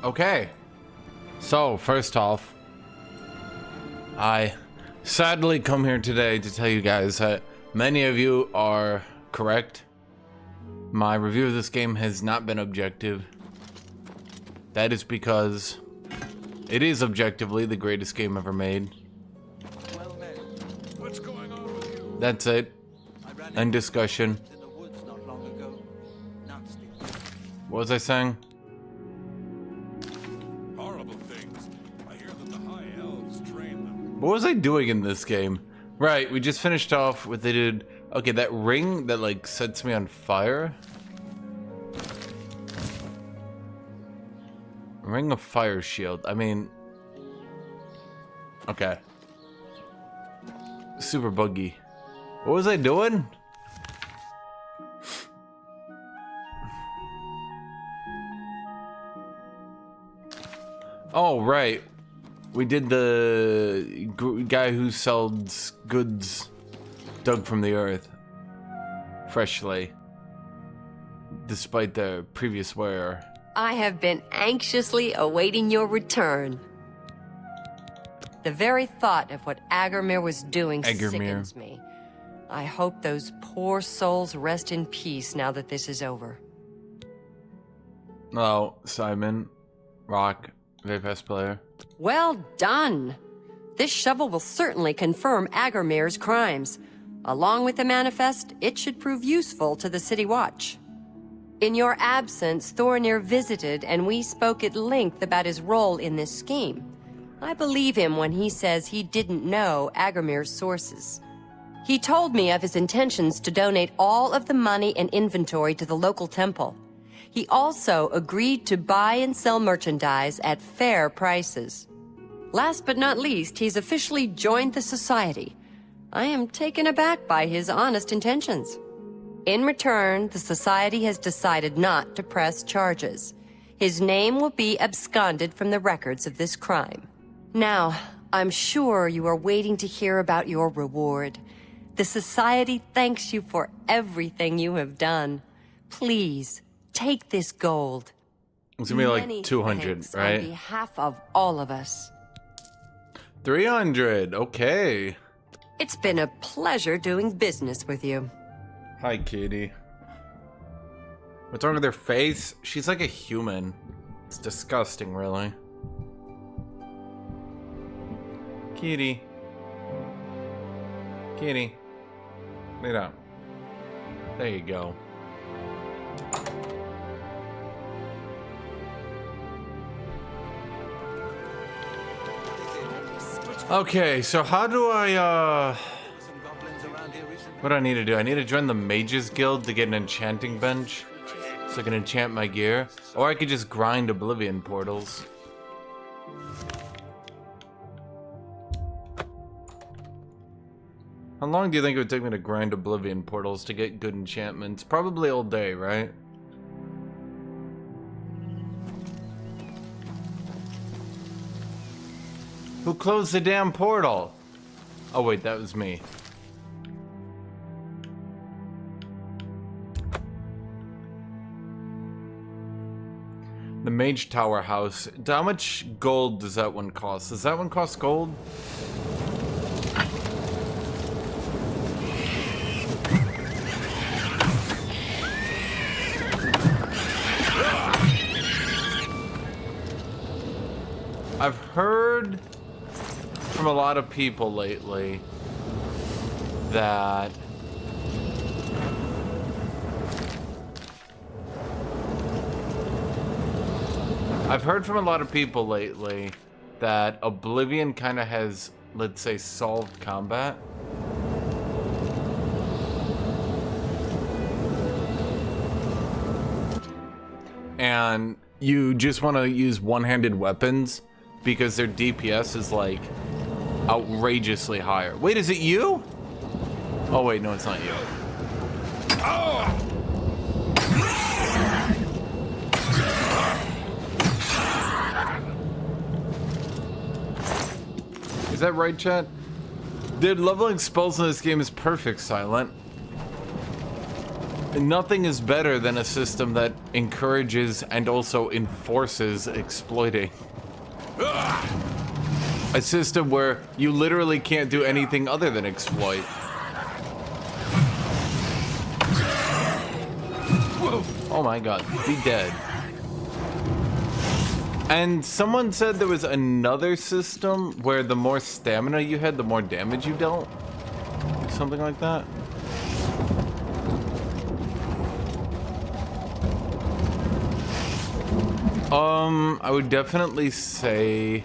Okay. So, first off, I sadly come here today to tell you guys that many of you are correct. My review of this game has not been objective. That is because it is objectively the greatest game ever made. Well met. What's going on with you? That's it. End discussion. In the woods not long ago. Nasty. What was I saying? Horrible things. I hear that the high elves train them. What was I doing in this game? Right, we just finished off with they did. Okay, that ring that like sets me on fire. Ring of fire shield. I mean, okay. Super buggy. What was I doing? Oh, right. We did the guy who sells goods dug from the earth freshly, despite the previous wearer. I have been anxiously awaiting your return. The very thought of what Agarmir was doing sickens me. I hope those poor souls rest in peace now that this is over. Oh, Simon, Rock, very fast player. Well done! This shovel will certainly confirm Agarmir's crimes. Along with the manifest, it should prove useful to the City Watch. In your absence, Thornir visited and we spoke at length about his role in this scheme. I believe him when he says he didn't know Agarmir's sources. He told me of his intentions to donate all of the money and inventory to the local temple. He also agreed to buy and sell merchandise at fair prices. Last but not least, he's officially joined the Society. I am taken aback by his honest intentions. In return, the Society has decided not to press charges. His name will be absconded from the records of this crime. Now, I'm sure you are waiting to hear about your reward. The Society thanks you for everything you have done. Please, take this gold. It's gonna be like 200, right? On behalf of all of us. 300, okay. It's been a pleasure doing business with you. Hi, kitty. What's wrong with her face? She's like a human. It's disgusting, really. Kitty. Kitty. Lay down. There you go. Okay, so how do I, what do I need to do? I need to join the Mages Guild to get an enchanting bench, so I can enchant my gear. Or I could just grind Oblivion portals. How long do you think it would take me to grind Oblivion portals to get good enchantments? Probably all day, right? Who closed the damn portal? Oh wait, that was me. The Mage Tower House. How much gold does that one cost? Does that one cost gold? I've heard from a lot of people lately that Oblivion kind of has, let's say, solved combat. And you just want to use one-handed weapons because their DPS is like outrageously higher. Wait, is it you? Oh wait, no, it's not you. Oh! Is that right, chat? Dude, leveling spells in this game is perfect, Silent. Nothing is better than a system that encourages and also enforces exploiting. A system where you literally can't do anything other than exploit. Oh my god, be dead. And someone said there was another system where the more stamina you had, the more damage you dealt. Something like that. I would definitely say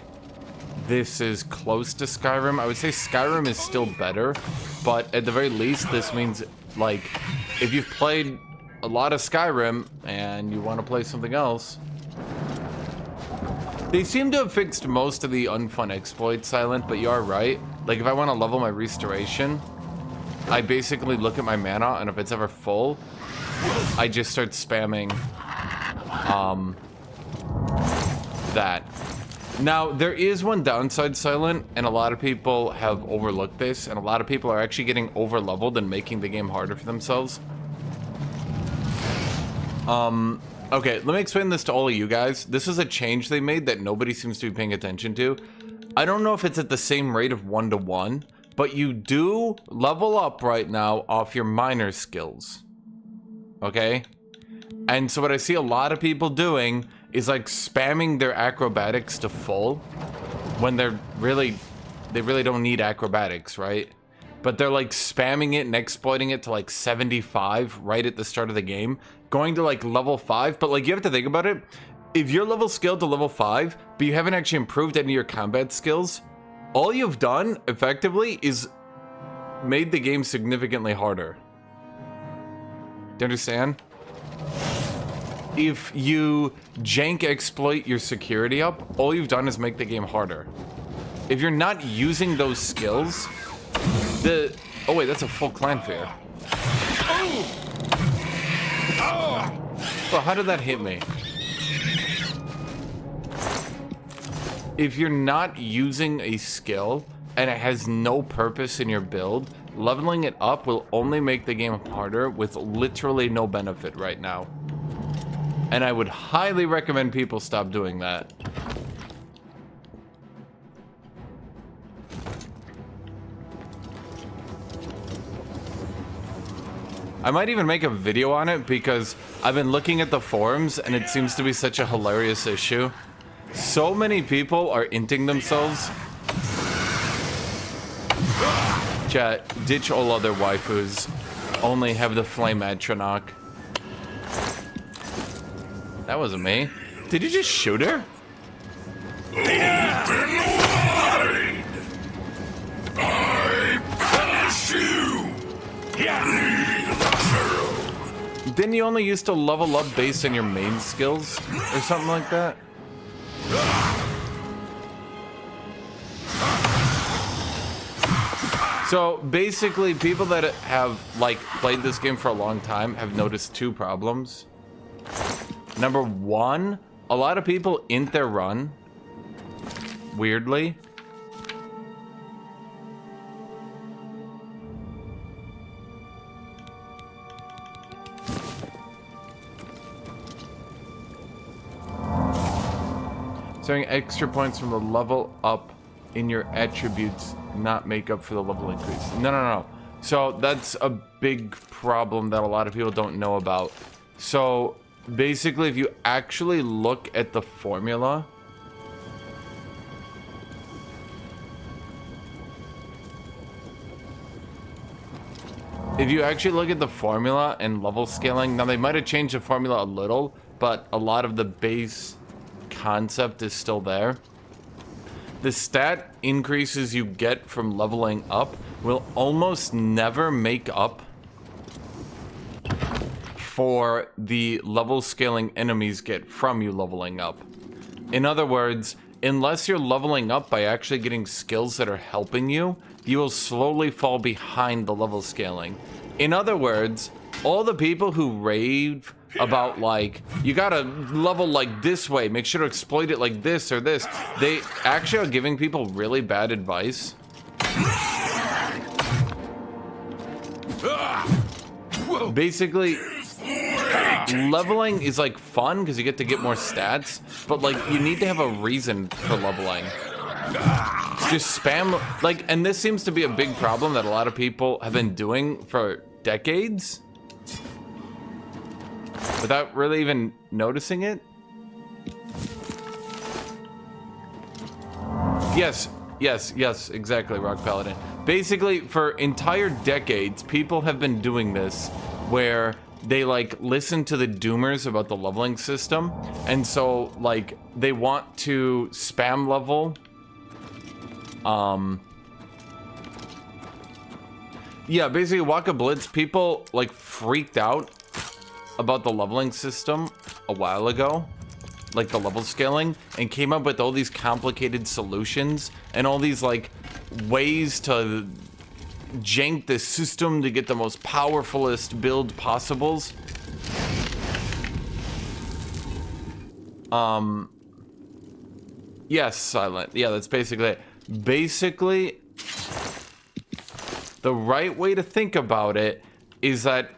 this is close to Skyrim. I would say Skyrim is still better, but at the very least, this means, like, if you've played a lot of Skyrim and you want to play something else, they seem to have fixed most of the unfun exploits, Silent, but you are right. Like, if I want to level my restoration, I basically look at my mana, and if it's ever full, I just start spamming, that. Now, there is one downside, Silent, and a lot of people have overlooked this, and a lot of people are actually getting over-leveled and making the game harder for themselves. Okay, let me explain this to all of you guys. This is a change they made that nobody seems to be paying attention to. I don't know if it's at the same rate of 1-to-1, but you do level up right now off your minor skills. Okay? And so what I see a lot of people doing is like spamming their acrobatics to full when they really don't need acrobatics, right? But they're like spamming it and exploiting it to like 75 right at the start of the game, going to like level 5. But like, you have to think about it. If you're level skilled to level 5, but you haven't actually improved any of your combat skills, all you've done effectively is made the game significantly harder. Do you understand? If you jank exploit your security up, all you've done is make the game harder. If you're not using those skills, oh wait, that's a full clan fear. Well, how did that hit me? If you're not using a skill and it has no purpose in your build, leveling it up will only make the game harder with literally no benefit right now. And I would highly recommend people stop doing that. I might even make a video on it because I've been looking at the forums and it seems to be such a hilarious issue. So many people are inting themselves. Chat, ditch all other waifus. Only have the flame Atronach. That wasn't me. Did you just shoot her? Didn't you only used to level up based on your main skills? Or something like that? So basically, people that have like played this game for a long time have noticed two problems. Number one, a lot of people int their run, weirdly. Saying extra points from the level up in your attributes not make up for the level increase. No. So that's a big problem that a lot of people don't know about. So basically, if you actually look at the formula, and level scaling, now they might have changed the formula a little, but a lot of the base concept is still there. The stat increases you get from leveling up will almost never make up for the level scaling enemies get from you leveling up. In other words, unless you're leveling up by actually getting skills that are helping you, you will slowly fall behind the level scaling. In other words, all the people who rave about like, you gotta level like this way, make sure to exploit it like this or this, they actually are giving people really bad advice. basically, leveling is like fun because you get to get more stats, but like you need to have a reason for leveling. Just spam, like, and this seems to be a big problem that a lot of people have been doing for decades without really even noticing it. Yes, exactly, Rock Paladin. Basically, for entire decades, people have been doing this where they like listen to the doomers about the leveling system, and so like they want to spam level. Yeah, basically Waka Blitz, people like freaked out about the leveling system a while ago, like the level scaling, and came up with all these complicated solutions and all these like ways to jank the system to get the most powerfulest build possibles. Yes, Silent. Yeah, that's basically it. Basically, the right way to think about it is that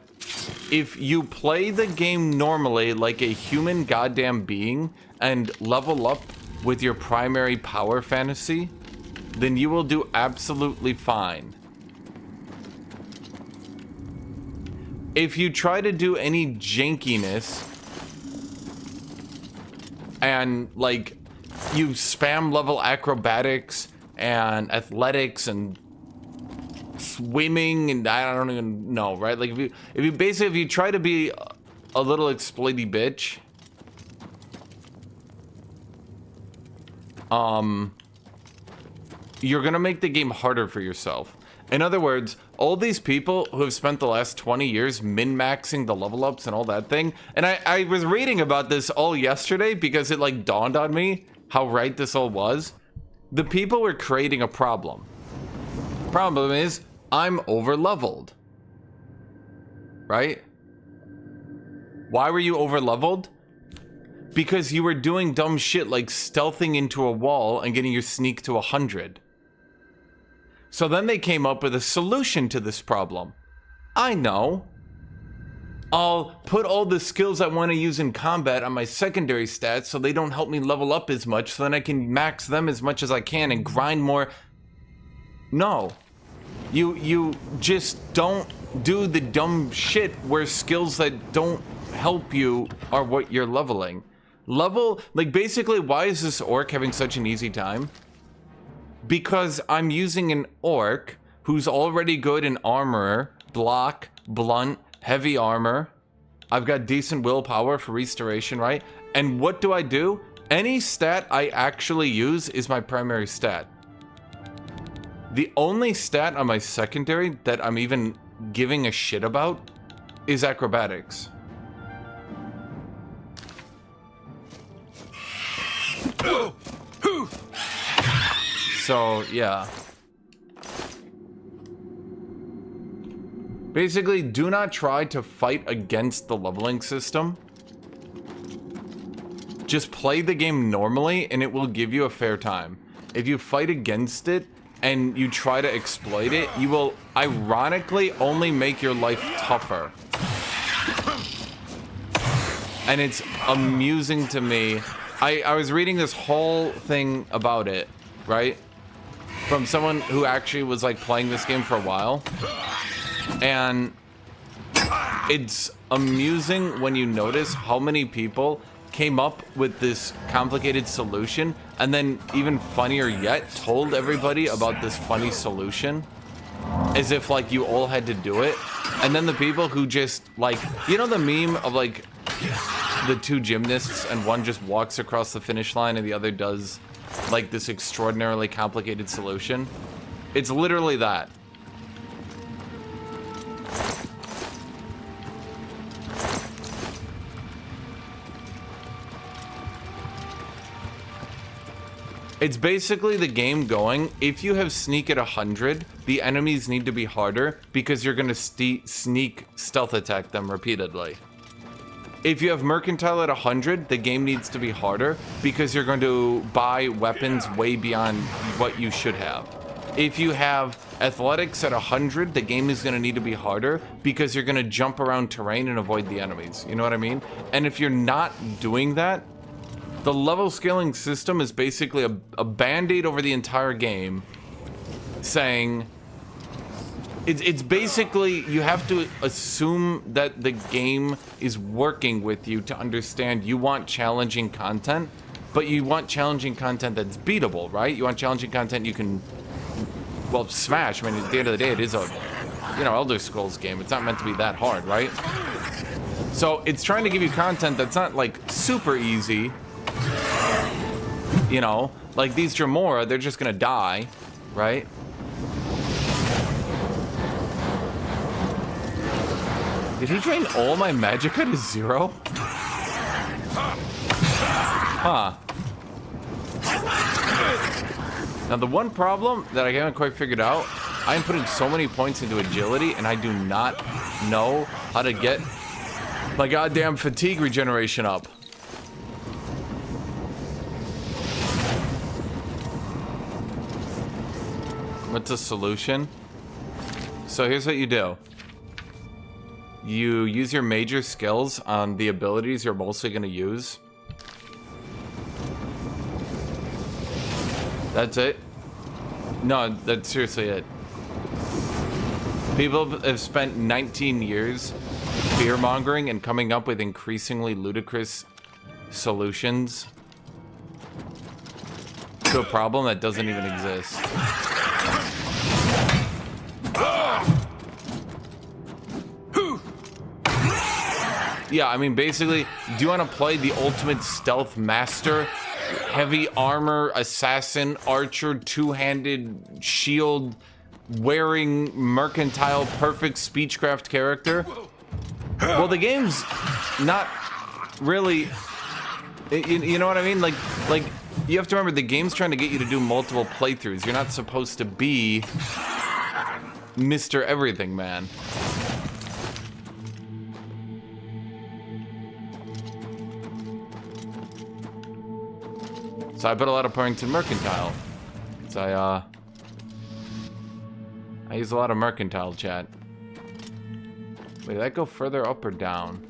if you play the game normally like a human goddamn being and level up with your primary power fantasy, then you will do absolutely fine. If you try to do any jankiness and like you spam level acrobatics and athletics and swimming and I don't even know, right? Like if you try to be a little exploity bitch, you're gonna make the game harder for yourself. In other words, all these people who have spent the last 20 years min-maxing the level ups and all that thing, and I was reading about this all yesterday because it like dawned on me how right this all was. The people were creating a problem. Problem is, I'm over-leveled. Right? Why were you over-leveled? Because you were doing dumb shit like stealthing into a wall and getting your sneak to 100. So then they came up with a solution to this problem. I know. I'll put all the skills I want to use in combat on my secondary stats so they don't help me level up as much, so then I can max them as much as I can and grind more. No. You just don't do the dumb shit where skills that don't help you are what you're leveling. Like basically, why is this orc having such an easy time? Because I'm using an orc who's already good in armor, block, blunt, heavy armor. I've got decent willpower for restoration, right? And what do? Any stat I actually use is my primary stat. The only stat on my secondary that I'm even giving a shit about is acrobatics. So, yeah. Basically, do not try to fight against the leveling system. Just play the game normally and it will give you a fair time. If you fight against it and you try to exploit it, you will ironically only make your life tougher. And it's amusing to me. I was reading this whole thing about it, right? From someone who actually was like playing this game for a while. And it's amusing when you notice how many people came up with this complicated solution and then, even funnier yet, told everybody about this funny solution as if like you all had to do it. And then the people who just like, you know the meme of like the two gymnasts and one just walks across the finish line and the other does like this extraordinarily complicated solution? It's literally that. It's basically the game going, if you have sneak at 100, the enemies need to be harder because you're going to sneak stealth attack them repeatedly. If you have mercantile at 100, the game needs to be harder because you're going to buy weapons way beyond what you should have. If you have athletics at 100, the game is going to need to be harder because you're going to jump around terrain and avoid the enemies. You know what I mean? And if you're not doing that, the level scaling system is basically a band-aid over the entire game, saying it's basically you have to assume that the game is working with you to understand you want challenging content, but you want challenging content that's beatable, right? You want challenging content you can, well, smash. I mean, at the end of the day, it is a, you know, Elder Scrolls game. It's not meant to be that hard, right? So it's trying to give you content that's not like super easy. You know, like these Dremora, they're just gonna die, right? Did he drain all my magicka to 0? Huh. Now the one problem that I haven't quite figured out, I am putting so many points into agility and I do not know how to get my goddamn fatigue regeneration up. What's the solution? So here's what you do. You use your major skills on the abilities you're mostly going to use. That's it? No, that's seriously it. People have spent 19 years fear-mongering and coming up with increasingly ludicrous solutions to a problem that doesn't even exist. Yeah, I mean, basically, do you want to play the ultimate stealth master, heavy armor, assassin, archer, two-handed shield, wearing mercantile, perfect speechcraft character? Well, the game's not really, you know what I mean? Like, you have to remember, the game's trying to get you to do multiple playthroughs. You're not supposed to be Mr. Everything Man. So I put a lot of points in mercantile. So I use a lot of mercantile, chat. Wait, did that go further up or down?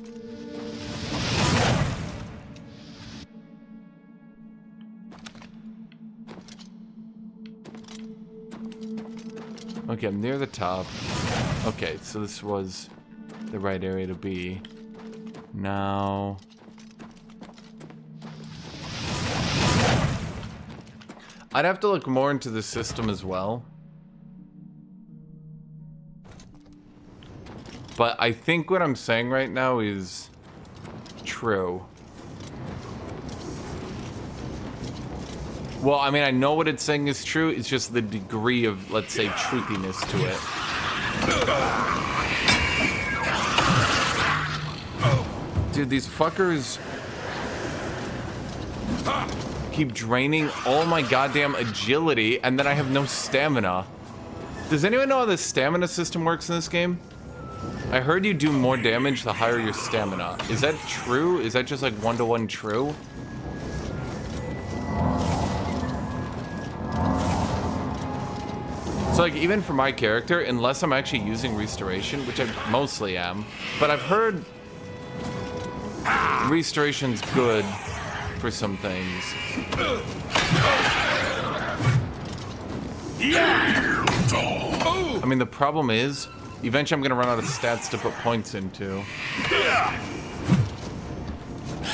Okay, I'm near the top. Okay, so this was the right area to be. Now... I'd have to look more into the system as well. But I think what I'm saying right now is true. Well, I mean, I know what it's saying is true. It's just the degree of, let's say, truthiness to it. Dude, these fuckers keep draining all my goddamn agility, and then I have no stamina. Does anyone know how the stamina system works in this game? I heard you do more damage the higher your stamina. Is that true? Is that just like 1-to-1 true? So like, even for my character, unless I'm actually using restoration, which I mostly am, but I've heard restoration's good for some things. I mean, the problem is, eventually I'm gonna run out of stats to put points into.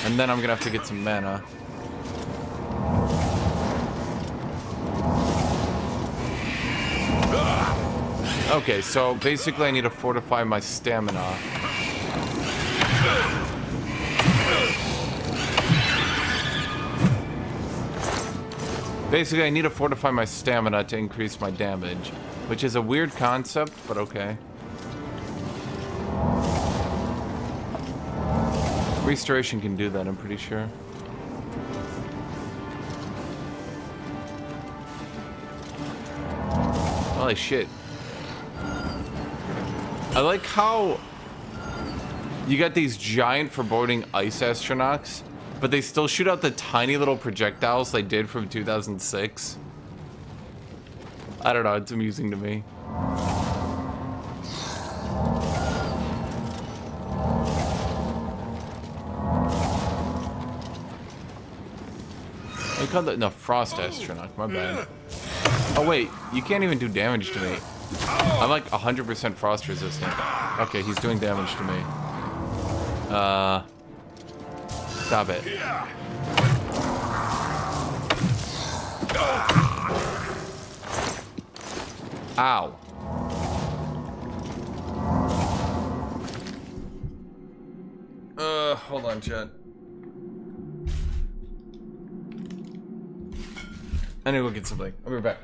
And then I'm gonna have to get some mana. Okay, so basically I need to fortify my stamina. Basically, I need to fortify my stamina to increase my damage, which is a weird concept, but okay. Restoration can do that, I'm pretty sure. Holy shit. I like how you got these giant foreboding ice astronauts, but they still shoot out the tiny little projectiles they did from 2006. I don't know, it's amusing to me. I called it no Frost Astronaut. My bad. Oh wait, you can't even do damage to me. I'm like 100% frost resistant. Okay, he's doing damage to me. Stop it. Ow. Hold on, chat. I need to go get something. I'll be right back.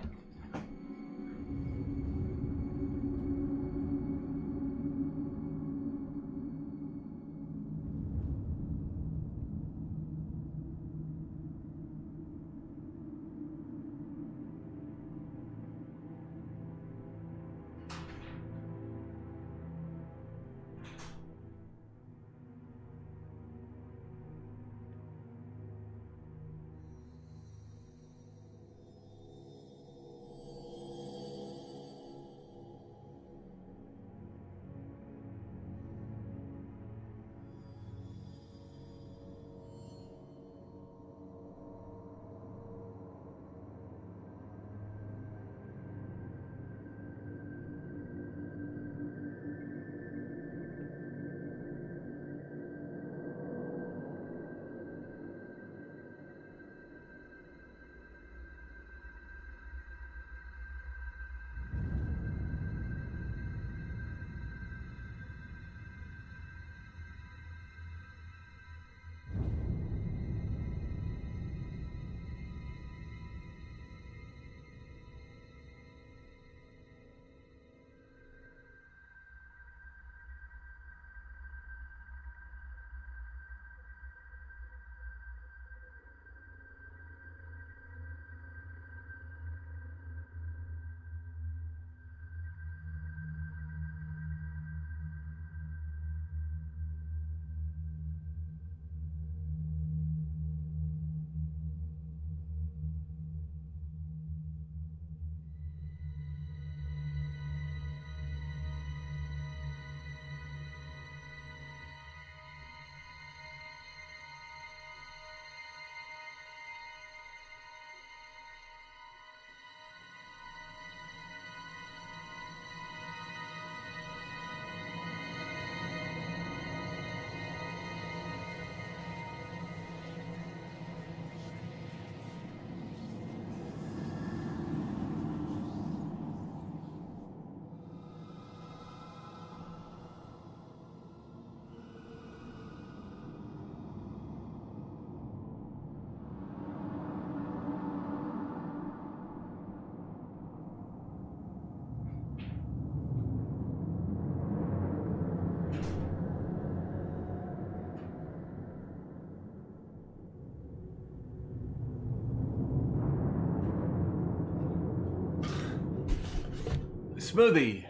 Smoothie.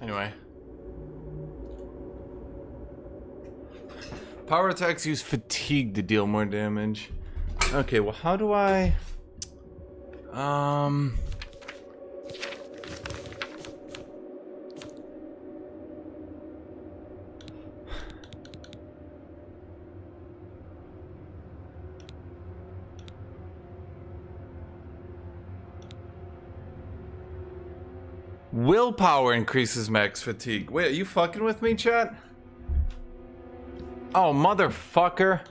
Anyway. Power attacks use fatigue to deal more damage. Okay, well how do I... Willpower increases max fatigue. Wait, are you fucking with me, chat? Oh, motherfucker.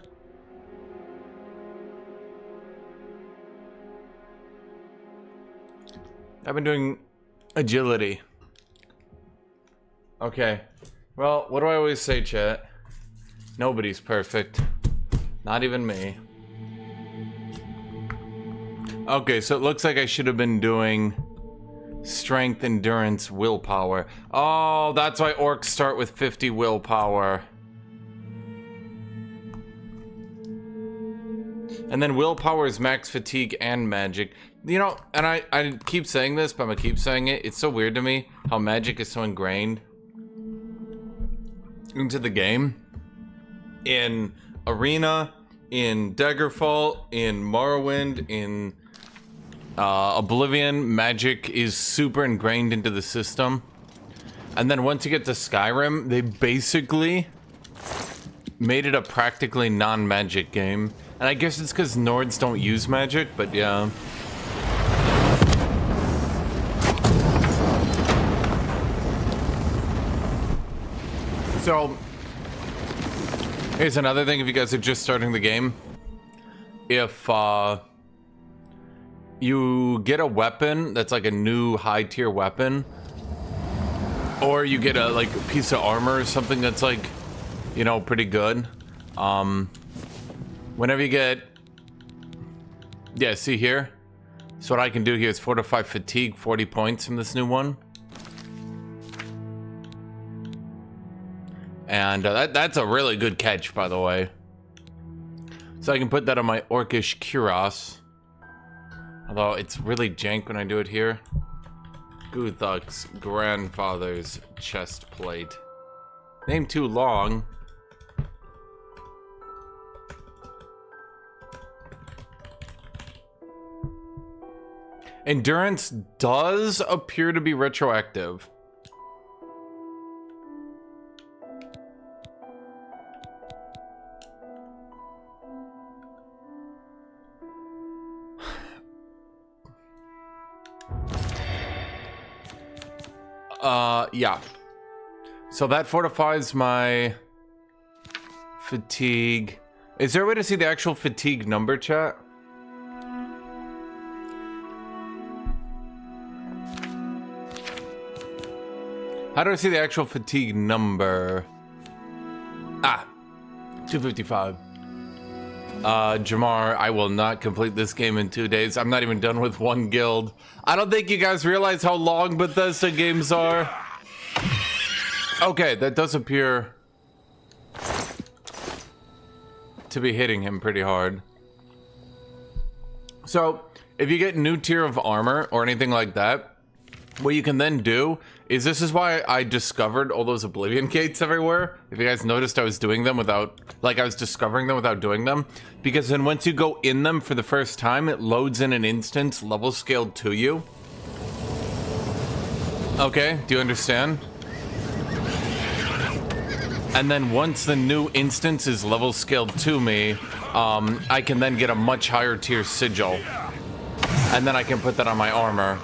I've been doing agility. Okay. Well, what do I always say, chat? Nobody's perfect. Not even me. Okay, so it looks like I should have been doing strength, endurance, willpower. Oh, that's why orcs start with 50 willpower. And then willpower is max fatigue and magic. You know, and I keep saying this, but I'm gonna keep saying it. It's so weird to me how magic is so ingrained into the game. In Arena, in Daggerfall, in Morrowind, in Oblivion, magic is super ingrained into the system. And then once you get to Skyrim, they basically made it a practically non-magic game. And I guess it's because Nords don't use magic, but yeah. So, here's another thing if you guys are just starting the game. If you get a weapon that's like a new high-tier weapon, or you get a like piece of armor or something that's like, you know, pretty good. Whenever you get, yeah, see here? So what I can do here is fortify fatigue, 40 points from this new one. And that's a really good catch, by the way. So I can put that on my Orcish Kuros. Although it's really jank when I do it here. Guthuk's grandfather's chest plate. Name too long. Endurance does appear to be retroactive. Yeah. So that fortifies my fatigue. Is there a way to see the actual fatigue number, chat? How do I see the actual fatigue number? Ah, 255. Jamar, I will not complete this game in 2 days. I'm not even done with one guild. I don't think you guys realize how long Bethesda games are. Okay, that does appear to be hitting him pretty hard. So, if you get new tier of armor or anything like that, what you can then do is, this is why I discovered all those Oblivion gates everywhere. If you guys noticed, I was doing them without, like, I was discovering them without doing them. Because then once you go in them for the first time, it loads in an instance level scaled to you. Okay, do you understand? And then once the new instance is level scaled to me, I can then get a much higher tier sigil. And then I can put that on my armor.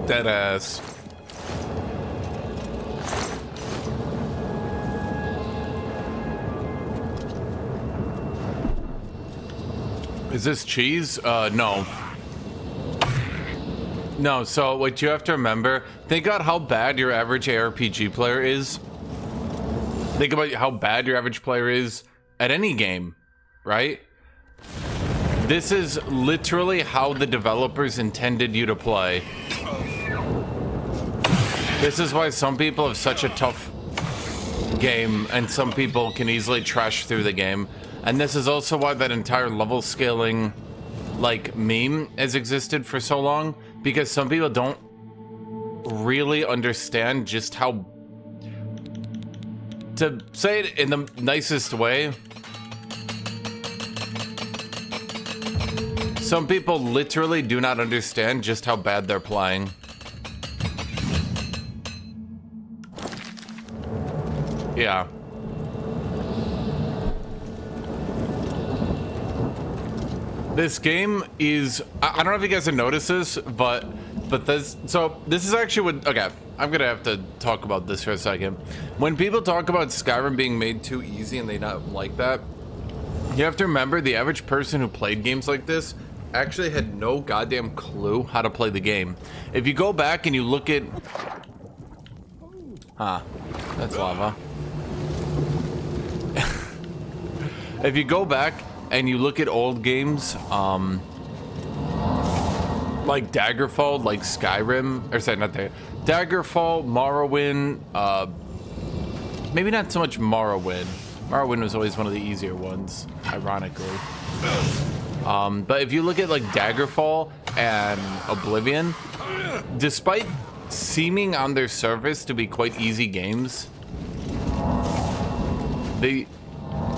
Deadass. Is this cheese? No. No, so what you have to remember, think about how bad your average ARPG player is. Think about how bad your average player is at any game, right? This is literally how the developers intended you to play. This is why some people have such a tough game and some people can easily trash through the game. And this is also why that entire level scaling, like, meme has existed for so long, because some people don't really understand just how, to say it in the nicest way, some people literally do not understand just how bad they're playing. Yeah. This game is, I don't know if you guys have noticed this, but this is actually what, okay, I'm gonna have to talk about this for a second. When people talk about Skyrim being made too easy and they not like that, you have to remember the average person who played games like this actually had no goddamn clue how to play the game. If you go back and you look at, that's lava. If you go back and you look at old games, like Daggerfall, like Skyrim, or sorry, not there, Daggerfall, Morrowind, maybe not so much Morrowind. Morrowind was always one of the easier ones, ironically. But if you look at like Daggerfall and Oblivion, despite seeming on their surface to be quite easy games, they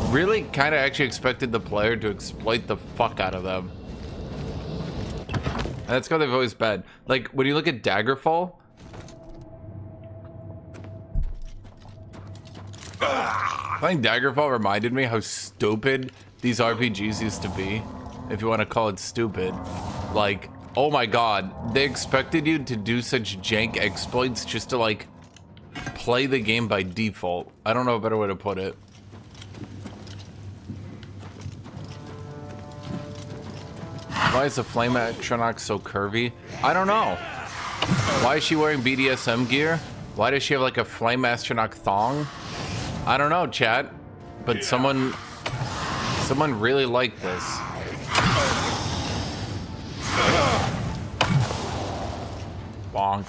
really kind of actually expected the player to exploit the fuck out of them. And that's how they've always been. Like, when you look at Daggerfall, I think Daggerfall reminded me how stupid these RPGs used to be, if you want to call it stupid. Like, oh my god, they expected you to do such jank exploits just to, like, play the game by default. I don't know a better way to put it. Why is the Flame Atronach so curvy? I don't know. Why is she wearing BDSM gear? Why does she have like a Flame Atronach thong? I don't know, chat. But someone really liked this. Bonk.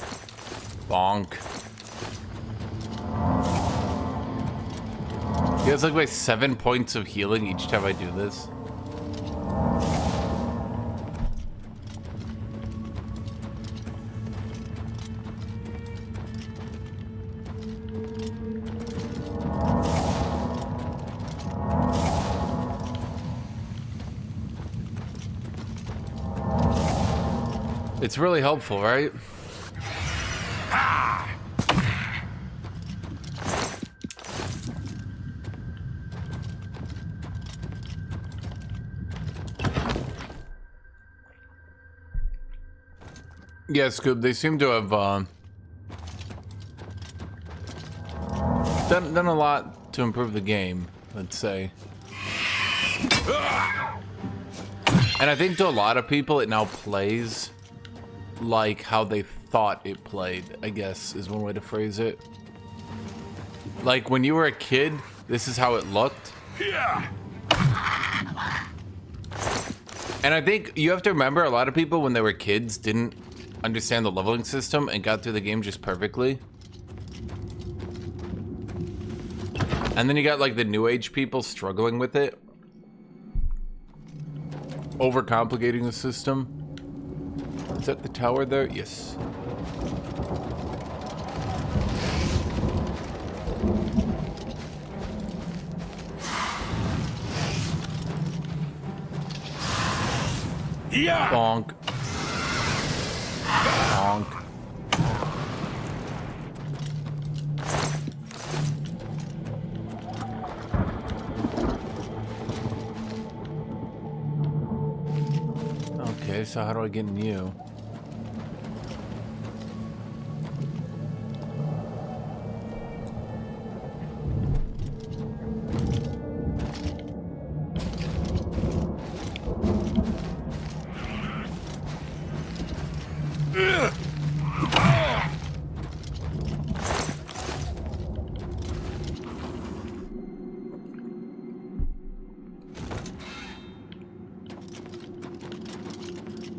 Bonk. He has like my 7 points of healing each time I do this. It's really helpful, right? Yeah, Scoob, they seem to have done a lot to improve the game, let's say. And I think to a lot of people it now plays like how they thought it played, I guess is one way to phrase it. Like when you were a kid, this is how it looked. Yeah. And I think you have to remember a lot of people when they were kids didn't understand the leveling system and got through the game just perfectly. And then you got like the new age people struggling with it, overcomplicating the system. Is that the tower there? Yes. Yeah. Bonk. Bonk. Okay, so how do I get in you?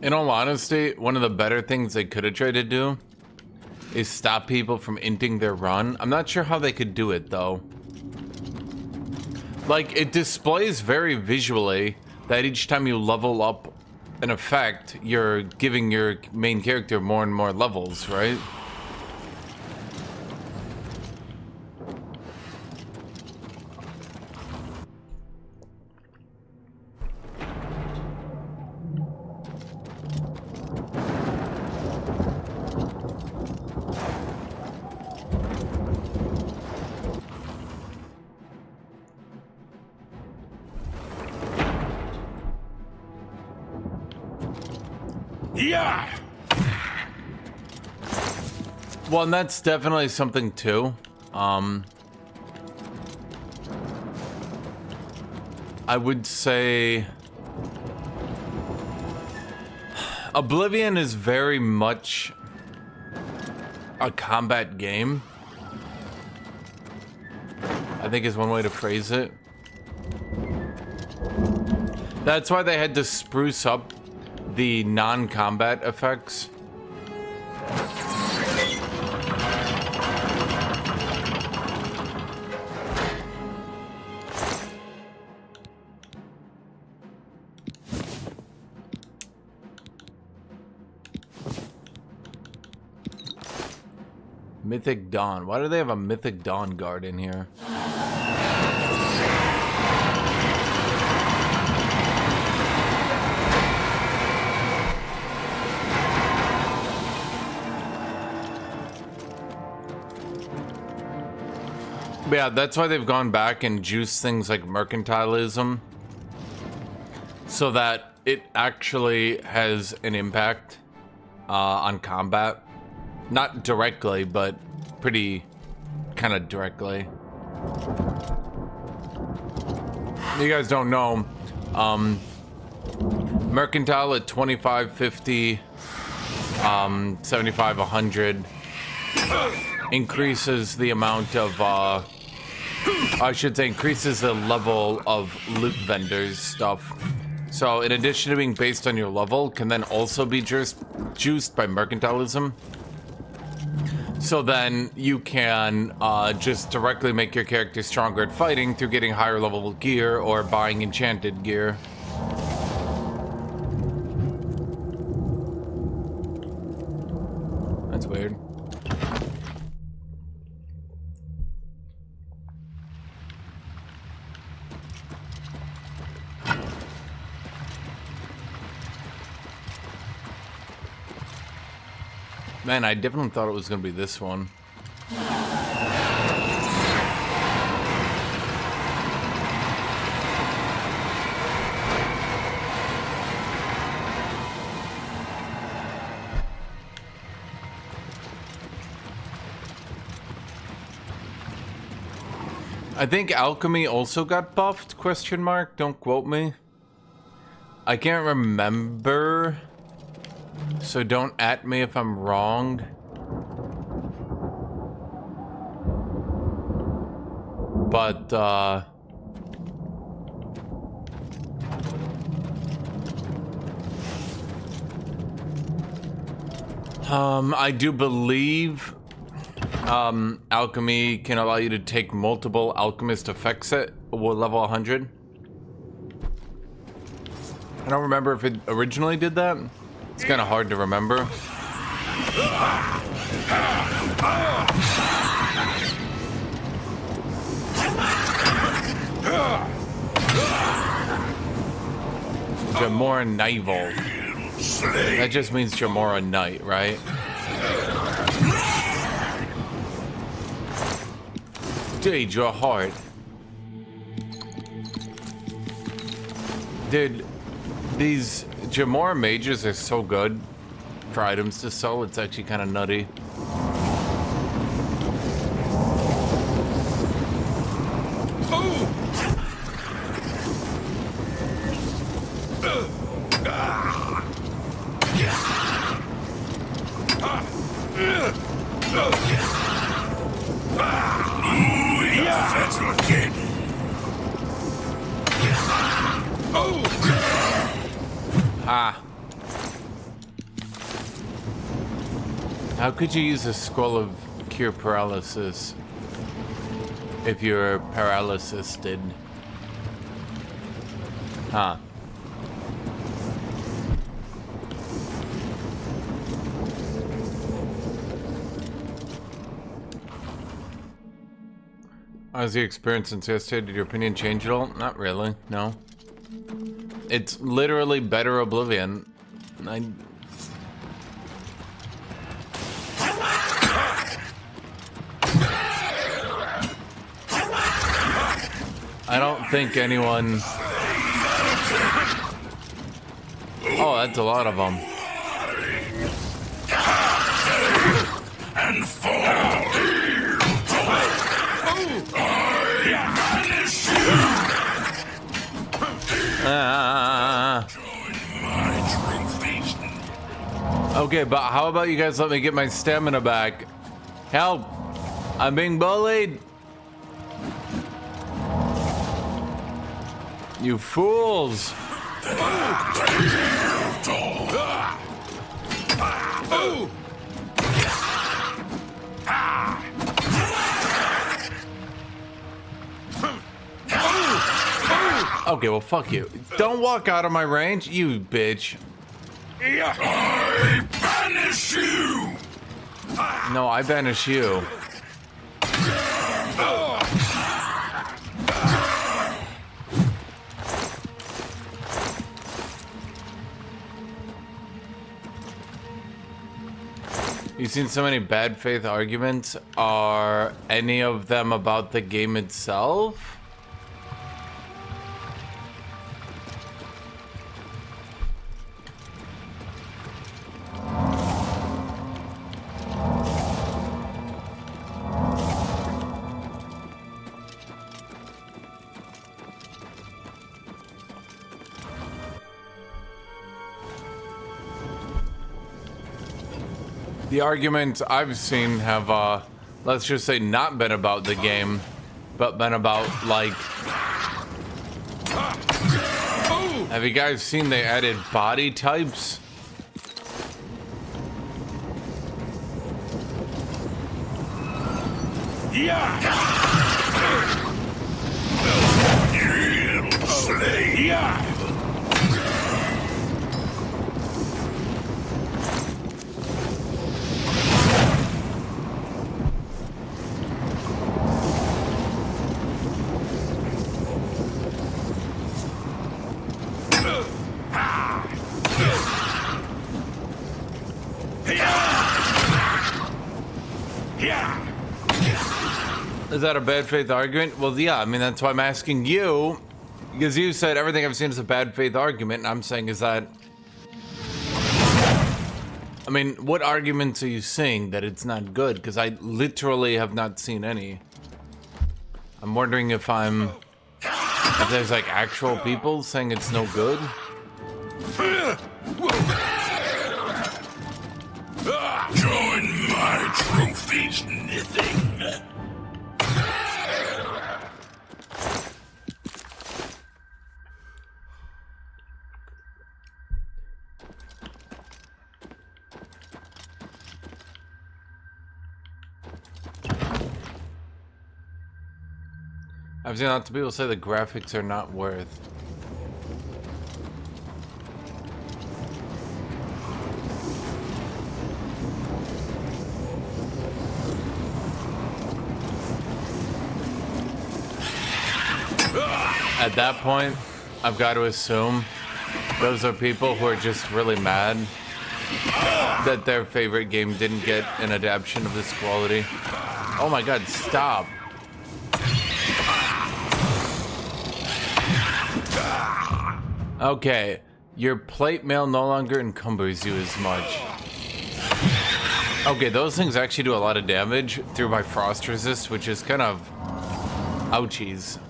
In all honesty, one of the better things they could have tried to do is stop people from inting their run. I'm not sure how they could do it, though. Like, it displays very visually that each time you level up an effect, you're giving your main character more and more levels, right? Yeah. Well, and that's definitely something too. I would say Oblivion is very much a combat game, I think is one way to phrase it. That's why they had to spruce up the non-combat effects. Mythic Dawn. Why do they have a Mythic Dawn guard in here? But yeah, that's why they've gone back and juiced things like mercantilism so that it actually has an impact on combat. Not directly, but pretty kind of directly. You guys don't know, mercantile at 25, 50, 75, 100 increases the amount of, I should say increases the level of loot vendors stuff. So in addition to being based on your level, can then also be juiced by mercantilism. So then you can just directly make your character stronger at fighting through getting higher level gear or buying enchanted gear. That's weird. Man, I definitely thought it was going to be this one. I think alchemy also got buffed, question mark, don't quote me. I can't remember. So don't at me if I'm wrong. But, I do believe, alchemy can allow you to take multiple alchemist effects at level 100. I don't remember if it originally did that. It's kind of hard to remember. Jamora Naval. That just means Jamora Knight, right? Dude, your heart. Dude, these Jamora mages are so good for items to sell, it's actually kind of nutty. How could you use a scroll of cure paralysis if you're paralysisted? Huh. How's your experience since yesterday? Did your opinion change at all? Not really, no. It's literally better Oblivion. I don't think anyone... Oh, that's a lot of them. And fall. Okay, but how about you guys let me get my stamina back? Help! I'm being bullied! You fools! Okay, well, fuck you. Don't walk out of my range, you bitch. I banish you! No, I banish you. You've seen so many bad faith arguments. Are any of them about the game itself? The arguments I've seen have, let's just say, not been about the game, but been about, like... Have you guys seen they added body types? Yeah! Yeah! Is that a bad faith argument? Well, yeah, I mean, that's why I'm asking you, because you said everything I've seen is a bad faith argument, and I'm saying, is that... I mean, what arguments are you saying that it's not good? Because I literally have not seen any. I'm wondering if there's like actual people saying it's no good? Join my trophies, Nithing. I've seen lots of people say the graphics are not worth. At that point, I've got to assume those are people who are just really mad that their favorite game didn't get an adaptation of this quality. Oh my god, stop. Okay, your plate mail no longer encumbers you as much. Okay, those things actually do a lot of damage through my frost resist, which is kind of ouchies.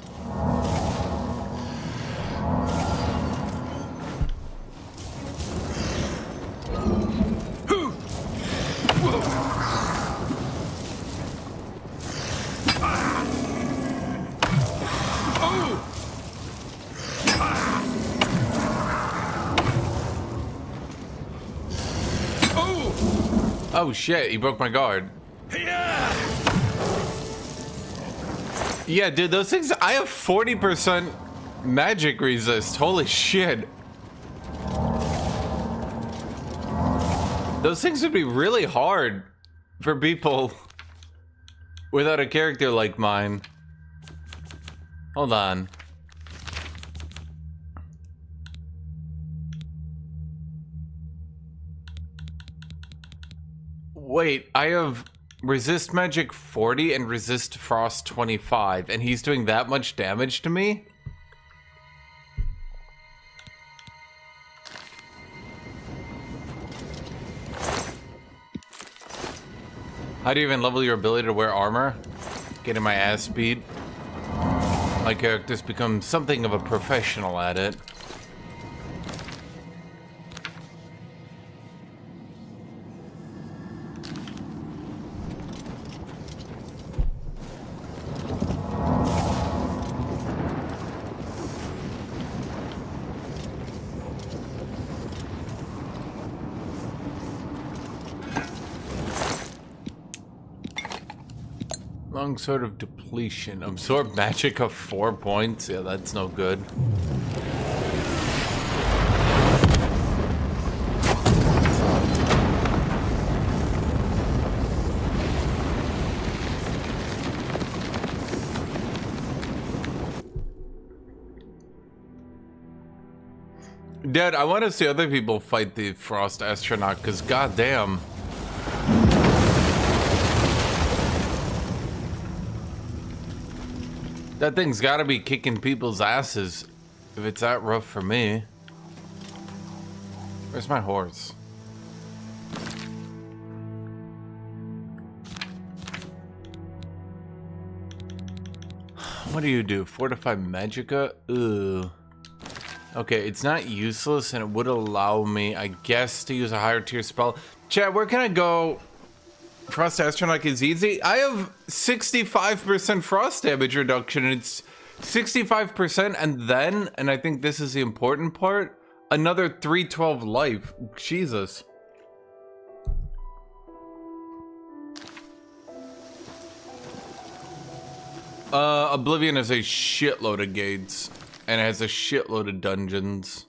Oh shit, he broke my guard. Yeah, dude, those things, I have 40% magic resist. Holy shit. Those things would be really hard for people without a character like mine. Hold on. Wait, I have resist magic 40 and resist frost 25, and he's doing that much damage to me? How do you even level your ability to wear armor? Getting my ass beat. My character's become something of a professional at it. Long sort of depletion. Absorb magic of 4 points. Yeah, that's no good. Dad, I want to see other people fight the Frost Astronaut, because goddamn. That thing's gotta be kicking people's asses if it's that rough for me. Where's my horse? What do you do? Fortify Magicka? Ooh. Okay, it's not useless and it would allow me, I guess, to use a higher tier spell. Chat, where can I go? Frost Astronaut is easy. I have 65% frost damage reduction. It's 65% and then, and I think this is the important part, another 312 life. Jesus. Oblivion has a shitload of gates and it has a shitload of dungeons.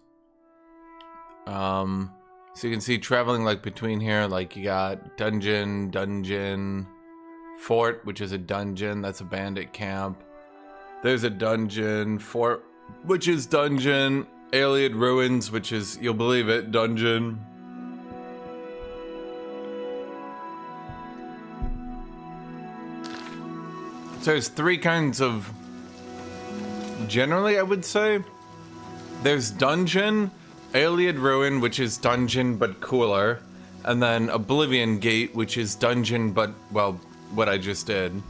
So you can see traveling like between here, like you got dungeon, fort, which is a dungeon, that's a bandit camp. There's a dungeon, fort, which is dungeon, Alien Ruins, which is, you'll believe it, dungeon. So there's three kinds of, generally I would say, there's dungeon, Alien Ruin, which is dungeon but cooler, and then Oblivion Gate, which is dungeon but, well, what I just did.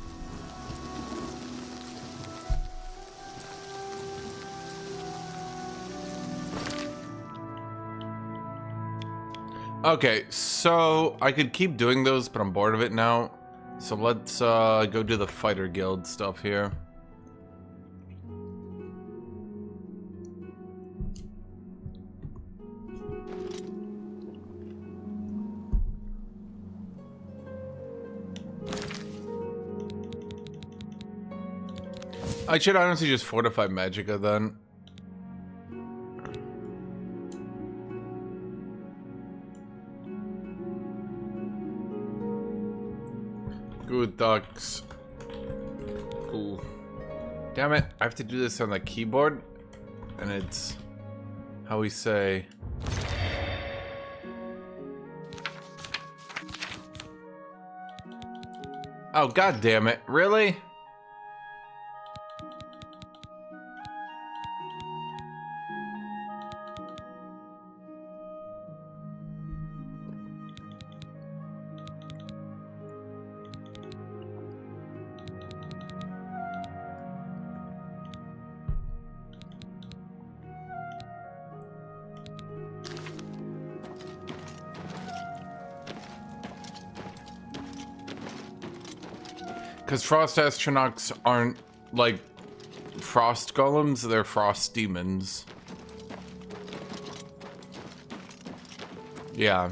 Okay, so I could keep doing those, but I'm bored of it now. So let's go do the Fighter Guild stuff here. I should honestly just fortify Magicka then. Guthuks. Ooh. Damn it, I have to do this on the keyboard. And it's how we say. Oh, god damn it, really? Because frost astronauts aren't like frost golems, they're frost demons. Yeah.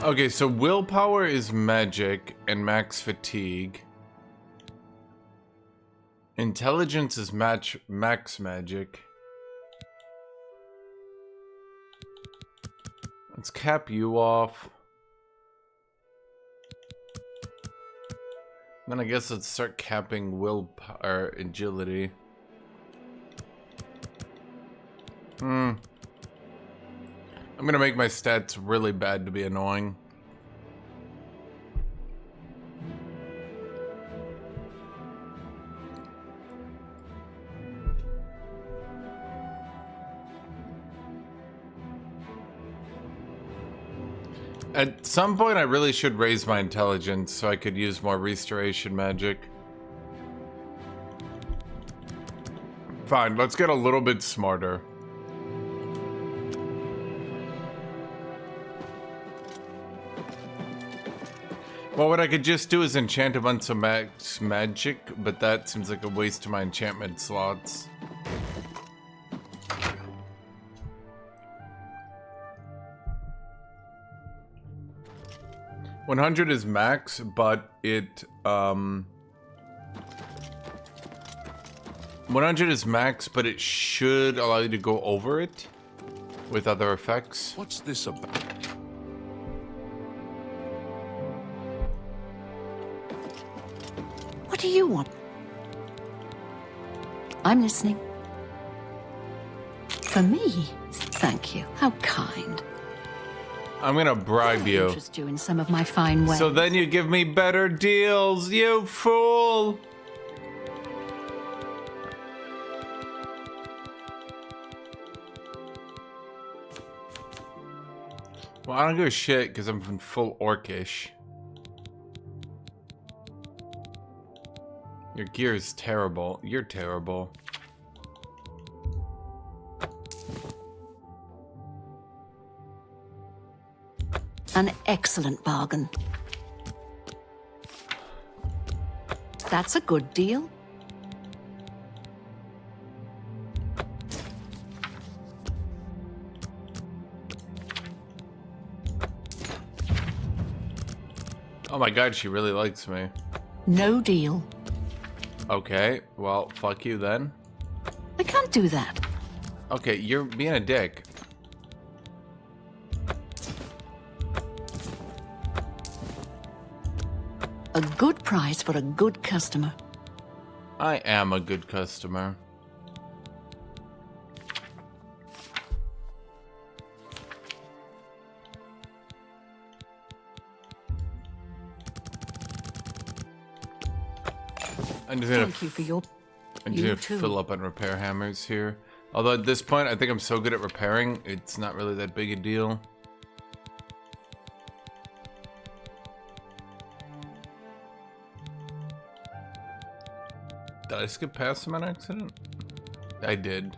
Okay, so willpower is magic and max fatigue. Intelligence is max magic. Let's cap you off. Then I guess let's start capping willpower, agility. I'm gonna make my stats really bad to be annoying. At some point, I really should raise my intelligence so I could use more restoration magic. Fine, let's get a little bit smarter. Well, what I could just do is enchant a bunch of magic, but that seems like a waste of my enchantment slots. $100 is max, but it 100 is max, but it should allow you to go over it with other effects. What's this about? What do you want? I'm listening. For me? Thank you. How kind. I'm gonna bribe you. Interest you in some of my fine ways. So then you give me better deals, you fool! Well, I don't give a shit because I'm full orcish. Your gear is terrible. You're terrible. An excellent bargain. That's a good deal. Oh my god, she really likes me. No deal. Okay, well, fuck you then. I can't do that. Okay, you're being a dick. A good price for a good customer. I am a good customer. I'm just gonna Thank you for your... I'm just You gonna too. fill up on repair hammers here. Although at this point, I think I'm so good at repairing, it's not really that big a deal. Did I skip past him on accident? I did.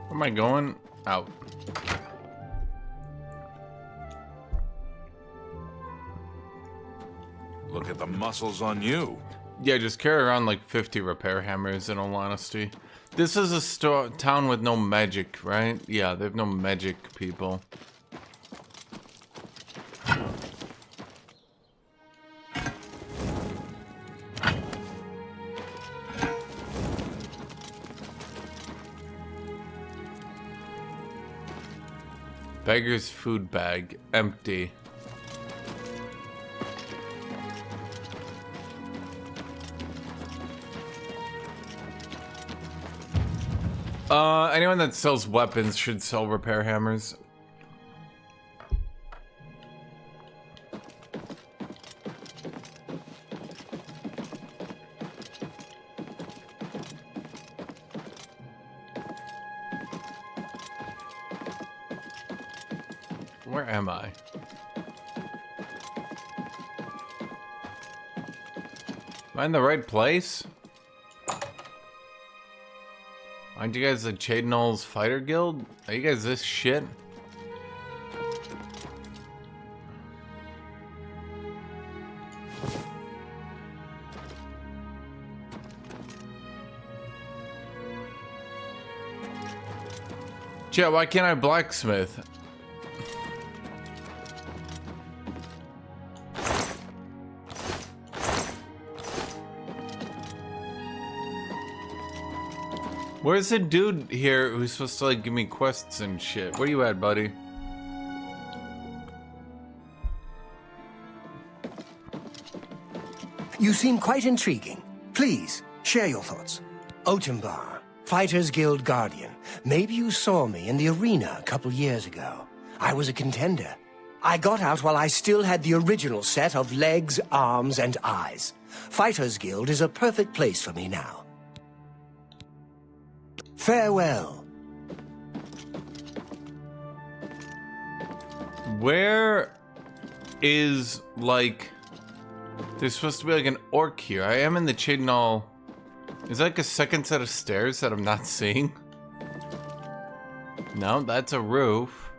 Where am I going? Out. Look at the muscles on you. Yeah, just carry around like 50 repair hammers in all honesty. This is a town with no magic, right? Yeah, they have no magic people. Beggar's food bag, empty. Anyone that sells weapons should sell repair hammers. Where am I? Am I in the right place? Aren't you guys the Chadnall's Fighter Guild? Are you guys this shit? Chat, why can't I blacksmith? Where's the dude here who's supposed to like give me quests and shit? Where you at, buddy? You seem quite intriguing. Please, share your thoughts. Otimbar, Fighters Guild Guardian. Maybe you saw me in the arena a couple years ago. I was a contender. I got out while I still had the original set of legs, arms, and eyes. Fighters Guild is a perfect place for me now. Farewell. Where is like... There's supposed to be like an orc here. I am in the Chidnall. Is that like a second set of stairs that I'm not seeing? No, that's a roof.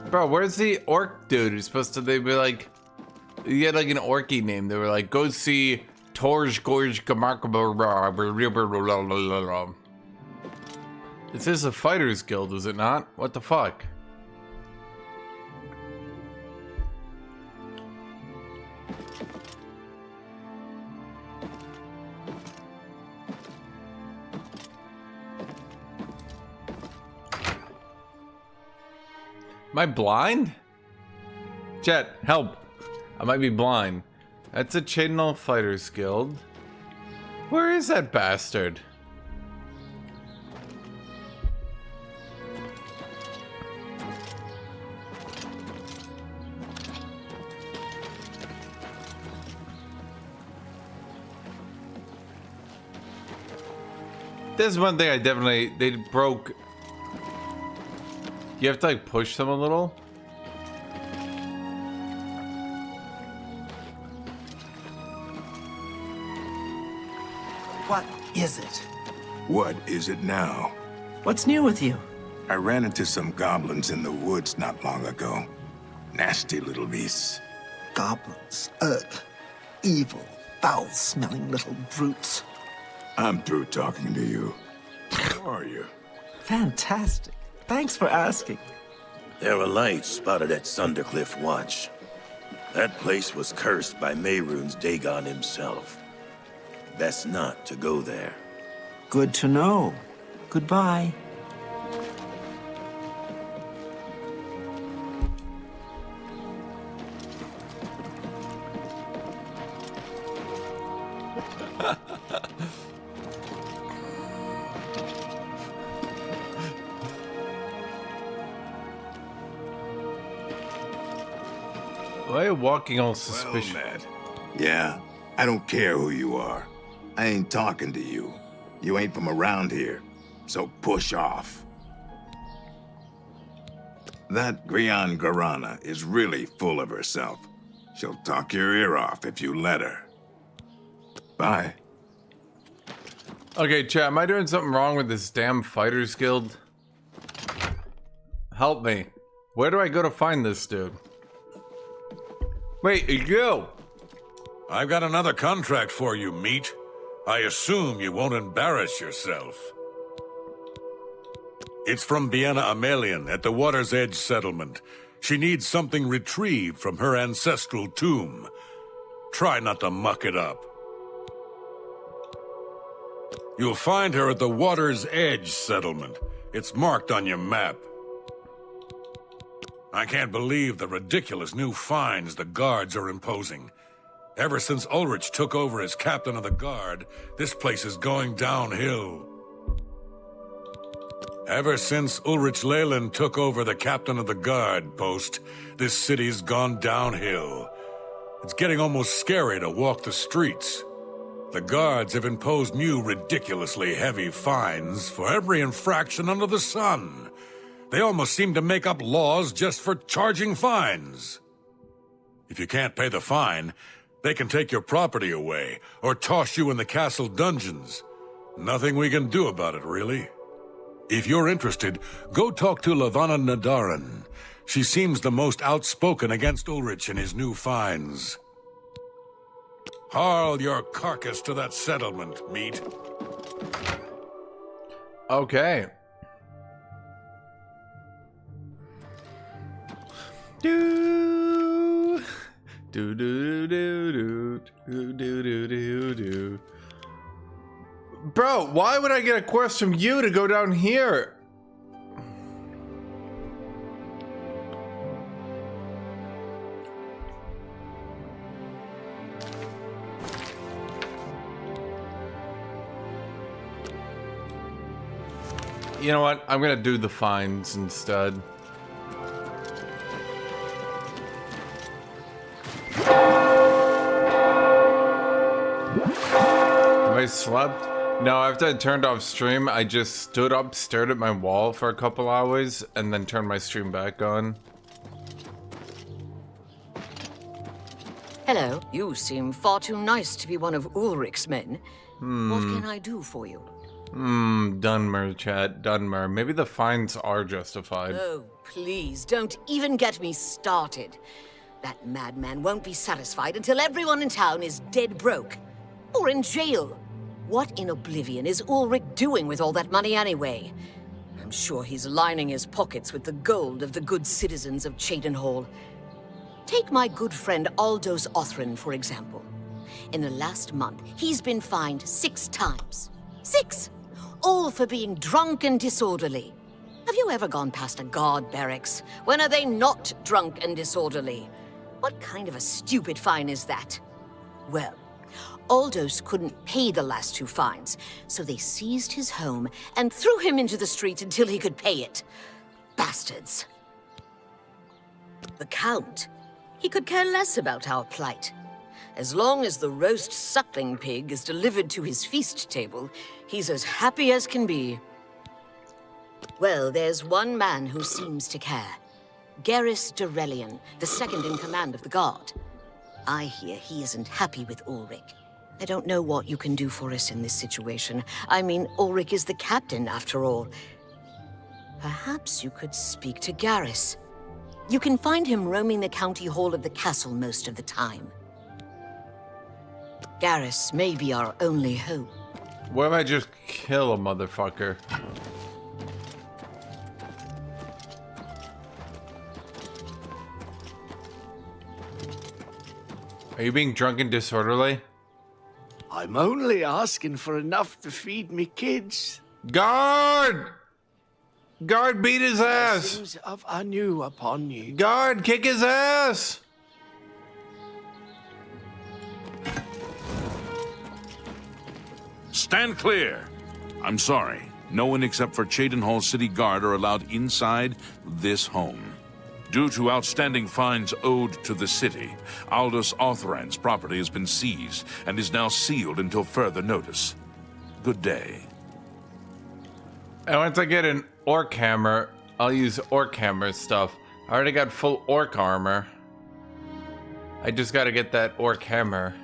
Bro, where's the orc dude who's supposed to... They'd be like... You had like an orky name. They were like, go see Torj Gorge Gamarkable. This is a fighters guild, is it not? What the fuck? Am I blind? Jet, help. I might be blind. That's a Chidnall Fighters Guild. Where is that bastard? This is one thing I definitely... They broke... You have to like push them a little. What is it? What is it now? What's new with you? I ran into some goblins in the woods not long ago. Nasty little beasts. Goblins. Ugh. Evil, foul-smelling little brutes. I'm through talking to you. How are you? Fantastic. Thanks for asking. There were lights spotted at Sundercliff Watch. That place was cursed by Mehrunes Dagon himself. Best not to go there. Good to know. Goodbye. Why are you walking all suspicious? Well, Matt. Yeah, I don't care who you are. I ain't talking to you. You ain't from around here, so push off. That Grian Garana is really full of herself. She'll talk your ear off if you let her. Bye. Okay, chat, am I doing something wrong with this damn Fighters Guild? Help me. Where do I go to find this dude? Wait, you! I've got another contract for you, meat. I assume you won't embarrass yourself. It's from Biena Amelion at the Water's Edge settlement. She needs something retrieved from her ancestral tomb. Try not to muck it up. You'll find her at the Water's Edge settlement. It's marked on your map. I can't believe the ridiculous new fines the guards are imposing. Ever since Ulrich took over as captain of the guard, this place is going downhill. Ever since Ulrich Leyland took over the captain of the guard post, this city's gone downhill. It's getting almost scary to walk the streets. The guards have imposed new ridiculously heavy fines for every infraction under the sun. They almost seem to make up laws just for charging fines. If you can't pay the fine, they can take your property away or toss you in the castle dungeons. Nothing we can do about it, really. If you're interested, go talk to Lavanna Nadaran. She seems the most outspoken against Ulrich and his new fines. Haul your carcass to that settlement, meat. Okay. Do do do do do do do do do. Bro, why would I get a quest from you to go down here? You know what? I'm gonna do the fines instead. Have I slept? No, after I turned off stream, I just stood up, stared at my wall for a couple hours, and then turned my stream back on. Hello. You seem far too nice to be one of Ulrich's men. What can I do for you? Dunmer, chat. Dunmer. Maybe the fines are justified. Oh, please, don't even get me started. That madman won't be satisfied until everyone in town is dead broke. Or in jail. What in Oblivion is Ulrich doing with all that money anyway? I'm sure he's lining his pockets with the gold of the good citizens of Cheydinhal. Take my good friend Aldous Othran, for example. In the last month, he's been fined 6 times. 6! All for being drunk and disorderly. Have you ever gone past a guard barracks? When are they not drunk and disorderly? What kind of a stupid fine is that? Well, Aldous couldn't pay the last 2 fines, so they seized his home and threw him into the street until he could pay it. Bastards. The Count, he could care less about our plight. As long as the roast suckling pig is delivered to his feast table, he's as happy as can be. Well, there's one man who seems to care. Garrus Durelion, the second in command of the guard. I hear he isn't happy with Ulrich. I don't know what you can do for us in this situation. I mean, Ulrich is the captain, after all. Perhaps you could speak to Garrus. You can find him roaming the county hall of the castle most of the time. Garrus may be our only hope. What if I just kill a motherfucker? Are you being drunk and disorderly? I'm only asking for enough to feed me kids. Guard! Guard, beat his ass! Blessings of Anu upon you. Guard, kick his ass! Stand clear! I'm sorry. No one except for Cheydinhal City Guard are allowed inside this home. Due to outstanding fines owed to the city, Aldous Othran's property has been seized and is now sealed until further notice. Good day. And once I get an orc hammer, I'll use orc hammer stuff. I already got full orc armor. I just gotta get that orc hammer.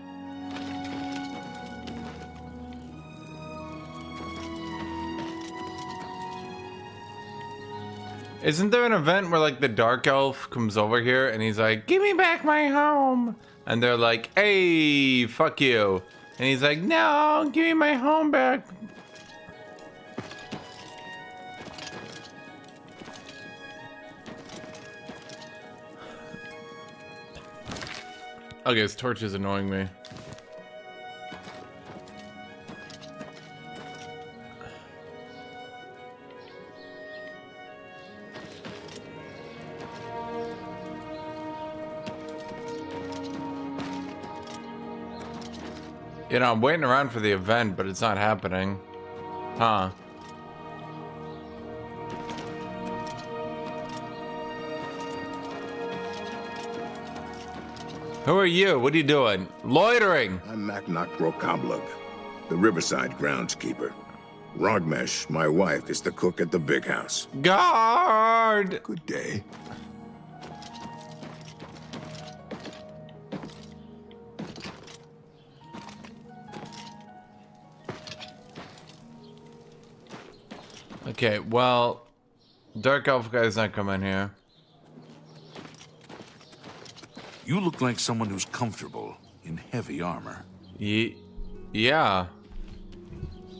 Isn't there an event where like the dark elf comes over here and he's like, give me back my home? And they're like, hey, fuck you. And he's like, no, give me my home back. Okay, his torch is annoying me. You know, I'm waiting around for the event, but it's not happening. Huh. Who are you? What are you doing? Loitering! I'm Macnock Rokablug, the Riverside groundskeeper. Rogmesh, my wife, is the cook at the big house. Guard! Good day. Okay, well, Dark Elf guy's not coming here. You look like someone who's comfortable in heavy armor. Yeah,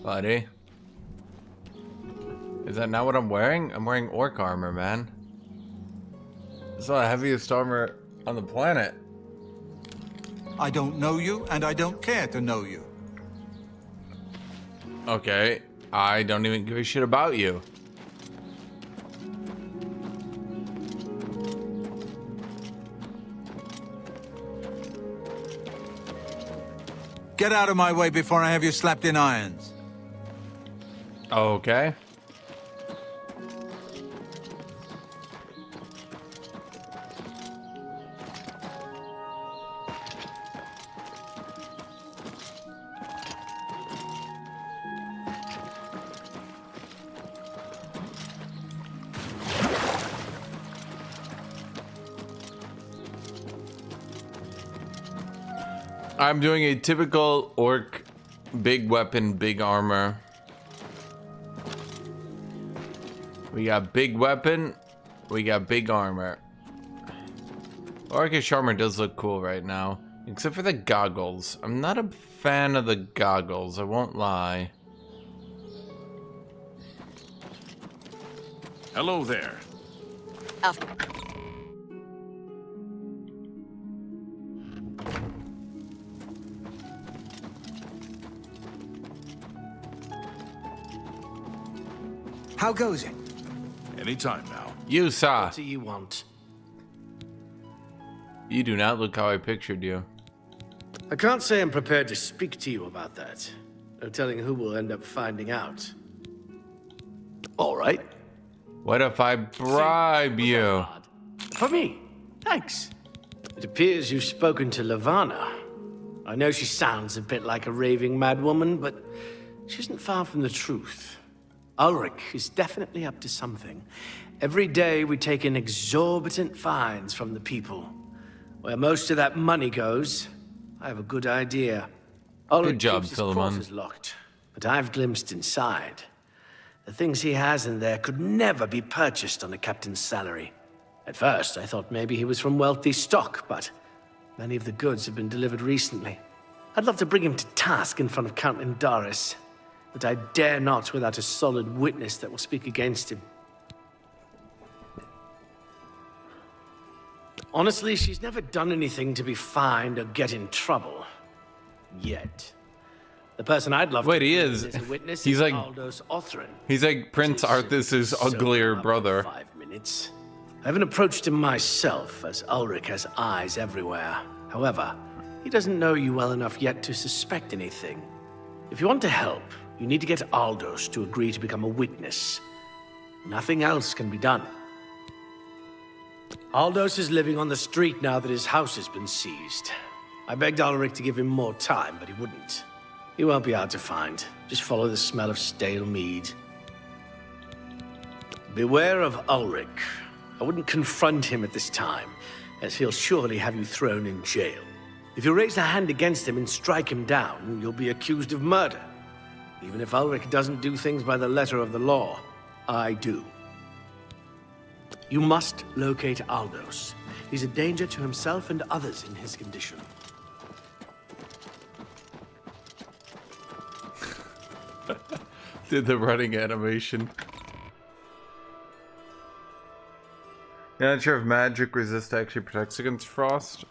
buddy. Is that not what I'm wearing? I'm wearing orc armor, man. It's not the heaviest armor on the planet. I don't know you, and I don't care to know you. Okay, I don't even give a shit about you. Get out of my way before I have you slapped in irons. Okay. I'm doing a typical orc, big weapon, big armor. We got big weapon, we got big armor. Orcish armor does look cool right now, except for the goggles. I'm not a fan of the goggles, I won't lie. Hello there. How goes it? Anytime now. You saw. What do you want? You do not look how I pictured you. I can't say I'm prepared to speak to you about that. No telling who will end up finding out. All right. What if I bribe you? For me? Thanks. It appears you've spoken to Lavanna. I know she sounds a bit like a raving madwoman, but she isn't far from the truth. Ulrich is definitely up to something. Every day we take in exorbitant fines from the people. Where most of that money goes, I have a good idea. Good job, keeps his Philemon. quarters locked, but I've glimpsed inside. The things he has in there could never be purchased on a captain's salary. At first, I thought maybe he was from wealthy stock, but many of the goods have been delivered recently. I'd love to bring him to task in front of Count Indaris, but I dare not without a solid witness that will speak against him. Honestly, she's never done anything to be fined or get in trouble. Yet. The person I'd love Wait, to he bring is. as a witness He's is like- Aldous Othrin. He's like Prince Arthas's uglier brother. 5 minutes. I haven't approached him myself, as Ulrich has eyes everywhere. However, he doesn't know you well enough yet to suspect anything. If you want to help, you need to get Aldous to agree to become a witness. Nothing else can be done. Aldous is living on the street now that his house has been seized. I begged Ulrich to give him more time, but he wouldn't. He won't be hard to find. Just follow the smell of stale mead. Beware of Ulrich. I wouldn't confront him at this time, as he'll surely have you thrown in jail. If you raise a hand against him and strike him down, you'll be accused of murder. Even if Ulrich doesn't do things by the letter of the law, I do. You must locate Aldous. He's a danger to himself and others in his condition. Did the running animation. Yeah, not sure if magic resist actually protects against frost.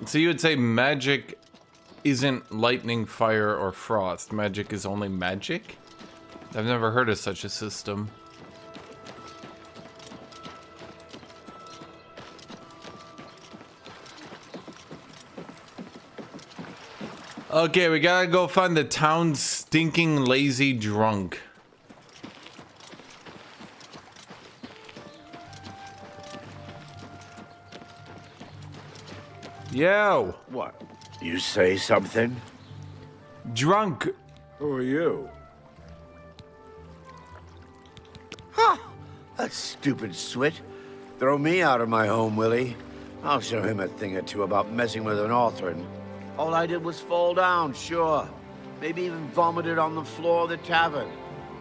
So you would say magic isn't lightning, fire, or frost. Magic is only magic? I've never heard of such a system. Okay, we gotta go find the town's stinking lazy drunk. Yo! What? You say something? Drunk! Who are you? Ha! That stupid swit. Throw me out of my home, will he? I'll show him a thing or two about messing with an Othrin. All I did was fall down, sure. Maybe even vomited on the floor of the tavern.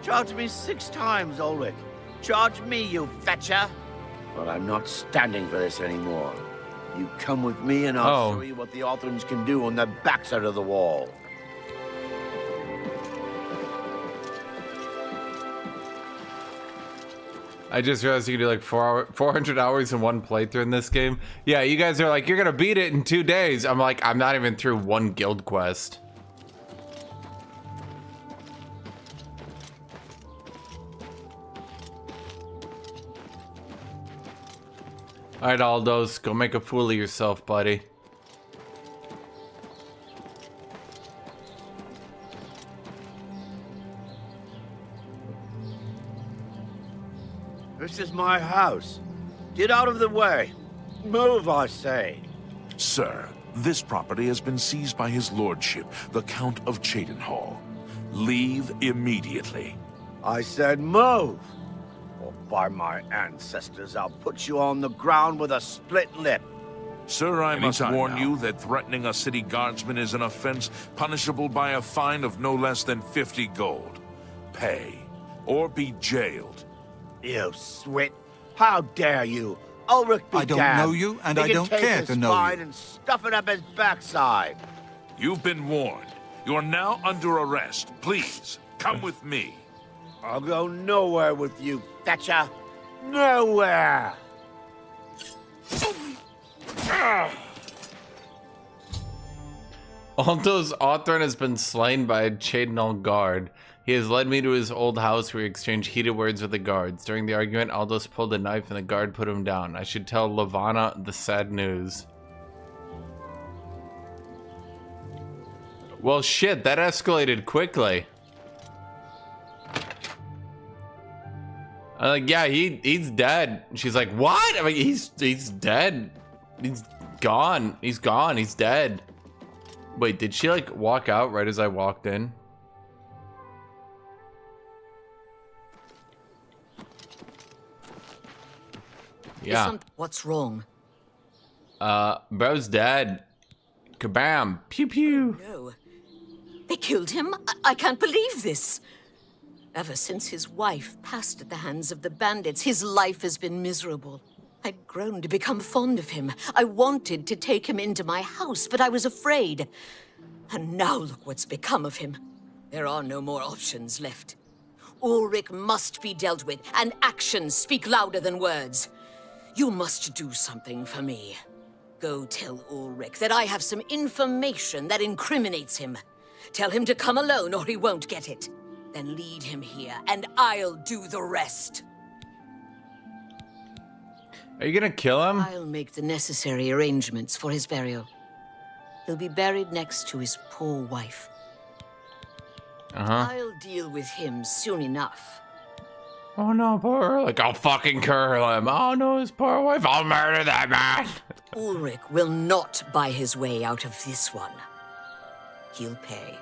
Charge me 6 times, Ulrich. Charge me, you fetcher. But I'm not standing for this anymore. You come with me and I'll show you what the Othrins can do on the backside of the wall. I just realized you can do like 400 hours in one playthrough in this game. Yeah, you guys are like, you're gonna beat it in 2 days. I'm like, I'm not even through one guild quest. Alright, Aldous, go make a fool of yourself, buddy. This is my house. Get out of the way. Move, I say. Sir, this property has been seized by his lordship, the Count of Cheydinhal. Leave immediately. I said move. Or by my ancestors, I'll put you on the ground with a split lip. Sir, I must Anytime warn now. you that threatening a city guardsman is an offense punishable by a fine of no less than 50 gold. Pay, or be jailed. You swit. How dare you? Ulrich be I don't damned. know you, and He I can don't take care his to know spine you. and stuff it up his backside. You've been warned. You are now under arrest. Please, come with me. I'll go nowhere with you, Thatcher. Nowhere! Aldo's Othran has been slain by a Chadenol guard. He has led me to his old house where he exchanged heated words with the guards. During the argument, Aldos pulled a knife and the guard put him down. I should tell Lavanna the sad news. Well, shit, that escalated quickly. I'm like, yeah, he's dead. She's like, what? I'm like, he's dead. He's gone. He's gone. He's dead. Wait, did she like walk out right as I walked in? Yeah. What's wrong? Bro's dead. Kabam. Pew pew. No. They killed him? I can't believe this. Ever since his wife passed at the hands of the bandits, his life has been miserable. I'd grown to become fond of him. I wanted to take him into my house, but I was afraid. And now look what's become of him. There are no more options left. Ulrich must be dealt with, and actions speak louder than words. You must do something for me. Go tell Ulrich that I have some information that incriminates him. Tell him to come alone or he won't get it. Then lead him here, and I'll do the rest. Are you gonna kill him? I'll make the necessary arrangements for his burial. He'll be buried next to his poor wife. I'll deal with him soon enough. Oh no, poor Ulrich. I'll fucking kill him. Oh no, his poor wife. I'll murder that man. Ulrich will not buy his way out of this one. He'll pay.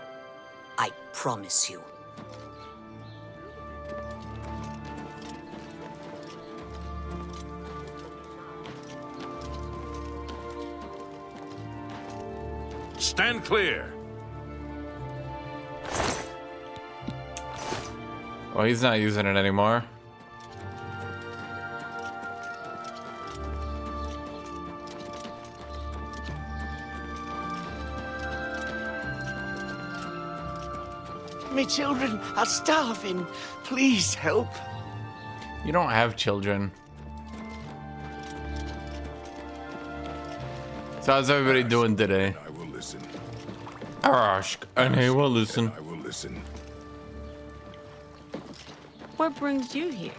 I promise you. Stand clear. Well, he's not using it anymore. Me children are starving. Please help. You don't have children. So how's everybody doing today? I will listen. Ask, and he will listen. I will listen. What brings you here?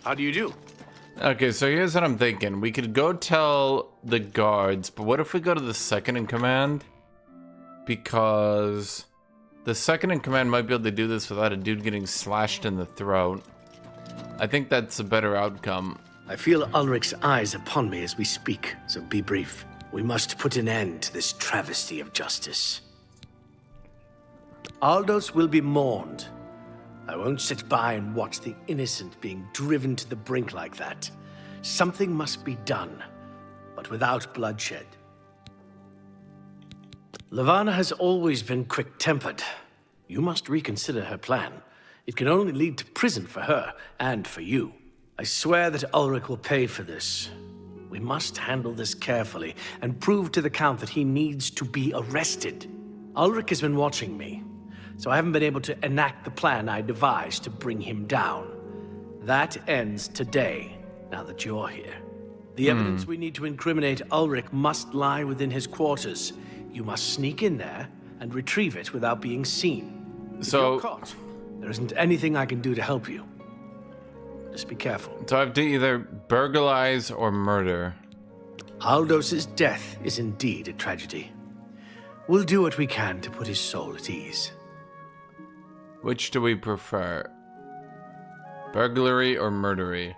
How do you do? Okay, so here's what I'm thinking. We could go tell the guards, but what if we go to the second in command? Because the second in command might be able to do this without a dude getting slashed in the throat. I think that's a better outcome. I feel Ulrich's eyes upon me as we speak, so be brief. We must put an end to this travesty of justice. Aldos will be mourned. I won't sit by and watch the innocent being driven to the brink like that. Something must be done, but without bloodshed. Lavanna has always been quick-tempered. You must reconsider her plan. It can only lead to prison for her and for you. I swear that Ulrich will pay for this. We must handle this carefully and prove to the Count that he needs to be arrested. Ulrich has been watching me, so I haven't been able to enact the plan I devised to bring him down. That ends today, now that you're here. The evidence we need to incriminate Ulrich must lie within his quarters. You must sneak in there and retrieve it without being seen. If you're caught, there isn't anything I can do to help you. Just be careful. So I have to either burglarize or murder. Aldos's death is indeed a tragedy. We'll do what we can to put his soul at ease. Which do we prefer? Burglary or murdery?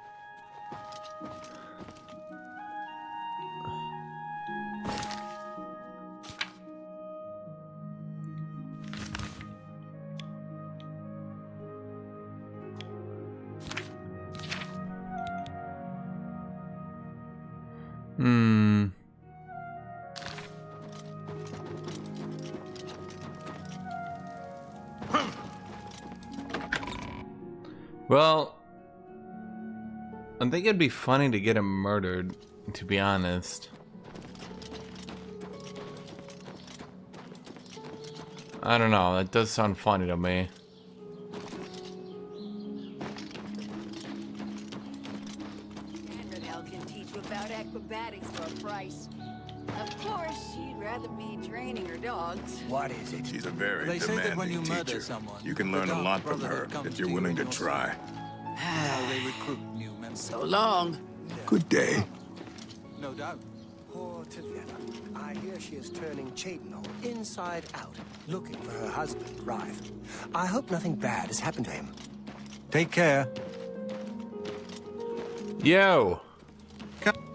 Well, I think it'd be funny to get him murdered, to be honest. I don't know, that does sound funny to me. Andromel can teach you about acrobatics for a price. Of course, she'd rather be training her dogs. What is it? She's a very They say that when you demanding murder teacher. someone, You can the learn a Dark lot from her Brotherhood comes if you're to you willing to in your try. How they recruit new members. So long. Good day. No doubt. Poor Taviana. I hear she is turning Cheydinhall inside out, looking for her husband, Rive. I hope nothing bad has happened to him. Take care. Yo!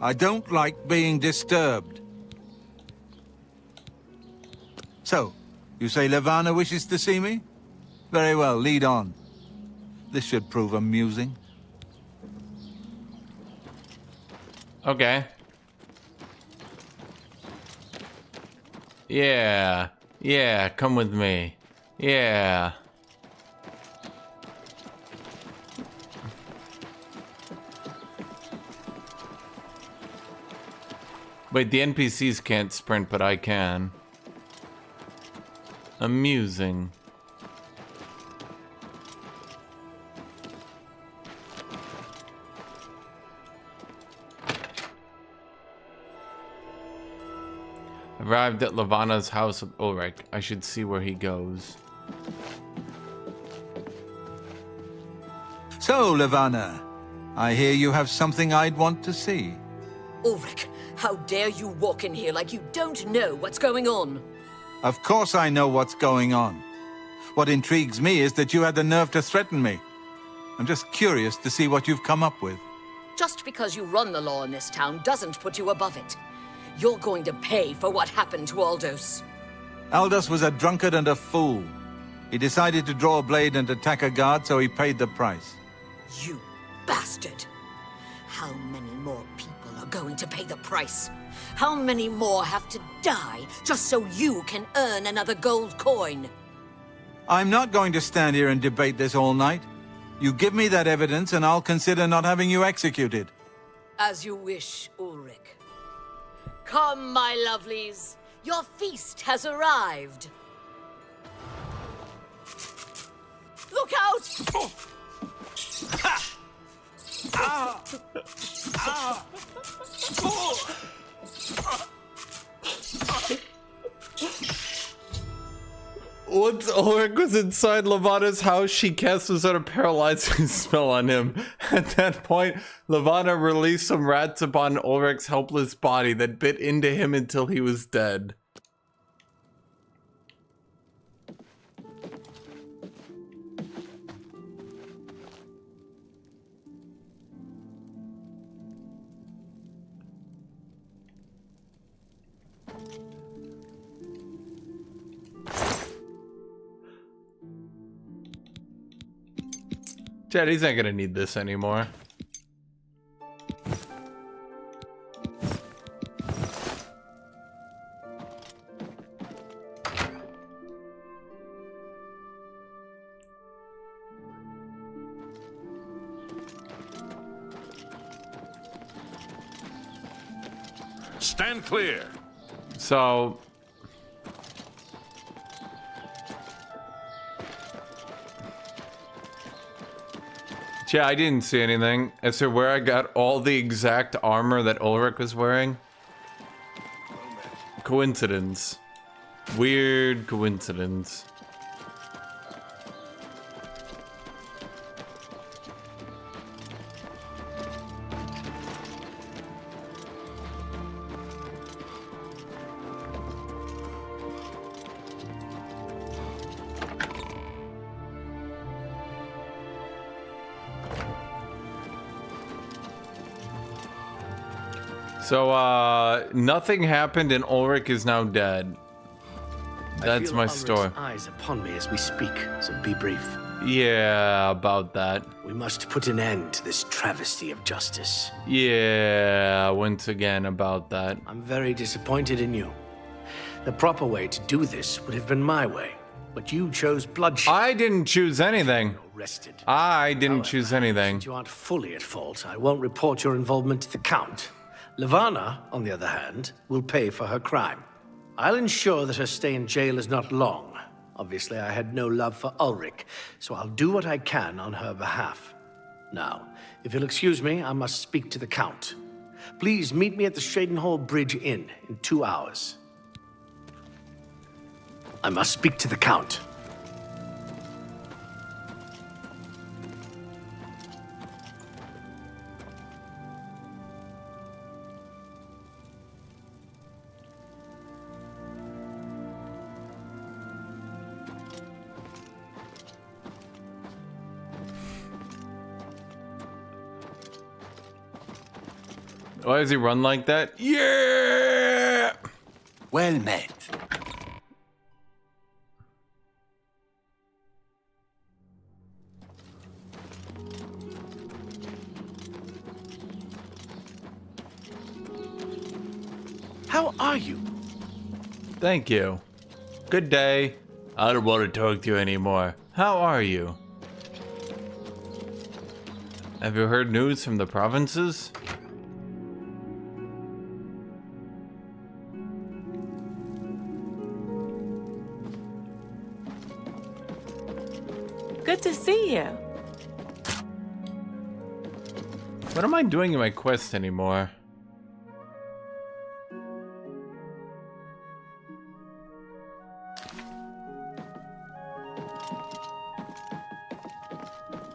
I don't like being disturbed. So, you say Levana wishes to see me? Very well, lead on. This should prove amusing. Okay. Yeah. Yeah, come with me. Yeah. Wait, the NPCs can't sprint, but I can. Amusing. Arrived at Levana's house with Ulrich. I should see where he goes. So, Levana, I hear you have something I'd want to see. Ulrich, how dare you walk in here like you don't know what's going on? Of course I know what's going on. What intrigues me is that you had the nerve to threaten me. I'm just curious to see what you've come up with. Just because you run the law in this town doesn't put you above it. You're going to pay for what happened to Aldous. Aldous was a drunkard and a fool. He decided to draw a blade and attack a guard, so he paid the price. You bastard! How many more people are going to pay the price? How many more have to die just so you can earn another gold coin? I'm not going to stand here and debate this all night. You give me that evidence and I'll consider not having you executed. As you wish, Ulrich. Come, my lovelies. Your feast has arrived. Look out! Once Ulrich was inside Levana's house, she cast some sort of paralyzing spell on him. At that point, Levana released some rats upon Ulrich's helpless body that bit into him until he was dead. Chad, he's not gonna need this anymore. Stand clear. So... yeah, I didn't see anything. As to where I got all the exact armor that Ulrich was wearing. Coincidence. Weird coincidence. So, nothing happened and Ulrich is now dead. That's my story. Eyes upon me as we speak, so be brief. Yeah, about that. We must put an end to this travesty of justice. Yeah, once again about that. I'm very disappointed in you. The proper way to do this would have been my way, but you chose bloodshed. I didn't choose anything. Arrested. I didn't choose anything. Since you aren't fully at fault, I won't report your involvement to the Count. Levana, on the other hand, will pay for her crime. I'll ensure that her stay in jail is not long. Obviously, I had no love for Ulrich, so I'll do what I can on her behalf. Now, if you'll excuse me, I must speak to the Count. Please meet me at the Shadenhall Bridge Inn in 2 hours. I must speak to the Count. Why does he run like that? Yeah! Well met. How are you? Thank you. Good day. I don't want to talk to you anymore. How are you? Have you heard news from the provinces? Good to see you. What am I doing in my quest anymore?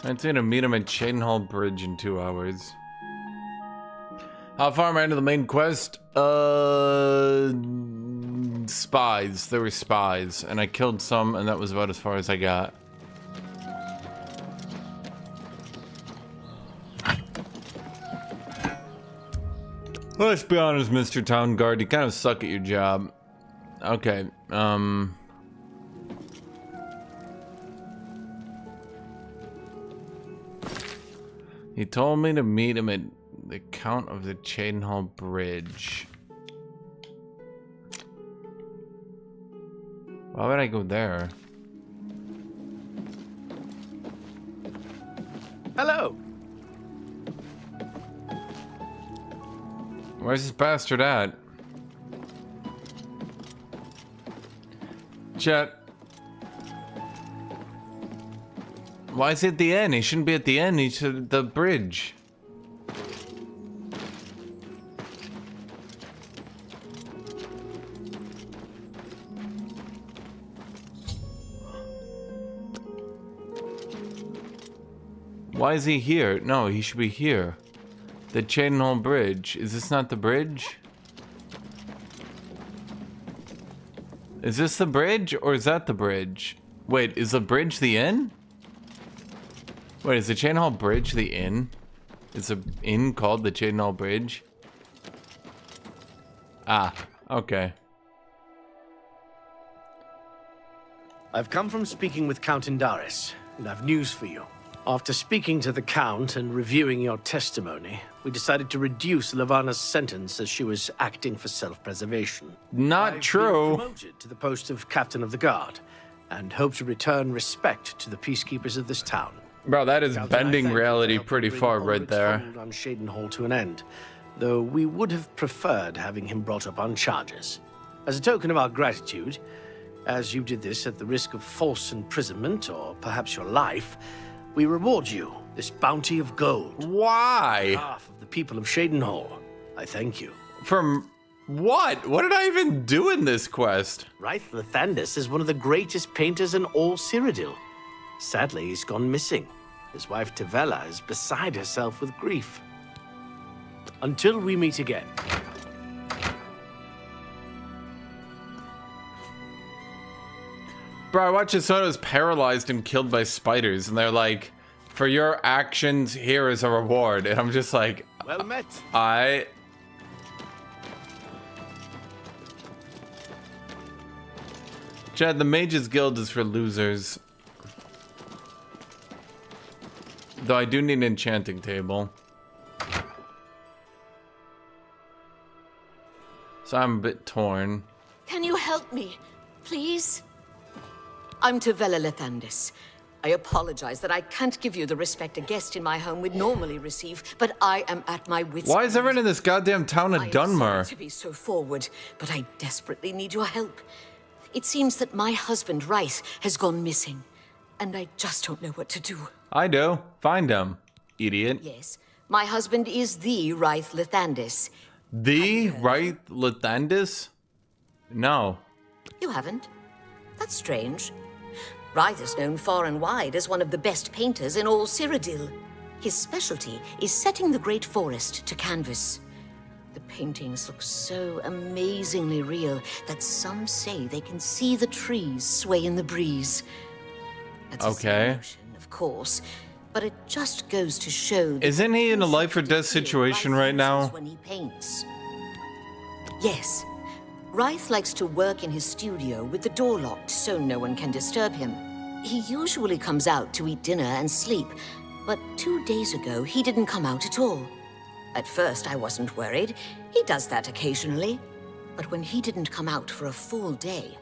I'm going to meet him at Shadenhall Bridge in 2 hours. How far am I into the main quest? Spies. There were spies, and I killed some, and that was about as far as I got. Let's be honest, Mr. Town Guard, you kind of suck at your job. Okay, he told me to meet him at the Count of the Shadenhall Bridge. Why would I go there? Hello. Where's this bastard at? Chat. Why is he at the end? He shouldn't be at the end. He's at the bridge. Why is he here? No, he should be here. The Shadenhall Bridge. Is this not the bridge? Is this the bridge, or is that the bridge? Wait, is the bridge the inn? Wait, is the Shadenhall Bridge the inn? Is the inn called the Shadenhall Bridge? Ah, okay. I've come from speaking with Count Indaris, and I've news for you. After speaking to the Count and reviewing your testimony, we decided to reduce Levana's sentence as she was acting for self-preservation. Not true. I've been promoted to the post of Captain of the Guard, and hope to return respect to the peacekeepers of this town. Bro, that is bending reality pretty far right there. On Shadenhall to an end, though we would have preferred having him brought up on charges. As a token of our gratitude, as you did this at the risk of false imprisonment or perhaps your life, we reward you this bounty of gold. Why? On behalf of the people of Shadenhall, I thank you. From what? What did I even do in this quest? Raith Lathandis is one of the greatest painters in all Cyrodiil. Sadly, he's gone missing. His wife Tavella is beside herself with grief. Until we meet again. Bro, I watched someone was paralyzed and killed by spiders, and they're like, for your actions, here is a reward. And I'm just like, well met. Chad, the Mages Guild is for losers. Though I do need an enchanting table. So I'm a bit torn. Can you help me, please? I'm Tavella Lethandis. I apologize that I can't give you the respect a guest in my home would normally receive, but I am at my wit's Why is everyone in this goddamn town of Dunmer? To be so forward, but I desperately need your help. It seems that my husband, Rice, has gone missing, and I just don't know what to do. I do. Find him, idiot. Yes, my husband is the Rice Lethandis. The Rice Lethandis? No. You haven't? That's strange. Rythe is known far and wide as one of the best painters in all Cyrodiil. His specialty is setting the great forest to canvas. The paintings look so amazingly real that some say they can see the trees sway in the breeze. That's okay. Emotion, of course, but it just goes to show. Isn't he in a life or death situation right now? When he paints. Yes. Rythe likes to work in his studio with the door locked so no one can disturb him. He usually comes out to eat dinner and sleep, but 2 days ago he didn't come out at all. At first I wasn't worried. He does that occasionally. But when he didn't come out for a full day,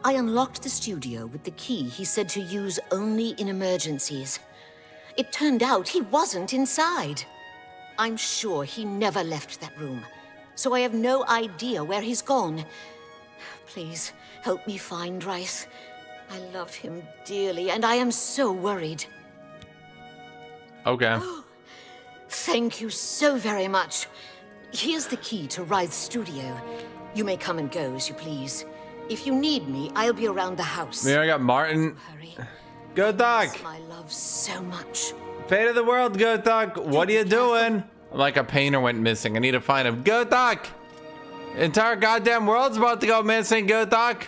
I unlocked the studio with the key he said to use only in emergencies. It turned out he wasn't inside. I'm sure he never left that room. So I have no idea where he's gone. Please, help me find Rice. I love him dearly, and I am so worried. Okay. Thank you so very much. Here's the key to Rice's studio. You may come and go as you please. If you need me, I'll be around the house. Here I got Martin. Guthuk! My love so much. Fate of the world, Guthuk. What are you doing? Like a painter went missing. I need to find him. Guthuk! Entire goddamn world's about to go missing, Guthuk!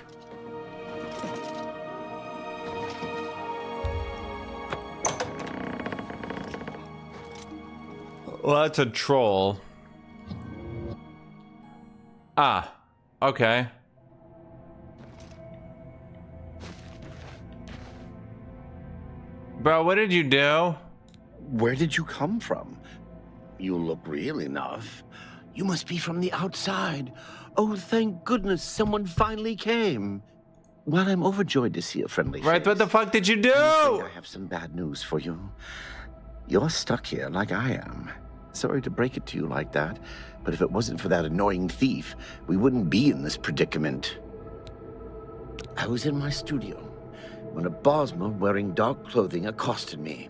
Well, that's a troll. Ah, okay. Bro, what did you do? Where did you come from? You look real enough. You must be from the outside. Oh, thank goodness someone finally came. Well, I'm overjoyed to see a friendly face. Right, what the fuck did you do? I have some bad news for you. You're stuck here like I am. Sorry to break it to you like that, but if it wasn't for that annoying thief, we wouldn't be in this predicament. I was in my studio when a Bosmer wearing dark clothing accosted me.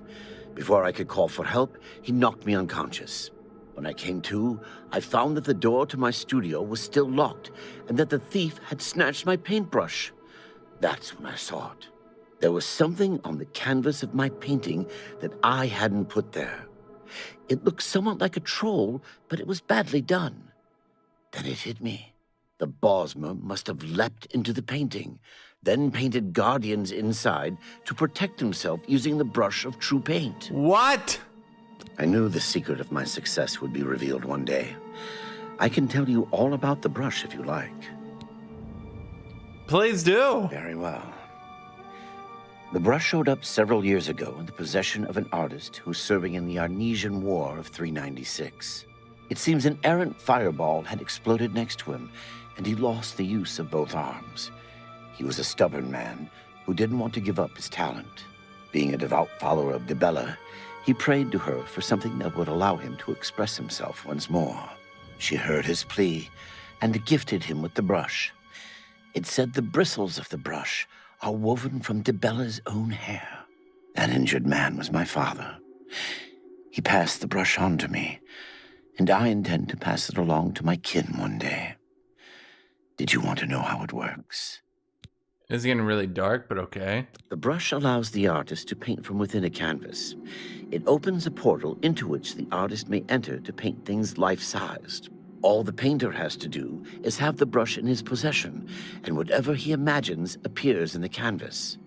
Before I could call for help, he knocked me unconscious. When I came to, I found that the door to my studio was still locked and that the thief had snatched my paintbrush. That's when I saw it. There was something on the canvas of my painting that I hadn't put there. It looked somewhat like a troll, but it was badly done. Then it hit me. The Bosmer must have leapt into the painting, then painted guardians inside to protect himself using the brush of true paint. What? I knew the secret of my success would be revealed one day. I can tell you all about the brush if you like. Please do. Very well. The brush showed up several years ago in the possession of an artist who was serving in the Arnesian War of 396. It seems an errant fireball had exploded next to him, and he lost the use of both arms. He was a stubborn man who didn't want to give up his talent. Being a devout follower of Dibella, he prayed to her for something that would allow him to express himself once more. She heard his plea and gifted him with the brush. It said the bristles of the brush are woven from Dibella's own hair. That injured man was my father. He passed the brush on to me, and I intend to pass it along to my kin one day. Did you want to know how it works? It's getting really dark, but okay. The brush allows the artist to paint from within a canvas. It opens a portal into which the artist may enter to paint things life-sized. All the painter has to do is have the brush in his possession, and whatever he imagines appears in the canvas.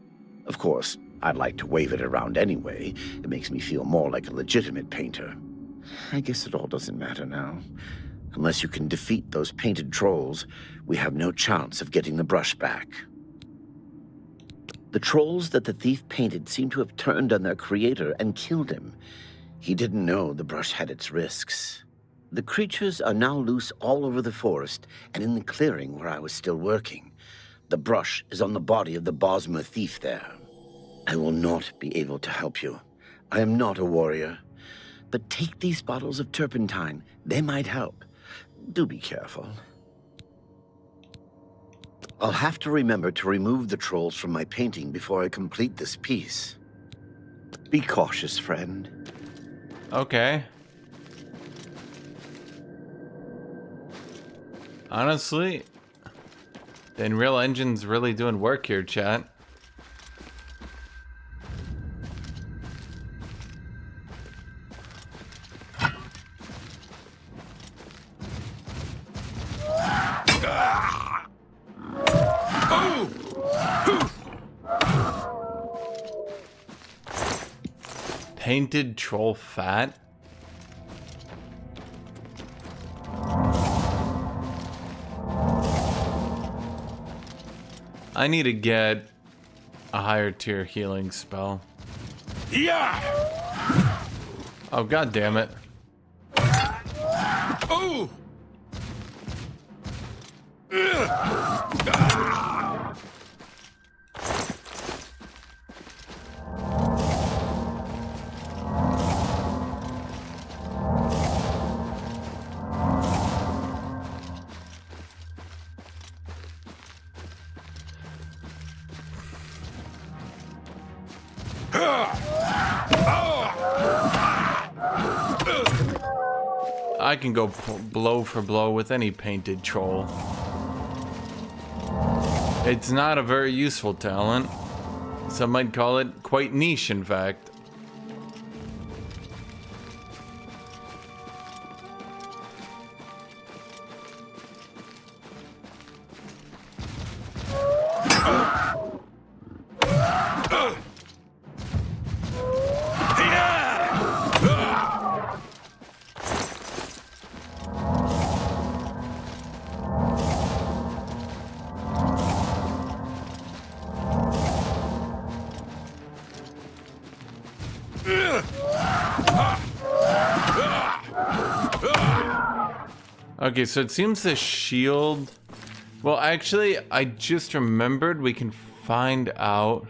Of course, I'd like to wave it around anyway. It makes me feel more like a legitimate painter. I guess it all doesn't matter now. Unless you can defeat those painted trolls, we have no chance of getting the brush back. The trolls that the thief painted seem to have turned on their creator and killed him. He didn't know the brush had its risks. The creatures are now loose all over the forest and in the clearing where I was still working. The brush is on the body of the Bosmer thief there. I will not be able to help you. I am not a warrior. But take these bottles of turpentine. They might help. Do be careful. I'll have to remember to remove the trolls from my painting before I complete this piece. Be cautious, friend. Okay. Honestly, the Unreal Engine's really doing work here, chat. Painted troll fat? I need to get a higher tier healing spell. Yeah! Oh, god damn it. Oh! I can go blow for blow with any painted troll. It's not a very useful talent. Some might call it quite niche, in fact. Okay, so it seems the shield... Well, actually, I just remembered we can find out...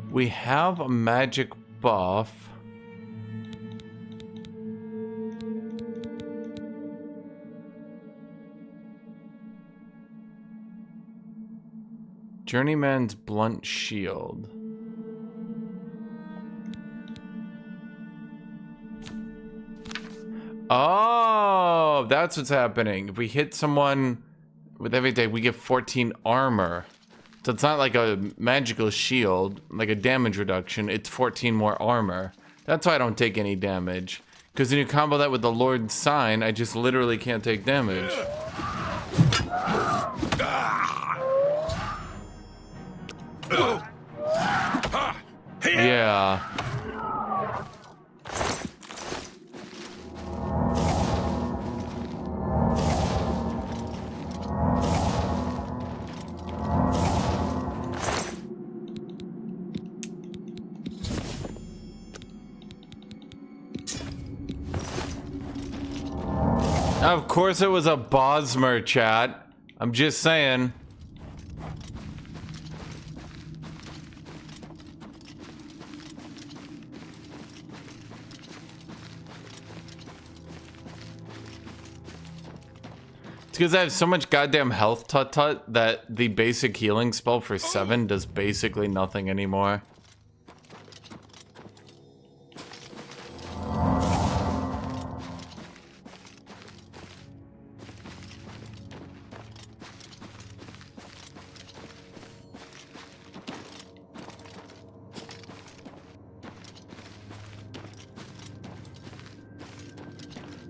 We have a magic buff. Journeyman's blunt shield. Oh, that's what's happening. If we hit someone with everything, we get 14 armor. So it's not like a magical shield, like a damage reduction. It's 14 more armor. That's why I don't take any damage. Because when you combo that with the Lord's Sign, I just literally can't take damage. Yeah. Of course it was a Bosmer, chat. I'm just saying. It's because I have so much goddamn health tut-tut that the basic healing spell for 7 does basically nothing anymore.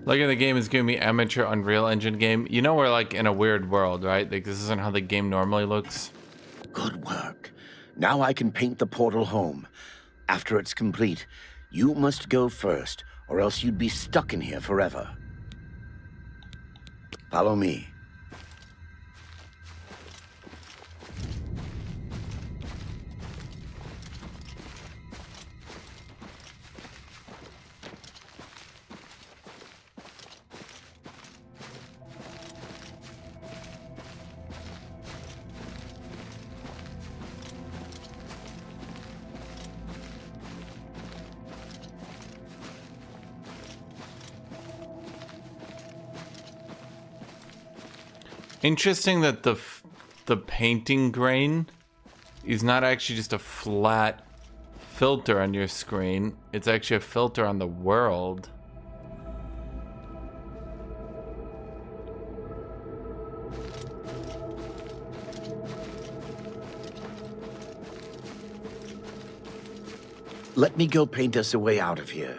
Look at the game is giving me amateur Unreal Engine game. You know we're like in a weird world, right? Like this isn't how the game normally looks. Good work. Now I can paint the portal home. After it's complete, you must go first, or else you'd be stuck in here forever. Follow me. Interesting that the painting grain is not actually just a flat filter on your screen. It's actually a filter on the world. Let me go paint us a way out of here.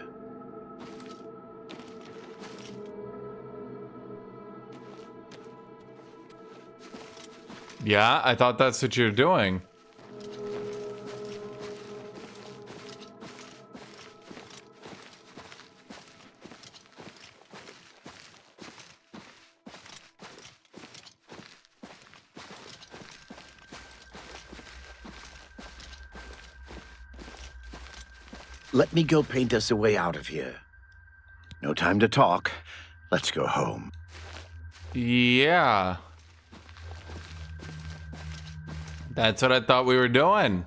Yeah, I thought that's what you're doing. Let me go paint us a way out of here. No time to talk. Let's go home. Yeah. That's what I thought we were doing.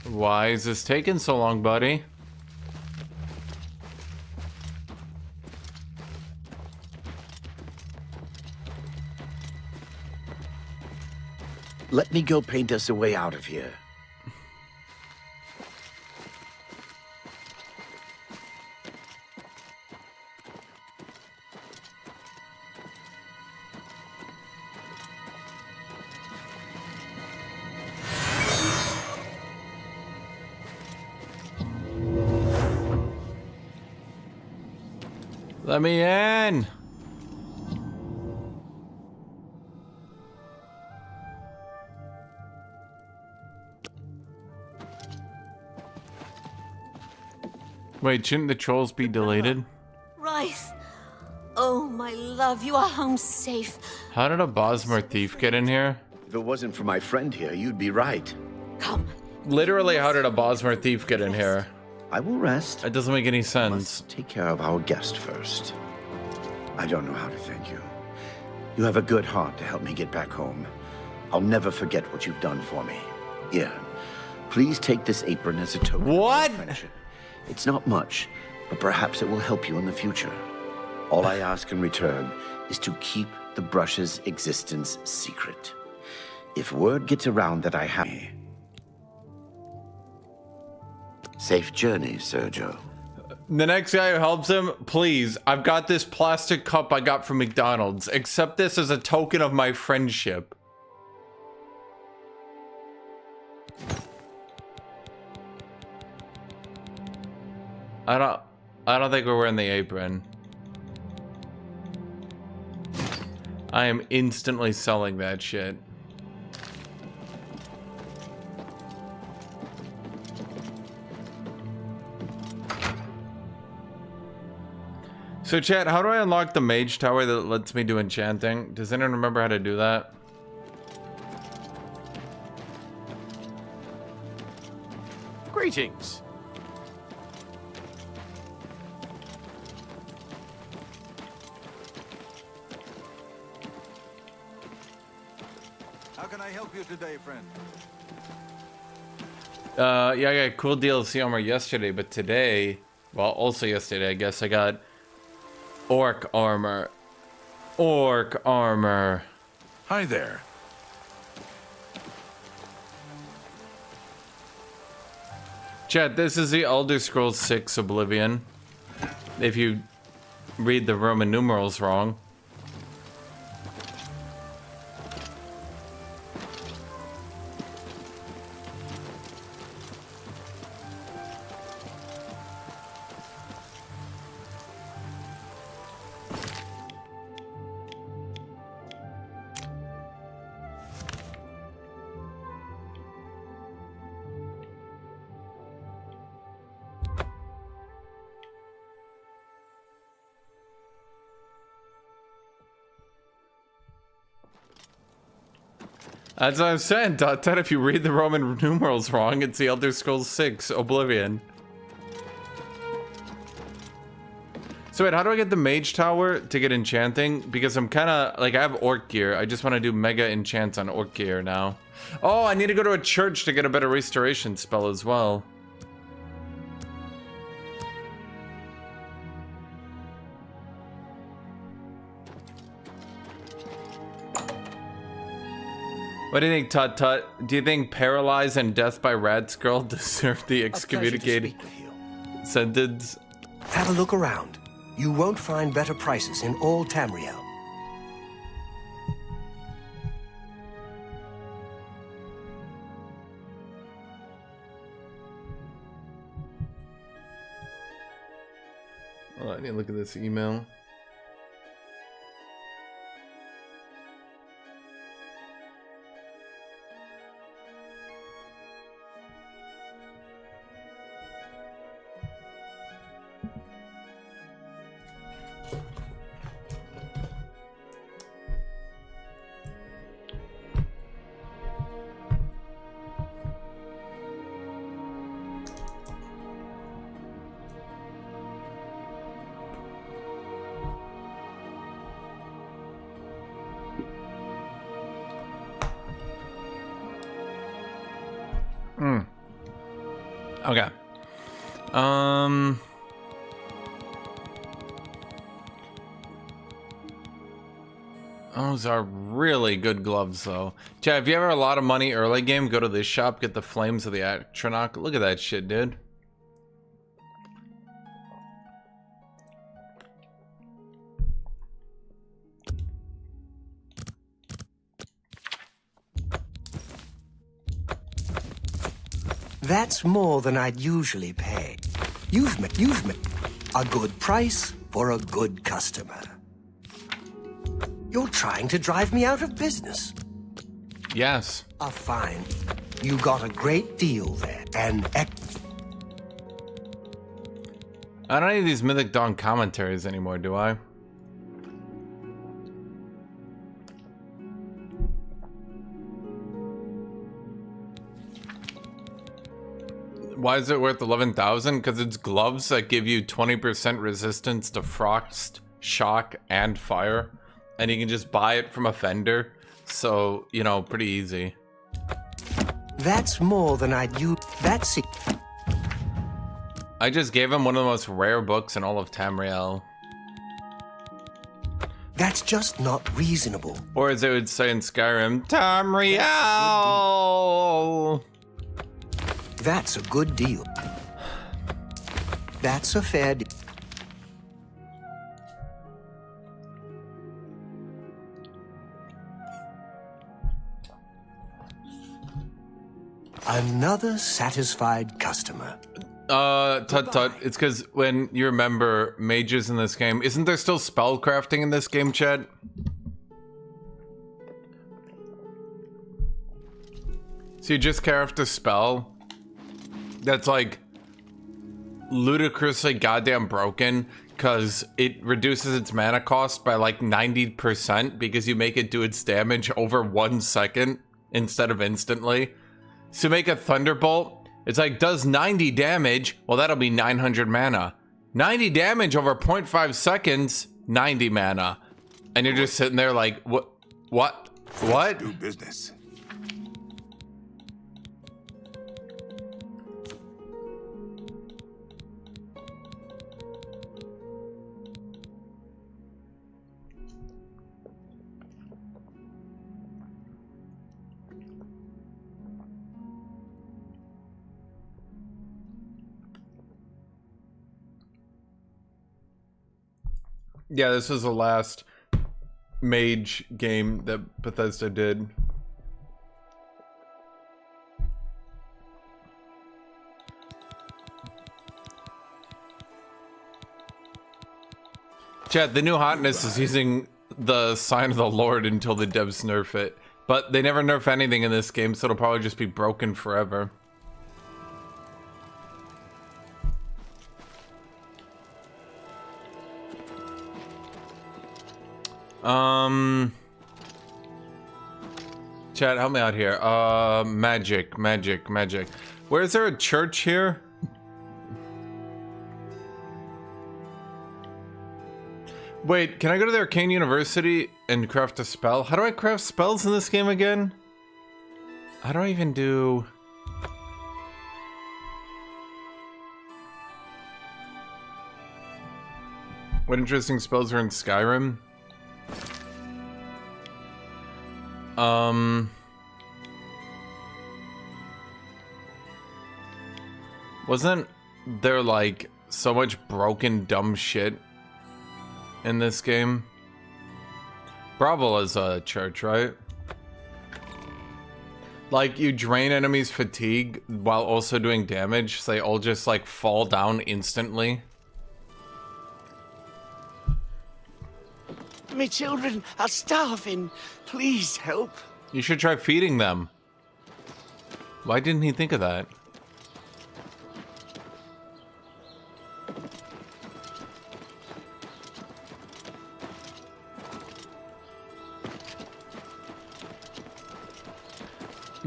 Why is this taking so long, buddy? Let me go paint us a way out of here. Let me in. Wait, shouldn't the trolls be deleted? Rice! Oh, my love, you are home safe. How did a Bosmer thief get in here? If it wasn't for my friend here, you'd be right. Come. Literally, how did a Bosmer thief get in here? I will rest. It doesn't make any sense. Take care of our guest first. I don't know how to thank you. You have a good heart to help me get back home. I'll never forget what you've done for me. Here, please take this apron as a token of my friendship. It's not much, but perhaps it will help you in the future. All I ask in return is to keep the brush's existence secret. If word gets around that I have... Safe journey, Sergio. The next guy who helps him, please, I've got this plastic cup I got from McDonald's. Accept this as a token of my friendship. I don't think we're wearing the apron. I am instantly selling that shit. So chat, how do I unlock the mage tower that lets me do enchanting? Does anyone remember how to do that? Greetings. How can I help you today, friend? Yeah, I got a cool DLC armor yesterday, but today, well, also yesterday, I guess, I got orc armor. Orc armor. Hi there. Chat, this is the Elder Scrolls 6 Oblivion. If you read the Roman numerals wrong. As I was saying, Dot, if you read the Roman numerals wrong, it's the Elder Scrolls 6 Oblivion. So wait, how do I get the mage tower to get enchanting? Because I'm kind of, like, I have orc gear. I just want to do mega enchants on orc gear now. Oh, I need to go to a church to get a better restoration spell as well. What do you think, Tut Tut? Do you think Paralyzed and Death by Rats Girl deserve the excommunicated sentence? Have a look around. You won't find better prices in all Tamriel. Oh, I need to look at this email. Okay. Those are really good gloves, though. Chad, if you ever have a lot of money early game, go to this shop, get the Flames of the Atronach. Look at that shit, dude. That's more than I'd usually pay. You've met a good price for a good customer. You're trying to drive me out of business. Yes. Fine. You got a great deal there, and I don't need these Mythic Dawn commentaries anymore, do I? Why is it worth 11,000? Because it's gloves that give you 20% resistance to frost, shock, and fire. And you can just buy it from a vendor. So, you know, pretty easy. That's more than I'd use. That's it. I just gave him one of the most rare books in all of Tamriel. That's just not reasonable. Or as they would say in Skyrim, Tamriel! That's a good deal. That's a fair deal. Another satisfied customer. Tut Tut, it's because when you remember mages in this game, isn't there still spell crafting in this game, Chad? So you just craft a spell that's like ludicrously goddamn broken because it reduces its mana cost by like 90% because you make it do its damage over 1 second instead of instantly. So make a Thunderbolt, it's like does 90 damage, well that'll be 900 mana. 90 damage over 0.5 seconds, 90 mana. And you're just sitting there like, what? Do business. Yeah, this was the last mage game that Bethesda did. Chad, the new hotness is using the Sign of the Lord until the devs nerf it. But they never nerf anything in this game, so it'll probably just be broken forever. Chat, help me out here. Magic. Where is there a church here? Wait, can I go to the Arcane University and craft a spell? How do I craft spells in this game again? How do I even do... What interesting spells are in Skyrim? Wasn't there like so much broken dumb shit in this game? Bravel is a church, right? Like you drain enemies' fatigue while also doing damage, so they all just like fall down instantly. Me children are starving. Please help. You should try feeding them. Why didn't he think of that?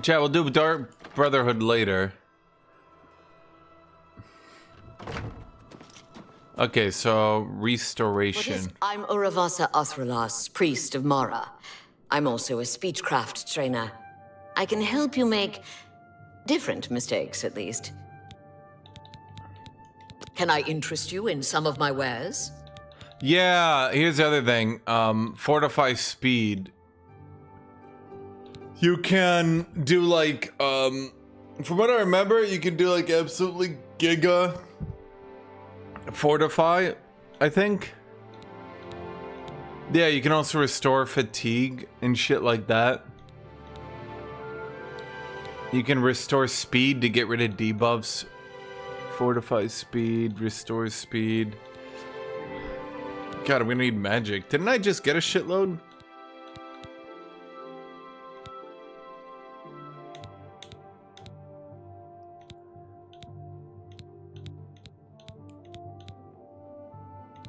Chat, we'll do Dark Brotherhood later. Okay, so restoration. I'm Uravasa Athralas, priest of Mara. I'm also a speechcraft trainer. I can help you make different mistakes, at least. Can I interest you in some of my wares? Yeah, here's the other thing. Fortify speed. You can do like, from what I remember, you can do like absolutely giga fortify, I think. Yeah, you can also restore fatigue and shit like that. You can restore speed to get rid of debuffs. Fortify speed, restore speed. God, we need magic. Didn't I just get a shitload?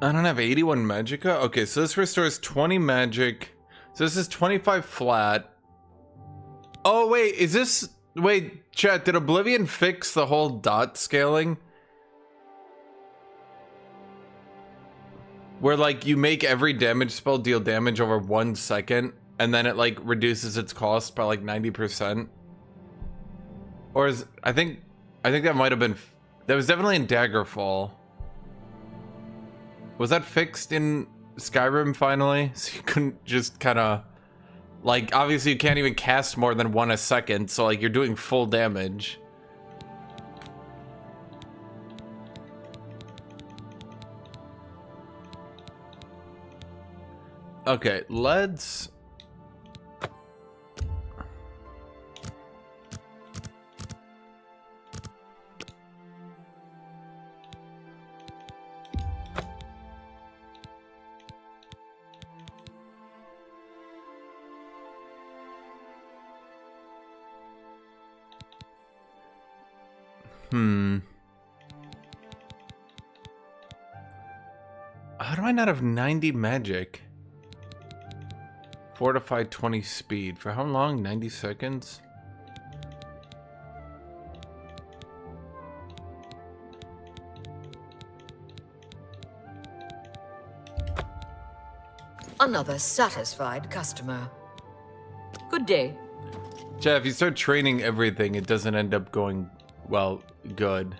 I don't have 81 magicka? Okay, so this restores 20 magic. So this is 25 flat. Oh, wait, is this... Wait, chat, did Oblivion fix the whole dot scaling? Where, like, you make every damage spell deal damage over 1 second, and then it, like, reduces its cost by, like, 90%? Or is... I think that might have been... That was definitely in Daggerfall. Was that fixed in Skyrim finally? So you couldn't just kind of... Like, obviously you can't even cast more than 1 a second, so like you're doing full damage. Okay, let's... How do I not have 90 magic? Fortify 20 speed. For how long? 90 seconds? Another satisfied customer. Good day. Chat, if you start training everything, it doesn't end up going, well, good.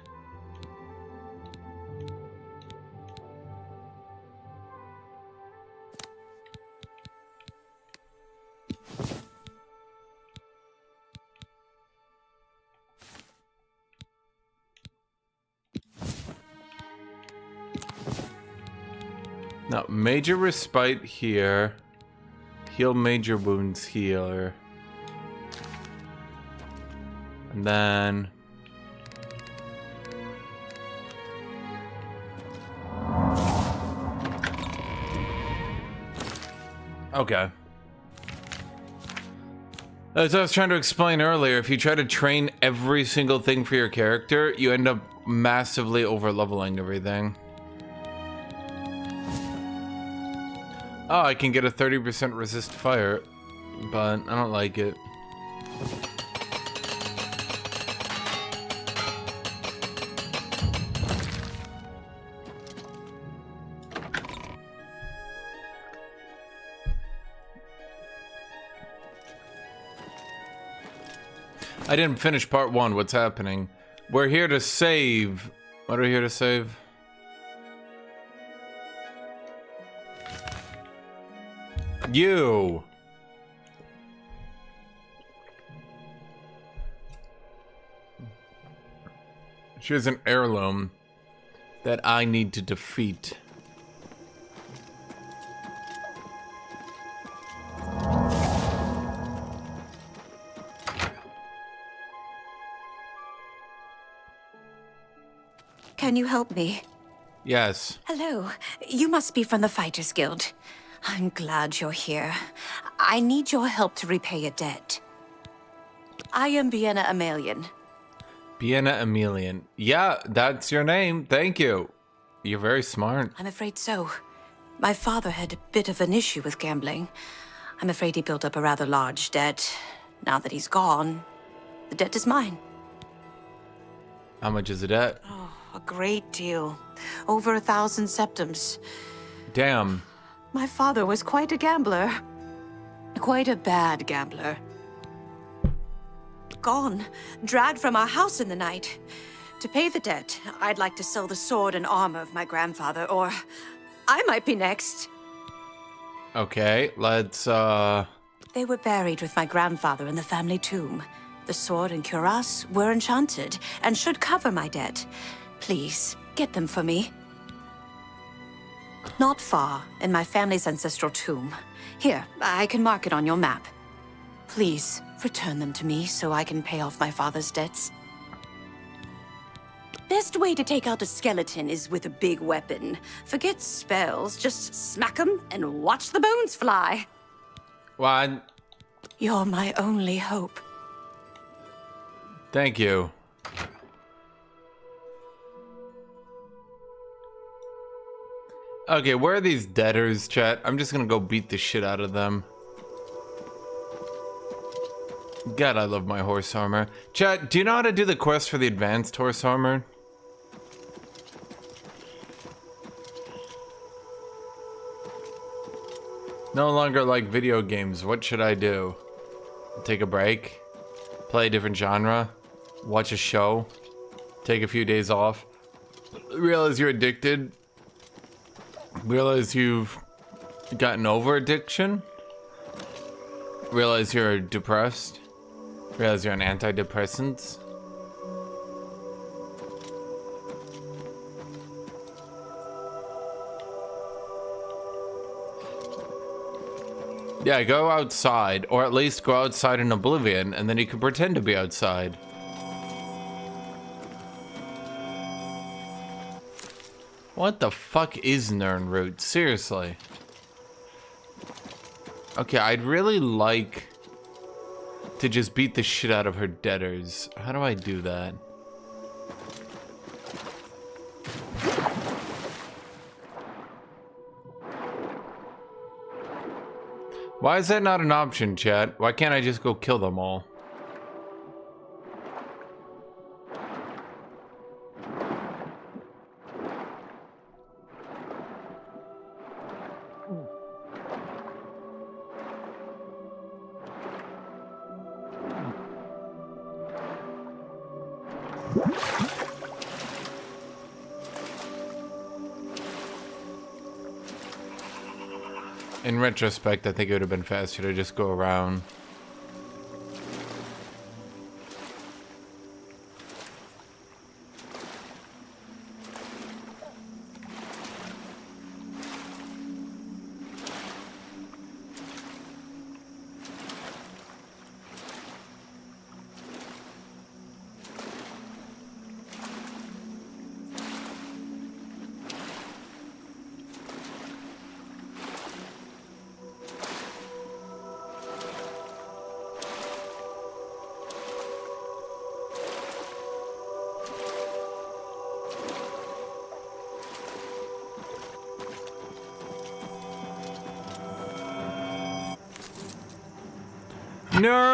Now, major respite here. Heal major wounds here. And then... Okay. As I was trying to explain earlier, if you try to train every single thing for your character, you end up massively over-leveling everything. Oh, I can get a 30% resist fire, but I don't like it. I didn't finish part 1. What's happening? We're here to save. What are we here to save? You. She has an heirloom that I need to defeat. Can you help me? Yes. Hello. You must be from the Fighters Guild. I'm glad you're here. I need your help to repay a debt. I am Vienna Amelion. Vienna Amelion. Yeah, that's your name. Thank you. You're very smart. I'm afraid so. My father had a bit of an issue with gambling. I'm afraid he built up a rather large debt. Now that he's gone, the debt is mine. How much is the debt? Oh, a great deal. Over 1,000 septims. Damn. My father was quite a gambler. Quite a bad gambler. Gone. Dragged from our house in the night. To pay the debt, I'd like to sell the sword and armor of my grandfather, or I might be next. Okay, let's, They were buried with my grandfather in the family tomb. The sword and cuirass were enchanted and should cover my debt. Please, get them for me. Not far, in my family's ancestral tomb. Here, I can mark it on your map. Please, return them to me so I can pay off my father's debts. Best way to take out a skeleton is with a big weapon. Forget spells, just smack 'em and watch the bones fly. What? You're my only hope. Thank you. Okay, where are these debtors, chat? I'm just gonna go beat the shit out of them. God, I love my horse armor. Chat, do you know how to do the quest for the advanced horse armor? No longer like video games. What should I do? Take a break? Play a different genre? Watch a show? Take a few days off? Realize you're addicted? Realize you've gotten over addiction? Realize you're depressed? Realize you're on antidepressants? Yeah, go outside, or at least go outside in Oblivion, and then you can pretend to be outside. What the fuck is Nirnroot? Seriously. Okay, I'd really like to just beat the shit out of her debtors. How do I do that? Why is that not an option, chat? Why can't I just go kill them all? In retrospect, I think it would have been faster to just go around. No!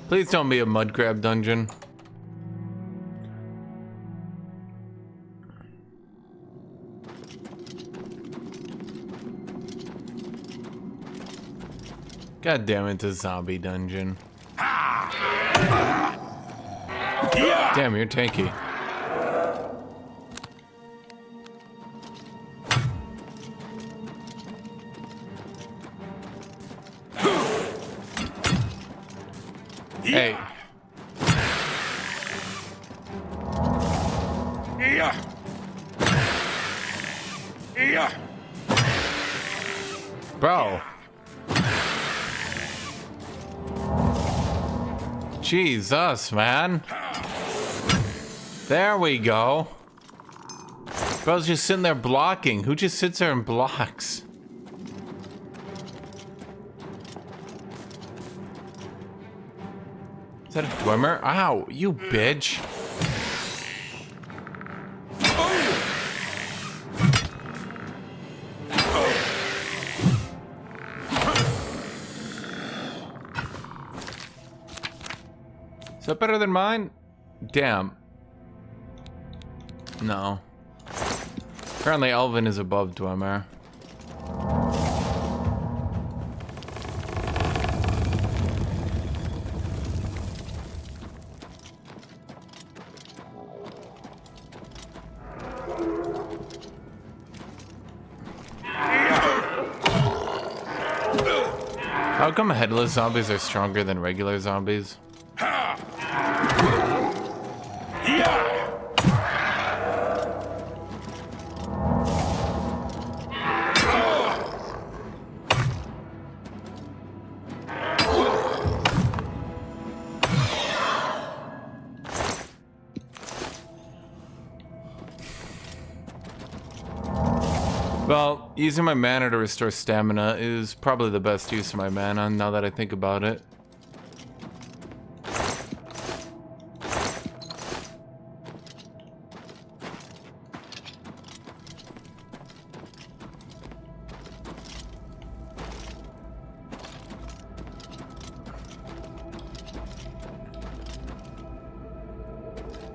Please don't be a mud crab dungeon. God damn it, it's a zombie dungeon. Damn, you're tanky. Hey. Bro. Jesus, man. There we go. Bro's just sitting there blocking. Who just sits there and blocks? Is that a Dwemer? Ow, you bitch. Is that better than mine? Damn. No. Apparently Elvin is above Dwemer. How come headless zombies are stronger than regular zombies? Well, using my mana to restore stamina is probably the best use of my mana, now that I think about it.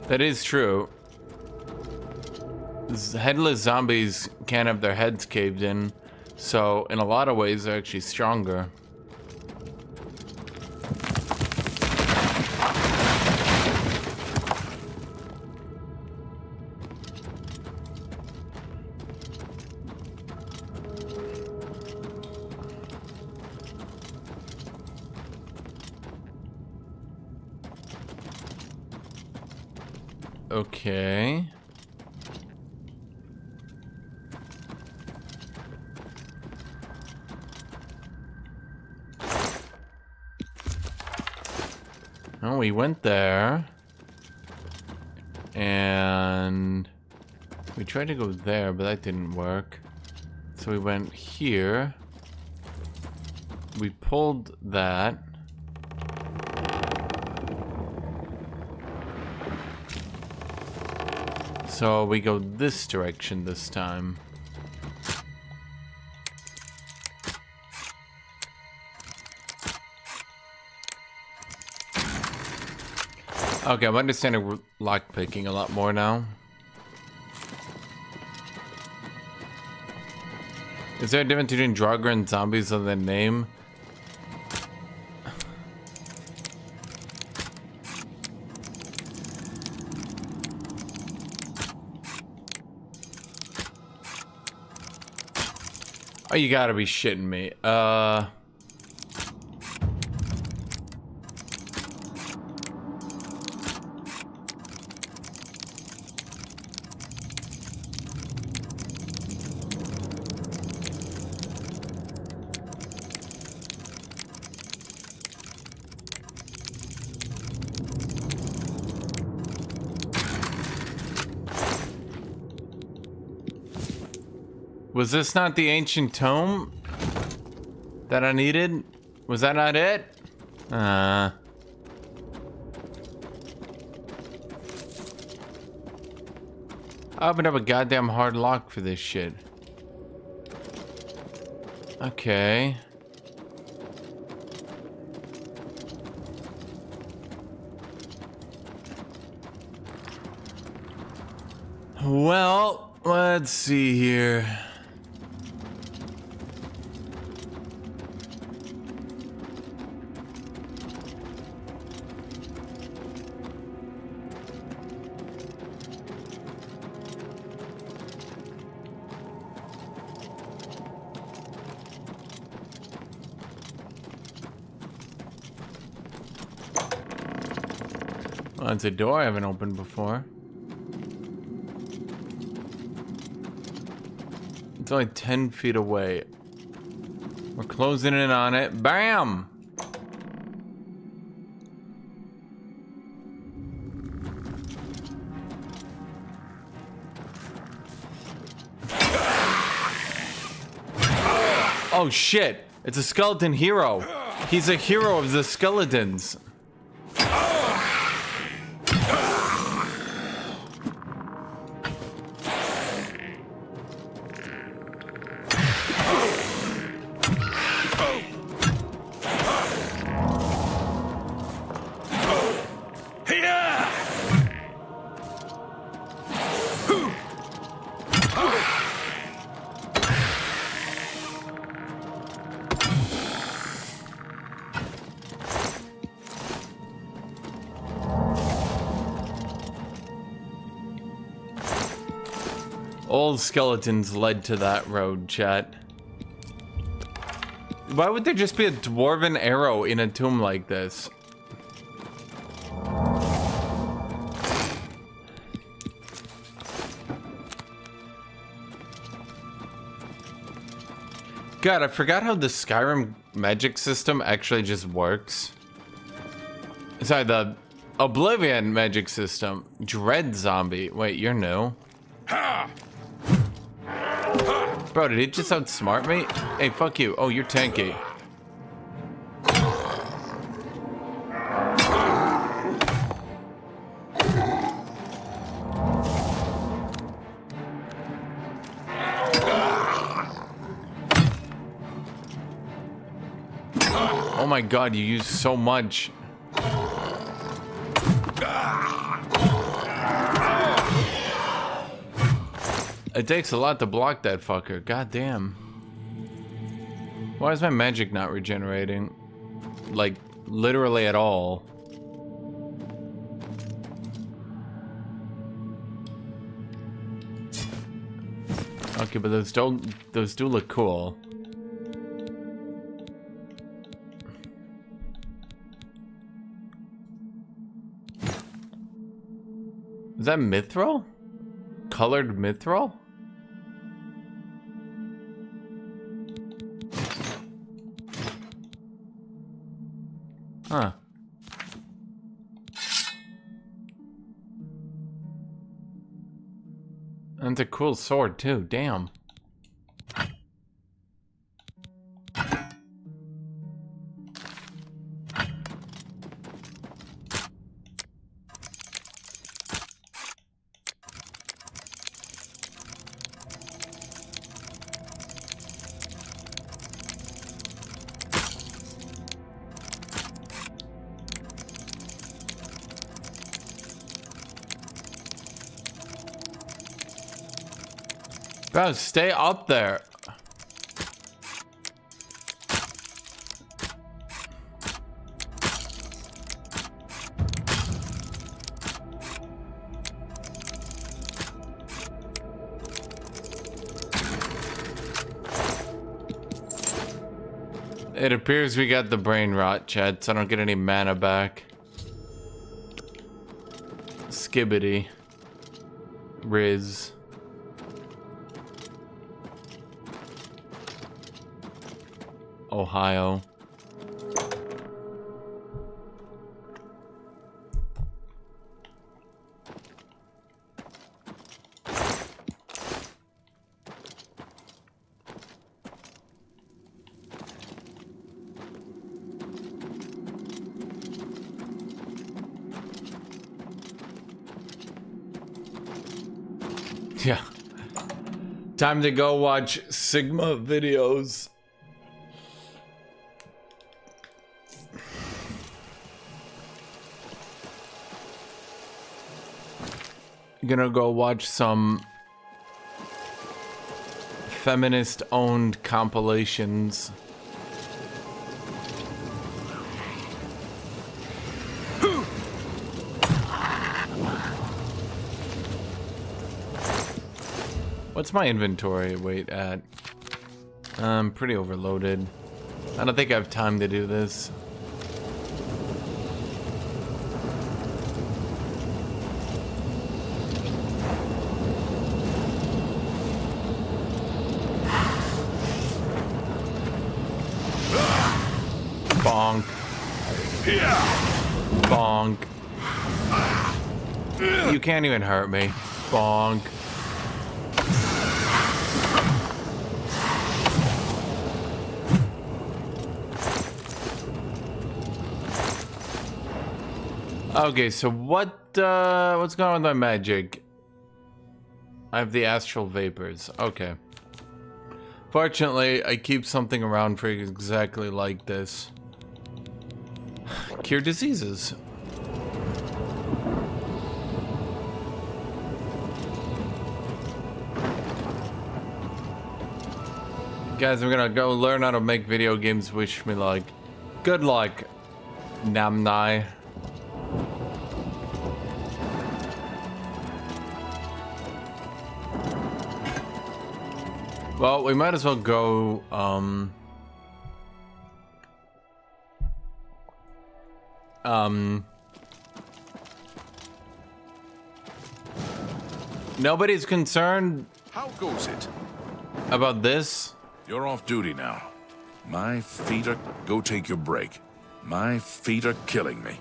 That is true. Headless zombies can't have their heads caved in, so in a lot of ways they're actually stronger. Okay. Oh, we went there. And we tried to go there, but that didn't work. So we went here. We pulled that. So we go this direction this time. Okay, I'm understanding lockpicking a lot more now. Is there a difference between Draugr and zombies other than name? Oh, you gotta be shitting me. Was this not the ancient tome that I needed? Was that not it? I opened up a goddamn hard lock for this shit. Okay. Well, let's see here. Well, it's a door I haven't opened before. It's only 10 feet away. We're closing in on it. Bam! Oh shit! It's a skeleton hero! He's a hero of the skeletons! Old skeletons led to that road, chat. Why would there just be a dwarven arrow in a tomb like this? God, I forgot how the Skyrim magic system actually just works. Sorry, the Oblivion magic system. Dread zombie. Wait, you're new. Bro, did he just outsmart me? Hey, fuck you. Oh, you're tanky. Oh my god, you use so much. It takes a lot to block that fucker. God damn. Why is my magic not regenerating? Like, literally at all. Okay, but those do look cool. Is that mithril? Colored mithril? Huh. And it's a cool sword too, damn. Bro, stay up there. It appears we got the brain rot, Chad, so I don't get any mana back. Skibbity. Riz. Ohio. Yeah. Time to go watch Sigma videos. Gonna go watch some feminist-owned compilations. What's my inventory weight at? I'm pretty overloaded. I don't think I have time to do this. Bonk. You can't even hurt me. Bonk. Okay, so what's going on with my magic? I have the astral vapors. Okay. Fortunately, I keep something around for exactly like this. Cure diseases. Guys, I'm gonna go learn how to make video games. Wish me luck. Good luck, Namnai. Well, we might as well go, nobody's concerned. How goes it? About this? You're off duty now. My feet are... Go take your break. My feet are killing me.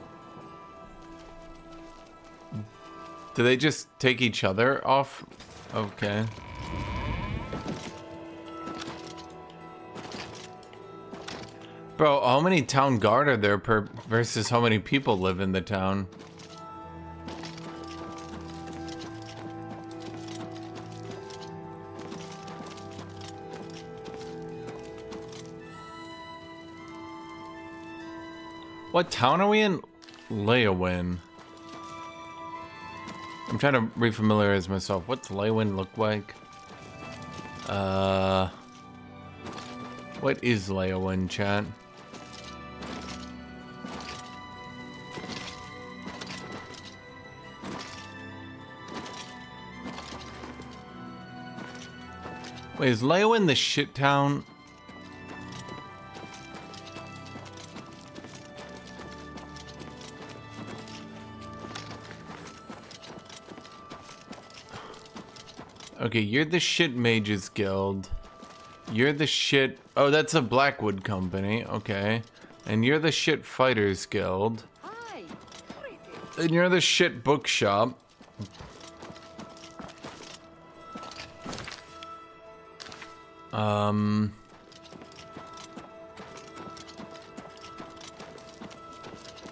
Do they just take each other off? Okay. Bro, how many town guard are there per versus how many people live in the town? What town are we in? Leowin. I'm trying to refamiliarize myself. What's Leowin look like? What is Leowin, chat? Wait, is Leowin the shit town? Okay, you're the shit mages guild. You're the shit... Oh, that's a Blackwood company. Okay. And you're the shit fighters guild. Hi. And you're the shit bookshop.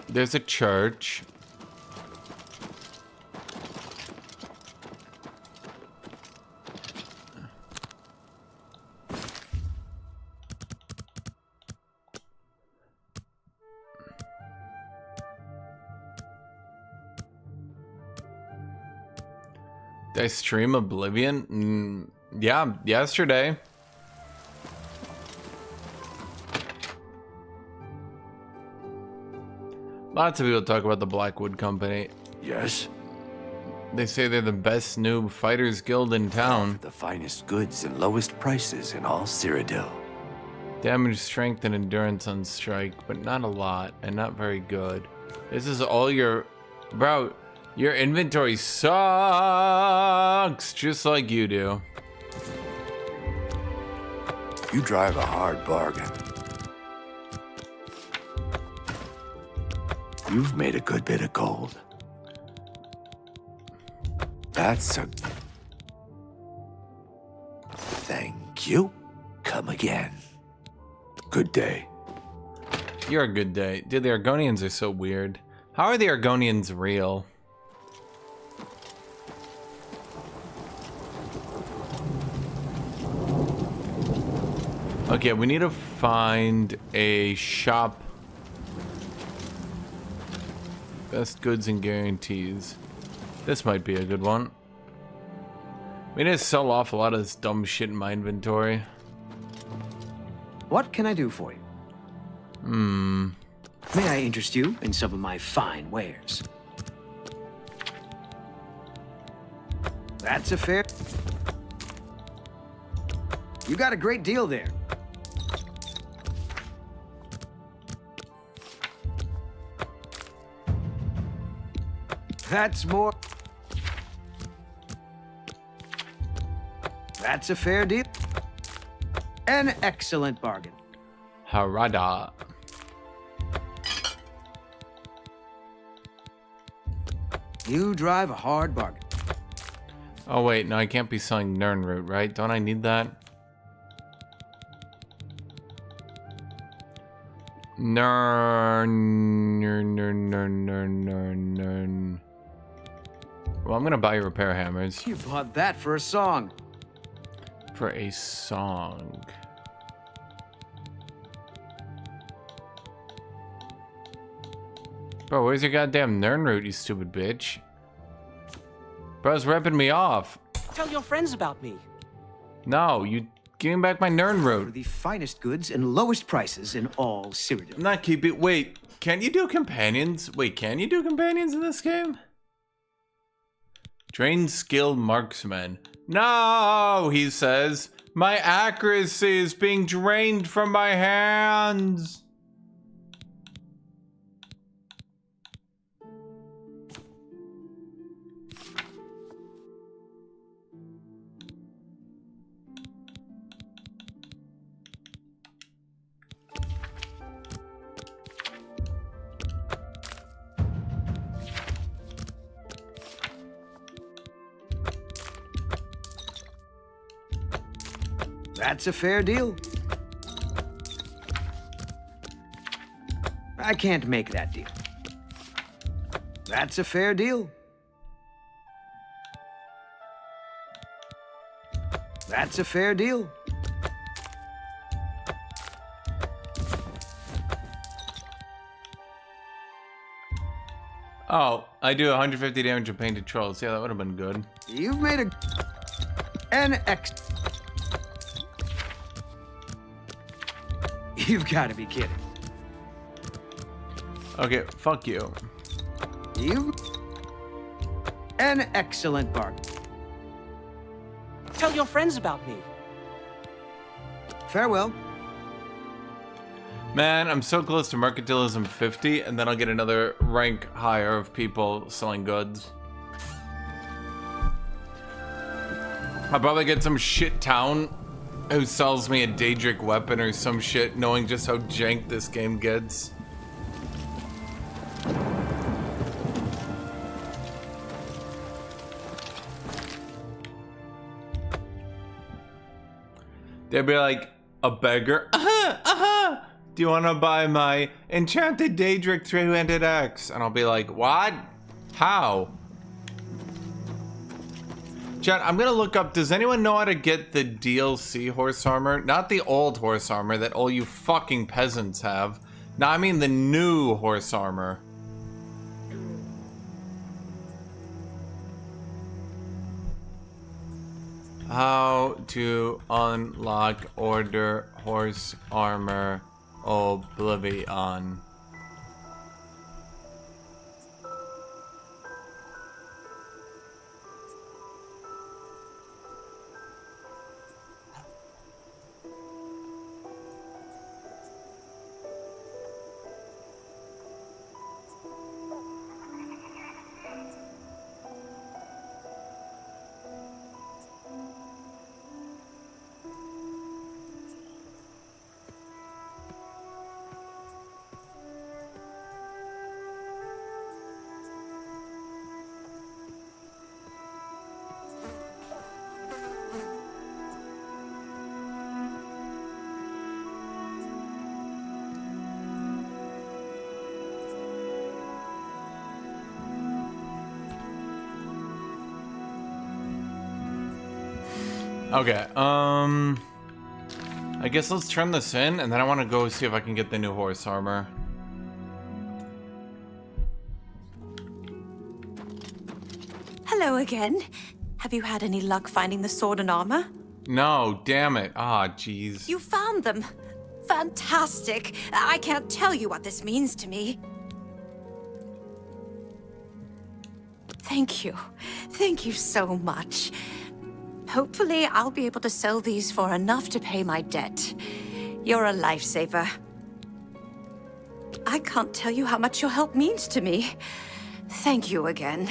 There's a church. Did I stream Oblivion? Yeah, yesterday. Lots of people talk about the Blackwood company. Yes? They say they're the best new fighters guild in town. The finest goods and lowest prices in all Cyrodiil. Damage, strength, and endurance on strike, but not a lot, and not very good. This is all your... Bro, your inventory sucks, just like you do. You drive a hard bargain. You've made a good bit of gold. That's a... Thank you. Come again. Good day. You're a good day. Dude, the Argonians are so weird. How are the Argonians real? Okay, we need to find a shop. Best goods and guarantees. This might be a good one. We need to sell off a lot of this dumb shit in my inventory. What can I do for you? May I interest you in some of my fine wares? That's a fair... You got a great deal there. That's more... That's a fair deal. An excellent bargain. Harada. You drive a hard bargain. Oh wait, no, I can't be selling Nernroot, right? Don't I need that? Nern. Well, I'm gonna buy you repair hammers. You bought that for a song. For a song. Bro, where's your goddamn Nernroot, you stupid bitch? Bro's ripping me off. Tell your friends about me. No, you give me back my Nernroot. For the finest goods and lowest prices in all Cyrodiil. I'm not keeping. Wait, can you do companions? Wait, can you do companions in this game? Drain skilled marksman. No, he says. My accuracy is being drained from my hands. That's a fair deal. I can't make that deal. That's a fair deal. That's a fair deal. Oh, I do 150 damage of painted trolls. Yeah, that would have been good. You've made an X. You've got to be kidding. Okay, fuck you. You've an excellent bargain. Tell your friends about me. Farewell. Man, I'm so close to mercantilism 50, and then I'll get another rank higher of people selling goods. I'll probably get some shit town who sells me a Daedric weapon or some shit, knowing just how jank this game gets. They'd be like, a beggar? Do you want to buy my enchanted Daedric three-handed axe? And I'll be like, what? How? Chat, I'm gonna look up, does anyone know how to get the DLC horse armor? Not the old horse armor that all you fucking peasants have. No, I mean the new horse armor. How to unlock order horse armor Oblivion. Okay, I guess let's turn this in, and then I want to go see if I can get the new horse armor. Hello again. Have you had any luck finding the sword and armor? No, damn it. Ah, jeez. You found them. Fantastic. I can't tell you what this means to me. Thank you. Thank you so much. Hopefully, I'll be able to sell these for enough to pay my debt. You're a lifesaver. I can't tell you how much your help means to me. Thank you again.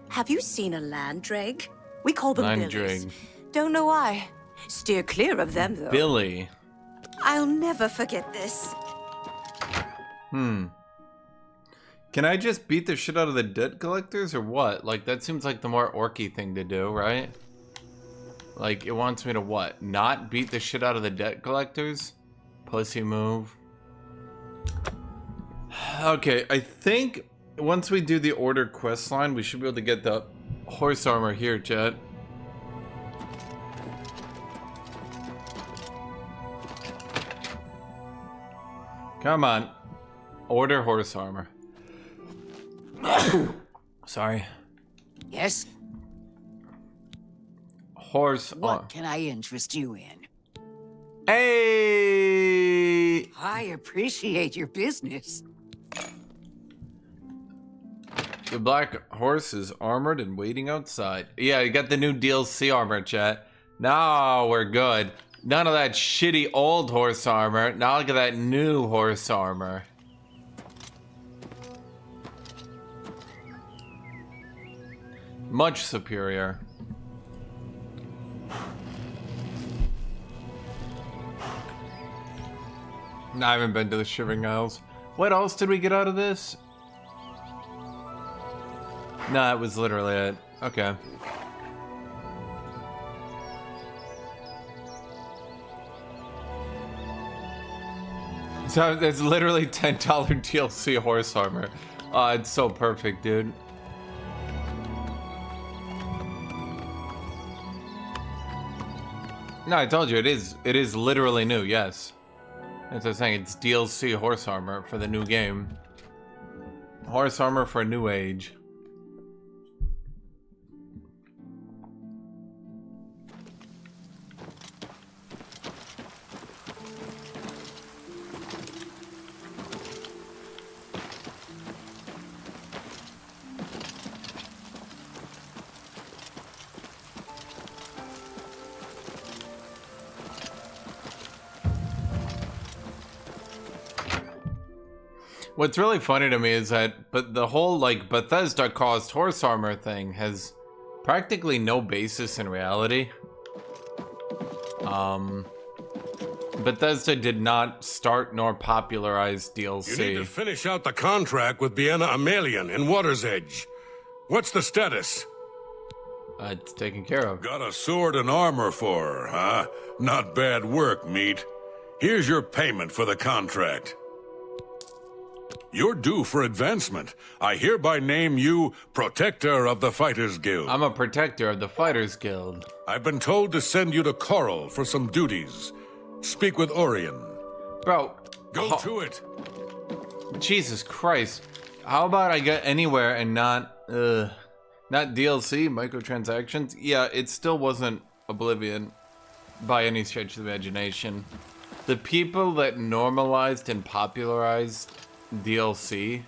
Have you seen a land dreg? We call them Land billies. dreg. Don't know why. Steer clear of them, though. Billy. I'll never forget this. Can I just beat the shit out of the debt collectors or what? Like, that seems like the more orky thing to do, right? Like, it wants me to what? Not beat the shit out of the debt collectors? Pussy move. Okay, I think once we do the order quest line, we should be able to get the horse armor here, chat. Come on. Order horse armor. Sorry. Yes? Horse What can I interest you in? Hey! I appreciate your business. The black horse is armored and waiting outside. Yeah, you got the new DLC armor, chat. Now we're good. None of that shitty old horse armor. Now look at that new horse armor. Much superior. I haven't been to the Shivering Isles. What else did we get out of this? No, it was literally it. Okay. So it's literally $10 DLC horse armor. It's so perfect, dude. No, I told you it is literally new, yes. As I was saying, it's DLC horse armor for the new game. Horse armor for a new age. What's really funny to me is that, but the whole like Bethesda caused horse armor thing has practically no basis in reality. Bethesda did not start nor popularize DLC. You need to finish out the contract with Biena Amelion in Water's Edge. What's the status? It's taken care of. Got a sword and armor for her, huh? Not bad work, meat. Here's your payment for the contract. You're due for advancement. I hereby name you Protector of the Fighters Guild. I'm a Protector of the Fighters Guild. I've been told to send you to Coral for some duties. Speak with Orion. Bro. Go to it. Jesus Christ. How about I get anywhere and not DLC, microtransactions? Yeah, it still wasn't Oblivion by any stretch of the imagination. The people that normalized and popularized DLC,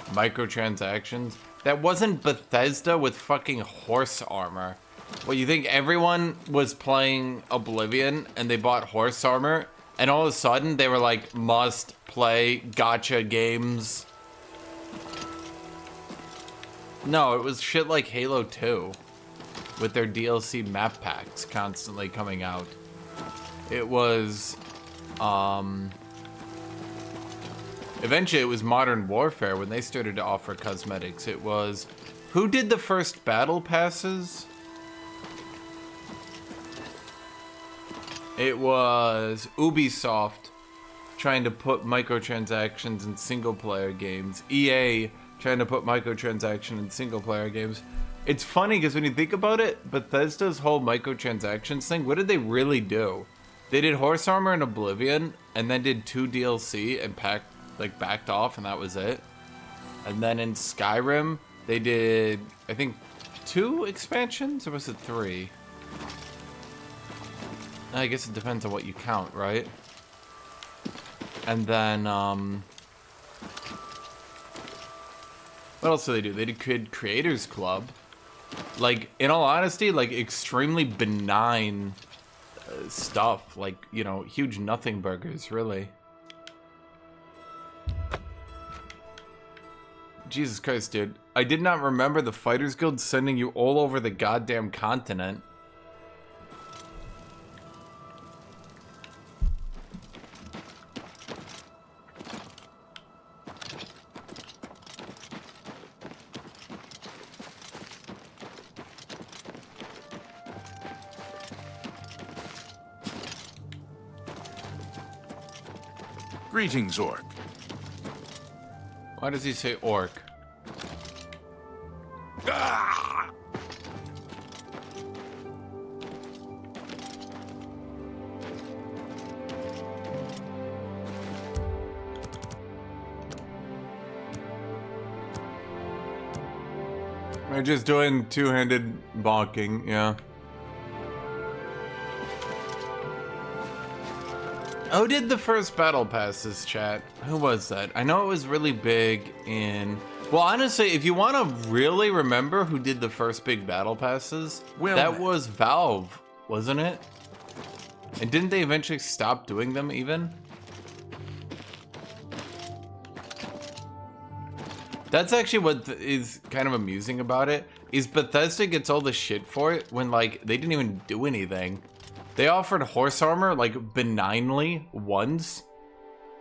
microtransactions, that wasn't Bethesda with fucking horse armor. What, you think everyone was playing Oblivion and they bought horse armor and all of a sudden they were like must play gacha games? No, it was shit like Halo 2 with their DLC map packs constantly coming out. It was eventually, it was Modern Warfare when they started to offer cosmetics. It was... Who did the first battle passes? It was Ubisoft trying to put microtransactions in single-player games. EA trying to put microtransactions in single-player games. It's funny because when you think about it, Bethesda's whole microtransactions thing, what did they really do? They did horse armor in Oblivion, and then did 2 DLC and backed off, and that was it. And then in Skyrim, they did, I think, 2 expansions, or was it 3? I guess it depends on what you count, right? And then, what else do they do? They did Creators Club. Like, in all honesty, like, extremely benign stuff. Like, you know, huge nothing burgers, really. Jesus Christ, dude. I did not remember the Fighters Guild sending you all over the goddamn continent. Greetings, Orc. Why does he say orc? Ah! We're just doing two-handed bonking, yeah. Who did the first battle passes, chat? Who was that? I know it was really big in... Well, honestly, if you want to really remember who did the first big battle passes, that was Valve, wasn't it? And didn't they eventually stop doing them even? That's actually what is kind of amusing about it, is Bethesda gets all the shit for it when, like, they didn't even do anything. They offered horse armor, like, benignly once,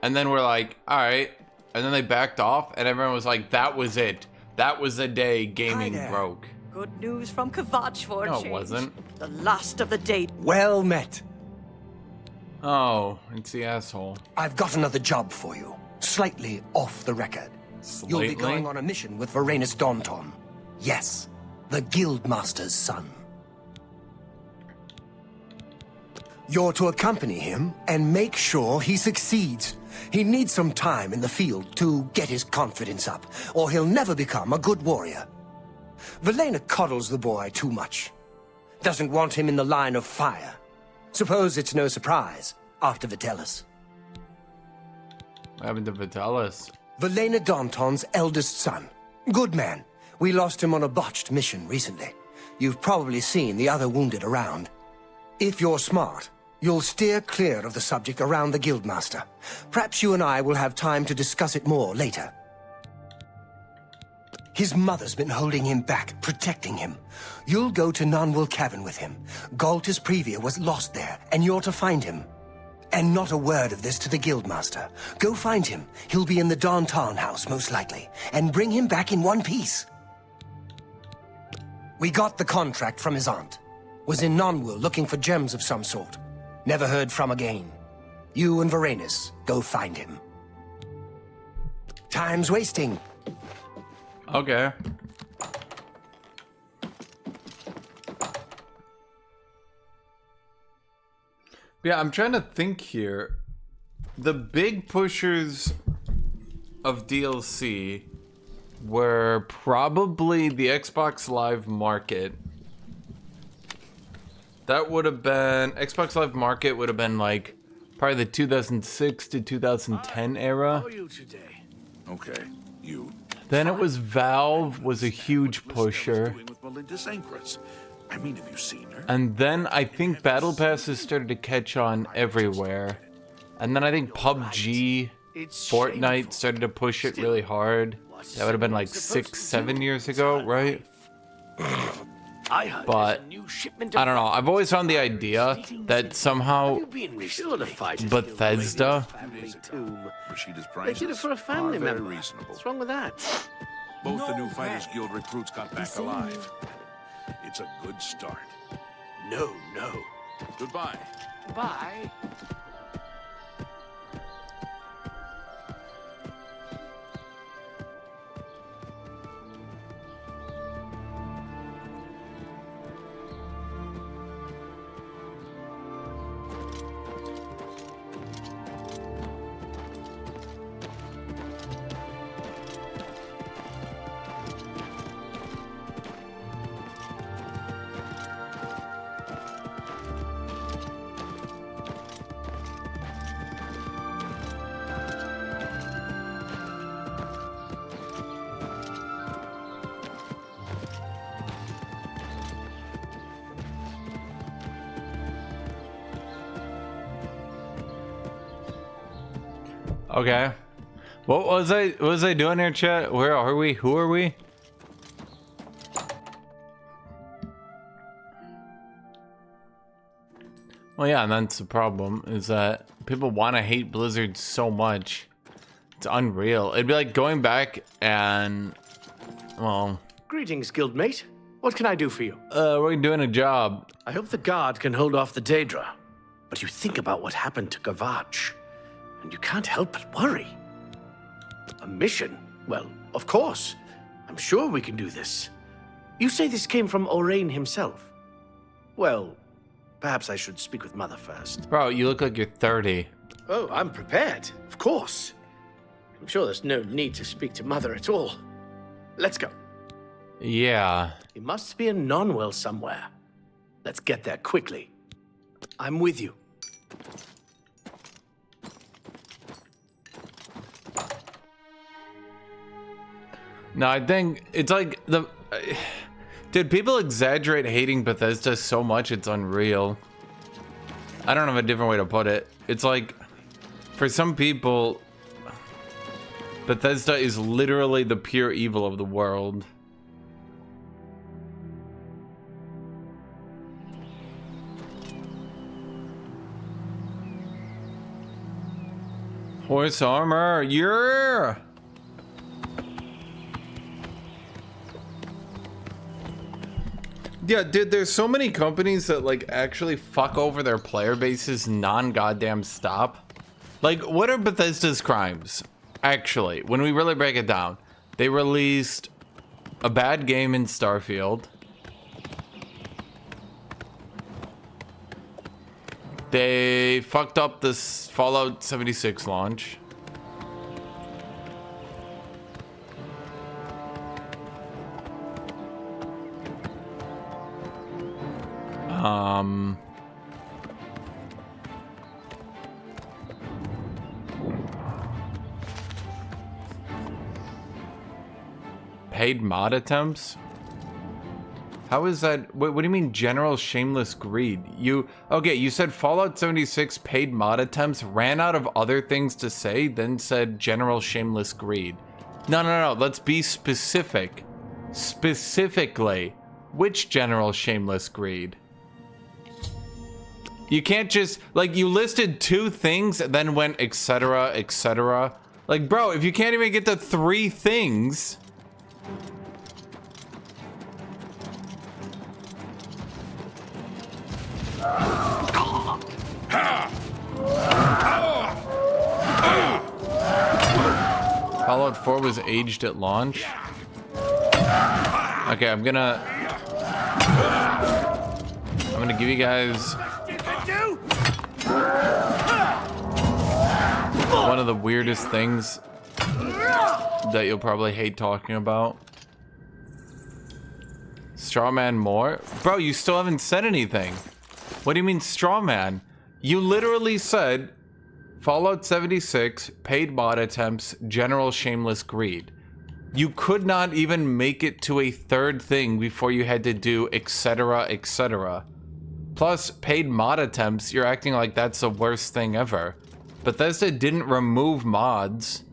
and then we're like, alright, and then they backed off, and everyone was like, that was it. That was the day gaming broke. Good news from Kvatch for a change. No, it wasn't. The last of the day. Well met. Oh, it's the asshole. I've got another job for you, slightly off the record. You'll be going on a mission with Vorenus Daunton. Yes, the Guildmaster's son. You're to accompany him and make sure he succeeds. He needs some time in the field to get his confidence up, or he'll never become a good warrior. Velena coddles the boy too much. Doesn't want him in the line of fire. Suppose it's no surprise after Vitellis. What happened to Vitellis? Velena Daunton's eldest son. Good man. We lost him on a botched mission recently. You've probably seen the other wounded around. If you're smart, you'll steer clear of the subject around the Guildmaster. Perhaps you and I will have time to discuss it more later. His mother's been holding him back, protecting him. You'll go to Nonwil Cavern with him. Galtus Previa was lost there, and you're to find him. And not a word of this to the Guildmaster. Go find him. He'll be in the Daunton house, most likely. And bring him back in one piece. We got the contract from his aunt. Was in Nonwil looking for gems of some sort. Never heard from again. You and Vorenus, go find him. Time's wasting. Okay. Yeah, I'm trying to think here. The big pushers of DLC were probably the Xbox Live Market. That would have been... Xbox Live Market would have been like probably the 2006 to 2010 era. How are you today? Okay, you. Then it was Valve was a huge pusher. With Melinda's Anchoress. I mean, have you seen her? And then I think Battle Passes started to catch on everywhere. And then I think PUBG, Fortnite started to push it really hard. That would have been like 6-7 years ago, right? But I don't know. I've always found the idea that somehow Bethesda. They did it for a family member. What's wrong with that? Both the new Fighters Guild recruits got back alive. It's a good start. No. Goodbye. Bye. Okay. What was I doing here, chat? Where are we? Who are we? Well, yeah, and that's the problem, is that people want to hate Blizzard so much. It's unreal. It'd be like going back and, well... Greetings, guildmate. What can I do for you? We're doing a job. I hope the guard can hold off the Daedra. But you think about what happened to Kvatch. and you can't help but worry. A mission? Well, of course. I'm sure we can do this. You say this came from Orain himself? Well, perhaps I should speak with Mother first. Bro, you look like you're 30. Oh, I'm prepared. Of course. I'm sure there's no need to speak to Mother at all. Let's go. Yeah. He must be in Nonwell somewhere. Let's get there quickly. I'm with you. No, I think it's like the... Dude, people exaggerate hating Bethesda so much it's unreal. I don't have a different way to put it. It's like, for some people, Bethesda is literally the pure evil of the world. Horse armor, yeah! Yeah, dude, there's so many companies that, like, actually fuck over their player bases non-goddamn stop. Like, what are Bethesda's crimes? Actually, when we really break it down, they released a bad game in Starfield. They fucked up this Fallout 76 launch. Paid mod attempts? How is that? What do you mean general shameless greed? Okay, you said Fallout 76 paid mod attempts, ran out of other things to say, then said general shameless greed. No, let's be specific. Specifically, which general shameless greed? You can't just, like, you listed 2 things and then went etc, etc. Like, bro, if you can't even get to 3 things... Fallout 4 was aged at launch. Okay, I'm gonna give you guys one of the weirdest things that you'll probably hate talking about. Strawman more? Bro, you still haven't said anything. What do you mean strawman? You literally said Fallout 76, paid mod attempts, general shameless greed. You could not even make it to a 3rd thing before you had to do etc, etc. Plus, paid mod attempts, you're acting like that's the worst thing ever. Bethesda didn't remove mods.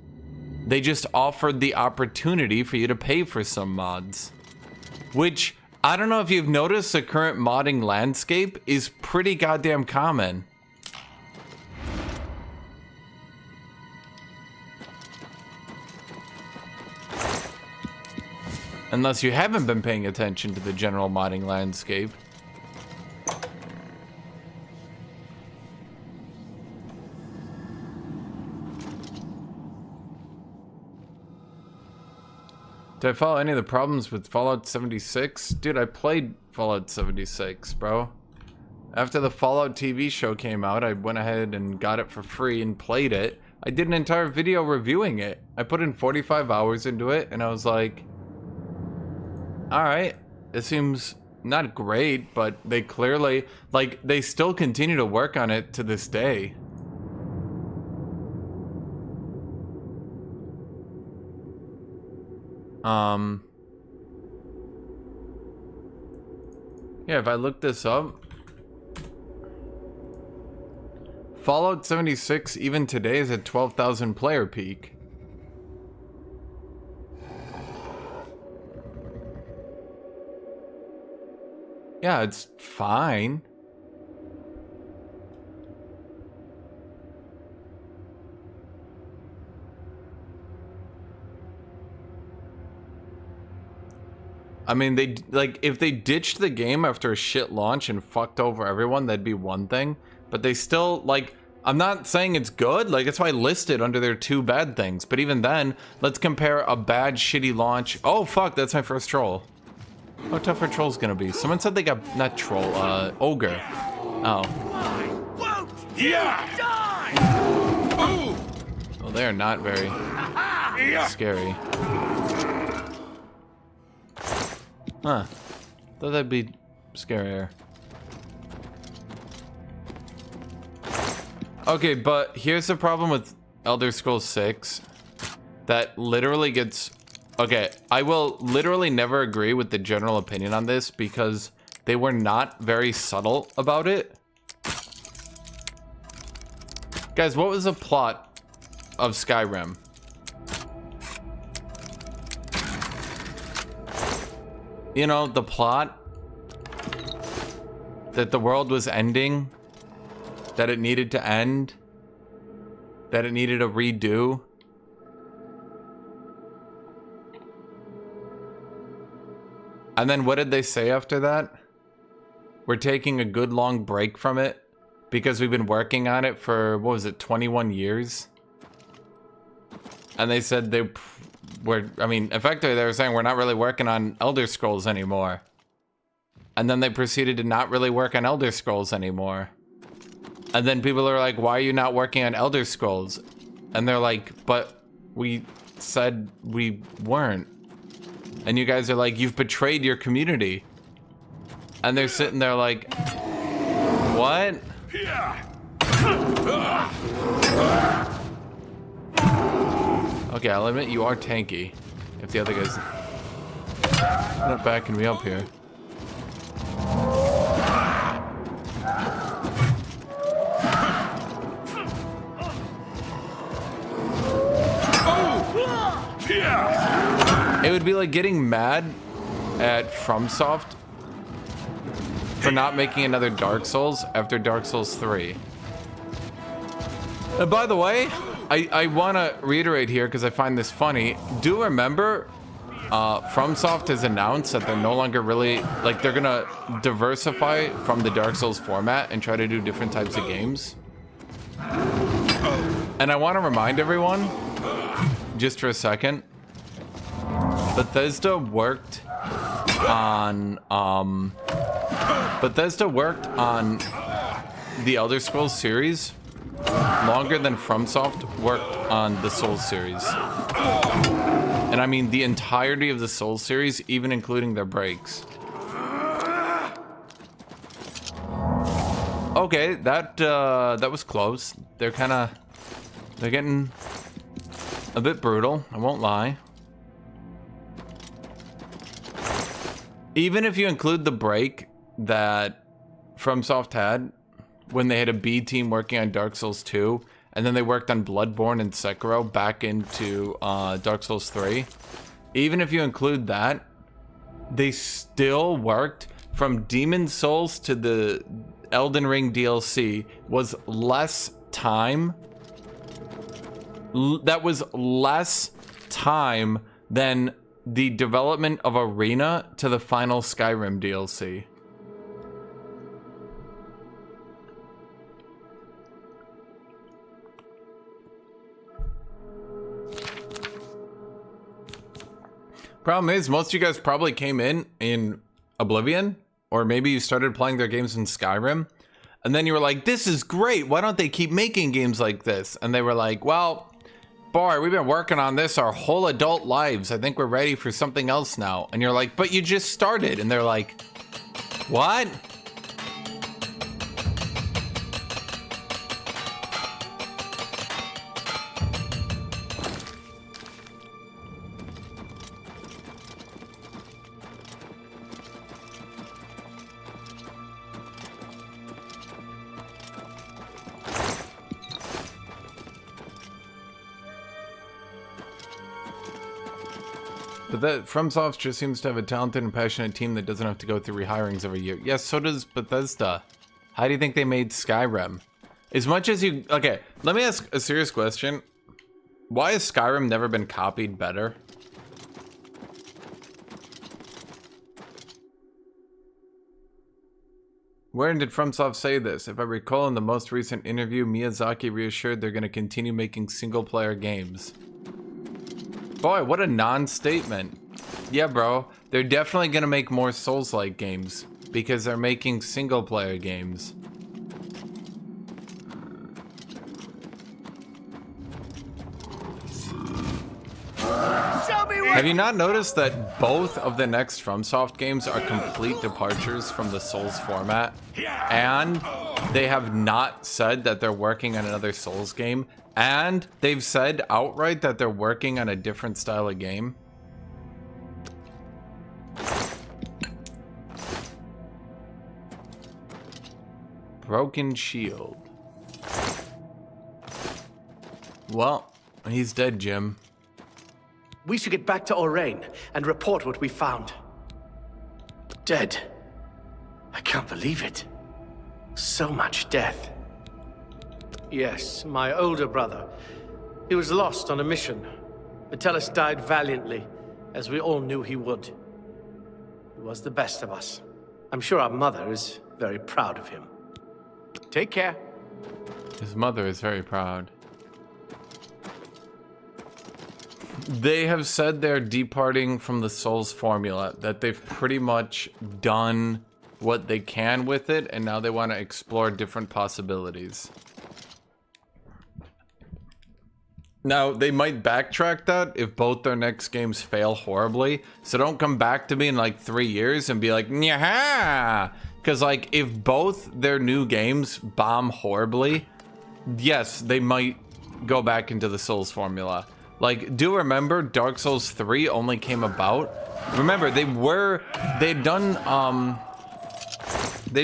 They just offered the opportunity for you to pay for some mods. Which, I don't know if you've noticed, the current modding landscape is pretty goddamn common. Unless you haven't been paying attention to the general modding landscape. Did I follow any of the problems with Fallout 76? Dude, I played Fallout 76, bro. After the Fallout TV show came out, I went ahead and got it for free and played it. I did an entire video reviewing it. I put in 45 hours into it, and I was like, alright, it seems not great, but they clearly, like, they still continue to work on it to this day. Yeah, if I look this up, Fallout 76 even today is at 12,000 player peak. Yeah, it's fine. I mean, they, like, if they ditched the game after a shit launch and fucked over everyone, that'd be one thing. But they still, like, I'm not saying it's good. Like, that's why I listed under their 2 bad things. But even then, let's compare a bad, shitty launch. Oh, fuck, that's my first troll. How tough are trolls gonna be? Someone said they got, not troll, ogre. Oh. Yeah! Well, they're not very scary. Huh. Thought that'd be scarier. Okay, but here's the problem with Elder Scrolls 6. That literally gets... Okay, I will literally never agree with the general opinion on this because they were not very subtle about it. Guys, what was the plot of Skyrim? You know, the plot that the world was ending, that it needed to end, that it needed a redo. And then what did they say after that? We're taking a good long break from it because we've been working on it for, what was it, 21 years? And they said they were, I mean, effectively they were saying we're not really working on Elder Scrolls anymore. And then they proceeded to not really work on Elder Scrolls anymore. And then people are like, why are you not working on Elder Scrolls? And they're like, but we said we weren't. And you guys are like, you've betrayed your community. And they're sitting there like, what? Okay, I'll admit you are tanky. If the other guy's not backing me up here. It would be like getting mad at FromSoft for not making another Dark Souls after Dark Souls 3. And by the way, I want to reiterate here because I find this funny. Do remember, FromSoft has announced that they're no longer really, like, they're gonna diversify from the Dark Souls format and try to do different types of games. And I want to remind everyone, just for a second, Bethesda worked on the Elder Scrolls series longer than FromSoft worked on the Souls series. And I mean the entirety of the Souls series, even including their breaks. Okay, that was close. They're getting a bit brutal, I won't lie. Even if you include the break that FromSoft had when they had a B team working on Dark Souls 2, and then they worked on Bloodborne and Sekiro back into Dark Souls 3. Even if you include that, they still worked from Demon Souls to the Elden Ring DLC was less time. That was less time than the development of Arena to the final Skyrim DLC. Problem is, most of you guys probably came in Oblivion, or maybe you started playing their games in Skyrim, and then you were like, this is great, why don't they keep making games like this? And they were like, well, boy, we've been working on this our whole adult lives. I think we're ready for something else now. And you're like, but you just started. And they're like, what? But that FromSoft just seems to have a talented and passionate team that doesn't have to go through rehirings every year. Yes, so does Bethesda. How do you think they made Skyrim? As much as you... Okay, let me ask a serious question. Why has Skyrim never been copied better? Where did FromSoft say this? If I recall, in the most recent interview, Miyazaki reassured they're going to continue making single-player games. Boy, what a non-statement. Yeah, bro. They're definitely going to make more Souls-like games because they're making single-player games. Have you not noticed that both of the next FromSoft games are complete departures from the Souls format? And they have not said that they're working on another Souls game. And they've said outright that they're working on a different style of game. Broken shield. Well, he's dead, Jim. We should get back to Orain and report what we found. Dead. I can't believe it. So much death. Yes, my older brother. He was lost on a mission. Metellus died valiantly, as we all knew he would. He was the best of us. I'm sure our mother is very proud of him. Take care. His mother is very proud. They have said they're departing from the Souls formula, that they've pretty much done what they can with it, and now they want to explore different possibilities. Now, they might backtrack that if both their next games fail horribly, so don't come back to me in like 3 years and be like, "Nyah!" Because like, if both their new games bomb horribly, yes, they might go back into the Souls formula. Like, do remember Dark Souls 3 only came about? Remember, they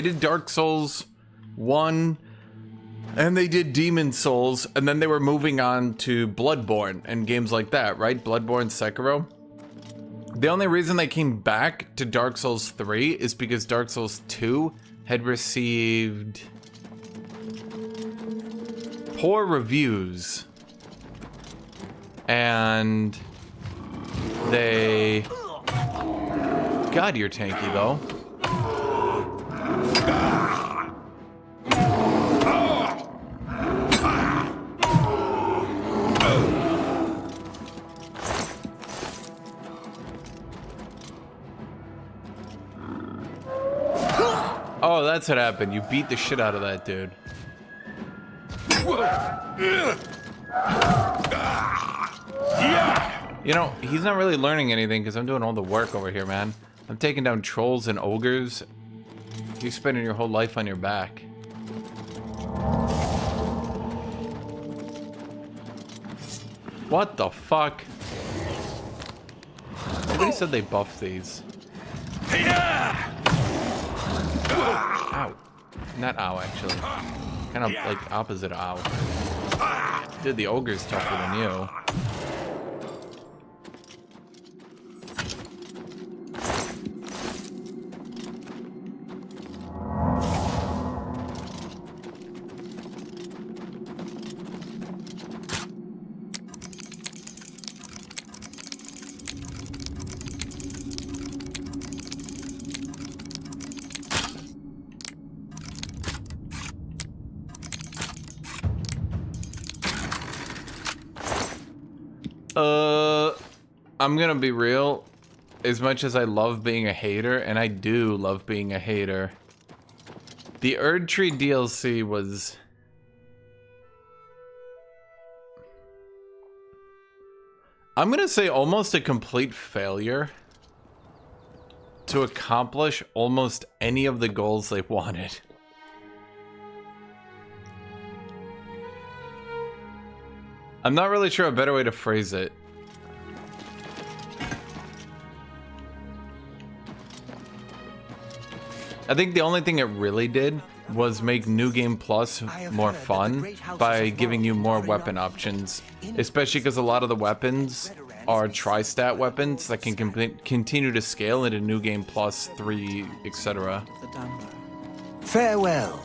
did Dark Souls 1, and they did Demon Souls, and then they were moving on to Bloodborne and games like that, right? Bloodborne, Sekiro. The only reason they came back to Dark Souls 3 is because Dark Souls 2 had received poor reviews. And they... God, you're tanky, though. Oh, that's what happened. You beat the shit out of that dude. You know, he's not really learning anything because I'm doing all the work over here, man. I'm taking down trolls and ogres. You're spending your whole life on your back. What the fuck? Somebody said they buffed these. Ow. Not ow, actually. Kind of like opposite ow. Dude, the ogre's tougher than you. I'm gonna be real. As much as I love being a hater, and I do love being a hater, the Erdtree DLC was... I'm gonna say almost a complete failure to accomplish almost any of the goals they wanted. I'm not really sure a better way to phrase it. I think the only thing it really did was make New Game Plus more fun by giving you more weapon options, especially because a lot of the weapons are tri-stat weapons that can continue to scale into New Game Plus 3, etc. Farewell.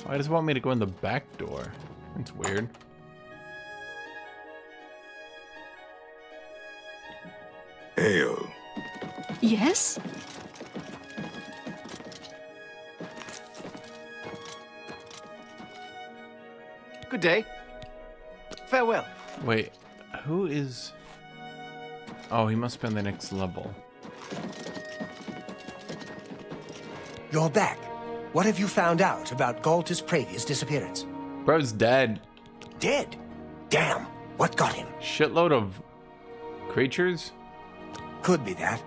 Why does it want me to go in the back door? That's weird. Ale. Yes? Good day. Farewell. Wait, who is... Oh, he must be on the next level. You're back. What have you found out about Galtus Pravia's disappearance? Bro's dead. Dead? Damn. What got him? Shitload of creatures? Could be that.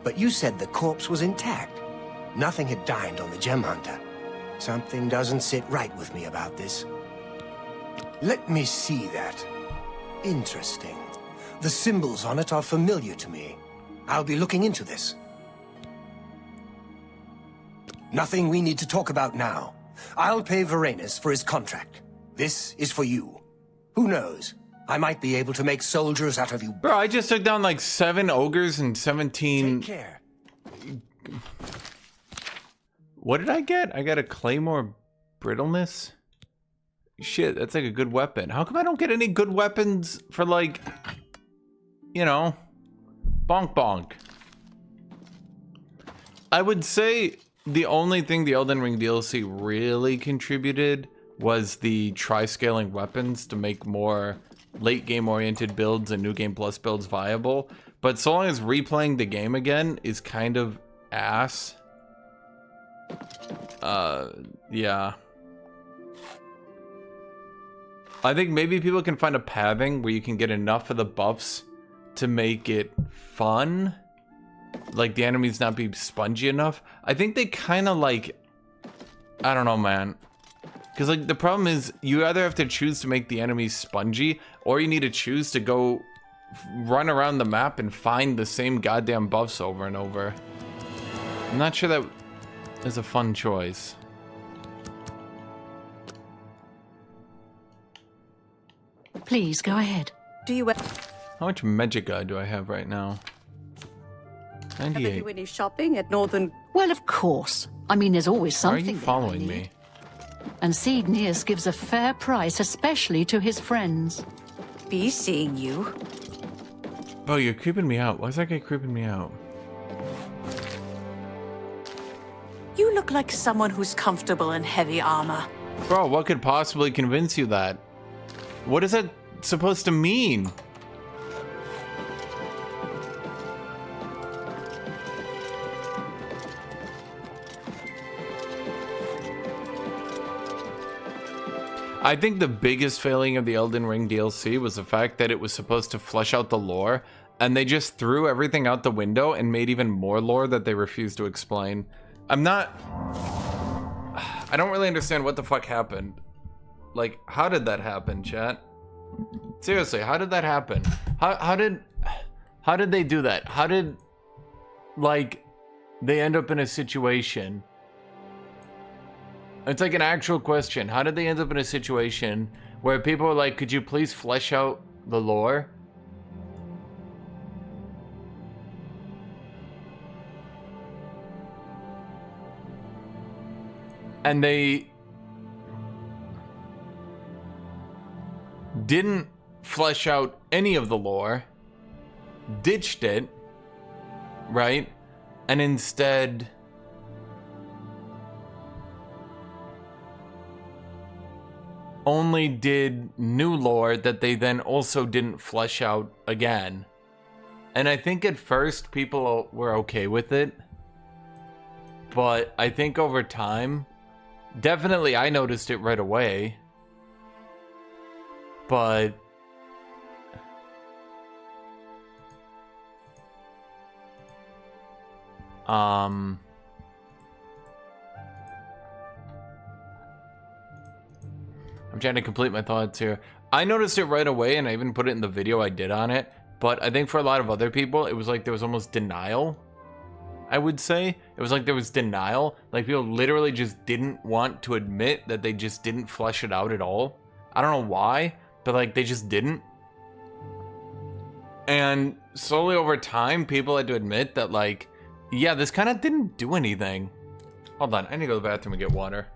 But you said the corpse was intact. Nothing had dined on the gem hunter. Something doesn't sit right with me about this. Let me see that. Interesting. The symbols on it are familiar to me. I'll be looking into this. Nothing we need to talk about now. I'll pay Vorenus for his contract. This is for you. Who knows? I might be able to make soldiers out of you. Bro, I just took down like 7 ogres and 17... Take care. What did I get? I got a claymore brittleness? Shit, that's like a good weapon. How come I don't get any good weapons for like... You know... Bonk bonk. I would say the only thing the Elden Ring DLC really contributed was the tri-scaling weapons to make more late game oriented builds and new game plus builds viable. But so long as replaying the game again is kind of ass. Yeah. I think maybe people can find a pathing where you can get enough of the buffs to make it fun. Like the enemies not be spongy enough. I think they kind of like, I don't know, man. Because like the problem is you either have to choose to make the enemies spongy or you need to choose to go run around the map and find the same goddamn buffs over and over. I'm not sure that is a fun choice. Please, go ahead. Do you How much Magica do I have right now? ever 98. do any shopping at Northern? Well, of course. I mean, there's always Why are something you there I following need. me? And Seedneus gives a fair price, especially to his friends. Be seeing you. Oh, you're creeping me out. Why is that guy creeping me out? You look like someone who's comfortable in heavy armor. Bro, what could possibly convince you that? What is that supposed to mean? I think the biggest failing of the Elden Ring DLC was the fact that it was supposed to flesh out the lore, and they just threw everything out the window and made even more lore that they refused to explain. I don't really understand what the fuck happened. Like, how did that happen, chat? Seriously, how did that happen? How did they do that? How did, like, they end up in a situation? It's like an actual question. How did they end up in a situation where people are like, could you please flesh out the lore? And they didn't flesh out any of the lore, ditched it, right? And instead only did new lore that they then also didn't flesh out again. And I think at first people were okay with it, but I think over time, definitely I noticed it right away, but I'm trying to complete my thoughts here. I noticed it right away, and I even put it in the video I did on it, but I think for a lot of other people, it was like there was almost denial, I would say. It was like there was denial. Like people literally just didn't want to admit that they just didn't flesh it out at all. I don't know why, but like they just didn't. And slowly over time, people had to admit that like, yeah, this kind of didn't do anything. Hold on, I need to go to the bathroom and get water.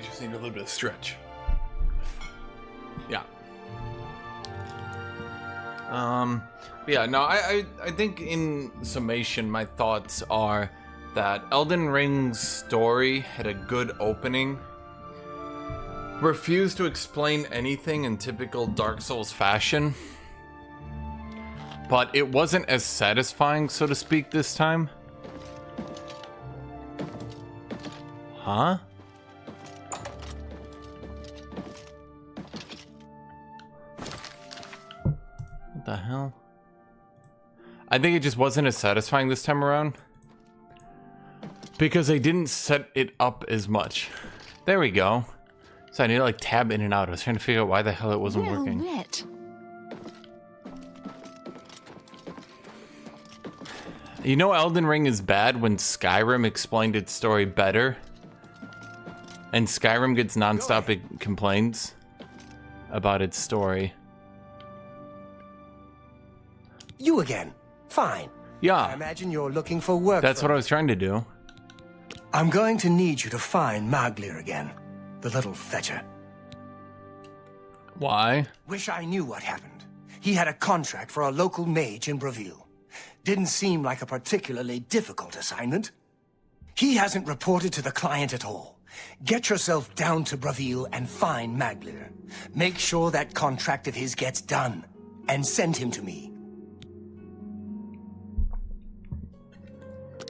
just need a little bit of stretch. Yeah. Yeah, no, I think in summation, my thoughts are that Elden Ring's story had a good opening, refused to explain anything in typical Dark Souls fashion, but it wasn't as satisfying, so to speak, this time. Huh? What the hell? I think it just wasn't as satisfying this time around because they didn't set it up as much. There we go. So I need to like tab in and out. I was trying to figure out why the hell it wasn't working. Met. You know Elden Ring is bad when Skyrim explained its story better? And Skyrim gets non-stop complaints about its story. You again. Fine. Yeah. I imagine you're looking for work. That's what I was trying to do. I'm going to need you to find Maglir again. The little fetcher. Why? Wish I knew what happened. He had a contract for a local mage in Bravil. Didn't seem like a particularly difficult assignment. He hasn't reported to the client at all. Get yourself down to Bravil and find Maglir. Make sure that contract of his gets done. And send him to me.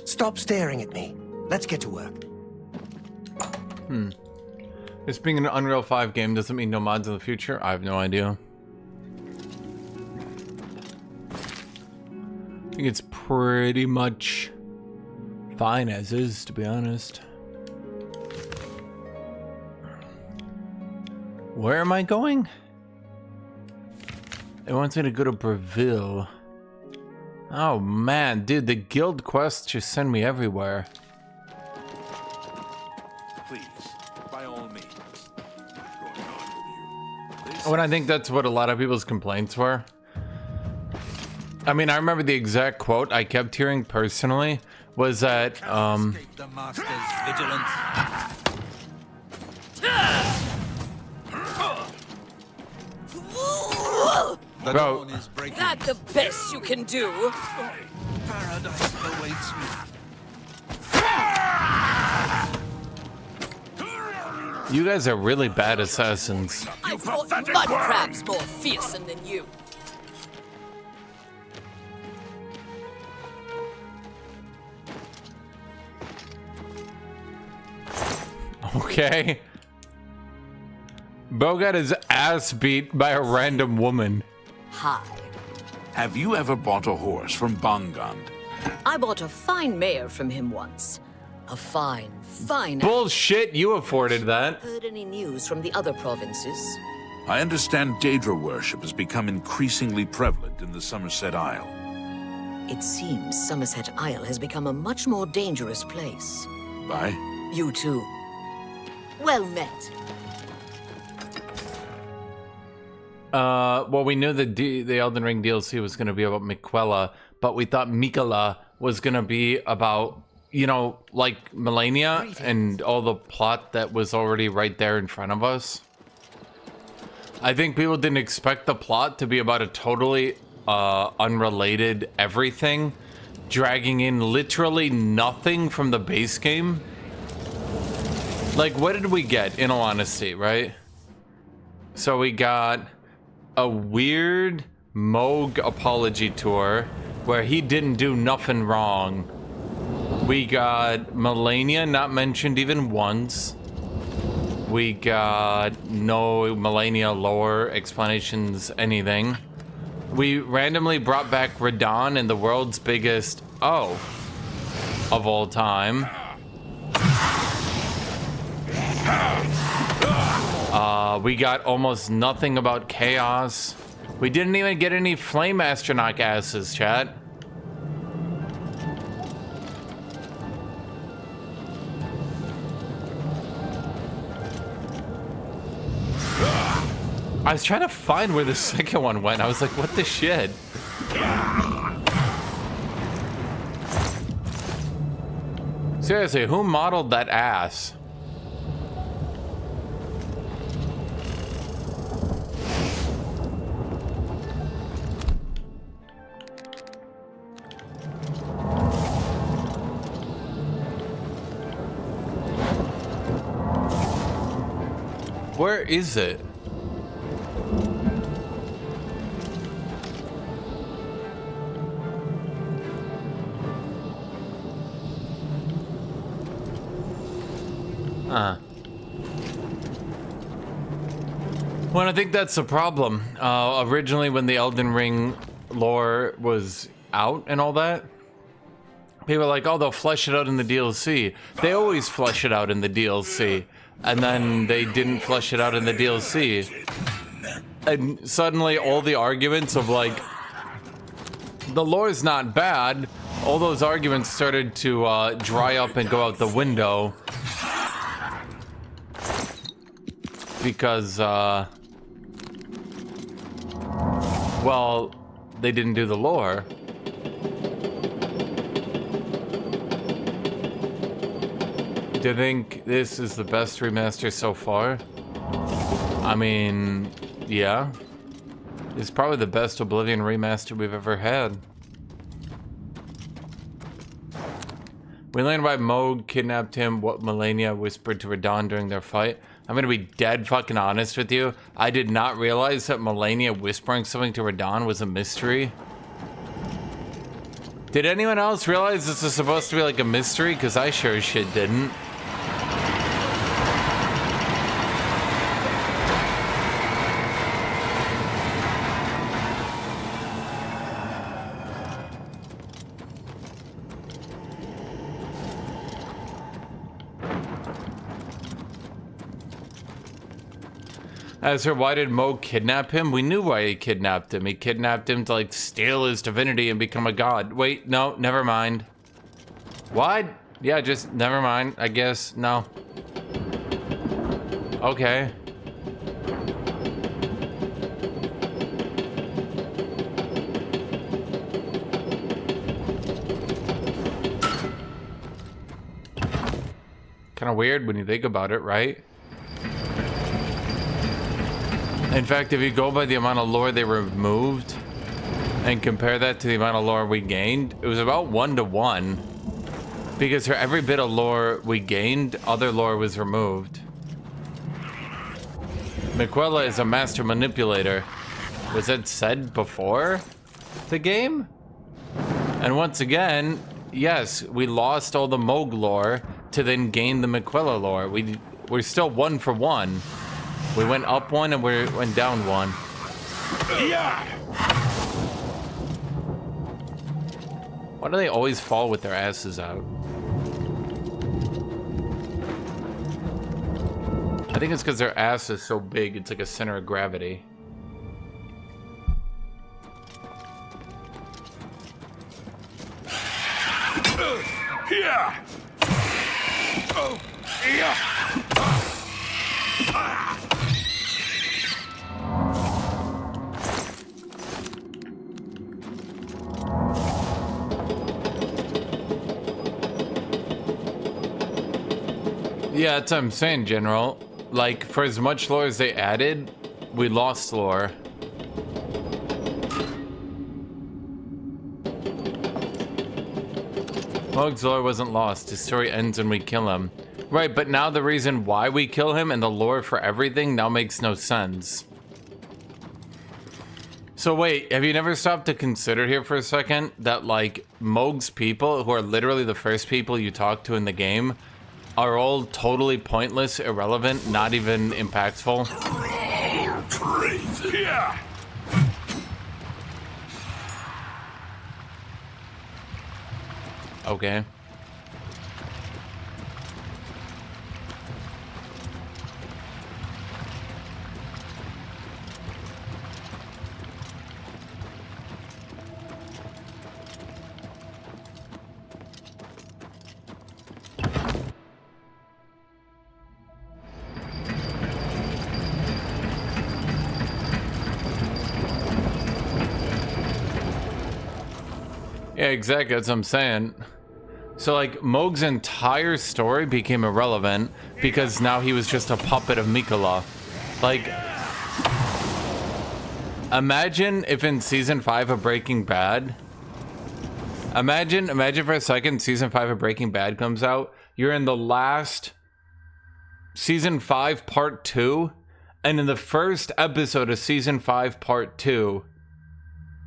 Stop staring at me. Let's get to work. This being an Unreal 5 game doesn't mean no mods in the future? I have no idea. I think it's pretty much fine as is, to be honest. Where am I going? It wants me to go to Bravil. Oh man, dude, the guild quests just send me everywhere. Please, by all means. When I think that's what a lot of people's complaints were. I mean, I remember the exact quote I kept hearing personally was that, The master's vigilance. The dawn is breaking. That the best you can do? Paradise awaits me. you guys are really bad assassins. I fought mud crabs more fearsome than you. Okay. Bo got his ass beat by a random woman. Hi. Have you ever bought a horse from Bangand? I bought a fine mare from him once. A fine. Bullshit, you afforded that. Heard any news from the other provinces? I understand Daedra worship has become increasingly prevalent in the Somerset Isle. It seems Somerset Isle has become a much more dangerous place. Bye. You too. Well met. Well, we knew the Elden Ring DLC was going to be about Miquella, but we thought Miquella was going to be about, you know, like Melania and all the plot that was already right there in front of us. I think people didn't expect the plot to be about a totally unrelated everything, dragging in literally nothing from the base game. Like, what did we get, in all honesty, right? So we got a weird Moog apology tour where he didn't do nothing wrong. We got Melania not mentioned even once. We got no Melania lore explanations, anything. We randomly brought back Radon and the world's biggest of all time. We got almost nothing about Chaos. We didn't even get any Flame Astronaut asses, chat. I was trying to find where the second one went. I was like, what the shit? Seriously, who modeled that ass? Where is it? Well, I think that's the problem. Originally, when the Elden Ring lore was out and all that, people were like, oh, they'll flesh it out in the DLC. They always flesh it out in the DLC. And then they didn't flesh it out in the DLC. And suddenly, all the arguments of, like, the lore is not bad, all those arguments started to dry up and go out the window. Because, well, they didn't do the lore. Do you think this is the best remaster so far? I mean, yeah. It's probably the best Oblivion remaster we've ever had. We learned why Moog kidnapped him, what Melania whispered to Radon during their fight. I'm gonna be dead fucking honest with you. I did not realize that Melania whispering something to Radon was a mystery. Did anyone else realize this is supposed to be like a mystery? Because I sure as shit didn't. As for why did Mo kidnap him? We knew why he kidnapped him. He kidnapped him to, like, steal his divinity and become a god. Wait, no, never mind. What? Yeah, just never mind, I guess. No. Okay. Kind of weird when you think about it, right? In fact, if you go by the amount of lore they removed and compare that to the amount of lore we gained, it was about 1 to 1. Because for every bit of lore we gained, other lore was removed. Miquella is a master manipulator. Was that said before the game? And once again, yes, we lost all the Moog lore to then gain the Miquella lore. We're still 1 for 1. We went up 1 and we went down 1. Yeah. Why do they always fall with their asses out? I think it's because their ass is so big, it's like a center of gravity. Yeah. Oh. Yeah. Yeah, that's what I'm saying, General. Like, for as much lore as they added, we lost lore. Moog's lore wasn't lost. His story ends when we kill him. Right, but now the reason why we kill him and the lore for everything now makes no sense. So wait, have you never stopped to consider here for a second that, like, Moog's people, who are literally the first people you talk to in the game, are all totally pointless, irrelevant, not even impactful? Yeah. Okay. Yeah, exactly, that's what I'm saying. So, like, Moog's entire story became irrelevant because now he was just a puppet of Miquella. Like, imagine if in Season 5 of Breaking Bad... Imagine for a second, Season 5 of Breaking Bad comes out. You're in the last... Season 5, Part 2, And in the first episode of season 5, part 2,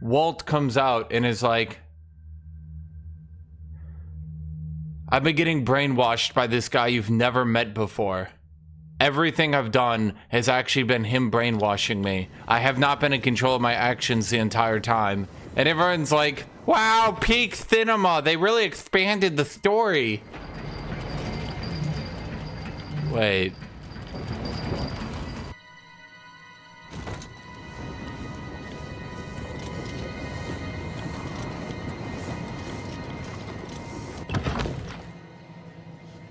Walt comes out and is like, I've been getting brainwashed by this guy you've never met before. Everything I've done has actually been him brainwashing me. I have not been in control of my actions the entire time. And everyone's like, wow, peak cinema. They really expanded the story. Wait.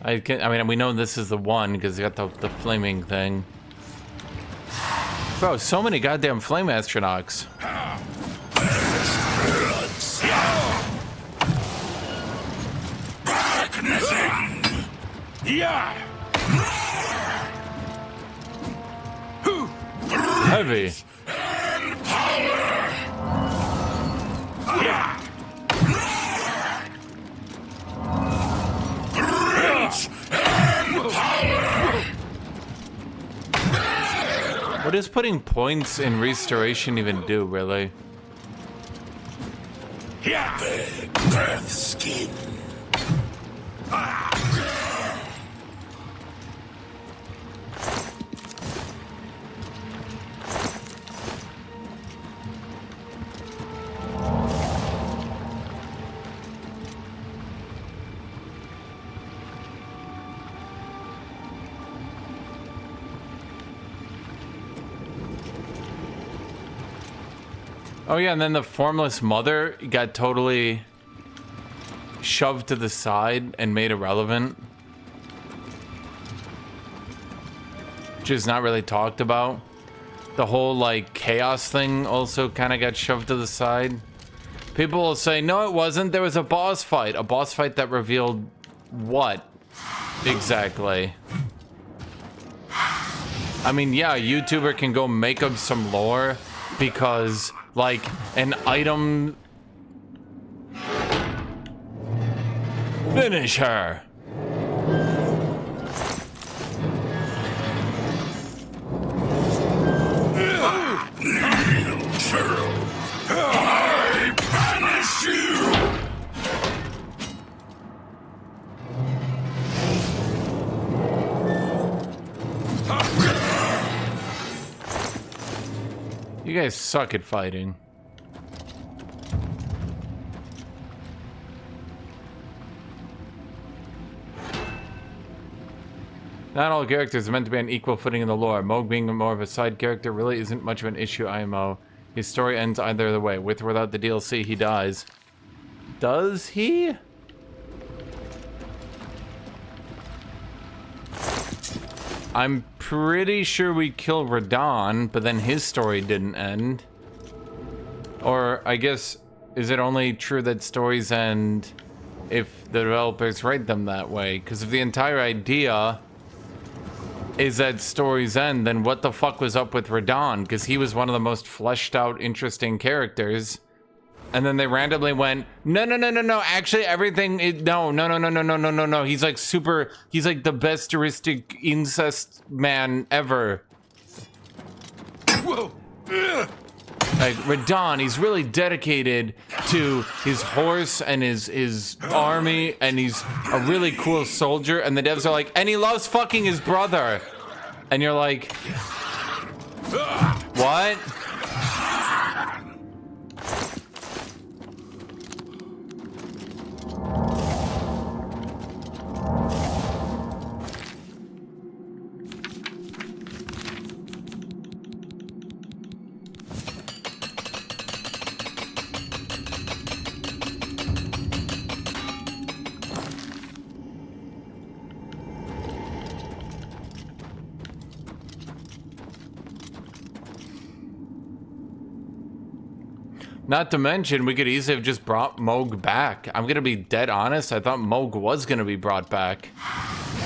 I mean, we know this is the one because you got the flaming thing. Bro, so many goddamn flame astronauts. Yeah. Heavy. Yeah. What does putting points in restoration even do, really? Yeah. Breath skin. Oh yeah, and then the formless mother got totally shoved to the side and made irrelevant. Which is not really talked about. The whole, like, chaos thing also kind of got shoved to the side. People will say, no, it wasn't. There was a boss fight. A boss fight that revealed what? Exactly. I mean, yeah, a YouTuber can go make up some lore because, like, an item... Finish her! I banish you! You guys suck at fighting. Not all characters are meant to be on equal footing in the lore. Moog being more of a side character really isn't much of an issue, IMO. His story ends either way. With or without the DLC, he dies. Does he? I'm pretty sure we kill Radon, but then his story didn't end. Or, I guess, is it only true that stories end if the developers write them that way? Because if the entire idea is that stories end, then what the fuck was up with Radon? Because he was one of the most fleshed out, interesting characters. And then they randomly went, no, actually everything, no. He's like super, he's like the best heuristic incest man ever. Whoa. Like, Radon, he's really dedicated to his horse and his army, and he's a really cool soldier, and the devs are like, and he loves fucking his brother. And you're like, what? Not to mention, we could easily have just brought Moog back. I'm gonna be dead honest, I thought Moog was gonna be brought back.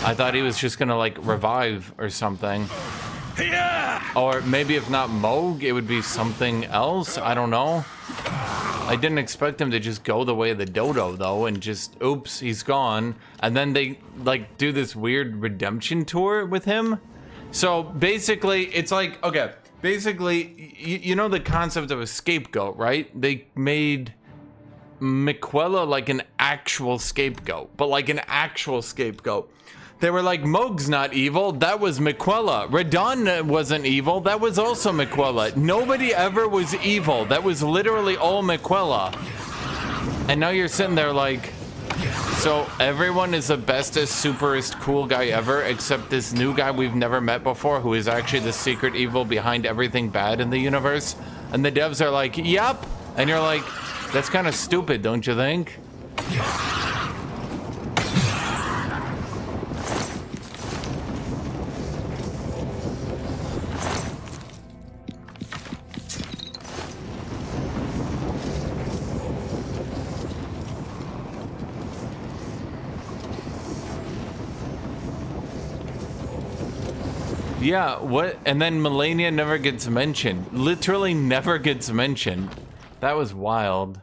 I thought he was just gonna, like, revive or something. Yeah! Or maybe if not Moog, it would be something else, I don't know. I didn't expect him to just go the way of the dodo, though, and just, oops, he's gone. And then they, like, do this weird redemption tour with him. So basically, it's like, okay, basically, you know the concept of a scapegoat, right? They made Miquella like an actual scapegoat, but like an actual scapegoat. They were like, Moog's not evil, that was Miquella. Radon wasn't evil, that was also Miquella. Nobody ever was evil, that was literally all Miquella. And now you're sitting there like, so everyone is the bestest, superest, cool guy ever, except this new guy we've never met before, who is actually the secret evil behind everything bad in the universe. And the devs are like, yep. And you're like, that's kind of stupid, don't you think? Yeah, what? And then Melania never gets mentioned. Literally never gets mentioned. That was wild.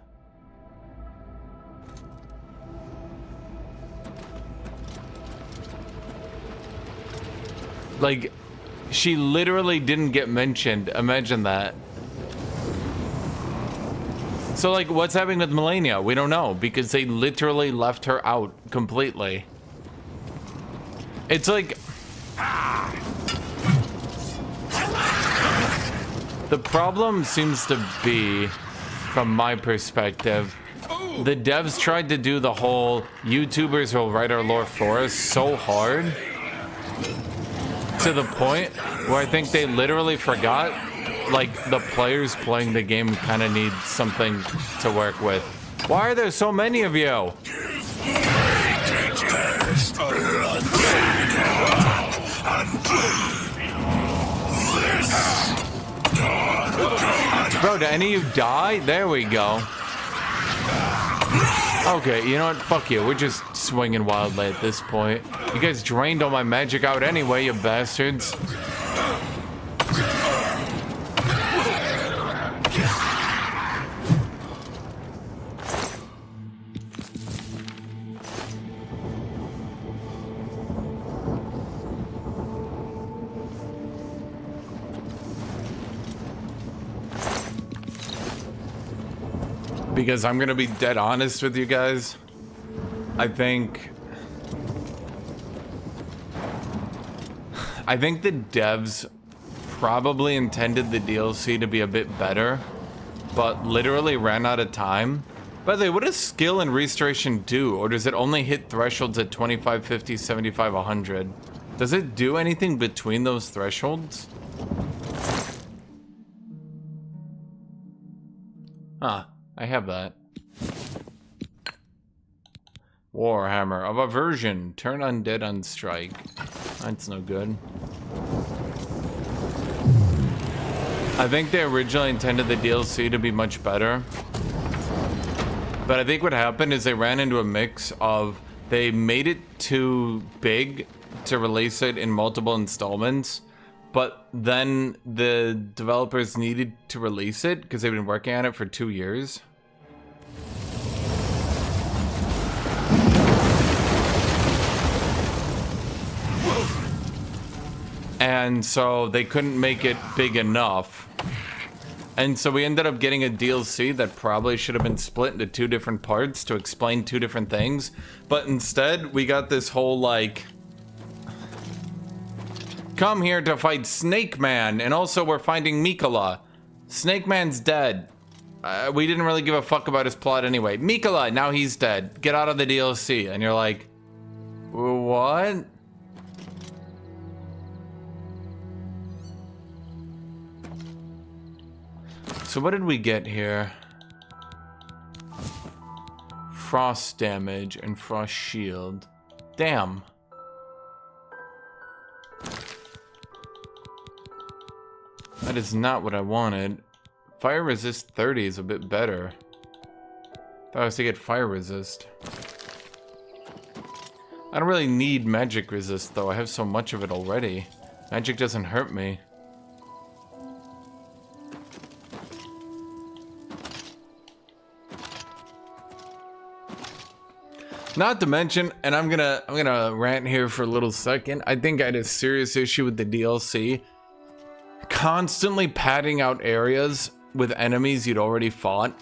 Like, she literally didn't get mentioned. Imagine that. So, like, what's happening with Melania? We don't know, because they literally left her out completely. It's like... The problem seems to be, from my perspective, the devs tried to do the whole YouTubers will write our lore for us so hard, to the point where I think they literally forgot, like, the players playing the game kind of need something to work with. Why are there so many of you? Bro, do any of you die? There we go. Okay, you know what? Fuck you. We're just swinging wildly at this point. You guys drained all my magic out anyway, you bastards. Because I'm gonna be dead honest with you guys. I think the devs probably intended the DLC to be a bit better, but literally ran out of time. By the way, what does skill and restoration do? Or does it only hit thresholds at 25, 50, 75, 100? Does it do anything between those thresholds? Huh. I have that. Warhammer of Aversion. Turn undead on strike. That's no good. I think they originally intended the DLC to be much better. But I think what happened is they ran into a mix of they made it too big to release it in multiple installments, but then the developers needed to release it because they've been working on it for 2 years. And so they couldn't make it big enough. And so we ended up getting a DLC that probably should have been split into 2 different parts to explain 2 different things. But instead, we got this whole, like, come here to fight Snake Man, and also we're finding Miquella. Snake Man's dead. We didn't really give a fuck about his plot anyway. Miquella, now he's dead. Get out of the DLC. And you're like, what? So what did we get here? Frost damage and frost shield. Damn. That is not what I wanted. Fire resist 30 is a bit better. Thought I was to get fire resist. I don't really need magic resist though. I have so much of it already. Magic doesn't hurt me. Not to mention, and I'm gonna rant here for a little second. I think I had a serious issue with the DLC. Constantly padding out areas with enemies you'd already fought.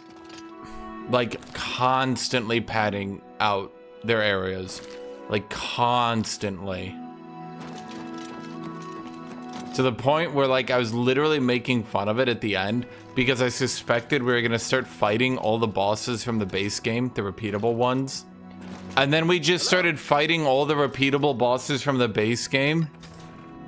Like, constantly padding out their areas. Like, constantly. To the point where, like, I was literally making fun of it at the end because I suspected we were gonna start fighting all the bosses from the base game, the repeatable ones. And then we just started fighting all the repeatable bosses from the base game.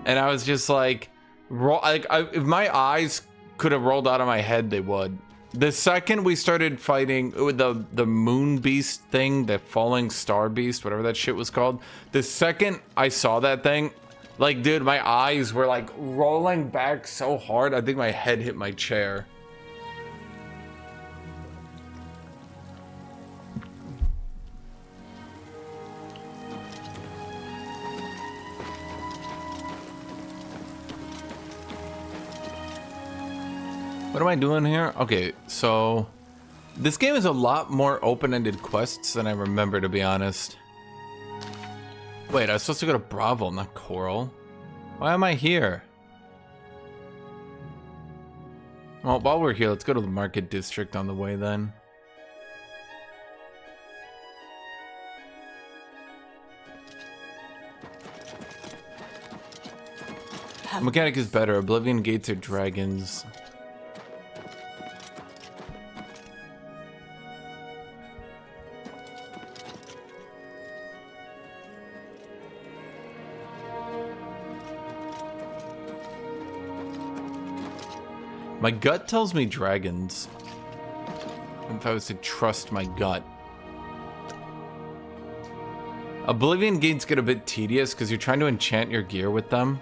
And I was just like, if my eyes could have rolled out of my head, they would. The second we started fighting with the moon beast thing, the falling star beast, whatever that shit was called. The second I saw that thing, like, dude, my eyes were like rolling back so hard. I think my head hit my chair. What am I doing here? Okay, so this game is a lot more open-ended quests than I remember, to be honest. Wait, I was supposed to go to Bravo, not Coral. Why am I here? Well, while we're here, let's go to the Market District on the way then. Mechanic is better. Oblivion gates are dragons. My gut tells me dragons. If I was to trust my gut. Oblivion gates get a bit tedious because you're trying to enchant your gear with them.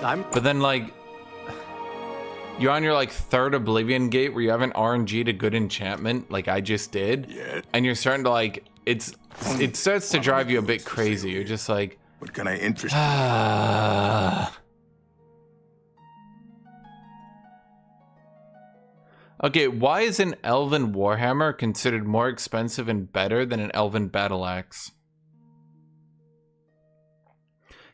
But then, like, you're on your, like, third Oblivion gate where you haven't RNG'd a good enchantment, like I just did. Yeah. And you're starting to, like, it starts to drive you a bit crazy. You're just like, what can I interest you? Okay, why is an elven warhammer considered more expensive and better than an elven battle axe?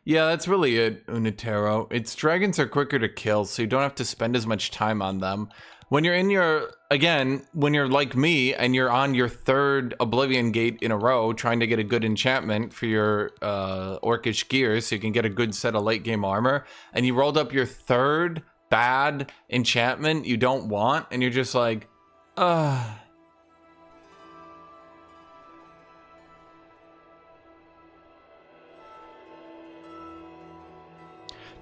Yeah, that's really it, Unitero. Its dragons are quicker to kill, so you don't have to spend as much time on them. When you're in your, again, when you're like me and you're on your third Oblivion gate in a row trying to get a good enchantment for your orcish gear so you can get a good set of late game armor, and you rolled up your third bad enchantment you don't want, and you're just like, ugh.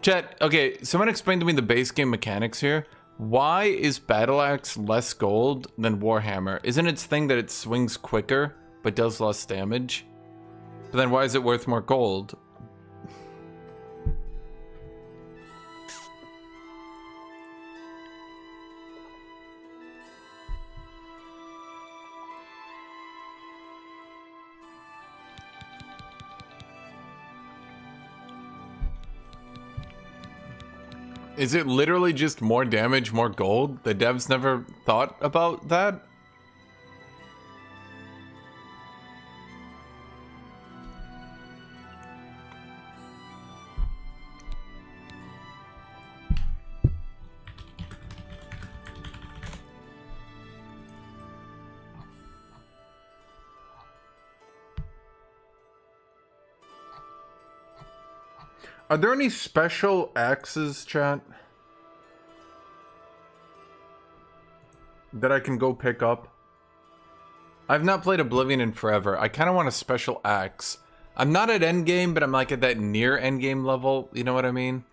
Chat, okay, someone explain to me the base game mechanics here. Why is Battle Axe less gold than Warhammer? Isn't its thing that it swings quicker, but does less damage? But then why is it worth more gold? Is it literally just more damage, more gold? The devs never thought about that? Are there any special axes, chat, that I can go pick up? I've not played Oblivion in forever. I kind of want a special axe. I'm not at endgame, but I'm like at that near endgame level. You know what I mean?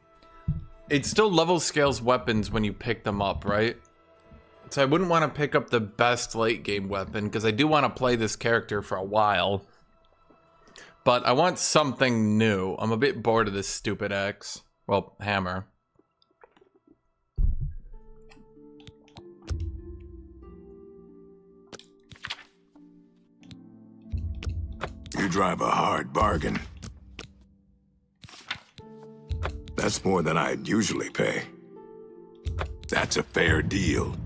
It still level scales weapons when you pick them up, right? So I wouldn't want to pick up the best late game weapon because I do want to play this character for a while. But I want something new. I'm a bit bored of this stupid axe. Well, hammer. You drive a hard bargain. That's more than I'd usually pay. That's a fair deal.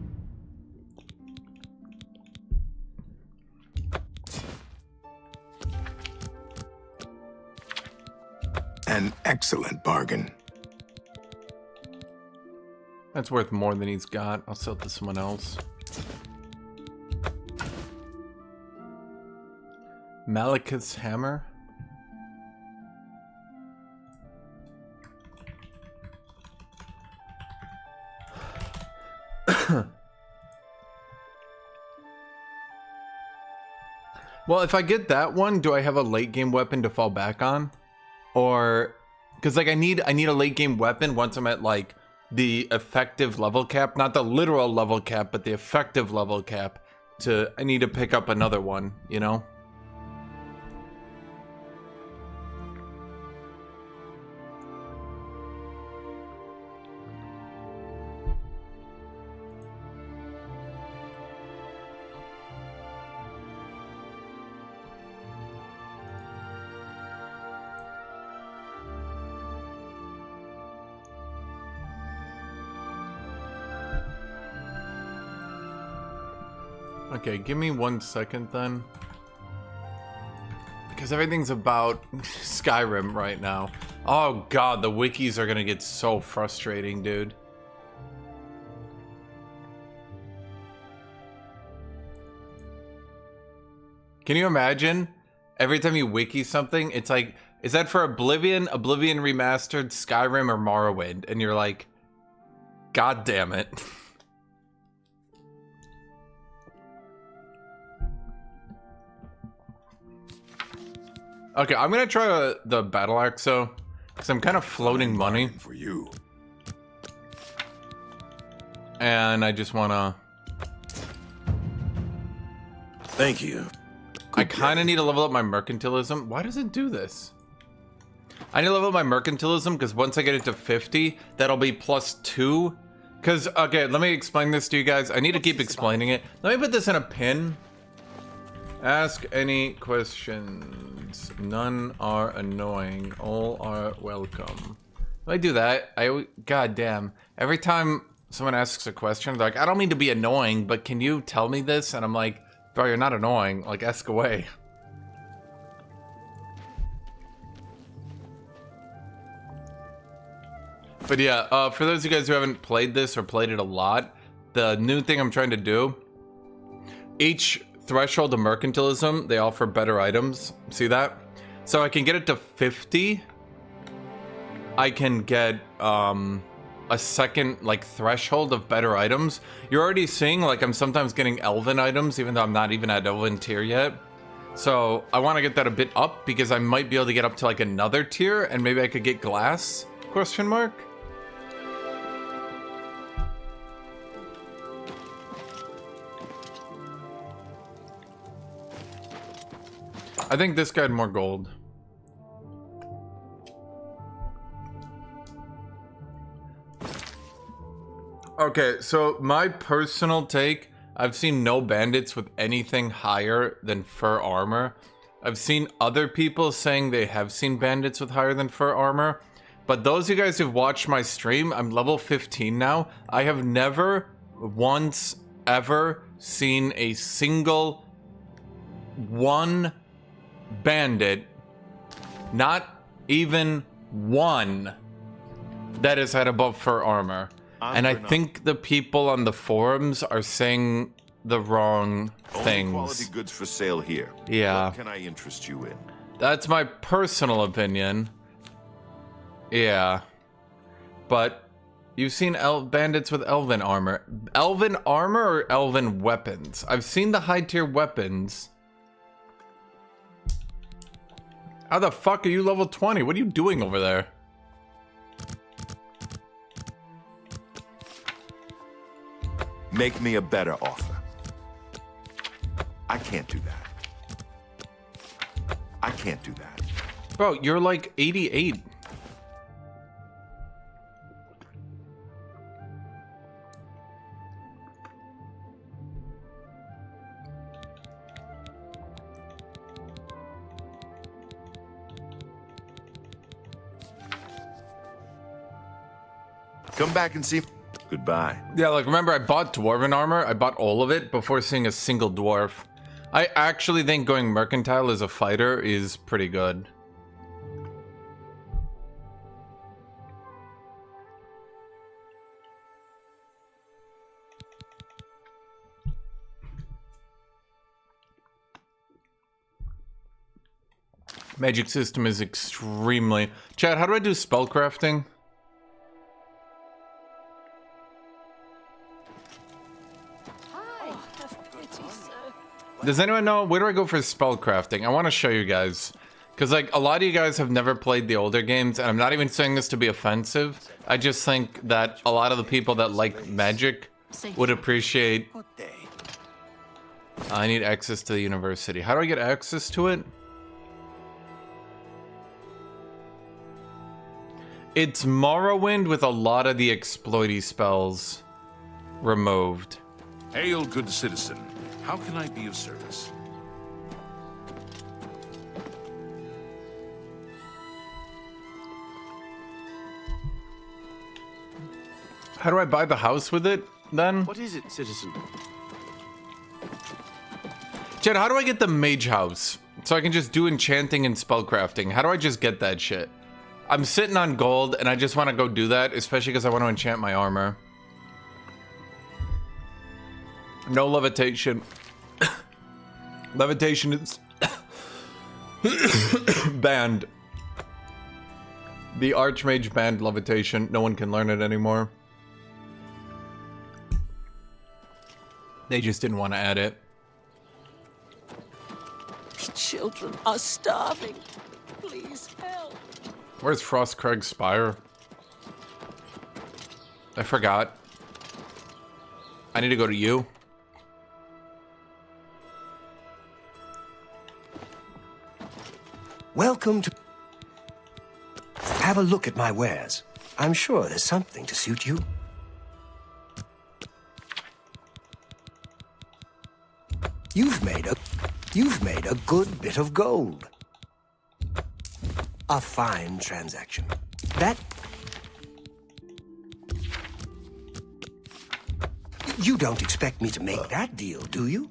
An excellent bargain. That's worth more than he's got. I'll sell it to someone else. Malekith's hammer. Well, if I get that one, do I have a late game weapon to fall back on? Or because like I need a late game weapon once I'm at like the effective level cap, not the literal level cap, but the effective level cap. I need to pick up another one, you know? Okay, give me 1 second then. Because everything's about Skyrim right now. Oh god, the wikis are gonna get so frustrating, dude. Can you imagine? Every time you wiki something, it's like, is that for Oblivion, Oblivion Remastered, Skyrim, or Morrowind? And you're like, god damn it. Okay, I'm gonna try the battle axe though, because I'm kind of floating money for you. And I just wanna. Thank you. I kind of need to level up my mercantilism. Why does it do this? I need to level up my mercantilism because once I get it to 50, that'll be +2. Because, okay, let me explain this to you guys. I need to keep explaining it. Let me put this in a pin. Ask any questions. None are annoying. All are welcome. If I do that, god damn. Every time someone asks a question, they're like, I don't mean to be annoying, but can you tell me this? And I'm like, bro, you're not annoying. Like, ask away. But yeah, for those of you guys who haven't played this or played it a lot, the new thing I'm trying to do, each threshold of mercantilism, they offer better items. See that? So I can get it to 50. I can get a second like threshold of better items. You're already seeing like I'm sometimes getting elven items even though I'm not even at elven tier yet. So I want to get that a bit up because I might be able to get up to like another tier and maybe I could get glass? Question mark? I think this guy had more gold. Okay, so my personal take, I've seen no bandits with anything higher than fur armor. I've seen other people saying they have seen bandits with higher than fur armor. But those of you guys who've watched my stream, I'm level 15 now. I have never once ever seen a single one bandit, not even one, that has had above fur armor. And I think the people on the forums are saying the wrong things. Only quality goods for sale here. Yeah. What can I interest you in? That's my personal opinion. Yeah. But you've seen bandits with elven armor. Elven armor or elven weapons? I've seen the high tier weapons. How the fuck are you level 20? What are you doing over there? Make me a better offer. I can't do that. I can't do that. Bro, you're like 88. Come back and see. Goodbye. Yeah, like remember I bought dwarven armor. I bought all of it before seeing a single dwarf. I actually think going mercantile as a fighter is pretty good. Magic system is extremely... Chad, how do I do spellcrafting? Does anyone know, where do I go for spellcrafting? I want to show you guys. Because, like, a lot of you guys have never played the older games, and I'm not even saying this to be offensive. I just think that a lot of the people that like Magic would appreciate... I need access to the university. How do I get access to it? It's Morrowind with a lot of the exploity spells removed. Hail, good citizen. How can I be of service? How do I buy the house with it, then? What is it, citizen? Jed, how do I get the mage house? So I can just do enchanting and spellcrafting. How do I just get that shit? I'm sitting on gold, and I just want to go do that, especially because I want to enchant my armor. No levitation. Levitation is banned. The Archmage banned levitation. No one can learn it anymore. They just didn't want to add it. The children are starving. Please help. Where's Frostcraig's Spire? I forgot. I need to go to you. Welcome to... Have a look at my wares. I'm sure there's something to suit you. You've made a good bit of gold. A fine transaction. You don't expect me to make that deal, do you?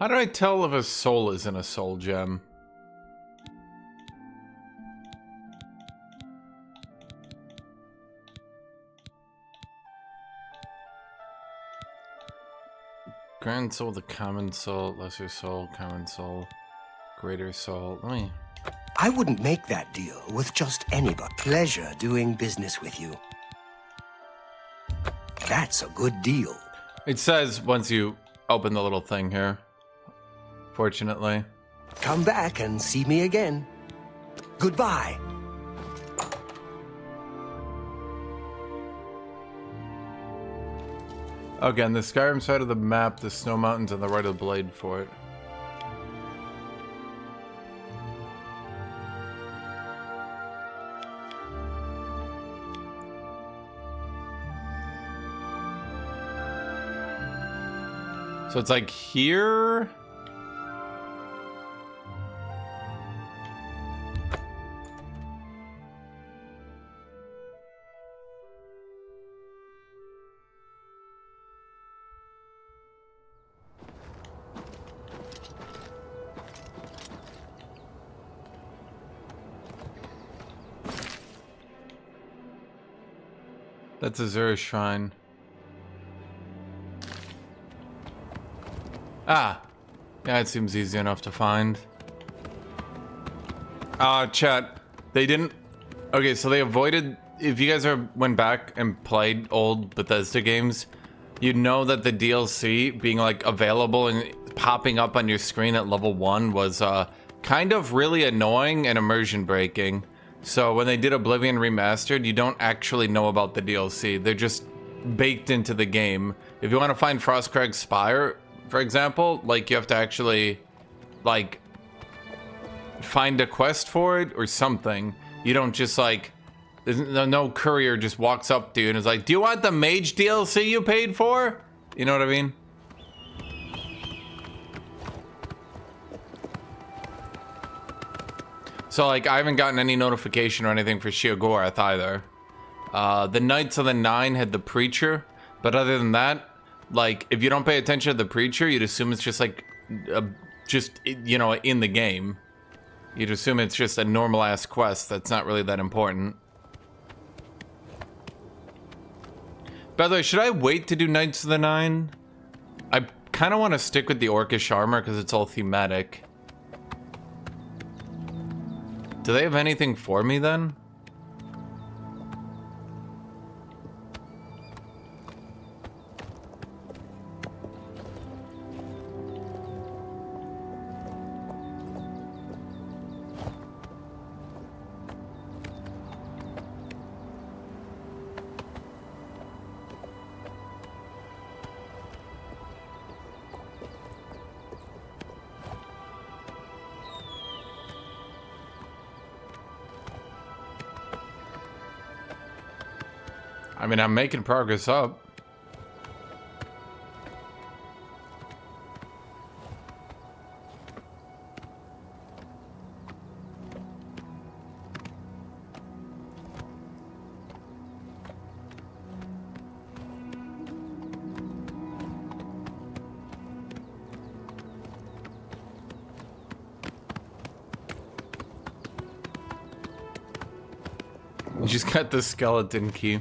How do I tell if a soul isn't a soul gem? Grand soul, the common soul, lesser soul, common soul, greater soul. Let me... I wouldn't make that deal with just anybody. Pleasure doing business with you. That's a good deal. It says once you open the little thing here. Fortunately. Come back and see me again. Goodbye. Okay, on the Skyrim side of the map, the snow mountains on the right of the Blade Fort. So it's like here. That's Azura's shrine. Ah, yeah, it seems easy enough to find. Chat, they didn't... Okay, so they avoided... If you guys went back and played old Bethesda games, you'd know that the DLC being, like, available and popping up on your screen at level 1 was, kind of really annoying and immersion breaking. So when they did Oblivion Remastered, you don't actually know about the DLC. They're just baked into the game. If you want to find Frostcraig's Spire, for example, like, you have to actually, like, find a quest for it or something. You don't just, like, there's no courier just walks up to you and is like, do you want the mage DLC you paid for? You know what I mean? So, like, I haven't gotten any notification or anything for Sheogorath either. The Knights of the Nine had the preacher, but other than that, like, if you don't pay attention to the preacher, you'd assume it's just like, you know, in the game. You'd assume it's just a normal-ass quest that's not really that important. By the way, should I wait to do Knights of the Nine? I kind of want to stick with the Orcish armor because it's all thematic. Do they have anything for me then? I mean, I'm making progress up. You just got the skeleton key.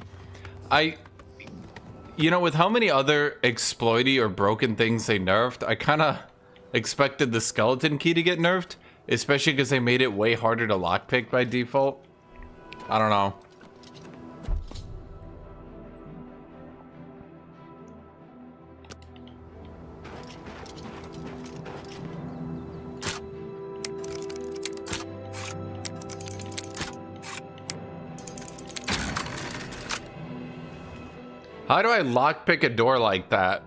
You know, with how many other exploity or broken things they nerfed, I kind of expected the skeleton key to get nerfed, especially because they made it way harder to lockpick by default. I don't know. How do I lockpick a door like that?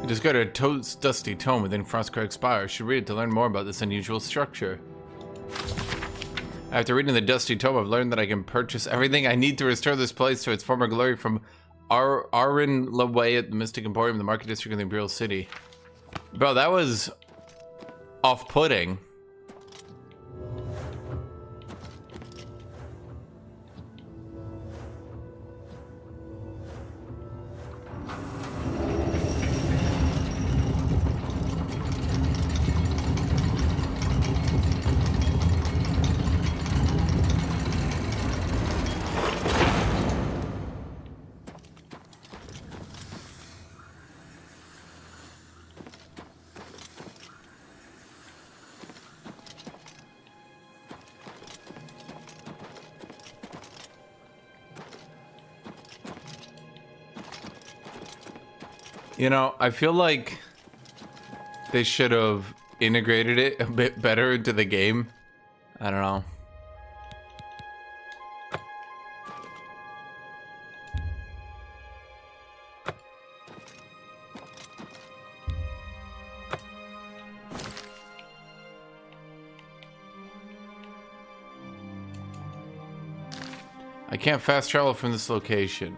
I just got a dusty tome within Frostcrack Spire. I should read it to learn more about this unusual structure. After reading the dusty tome, I've learned that I can purchase everything I need to restore this place to its former glory from Arin Laway at the Mystic Emporium, the Market District of the Imperial City. Bro, that was off-putting. You know, I feel like they should have integrated it a bit better into the game. I don't know. I can't fast travel from this location.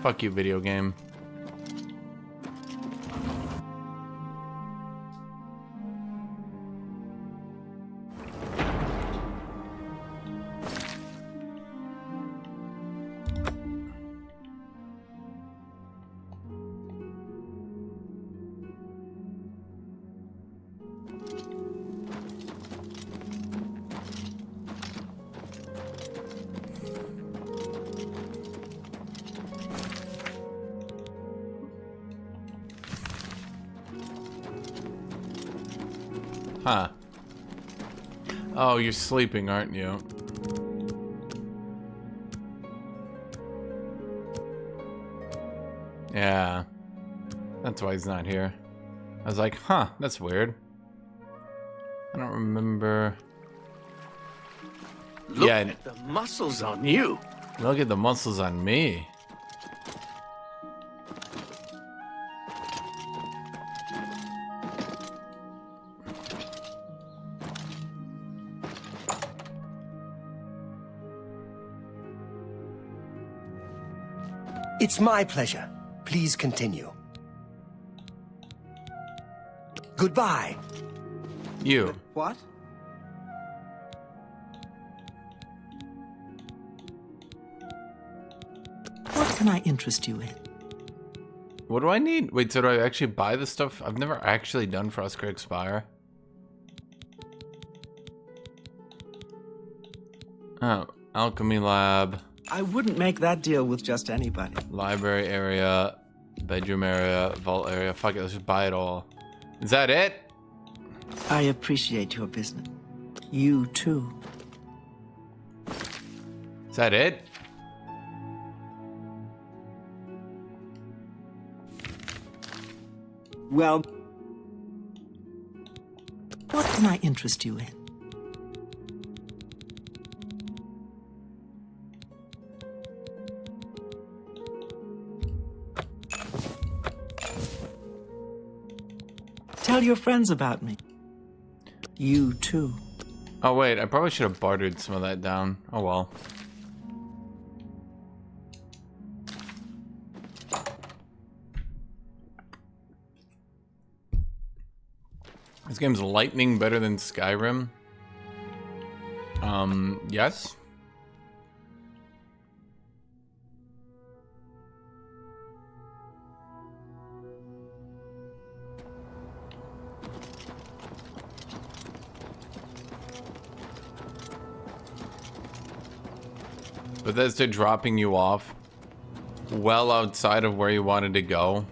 Fuck you, video game. Huh. Oh, you're sleeping, aren't you? Yeah. That's why he's not here. I was like, huh, that's weird. I don't remember. Look at the muscles on you. Look at the muscles on me. It's my pleasure. Please continue. Goodbye. You. What? can I interest you in? What do I need? Wait, so do I actually buy the stuff? I've never actually done Frostcraig Spire. Oh, Alchemy Lab. I wouldn't make that deal with just anybody. Library area, bedroom area, vault area. Fuck it, let's just buy it all. Is that it? I appreciate your business. You too. Is that it? Well, what can I interest you in? Tell your friends about me. You too. Oh wait, I probably should have bartered some of that down. Oh well. This game's lightning better than Skyrim. Yes. Bethesda dropping you off well outside of where you wanted to go.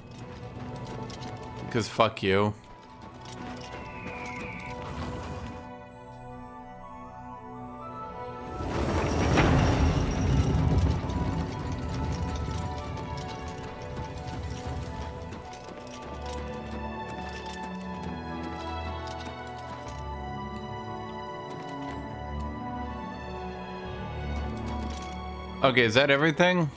Because fuck you. Okay, is that everything?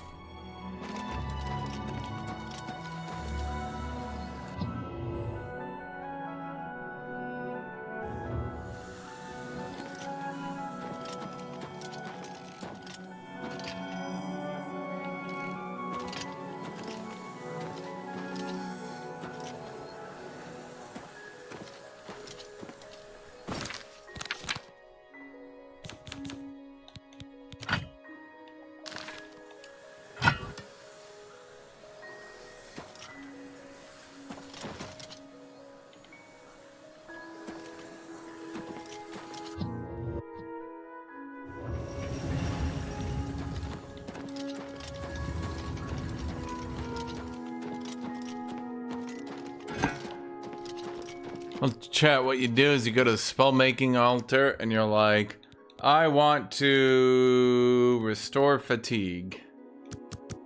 Well, chat, what you do is you go to the spell-making altar and you're like, I want to restore fatigue,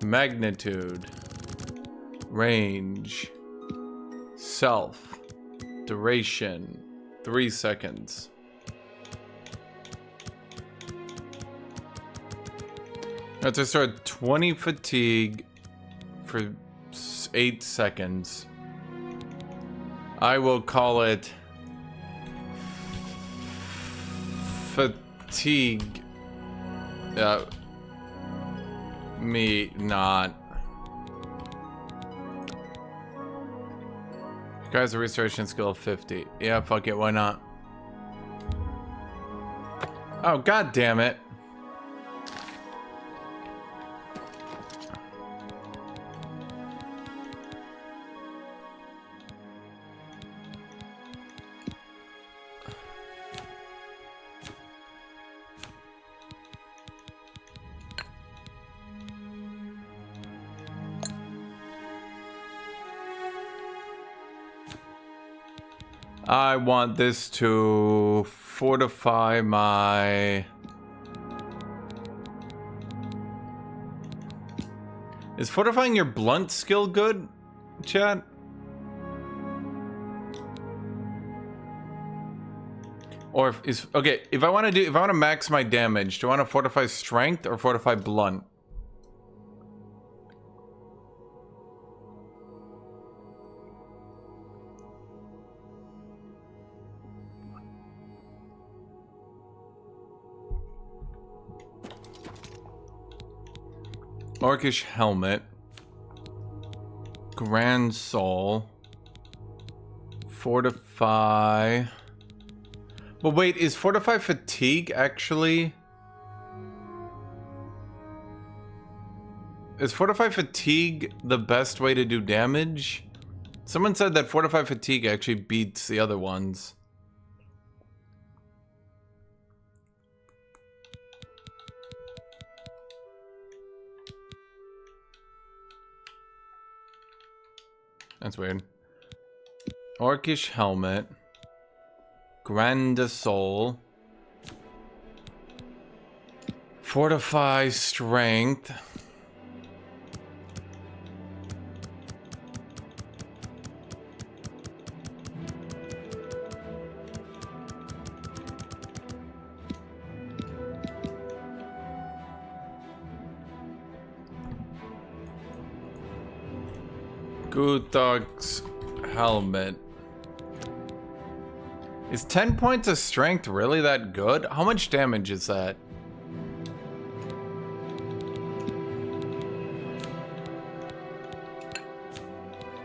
magnitude, range, self, duration, 3 seconds. I have to restore 20 fatigue for 8 seconds. I will call it fatigue. Me not. Guys, a restoration skill of 50. Yeah, fuck it, why not? Oh, god damn it. I want this to fortify my... Is fortifying your blunt skill good, chat? Or if I want to max my damage, do I want to fortify strength or fortify blunt? Orcish helmet, Grand Soul, fortify. But wait, is fortify fatigue actually? Is Fortify Fatigue the best way to do damage? Someone said that Fortify Fatigue actually beats the other ones. That's weird. Orcish Helmet. Grand Soul. Fortify Strength. Guthuk's Helmet. Is 10 points of strength really that good? How much damage is that?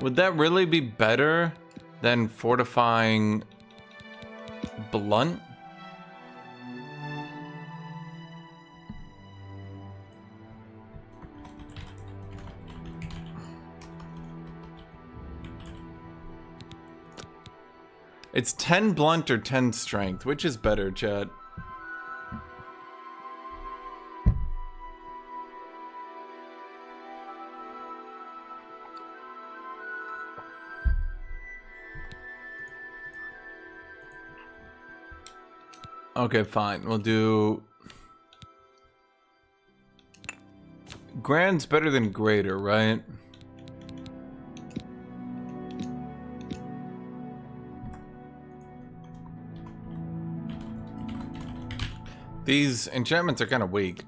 Would that really be better than fortifying blunt? It's 10 blunt or 10 strength. Which is better, chat? Okay, fine. We'll do... Grand's better than greater, right? These enchantments are kind of weak.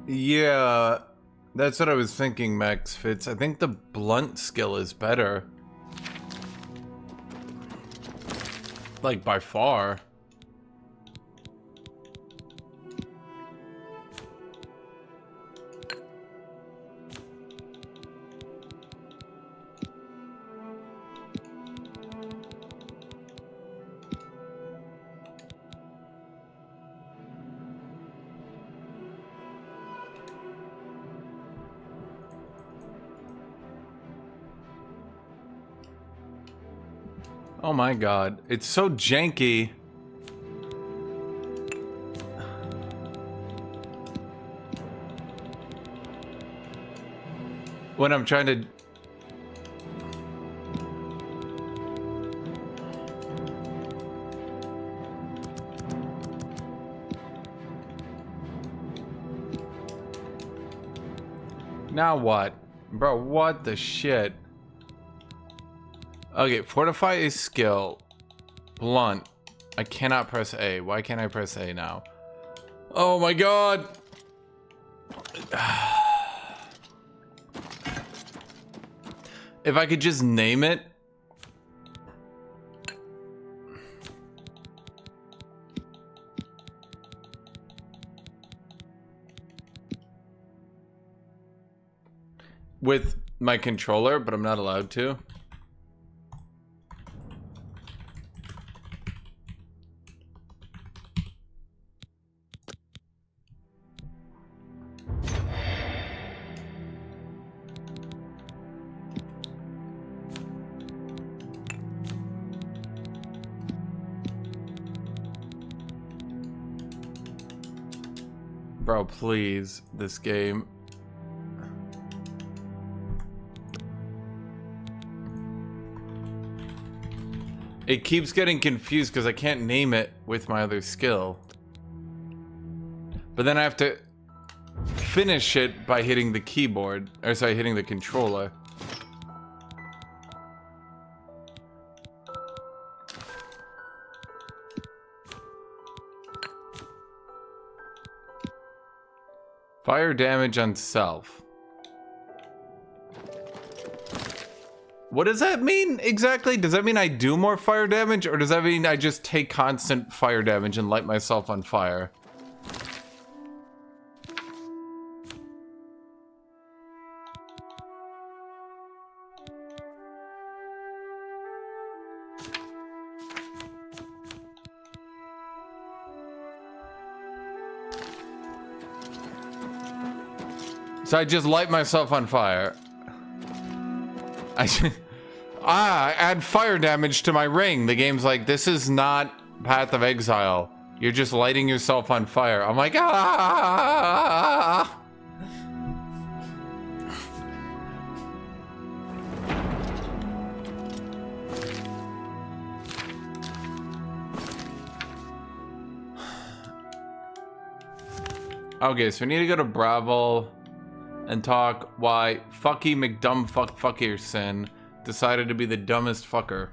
Yeah, that's what I was thinking, Max Fitz. I think the blunt skill is better. Like, by far. Oh my god, it's so janky. When I'm trying to... Now what? Bro, what the shit? Okay, fortify is skill. Blunt. I cannot press A. Why can't I press A now? Oh my god! If I could just name it. With my controller, but I'm not allowed to. Bro, please, this game. It keeps getting confused because I can't name it with my other skill. But then I have to finish it by hitting the keyboard. Or sorry, hitting the controller. Fire damage on self. What does that mean exactly? Does that mean I do more fire damage, or does that mean I just take constant fire damage and light myself on fire? So I just light myself on fire. I add fire damage to my ring. The game's like, this is not Path of Exile. You're just lighting yourself on fire. I'm like, ah. Okay, so we need to go to Bravo and talk why Fucky McDumb Fuckerson decided to be the dumbest fucker.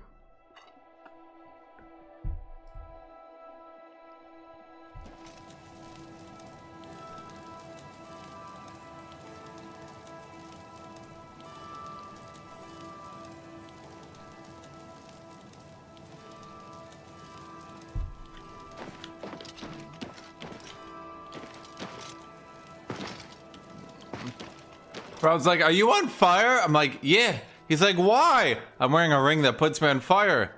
Bro, I was like, are you on fire? I'm like, yeah. He's like, why? I'm wearing a ring that puts me on fire.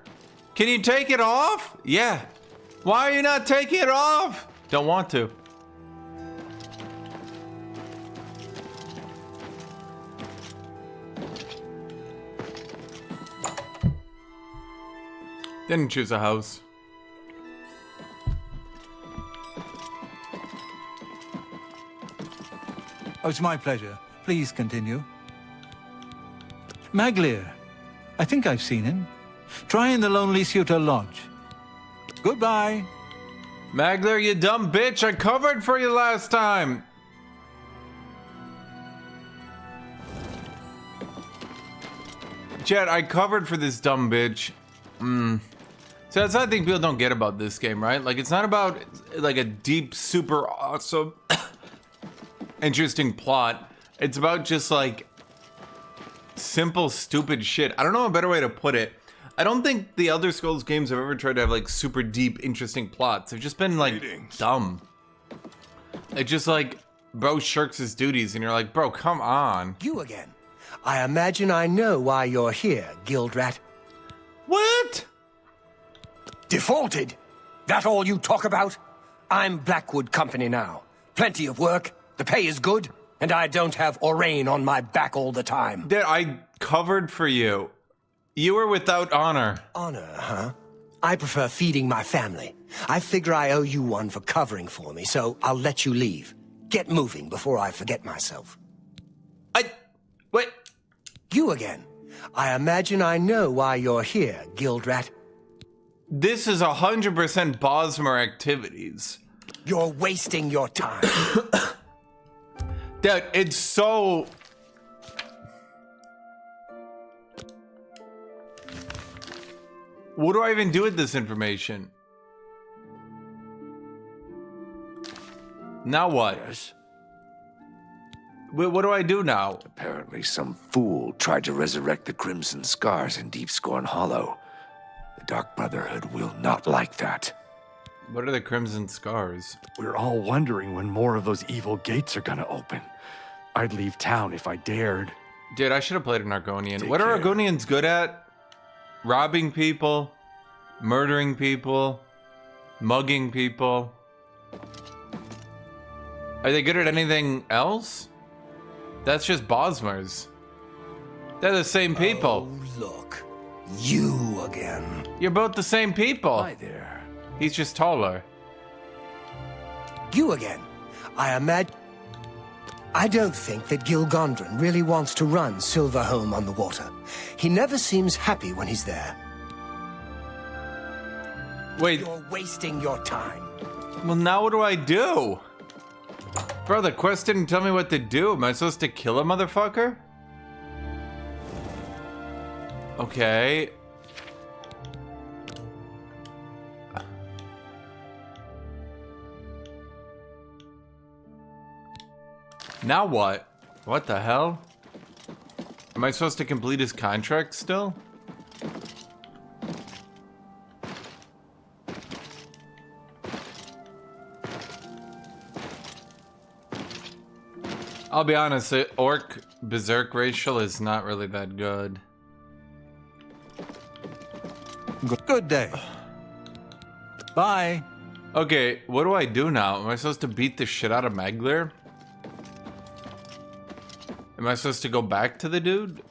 Can you take it off? Yeah. Why are you not taking it off? Don't want to. Didn't choose a house. Oh, it's my pleasure. Please continue. Maglir. I think I've seen him. Try in the Lonely Suitor Lodge. Goodbye. Maglir, you dumb bitch. I covered for you last time. Chat, I covered for this dumb bitch. So that's what I think people don't get about this game, right? Like, it's not about, like, a deep, super awesome, interesting plot. It's about just, like, simple, stupid shit. I don't know a better way to put it. I don't think the Elder Scrolls games have ever tried to have, like, super deep, interesting plots. They've just been, like, dumb. It's just, like, bro shirks his duties, and you're like, bro, come on. You again. I imagine I know why you're here, Guild Rat. What? Defaulted? That all you talk about? I'm Blackwood Company now. Plenty of work, the pay is good, and I don't have Orain on my back all the time. Dude, I covered for you. You were without honor. Honor, huh? I prefer feeding my family. I figure I owe you one for covering for me, so I'll let you leave. Get moving before I forget myself. Wait. You again. I imagine I know why you're here, Guild Rat. This is 100% Bosmer activities. You're wasting your time. Dude, it's so... What do I even do with this information? Now what? Yes. What do I do now? Apparently some fool tried to resurrect the Crimson Scars in Deep Scorn Hollow. The Dark Brotherhood will not like that. What are the Crimson Scars? We're all wondering when more of those evil gates are gonna open. I'd leave town if I dared. Dude, I should have played an Argonian. Take What are care. Argonians good at? Robbing people, murdering people, mugging people. Are they good at anything else? That's just Bosmers. They're the same people. Oh, look. You again. You're both the same people. Hi there. He's just taller. You again. I don't think that Gilgondron really wants to run Silverholm on the water. He never seems happy when he's there. Wait. You're wasting your time. Well, now what do I do? Bro, the quest didn't tell me what to do. Am I supposed to kill a motherfucker? Okay. Now what? What the hell? Am I supposed to complete his contract still? I'll be honest, the Orc Berserk racial is not really that good. Good day. Bye. Okay, what do I do now? Am I supposed to beat the shit out of Maglir? Am I supposed to go back to the dude?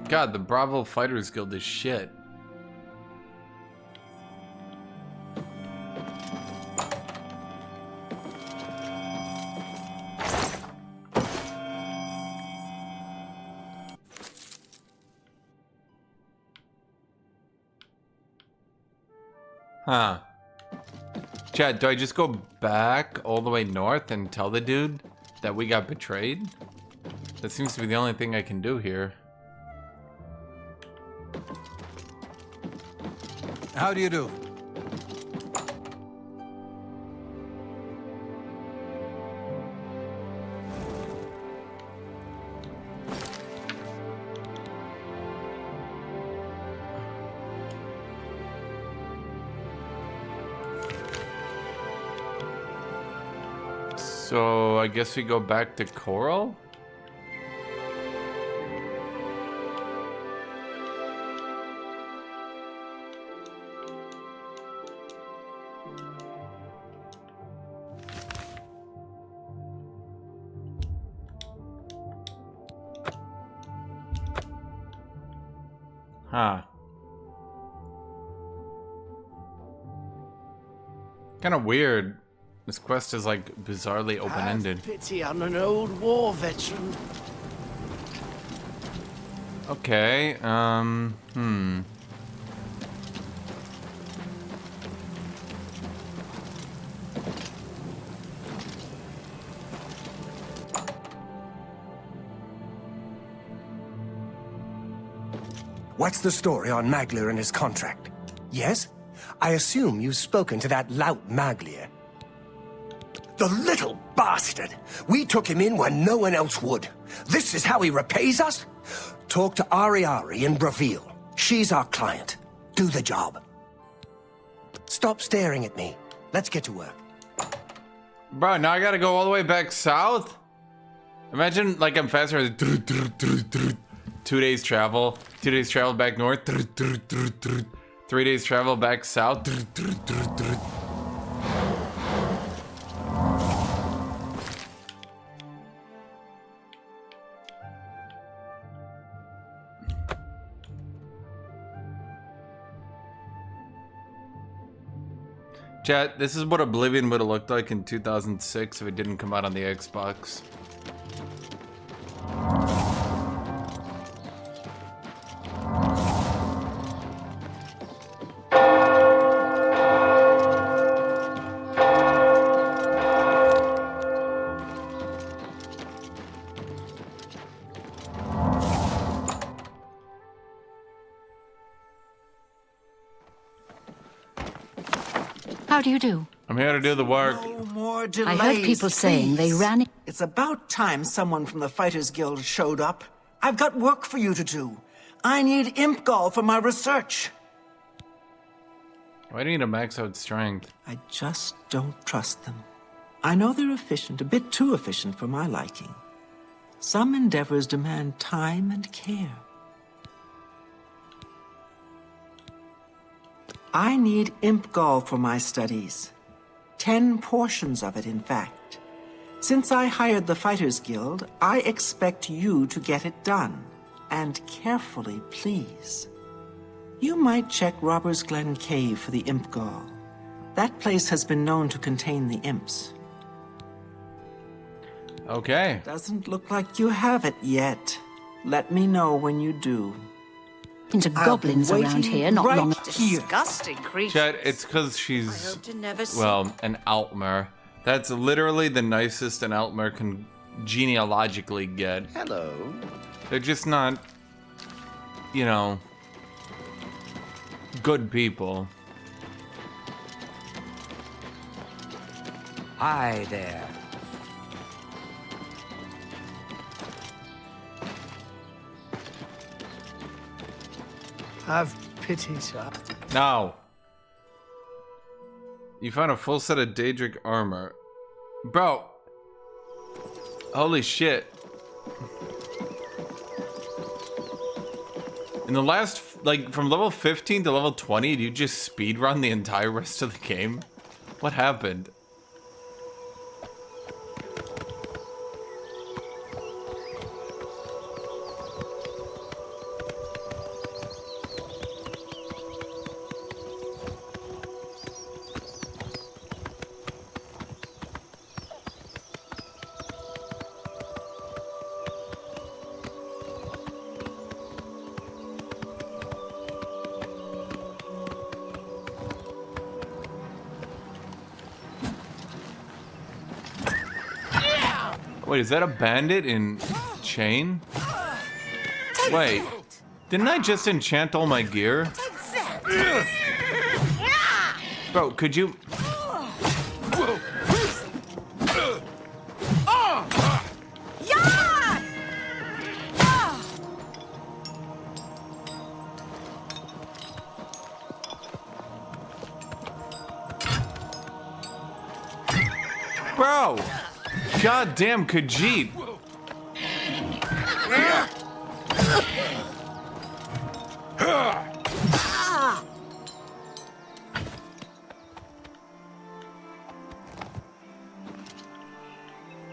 God, the Bravo Fighters Guild is shit. Huh. Chad, do I just go back all the way north and tell the dude that we got betrayed? That seems to be the only thing I can do here. How do you do? So I guess we go back to Coral? Huh. Kind of weird. This quest is like bizarrely open-ended. Have pity on an old war veteran. Okay, What's the story on Maglir and his contract? Yes? I assume you've spoken to that lout Maglir. The little bastard! We took him in when no one else would. This is how he repays us? Talk to Ari in Bravil. She's our client. Do the job. Stop staring at me. Let's get to work. Bro, now I gotta go all the way back south? Imagine like I'm faster. 2 days travel. 2 days travel back north. 3 days travel back south. Chat, this is what Oblivion would have looked like in 2006 if it didn't come out on the Xbox. How do you do? I'm here to do the work. No more delays, I heard people saying they please. ran. It's about time someone from the Fighters Guild showed up. I've got work for you to do. I need imp gall for my research. Why do you need a max out strength? I just don't trust them. I know they're efficient, a bit too efficient for my liking. Some endeavors demand time and care. I need imp gall for my studies. 10 portions of it, in fact. Since I hired the Fighters Guild, I expect you to get it done. And carefully, please. You might check Robbers Glen Cave for the imp gall. That place has been known to contain the imps. Okay. Doesn't look like you have it yet. Let me know when you do. Into goblins around here, not right long. Disgusting creatures. Chat, it's because she's, hope to never see- well, an Altmer. That's literally the nicest an Altmer can genealogically get. Hello. They're just not, you know, good people. Hi there. Have pity, sir. No. You found a full set of Daedric armor. Bro. Holy shit. In the last, like, from level 15 to level 20, do you just speedrun the entire rest of the game? What happened? Wait, is that a bandit in chain? Wait, didn't I just enchant all my gear? Bro, could you... Bro! God damn Khajiit!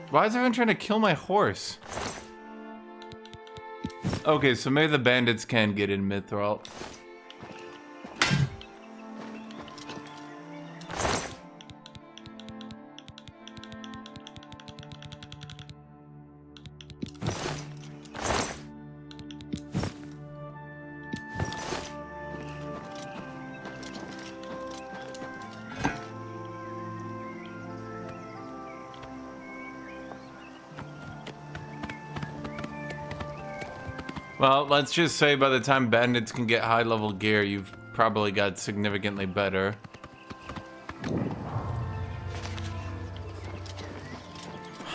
Why is everyone trying to kill my horse? Okay, so maybe the bandits can get in Mithril. Well, let's just say by the time bandits can get high-level gear, you've probably got significantly better.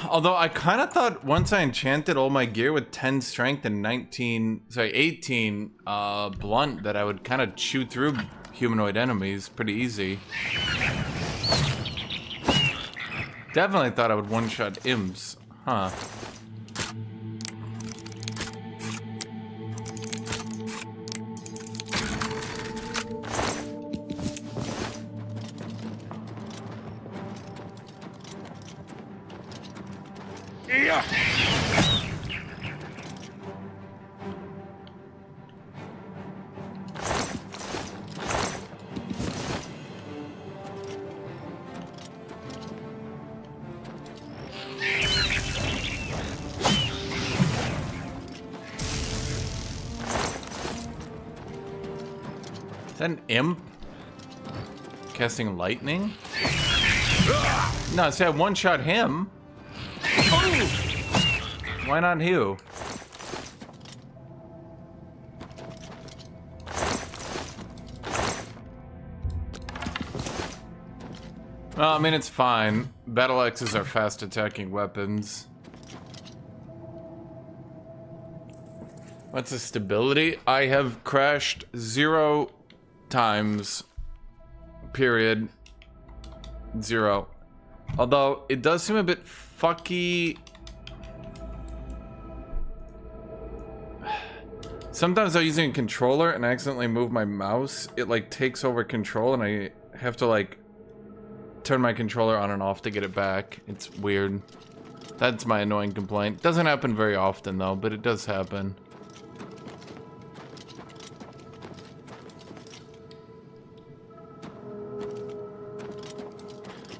Although I kind of thought once I enchanted all my gear with 10 strength and 18 blunt that I would kind of chew through humanoid enemies pretty easy. Definitely thought I would one-shot imps, huh? Is that an imp? Casting lightning? No, see, I one-shot him. Why not you? Well, I mean, it's fine. Battle axes are fast attacking weapons. What's the stability? I have crashed 0 times. Period. 0. Although, it does seem a bit fucky. Sometimes I'm using a controller and I accidentally move my mouse. It like takes over control and I have to like turn my controller on and off to get it back. It's weird. That's my annoying complaint. Doesn't happen very often though, but it does happen.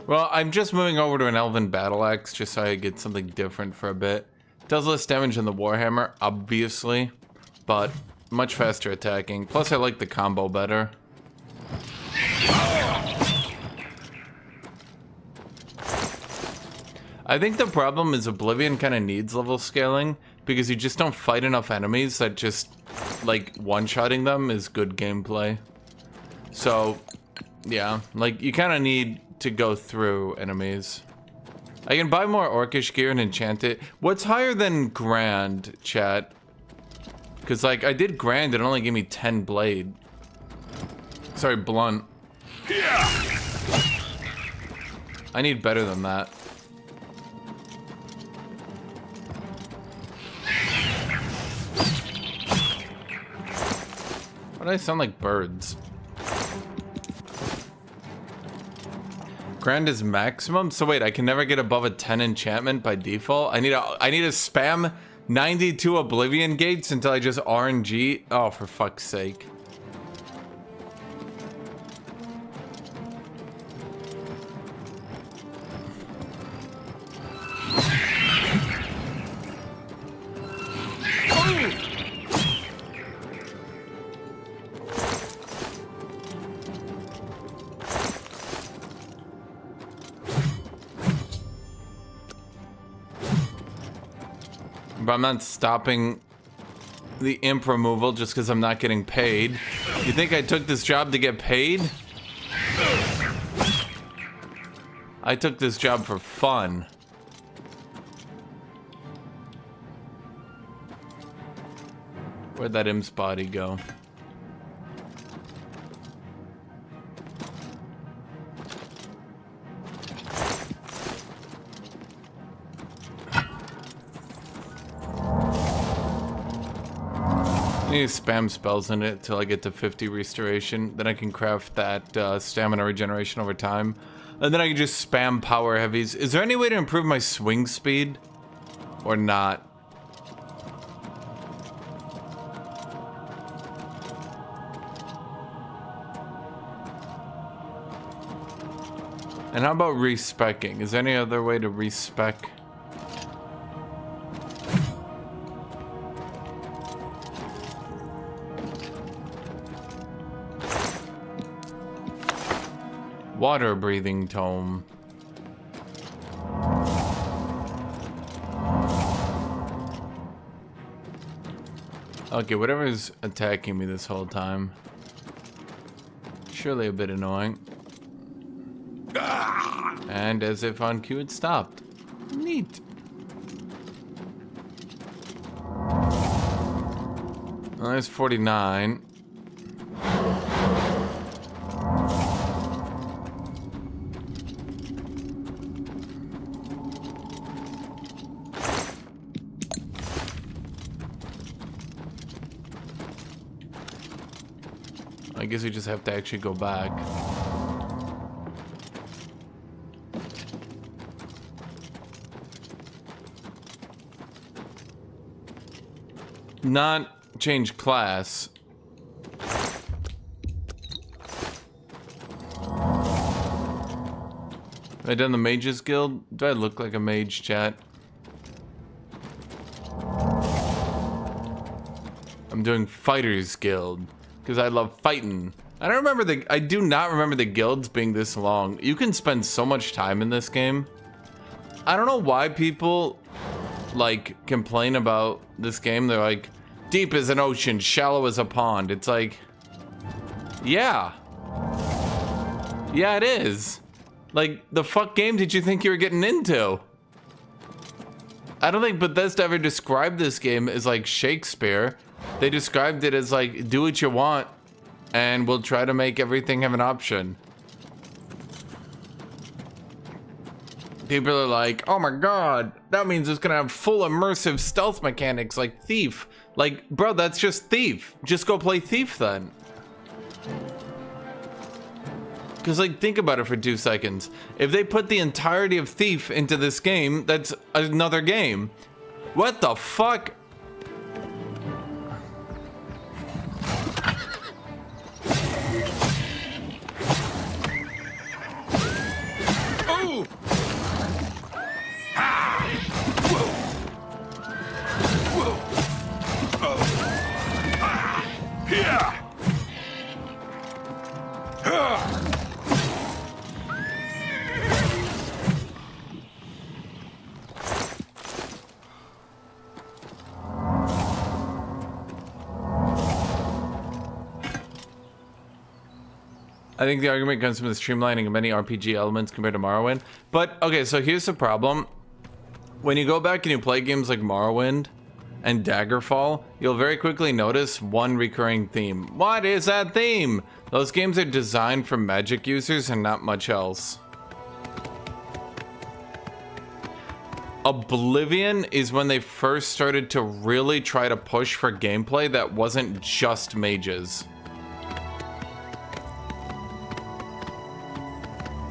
Well, I'm just moving over to an Elven Battle Axe just so I get something different for a bit. Does less damage than the Warhammer, obviously, but much faster attacking. Plus, I like the combo better. I think the problem is Oblivion kind of needs level scaling because you just don't fight enough enemies that just, like, one-shotting them is good gameplay. So, yeah, like, you kind of need to go through enemies. I can buy more Orcish gear and enchant it. What's higher than Grand, chat? Because, like, I did grand, it only gave me 10 blade. Sorry, blunt. I need better than that. Why do I sound like birds? Grand is maximum? So wait, I can never get above a 10 enchantment by default? I need to spam 92 Oblivion gates until I just RNG? Oh, for fuck's sake. But I'm not stopping the imp removal just because I'm not getting paid. You think I took this job to get paid? I took this job for fun. Where'd that imp's body go? I need to spam spells in it till I get to 50 restoration. Then I can craft that stamina regeneration over time. And then I can just spam power heavies. Is there any way to improve my swing speed? Or not? And how about respecking? Is there any other way to respec? Water breathing tome. Okay, whatever's attacking me this whole time. Surely a bit annoying. And as if on cue it stopped. Neat. Well, there's 49. I guess we just have to actually go back. Not change class. Have I done the Mages Guild? Do I look like a mage, chat? I'm doing Fighters Guild because I love fighting. I do not remember the guilds being this long. You can spend so much time in this game. I don't know why people like complain about this game. They're like, deep as an ocean, shallow as a pond. It's like, yeah. Yeah, it is. Like, the fuck game did you think you were getting into? I don't think Bethesda ever described this game as like Shakespeare. They described it as like, do what you want, and we'll try to make everything have an option. People are like, oh my god, that means it's gonna have full immersive stealth mechanics like Thief. Like, bro, that's just Thief. Just go play Thief then. Because, like, think about it for 2 seconds. If they put the entirety of Thief into this game, that's another game. What the fuck? I think the argument comes from the streamlining of many RPG elements compared to Morrowind. But, okay, so here's the problem. When you go back and you play games like Morrowind, and Daggerfall, you'll very quickly notice one recurring theme. What is that theme? Those games are designed for magic users and not much else. Oblivion is when they first started to really try to push for gameplay that wasn't just mages.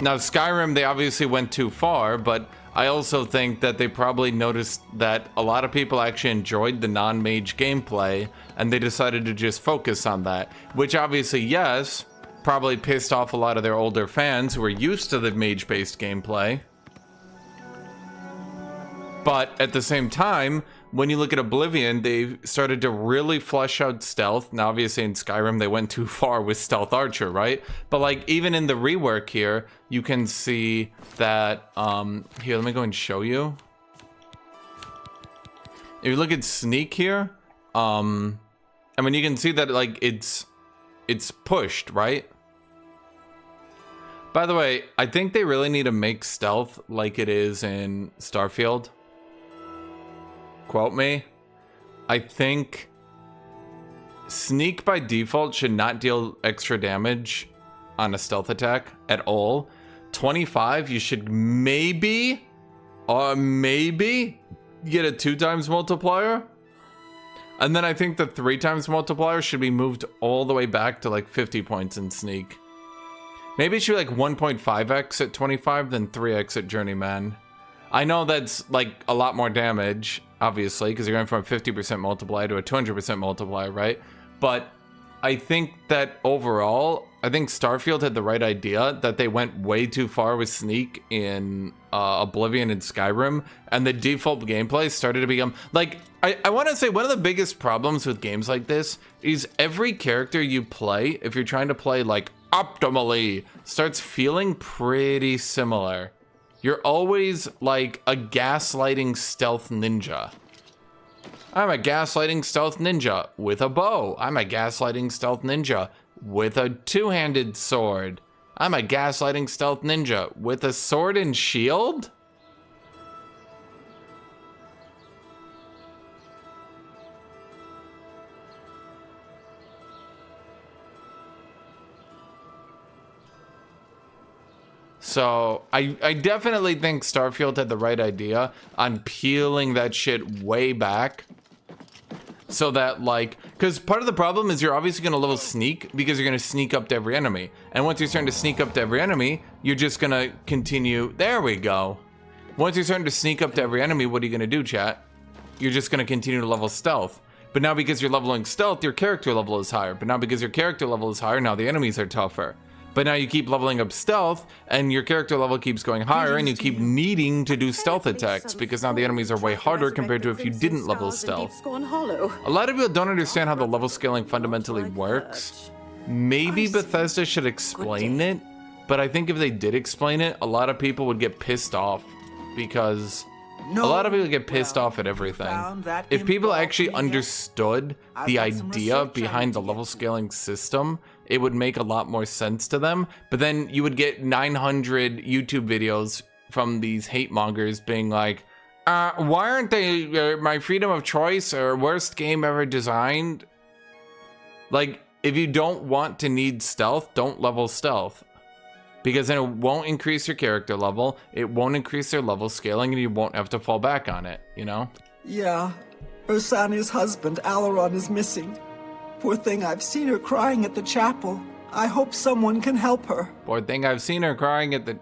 Now, Skyrim, they obviously went too far, but I also think that they probably noticed that a lot of people actually enjoyed the non-mage gameplay, and they decided to just focus on that. Which obviously, yes, probably pissed off a lot of their older fans who were used to the mage-based gameplay. But at the same time, when you look at Oblivion, they started to really flesh out stealth. Now, obviously in Skyrim, they went too far with Stealth Archer, right? But like, even in the rework here, you can see that, here, let me go and show you. If you look at Sneak here, I mean, you can see that like, it's pushed, right? By the way, I think they really need to make stealth like it is in Starfield. Quote me. I think Sneak by default should not deal extra damage on a stealth attack at all. 25, you should maybe get a 2x multiplier. And then I think the 3x multiplier should be moved all the way back to like 50 points in Sneak. Maybe it should be like 1.5x at 25, then 3x at Journeyman. I know that's like a lot more damage, obviously, because you're going from a 50% multiplier to a 200% multiplier, right? But I think that overall, I think Starfield had the right idea, that they went way too far with Sneak in Oblivion and Skyrim, and the default gameplay started to become like, I want to say one of the biggest problems with games like this is every character you play, if you're trying to play like optimally, starts feeling pretty similar. You're always like a gaslighting stealth ninja. I'm a gaslighting stealth ninja with a bow. I'm a gaslighting stealth ninja with a two-handed sword. I'm a gaslighting stealth ninja with a sword and shield? So I definitely think Starfield had the right idea on peeling that shit way back. So that like, because part of the problem is you're obviously going to level Sneak because you're going to sneak up to every enemy. And once you're starting to sneak up to every enemy, you're just going to continue. There we go. Once you're starting to sneak up to every enemy, what are you going to do, chat? You're just going to continue to level Stealth. But now because you're leveling Stealth, your character level is higher. But now because your character level is higher, now the enemies are tougher. But now you keep leveling up Stealth, and your character level keeps going higher, and you keep needing to do stealth attacks, because now the enemies are way harder compared to if you didn't level Stealth. A lot of people don't understand how the level scaling fundamentally works. Maybe Bethesda should explain it, but I think if they did explain it, a lot of people would get pissed off, because a lot of people get pissed off at everything. If people actually understood the idea behind the level scaling system, it would make a lot more sense to them. But then you would get 900 YouTube videos from these hate mongers being like, why aren't they my freedom of choice or worst game ever designed? Like, if you don't want to need stealth, don't level Stealth. Because then it won't increase your character level, it won't increase their level scaling, and you won't have to fall back on it, you know? Yeah. Ursania's husband, Alaron, is missing. Poor thing, I've seen her crying at the chapel. I hope someone can help her. Poor thing, I've seen her crying at the...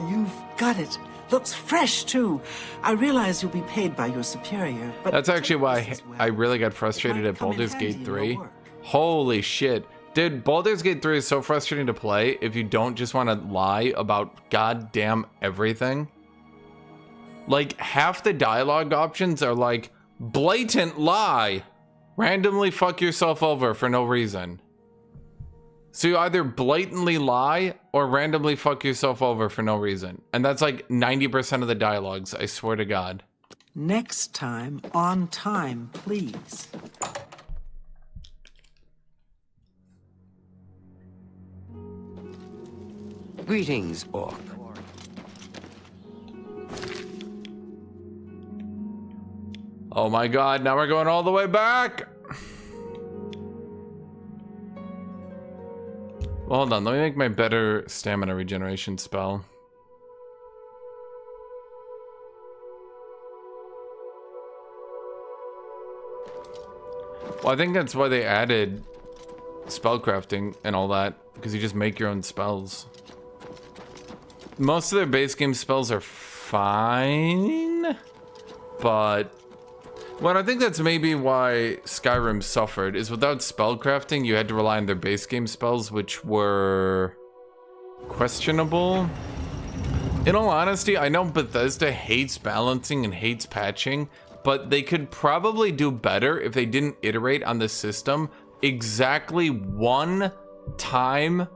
You've got it. Looks fresh, too. I realize you'll be paid by your superior, but... That's actually why I really got frustrated at Baldur's Gate 3. Holy shit. Dude, Baldur's Gate 3 is so frustrating to play if you don't just want to lie about goddamn everything. Like, half the dialogue options are like, blatant lie. Randomly fuck yourself over for no reason. So you either blatantly lie or randomly fuck yourself over for no reason. And that's like 90% of the dialogues, I swear to God. Next time, on time, please. Greetings, Orc. Oh my god, now we're going all the way back! Well, hold on, let me make my better stamina regeneration spell. Well, I think that's why they added spellcrafting and all that, because you just make your own spells. Most of their base game spells are fine, but... Well, I think that's maybe why Skyrim suffered, is without spellcrafting, you had to rely on their base game spells, which were questionable. In all honesty, I know Bethesda hates balancing and hates patching, but they could probably do better if they didn't iterate on the system exactly one time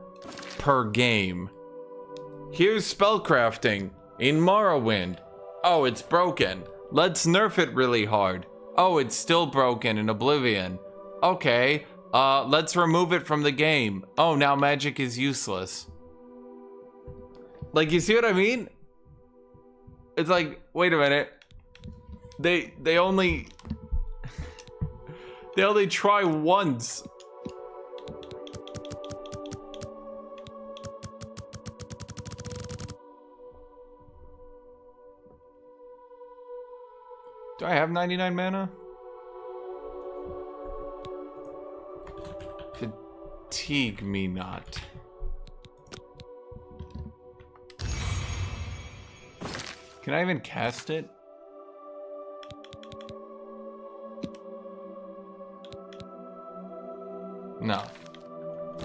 per game. Here's spellcrafting in Morrowind. Oh, it's broken. Let's nerf it really hard. Oh, it's still broken in Oblivion. Okay, let's remove it from the game. Oh, now magic is useless. Like, you see what I mean? It's like, wait a minute. They only try once. Do I have 99 mana? Fatigue me not. Can I even cast it? No.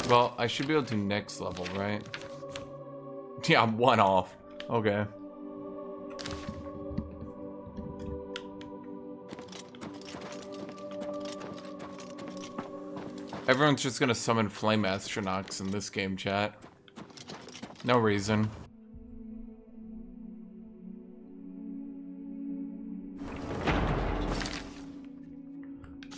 Well, I should be able to next level, right? Yeah, I'm one off. Okay. Everyone's just gonna summon flame astronauts in this game, chat. No reason.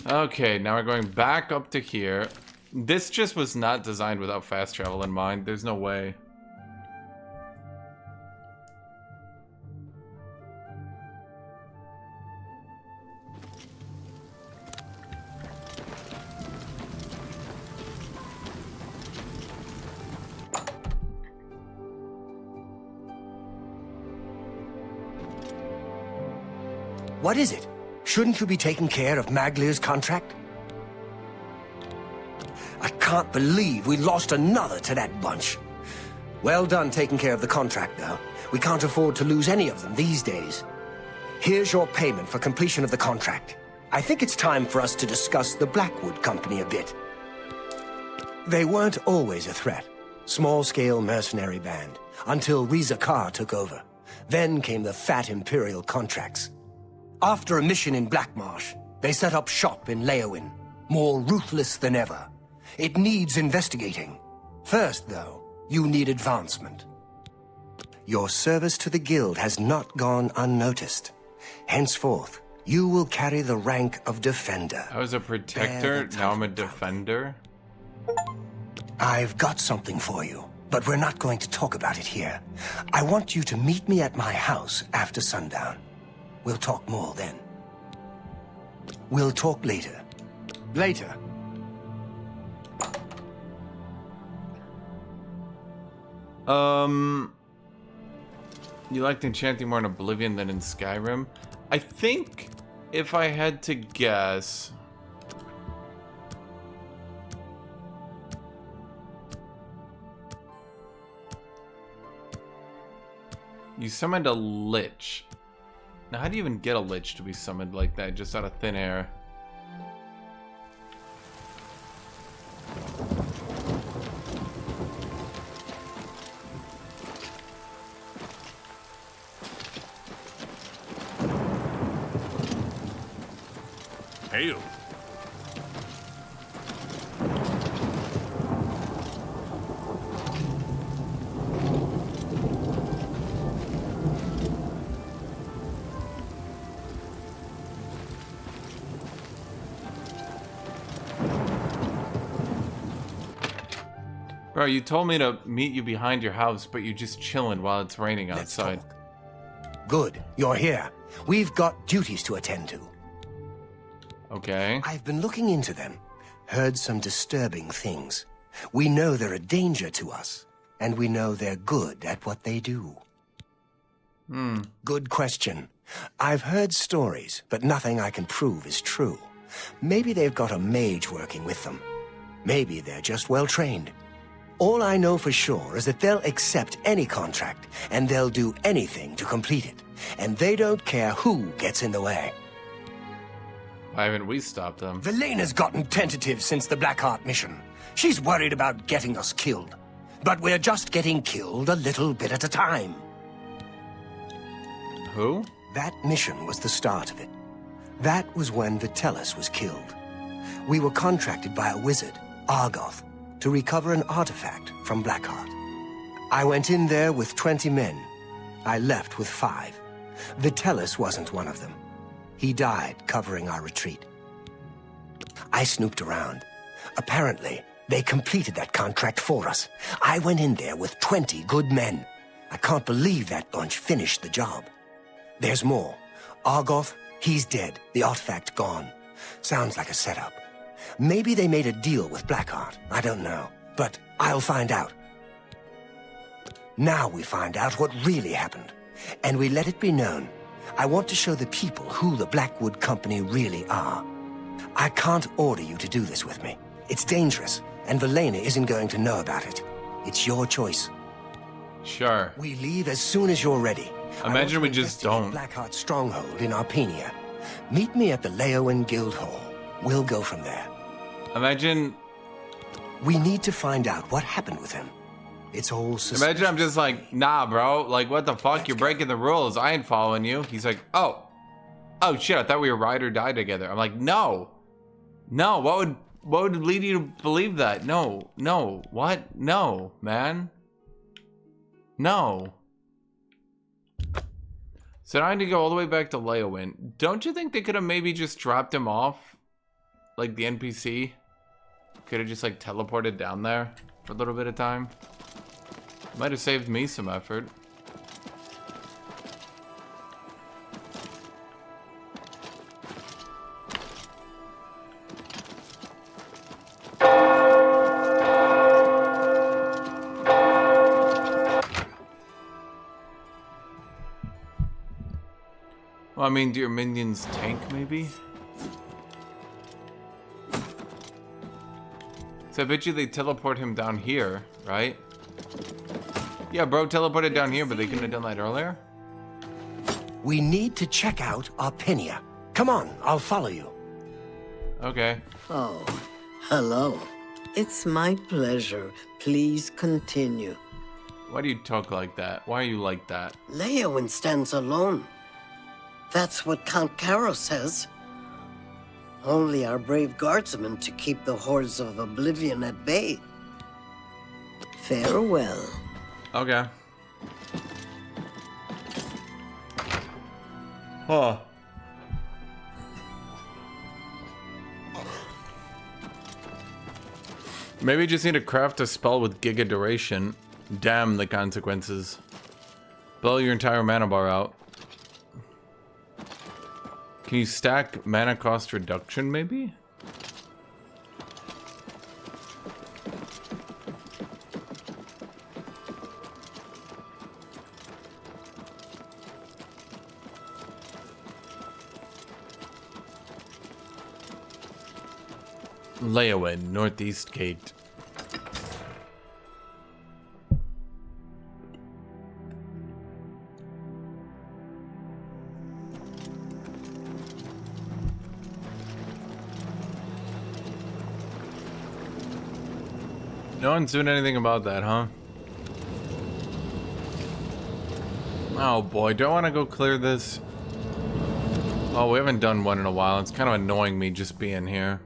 Okay, now we're going back up to here. This just was not designed without fast travel in mind. There's no way. What is it? Shouldn't you be taking care of Maglir's contract? I can't believe we lost another to that bunch. Well done taking care of the contract, though. We can't afford to lose any of them these days. Here's your payment for completion of the contract. I think it's time for us to discuss the Blackwood company a bit. They weren't always a threat. Small-scale mercenary band, until Riza Kar took over. Then came the fat Imperial contracts. After a mission in Blackmarsh, they set up shop in Leowin, more ruthless than ever. It needs investigating. First, though, you need advancement. Your service to the Guild has not gone unnoticed. Henceforth, you will carry the rank of Defender. I was a Protector, now I'm a Defender. I've got something for you, but we're not going to talk about it here. I want you to meet me at my house after sundown. We'll talk more then. We'll talk later. Later. You liked Enchanting more in Oblivion than in Skyrim? I think if I had to guess... You summoned a Lich. Now, how do you even get a Lich to be summoned like that, just out of thin air? Hail. Bro, you told me to meet you behind your house, but you're just chilling while it's raining outside. Good, you're here. We've got duties to attend to. Okay. I've been looking into them, heard some disturbing things. We know they're a danger to us, and we know they're good at what they do. Good question. I've heard stories, but nothing I can prove is true. Maybe they've got a mage working with them. Maybe they're just well-trained. All I know for sure is that they'll accept any contract, and they'll do anything to complete it. And they don't care who gets in the way. Why haven't we stopped them? Velena's gotten tentative since the Blackheart mission. She's worried about getting us killed. But we're just getting killed a little bit at a time. Who? That mission was the start of it. That was when Vitellis was killed. We were contracted by a wizard, Argoth, to recover an artifact from Blackheart. I went in there with 20 men. I left with 5. Vitellis wasn't one of them. He died covering our retreat. I snooped around. Apparently, they completed that contract for us. I went in there with 20 good men. I can't believe that bunch finished the job. There's more. Argoth, he's dead. The artifact gone. Sounds like a setup. Maybe they made a deal with Blackheart. I don't know. But I'll find out. Now we find out what really happened. And we let it be known. I want to show the people who the Blackwood Company really are. I can't order you to do this with me. It's dangerous, and Velena isn't going to know about it. It's your choice. Sure. We leave as soon as you're ready. Imagine we just don't. Blackheart's stronghold in Arpenia. Meet me at the Leowen Guild Hall. We'll go from there. Imagine... We need to find out what happened with him. It's all suspicious. Imagine I'm just like, nah, bro. Like, what the fuck? You're breaking the rules. I ain't following you. He's like, oh. Oh, shit. I thought we were ride or die together. I'm like, no. No. What would lead you to believe that? No. No. What? No, man. No. So now I need to go all the way back to Leowen. Don't you think they could have maybe just dropped him off? Like the NPC? Could have just like teleported down there for a little bit of time? Might have saved me some effort. Well, I mean, do your minions tank, maybe? So I bet you they teleport him down here, right? Yeah, bro teleported down here, but they couldn't have done that earlier? We need to check out Arpenia. Come on, I'll follow you. Okay. Oh, hello. It's my pleasure. Please continue. Why do you talk like that? Why are you like that? Leowen stands alone. That's what Count Caro says. Only our brave guardsmen to keep the hordes of Oblivion at bay. Farewell. Okay. Huh. Maybe you just need to craft a spell with Giga Duration. Damn the consequences. Blow your entire mana bar out. Can you stack mana cost reduction, maybe? Leowen, Northeast Gate. No one's doing anything about that, huh? Oh boy, do I want to go clear this? Oh, we haven't done one in a while. It's kind of annoying me just being here.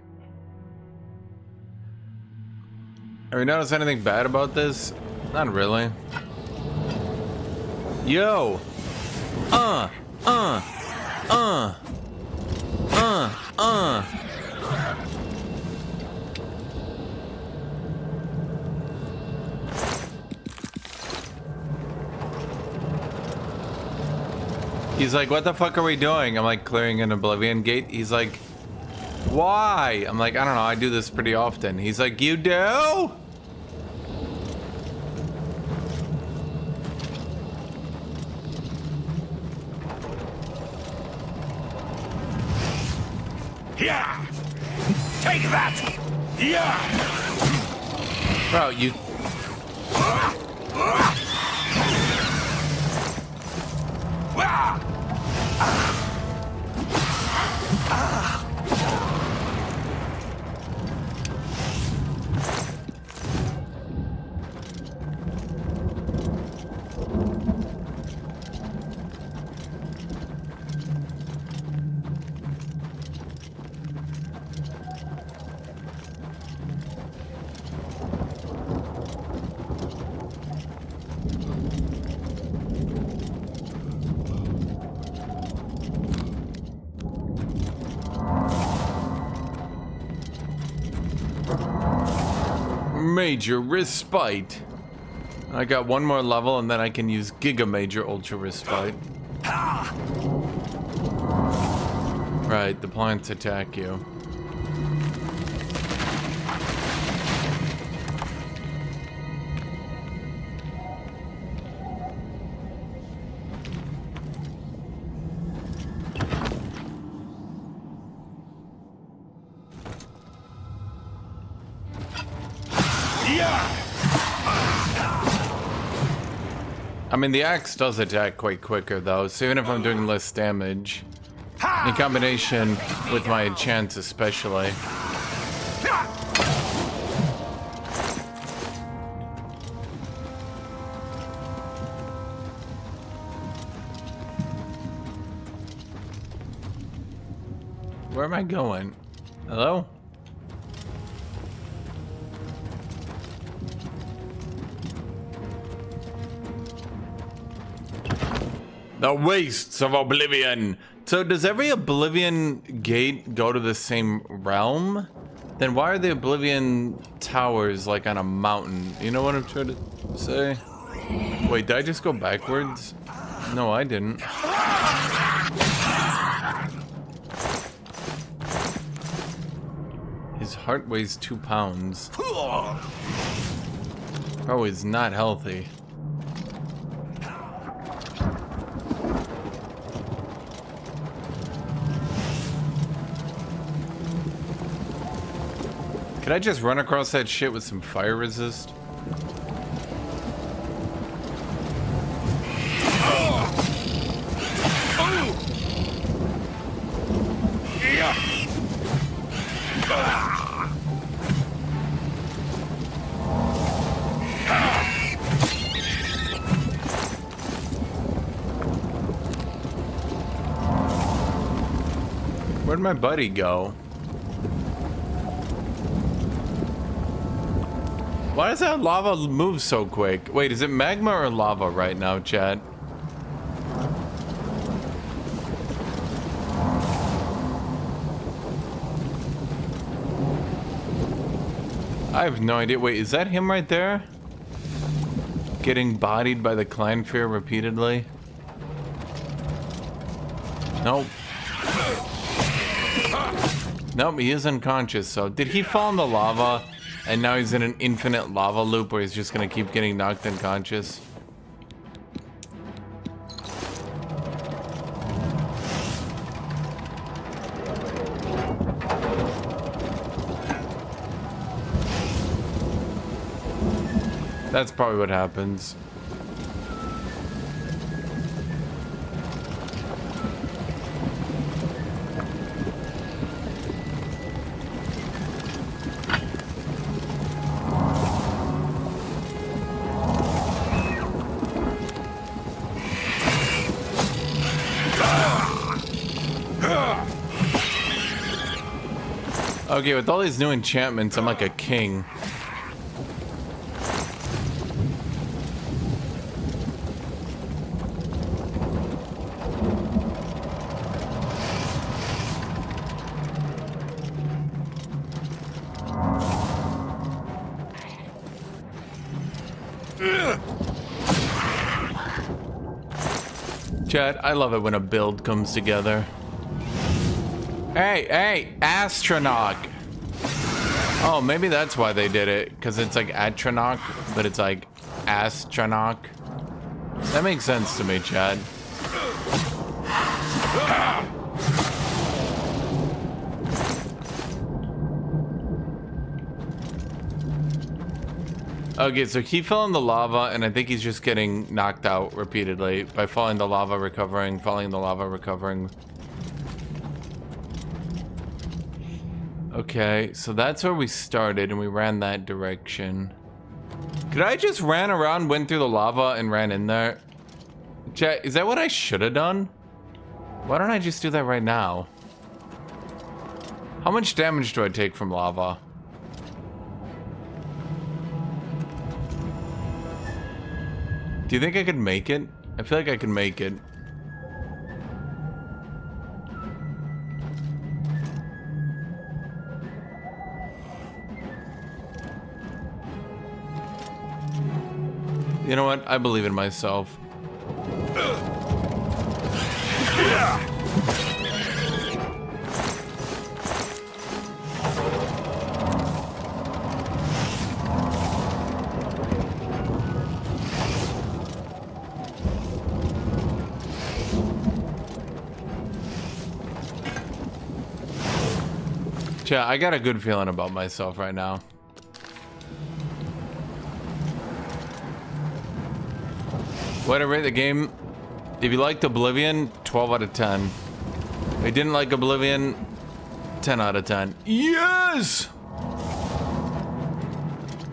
Have you noticed anything bad about this? Not really. Yo! He's like, what the fuck are we doing? I'm like, clearing an Oblivion gate. He's like, Why? I'm like, I don't know, I do this pretty often. He's like, you do? Yeah! Take that! Yeah! Bro, you... Major Respite. I got one more level and then I can use Giga Major Ultra Respite. Right, the plants attack you. I mean, the axe does attack quite quicker though, so even if I'm doing less damage, in combination with my enchants especially. Where am I going? Hello? The Wastes of Oblivion. So does every Oblivion gate go to the same realm? Then why are the Oblivion towers like on a mountain? You know what I'm trying to say? Wait, did I just go backwards? No, I didn't. His heart weighs 2 pounds. Oh, he's not healthy. Could I just run across that shit with some fire resist? Where'd my buddy go? Why does that lava move so quick? Wait, is it magma or lava right now, chat? I have no idea. Wait, is that him right there? Getting bodied by the clan fear repeatedly? Nope. Nope, he is unconscious, so did he fall in the lava? And now he's in an infinite lava loop where he's just gonna keep getting knocked unconscious. That's probably what happens. Okay, with all these new enchantments, I'm like a king. Chat, I love it when a build comes together. Hey, astronaut. Oh, maybe that's why they did it, because it's like atronach, but it's like astronaut. That makes sense to me, Chad. Okay, so he fell in the lava, and I think he's just getting knocked out repeatedly by falling in the lava, recovering, falling in the lava, recovering. Okay, so that's where we started, and we ran that direction. Could I just ran around, went through the lava, and ran in there? Chat, is that what I should have done? Why don't I just do that right now? How much damage do I take from lava? Do you think I could make it? I feel like I could make it. You know what? I believe in myself. Yeah, I got a good feeling about myself right now. Way to rate the game. If you liked Oblivion, 12 out of 10. If you didn't like Oblivion, 10 out of 10. Yes!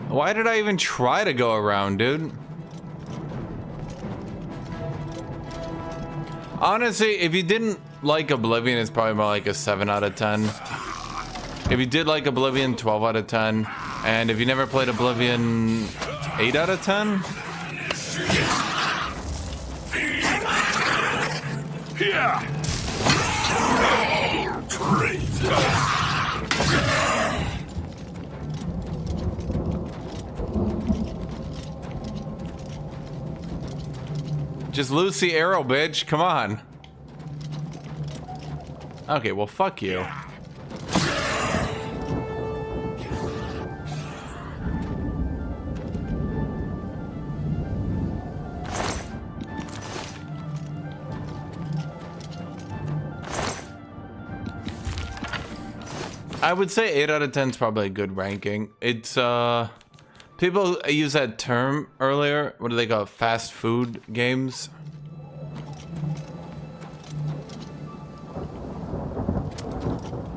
Why did I even try to go around, dude? Honestly, if you didn't like Oblivion, it's probably more like a 7 out of 10. If you did like Oblivion, 12 out of 10. And if you never played Oblivion, 8 out of 10? Just lose the arrow, bitch. Come on. Okay, well, fuck you. I would say 8 out of 10 is probably a good ranking. It's, people use that term earlier. What do they call it? Fast food games?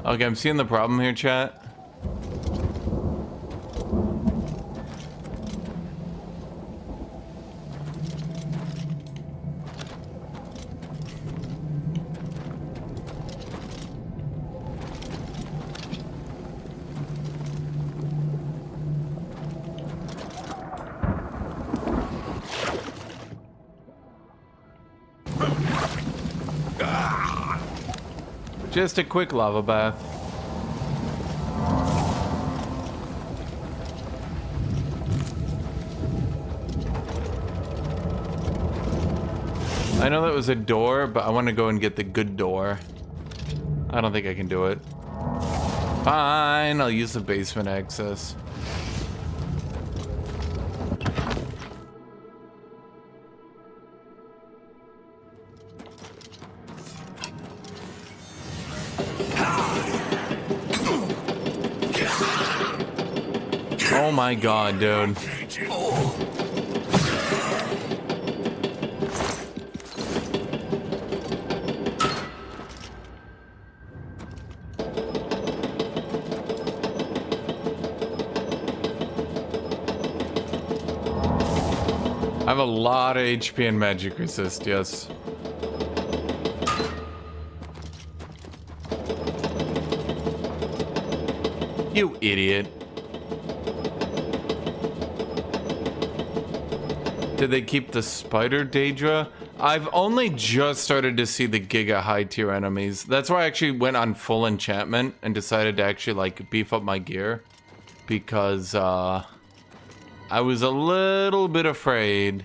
Okay, I'm seeing the problem here, chat. Just a quick lava bath. I know that was a door, but I want to go and get the good door. I don't think I can do it. Fine, I'll use the basement access. Oh my god, dude. I have a lot of HP and magic resist, yes. You idiot. Did they keep the spider Daedra? I've only just started to see the giga high tier enemies. That's why I actually went on full enchantment and decided to actually like beef up my gear. Because I was a little bit afraid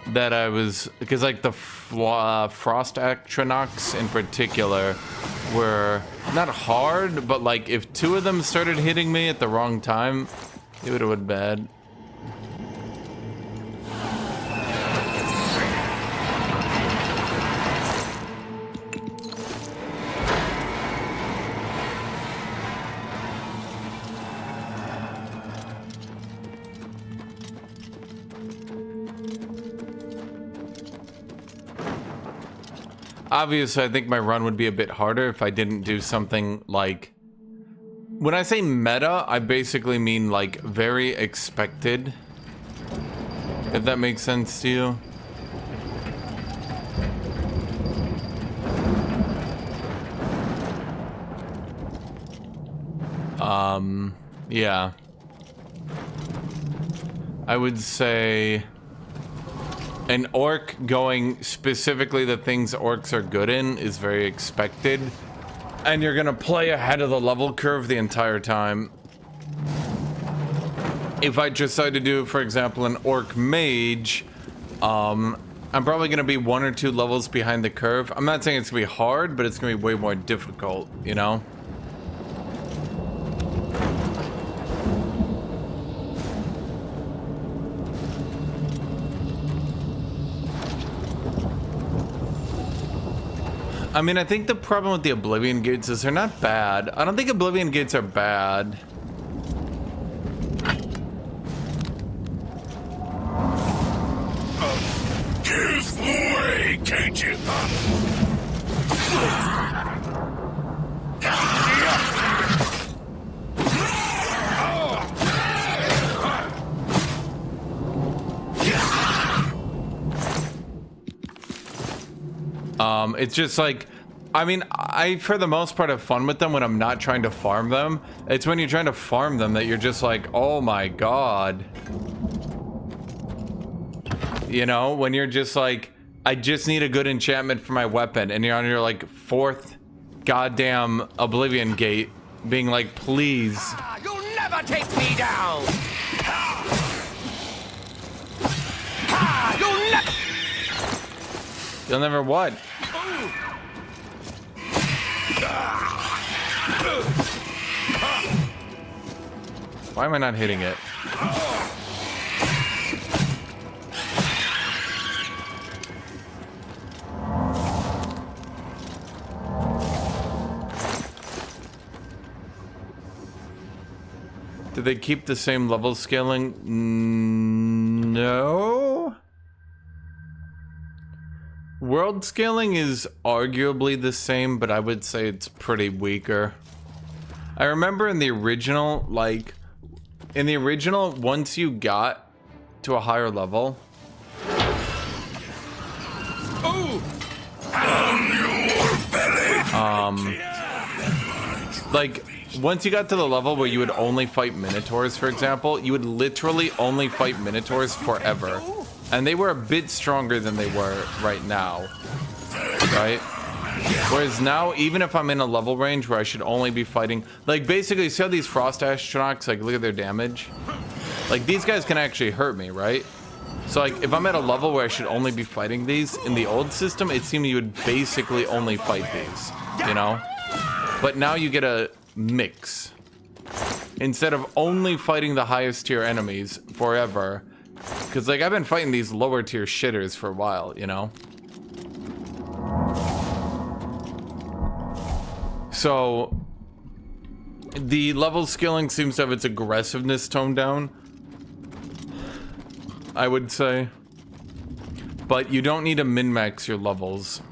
that I was, because like the Frost Atronachs in particular were not hard, but like if two of them started hitting me at the wrong time, it would have been bad. Obviously, I think my run would be a bit harder if I didn't do something like... When I say meta, I basically mean like very expected. If that makes sense to you. Yeah. I would say... An orc going specifically the things orcs are good in is very expected. And you're gonna play ahead of the level curve the entire time. If I decide to do, for example, an orc mage, I'm probably gonna be 1 or 2 levels behind the curve. I'm not saying it's gonna be hard, but it's gonna be way more difficult, you know? I mean, I think the problem with the Oblivion gates is they're not bad. I don't think Oblivion gates are bad. Give way, can't you? It's just like, I mean, I, for the most part, have fun with them when I'm not trying to farm them. It's when you're trying to farm them that you're just like, oh my god. You know, when you're just like, I just need a good enchantment for my weapon, and you're on your like 4th goddamn Oblivion gate, being like, please. You'll never take me down! You'll never what? Why am I not hitting it? Did they keep the same level scaling? No. World scaling is arguably the same, but I would say it's pretty weaker. I remember in the original, like, once you got to a higher level, like, once you got to the level where you would only fight Minotaurs, for example, you would literally only fight Minotaurs forever. And they were a bit stronger than they were right now, right? Whereas now, even if I'm in a level range where I should only be fighting, like basically, see how these Frost Atronachs, like look at their damage? Like these guys can actually hurt me, right? So like if I'm at a level where I should only be fighting these, in the old system, it seemed you would basically only fight these, you know? But now you get a mix. Instead of only fighting the highest tier enemies forever, because like I've been fighting these lower tier shitters for a while, you know? So the level scaling seems to have its aggressiveness toned down, I would say. But you don't need to min-max your levels.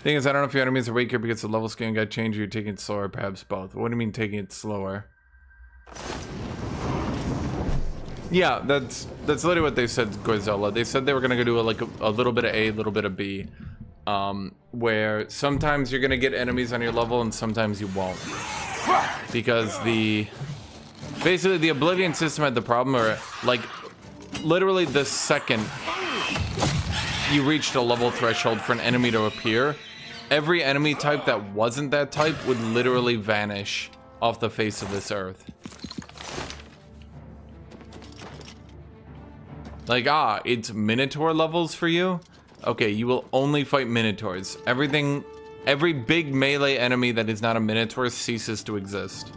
Thing is, I don't know if your enemies are weaker because the level scaling got changed or you're taking it slower, perhaps both. What do you mean taking it slower? Yeah, that's literally what they said, Goizella. They said they were gonna do a little bit of A, a little bit of B. Where sometimes you're gonna get enemies on your level and sometimes you won't. Because basically the Oblivion system had the problem where, like, literally the second you reached a level threshold for an enemy to appear, every enemy type that wasn't that type would literally vanish off the face of this earth. Like, it's Minotaur levels for you? Okay, you will only fight Minotaurs. Every big melee enemy that is not a Minotaur ceases to exist.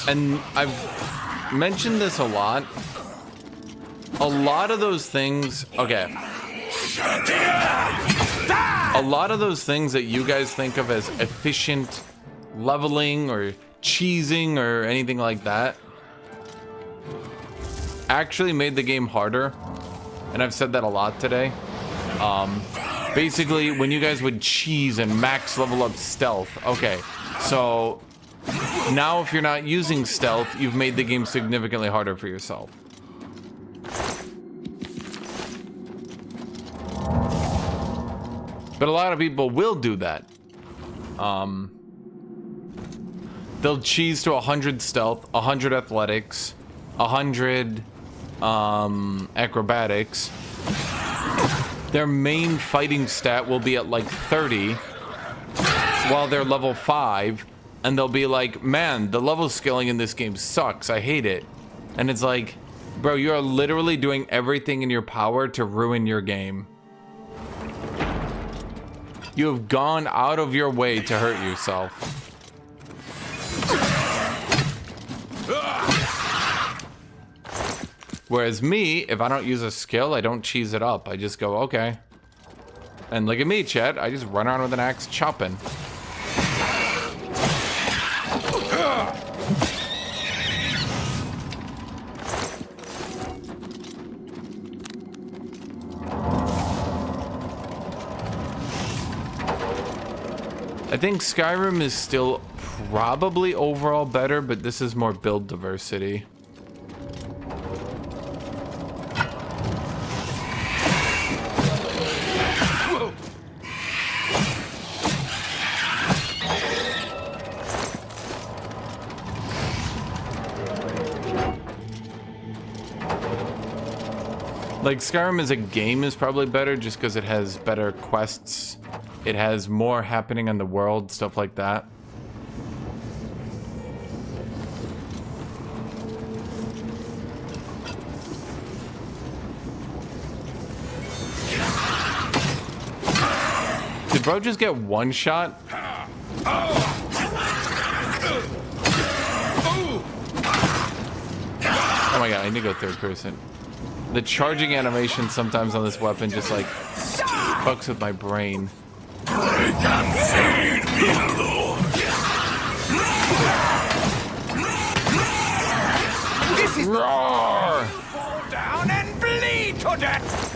And I've mentioned this a lot. A lot of those things, okay. A lot of those things that you guys think of as efficient leveling or cheesing or anything like that actually made the game harder. And I've said that a lot today. Basically, when you guys would cheese and max level up stealth, okay, so now if you're not using stealth, you've made the game significantly harder for yourself. But a lot of people will do that. They'll cheese to 100 stealth, 100 athletics, 100 acrobatics. Their main fighting stat will be at like 30 while they're level 5. And they'll be like, man, the level scaling in this game sucks. I hate it. And it's like, bro, you are literally doing everything in your power to ruin your game. You have gone out of your way to hurt yourself. Whereas me, if I don't use a skill, I don't cheese it up. I just go, okay. And look at me, chat. I just run around with an axe chopping. I think Skyrim is still probably overall better, but this is more build diversity. Like, Skyrim as a game is probably better just because it has better quests. It has more happening on the world, stuff like that. Did bro just get one shot? Oh my god, I need to go third person. The charging animation sometimes on this weapon just like fucks with my brain. I can feed me, Lord. This is roar. Fall down and bleed to death.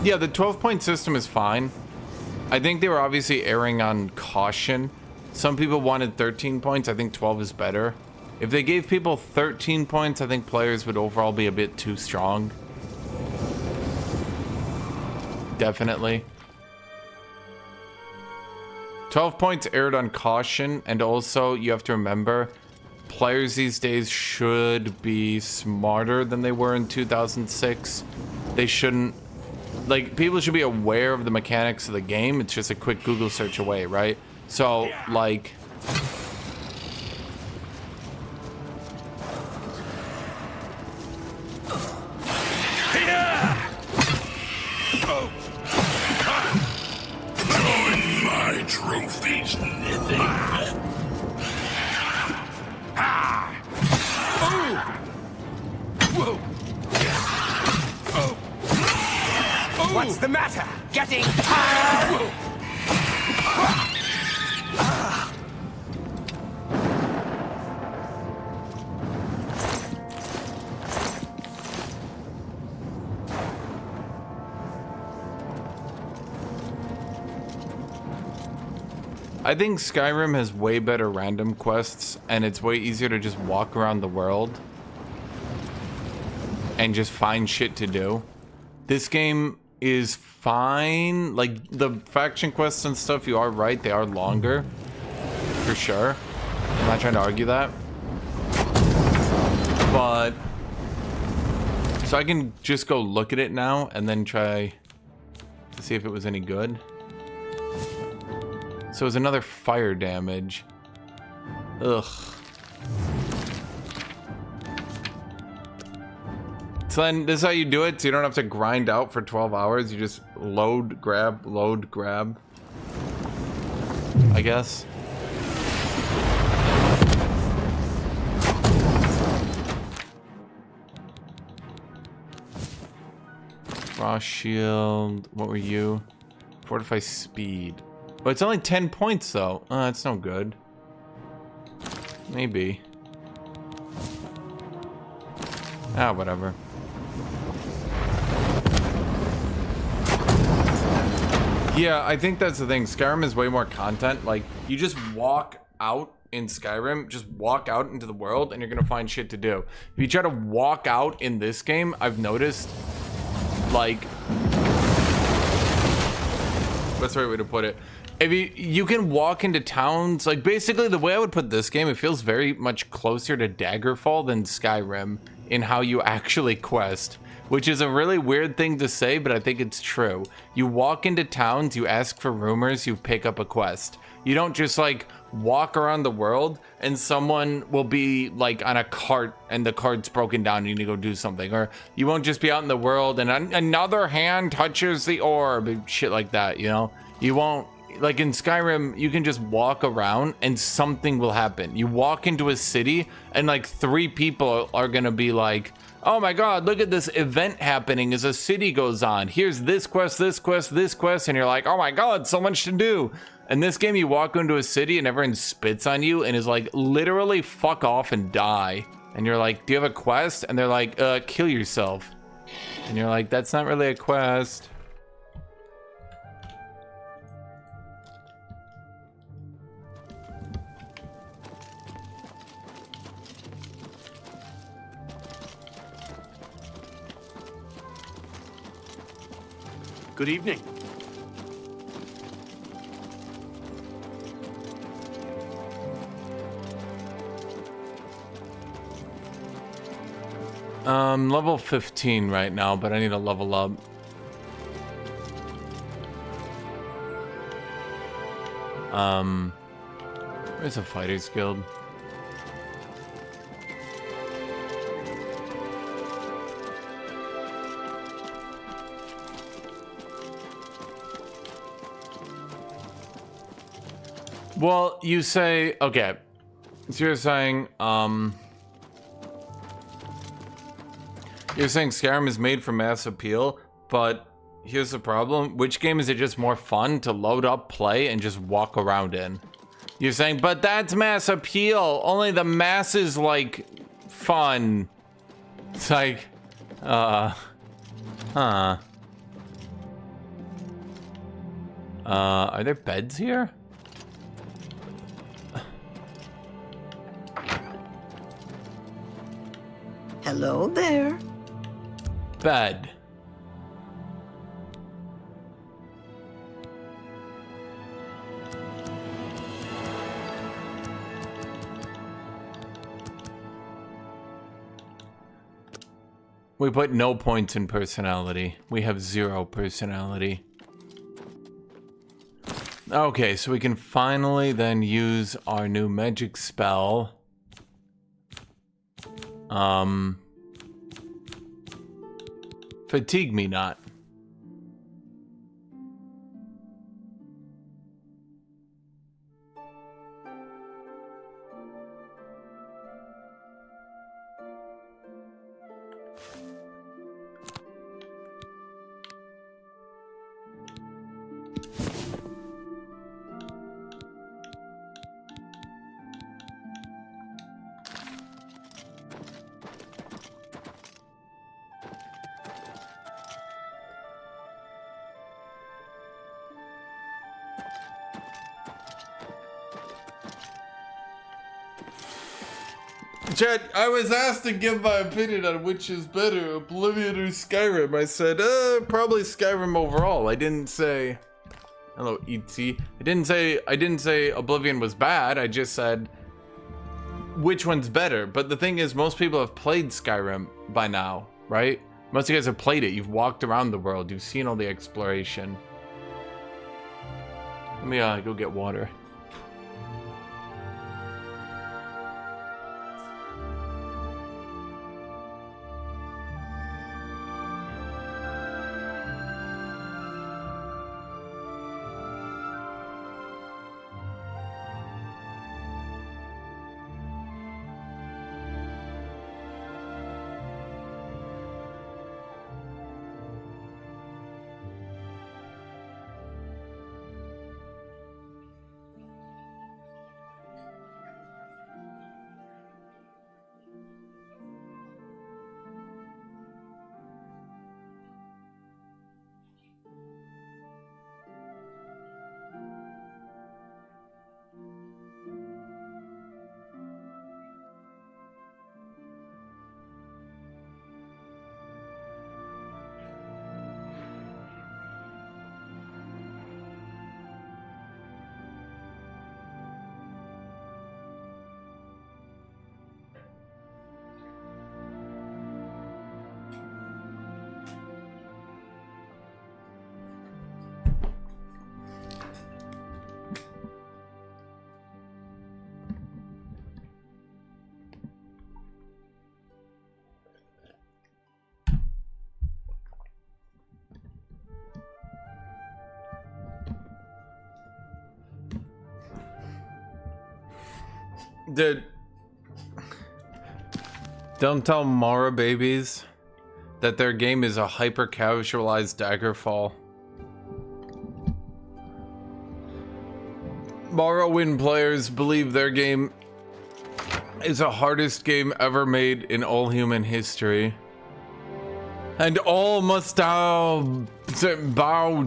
Yeah, the 12-point system is fine. I think they were obviously erring on caution. Some people wanted 13 points. I think 12 is better. If they gave people 13 points, I think players would overall be a bit too strong. Definitely. 12 points erred on caution, and also you have to remember, players these days should be smarter than they were in 2006. They shouldn't... Like, people should be aware of the mechanics of the game. It's just a quick Google search away, right? So, like... Join my trophies, nothing. What's the matter? Getting tired? I think Skyrim has way better random quests, and it's way easier to just walk around the world and just find shit to do. This game is fine. Like, the faction quests and stuff, you are right, they are longer. For sure. I'm not trying to argue that. But... So I can just go look at it now and then try to see if it was any good. So it was another fire damage. Ugh. So then this is how you do it, so you don't have to grind out for 12 hours. You just load, grab, I guess. Frost shield. What were you? Fortify speed. But it's only 10 points though. That's no good. Maybe. Ah, whatever. Yeah, I think that's the thing. Skyrim is way more content. Like, you just walk out in Skyrim, just walk out into the world and you're gonna find shit to do. If you try to walk out in this game, I've noticed, like, what's the right way to put it? If you can walk into towns, like, basically the way I would put this game, it feels very much closer to Daggerfall than Skyrim in how you actually quest, which is a really weird thing to say, but I think it's true. You walk into towns, you ask for rumors, you pick up a quest. You don't just, like, walk around the world and someone will be, like, on a cart and the cart's broken down and you need to go do something. Or you won't just be out in the world and another hand touches the orb, shit like that, you know? You won't, like in Skyrim, you can just walk around and something will happen. You walk into a city and like 3 people are gonna be like, oh my god, look at this event happening as a city goes on. Here's this quest, this quest, this quest, and you're like, oh my god, so much to do. In this game, you walk into a city and everyone spits on you and is like, literally fuck off and die. And you're like, do you have a quest? And they're like, kill yourself. And you're like, that's not really a quest. Good evening. Level 15 right now, but I need to level up. Where's a Fighters Guild? Well, you say, okay, so you're saying Skyrim is made for mass appeal, but here's the problem. Which game is it just more fun to load up, play, and just walk around in? You're saying, but that's mass appeal. Only the masses like fun. It's like, are there beds here? Hello there. Bed. We put no points in personality. We have 0 personality. Okay, so we can finally then use our new magic spell. Fatigue me not. Chat, I was asked to give my opinion on which is better, Oblivion or Skyrim. I said, probably Skyrim overall. I didn't say, hello, ET. I didn't say Oblivion was bad. I just said, which one's better? But the thing is, most people have played Skyrim by now, right? Most of you guys have played it. You've walked around the world. You've seen all the exploration. Let me go get water. Dude, don't tell Mara babies that their game is a hyper-casualized Daggerfall. Morrowind players believe their game is the hardest game ever made in all human history. And all must bow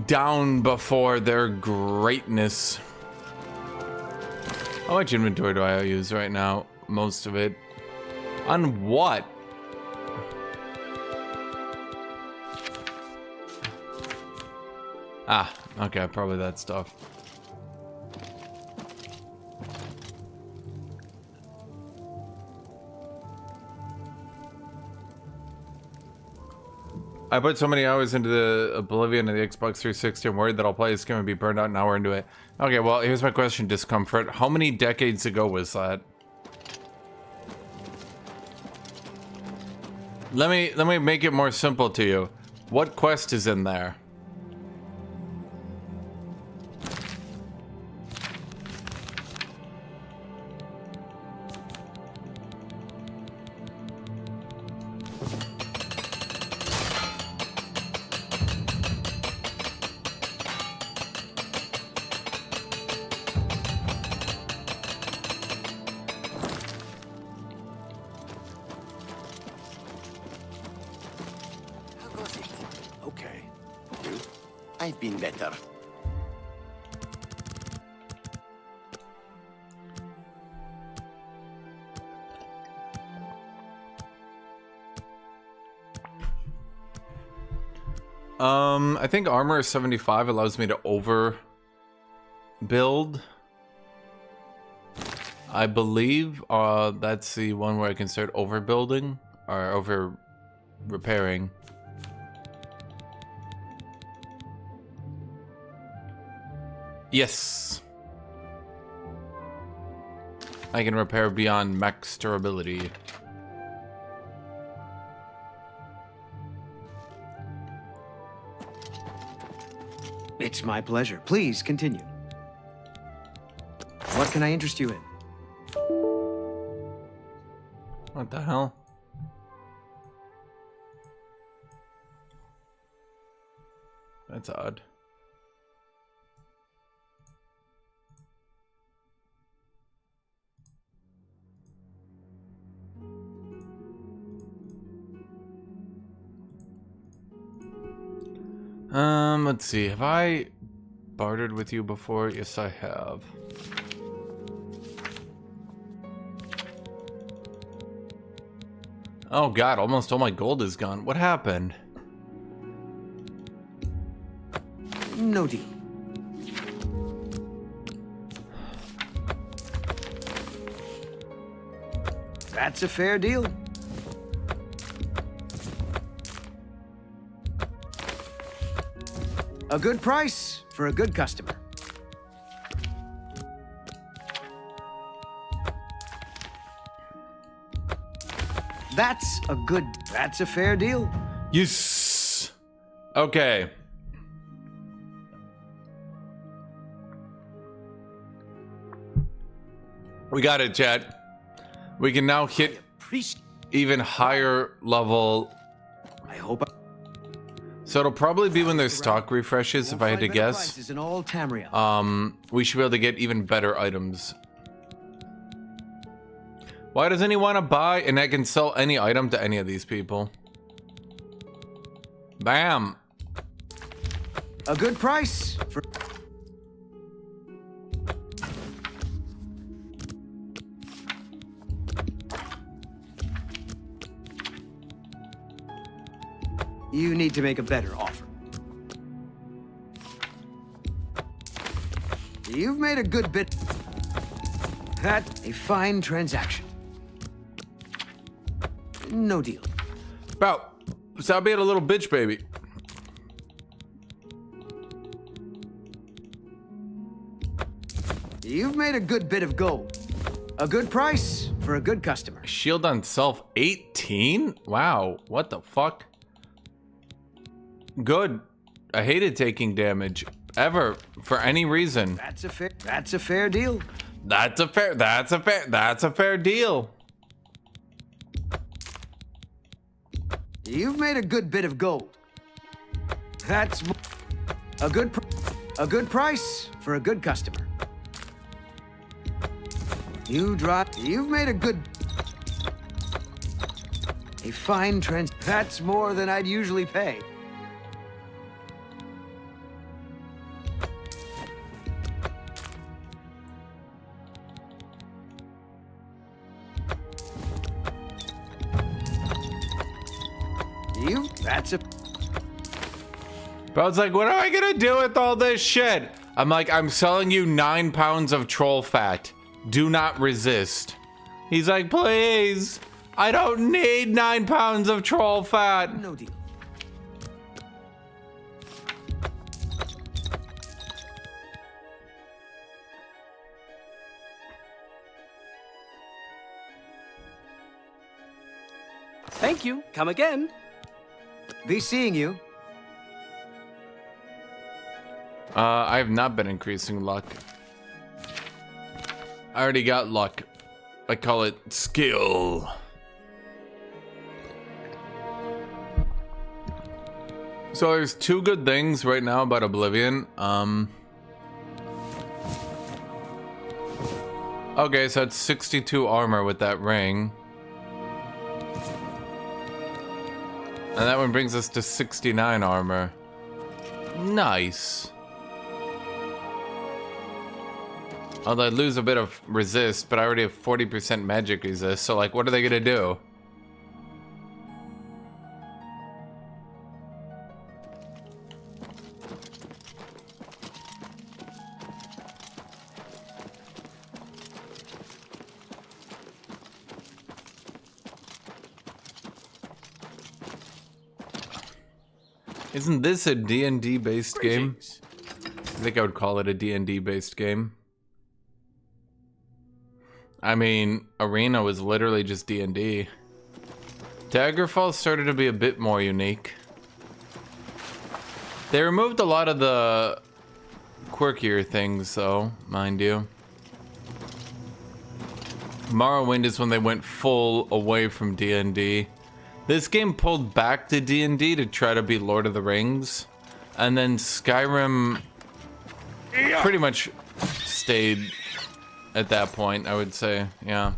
down before their greatness. How much inventory do I use right now? Most of it. On what? Ah, okay, probably that stuff. I put so many hours into the Oblivion and the Xbox 360, I'm worried that I'll play this game and be burned out an hour into it. Okay, well, here's my question, Discomfort. How many decades ago was that? Let me make it more simple to you. What quest is in there? I've been better. I think armor 75 allows me to over build. I believe that's the one where I can start overbuilding or over repairing. Yes. I can repair beyond max durability. It's my pleasure. Please continue. What can I interest you in? What the hell? That's odd. Let's see. Have I bartered with you before? Yes, I have. Oh god, almost all my gold is gone. What happened? No deal. That's a fair deal. A good price for a good customer. That's a fair deal. Yes. Okay. We got it, chat. We can now hit even higher level. I hope. So it'll probably be when there's stock refreshes, if I had to guess. We should be able to get even better items. Why does anyone want to buy? And I can sell any item to any of these people. Bam. A good price for. You need to make a better offer. You've made a good bit. That's a fine transaction. No deal. Bro, stop being a little bitch, baby. You've made a good bit of gold. A good price for a good customer. Shield on self 18? Wow, what the fuck? Good. I hated taking damage ever for any reason. That's a fair deal. That's a fair deal. You've made a good bit of gold. That's a good price for a good customer. You've made a good. A fine trend. That's more than I'd usually pay. That's a. But I was like, what am I gonna do with all this shit? I'm like, I'm selling you 9 pounds of troll fat. Do not resist. He's like, please. I don't need 9 pounds of troll fat. No deal. Thank you. Come again. Be seeing you. I have not been increasing luck. I already got luck. I call it skill. So there's 2 good things right now about Oblivion. Okay, so it's 62 armor with that ring. And that one brings us to 69 armor. Nice. Although I'd lose a bit of resist, but I already have 40% magic resist, so like, what are they gonna do? Isn't this a D&D based game? I think I would call it a D&D based game. I mean, Arena was literally just D&D. Daggerfall started to be a bit more unique. They removed a lot of the quirkier things though, mind you. Morrowind is when they went full away from D&D. This game pulled back to D&D to try to be Lord of the Rings. And then Skyrim pretty much stayed at that point, I would say, yeah.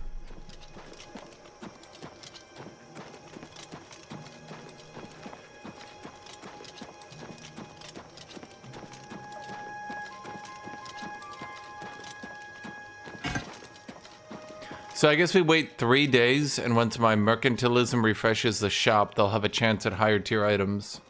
So I guess we wait 3 days, and once my mercantilism refreshes the shop, they'll have a chance at higher tier items.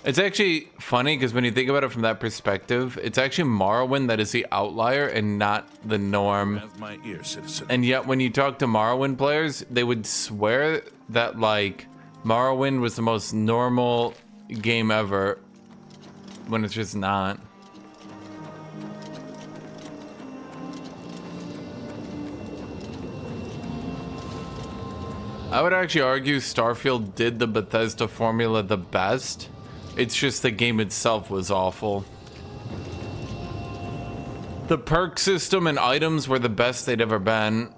It's actually funny because when you think about it from that perspective, it's actually Morrowind that is the outlier and not the norm. Have my ear, citizen. And yet when you talk to Morrowind players, they would swear that like Morrowind was the most normal game ever when it's just not. I would actually argue Starfield did the Bethesda formula the best. It's just the game itself was awful. The perk system and items were the best they'd ever been.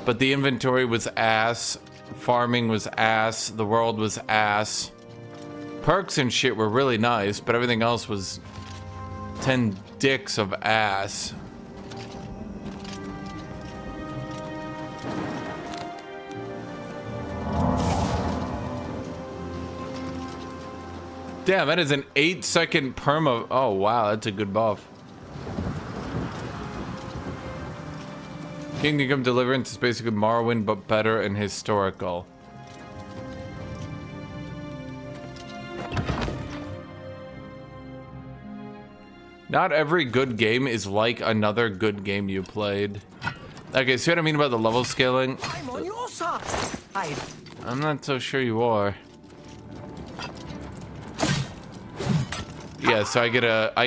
But the inventory was ass. Farming was ass. The world was ass. Perks and shit were really nice, but everything else was 10 dicks of ass. Damn, that is an 8-second perma. Oh, wow, that's a good buff. Kingdom Deliverance is basically Morrowind, but better and historical. Not every good game is like another good game you played. Okay, see what I mean about the level scaling? I'm on your side. I'm not so sure you are. Yeah, so I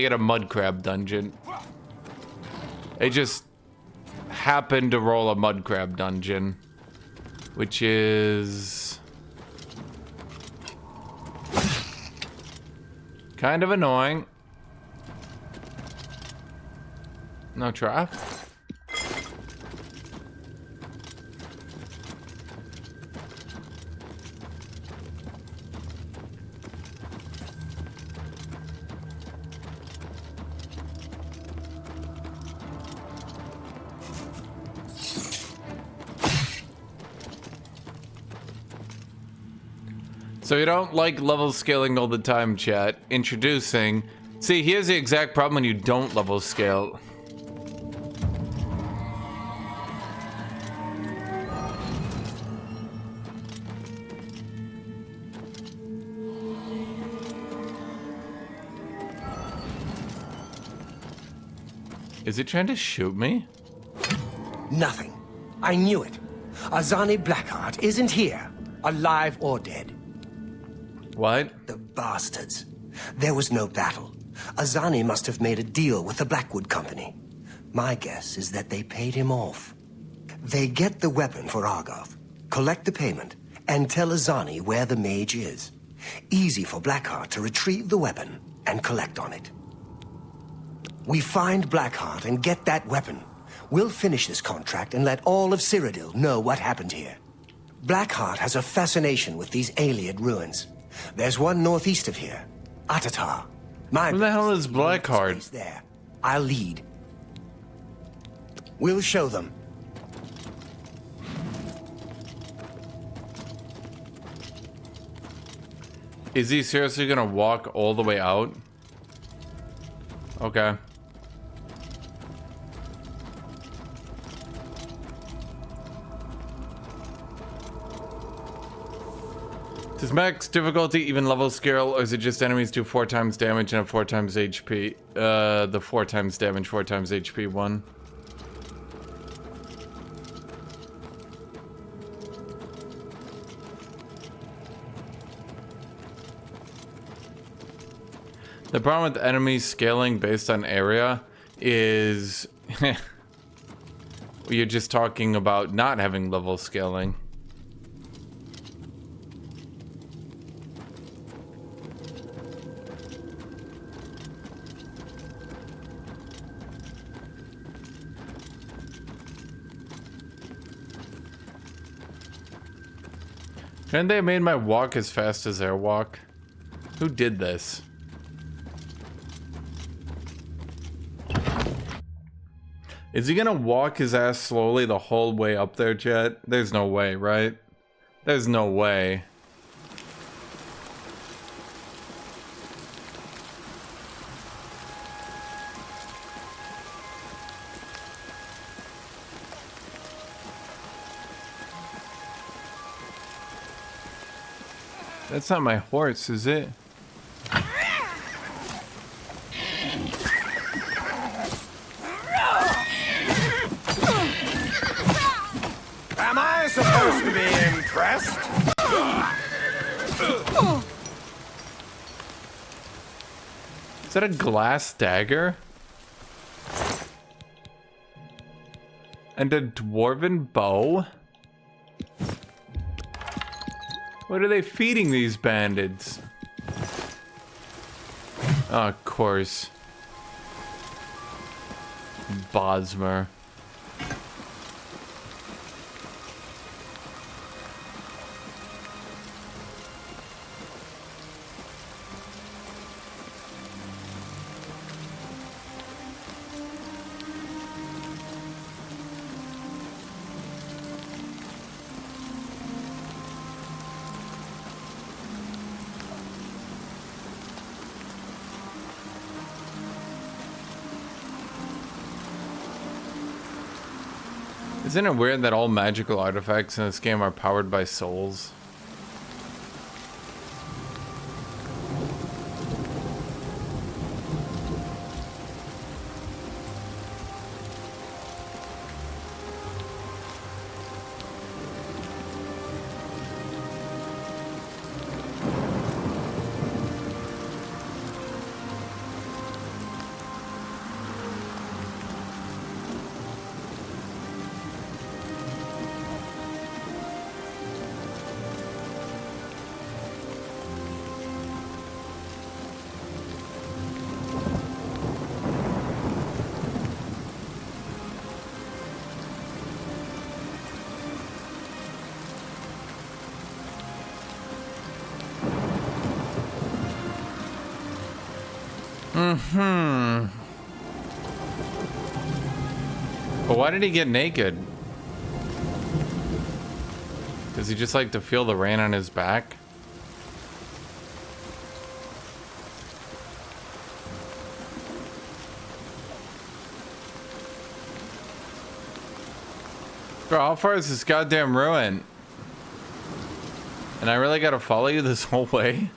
get a mud crab dungeon. It just happened to roll a mud crab dungeon, which is kind of annoying. No trap. So you don't like level scaling all the time, chat. Introducing. See, here's the exact problem when you don't level scale. Is it trying to shoot me? Nothing. I knew it. Azani Blackheart isn't here, alive or dead. What? The bastards. There was no battle. Azani must have made a deal with the Blackwood company. My guess is that they paid him off. They get the weapon for Argoth, collect the payment, and tell Azani where the mage is. Easy for Blackheart to retrieve the weapon and collect on it. We find Blackheart and get that weapon. We'll finish this contract and let all of Cyrodiil know what happened here. Blackheart has a fascination with these Ayleid ruins. There's one northeast of here, Atatar. Where the hell is Blackheart? There. I'll lead. We'll show them. Is he seriously gonna walk all the way out? Okay. Does max difficulty even level scale, or is it just enemies do 4 times damage and a 4 times HP? The 4 times damage, 4 times HP one. The problem with enemies scaling based on area is you're just talking about not having level scaling. Couldn't they have made my walk as fast as their walk? Who did this? Is he gonna walk his ass slowly the whole way up there, chat? There's no way, right? There's no way. That's not my horse, is it? Am I supposed to be impressed? Is that a glass dagger? And a dwarven bow? What are they feeding these bandits? Oh, of course. Bosmer. Isn't it weird that all magical artifacts in this game are powered by souls? But why did he get naked? Does he just like to feel the rain on his back? Bro, how far is this goddamn ruin? And I really gotta follow you this whole way?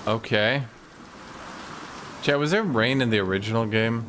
Okay. Chat, was there rain in the original game?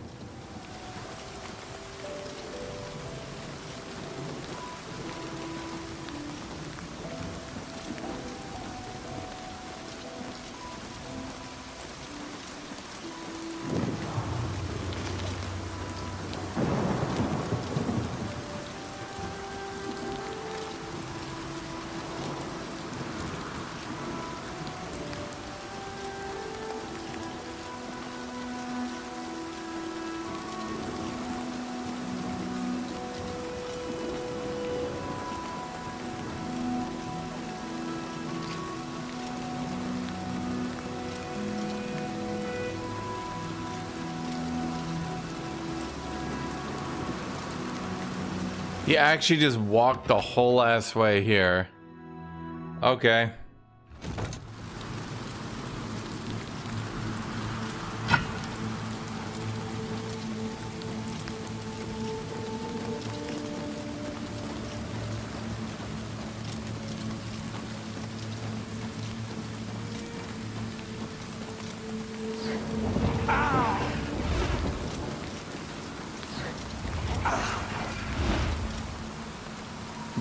He actually just walked the whole ass way here. Okay.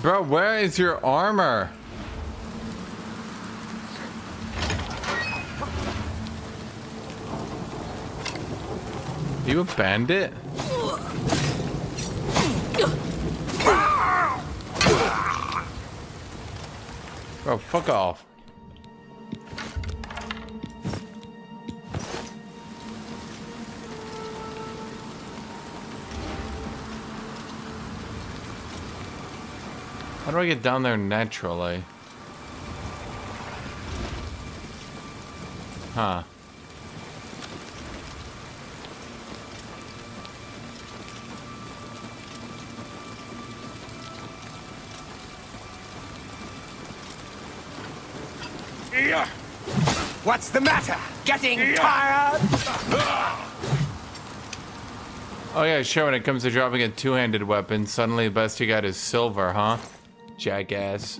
Bro, where is your armor? You a bandit? Bro, fuck off. How do I get down there naturally? Huh. What's the matter? Getting tired? Oh yeah, sure, when it comes to dropping a two-handed weapon, suddenly the best you got is silver, huh? Jackass.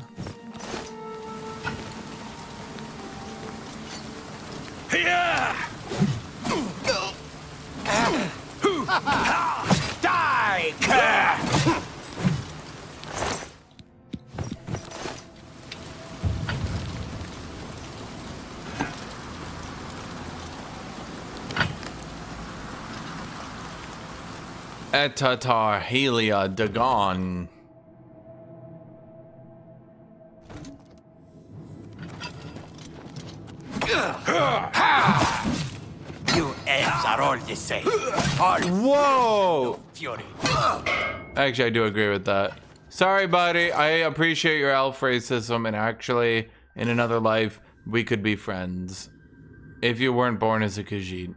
Die, cur! Etatar Helia Dagon. You elves are all the same. Whoa! Fury. Actually, I do agree with that. Sorry, buddy. I appreciate your elf racism, and actually, in another life, we could be friends. If you weren't born as a Khajiit.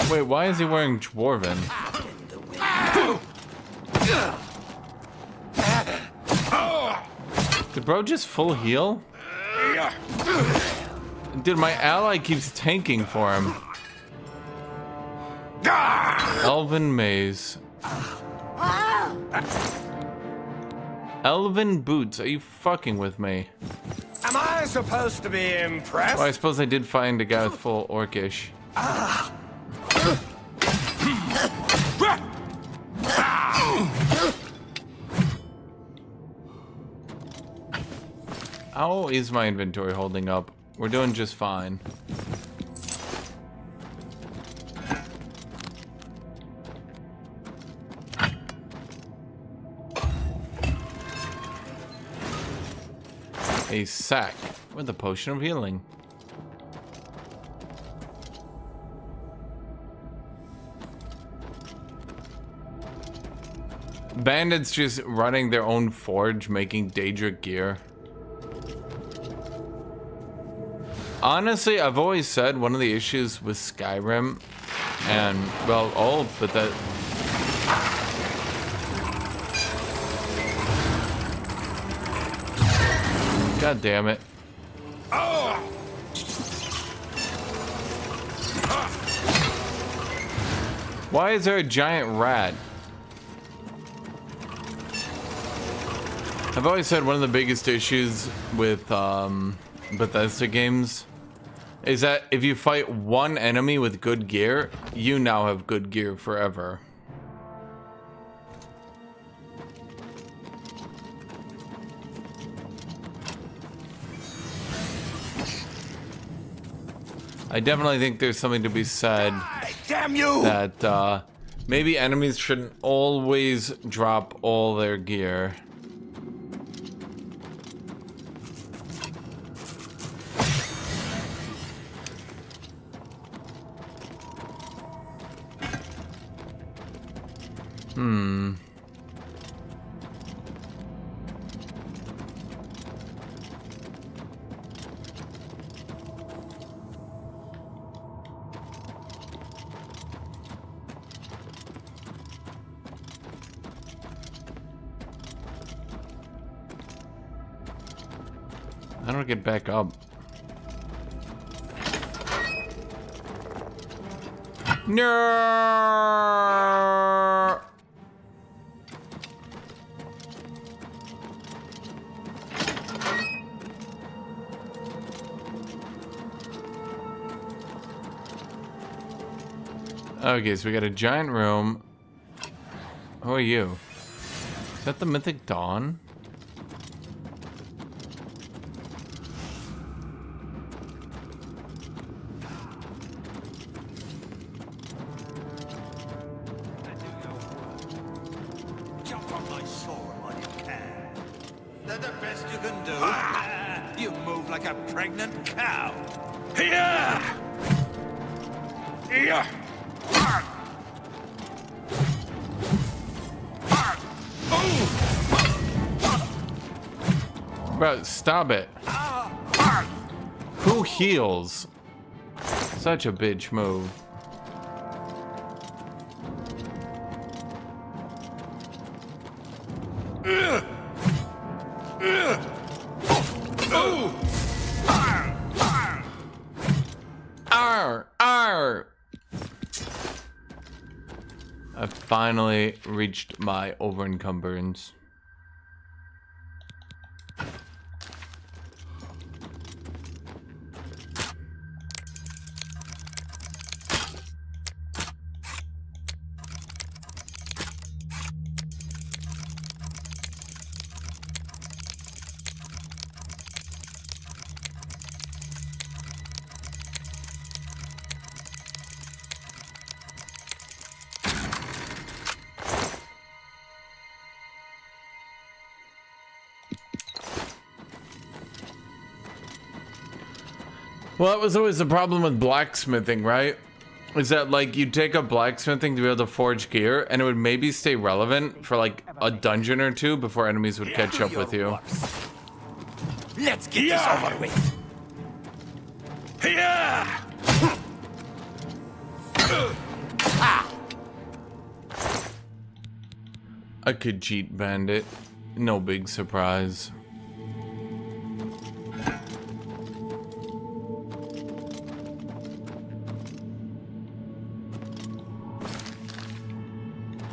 Wait, why is he wearing Dwarven? Did bro just full heal? Dude, my ally keeps tanking for him. Elven Maze. Elven Boots, are you fucking with me? Am I supposed to be impressed? Well, I suppose I did find a guy with full Orcish. How is my inventory holding up? We're doing just fine. A sack with a potion of healing. Bandits just running their own forge, making Daedric gear. Honestly, I've always said one of the issues with Skyrim, and, well, old, but that... God damn it. Why is there a giant rat? I've always said one of the biggest issues with Bethesda games is that if you fight one enemy with good gear, you now have good gear forever. I definitely think there's something to be said Damn you! that maybe enemies shouldn't always drop all their gear. How do I get back up? No. Okay, so we got a giant room. Who are you? Is that the Mythic Dawn? Jump on my sword while you can. They're the best you can do. You move like a pregnant cow. Here! Here! Bro, stop it. Who heals? Such a bitch move. Arr! I finally reached my over-encumbrance. Well, that was always the problem with blacksmithing, right? Is that like you take up blacksmithing to be able to forge gear, and it would maybe stay relevant for like a dungeon or two before enemies would catch up with you. Let's get this over with. Here! A Khajiit bandit, no big surprise.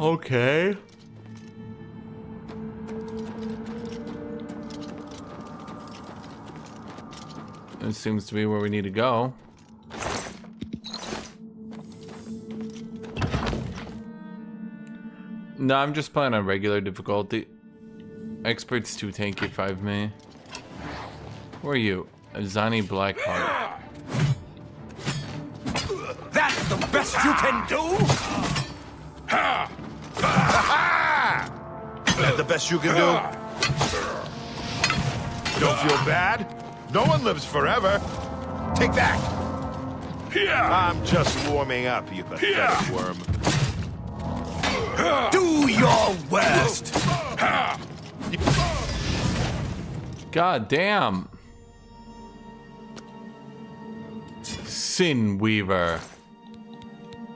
Okay. This seems to be where we need to go. No, I'm just playing on regular difficulty. Expert's too tanky 5 me. Who are you? Azani Blackheart. That's the best you can do? That the best you can do? Don't feel bad? No one lives forever. Take that. I'm just warming up, you pathetic worm. Do your worst. God damn. Sin Weaver.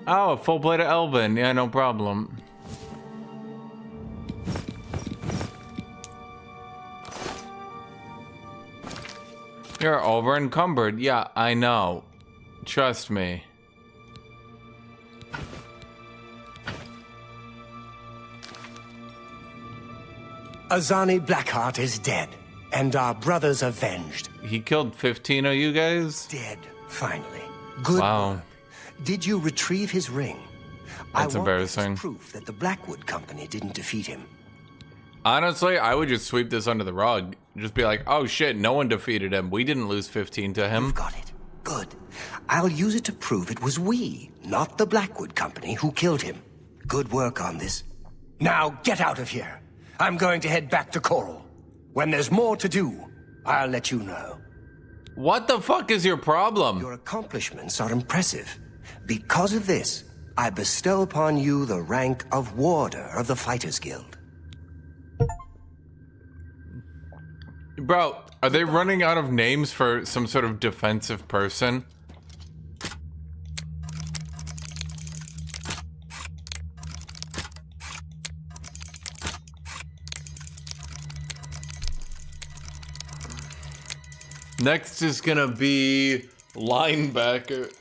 Oh, a full plate of Elven. Yeah, no problem. You're over encumbered. Yeah, I know. Trust me. Azani Blackheart is dead, and our brothers avenged. He killed 15 of you guys? Dead, finally. Good. Wow. Did you retrieve his ring? That's embarrassing. I want proof that the Blackwood Company didn't defeat him. Honestly, I would just sweep this under the rug. Just be like, oh shit, no one defeated him. We didn't lose 15 to him. You've got it. Good. I'll use it to prove it was we, not the Blackwood Company, who killed him. Good work on this. Now get out of here. I'm going to head back to Coral. When there's more to do, I'll let you know. What the fuck is your problem? Your accomplishments are impressive. Because of this, I bestow upon you the rank of Warder of the Fighters Guild. Bro, are they running out of names for some sort of defensive person? Next is gonna be linebacker.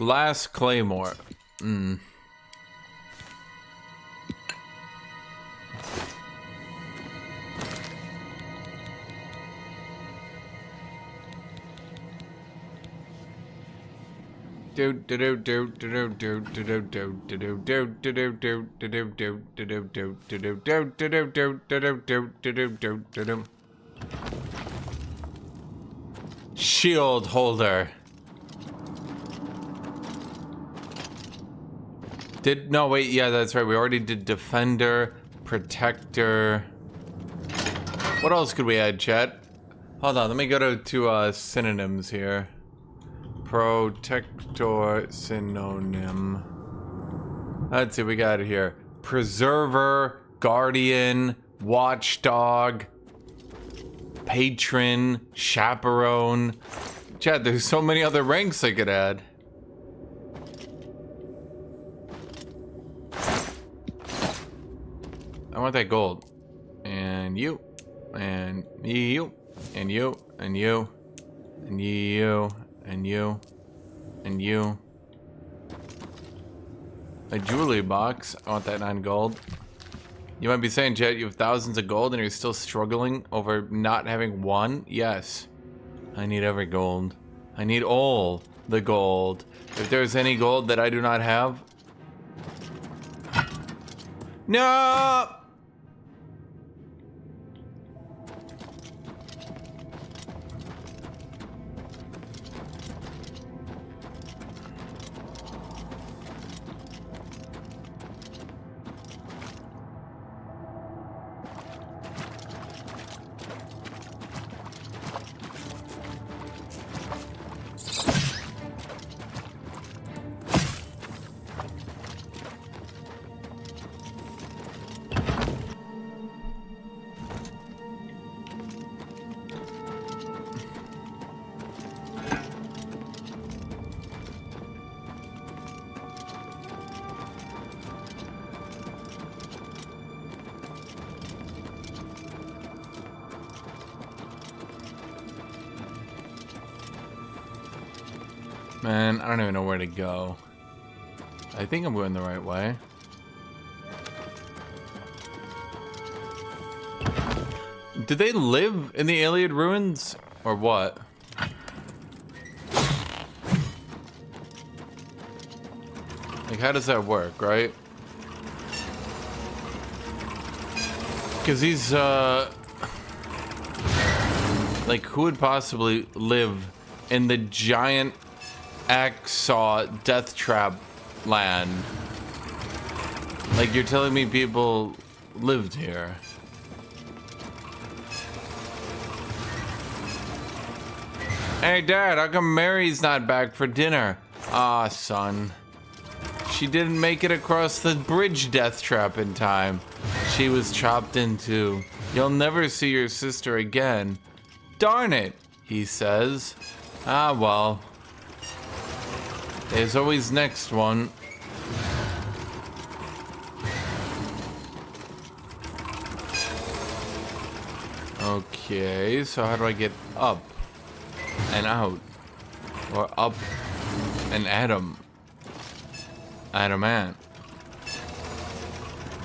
Glass claymore. Shield holder. No, wait, yeah, that's right. We already did defender, protector. What else could we add, chat? Hold on, let me go to synonyms here. Protector synonym. Let's see what we got here. Preserver, guardian, watchdog, patron, chaperone. Chat, there's so many other ranks I could add. I want that gold. And you. And you. And you. And you. And you. And you. And you. A jewelry box. I want that 9 gold. You might be saying, Jet, you have thousands of gold and you're still struggling over not having one? Yes. I need every gold. I need all the gold. If there's any gold that I do not have... No! Man, I don't even know where to go. I think I'm going the right way. Did they live in the Iliad ruins? Or what? Like, how does that work, right? Because he's, like, who would possibly live in the giant Axaw death trap land? Like, you're telling me people lived here? Hey, Dad, how come Mary's not back for dinner? Ah, son. She didn't make it across the bridge death trap in time. She was chopped in two. You'll never see your sister again. Darn it, he says. Ah, well. There's always next one. Okay, so how do I get up and out? Or up and Adam? Adamant.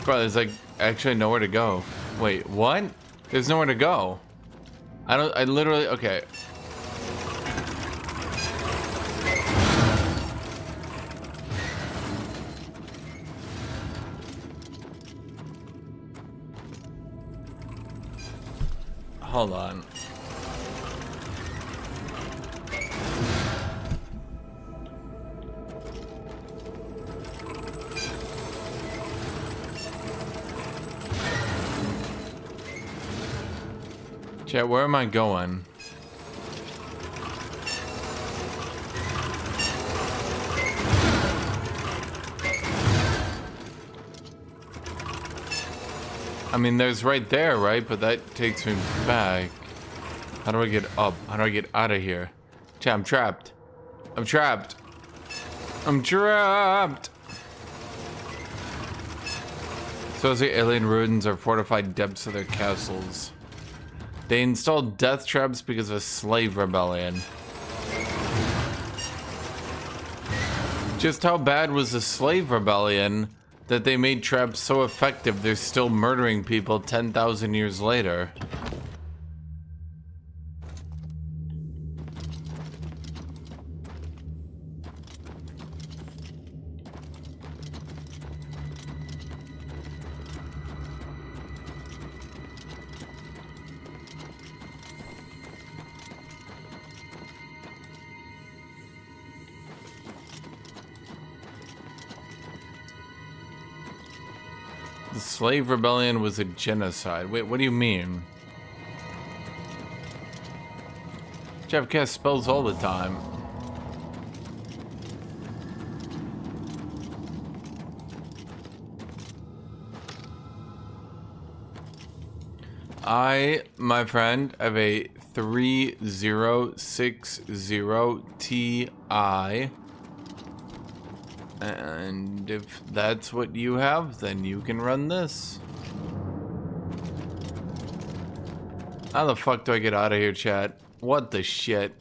Bro, there's like actually nowhere to go. Wait, what? There's nowhere to go. I literally, okay. Hold on. Chat, where am I going? I mean, there's right there, right? But that takes me back. How do I get up? How do I get out of here? Chat, I'm trapped. I'm trapped. I'm trapped. So the alien ruins are fortified depths of their castles. They installed death traps because of a slave rebellion. Just how bad was the slave rebellion that they made traps so effective they're still murdering people 10,000 years later? The slave rebellion was a genocide. Wait, what do you mean? Jeff casts spells all the time. I, my friend, have a 3060 Ti. And if that's what you have, then you can run this. How the fuck do I get out of here, chat? What the shit?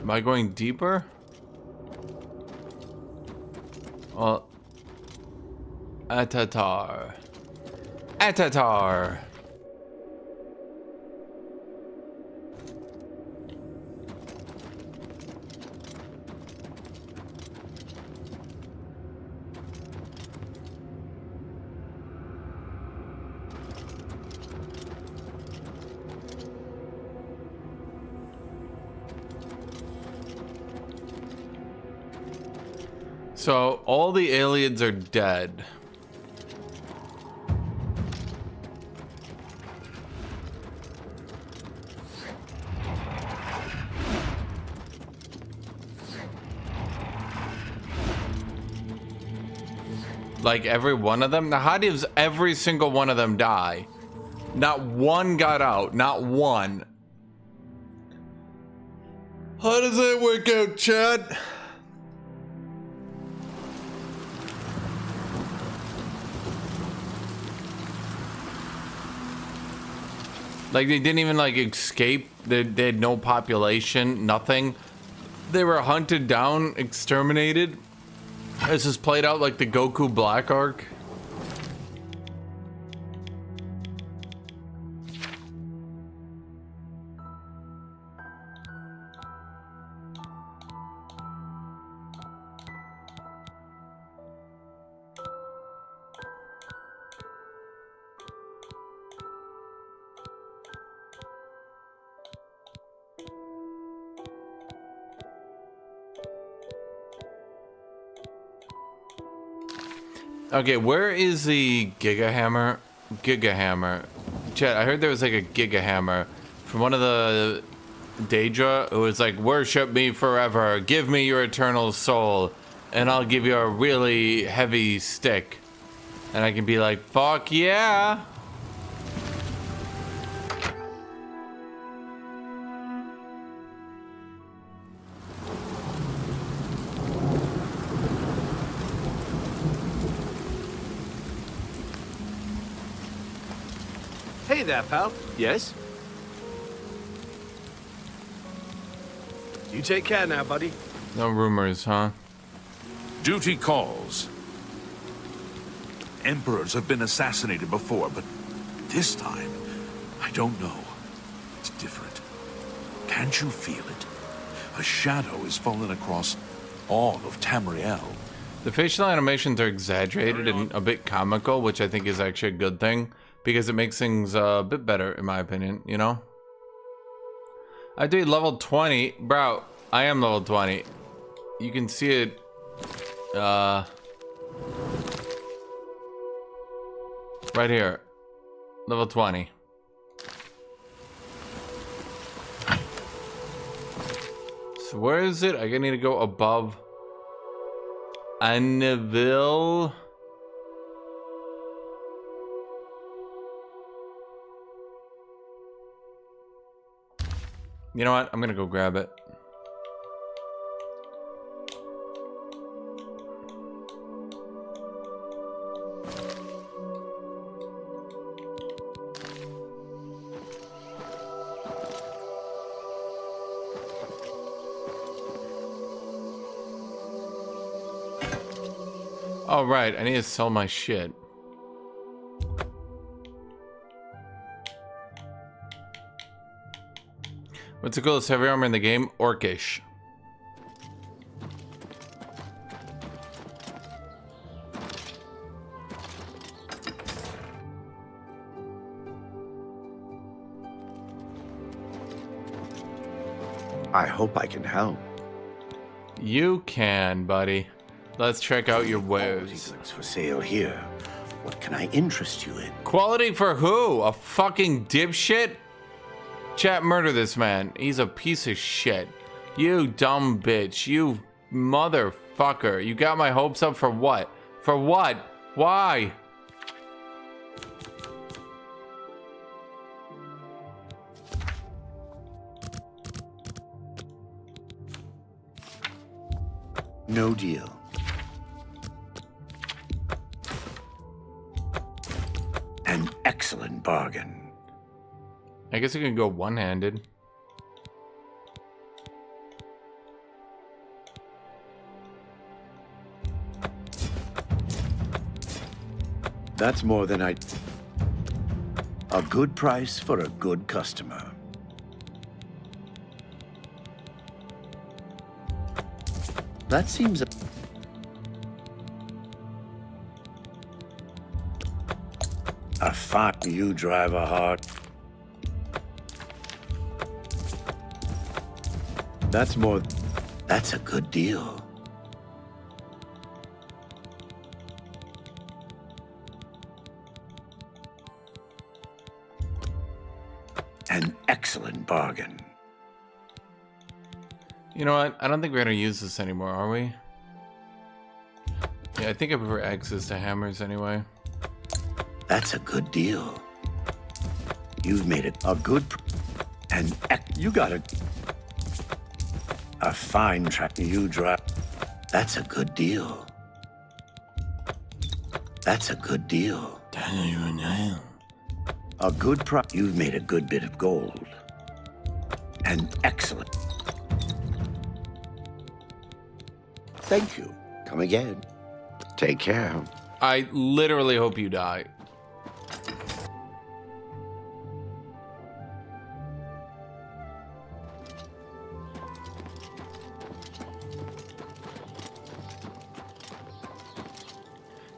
Am I going deeper? Well, Atatar. Atatar. So, all the aliens are dead. Like every one of them? Now, how does every single one of them die? Not one got out. Not one. How does that work out, Chad? Like, they didn't even, like, escape. They had no population, nothing. They were hunted down, exterminated. This is played out like the Goku Black arc. Okay, where is the Giga Hammer? Giga Hammer. Chat, I heard there was like a Giga Hammer from one of the Daedra. It was like, worship me forever, give me your eternal soul, and I'll give you a really heavy stick. And I can be like, fuck yeah. Hey there, pal. Yes? You take care now, buddy. No rumors, huh? Duty calls. Emperors have been assassinated before, but this time, I don't know. It's different. Can't you feel it? A shadow is falling across all of Tamriel. The facial animations are exaggerated and a bit comical, which I think is actually a good thing, because it makes things a bit better, in my opinion, you know? I did level 20. Bro, I am level 20. You can see it, right here. Level 20. So where is it? I need to go above Anneville. You know what? I'm gonna go grab it. Oh, right. I need to sell my shit. What's the coolest heavy armor in the game? Orcish. I hope I can help. You can, buddy. Let's check out your wares. Looks for sale here. What can I interest you in? Quality for who? A fucking dipshit? Chat, murder this man. He's a piece of shit. You dumb bitch. You motherfucker. You got my hopes up for what? For what? Why? No deal. An excellent bargain. I guess you can go one-handed. That's more than I... A good price for a good customer. That seems... A fine... You drive a hard... That's more... That's a good deal. An excellent bargain. You know what? I don't think we're gonna use this anymore, are we? Yeah, I think I prefer axes to hammers anyway. That's a good deal. You've made it a good... And you got a fine track you drive. That's a good deal. That's a good deal. A good price. You've made a good bit of gold. And excellent. Thank you. Come again. Take care. I literally hope you die.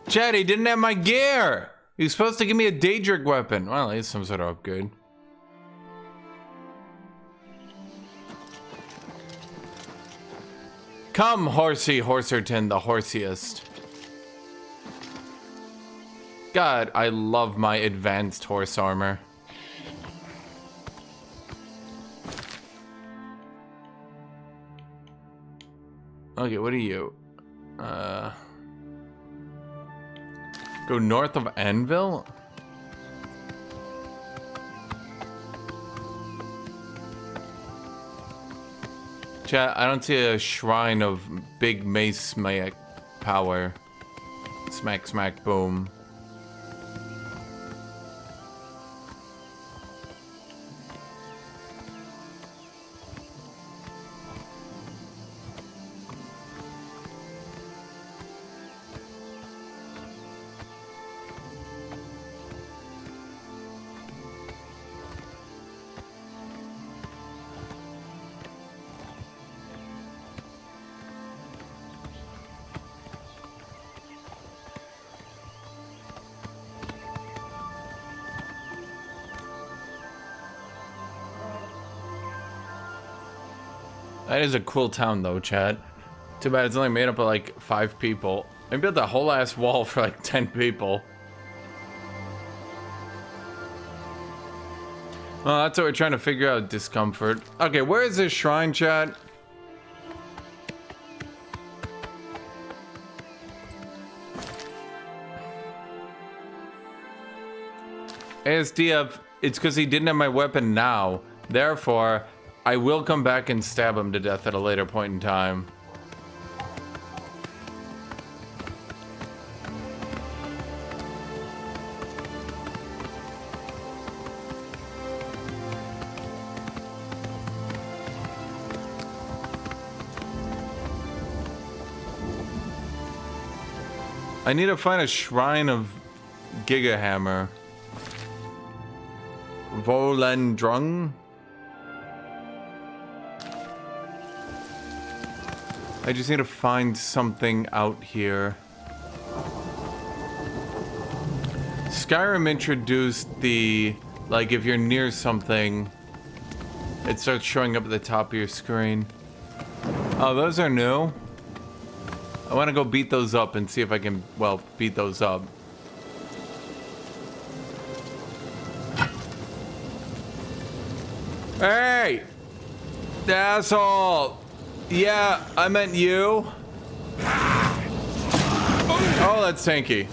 Chad, he didn't have my gear. He was supposed to give me a Daedric weapon. Well, it's some sort of upgrade. Come, horsey Horserton, the horsiest. God, I love my advanced horse armor. Okay, what are you? Go north of Anvil? Chat, I don't see a shrine of big mace smack power. Smack, smack, boom. That is a cool town though, Chad. Too bad it's only made up of like 5 people. I built a whole ass wall for like 10 people. Well, that's what we're trying to figure out, discomfort. Okay, where is this shrine, Chad? ASDF, it's because he didn't have my weapon now. Therefore, I will come back and stab him to death at a later point in time. I need to find a shrine of Gigahammer. Volendrung? I just need to find something out here. Skyrim introduced the, like, if you're near something, it starts showing up at the top of your screen. Oh, those are new. I want to go beat those up and see if I can, well, beat those up. Hey! Asshole! Yeah, I meant you. Oh, that's tanky.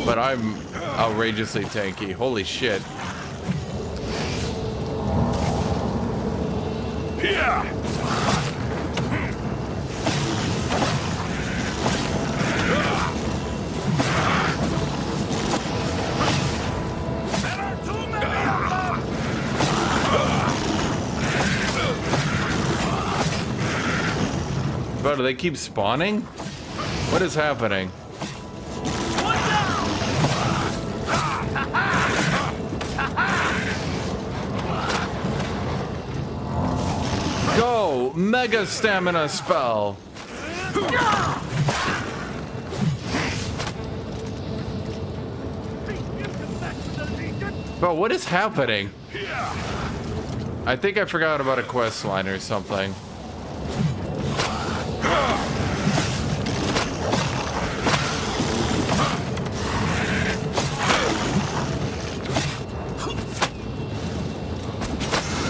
But I'm outrageously tanky. Holy shit. Yeah. Bro, do they keep spawning? What is happening? Go! Mega stamina spell! Bro, what is happening? I think I forgot about a quest line or something.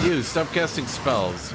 You, stop casting spells.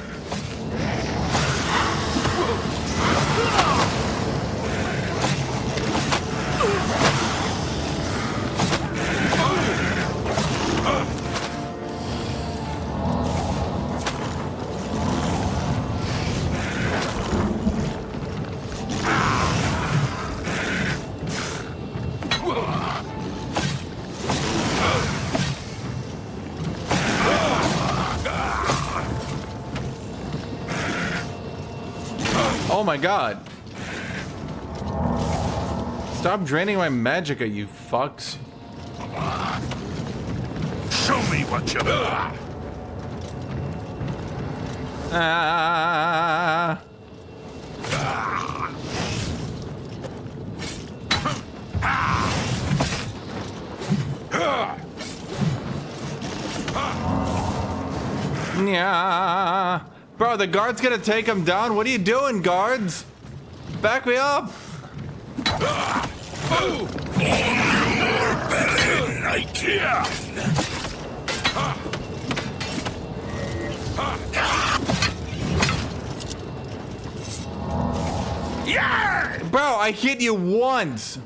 Oh my god. Stop draining my magicka, you fucks. Show me what you got. Ah. Yeah. Bro, the guard's gonna take him down. What are you doing, guards? Back me up. You're better than I can. Yeah! Bro, I hit you once.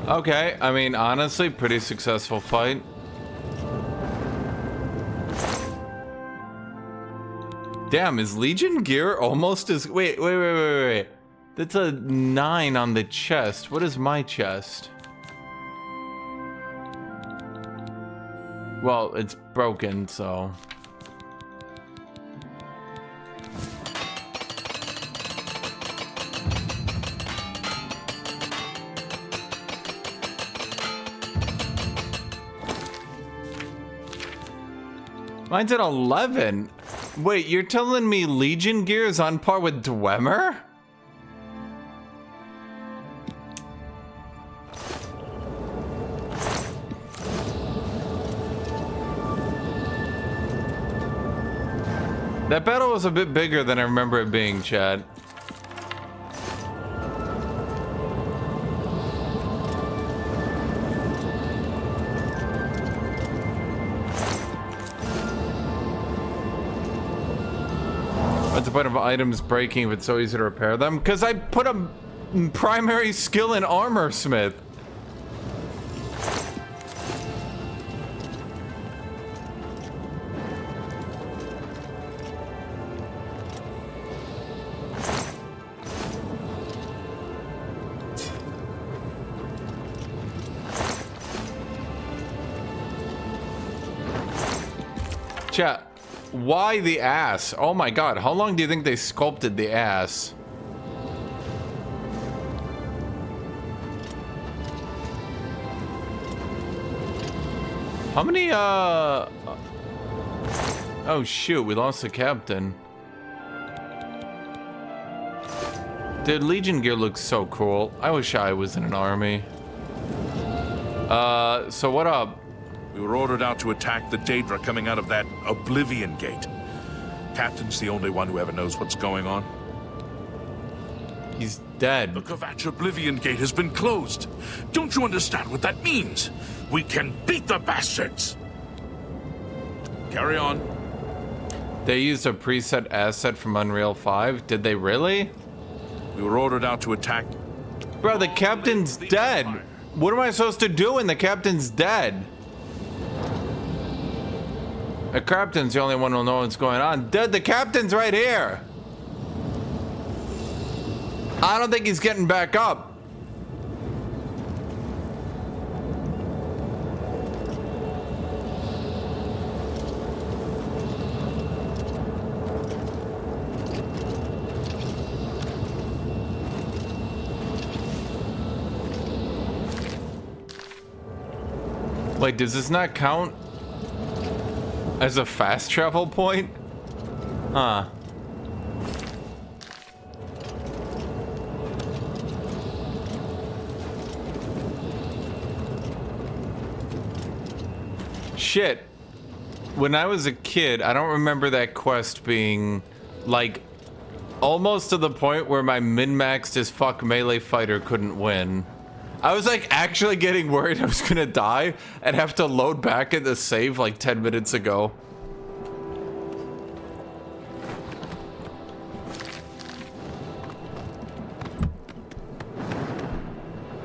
Okay, I mean, honestly, pretty successful fight. Damn, is Legion gear almost as... Wait. That's a 9 on the chest. What is my chest? Well, it's broken, so... Mine's at 11. Wait, you're telling me Legion gear is on par with Dwemer? That battle was a bit bigger than I remember it being, Chad. What's the point of items breaking if it's so easy to repair them? Because I put them primary skill in armor smith. Chat, why the ass? Oh my god, how long do you think they sculpted the ass? How many, oh shoot, we lost the captain. Dude, Legion gear looks so cool. I wish I was in an army. So what up? We were ordered out to attack the Daedra coming out of that Oblivion gate. Captain's the only one who ever knows what's going on. He's dead. The Kvatch Oblivion gate has been closed. Don't you understand what that means? We can beat the bastards. Carry on. They used a preset asset from Unreal 5. Did they really? We were ordered out to attack. Bro, the captain's dead. What am I supposed to do when the captain's dead? The captain's the only one who'll know what's going on. Dude, the captain's right here. I don't think he's getting back up. Wait, does this not count as a fast travel point? Huh. Shit. When I was a kid, I don't remember that quest being like almost to the point where my min-maxed as fuck melee fighter couldn't win. I was like actually getting worried I was gonna die and have to load back in the save like 10 minutes ago.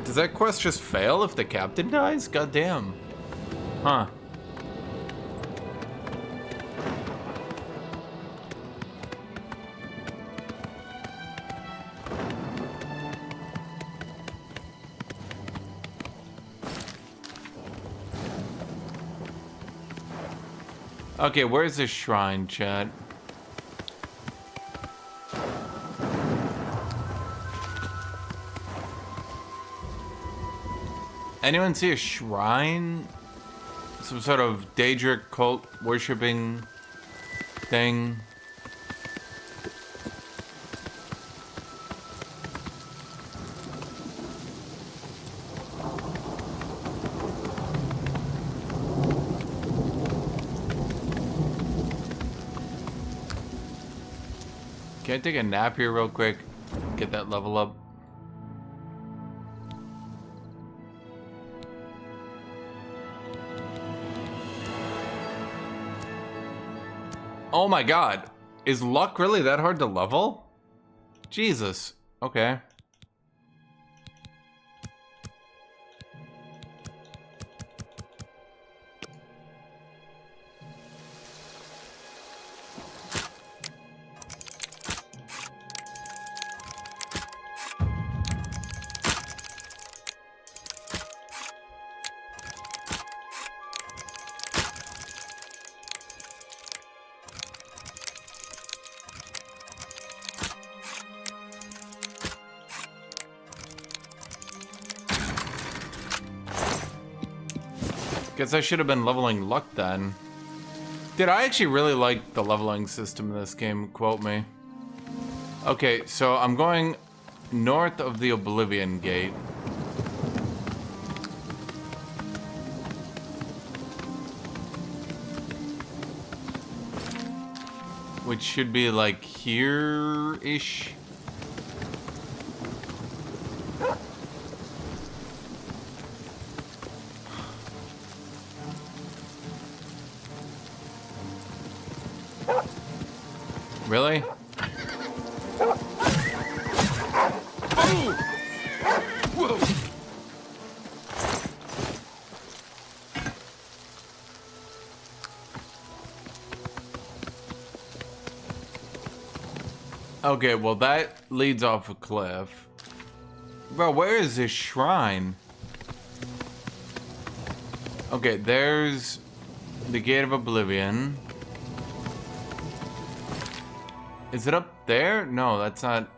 Does that quest just fail if the captain dies? Goddamn. Huh. Okay, where's this shrine, chat? Anyone see a shrine? Some sort of Daedric cult worshipping thing? Can I take a nap here real quick? Get that level up. Oh my god. Is luck really that hard to level? Jesus. Okay. Guess I should have been leveling luck then. Dude, I actually really like the leveling system in this game, quote me. Okay, so I'm going north of the Oblivion Gate. Which should be like here-ish. Really? Okay, well that leads off a cliff. Bro, where is this shrine? Okay, there's the Gate of Oblivion. Is it up there? No, that's not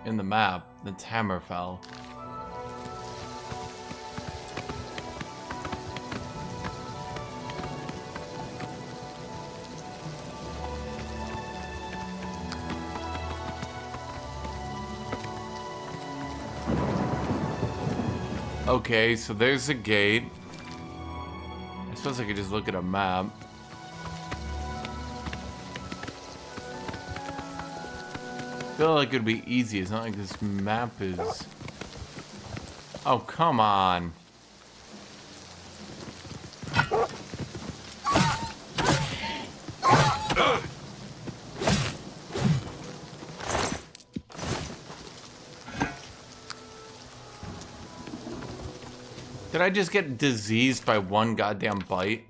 in the map. That's Hammerfell. Okay, so there's a gate. I suppose I could just look at a map. I feel like it'd be easy. It's not like this map is... Oh, come on. Did I just get diseased by one goddamn bite?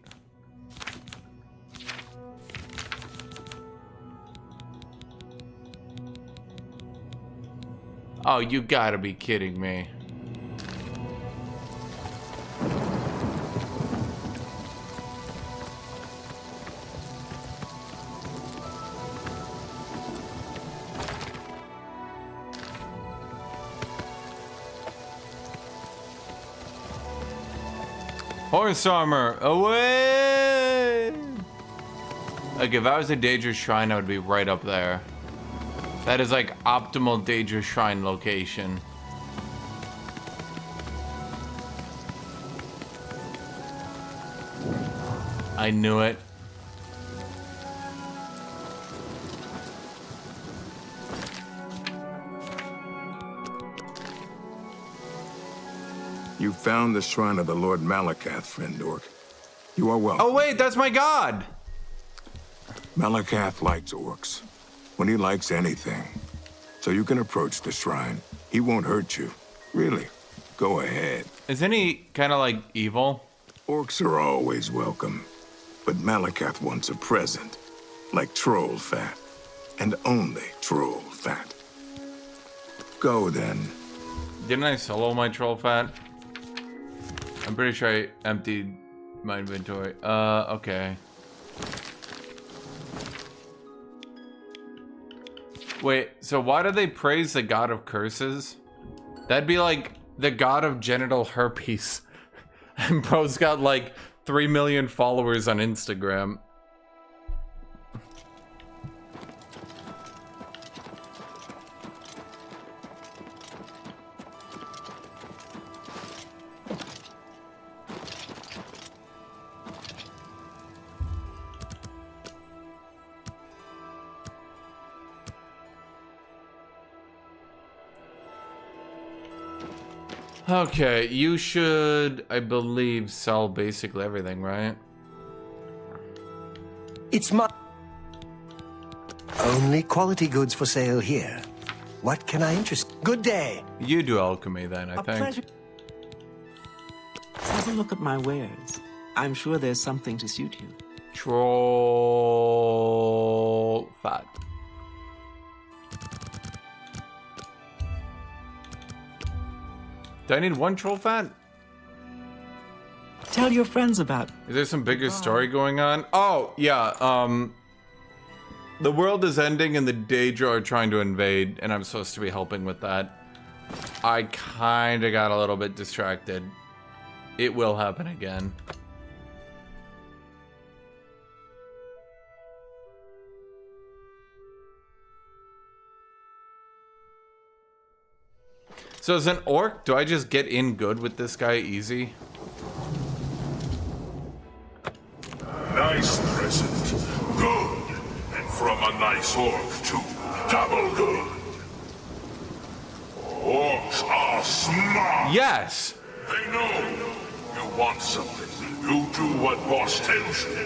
Oh, you gotta be kidding me. Horse armor, away! Like, if I was a Daedra Shrine, I would be right up there. That is like optimal Daedra Shrine location. I knew it. You found the shrine of the Lord Malakath, friend Orc. You are welcome. Oh wait, that's my god! Malakath likes orcs. When he likes anything. So you can approach the shrine. He won't hurt you. Really. Go ahead. Isn't he kind of like evil? Orcs are always welcome. But Malakath wants a present. Like troll fat. And only troll fat. Go then. Didn't I solo my troll fat? I'm pretty sure I emptied my inventory. Okay. Wait, so why do they praise the god of curses? That'd be like the god of genital herpes. And bro's got like 3 million followers on Instagram. Okay, you should, I believe, sell basically everything, right? It's my... Only quality goods for sale here. What can I interest? Good day. You do alchemy then, I think. Pleasure. Have a look at my wares. I'm sure there's something to suit you. Troll fat. Do I need one troll fat? Tell your friends about... Is there some bigger story going on? Oh, yeah, the world is ending and the Daedra are trying to invade, and I'm supposed to be helping with that. I kinda got a little bit distracted. It will happen again. So as an orc, do I just get in good with this guy easy? Nice present. Good. And from a nice orc, too. Double good. Orcs are smart. Yes. They know you want something. You do what boss tells you.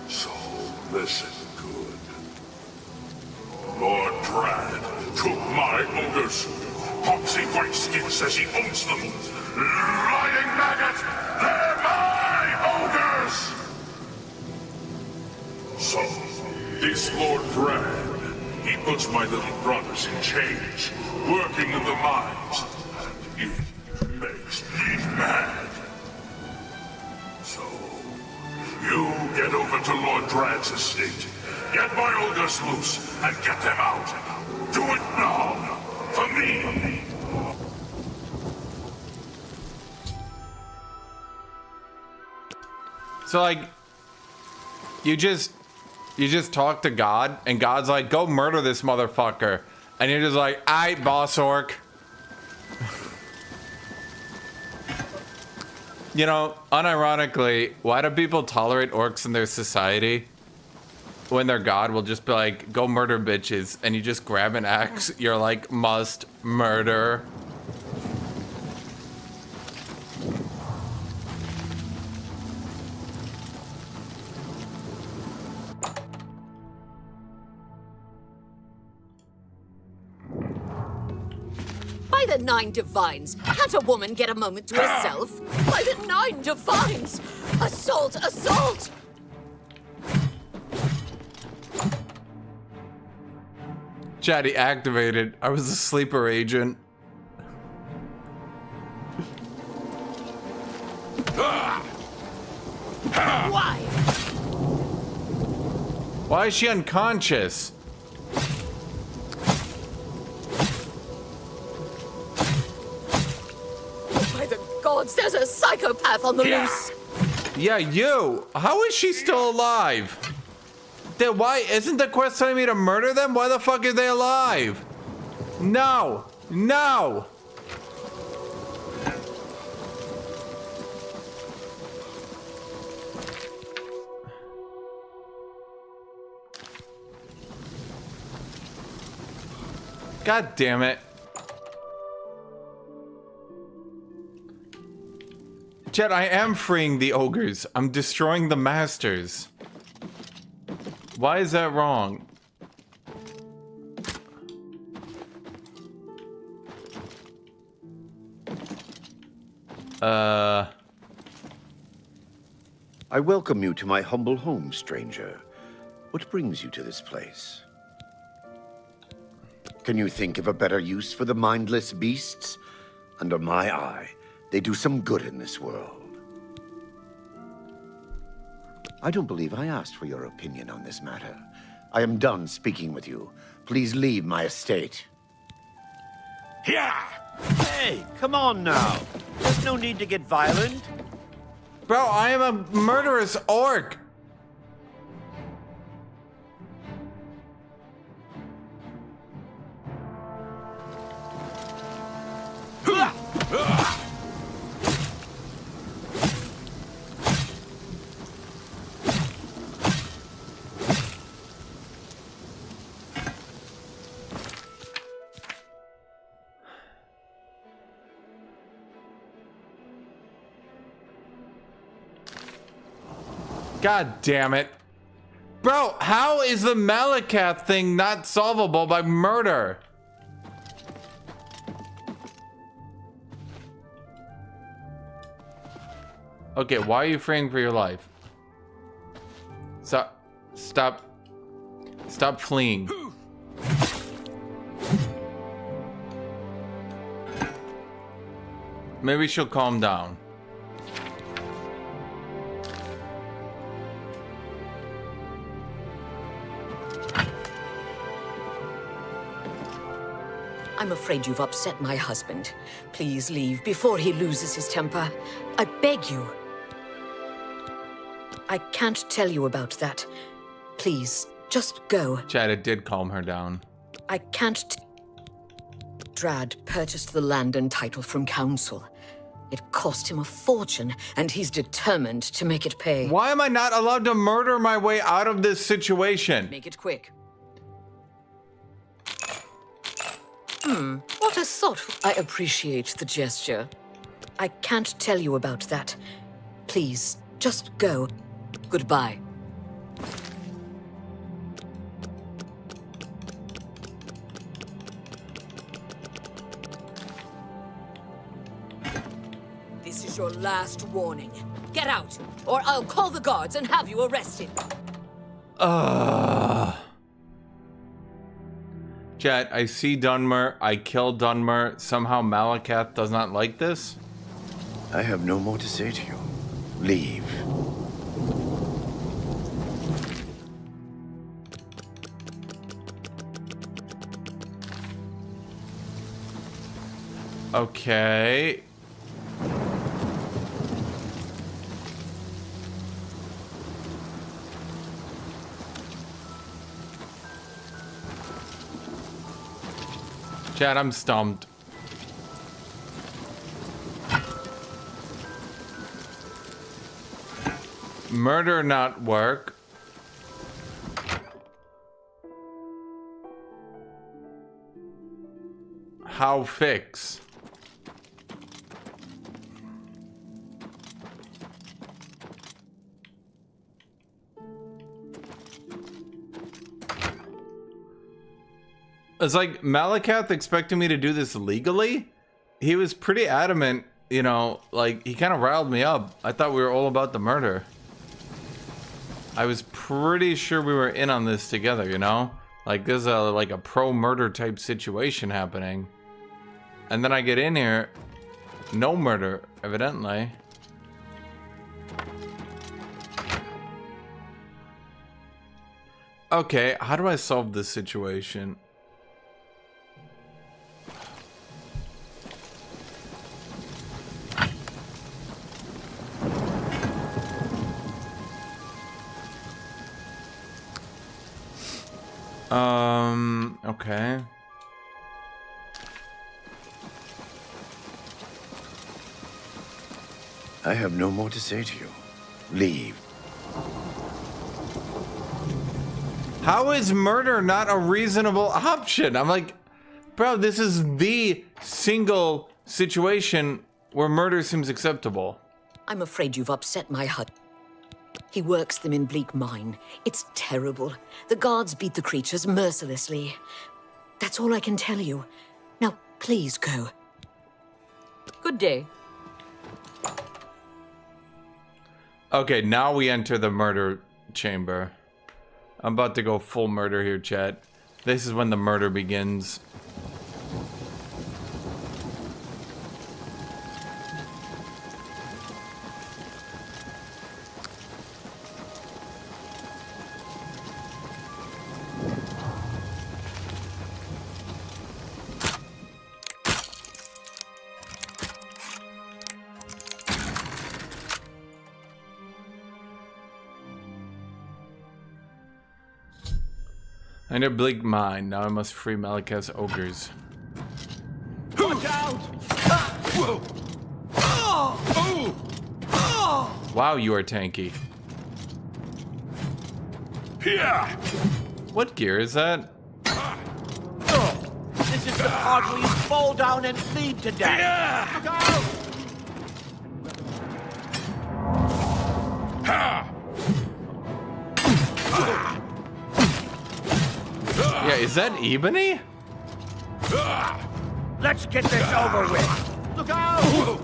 So listen good. Lord Brad took my ogres. Poxy White Skin says he owns them. Lying maggot! They're my ogres! So, this Lord Brad, he puts my little brothers in chains, working in the mines, and it makes me mad. So, you get over to Lord Drad's estate, get my ogres loose, and get them out. Do it now, for me. So like, you just talk to God, and God's like, go murder this motherfucker. And you're just like, aight, boss orc. You know, unironically, why do people tolerate orcs in their society? When their God will just be like, go murder bitches, and you just grab an axe, you're like, must murder. By the 9 divines, can't a woman get a moment to herself? By the 9 divines! Assault! Assault! Chatty activated. I was a sleeper agent. Why? Why is she unconscious? By the gods, there's a psychopath on the loose! Yeah, you! How is she still alive? Then why isn't the quest telling me to murder them? Why the fuck are they alive? No! No! God damn it. Jet, I am freeing the ogres. I'm destroying the masters. Why is that wrong? I welcome you to my humble home, stranger. What brings you to this place? Can you think of a better use for the mindless beasts? Under my eye, they do some good in this world. I don't believe I asked for your opinion on this matter. I am done speaking with you. Please leave my estate. Yeah! Hey, come on now. There's no need to get violent. Bro, I am a murderous orc. God damn it. Bro, how is the Malakath thing not solvable by murder? Okay, why are you freeing for your life? Stop fleeing. Maybe she'll calm down. I'm afraid you've upset my husband. Please leave before he loses his temper. I beg you. I can't tell you about that. Please, just go. Chad, it did calm her down. I can't. Drad purchased the land and title from council. It cost him a fortune, and he's determined to make it pay. Why am I not allowed to murder my way out of this situation? Make it quick. What a thoughtful... I appreciate the gesture. I can't tell you about that. Please, just go. Goodbye. This is your last warning. Get out, or I'll call the guards and have you arrested. Chat, I see Dunmer. I kill Dunmer. Somehow Malakath does not like this? I have no more to say to you. Leave. Okay. Chat, I'm stumped. Murder not work. How fix? It's like Malakath expecting me to do this legally? He was pretty adamant, you know, like he kind of riled me up. I thought we were all about the murder. I was pretty sure we were in on this together, you know? Like there's like a pro-murder type situation happening. And then I get in here, no murder, evidently. Okay, how do I solve this situation? Okay. I have no more to say to you. Leave. How is murder not a reasonable option? I'm like, bro, this is the single situation where murder seems acceptable. I'm afraid you've upset my hut. He works them in Bleak Mine. It's terrible. The guards beat the creatures mercilessly. That's all I can tell you. Now, please go. Good day. Okay, now we enter the murder chamber. I'm about to go full murder here, chat. This is when the murder begins. I know Bleak Mine. Now I must free Malakath's ogres. Watch out! Wow, you are tanky. Here! What gear is that? This is the part where you fall down and bleed to death. Look out! Yeah, is that Ebony? Let's get this over with. Look out!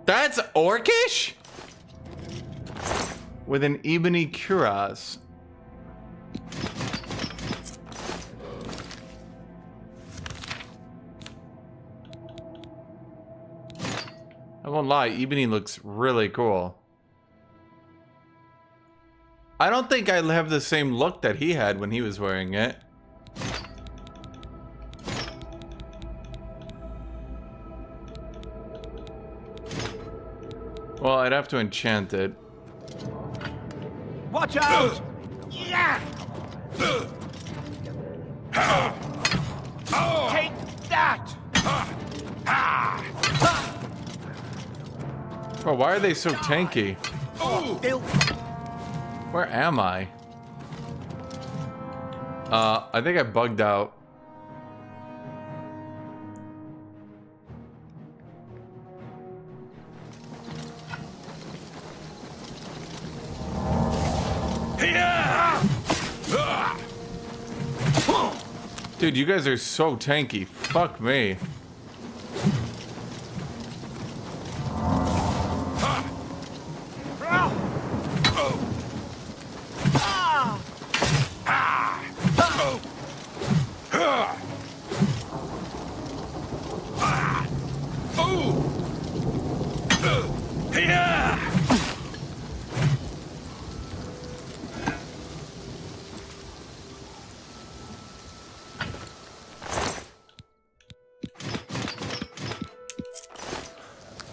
That's Orcish? With an Ebony cuirass. I won't lie, Ebony looks really cool. I don't think I have the same look that he had when he was wearing it. Well, I'd have to enchant it. Watch out! Yeah! Take that! Bro, why are they so tanky? Where am I? I think I bugged out. Dude, you guys are so tanky. Fuck me.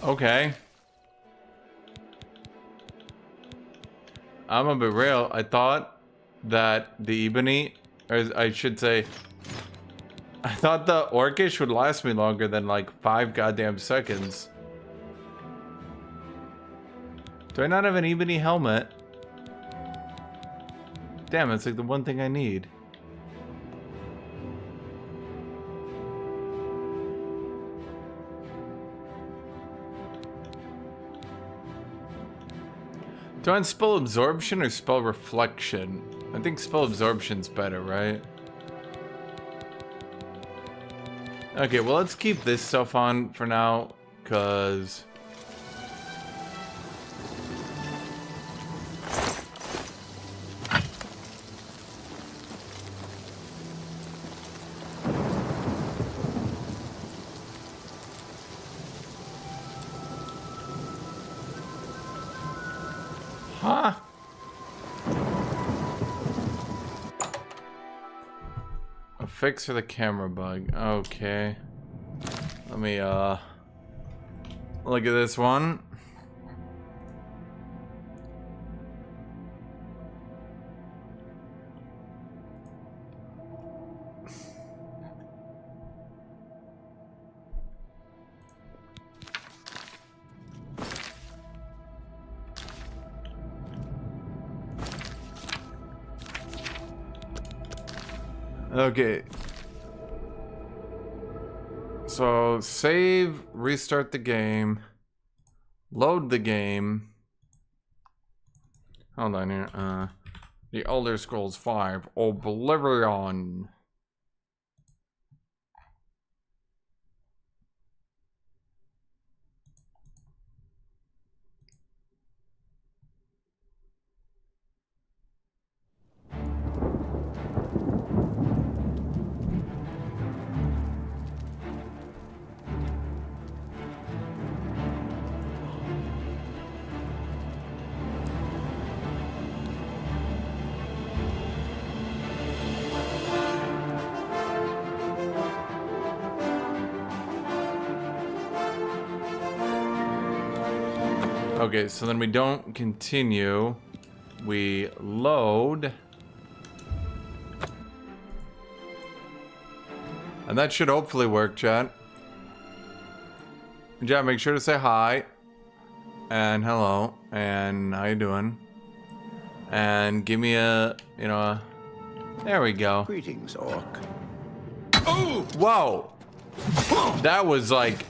Okay. I'm gonna be real. I thought that the Ebony, or I should say, I thought the Orcish would last me longer than like 5 goddamn seconds. Do I not have an Ebony helmet? Damn, it's like the one thing I need. Do I want spell absorption or spell reflection? I think spell absorption's better, right? Okay, well, let's keep this stuff on for now, cause huh? A fix for the camera bug. Okay. Let me look at this one. Okay. So, save, restart the game, load the game. Hold on here. The Elder Scrolls V, Oblivion. Okay, so then we don't continue. We load. And that should hopefully work, chat. Chat, make sure to say hi. And hello. And how you doing? And give me a, you know, there we go. Greetings, Orc. Oh! Whoa! That was like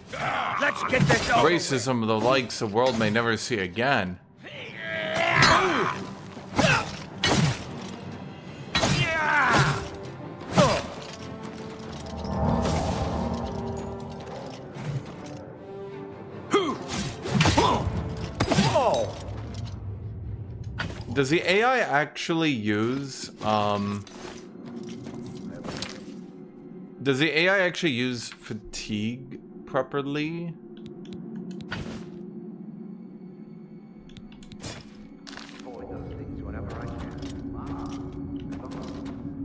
Let's get this over racism of the likes the world may never see again. Does the AI actually use does the AI actually use fatigue properly?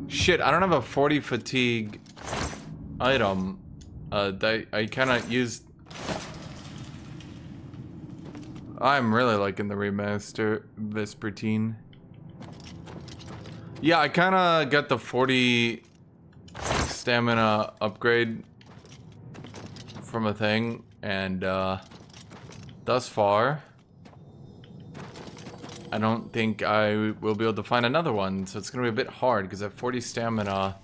Shit, I don't have a 40 fatigue item. I cannot use. I'm really liking the remaster Vespertine. Yeah, I kind of got the 40 stamina upgrade from a thing, and thus far I don't think I will be able to find another one, so it's gonna be a bit hard because I have 40 stamina.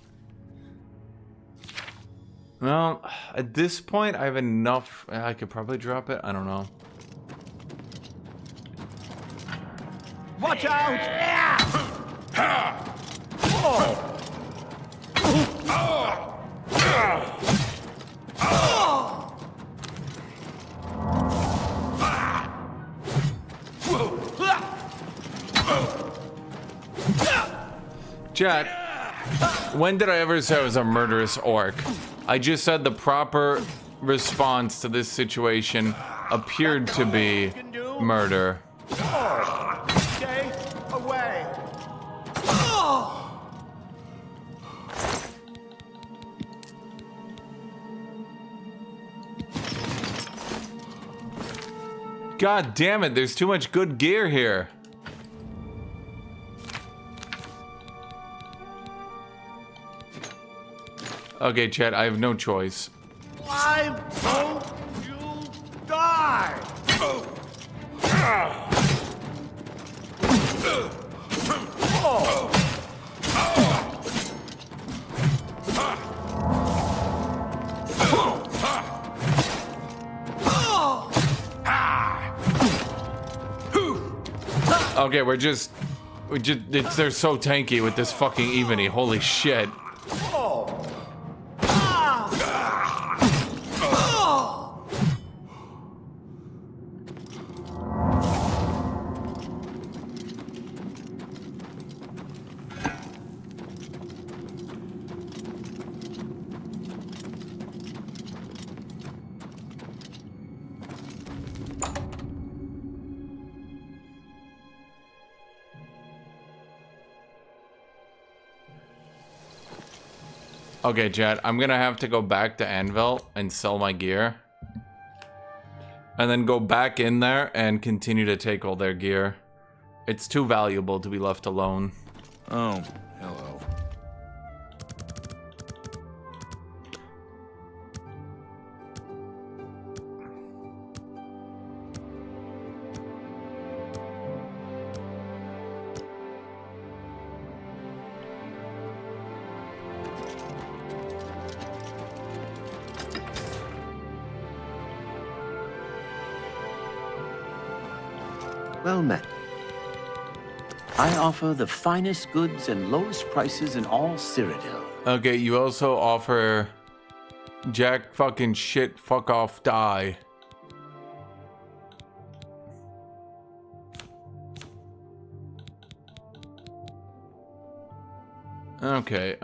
Well, at this point I have enough. I could probably drop it. I don't know. Watch out! Oh. Chat, when did I ever say I was a murderous orc? I just said the proper response to this situation appeared to be murder. Stay away! God damn it, there's too much good gear here. Okay, Chad, I have no choice. Why won't you die? Okay, they're so tanky with this fucking Ebony. Holy shit. Okay, Chad, I'm gonna have to go back to Anvil and sell my gear. And then go back in there and continue to take all their gear. It's too valuable to be left alone. Oh, hello. Well met. I offer the finest goods and lowest prices in all Cyrodiil. Okay, you also offer Jack fucking shit fuck off die. Okay,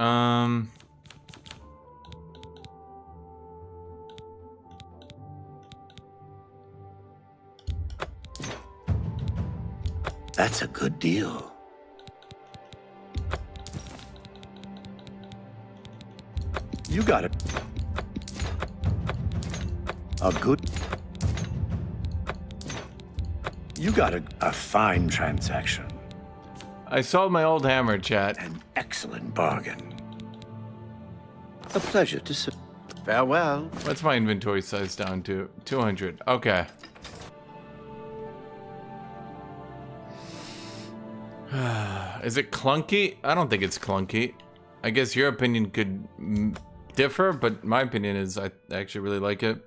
That's a good deal. You got it. You got a fine transaction. I sold my old hammer, chat. An excellent bargain. A pleasure to serve. Farewell. What's my inventory size down to? 200. Okay. Is it clunky? I don't think it's clunky. I guess your opinion could differ, but my opinion is I actually really like it.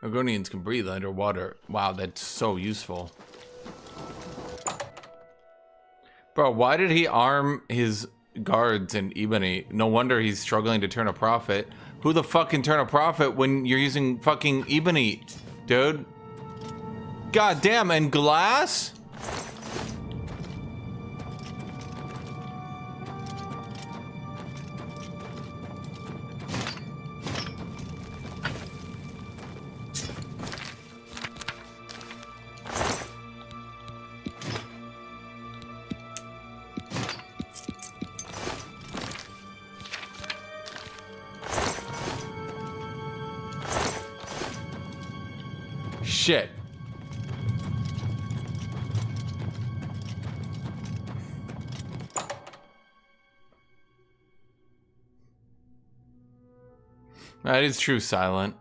Argonians can breathe underwater. Wow, that's so useful. Bro, why did he arm his guards in Ebony? No wonder he's struggling to turn a profit. Who the fuck can turn a profit when you're using fucking Ebony, dude? God damn, and glass? Shit. That is true, Silent.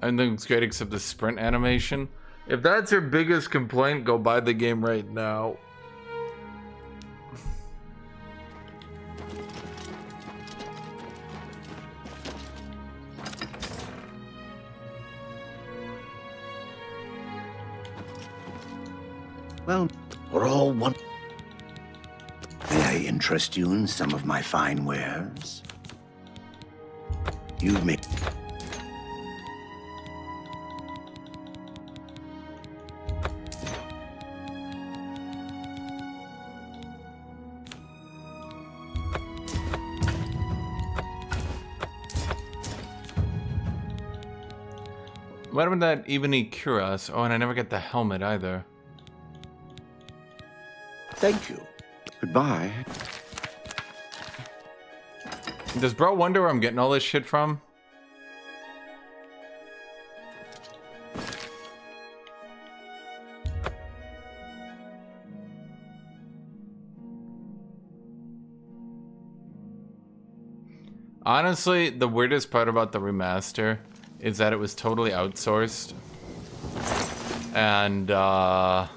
Everything looks great except the sprint animation. If that's your biggest complaint, go buy the game right now. Well, we're all one. May I interest you in some of my fine wares? You've made... What about that Ebony Cuirass? Oh, and I never get the helmet either. Thank you. Goodbye. Does bro wonder where I'm getting all this shit from? Honestly, the weirdest part about the remaster is that it was totally outsourced. And, a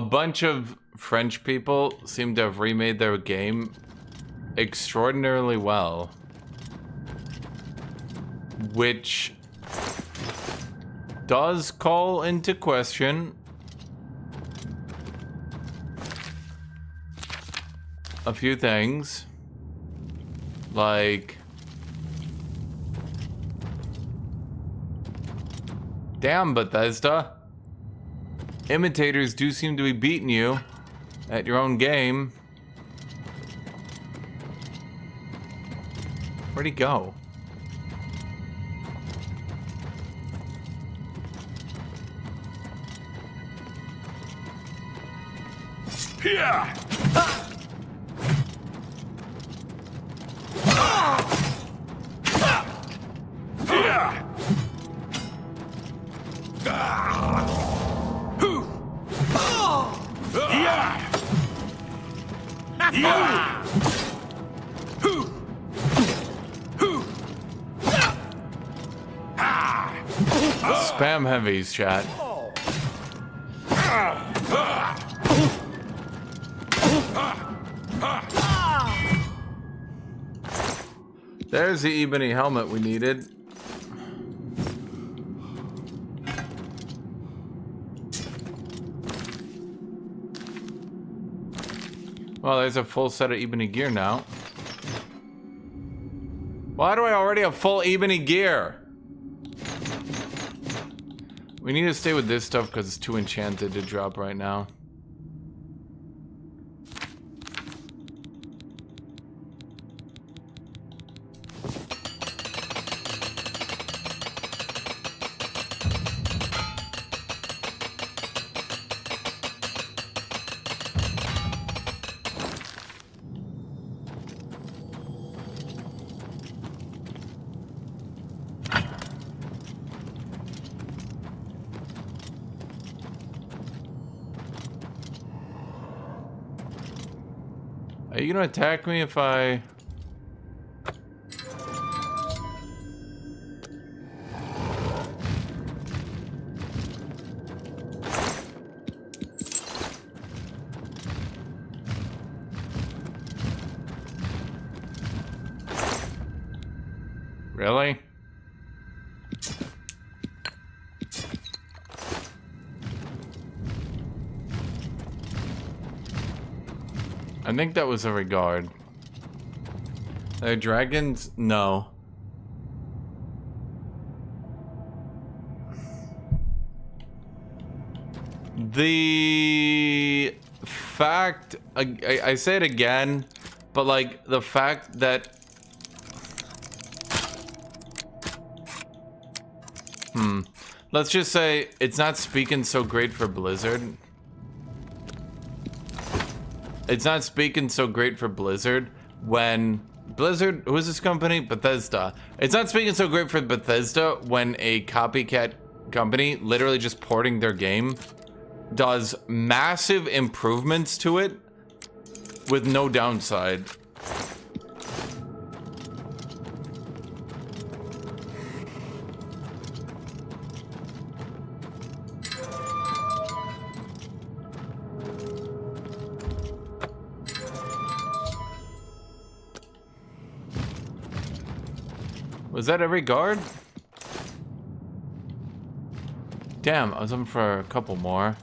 bunch of French people seem to have remade their game extraordinarily well. Which does call into question a few things. Like, damn, Bethesda. Imitators do seem to be beating you at your own game. Where'd he go? Here! Spam heavies, chat. There's the ebony helmet we needed. Well, there's a full set of ebony gear now. Why do I already have full ebony gear? We need to stay with this stuff because it's too enchanted to drop right now. Are you gonna attack me if I... Really? I think that was a regard. Are dragons? No. The fact, I say it again, but like the fact that let's just say it's not speaking so great for Blizzard. It's not speaking so great for Blizzard when Blizzard, who is this company? Bethesda. It's not speaking so great for Bethesda when a copycat company, literally just porting their game, does massive improvements to it with no downside. Was that every guard? Damn, I was looking for a couple more.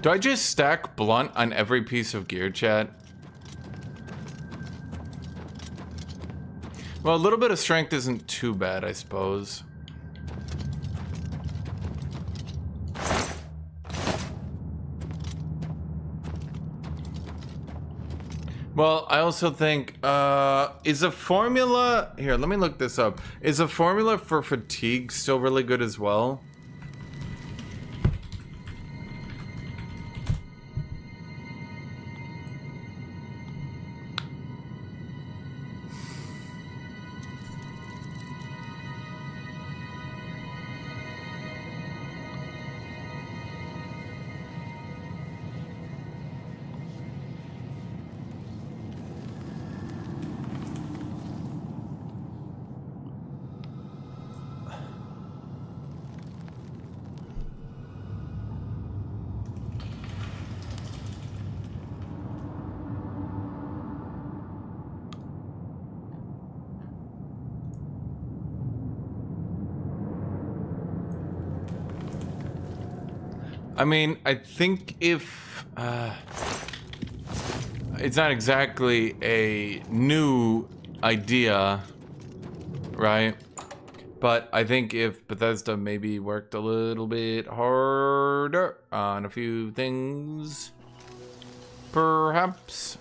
Do I just stack blunt on every piece of gear, chat? Well, a little bit of strength isn't too bad, I suppose. Well, I also think, is a formula... Here, let me look this up. Is a formula for fatigue still really good as well? I mean, I think if it's not exactly a new idea, right? But I think if Bethesda maybe worked a little bit harder on a few things, perhaps.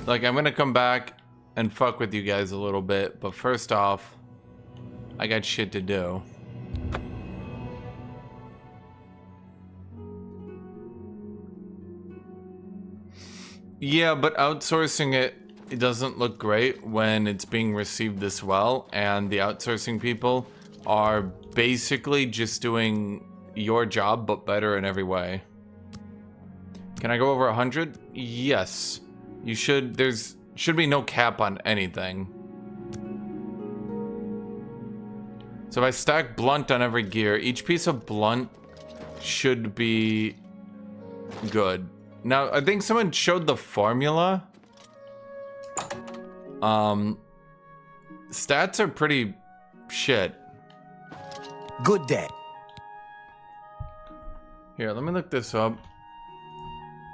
Like, I'm gonna come back and fuck with you guys a little bit, but first off, I got shit to do. Yeah, but outsourcing it doesn't look great when it's being received this well, and the outsourcing people are basically just doing your job, but better in every way. Can I go over 100? Yes. You should. There's should be no cap on anything. So if I stack blunt on every gear, each piece of blunt should be good. Now, I think someone showed the formula. Stats are pretty shit. Good day. Here, let me look this up.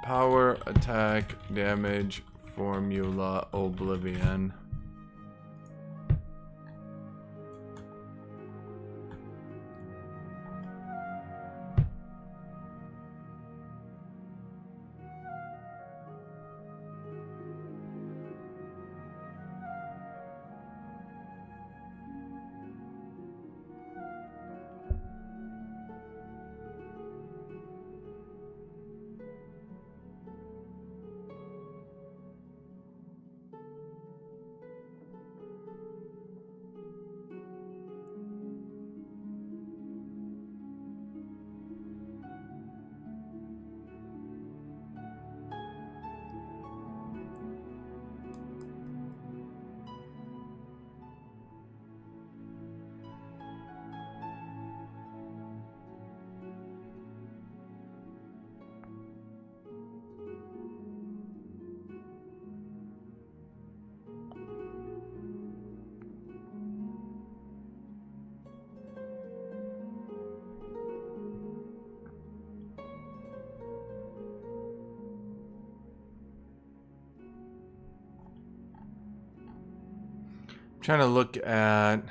Power, attack, damage, formula, Oblivion. Trying to look at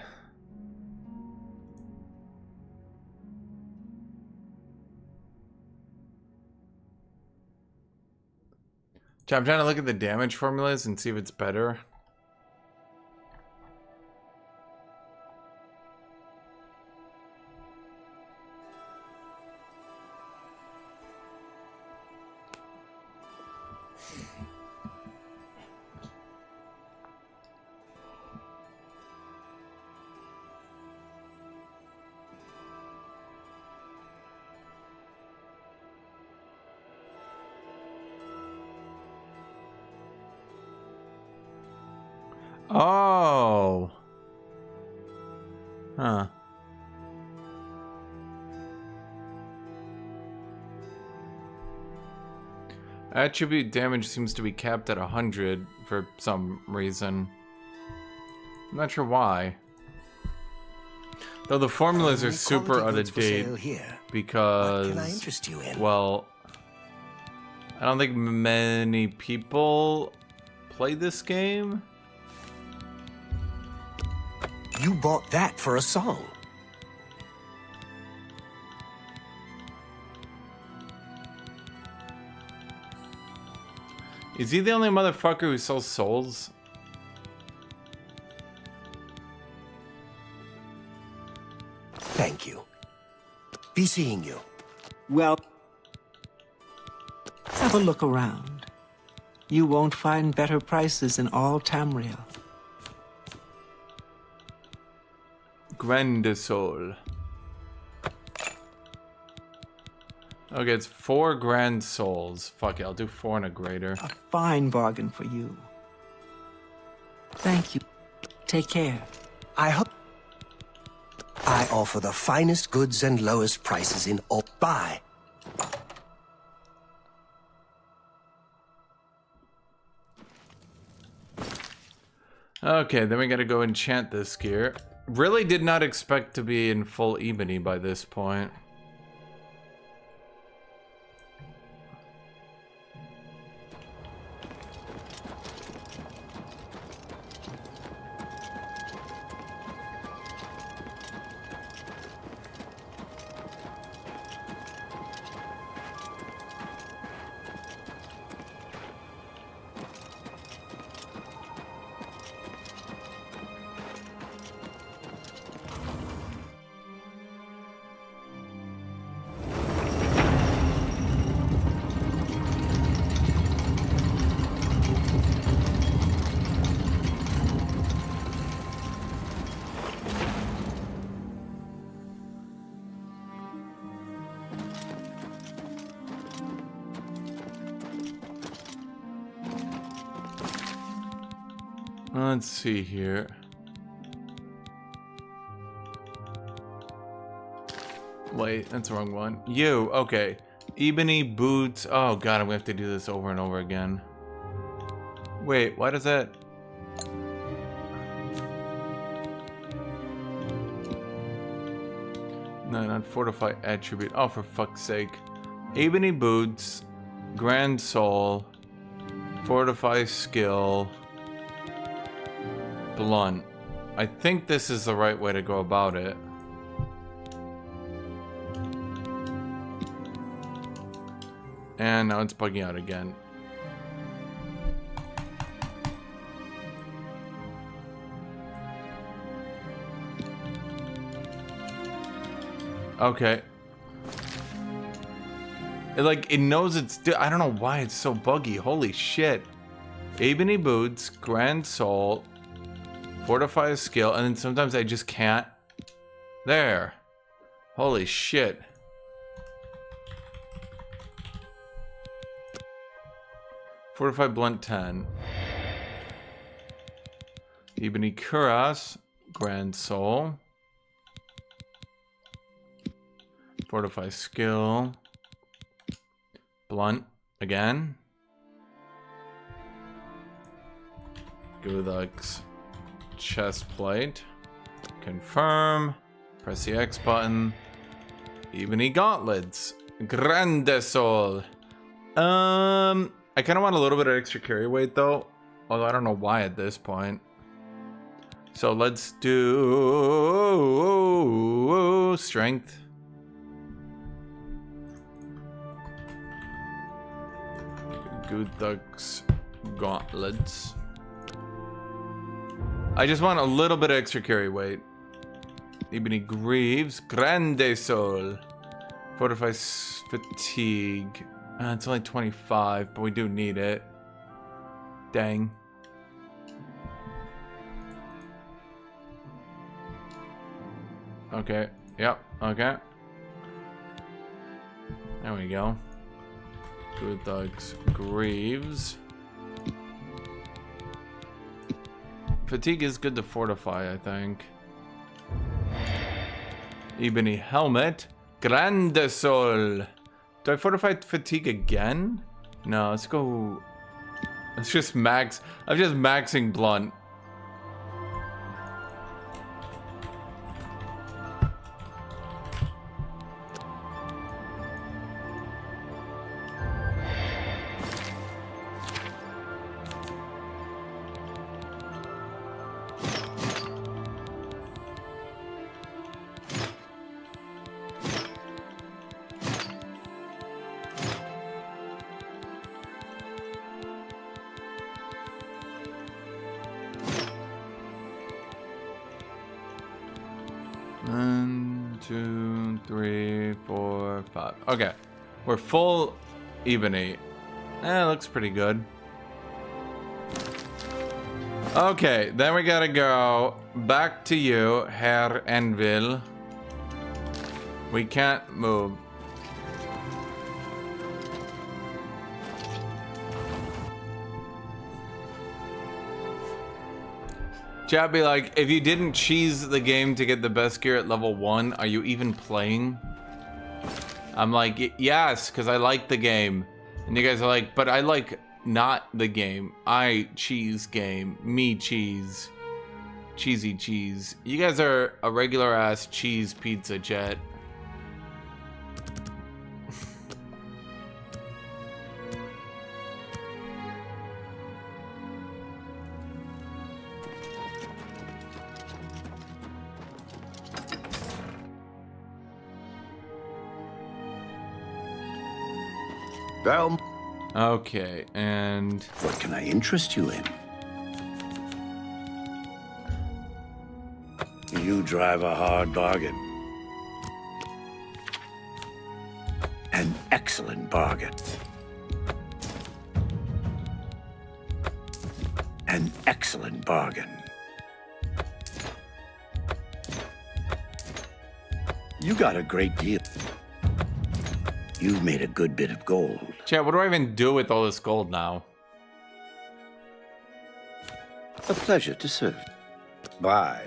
I'm trying to look at the damage formulas and see if it's better. Oh. Huh. Attribute damage seems to be capped at 100 for some reason. I'm not sure why. Though the formulas are super out of date because, what can I interest you in? Well, I don't think many people play this game. You bought that for a song. Is he the only motherfucker who sells souls? Thank you. Be seeing you. Well, have a look around. You won't find better prices in all Tamriel. Grand soul. Okay, it's 4 grand souls. Fuck it, I'll do 4 and a greater. A fine bargain for you. Thank you. Take care. I offer the finest goods and lowest prices in all. Buy. Okay, then we gotta go enchant this gear. really did not expect to be in full ebony by this point. Let's see here. Wait, that's the wrong one. You, okay. Ebony boots. Oh god, I'm gonna have to do this over and over again. Wait, why does that... No, not fortify attribute. Oh, for fuck's sake. Ebony boots, grand soul, fortify skill, blunt. I think this is the right way to go about it. And now it's bugging out again. Okay. It knows it's... I don't know why it's so buggy. Holy shit. Ebony boots, grand soul, fortify a skill, and then sometimes I just can't. There. Holy shit. Fortify blunt 10. Ebony cuirass, grand soul. Fortify skill. Blunt again. Guthuk's chest plate. Confirm. Press the X button. Ebony gauntlets. Grande soul. I kind of want a little bit of extra carry weight though. Although I don't know why at this point. So let's do strength. Guthuk's gauntlets. I just want a little bit of extra carry weight. Ebony greaves, grande soul. Fortify fatigue. It's only 25, but we do need it. Dang. Okay. Yep. Okay. There we go. Guthuk's greaves. Fatigue is good to fortify, I think. Ebony helmet. Grande soul. Do I fortify fatigue again? No, let's go. Let's just max. I'm just maxing blunt. Okay, we're full ebony. Looks pretty good. Okay, then we gotta go back to you, Herr Envil. We can't move. Chat be like, if you didn't cheese the game to get the best gear at level 1, are you even playing? I'm like, yes, because I like the game. And you guys are like, but I like not the game. I cheese game. Me cheese. cheesy cheese. You guys are a regular ass cheese pizza, chat. Well, okay, and what can I interest you in? You drive a hard bargain. An excellent bargain. An excellent bargain. You got a great deal. You've made a good bit of gold. Chat, what do I even do with all this gold now? A pleasure to serve. Bye.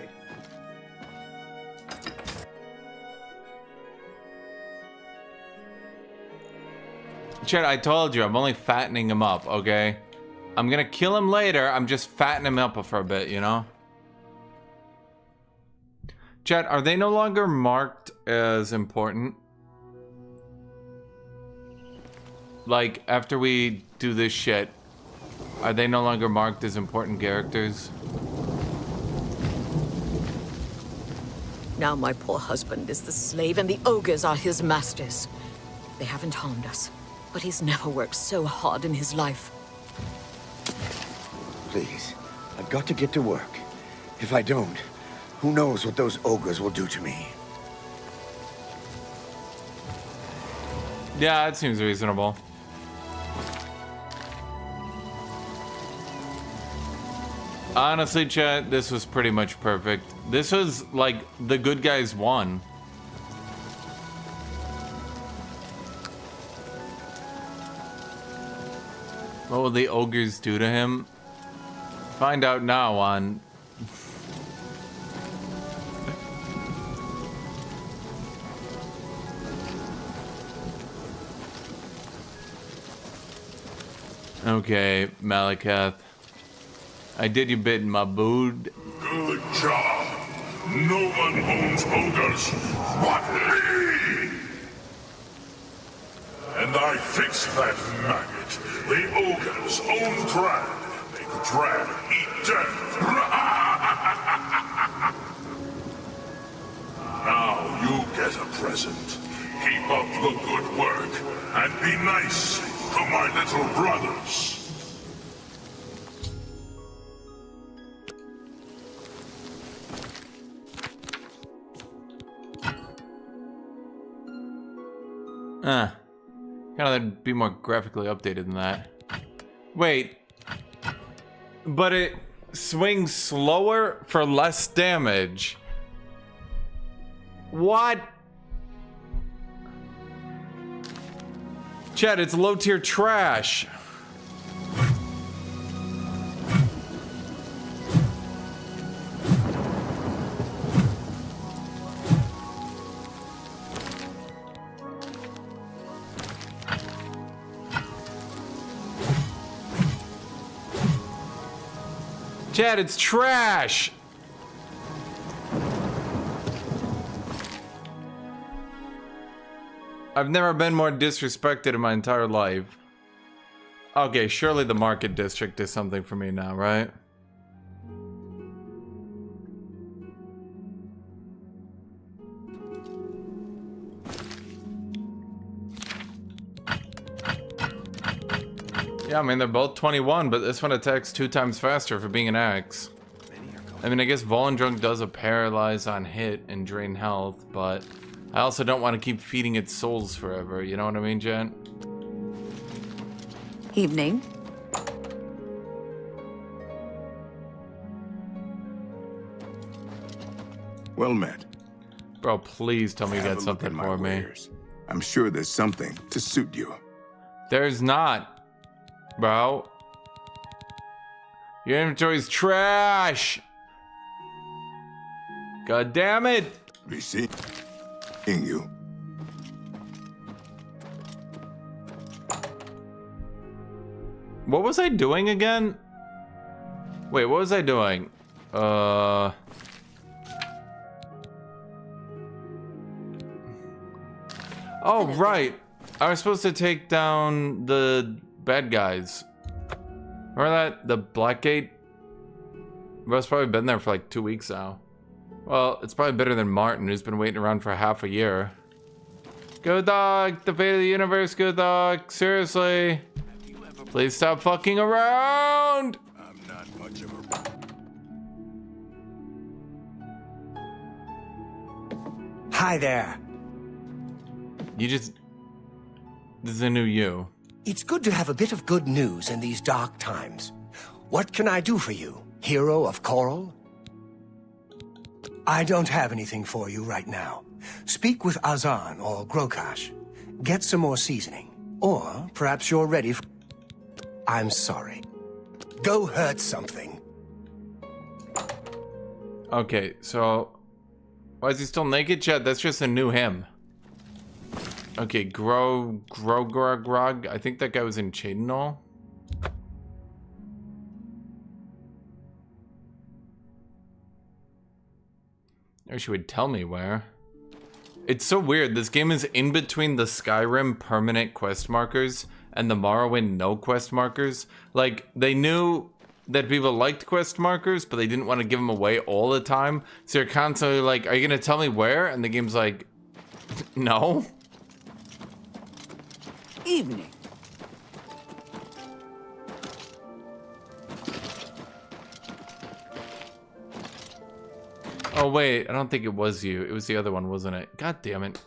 Chat, I told you, I'm only fattening him up, okay? I'm gonna kill him later, I'm just fattening him up for a bit, you know? Chat, are they no longer marked as important? Like, after we do this shit, are they no longer marked as important characters? Now my poor husband is the slave and the ogres are his masters. They haven't harmed us, but he's never worked so hard in his life. Please, I've got to get to work. If I don't, who knows what those ogres will do to me. Yeah, that seems reasonable. Honestly, chat, this was pretty much perfect. This was like the good guys won. What will the ogres do to him? Find out now on... Okay, Malakath. I did you bit, my bud. Good job. No one owns ogres but me! And I fixed that maggot. The ogres own drag. Make drag eat death. Now you get a present. Keep up the good work and be nice to my little brothers. Gotta be more graphically updated than that. Wait. But it swings slower for less damage. What? Chat, it's low tier trash. Chad, it's trash! I've never been more disrespected in my entire life. Okay, surely the market district is something for me now, right? Yeah, I mean, they're both 21, but this one attacks 2 times faster for being an axe. I mean, I guess Volendrunk does a paralyze on hit and drain health, but I also don't want to keep feeding it souls forever, you know what I mean, Jen? Evening. Well met. Bro, please tell me you Have got a look at something my for me. wares. I'm sure there's something to suit you. There's not, bro. Your inventory's trash. God damn it. Be seeing you. What was I doing again? Wait, what was I doing? Oh, right. I was supposed to take down the bad guys. Remember that? The Blackgate? Bro's probably been there for like 2 weeks now. Well, it's probably better than Martin, who's been waiting around for half a year. Guthuk, the fate of the universe, Guthuk. Seriously. Please stop fucking around. I'm not much of a... Hi there. You just... This is a new you. It's good to have a bit of good news in these dark times. What can I do for you, hero of Coral? I don't have anything for you right now. Speak with Azan or Grokash. Get some more seasoning. Or perhaps you're ready for... I'm sorry. Go hurt something. Okay, so... Why is he still naked? Chat, that's just a new him. Okay, Grog. I think that guy was in Cheydinhal. Or she would tell me where. It's so weird. This game is in between the Skyrim permanent quest markers and the Morrowind no quest markers. Like, they knew that people liked quest markers, but they didn't want to give them away all the time. So you're constantly like, are you going to tell me where? And the game's like, no. Evening. Oh wait, I don't think it was you. It was the other one, wasn't it? God damn it.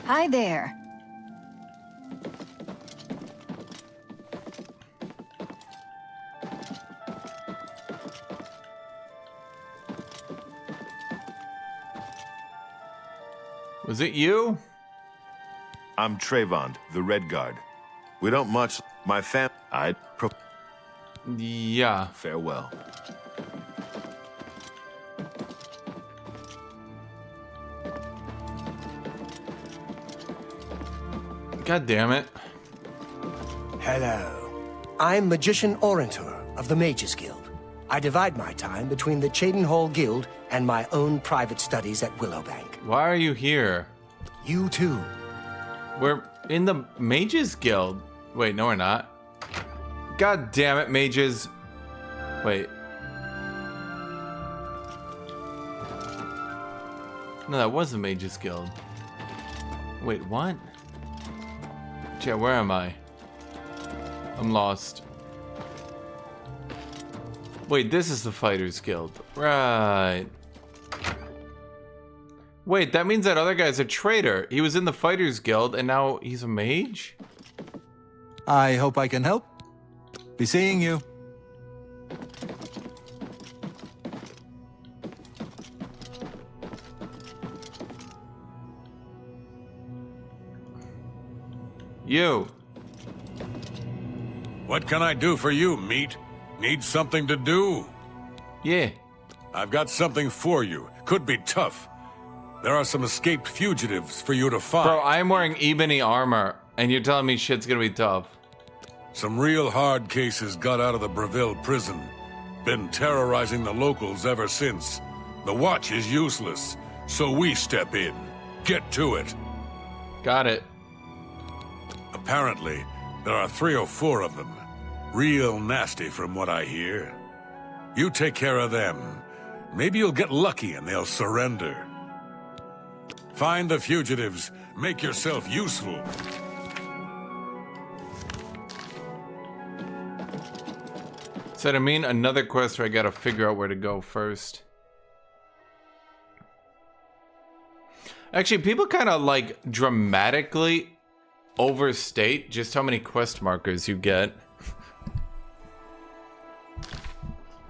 Hi there. Was it you? I'm Trayvon, the Red Guard. We don't much... My fam... Yeah. Farewell. God damn it. Hello. I'm Magician Orantor of the Mages Guild. I divide my time between the Cheydinhal Guild and my own private studies at Willowbank. Why are you here? You too. We're in the Mages Guild. Wait, no we're not. God damn it, mages. Wait. No, that was the Mages Guild. Wait, what? Chat, where am I? I'm lost. Wait, this is the Fighters Guild. Right. Wait, that means that other guy's a traitor. He was in the Fighters Guild and now he's a mage? I hope I can help. Be seeing you. You. What can I do for you, meat? Need something to do? Yeah. I've got something for you. Could be tough. There are some escaped fugitives for you to find. Bro, I'm wearing ebony armor, and you're telling me shit's gonna be tough. Some real hard cases got out of the Breville prison. Been terrorizing the locals ever since. The watch is useless, so we step in. Get to it. Got it. Apparently, there are 3 or 4 of them. Real nasty from what I hear. You take care of them. Maybe you'll get lucky and they'll surrender. Find the fugitives. Make yourself useful. So I mean another quest where I gotta figure out where to go first. Actually, people kind of like dramatically overstate just how many quest markers you get.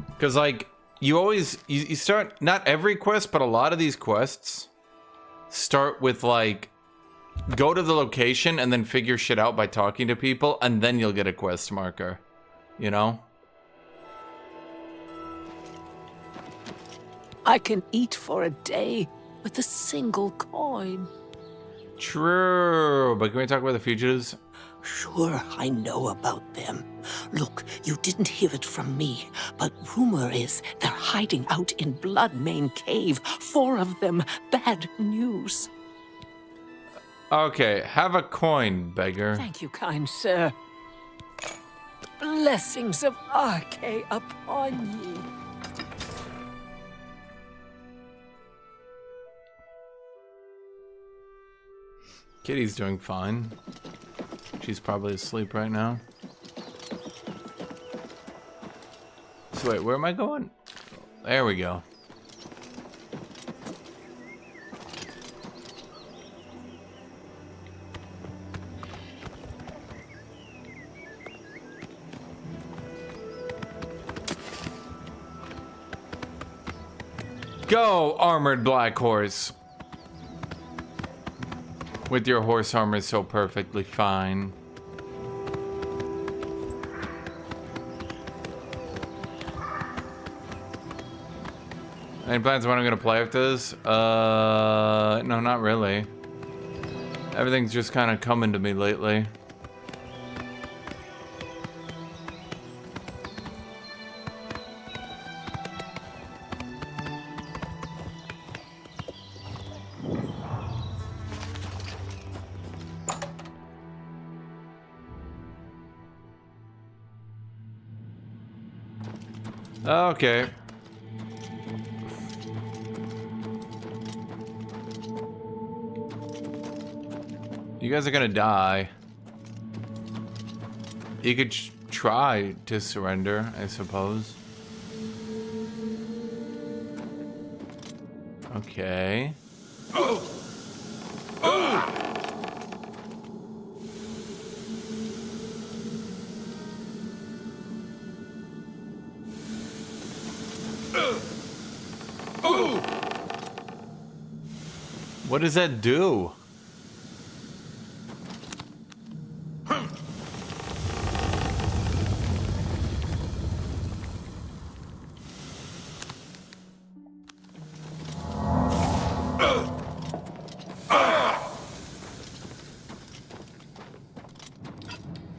Because like, you always, you start, not every quest, but a lot of these quests start with like, go to the location and then figure shit out by talking to people, and then you'll get a quest marker, you know? I can eat for a day with a single coin. True, but can we talk about the fugitives? Sure, I know about them. Look, you didn't hear it from me, but rumor is they're hiding out in Bloodmane Cave. 4 of them. Bad news. Okay, have a coin, beggar. Thank you, kind sir. Blessings of RK upon ye. Kitty's doing fine. She's probably asleep right now. So wait, where am I going? There we go. Go, armored black horse. With your horse armor so perfectly fine. Any plans on what I'm gonna play after this? No, not really. Everything's just kind of coming to me lately. Okay. You guys are gonna die. You could try to surrender, I suppose. Okay. What does that do?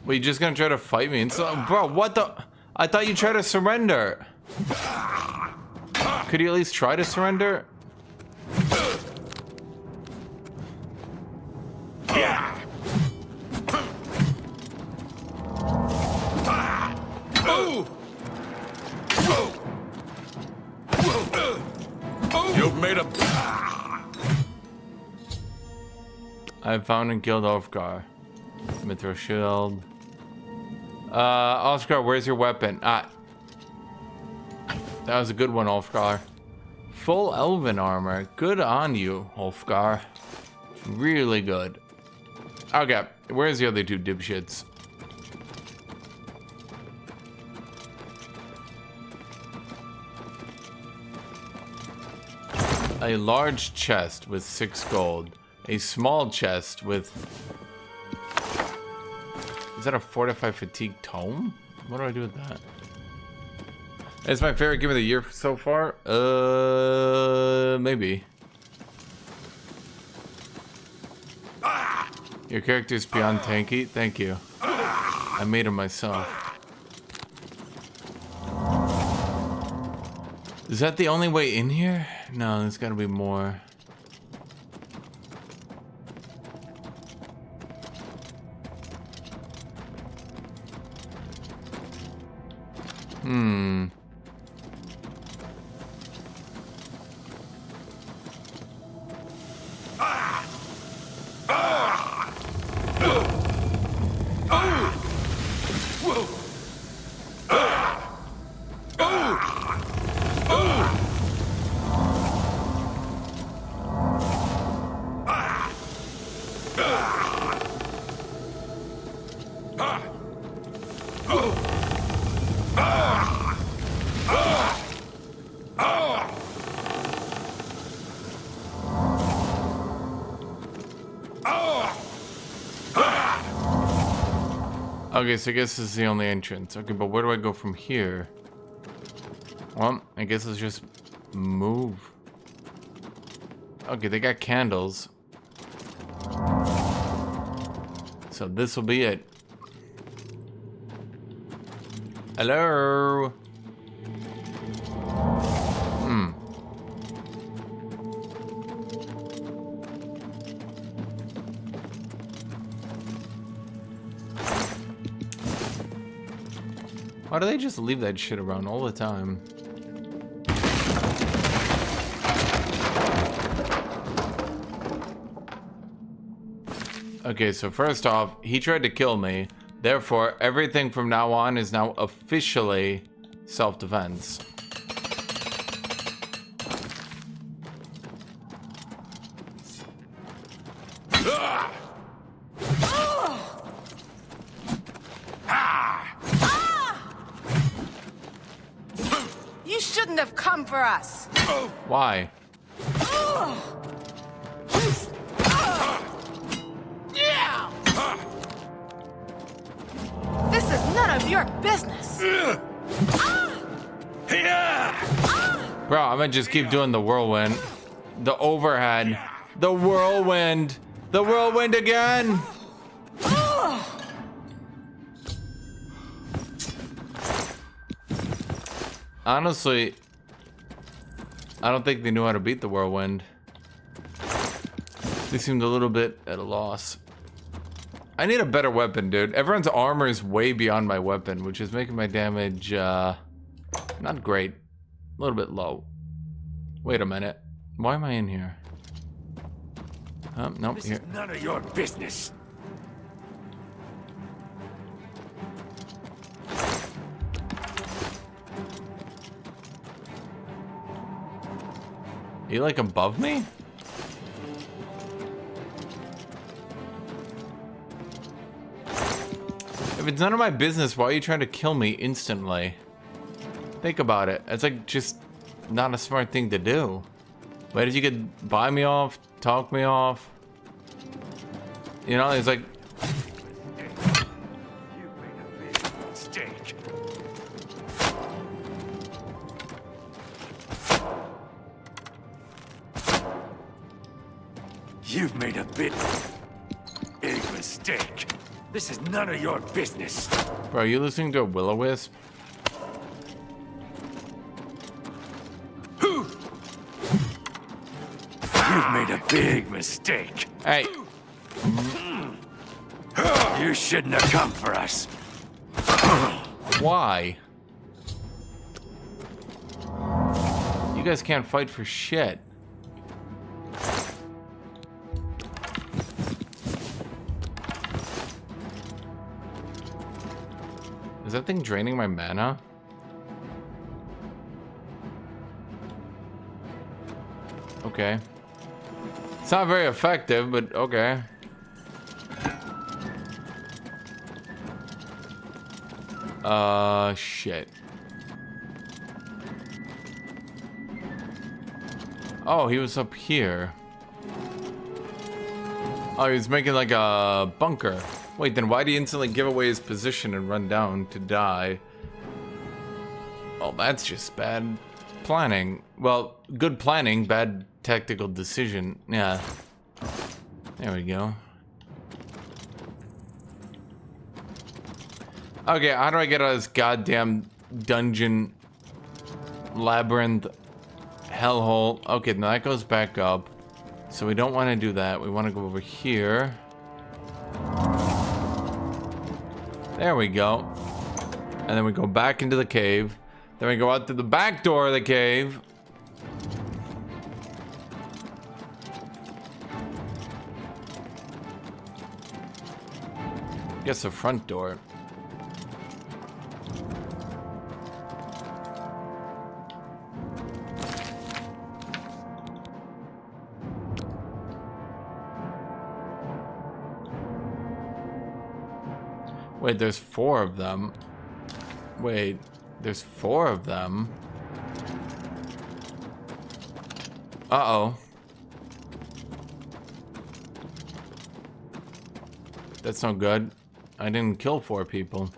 Wait, you just gonna try to fight me? And so, bro, what the? I thought you tried to surrender. Could you at least try to surrender? You've made a... I found and killed Ulfgar. Mithril shield. Ulfgar, where's your weapon? Ah. That was a good one, Ulfgar. Full elven armor. Good on you, Ulfgar. Really good. Okay, where's the other 2 dipshits? A large chest with 6 gold. A small chest with... Is that a fortified fatigue tome? What do I do with that? It's my favorite game of the year so far. Maybe. Your character's beyond tanky. Thank you. I made him myself. Is that the only way in here? No, there's gotta be more. Okay, so I guess this is the only entrance. Okay, but where do I go from here? Well, I guess let's just move. Okay, they got candles. So this will be it. Hello. Why do they just leave that shit around all the time? Okay, so first off, he tried to kill me. Therefore, everything from now on is now officially self-defense. You shouldn't have come for us. Why? This is none of your business. Bro, I'm gonna just keep doing the whirlwind. The overhead. The whirlwind. The whirlwind again. Honestly, I don't think they knew how to beat the whirlwind. They seemed a little bit at a loss. I need a better weapon, dude. Everyone's armor is way beyond my weapon, which is making my damage, not great. A little bit low. Wait a minute. Why am I in here? Nope, This here. is none of your business. Are you like above me? If it's none of my business, why are you trying to kill me instantly? Think about it. It's like just not a smart thing to do. Wait, if you could buy me off, talk me off. You know, it's like... Mistake. You've made a big mistake. This is none of your business. Bro, are you listening to a will-o-wisp? You've made a big mistake. Hey. You shouldn't have come for us. Why? You guys can't fight for shit. Is that thing draining my mana? Okay. It's not very effective, but okay. Shit. Oh, he was up here. Oh, he was making like a bunker. Wait, then why do you instantly give away his position and run down to die? Oh, that's just bad planning. Well, good planning, bad tactical decision. Yeah. There we go. Okay, how do I get out of this goddamn dungeon labyrinth hellhole? Okay, now that goes back up. So we don't want to do that. We want to go over here. There we go. And then we go back into the cave. Then we go out through the back door of the cave. Guess the front door. Wait, there's 4 of them. Wait, there's 4 of them. Uh-oh. That's no good. I didn't kill 4 people.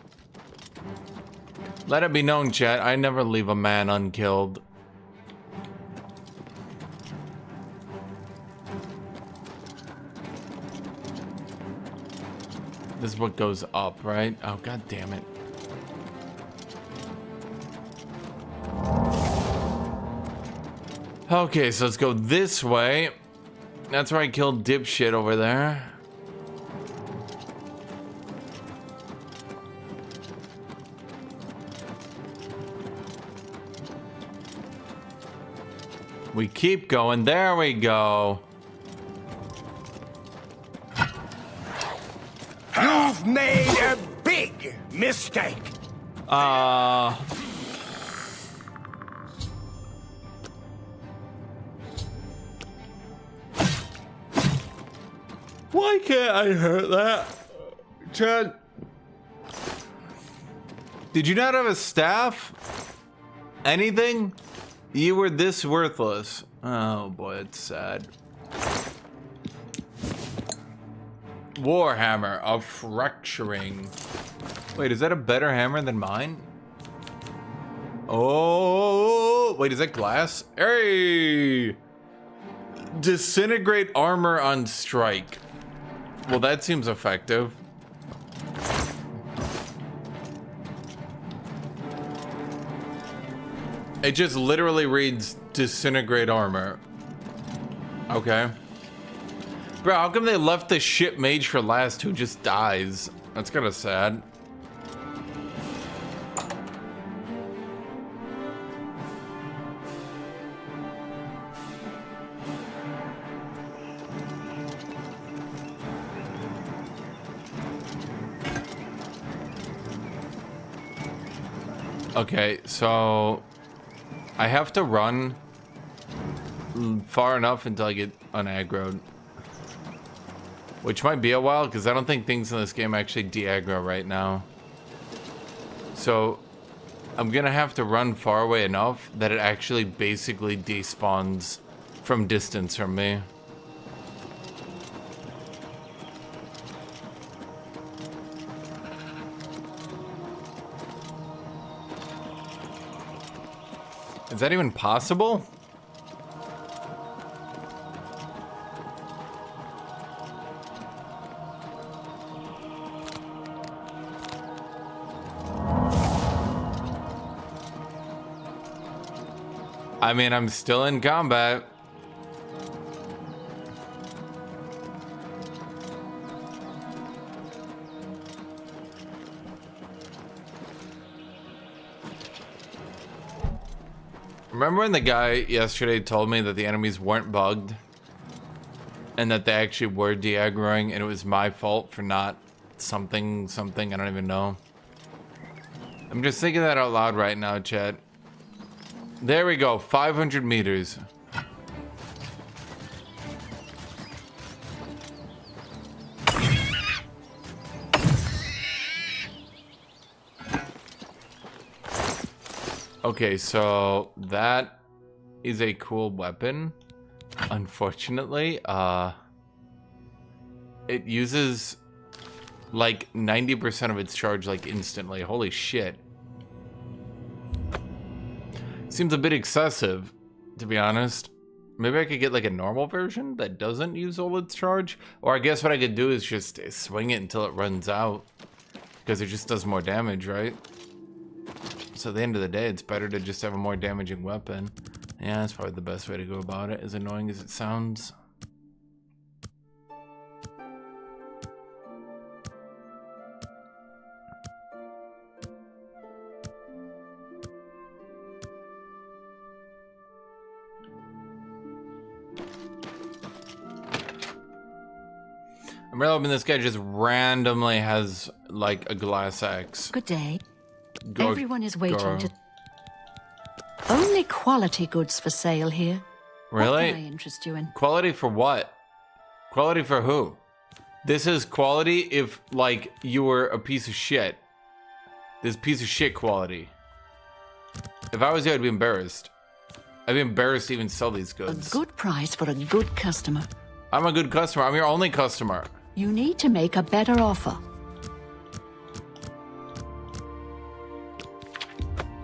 Let it be known, chat, I never leave a man unkilled. This is what goes up, right? Oh, god damn it. Okay, so let's go this way. That's where I killed dipshit over there. We keep going. There we go. You've made a big mistake. Why can't I hurt that? Chad, did you not have a staff? Anything? You were this worthless. Oh boy, it's sad. Warhammer of fracturing. Wait, is that a better hammer than mine? Oh, wait, is that glass? Hey! Disintegrate armor on strike. Well, that seems effective. It just literally reads disintegrate armor. Okay. Bro, how come they left the ship mage for last who just dies? That's kind of sad. Okay, so I have to run far enough until I get unaggroed. Which might be a while, because I don't think things in this game actually de-aggro right now. So I'm gonna have to run far away enough that it actually basically despawns from distance from me. Is that even possible? I mean, I'm still in combat. Remember when the guy yesterday told me that the enemies weren't bugged? And that they actually were de-aggroing and it was my fault for not something, I don't even know. I'm just thinking that out loud right now, chat. There we go, 500 meters. Okay, so that is a cool weapon. Unfortunately, it uses like 90% of its charge like instantly. Holy shit. Seems a bit excessive, to be honest. Maybe I could get like a normal version that doesn't use all its charge. Or I guess what I could do is just swing it until it runs out. Because it just does more damage, right? So at the end of the day, it's better to just have a more damaging weapon. Yeah, that's probably the best way to go about it, as annoying as it sounds. I'm really hoping this guy just randomly has, like, a glass axe. Good day. Everyone is waiting to... Only quality goods for sale here. Really? What can I interest you in? Quality for what? Quality for who? This is quality if, like, you were a piece of shit. This piece of shit quality. If I was you, I'd be embarrassed. I'd be embarrassed to even sell these goods. A good price for a good customer. I'm a good customer. I'm your only customer. You need to make a better offer.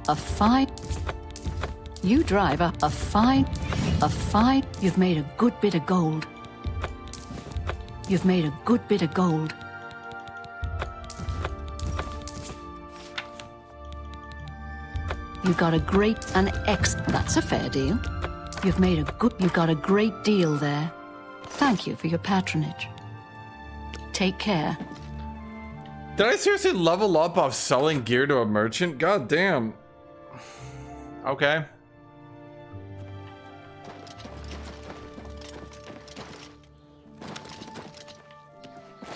A fine... You drive a fine... You've made a good bit of gold. You've made a good bit of gold. You got a great and that's a fair deal. You got a great deal there. Thank you for your patronage. Take care. Did I seriously level up off selling gear to a merchant? God damn. Okay.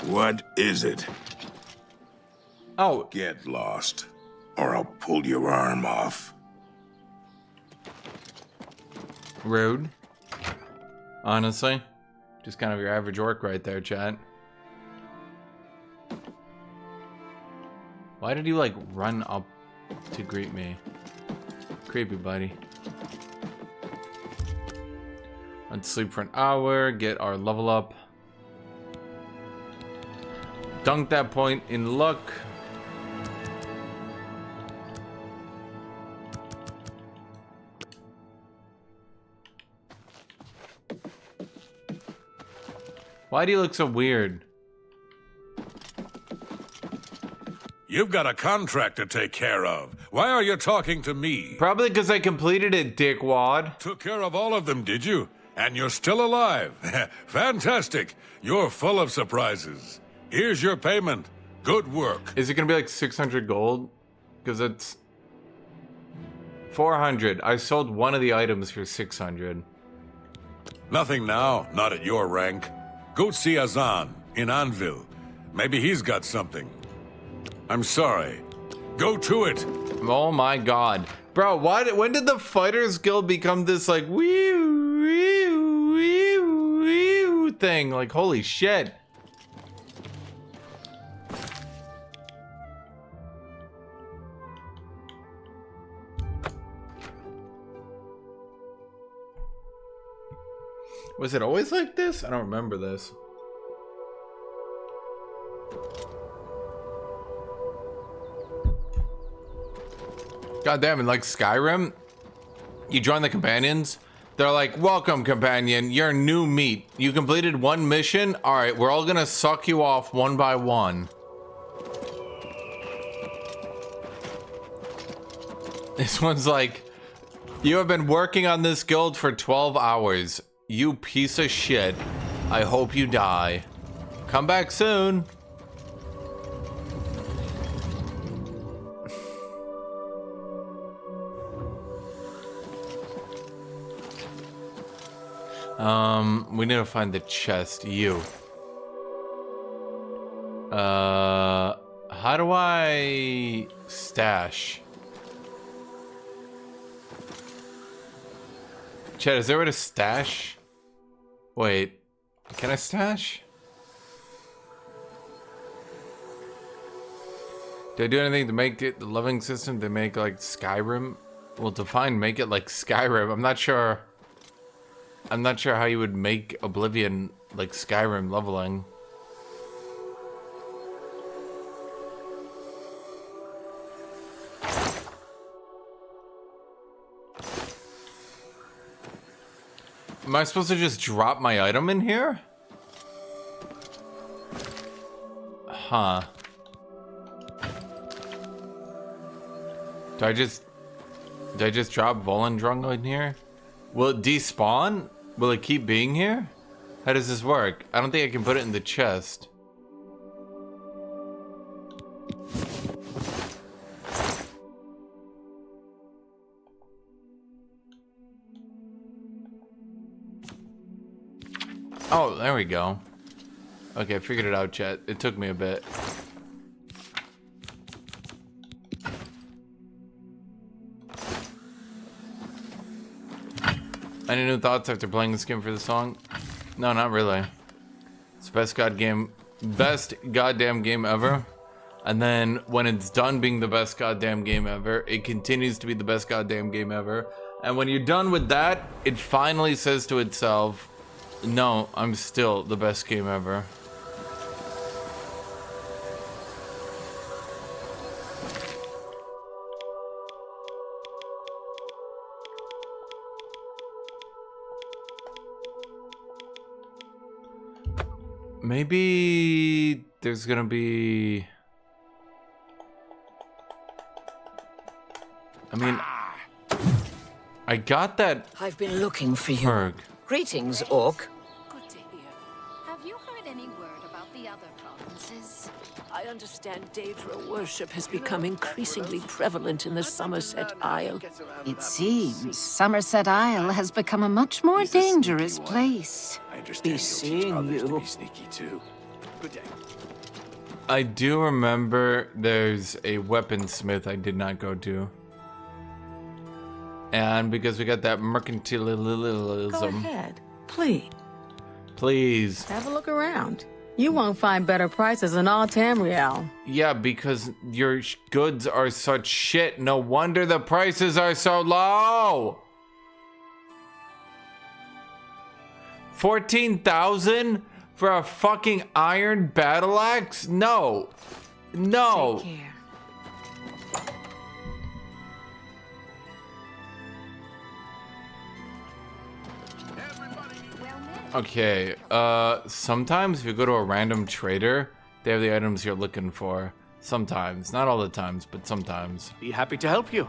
What is it? Oh. Get lost, or I'll pull your arm off. Rude. Honestly. Just kind of your average orc right there, chat. Why did you, like, run up to greet me? Creepy, buddy. Let's sleep for an hour, get our level up. Dunk that point in luck. Why do you look so weird? You've got a contract to take care of. Why are you talking to me? Probably because I completed it, dickwad. Took care of all of them, did you? And you're still alive. Fantastic. You're full of surprises. Here's your payment. Good work. Is it gonna be like 600 gold? Because it's 400. I sold one of the items for 600. Nothing now, not at your rank. Go see Azan in Anvil. Maybe he's got something. I'm sorry. Go to it. Oh my god. Bro, when did the Fighters Guild become this like wee thing? Like, holy shit. Was it always like this? I don't remember this. God damn it, like Skyrim, you join the companions, they're like, welcome companion, you're new meat. You completed one mission? Alright, we're all gonna suck you off one by one. This one's like, you have been working on this guild for 12 hours. You piece of shit. I hope you die. Come back soon. We need to find the chest. You. How do I stash? Chad, is there a way to stash? Wait, can I stash? Did I do anything to make it the living system to make like Skyrim? Well, define make it like Skyrim. I'm not sure how you would make Oblivion like Skyrim leveling. Am I supposed to just drop my item in here? Huh. Did I just drop Volendrung in here? Will it despawn? Will it keep being here? How does this work? I don't think I can put it in the chest. Oh, there we go. Okay, I figured it out, chat. It took me a bit. Any new thoughts after playing this game for the song? No, not really. It's best goddamn game ever. And then when it's done being the best goddamn game ever, it continues to be the best goddamn game ever. And when you're done with that, it finally says to itself, no, I'm still the best game ever. Maybe there's gonna be... I mean, I got that. I've been looking for you. Berg. Greetings, Orc. Good to hear. Have you heard any word about the other provinces? I understand Daedra worship has become increasingly prevalent in the Somerset Isle. It seems Somerset Isle has become a much more dangerous place. I understand seeing others to you. be sneaky too. Good day. I do remember there's a weaponsmith I did not go to. And because we got that Go mercantilism. ahead, please. Please. Have a look around. You won't find better prices in all Tamriel. Yeah, because your goods are such shit. No wonder the prices are so low. 14,000 for a fucking iron battle axe? No. No. Take care. Okay, sometimes if you go to a random trader, they have the items you're looking for. Sometimes. Not all the times, but sometimes. Be happy to help you.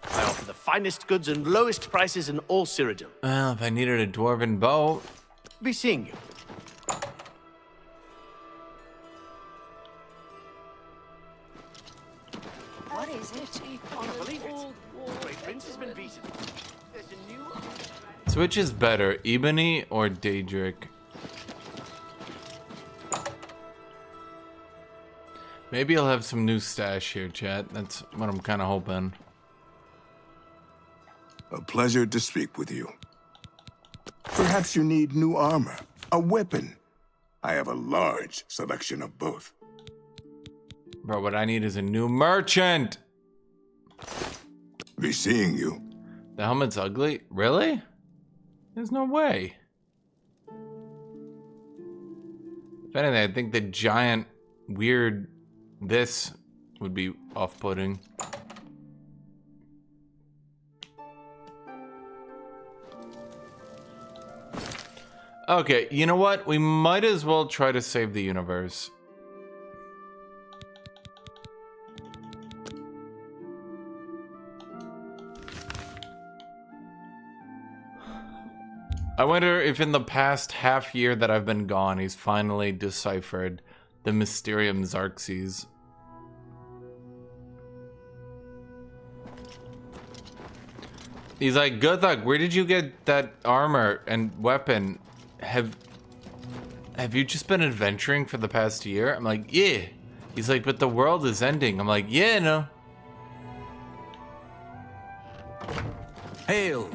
I offer the finest goods and lowest prices in all Cyrodiil. Well, if I needed a dwarven bow. Be seeing you. What is it? Can't believe it. The Great Prince has been beaten. There's a new... So which is better, Ebony or Daedric? Maybe I'll have some new stash here, chat. That's what I'm kind of hoping. A pleasure to speak with you. Perhaps you need new armor, a weapon. I have a large selection of both. Bro, what I need is a new merchant. Be seeing you. The helmet's ugly? Really? There's no way. If anything, I think the giant, weird this would be off-putting. Okay, you know what? We might as well try to save the universe. I wonder if in the past half year that I've been gone, he's finally deciphered the Mysterium Xarxes. He's like, Guthuk, where did you get that armor and weapon? Have you just been adventuring for the past year? I'm like, yeah. He's like, but the world is ending. I'm like, yeah, no. Hail!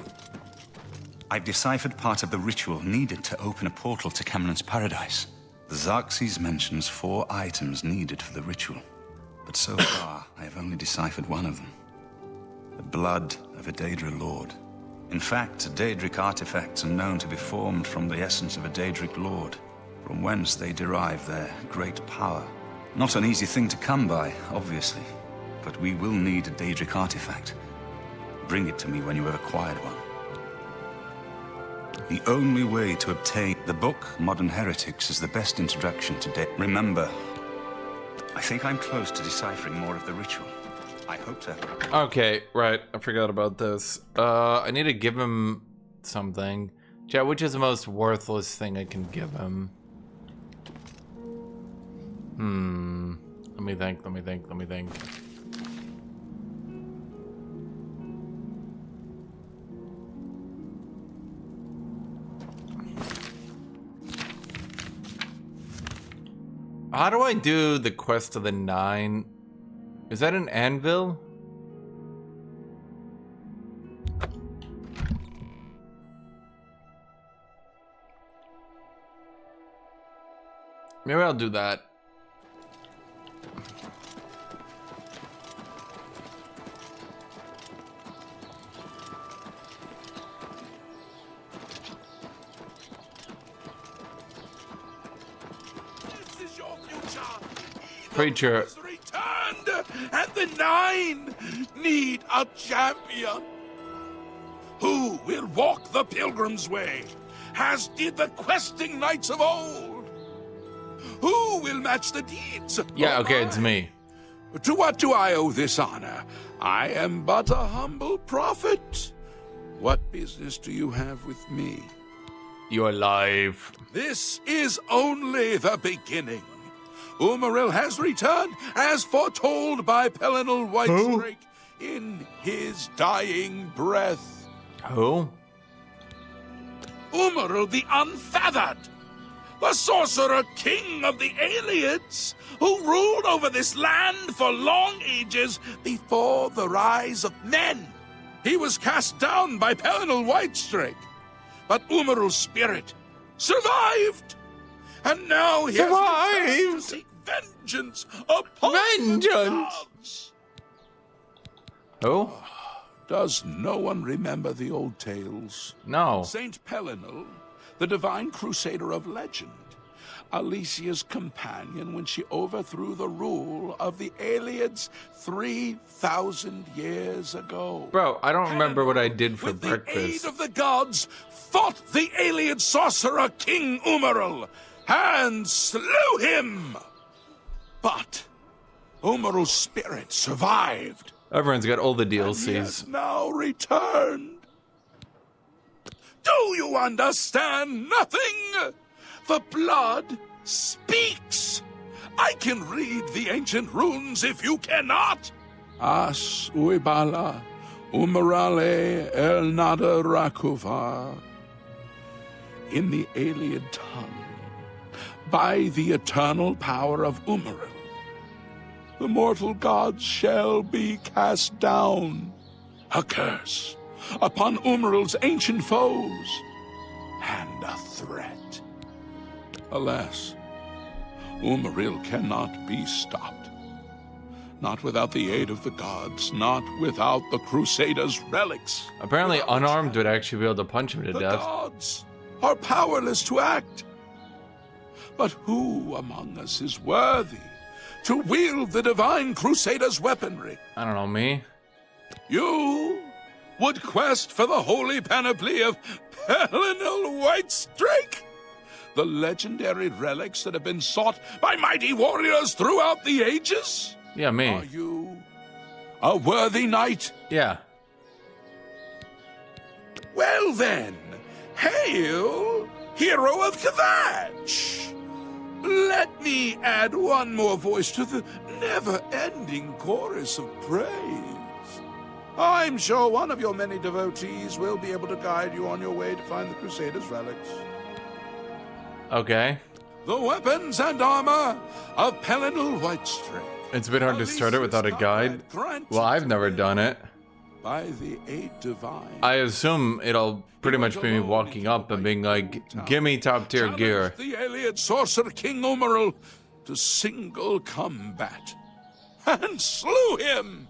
I've deciphered part of the ritual needed to open a portal to Cameron's paradise. The Xarxes mentions 4 items needed for the ritual, but so far I have only deciphered one of them. The blood of a Daedra lord. In fact, Daedric artifacts are known to be formed from the essence of a Daedric lord, from whence they derive their great power. Not an easy thing to come by, obviously, but we will need a Daedric artifact. Bring it to me when you have acquired one. The only way to obtain the book, Modern Heretics, is the best introduction to date. Remember, I think I'm close to deciphering more of the ritual. I hope so. Okay, right. I forgot about this. I need to give him something. Chat, which is the most worthless thing I can give him? Let me think. How do I do the Quest of the 9? Is that an anvil? Maybe I'll do that. Preacher. Returned, and the 9 need a champion. Who will walk the pilgrim's way, as did the questing knights of old? Who will match the deeds? Yeah, okay, it's me. To what do I owe this honor? I am but a humble prophet. What business do you have with me? You're alive. This is only the beginning. Umaril has returned as foretold by Pelinal Whitestrake in his dying breath. Who? Umaril the Unfeathered, the sorcerer king of the Aliens, who ruled over this land for long ages before the rise of men. He was cast down by Pelinal Whitestrake, but Umaril's spirit survived, and now he has returned to seek vengeance upon the gods. Who? Does no one remember the old tales? No. Saint Pelinal, the divine crusader of legend, Alicia's companion when she overthrew the rule of the Aliens 3,000 years ago. Bro, I don't remember what I did for With breakfast. the aid of the gods, fought the alien sorcerer King Umaril and slew him. But Umaril's spirit survived. Everyone's got all the And he DLCs. has now returned. Do you understand nothing? The blood speaks. I can read the ancient runes if you cannot. As uibala, umarale el nada rakuva. In the alien tongue, by the eternal power of Umaril, the mortal gods shall be cast down. A curse upon Umaril's ancient foes, and a threat. Alas, Umaril cannot be stopped. Not without the aid of the gods, not without the Crusaders' relics. Apparently unarmed would actually be able to punch him to The death. gods are powerless to act. But who among us is worthy to wield the divine Crusader's weaponry? I don't know, me? You would quest for the holy panoply of Pelinal Whitestrake? The legendary relics that have been sought by mighty warriors throughout the ages? Yeah, me. Are you a worthy knight? Yeah. Well then, hail, hero of Kavach! Let me add one more voice to the never-ending chorus of praise. I'm sure one of your many devotees will be able to guide you on your way to find the Crusaders' relics. Okay. The weapons and armor of Pelinal Whitestrake. It's a bit hard to start it without a guide. Well, I've never done it. By the aid divine. I assume it'll pretty much be me walking up and being like, give me top tier gear. The alien sorcerer King Umaril to single combat. And slew him!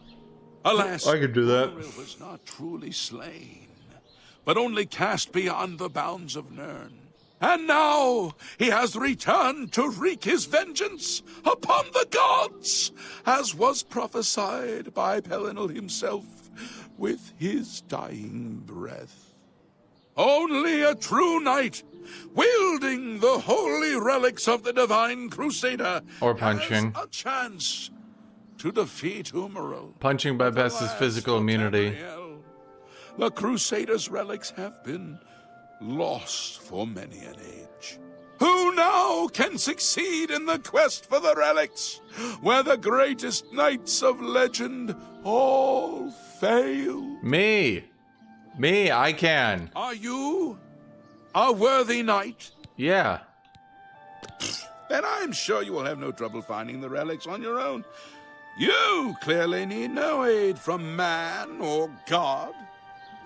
Alas, I could do that. Umaril was not truly slain, but only cast beyond the bounds of Nirn. And now he has returned to wreak his vengeance upon the gods, as was prophesied by Pelinal himself with his dying breath. Only a true knight, wielding the holy relics of the divine Crusader, Or punching. has a chance to defeat Umaril. Punching bypasses physical immunity. The Crusaders' relics have been lost for many an age. Who now can succeed in the quest for the relics, where the greatest knights of legend all fail? Me, I can. Are you a worthy knight? Yeah. Then I'm sure you will have no trouble finding the relics on your own. You clearly need no aid from man or god.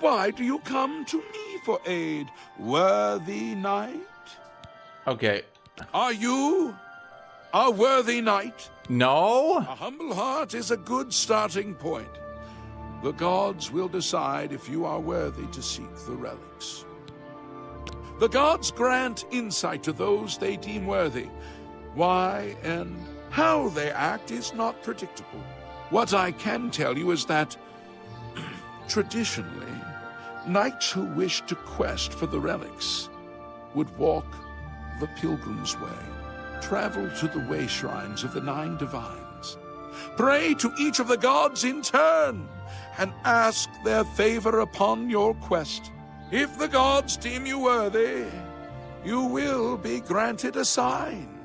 Why do you come to me for aid, worthy knight? Okay. Are you a worthy knight? No? A humble heart is a good starting point. The gods will decide if you are worthy to seek the relics. The gods grant insight to those they deem worthy. Why and how they act is not predictable. What I can tell you is that, traditionally, knights who wish to quest for the relics would walk the pilgrim's way, travel to the way shrines of the 9 divines, Pray to each of the gods in turn, and ask their favor upon your quest. If the gods deem you worthy, you will be granted a sign.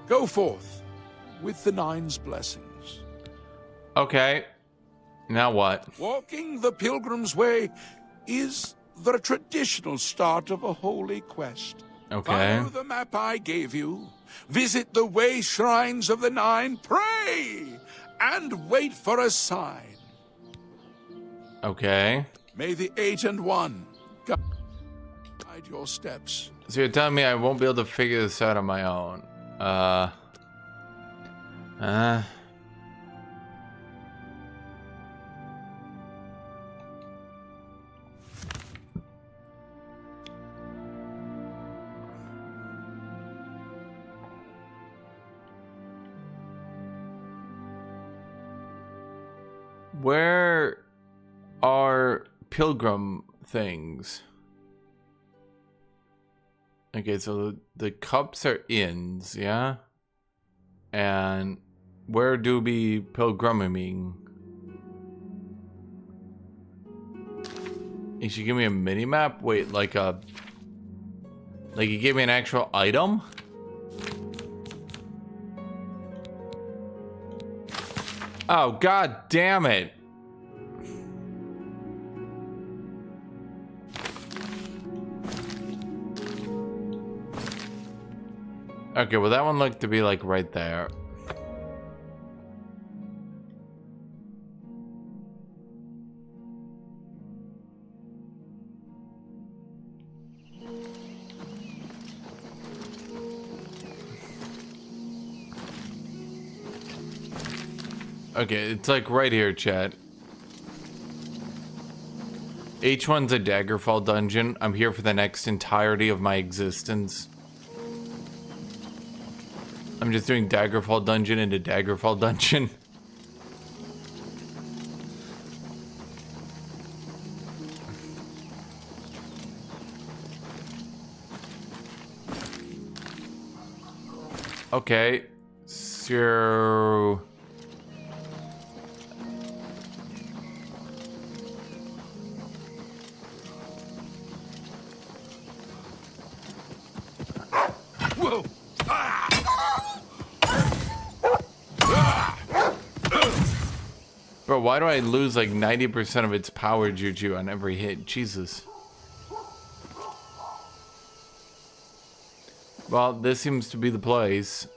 Go forth with the Nine's blessings. Okay. Now what? Walking the Pilgrim's Way is the traditional start of a holy quest. Okay. Follow the map I gave you. Visit the way shrines of the Nine. Pray and wait for a sign. Okay. May the 8 and 1 guide your steps. So you're telling me I won't be able to figure this out on my own? Where are pilgrim things? Okay, so the cups are inns, yeah? And where do we pilgriming? You should give me a mini map? Wait, like you gave me an actual item? Oh, god damn it. Okay, well that one looked to be like right there. Okay, it's like right here, chat. Each one's a Daggerfall dungeon. I'm here for the next entirety of my existence. I'm just doing Daggerfall dungeon into Daggerfall dungeon. Okay, so... Whoa! Bro, why do I lose like 90% of its power juju on every hit? Jesus. Well, this seems to be the place.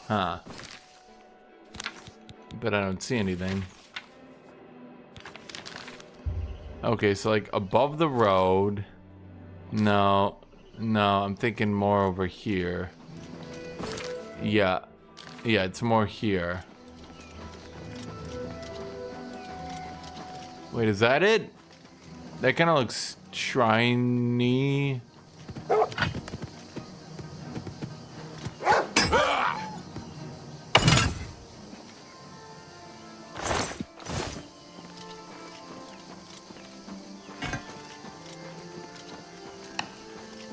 Huh. But I don't see anything. Okay, so like above the road. No. No, I'm thinking more over here. Yeah. Yeah, it's more here. Wait, is that it? That kind of looks shrine-y.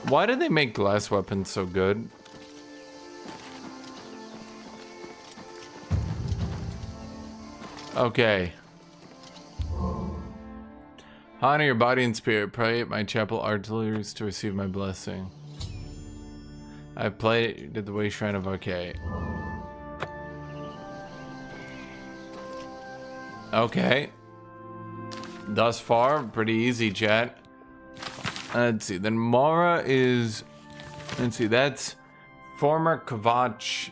Why do they make glass weapons so good? Okay. Honor your body and spirit. Pray at my chapel artillers to receive my blessing. I played at the way shrine of okay. Okay. Thus far, pretty easy, chat. Let's see. Then Mara is... Let's see. That's former Kvatch.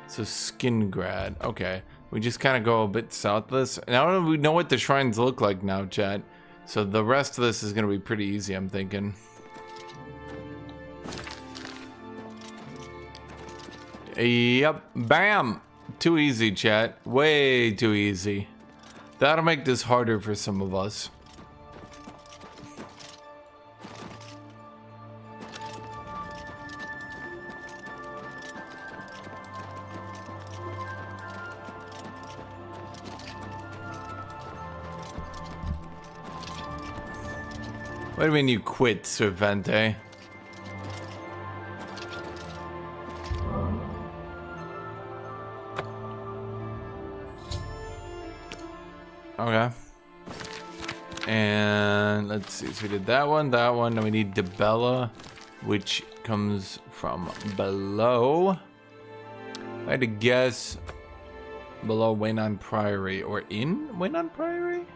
So Skingrad. Okay. We just kind of go a bit south of this. Now we know what the shrines look like now, chat. So the rest of this is going to be pretty easy, I'm thinking. Yep. Bam! Too easy, chat. Way too easy. That'll make this harder for some of us. What do you mean you quit, Servente? And let's see, so we did that one, and we need Debella, which comes from below. I had to guess below Waynon Priory, or in Waynon Priory?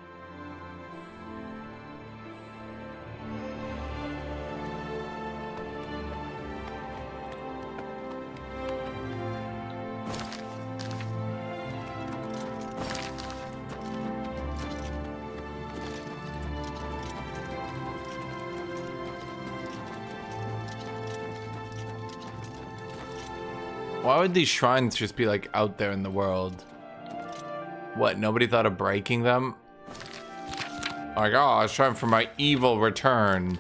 Why would these shrines just be like out there in the world? What, nobody thought of breaking them? Like, oh, I was trying for my evil return.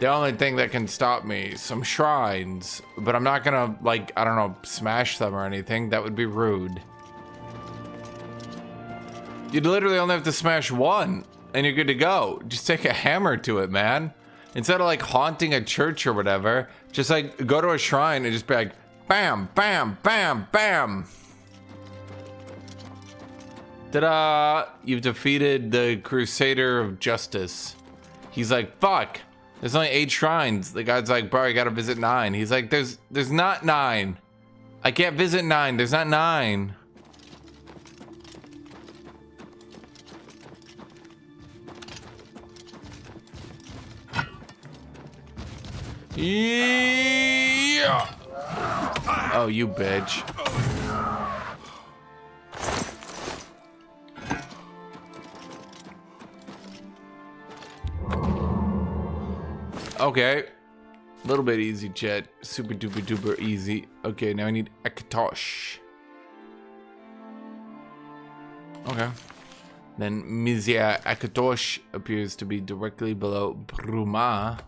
The only thing that can stop me, some shrines. But I'm not gonna, like, I don't know, smash them or anything. That would be rude. You'd literally only have to smash one and you're good to go. Just take a hammer to it, man. Instead of like haunting a church or whatever, just like go to a shrine and just be like, bam, bam, bam, bam. Ta-da! You've defeated the Crusader of Justice. He's like, fuck. There's only 8 shrines. The guy's like, bro, you gotta visit 9. He's like, there's not 9. I can't visit 9. There's not 9. Yeah. Oh, you bitch. Okay. A little bit easy, chat. Super duper duper easy. Okay, now I need Akatosh. Okay. Then Mizia Akatosh appears to be directly below Bruma.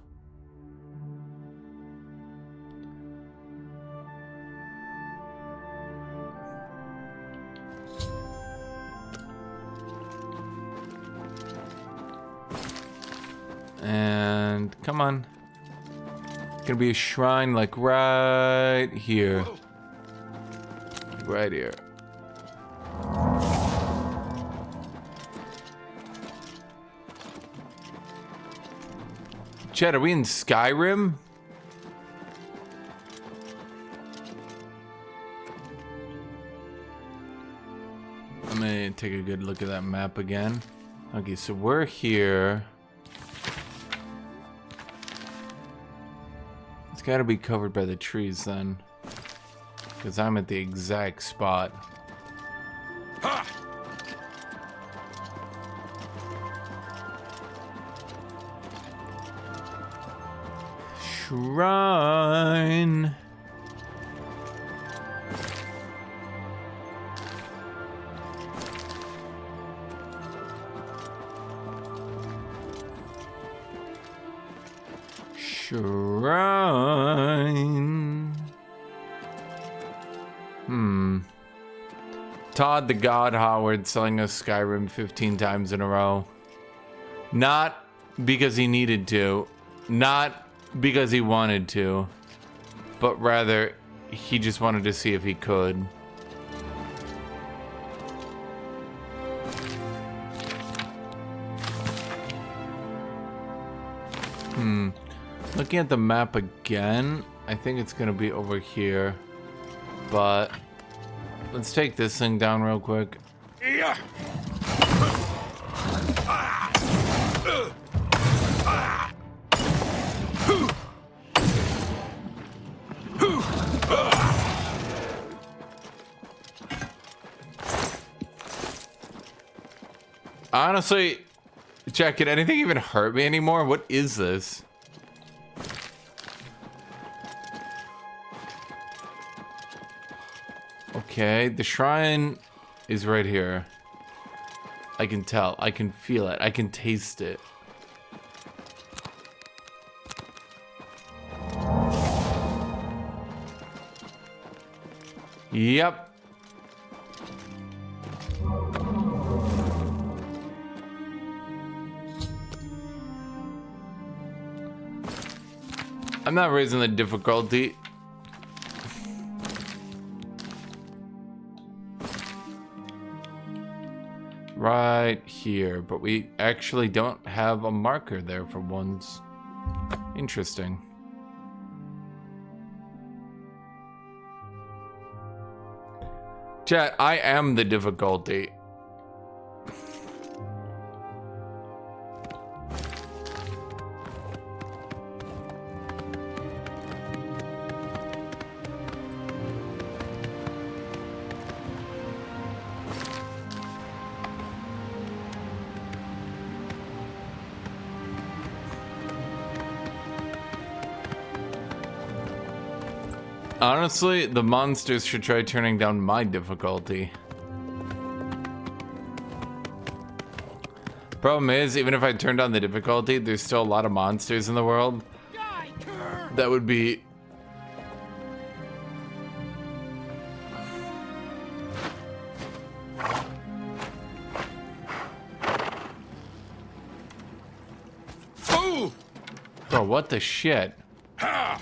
And come on. Gonna be a shrine like right here. Right here. Chet, are we in Skyrim? Let me take a good look at that map again. Okay, so we're here. Gotta be covered by the trees then, because I'm at the exact spot. Ha! Shrine. Shrine. Todd the God Howard selling us Skyrim 15 times in a row. Not because he needed to, not because he wanted to, but rather he just wanted to see if he could. Looking at the map again, I think it's gonna be over here, but let's take this thing down real quick. Yeah. Honestly, Jack, can anything even hurt me anymore? What is this? Okay, the shrine is right here. I can tell, I can feel it, I can taste it. Yep. I'm not raising the difficulty. right here, but we actually don't have a marker there for once. Interesting. Chat, I am the difficulty. Honestly, the monsters should try turning down my difficulty. Problem is, even if I turn down the difficulty, there's still a lot of monsters in the world. That would be... Bro, what the shit? Die!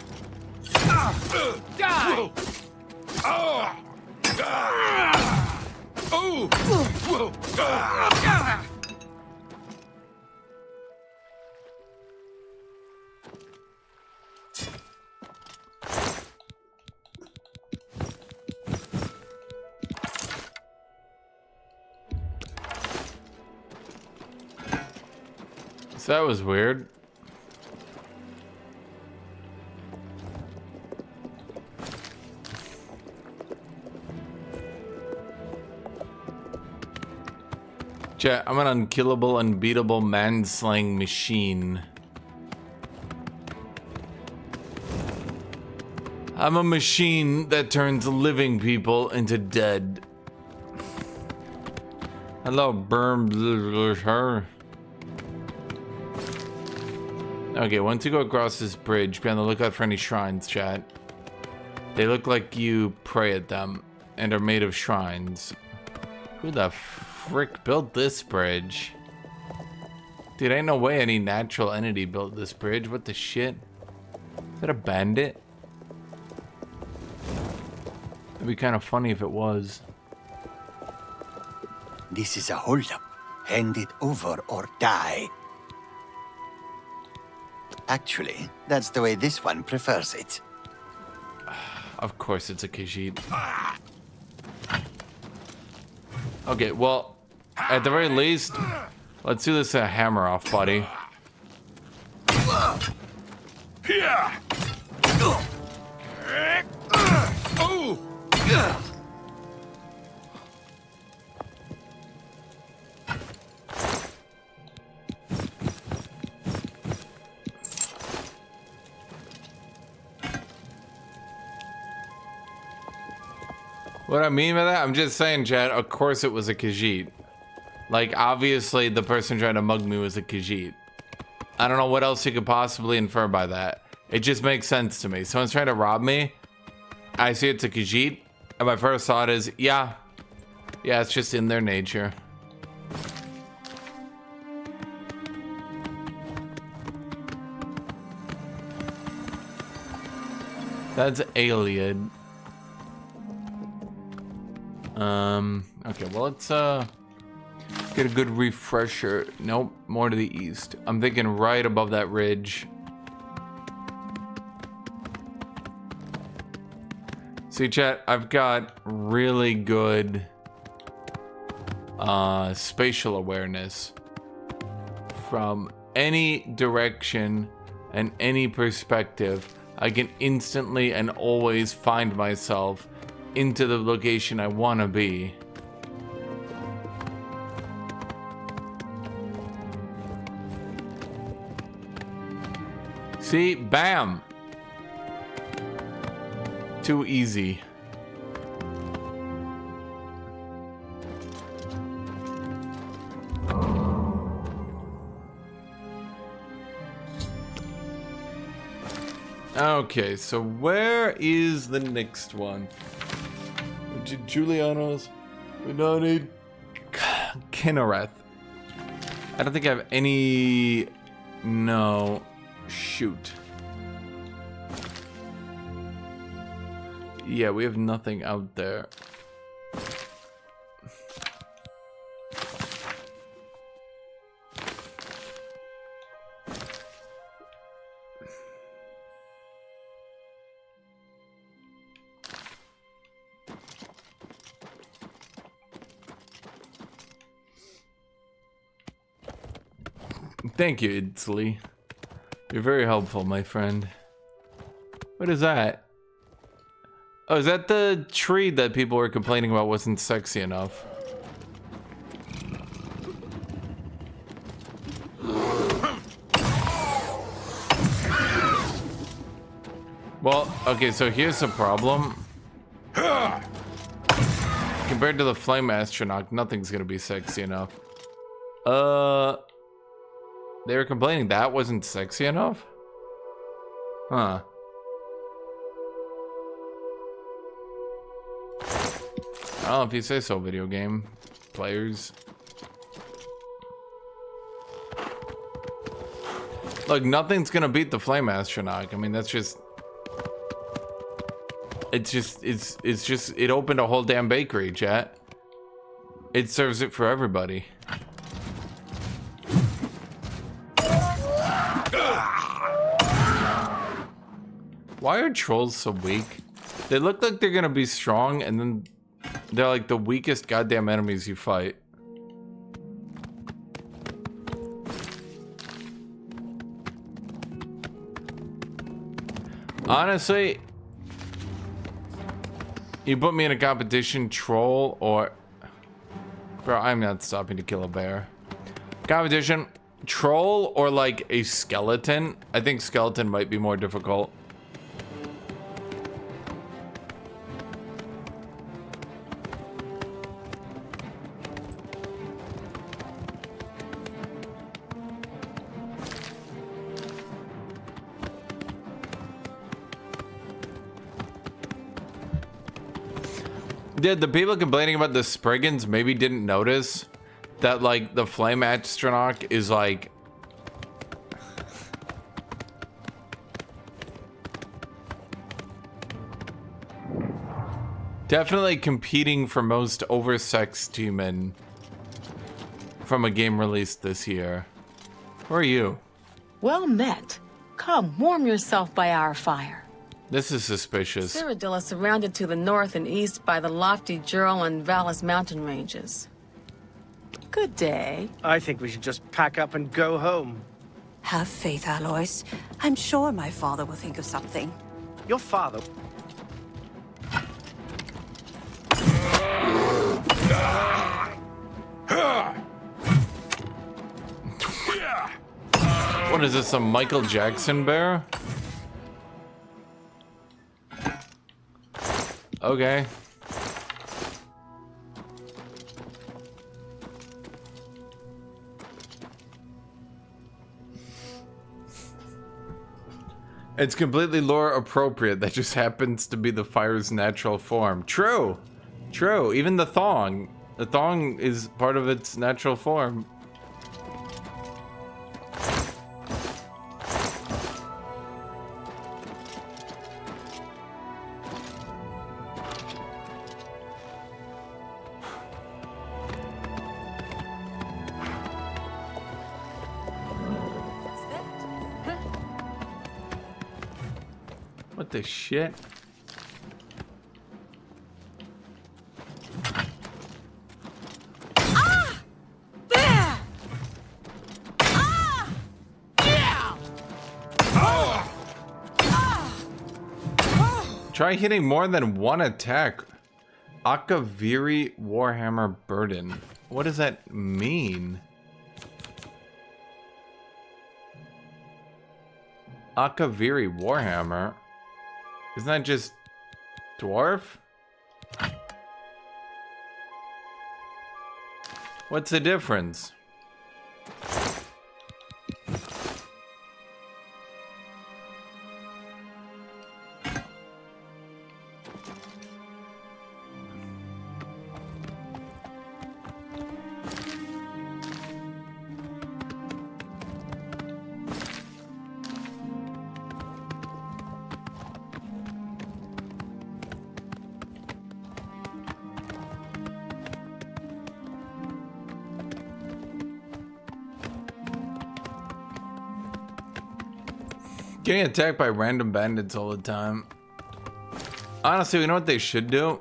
So that was weird. Chat, I'm an unkillable, unbeatable, man-slaying machine. I'm a machine that turns living people into dead. Hello, Berm. Okay, once you go across this bridge, be on the lookout for any shrines, chat. They look like you pray at them and are made of shrines. Who the frick built this bridge? Dude, ain't no way any natural entity built this bridge. What the shit? Is that a bandit? It'd be kind of funny if it was. This is a holdup. Hand it over or die. Actually, that's the way this one prefers it. Of course it's a Khajiit. Okay, well, at the very least, let's do this a hammer off, buddy. What I mean by that, I'm just saying, Chad, of course it was a Khajiit. Like, obviously the person trying to mug me was a Khajiit. I don't know what else you could possibly infer by that. It just makes sense to me. Someone's trying to rob me, I see it's a Khajiit, and my first thought is, yeah, it's just in their nature. That's alien. Okay, well, let's get a good refresher. Nope, more to the east. I'm thinking right above that ridge. See, chat, I've got really good spatial awareness from any direction and any perspective. I can instantly and always find myself into the location I want to be. See? Bam! Too easy. Okay, so where is the next one? Julianos, we don't need Kinnereth. I don't think I have any. No, shoot. Yeah, we have nothing out there. Thank you, Idsley. You're very helpful, my friend. What is that? Oh, is that the tree that people were complaining about wasn't sexy enough? Well, okay, so here's the problem. Compared to the Flame Astronaut, nothing's gonna be sexy enough. They were complaining that wasn't sexy enough? Huh. I don't know if you say so, video game players. Look, nothing's gonna beat the Flame Astronaut. I mean, that's just... It's just, it opened a whole damn bakery, chat. It serves it for everybody. Why are trolls so weak? They look like they're gonna be strong, and then they're like the weakest goddamn enemies you fight. Honestly, you put me in a competition, troll or... Bro, I'm not stopping to kill a bear. Competition, troll or like a skeleton. I think skeleton might be more difficult. Dude, the people complaining about the Spriggans maybe didn't notice that, like, the Flame Astronaut is, like... definitely competing for most oversexed human from a game released this year. Who are you? Well met. Come, warm yourself by our fire. This is suspicious. Cyrodiil is surrounded to the north and east by the lofty Jurl and Vallis mountain ranges. Good day. I think we should just pack up and go home. Have faith, Alois. I'm sure my father will think of something. Your father? What is this, a Michael Jackson bear? Okay. It's completely lore appropriate. That just happens to be the fire's natural form. True. True. Even the thong. The thong is part of its natural form. What the shit? Ah! There! Ah! Yeah! Try hitting more than one attack. Akaviri Warhammer Burden. What does that mean? Akaviri Warhammer? Isn't that just dwarf? What's the difference? Getting attacked by random bandits all the time. Honestly, you know what they should do?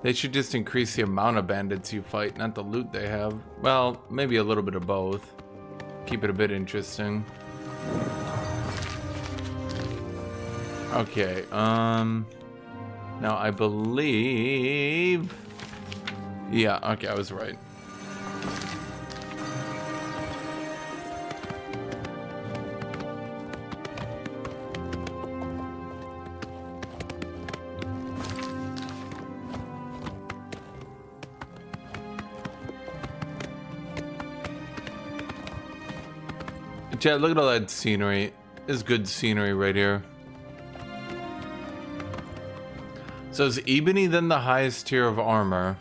They should just increase the amount of bandits you fight, not the loot they have. Well, maybe a little bit of both. Keep it a bit interesting. Okay, now I believe... Yeah, okay, I was right. Chad, look at all that scenery. This is good scenery right here. So is Ebony then the highest tier of armor?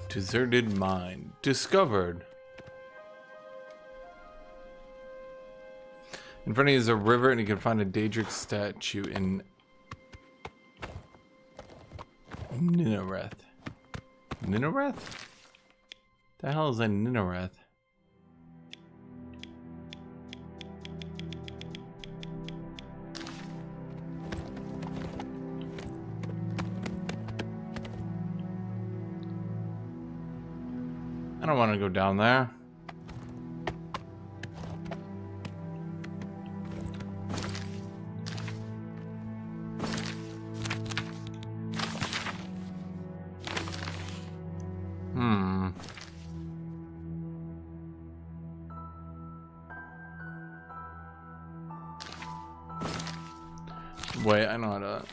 Deserted mine. Discovered. In front of you is a river, and you can find a Daedric statue in Ninareth. Ninareth? The hell is a Ninareth? I don't want to go down there. Wait, I know how to...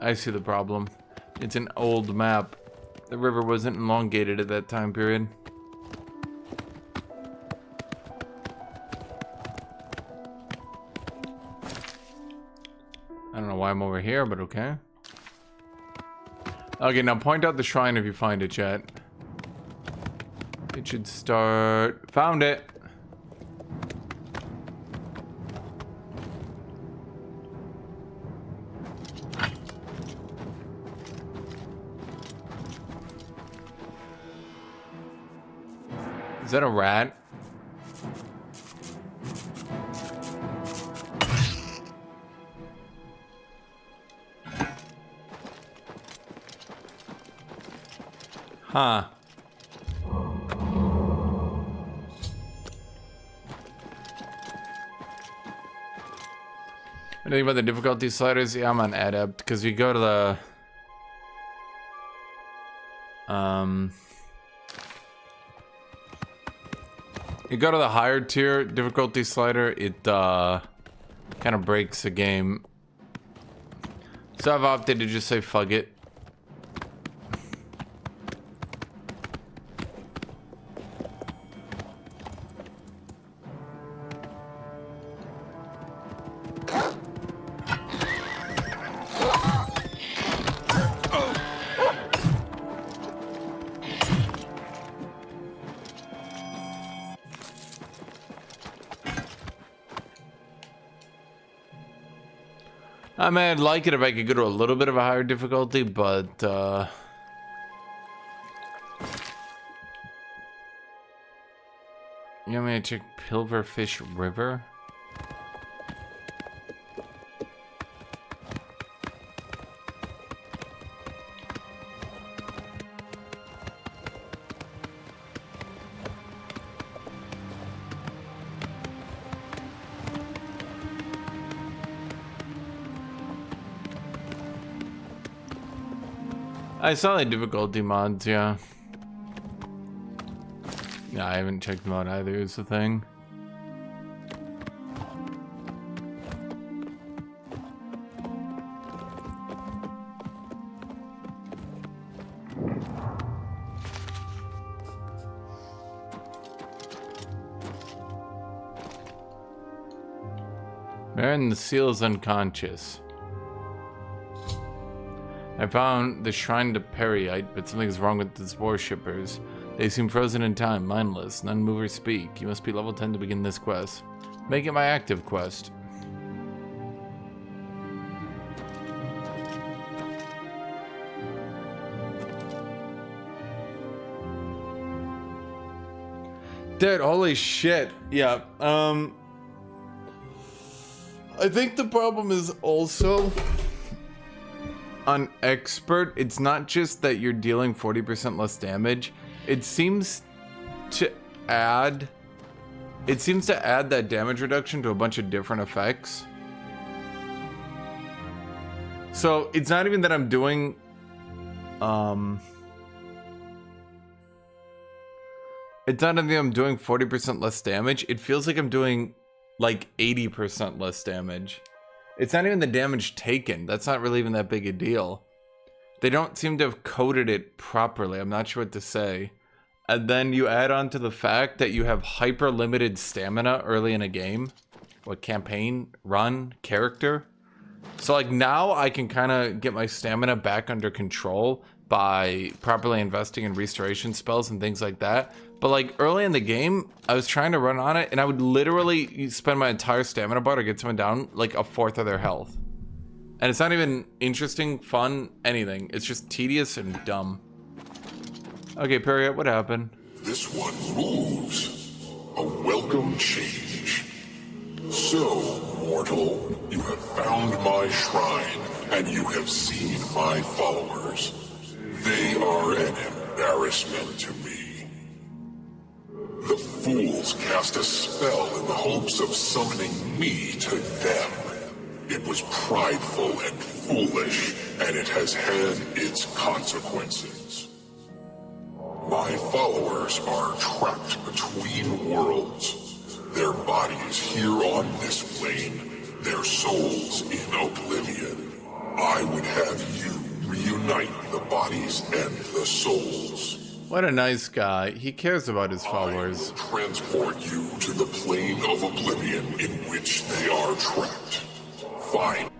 I see the problem. It's an old map. The river wasn't elongated at that time period. I don't know why I'm over here, but okay. Okay, now point out the shrine if you find it, chat. It should start... Found it! Is that a rat? Huh. Anything about the difficulty sliders? Yeah, I'm on adept because you go to the you go to the higher tier difficulty slider, it kind of breaks the game. So I've opted to just say fuck it. I mean, I'd like it if I could go to a little bit of a higher difficulty, but, you want me to check Pilverfish River? I saw the difficulty mods, yeah. Yeah, I haven't checked them out either, is the thing. Baron the Seal is unconscious. I found the shrine to Periite, but something's wrong with the worshippers. They seem frozen in time, mindless, none move or speak. You must be level 10 to begin this quest. Make it my active quest. Dude, holy shit. Yeah. I think the problem is also on expert, it's not just that you're dealing 40% less damage. It seems to add that damage reduction to a bunch of different effects. So it's not even that I'm doing it's not that I'm doing 40% less damage. It feels like I'm doing like 80% less damage. It's not even the damage taken. That's not really even that big a deal. They don't seem to have coded it properly. I'm not sure what to say. And then you add on to the fact that you have hyper limited stamina early in a game. What, campaign, run, character? So like now I can kind of get my stamina back under control by properly investing in restoration spells and things like that. But like early in the game, I was trying to run on it and I would literally spend my entire stamina bar to get someone down like a fourth of their health. And it's not even interesting, fun, anything. It's just tedious and dumb. Okay, Period, what happened? This one moves. A welcome change. So, mortal, you have found my shrine, and you have seen my followers. They are an embarrassment to me. The fools cast a spell in the hopes of summoning me to them. It was prideful and foolish, and it has had its consequences. My followers are trapped between worlds. Their bodies here on this plane, their souls in Oblivion. I would have you reunite the bodies and the souls. What a nice guy. He cares about his followers. I will transport you to the plane of Oblivion in which they are trapped. Fine.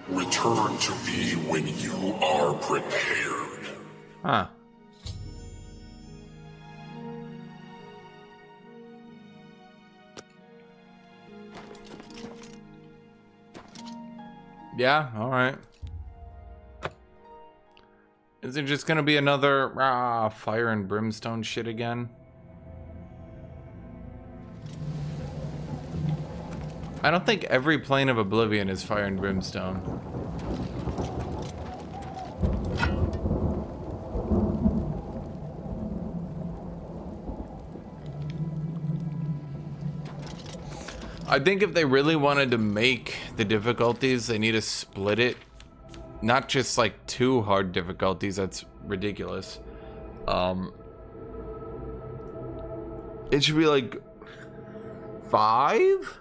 Return to me when you are prepared. Huh. Yeah, alright. Is it just gonna be another fire and brimstone shit again? I don't think every plane of Oblivion is fire and brimstone. I think if they really wanted to make the difficulties, they need to split it. Not just like 2 hard difficulties, that's ridiculous. It should be like 5?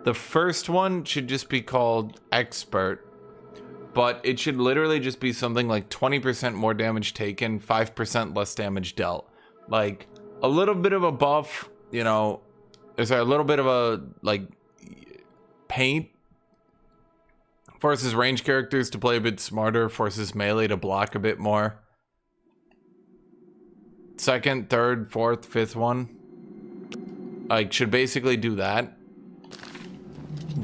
The first one should just be called Expert, but it should literally just be something like 20% more damage taken, 5% less damage dealt. Like a little bit of a buff, you know, is there a little bit of a like paint forces range characters to play a bit smarter, forces melee to block a bit more. Second, third, fourth, fifth one, like should basically do that.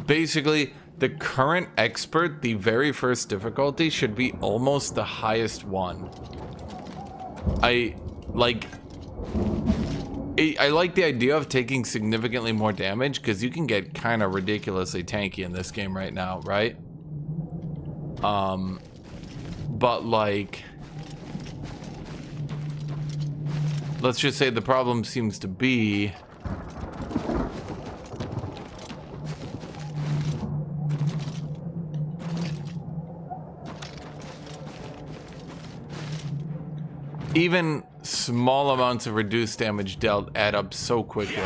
Basically, the current expert, the very first difficulty, should be almost the highest one. I like the idea of taking significantly more damage because you can get kind of ridiculously tanky in this game right now, right? But like, let's just say the problem seems to be even small amounts of reduced damage dealt add up so quickly.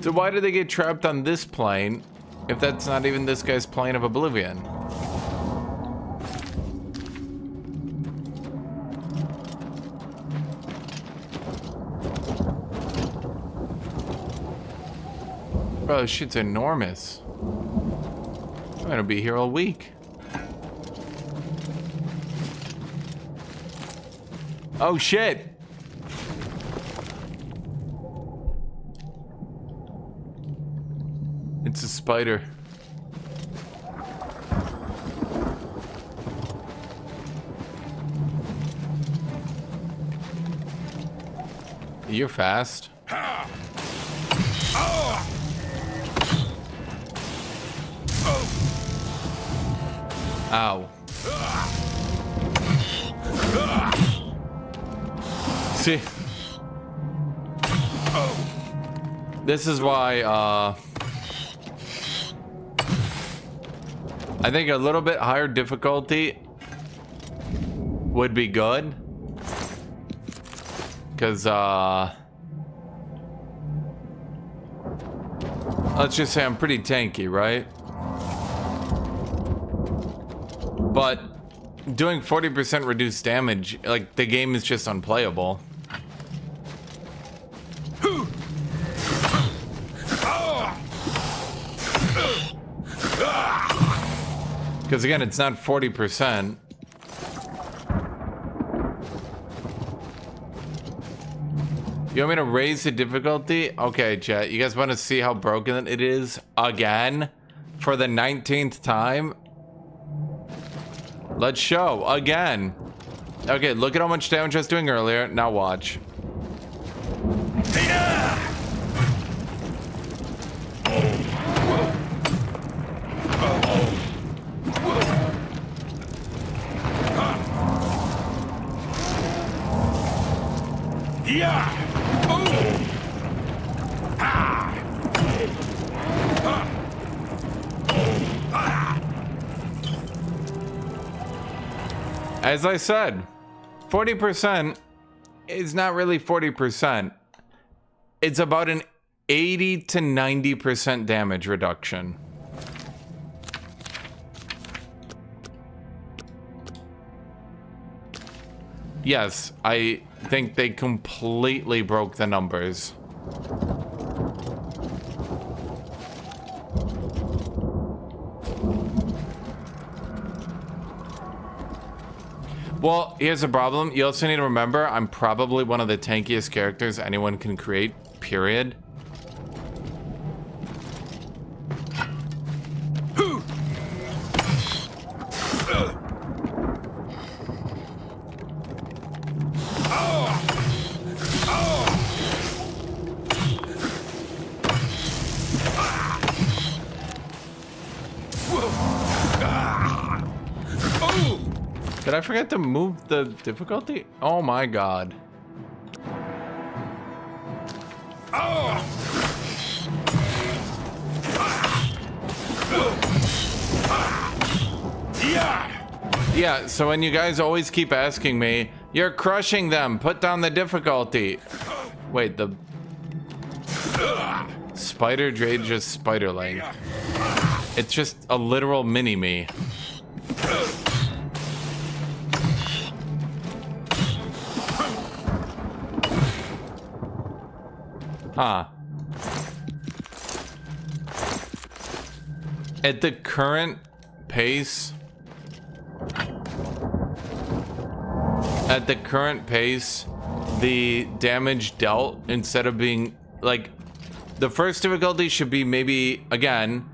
So why did they get trapped on this plane if that's not even this guy's plane of Oblivion? Bro, this shit's enormous. I'm gonna be here all week. Oh shit! It's a spider. You're fast. Ow. See? This is why, I think a little bit higher difficulty would be good. Because, let's just say I'm pretty tanky, right? But doing 40% reduced damage, like, the game is just unplayable. Because again, it's not 40%. You want me to raise the difficulty? Okay, chat. You guys want to see how broken it is again? For the 19th time? Let's show again. Okay, look at how much damage I was doing earlier. Now watch. As I said, 40% is not really 40%. It's about an 80 to 90% damage reduction. Yes, I think they completely broke the numbers. Well, here's the problem. You also need to remember, I'm probably one of the tankiest characters anyone can create, period. Did I forget to move the difficulty? Oh my god. Yeah, so when you guys always keep asking me, you're crushing them, put down the difficulty. Wait, the spider Dre just spider leg. It's just a literal mini-me. Huh. At the current pace, the damage dealt, instead of being like, the first difficulty should be maybe, again,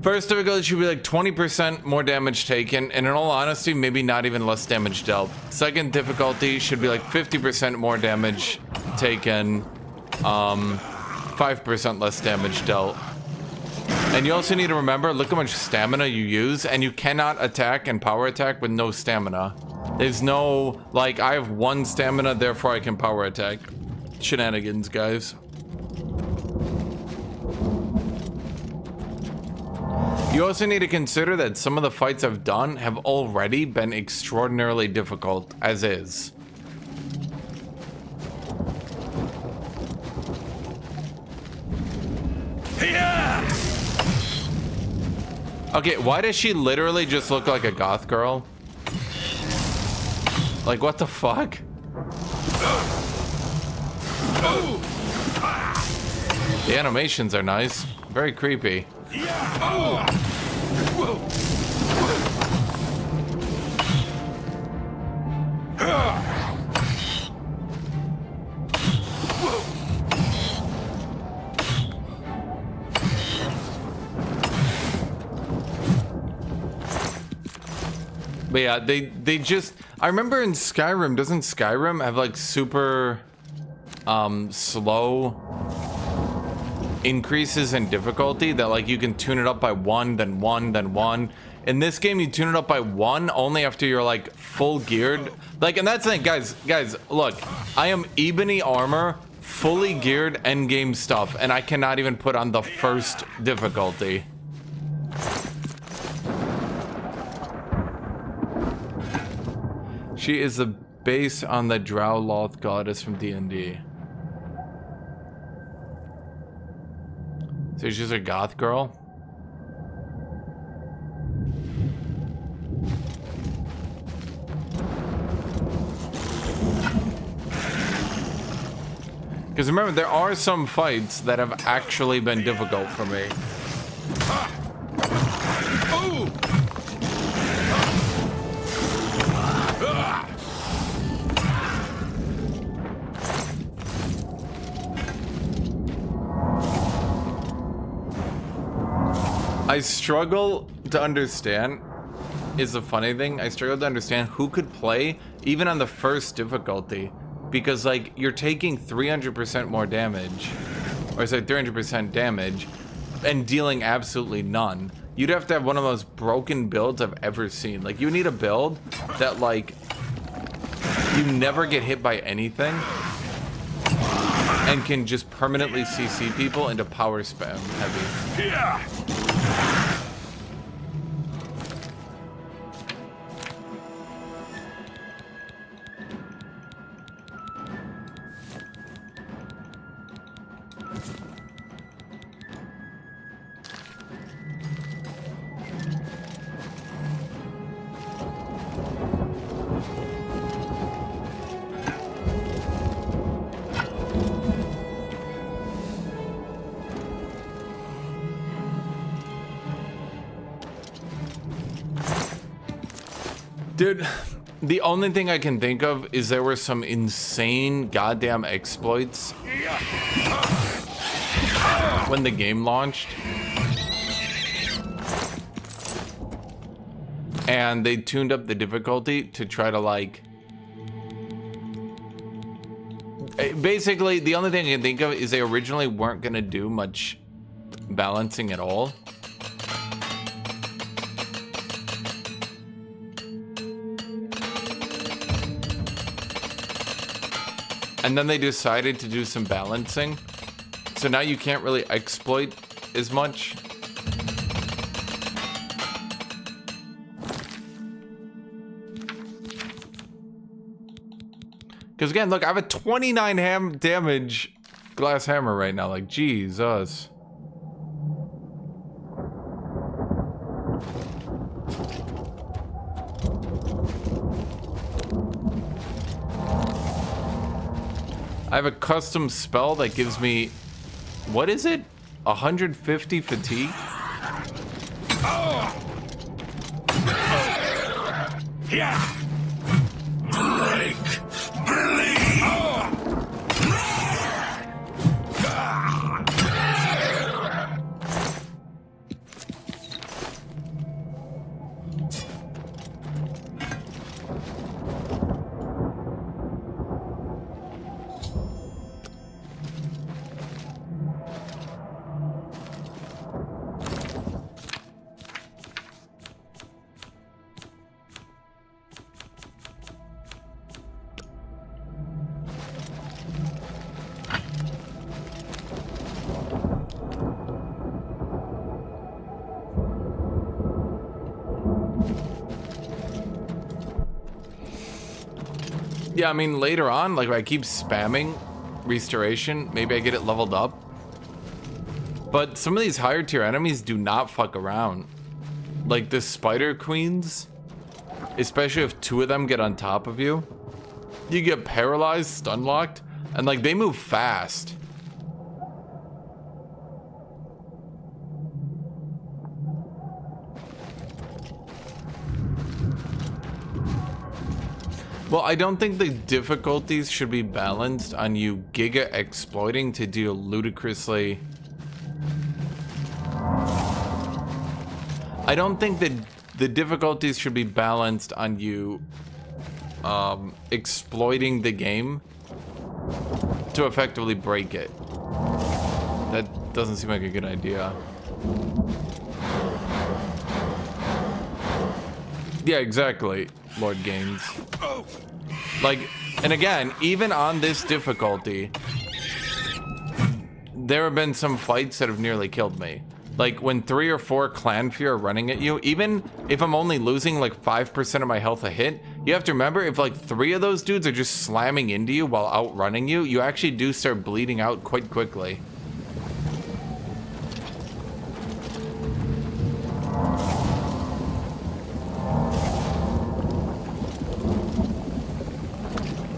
first difficulty should be like 20% more damage taken, and in all honesty, maybe not even less damage dealt. Second difficulty should be like 50% more damage taken, 5% less damage dealt. And you also need to remember, look how much stamina you use, and you cannot attack and power attack with no stamina. There's no, like, I have 1 stamina, therefore I can power attack. Shenanigans, guys. You also need to consider that some of the fights I've done have already been extraordinarily difficult, as is. Okay, why does she literally just look like a goth girl? Like, what the fuck? The animations are nice. Very creepy. But yeah, they just, I remember in Skyrim, doesn't Skyrim have like super slow increases in difficulty that like you can tune it up by 1, then 1, then 1. In this game, you tune it up by 1 only after you're like full geared. Like, and that's the thing, guys, look, I am ebony armor, fully geared endgame stuff, and I cannot even put on the first difficulty. She is the base on the Drowloth goddess from D&D. So she's a goth girl? Because remember, there are some fights that have actually been difficult for me. I struggle to understand, is the funny thing, I struggle to understand who could play even on the first difficulty, because like you're taking 300% more damage, or say 300% damage, and dealing absolutely none. You'd have to have one of the most broken builds I've ever seen. Like you need a build that like you never get hit by anything and can just permanently CC people into power spam heavy. Yeah. Dude, the only thing I can think of is there were some insane goddamn exploits when the game launched. And they tuned up the difficulty to try to like... Basically, the only thing I can think of is they originally weren't going to do much balancing at all. And then they decided to do some balancing. So now you can't really exploit as much. Because again, look, I have a 29 damage glass hammer right now. Like, Jesus. I have a custom spell that gives me, what is it? 150 fatigue? Yeah. Break. Bleed. Yeah, I mean, later on, like, if I keep spamming restoration, maybe I get it leveled up. But some of these higher tier enemies do not fuck around. like the spider queens, especially if 2 of them get on top of you, you get paralyzed, stun locked, and like they move fast. Well, I don't think the difficulties should be balanced on you giga exploiting to deal ludicrously. I don't think that the difficulties should be balanced on you exploiting the game to effectively break it. That doesn't seem like a good idea. Yeah, exactly, Lord Gaines. Like, and again, even on this difficulty, there have been some fights that have nearly killed me. Like, when 3 or 4 clan fear are running at you, even if I'm only losing like 5% of my health a hit, you have to remember, if like 3 of those dudes are just slamming into you while outrunning you, you actually do start bleeding out quite quickly.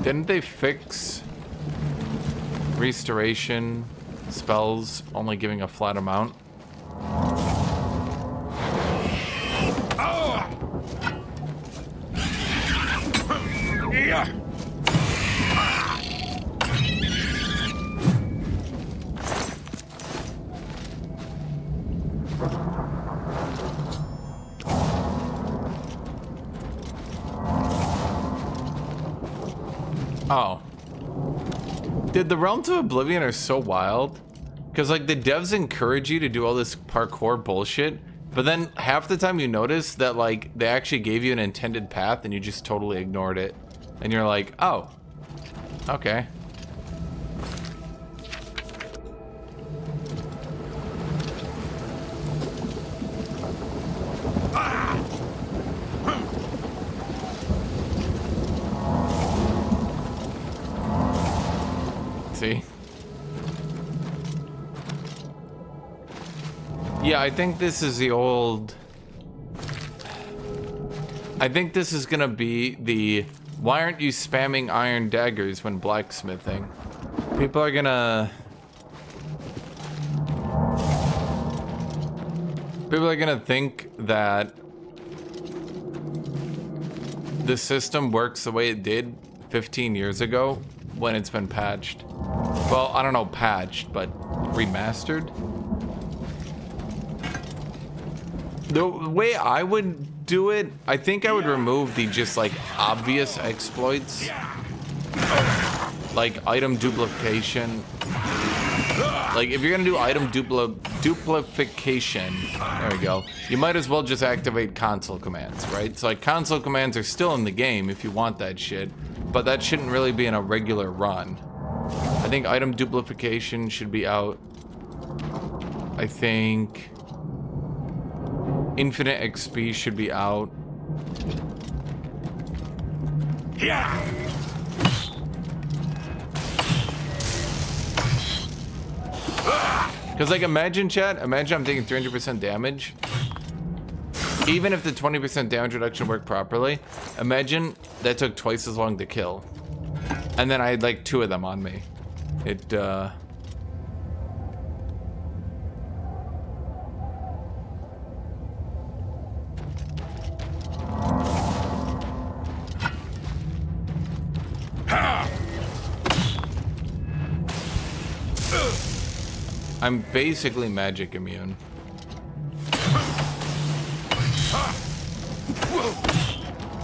Didn't they fix restoration spells only giving a flat amount? Oh. Dude, the Realms of Oblivion are so wild. Because, like, the devs encourage you to do all this parkour bullshit, but then half the time you notice that, like, they actually gave you an intended path and you just totally ignored it. And you're like, oh, okay. See? Yeah, I think this is the old... I think this is gonna be the... Why aren't you spamming iron daggers when blacksmithing? People are gonna... People are gonna think that the system works the way it did 15 years ago when it's been patched. Well, I don't know patched, but remastered? The way I would do it, I think I would remove the just like obvious exploits. Like item duplication. Like if you're gonna do item duplication, there we go. You might as well just activate console commands, right? So like console commands are still in the game if you want that shit, but that shouldn't really be in a regular run. I think item duplication should be out. I think infinite XP should be out. Yeah. Because like imagine chat, imagine I'm taking 300% damage. Even if the 20% damage reduction worked properly, imagine that took twice as long to kill. And then I had like 2 of them on me. It I'm basically magic immune.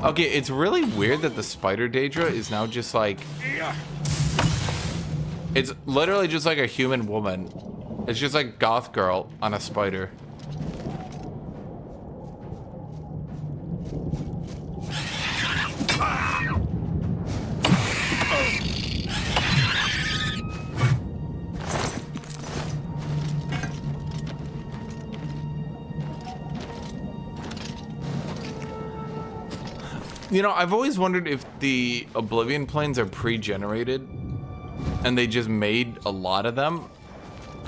Okay, it's really weird that the spider Daedra is now just like... It's literally just like a human woman. It's just like goth girl on a spider. You know, I've always wondered if the Oblivion planes are pre-generated and they just made a lot of them,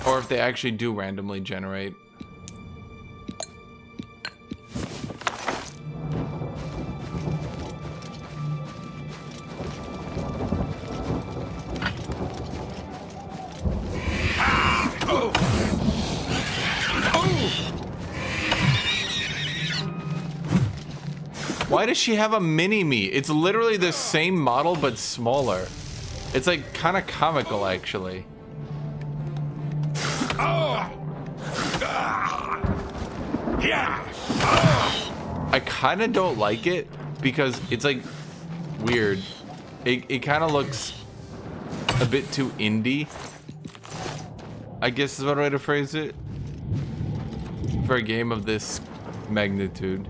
or if they actually do randomly generate. Why does she have a mini-me? It's literally the same model, but smaller. It's like kind of comical, actually. I kind of don't like it because it's like weird. It kind of looks a bit too indie, I guess is one way to phrase it, for a game of this magnitude.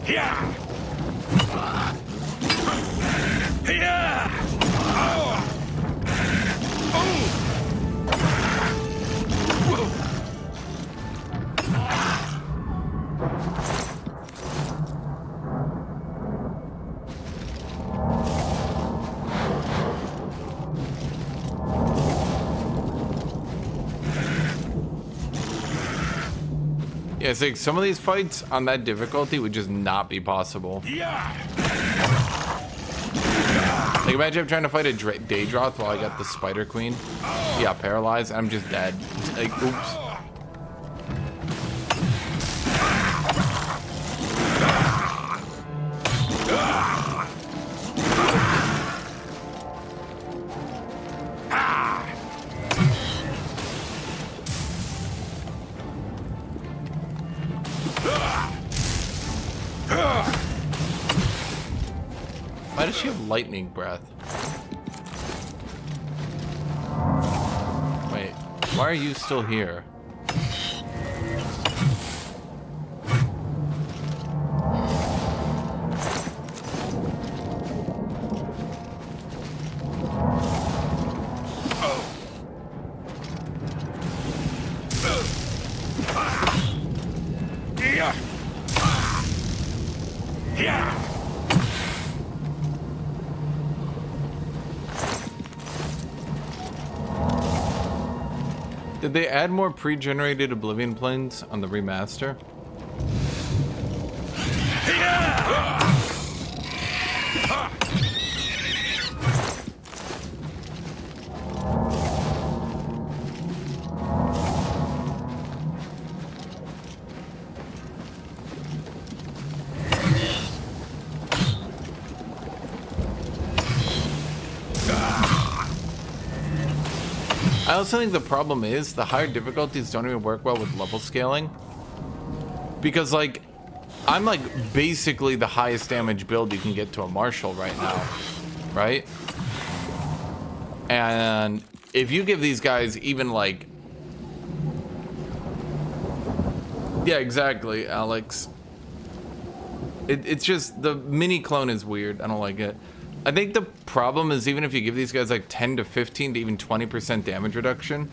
Yeah. Yeah, it's like some of these fights on that difficulty would just not be possible. Like imagine I'm trying to fight a Daedroth while I got the Spider Queen. Yeah, paralyzed. I'm just dead. Like, oops. Why does she have lightning breath? Wait, why are you still here? Did they add more pre-generated Oblivion planes on the remaster? I also think the problem is the higher difficulties don't even work well with level scaling. Because like, I'm like basically the highest damage build you can get to a Marshal right now, right? And if you give these guys even like... Yeah, exactly, Alex. It's just, the mini clone is weird. I don't like it. I think the problem is even if you give these guys like 10 to 15 to even 20% damage reduction,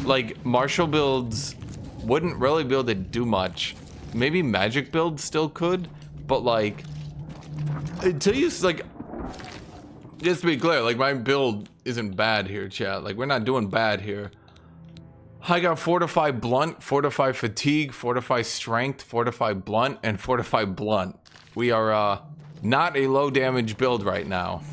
like Marshal builds wouldn't really be able to do much. Maybe magic builds still could, but like until you like, just to be clear, like my build isn't bad here, chat. Like we're not doing bad here. I got Fortify Blunt, Fortify Fatigue, Fortify Strength, Fortify Blunt, and Fortify Blunt. We are not a low damage build right now.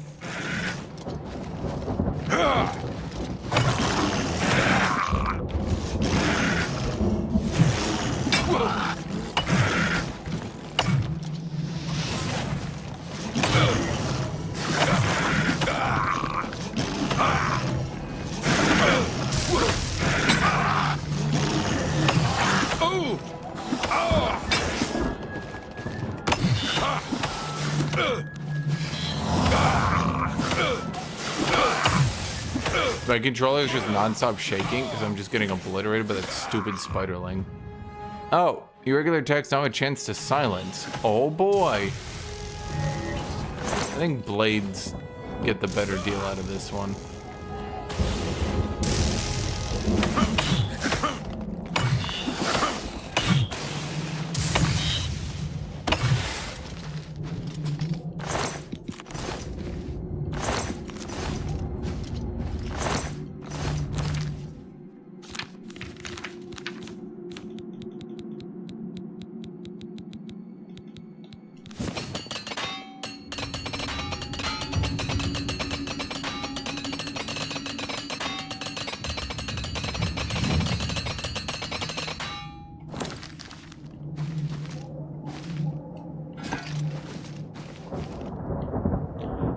My controller is just non-stop shaking because I'm just getting obliterated by that stupid spiderling. Oh, your regular attacks now have a chance to silence. Oh boy. I think blades get the better deal out of this one.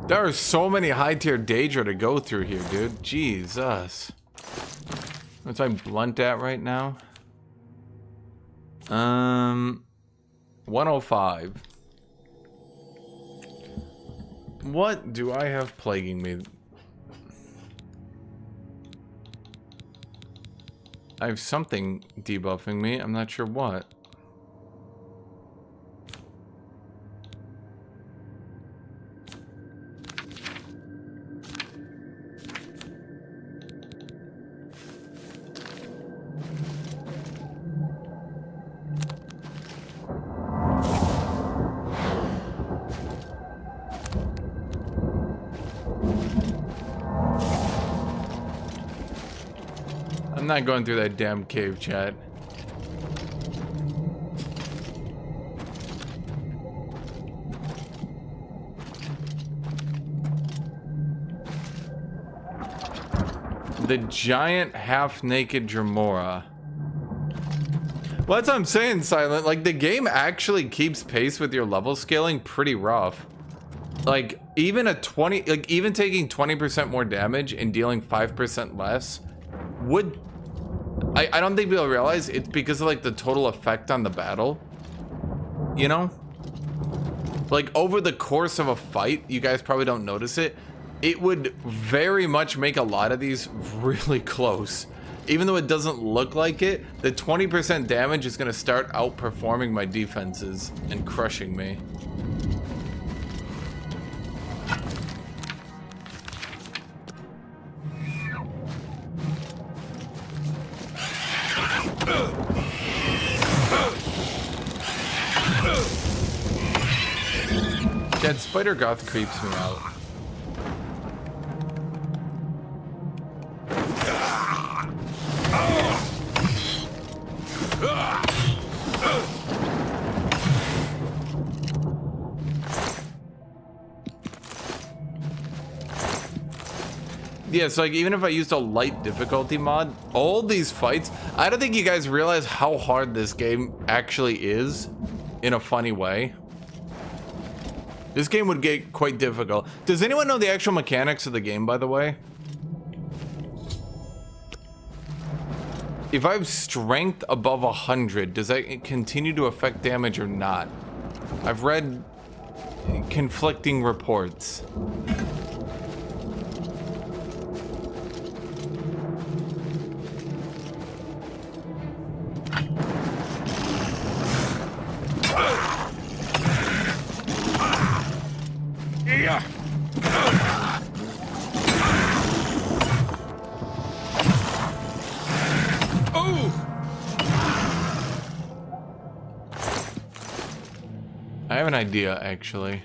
There are so many high-tier Daedra to go through here, dude. Jesus. What's my blunt at right now? 105. What do I have plaguing me? I have something debuffing me. I'm not sure what. I'm not going through that damn cave, chat. The giant half-naked Dremora. Well, that's what I'm saying, Silent. Like, the game actually keeps pace with your level scaling pretty rough. Like, even even taking 20% more damage and dealing 5% less would... I don't think people realize it's because of, like, the total effect on the battle. You know? Like, over the course of a fight, you guys probably don't notice it. It would very much make a lot of these really close. Even though it doesn't look like it, the 20% damage is going to start outperforming my defenses and crushing me. That spider goth creeps me out. Yeah, so like even if I used a light difficulty mod, all these fights, I don't think you guys realize how hard this game actually is in a funny way. This game would get quite difficult. Does anyone know the actual mechanics of the game, by the way? If I have strength above 100, does that continue to affect damage or not? I've read conflicting reports. I have an idea, actually.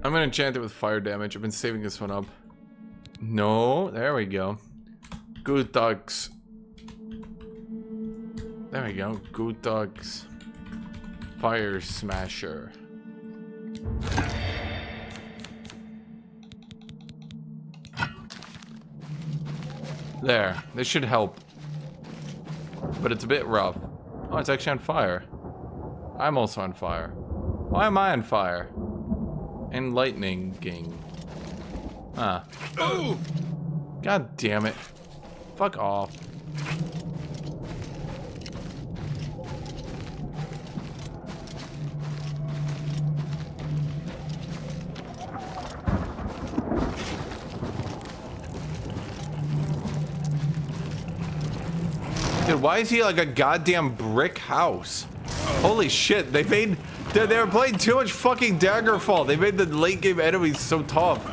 I'm gonna enchant it with fire damage. I've been saving this one up. No, there we go. Guthuk's. There we go. Guthuk's Fire Smasher. There. This should help. But it's a bit rough. Oh, it's actually on fire. I'm also on fire. Why am I on fire? Enlightening. Ah. God damn it. Fuck off. Dude, why is he like a goddamn brick house? Holy shit, they were playing too much fucking Daggerfall. They made the late game enemies so tough.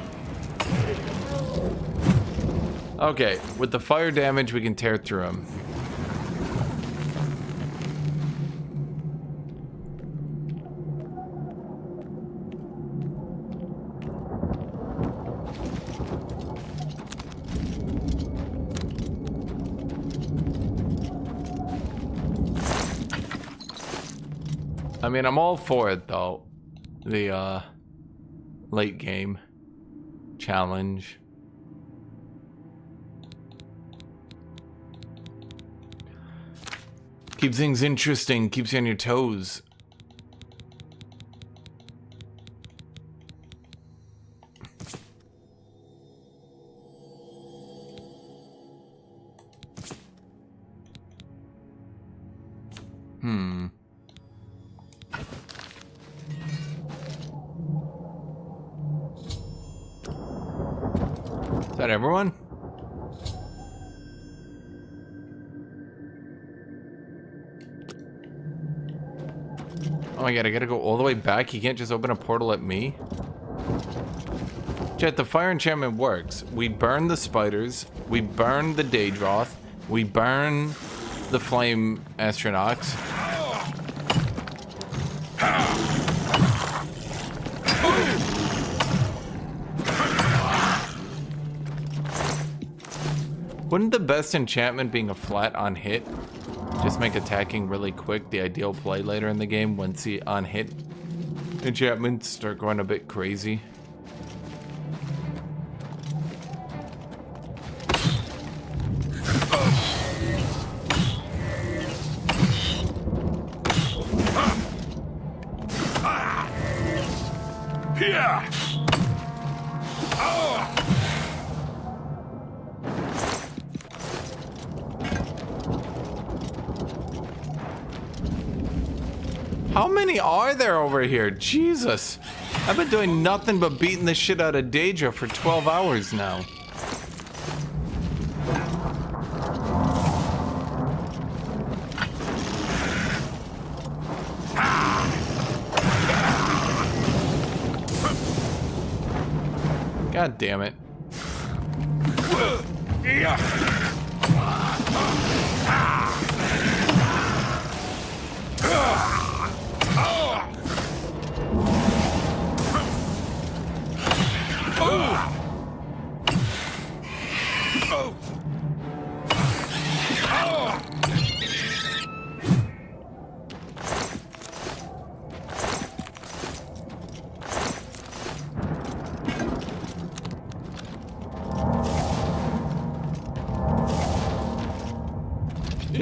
Okay, with the fire damage, we can tear through them. I mean, I'm all for it, though. The, late game. challenge. Keeps things interesting, keeps you on your toes. Is that everyone? Oh my god, I gotta go all the way back? You can't just open a portal at me? Chat, the fire enchantment works. We burn the spiders, we burn the Daedroth, we burn the flame astronauts. Wouldn't the best enchantment being a flat on hit just make attacking really quick the ideal play later in the game once the on hit enchantments start going a bit crazy? How many are there over here? Jesus. I've been doing nothing but beating the shit out of Daedra for 12 hours now. God damn it.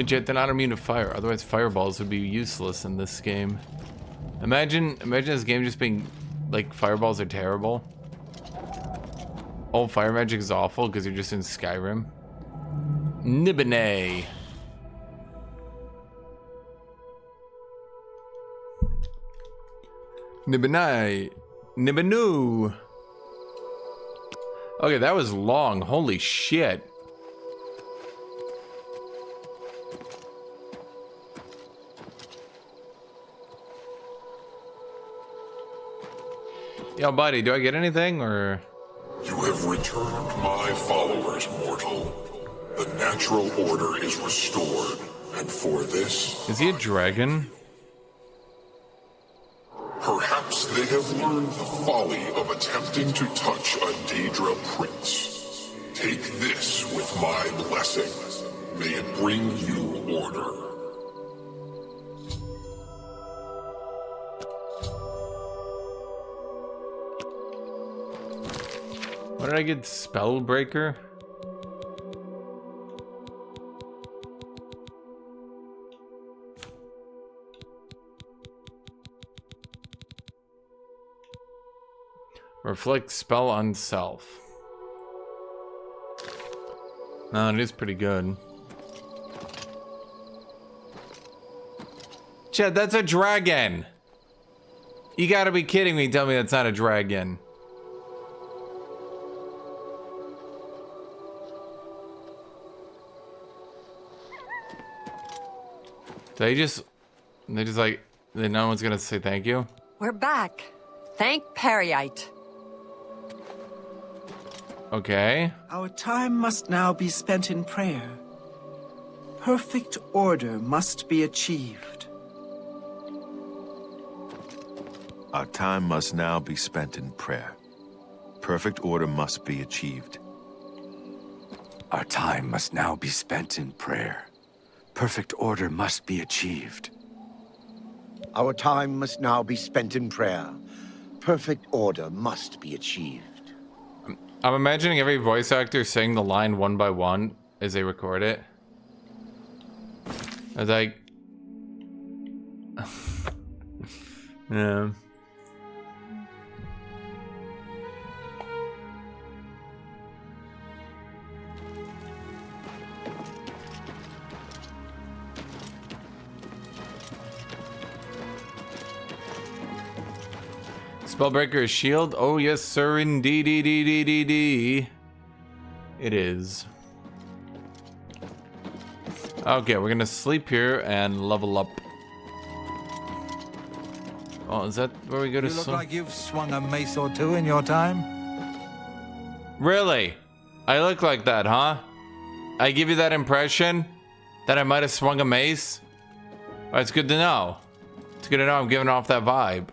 Yet they're not immune to fire, otherwise fireballs would be useless in this game. Imagine this game just being like fireballs are terrible. All fire magic is awful because you're just in Skyrim. Nibene. Nibene. Nibenu. Okay, that was long. Holy shit. Yo, buddy, do I get anything, or...? You have returned my followers, mortal. The natural order is restored, and for this... Is he a dragon? Perhaps they have learned the folly of attempting to touch a Daedra prince. Take this with my blessing. May it bring you order. What did I get? Spellbreaker? Reflect spell on self. No, it is pretty good. Chad, that's a dragon! You gotta be kidding me, tell me that's not a dragon. They just like, no one's gonna say thank you? We're back. Thank Periite. Okay. Our time must now be spent in prayer. Perfect order must be achieved. Our time must now be spent in prayer. Perfect order must be achieved. Our time must now be spent in prayer. Perfect order must be achieved. Our time must now be spent in prayer. Perfect order must be achieved. I'm imagining every voice actor saying the line one by one as they record it. I was like... yeah. Spellbreaker is shield? Oh yes sir, indeed. It is. Okay, we're gonna sleep here and level up. Oh, is that where we go to You look sleep? like you've swung a mace or two in your time. Really? I look like that, huh? I give you that impression? That I might have swung a mace? Well, it's good to know. It's good to know I'm giving off that vibe.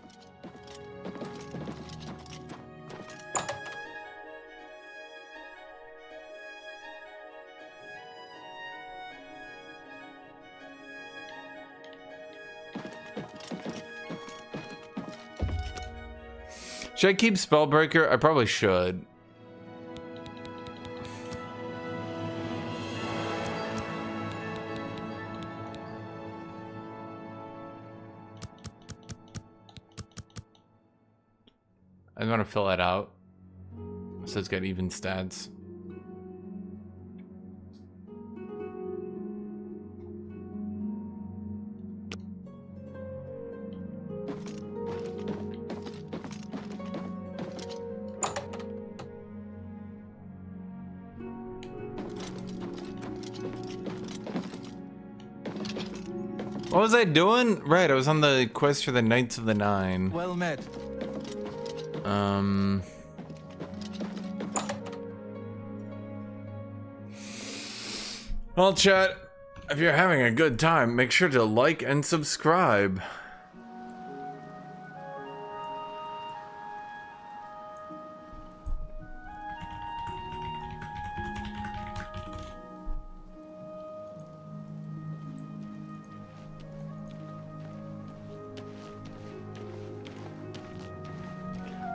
Should I keep Spellbreaker? I probably should. I want to fill that out. So it's got even stats. What was I doing? Right, I was on the quest for the Knights of the Nine. Well met. Well, chat, if you're having a good time, make sure to like and subscribe.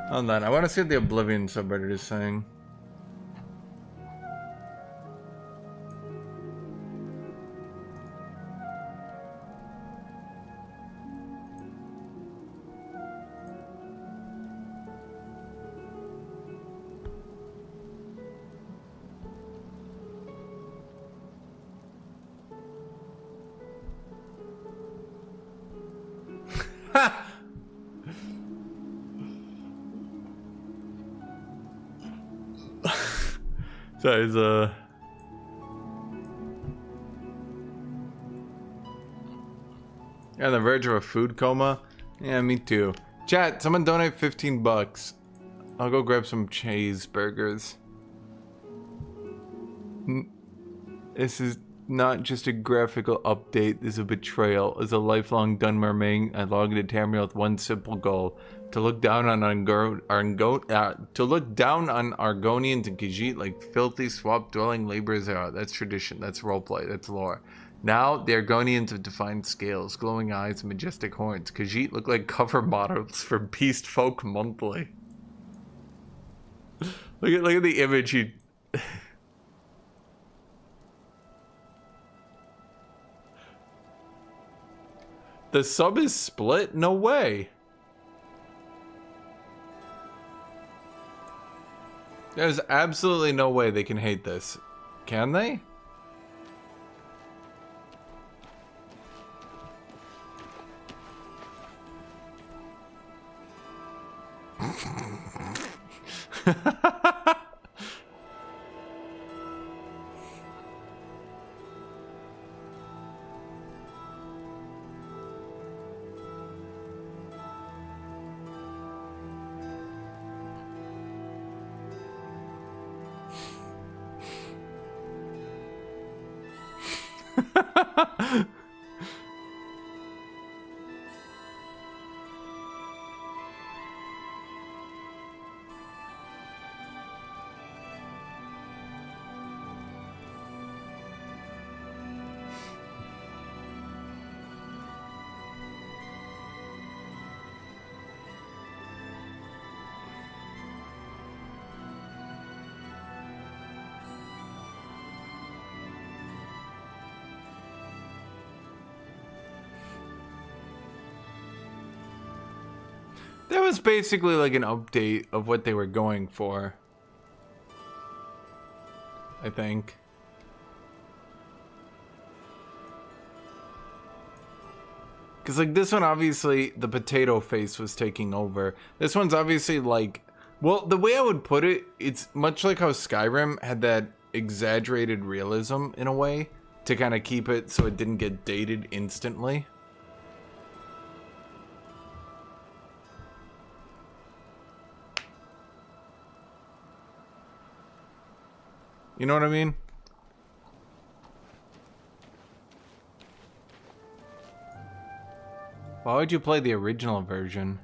Hold on, I want to see what the Oblivion subreddit is saying. That is on the verge of a food coma? Yeah, me too. Chat, someone donate 15 bucks. I'll go grab some cheeseburgers. This is not just a graphical update, this is a betrayal. As a lifelong Dunmer Main, I log into Tamriel with one simple goal. To look down on Argonians and Khajiit like filthy swamp-dwelling laborers are. That's tradition, that's roleplay, that's lore. Now, the Argonians have defined scales, glowing eyes, and majestic horns. Khajiit look like cover models for Beast Folk Monthly. Look at the image he... The sub is split? No way. There's absolutely no way they can hate this. Can they? That was basically like an update of what they were going for, I think. Because, like, this one, obviously, the potato face was taking over. This one's obviously, like... Well, the way I would put it, it's much like how Skyrim had that exaggerated realism, in a way, to kind of keep it so it didn't get dated instantly. You know what I mean? Why would you play the original version?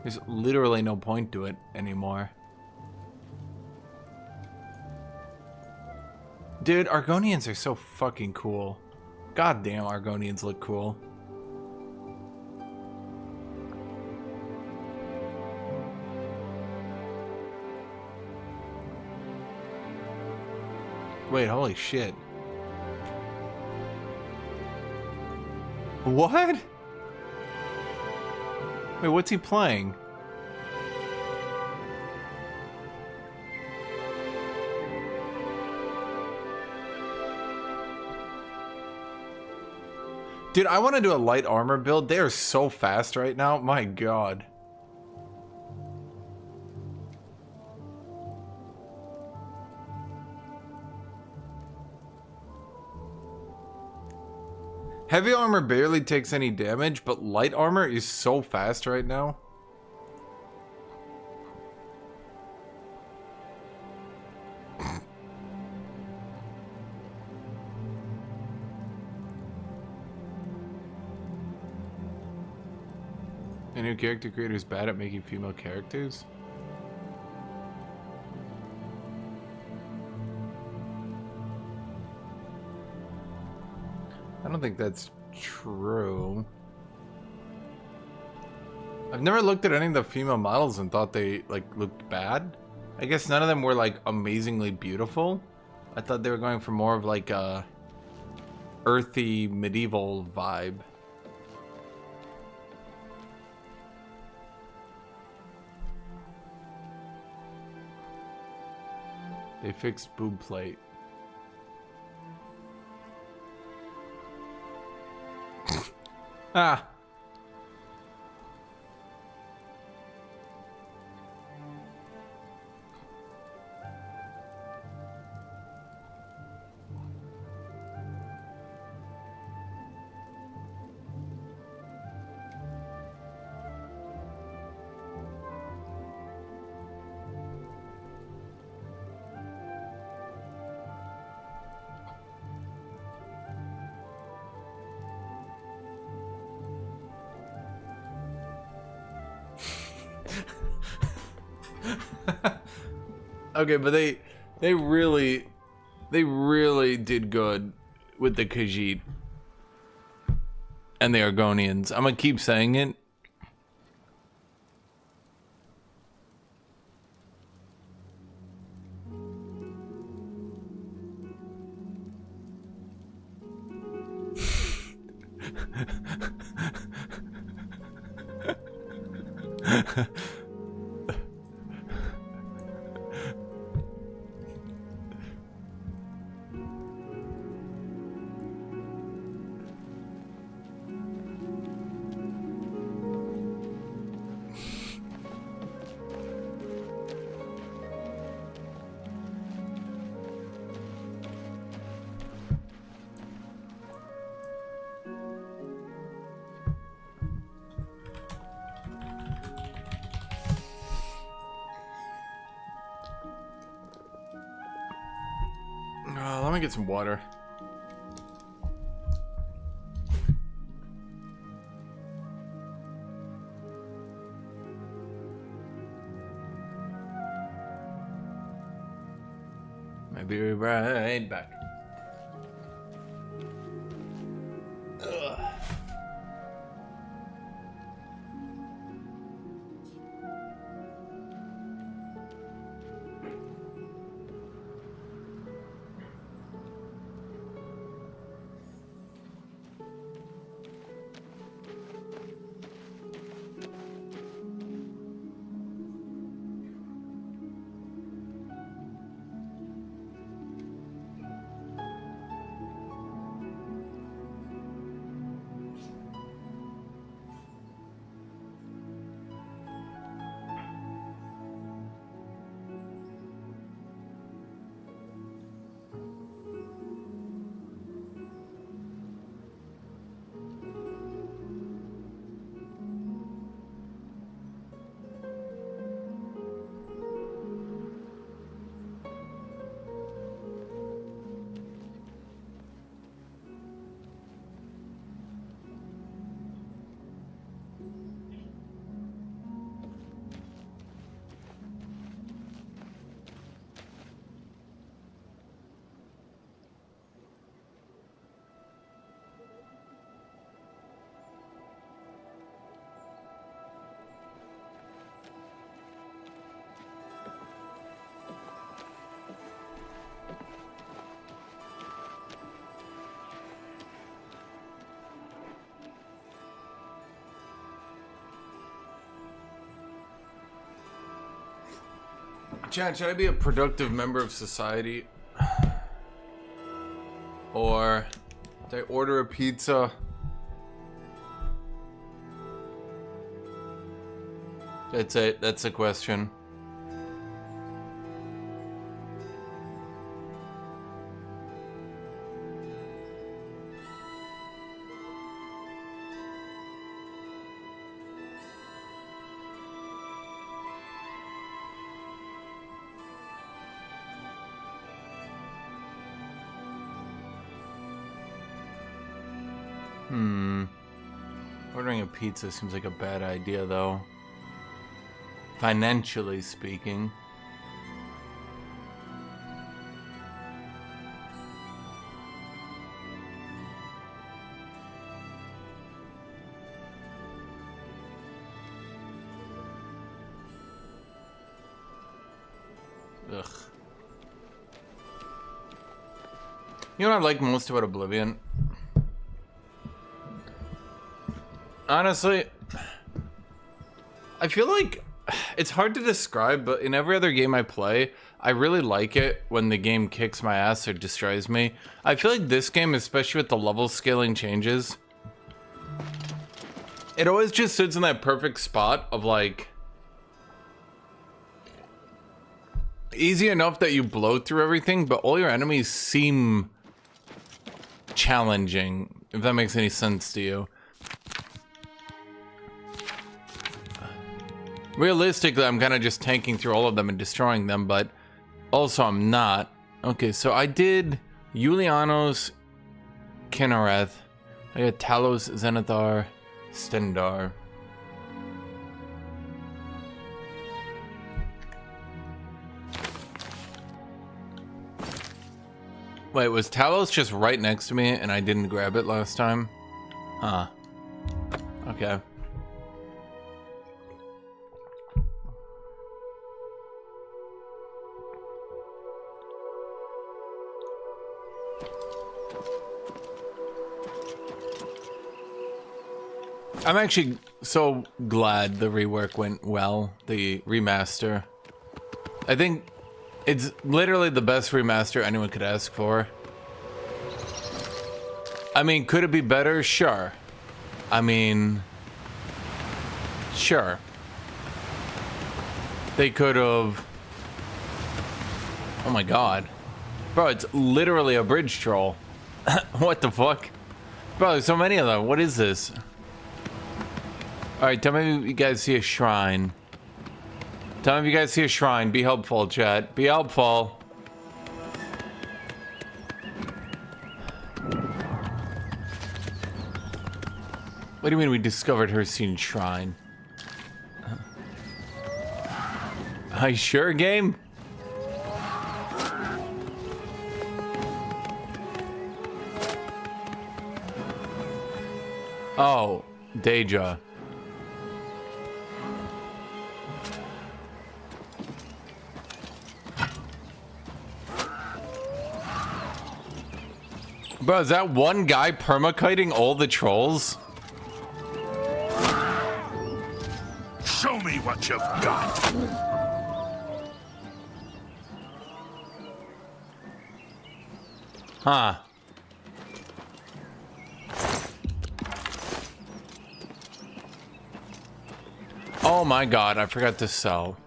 There's literally no point to it anymore. Dude, Argonians are so fucking cool. God damn, Argonians look cool. Wait, holy shit. What? Wait, what's he playing? Dude, I want to do a light armor build. They are so fast right now. My god. Heavy armor barely takes any damage, but light armor is so fast right now. A new character creator is bad at making female characters? I don't think that's true. I've never looked at any of the female models and thought they like looked bad. I guess none of them were like amazingly beautiful. I thought they were going for more of like a earthy medieval vibe. They fixed boob plate. Ah. Okay, but they really did good with the Khajiit and the Argonians. I'm gonna keep saying it. Let me get some water. I'll be right back. Ugh. Chan, should I be a productive member of society? Or did I order a pizza? That's it. That's the question. Ordering a pizza seems like a bad idea, though. Financially speaking. Ugh. You know what I like most about Oblivion? Honestly, I feel like it's hard to describe, but in every other game I play, I really like it when the game kicks my ass or destroys me. I feel like this game, especially with the level scaling changes, it always just sits in that perfect spot of like, easy enough that you blow through everything, but all your enemies seem challenging, if that makes any sense to you. Realistically, I'm kind of just tanking through all of them and destroying them, but also I'm not. Okay, so I did Julianos, Kinnereth. I got Talos, Zenithar, Stendar. Wait, was Talos just right next to me and I didn't grab it last time? Huh. Okay. I'm actually so glad the rework went well, the remaster. I think it's literally the best remaster anyone could ask for. I mean, could it be better? Sure. I mean, sure. They could have... Oh my god. Bro, it's literally a bridge troll. What the fuck? Bro, there's so many of them. What is this? Alright, tell me if you guys see a shrine. Tell me if you guys see a shrine. Be helpful, chat. Be helpful. What do you mean we discovered her seen shrine? Are you sure, game? Oh, Deja. Bro, is that one guy permakiting all the trolls? Show me what you've got. Huh. Oh my god, I forgot to sell.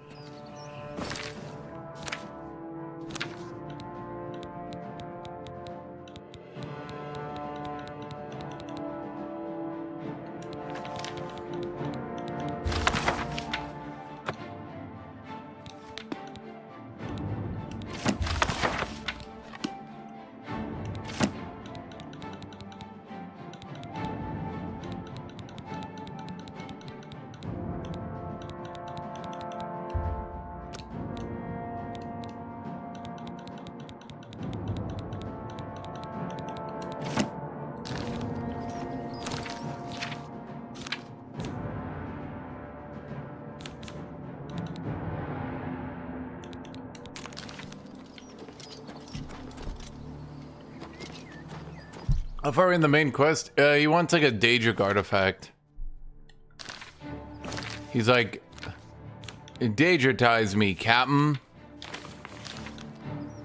How far in the main quest? He wants like a Daedric artifact. He's like, Daedritize me, Captain.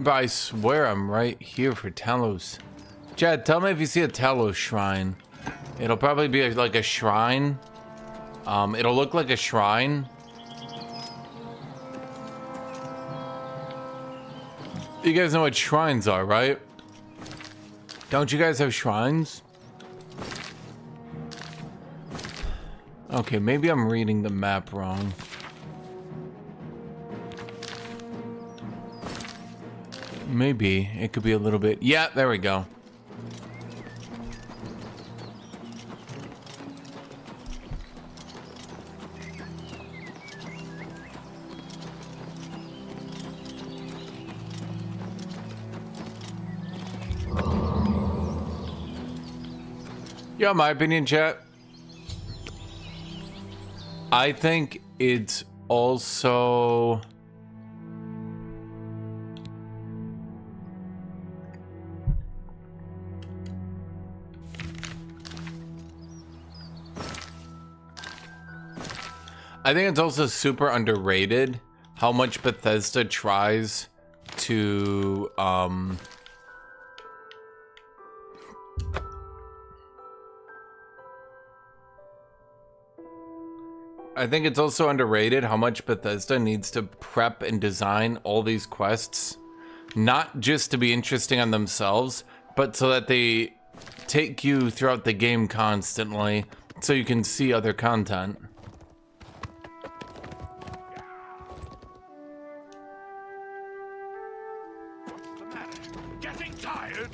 But I swear I'm right here for Talos. Chad, tell me if you see a Talos shrine. It'll probably be like a shrine. It'll look like a shrine. You guys know what shrines are, right? Don't you guys have shrines? Okay, maybe I'm reading the map wrong. Maybe it could be a little bit. Yeah, there we go. Yeah, my opinion, chat. I think it's also super underrated how much Bethesda tries to I think it's also underrated how much Bethesda needs to prep and design all these quests, not just to be interesting on themselves, but so that they take you throughout the game constantly, so you can see other content. Getting tired?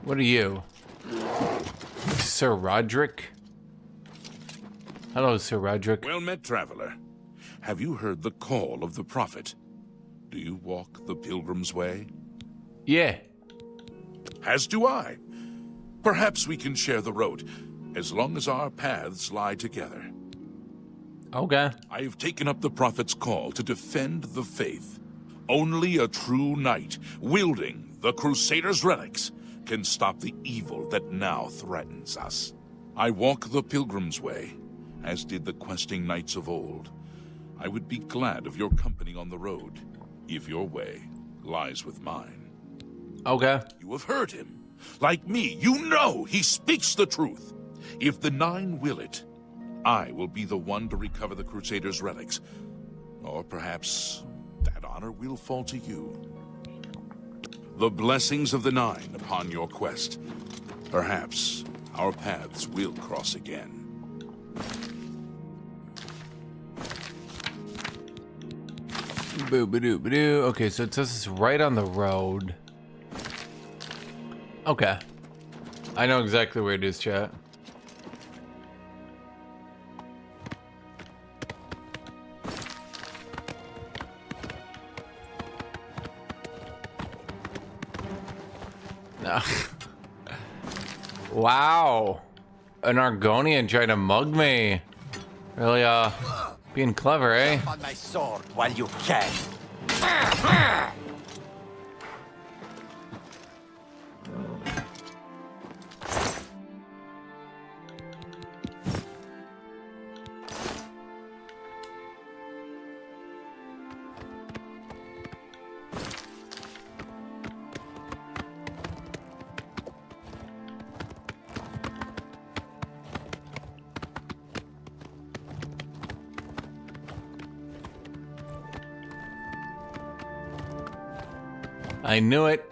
What are you? Sir Roderick? Hello, Sir Roderick. Well met, traveler. Have you heard the call of the prophet? Do you walk the pilgrim's way? Yeah. As do I. Perhaps we can share the road, as long as our paths lie together. Okay. I have taken up the prophet's call to defend the faith. Only a true knight, wielding the Crusader's relics, can stop the evil that now threatens us. I walk the pilgrim's way, as did the questing knights of old. I would be glad of your company on the road, if your way lies with mine. Okay. You have heard him. Like me, you know he speaks the truth. If the Nine will it, I will be the one to recover the Crusader's relics. Or perhaps that honor will fall to you. The blessings of the Nine upon your quest. Perhaps our paths will cross again. Boo-ba-doo-ba-doo. Okay, so it says it's right on the road. Okay. I know exactly where it is, chat. No. Wow. An Argonian trying to mug me. Really, being clever, eh? On my sword while you can. I knew it.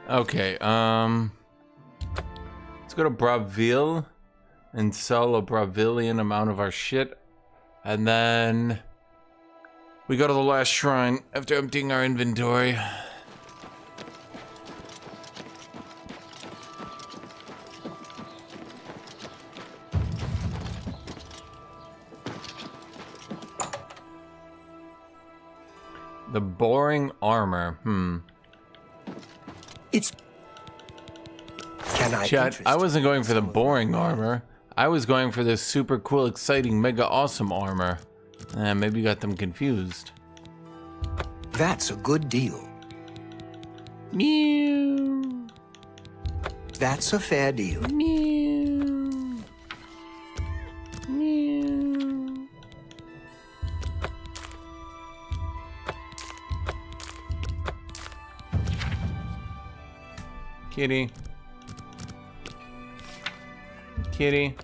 Okay, let's go to Braville and sell a Bravillian amount of our shit, and then we go to the last shrine after emptying our inventory. The boring armor. It's... Can I Chat, I wasn't going for the boring armor. I was going for this super cool, exciting, mega awesome armor. Maybe you got them confused. That's a good deal. Meow. That's a fair deal. Meow. Meow. Kitty. Kitty.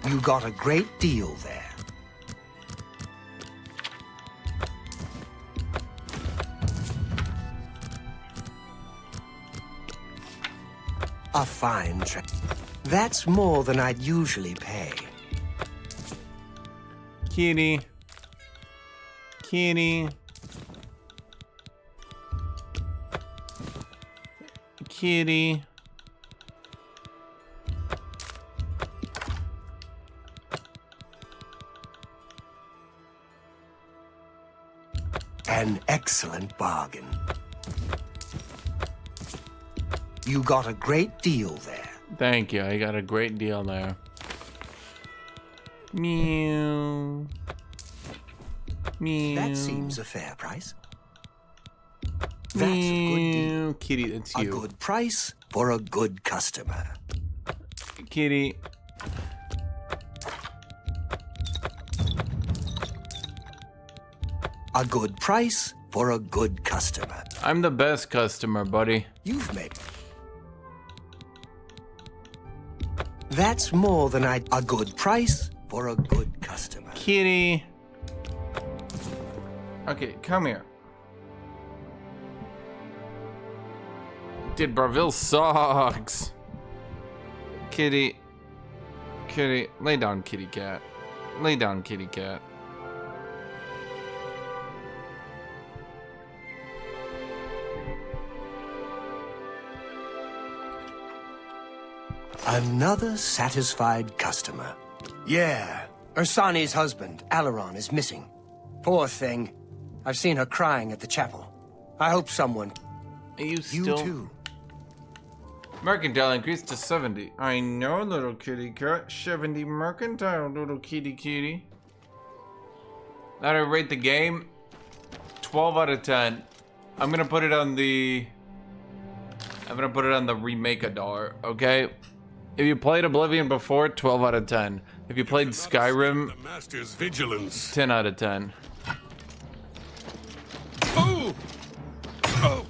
You got a great deal there. A fine trade. That's more than I'd usually pay. Kitty. Kitty. Kitty. An excellent bargain. You got a great deal there. Thank you. I got a great deal there. Meow. Meow. That seems a fair price. That's a good deal. Kitty, that's you. A good price for a good customer. Kitty. A good price for a good customer. I'm the best customer, buddy. You've made. That's more than a good price for a good customer. Kitty. Okay, come here. Dude, Barville sucks. Kitty. Kitty. Lay down, kitty cat. Lay down, kitty cat. Another satisfied customer. Yeah, Ursani's husband, Alaron, is missing. Poor thing. I've seen her crying at the chapel. I hope someone... You too. Mercantile increased to 70. I know, little kitty cat. 70 mercantile, little kitty kitty. Now to rate the game, 12 out of 10. I'm gonna put it on the... Remake-adar, okay? If you played Oblivion before, 12 out of 10. If you played Skyrim, The Master's vigilance. 10 out of 10. Oh! Oh!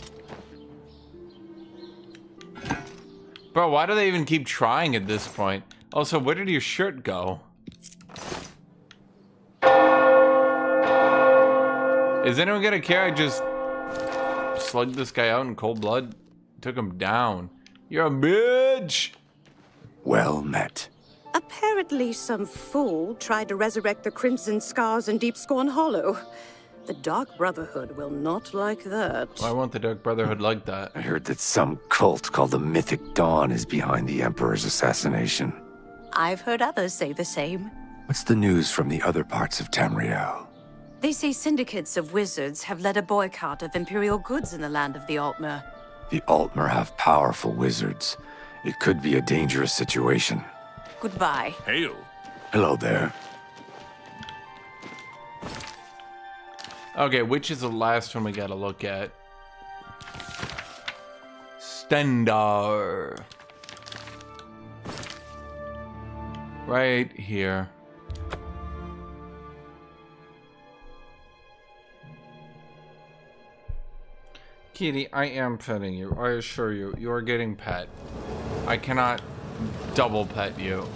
Bro, why do they even keep trying at this point? Also, where did your shirt go? Is anyone gonna care? I just slugged this guy out in cold blood. Took him down. You're a bitch! Well met. Apparently some fool tried to resurrect the Crimson Scars in Deep Scorn Hollow. The Dark Brotherhood will not like that. Why won't the Dark Brotherhood like that? I heard that some cult called the Mythic Dawn is behind the Emperor's assassination. I've heard others say the same. What's the news from the other parts of Tamriel? They say syndicates of wizards have led a boycott of Imperial goods in the land of the Altmer. The Altmer have powerful wizards. It could be a dangerous situation. Goodbye. Hail. Hello there. Okay, which is the last one we gotta look at? Stendar. Right here. Kitty, I am petting you. I assure you, you are getting pet. I cannot double pet you.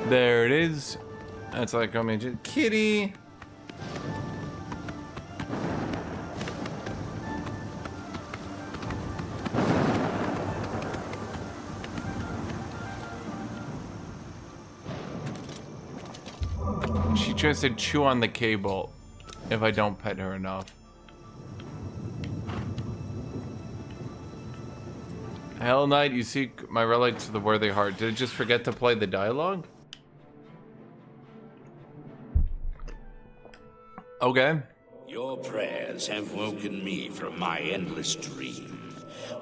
There it is. That's like, I mean, Kitty. She tries to chew on the cable if I don't pet her enough. Hell Knight, you seek my relics of the worthy heart. Did it just forget to play the dialogue? Okay. Your prayers have woken me from my endless dream.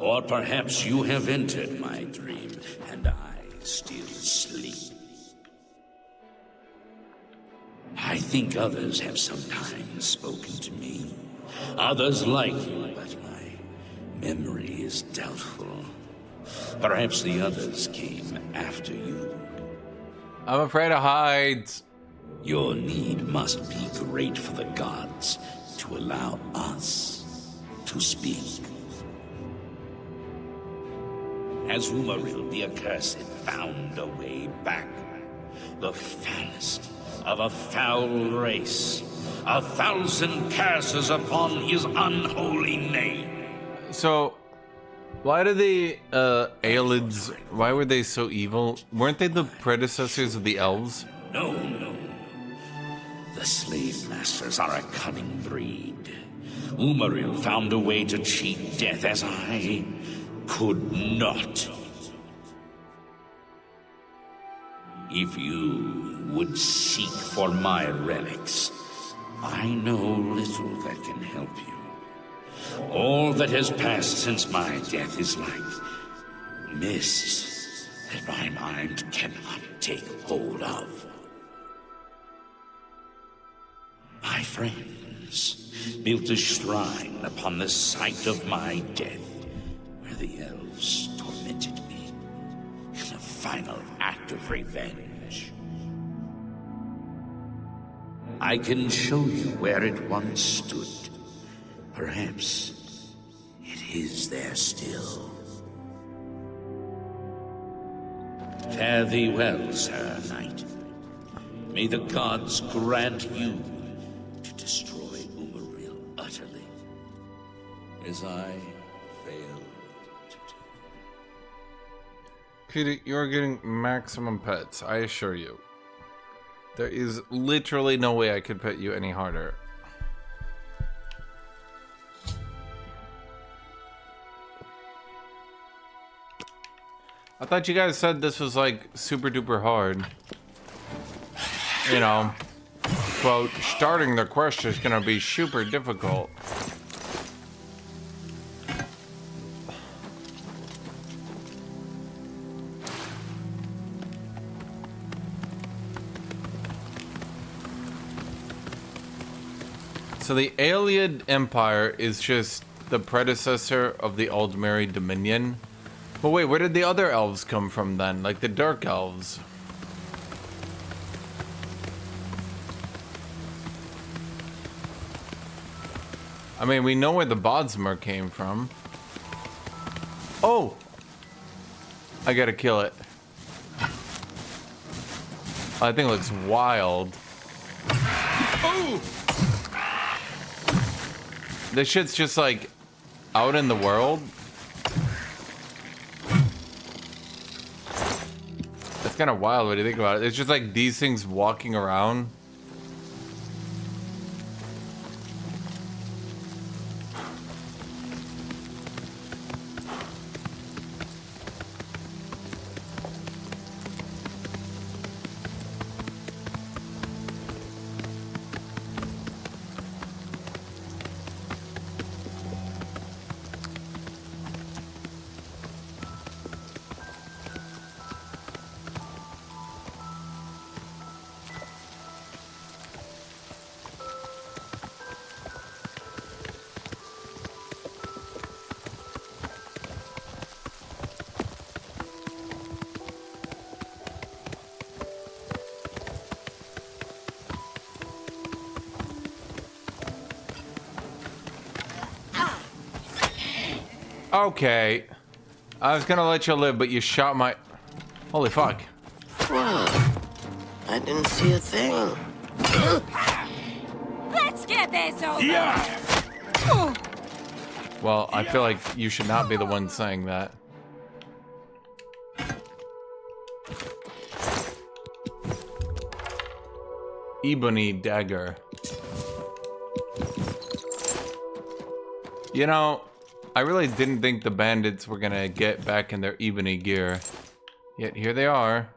Or perhaps you have entered my dream, and I still sleep. I think others have sometimes spoken to me. Others like you, but my memory is doubtful. Perhaps the others came after you. I'm afraid of heights. Your need must be great for the gods to allow us to speak. As Umaril the Accursed found a way back, the foulest of a foul race, 1,000 curses upon his unholy name. So, why do the Aelids, why were they so evil? Weren't they the predecessors of the elves? No. The slave masters are a cunning breed. Umaril found a way to cheat death as I could not. If you would seek for my relics, I know little that can help you. All that has passed since my death is like mist that my mind cannot take hold of. My friends built a shrine upon the site of my death, where the elves tormented me in a final act of revenge. I can show you where it once stood. Perhaps it is there still. Fare thee well, Sir Knight. May the gods grant you to destroy Umaril utterly, as I failed to do. Peter, you're getting maximum pets, I assure you. There is literally no way I could pet you any harder. I thought you guys said this was like super duper hard. You know, quote, starting the quest is gonna be super difficult. So the Aeliad Empire is just the predecessor of the Aldmeri Dominion. But wait, where did the other elves come from then? Like the Dark Elves? I mean, we know where the Bodsmer came from. Oh! I gotta kill it. I think it looks wild. Oh! This shit's just like out in the world. That's kind of wild. What do you think about it? It's just like these things walking around. Okay. I was gonna let you live, but you shot my... Holy fuck. What? I didn't see a thing. Let's get this over. Yeah. Well, I feel like you should not be the one saying that. Ebony dagger. You know, I really didn't think the bandits were gonna get back in their ebony gear. Yet here they are.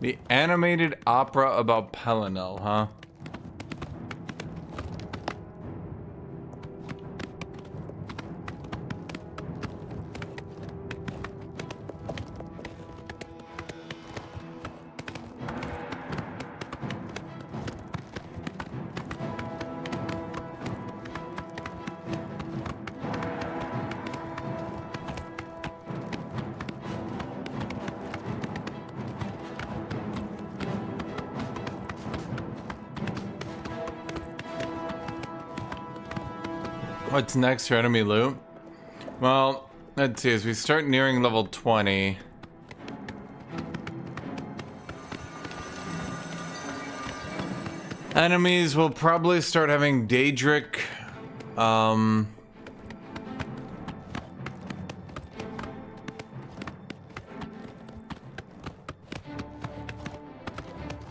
The animated opera about Pelinel, huh? What's next for enemy loot? Well, let's see, as we start nearing level 20. Enemies will probably start having Daedric,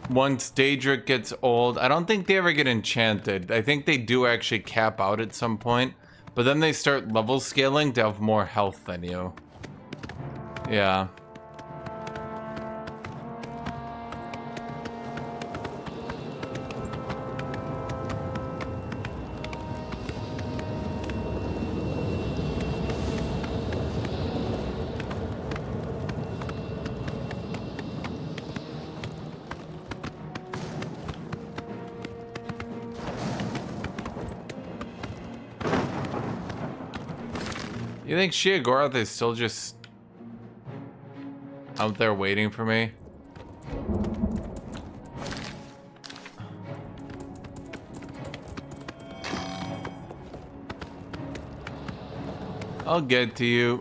once Daedric gets old, I don't think they ever get enchanted. I think they do actually cap out at some point, but then they start level scaling to have more health than you. Yeah. You think Sheogorath is still just out there waiting for me? I'll get to you.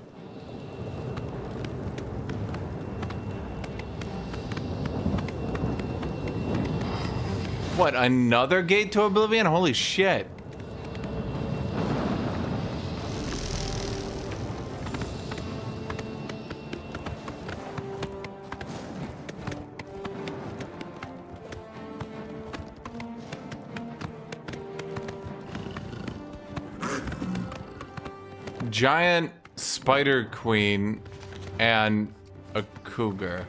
What, another gate to Oblivion? Holy shit. Giant spider queen and a cougar.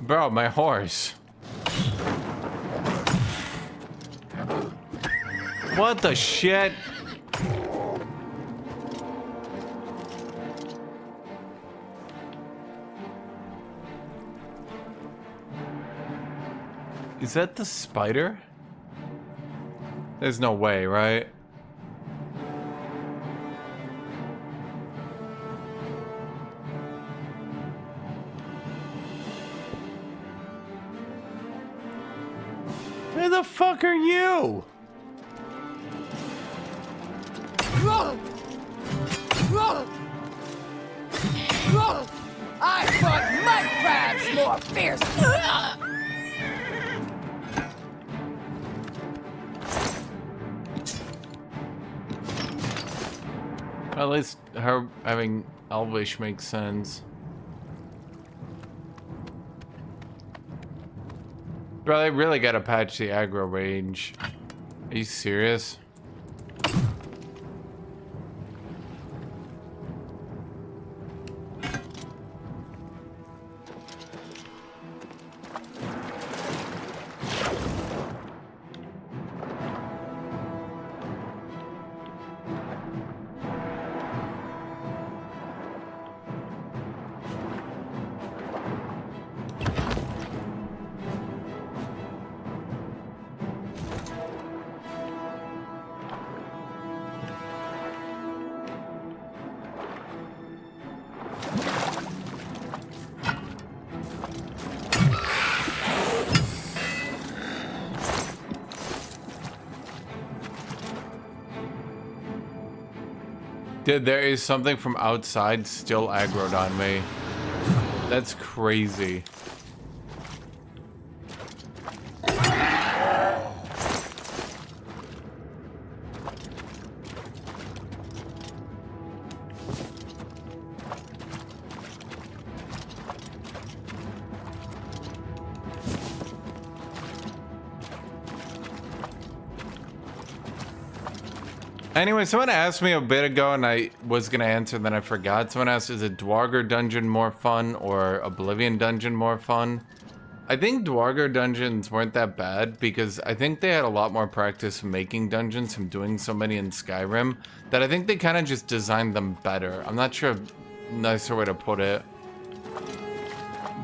Bro, my horse. What the shit? Is that the spider? There's no way, right? Where the fuck are you? I fought mud crabs more fierce. At least her having Elvish makes sense. Bro, they really gotta patch the aggro range. Are you serious? Dude, there is something from outside still aggroed on me. That's crazy. Anyway, someone asked me a bit ago, and I was gonna answer, then I forgot. Someone asked, is a Dwarger dungeon more fun or Oblivion dungeon more fun? I think Dwarger dungeons weren't that bad because I think they had a lot more practice making dungeons from doing so many in Skyrim that I think they kind of just designed them better. I'm not sure a nicer way to put it.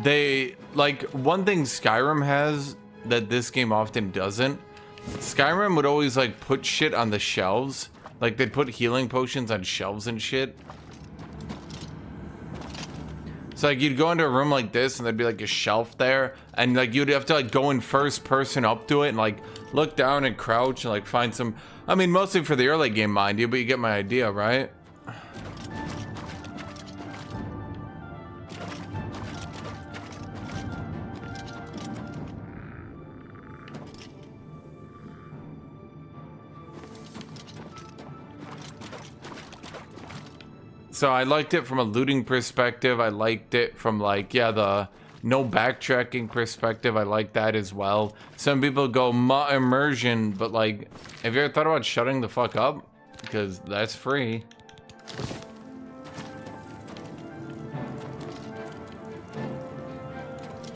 They, like, one thing Skyrim has that this game often doesn't, Skyrim would always, like, put shit on the shelves. Like, they'd put healing potions on shelves and shit. So, like, you'd go into a room like this, and there'd be, like, a shelf there. And, like, you'd have to, like, go in first person up to it and, like, look down and crouch and, like, find some... I mean, mostly for the early game, mind you, but you get my idea, right? So I liked it from a looting perspective. I liked it from, like, yeah, the no backtracking perspective. I like that as well. Some people go immersion, but, like, have you ever thought about shutting the fuck up? Because that's free.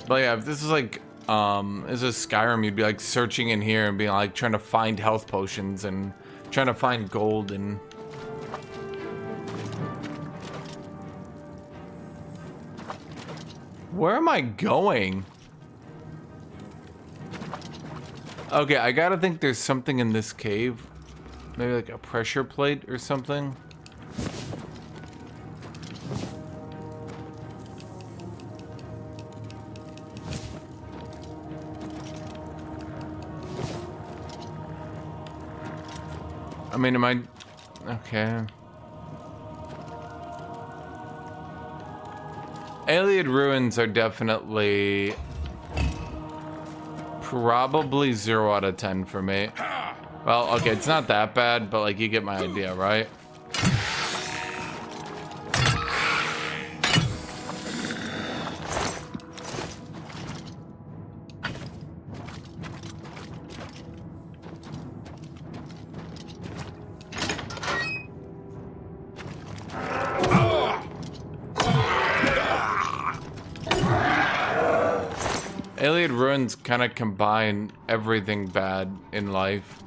But yeah, if this is like, this is Skyrim, you'd be like searching in here and being like trying to find health potions and trying to find gold and... Where am I going? Okay, I gotta think there's something in this cave. Maybe like a pressure plate or something. I mean, am I... Okay. Alien ruins are definitely probably 0 out of 10 for me. Well, okay, it's not that bad, but like you get my idea, right? Alien ruins kind of combine everything bad in life.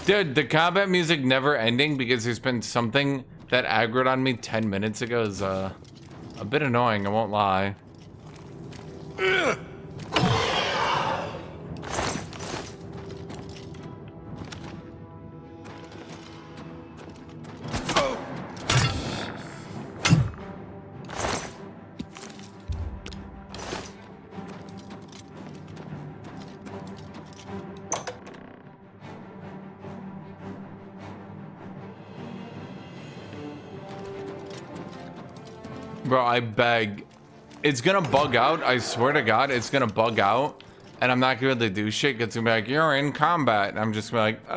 Dude, the combat music never ending because there's been something that aggroed on me 10 minutes ago is a bit annoying, I won't lie. Bro, I beg. It's gonna bug out. I swear to God, it's gonna bug out. And I'm not gonna be able to do shit. It's gonna be like, you're in combat. And I'm just gonna be like,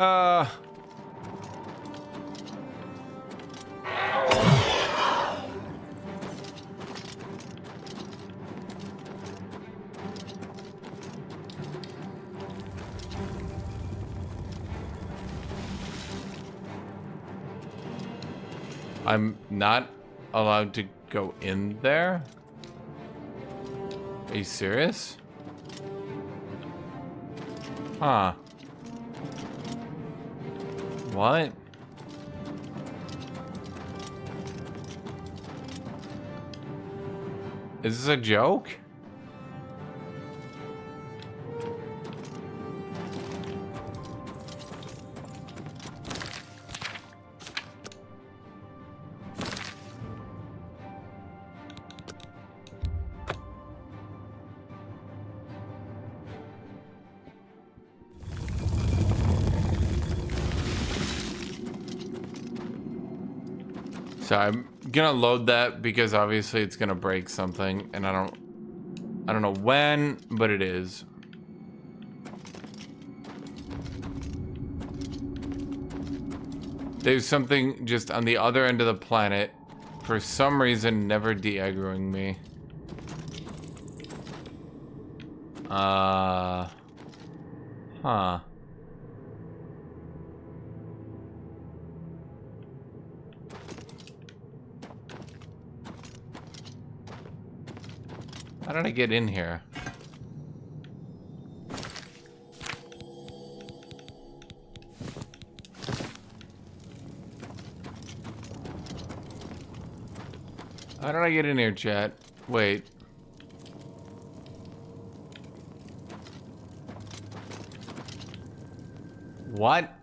I'm not allowed to go in there? Are you serious? Huh. What? Is this a joke? So I'm gonna load that because obviously it's gonna break something, and I don't know when, but it is. There's something just on the other end of the planet, for some reason, never de-aggroing me. Huh. How did I get in here? How did I get in here, chat? Wait. What?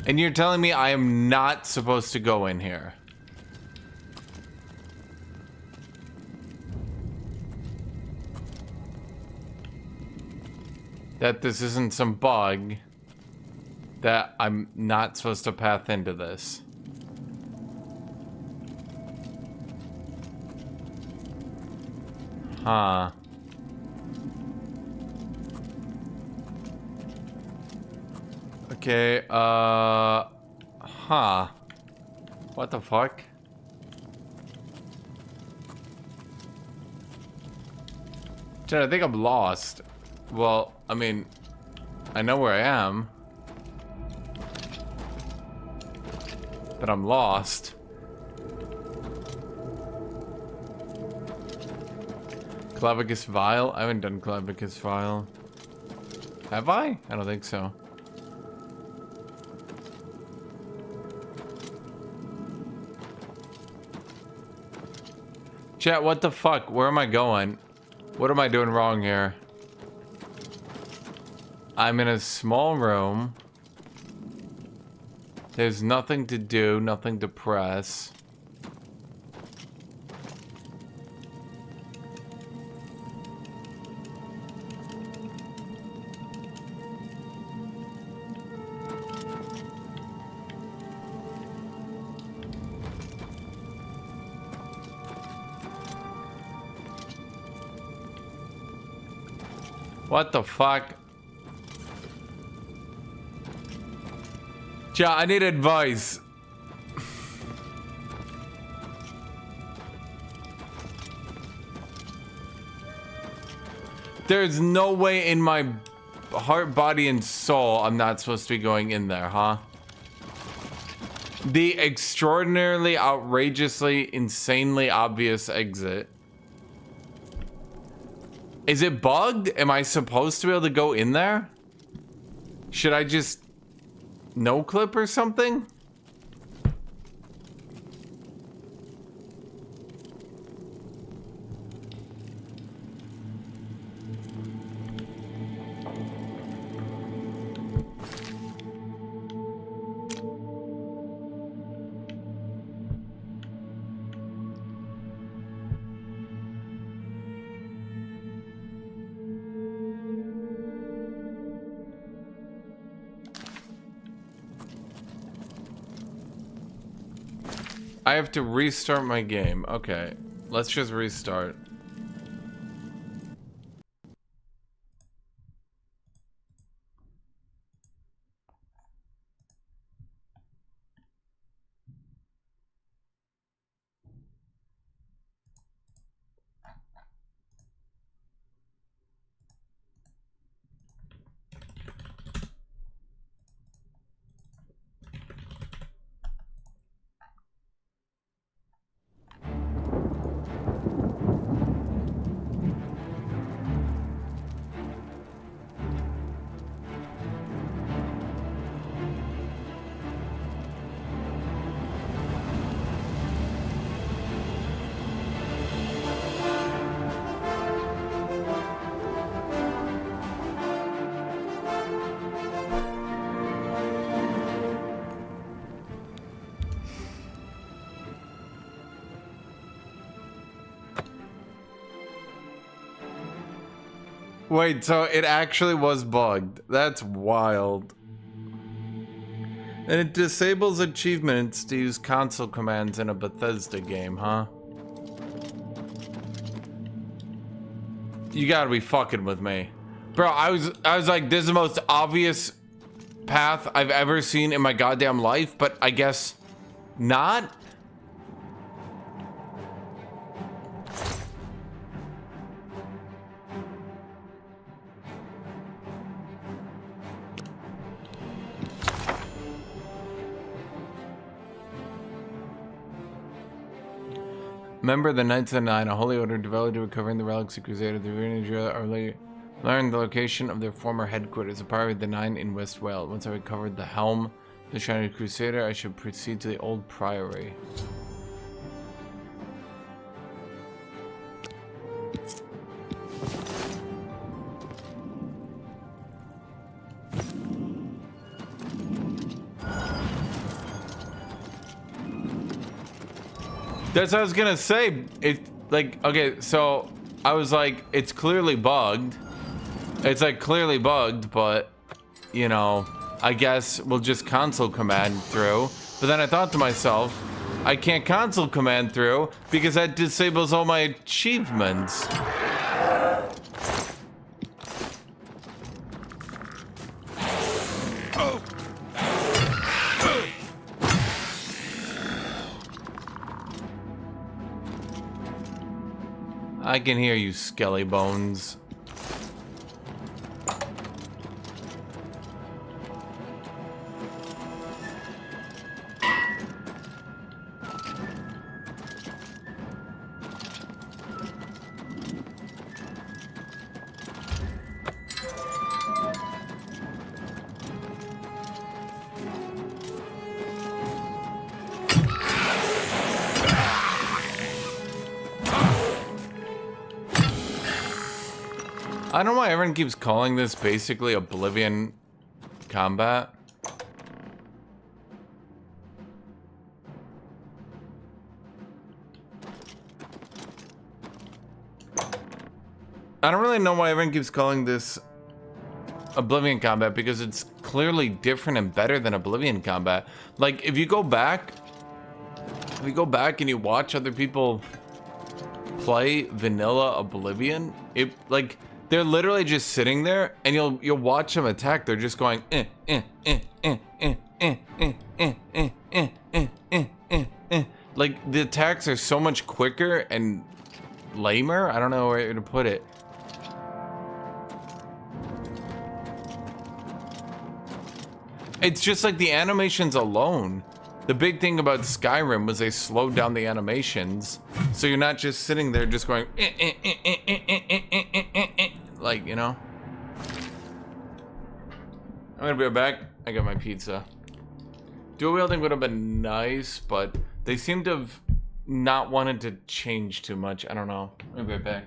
And you're telling me I am not supposed to go in here? That this isn't some bug, that I'm not supposed to path into this. Huh. Okay, huh. What the fuck? Dude, I think I'm lost. Well, I mean, I know where I am, but I'm lost. Clavicus Vial? I haven't done Clavicus Vial. Have I? I don't think so. Chat, what the fuck? Where am I going? What am I doing wrong here? I'm in a small room. There's nothing to do, nothing to press. What the fuck? Yeah, I need advice. There's no way in my heart, body, and soul I'm not supposed to be going in there, huh? The extraordinarily, outrageously, insanely obvious exit. Is it bugged? Am I supposed to be able to go in there? Should I just no clip or something? I have to restart my game. Okay, let's just restart. Wait, so it actually was bugged. That's wild. And it disables achievements to use console commands in a Bethesda game, huh? You gotta be fucking with me. Bro, I was like, this is the most obvious path I've ever seen in my goddamn life, but I guess not. Member of the Knights of the Nine, a holy order devoted to recovering the relics of Crusader. The Rivalry learned the location of their former headquarters, a part of the Nine in West Wales. Once I recovered the helm of the Shining Crusader, I should proceed to the old priory. That's what I was gonna say. It like, okay, so I was like, it's clearly bugged. It's like clearly bugged, but you know, I guess we'll just console command through. But then I thought to myself, I can't console command through because that disables all my achievements. I can hear you, skelly bones. I don't know why everyone keeps calling this basically Oblivion combat. I don't really know why everyone keeps calling this Oblivion combat because it's clearly different and better than Oblivion combat. Like, if you go back and you watch other people play vanilla Oblivion, it like they're literally just sitting there, and you'll watch them attack. They're just going like the attacks are so much quicker and lamer. I don't know where to put it. It's just like the animations alone. The big thing about Skyrim was they slowed down the animations, so you're not just sitting there just going like, you know. I'm gonna be right back. I got my pizza. Dual wielding would have been nice, but they seem to have not wanted to change too much. I don't know. I'll be right back.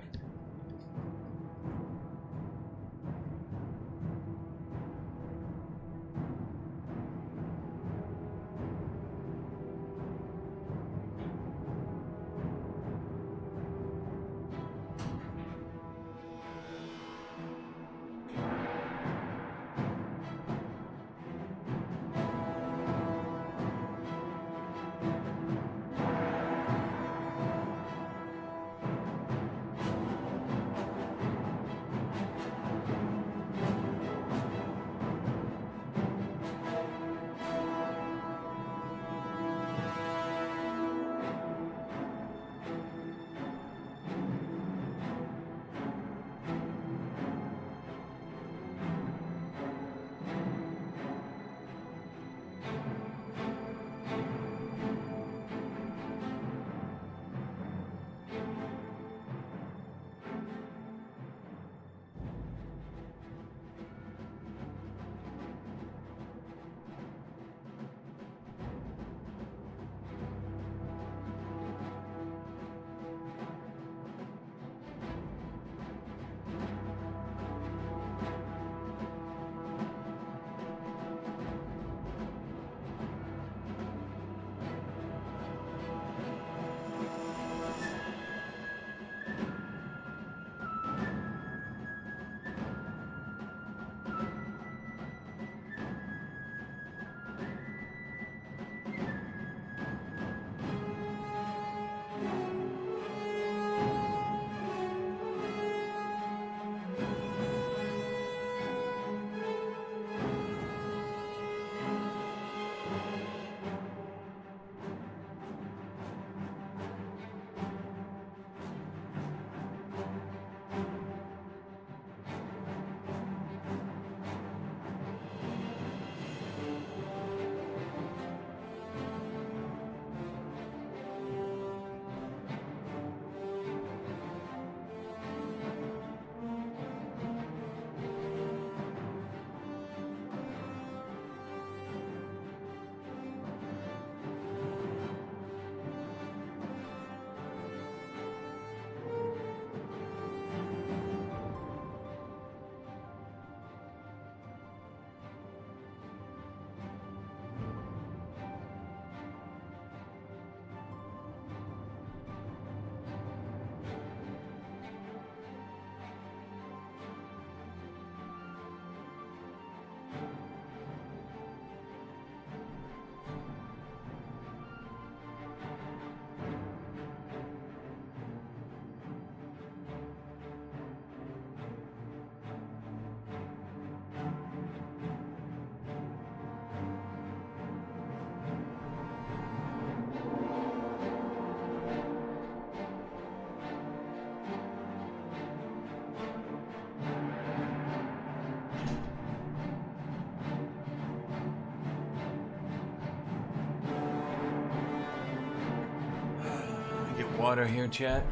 Water here, chat.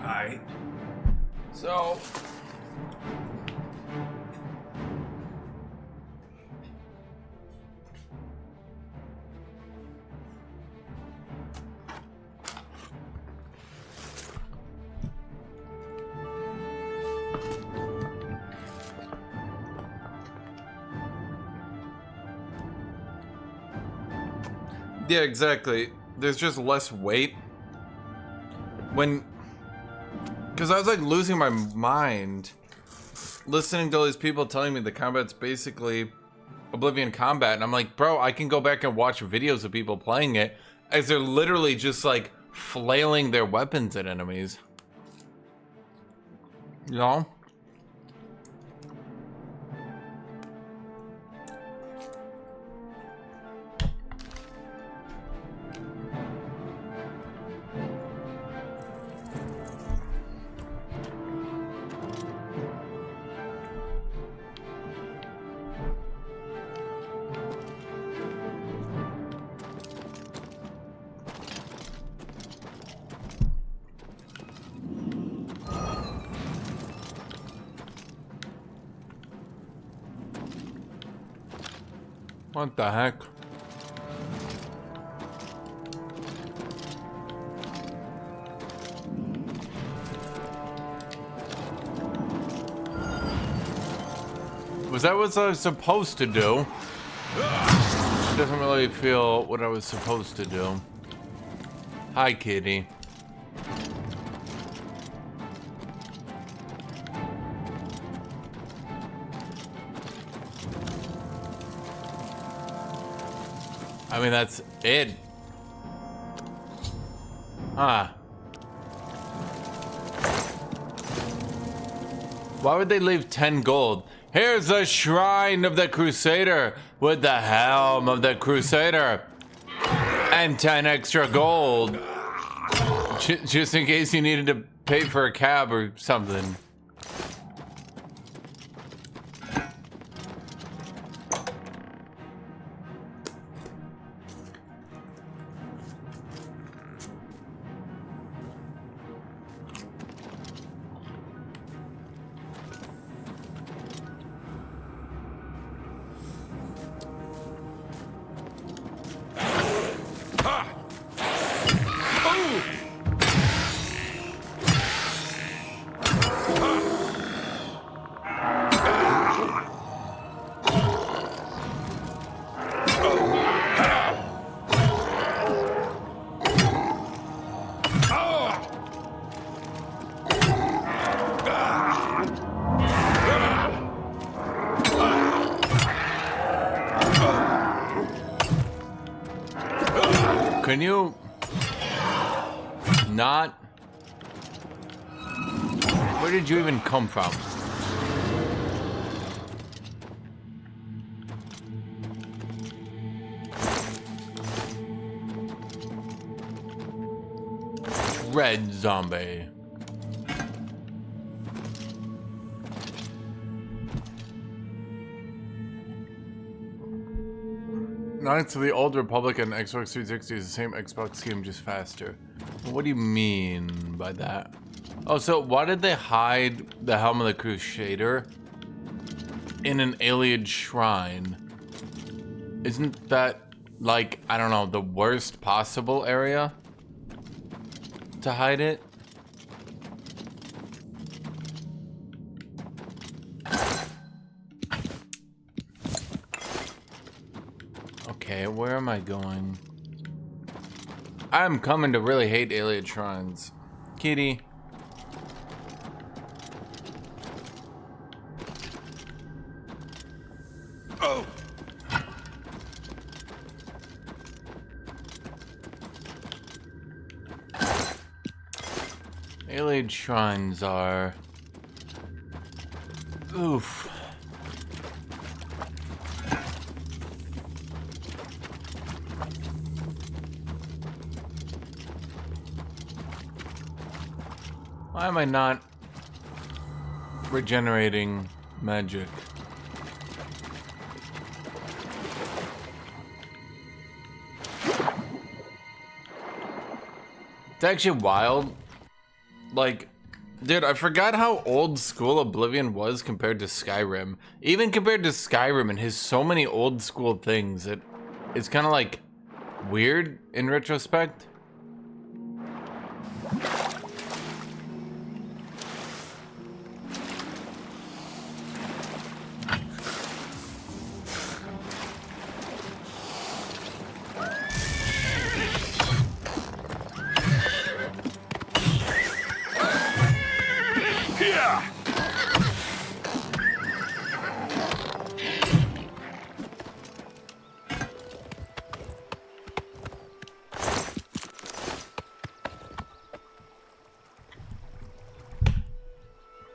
Alright. So yeah, exactly. There's just less weight when, because I was like losing my mind listening to all these people telling me the combat's basically Oblivion combat, and I'm like, bro, I can go back and watch videos of people playing it as they're literally just like flailing their weapons at enemies. You know? What the heck? Was that what I was supposed to do? It doesn't really feel what I was supposed to do. Hi, kitty. I mean, that's it. Huh. Why would they leave 10 gold? Here's the shrine of the Crusader with the helm of the Crusader. And 10 extra gold. Just in case you needed to pay for a cab or something. Can you not? Where did you even come from? Red zombie. Knights of the Old Republic and Xbox 360 is the same Xbox game, just faster. What do you mean by that? Oh, so why did they hide the Helm of the Crusader in an alien shrine? Isn't that, like, I don't know, the worst possible area to hide it? Okay, where am I going? I'm coming to really hate alien shrines. Kitty. Oh! Alien shrines are Oof. Why am I not regenerating magic? It's actually wild. Like, dude, I forgot how old school Oblivion was compared to Skyrim. Even compared to Skyrim, it has so many old school things. It's kind of like weird in retrospect.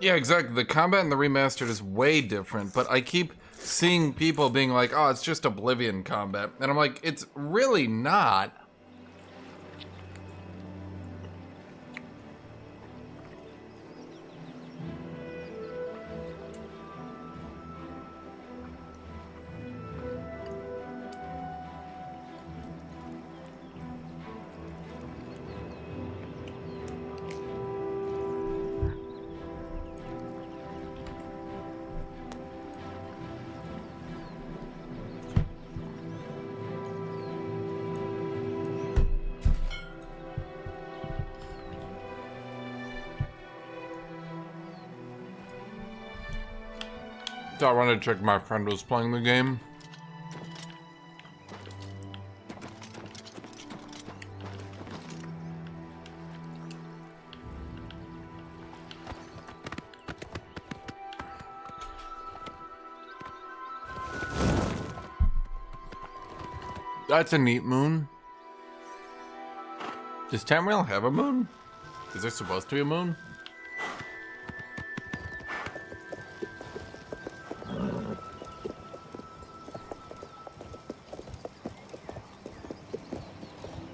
Yeah, exactly. The combat in the remastered is way different, but I keep seeing people being like, oh, it's just Oblivion combat. And I'm like, it's really not. So I wanted to check my friend was playing the game. That's a neat moon. Does Tamriel have a moon? Is there supposed to be a moon?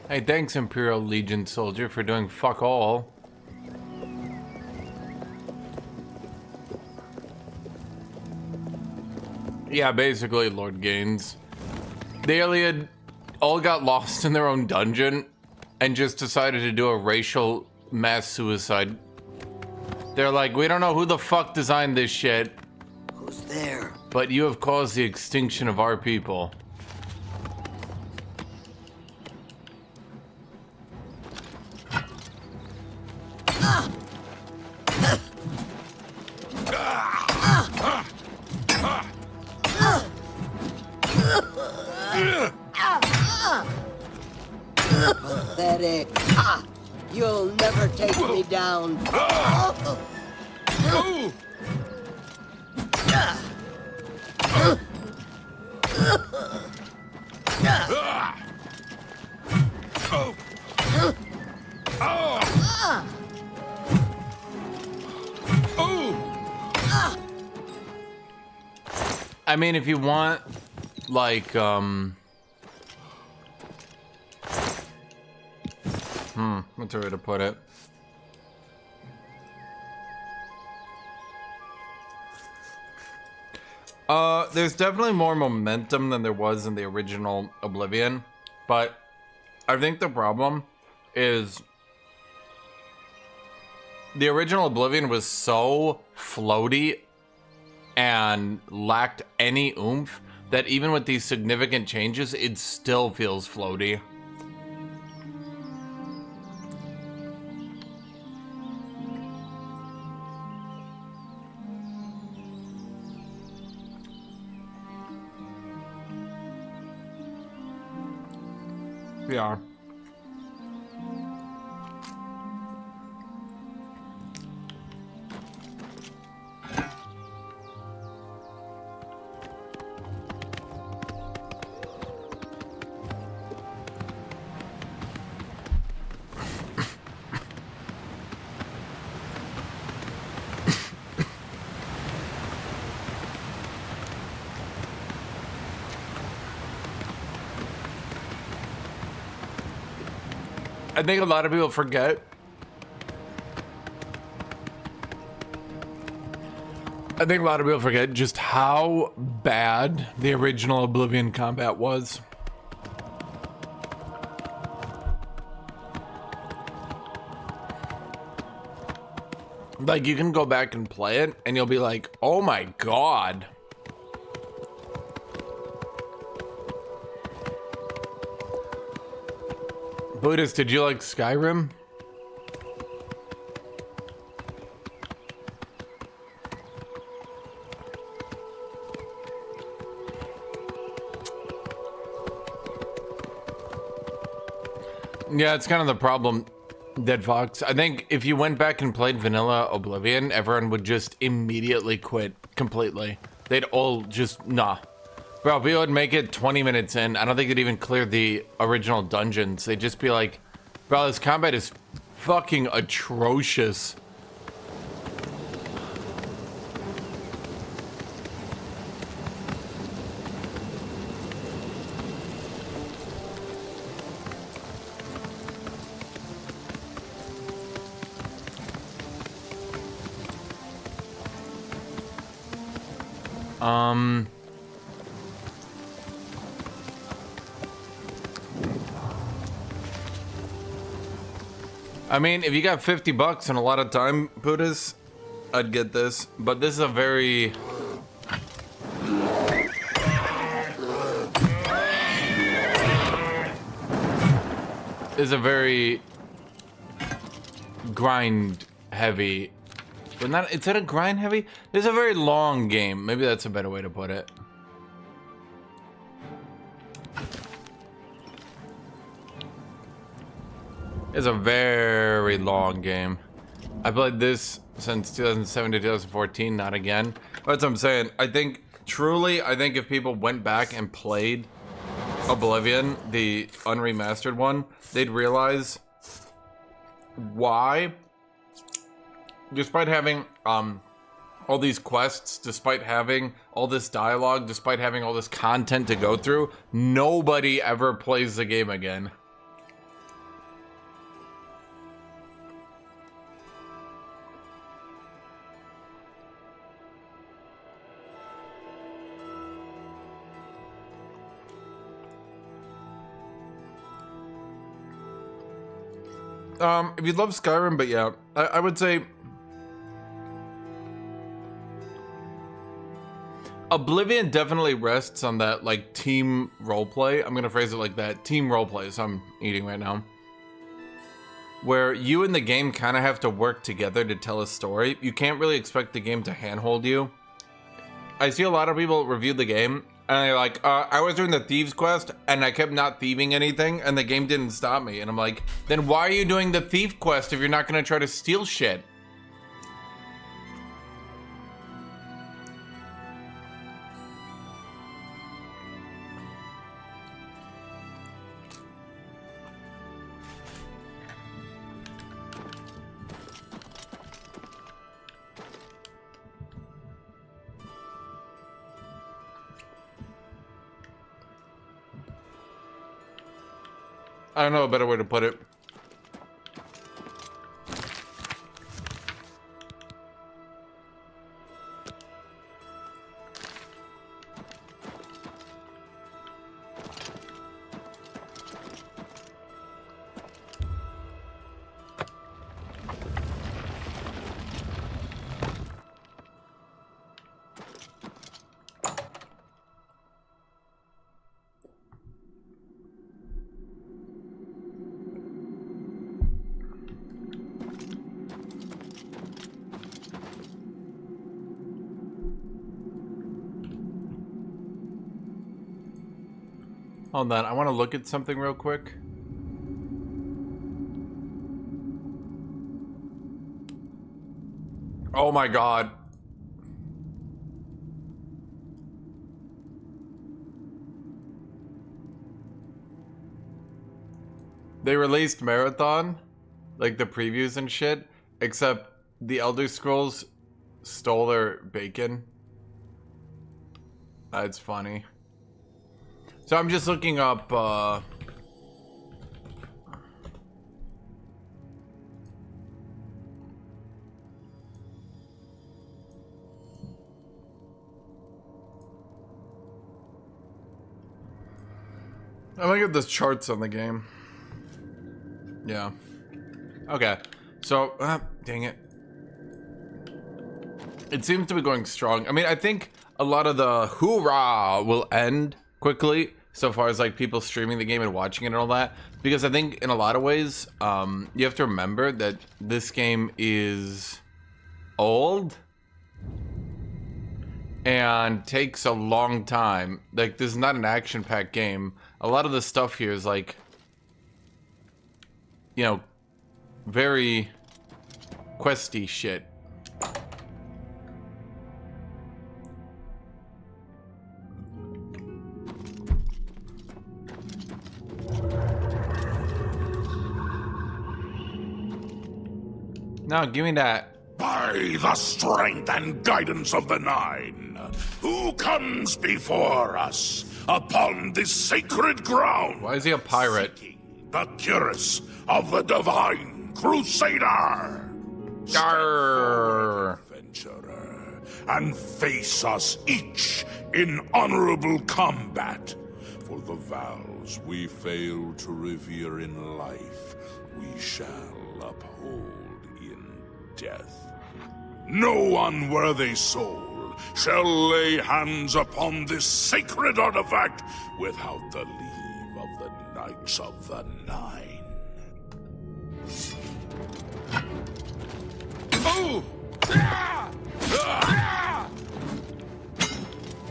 Hey, thanks, Imperial Legion soldier, for doing fuck all. Yeah, basically, Lord Gaines. The Iliad all got lost in their own dungeon and just decided to do a racial mass suicide. They're like, we don't know who the fuck designed this shit. Who's there? But you have caused the extinction of our people. Pathetic. You'll never take me down. I mean, if you want, like, what's the way to put it? There's definitely more momentum than there was in the original Oblivion, but I think the problem is the original Oblivion was so floaty and lacked any oomph that even with these significant changes, it still feels floaty. Yeah. I think a lot of people forget. I think a lot of people forget just how bad the original Oblivion combat was. Like, you can go back and play it, and you'll be like, oh my god. Buddhist, did you like Skyrim? Yeah, it's kind of the problem, Dead Fox. I think if you went back and played vanilla Oblivion, everyone would just immediately quit completely. They'd all just, nah. Bro, people would make it 20 minutes in. I don't think they'd even clear the original dungeons. They'd just be like, bro, this combat is fucking atrocious. I mean, if you got 50 bucks and a lot of time, Buddhas, I'd get this. But this is a very... grind heavy. But not, is it a grind heavy? It's a very long game. Maybe that's a better way to put it. It's a very long game. I played this since 2007 to 2014, not again. That's what I'm saying. I think, truly, I think if people went back and played Oblivion, the unremastered one, they'd realize why, despite having all these quests, despite having all this dialogue, despite having all this content to go through, nobody ever plays the game again. If you love Skyrim, but yeah, I would say Oblivion definitely rests on that, like, team roleplay. I'm gonna phrase it like that. Team roleplay, so I'm eating right now. Where you and the game kind of have to work together to tell a story. You can't really expect the game to handhold you. I see a lot of people review the game, and they're like, I was doing the thieves quest, and I kept not thieving anything, and the game didn't stop me. And I'm like, then why are you doing the thief quest if you're not gonna try to steal shit? I don't know a better way to put it. Hold on, I want to look at something real quick. Oh my god. They released Marathon, like the previews and shit, except the Elder Scrolls stole their bacon. That's funny. So I'm just looking up, I look at the charts on the game. Yeah. Okay. So, dang it. It seems to be going strong. I mean, I think a lot of the hoorah will end quickly so far as like people streaming the game and watching it and all that. Because I think in a lot of ways, you have to remember that this game is old and takes a long time. Like, this is not an action-packed game. A lot of the stuff here is like, you know, very questy shit. No, give me that. By the strength and guidance of the Nine, who comes before us upon this sacred ground? Why is he a pirate? The cuirass of the divine crusader. Yarr. Adventurer, and face us each in honorable combat. For the vows we fail to revere in life, we shall uphold in death. No unworthy soul shall lay hands upon this sacred artifact without the leave of the Knights of the Nine. Oh! Yeah!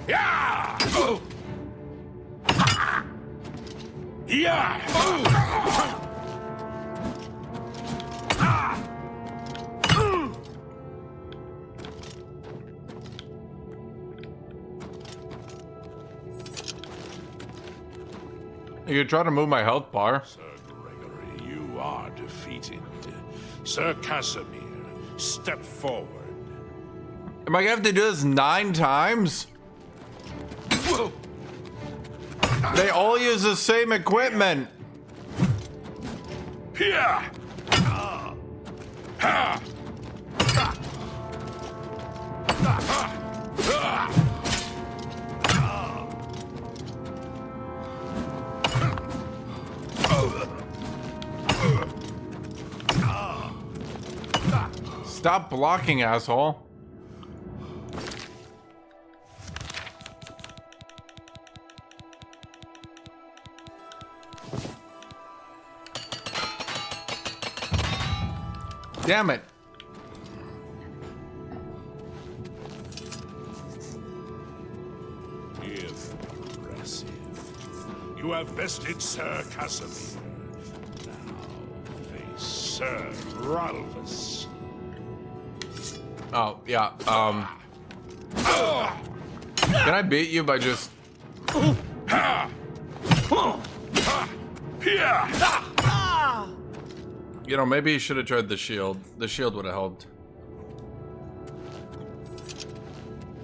Yeah! Oh! Yeah! Oh! You try to move my health bar. Sir Gregory, you are defeated. Sir Casimir, step forward. Am I gonna have to do this 9 times? They all use the same equipment. Here! Stop blocking, asshole. Damn it. Impressive. You have bested Sir Casimir. Now face Sir Ralphus. Oh, yeah, can I beat you by just... You know, maybe you should have tried the shield. The shield would have helped.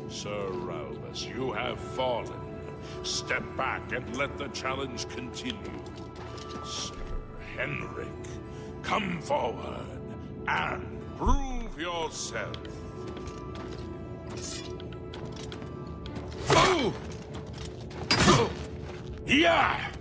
Sir Ralphus, you have fallen. Step back and let the challenge continue. Sir Henrik, come forward and prove yourself. Yeah!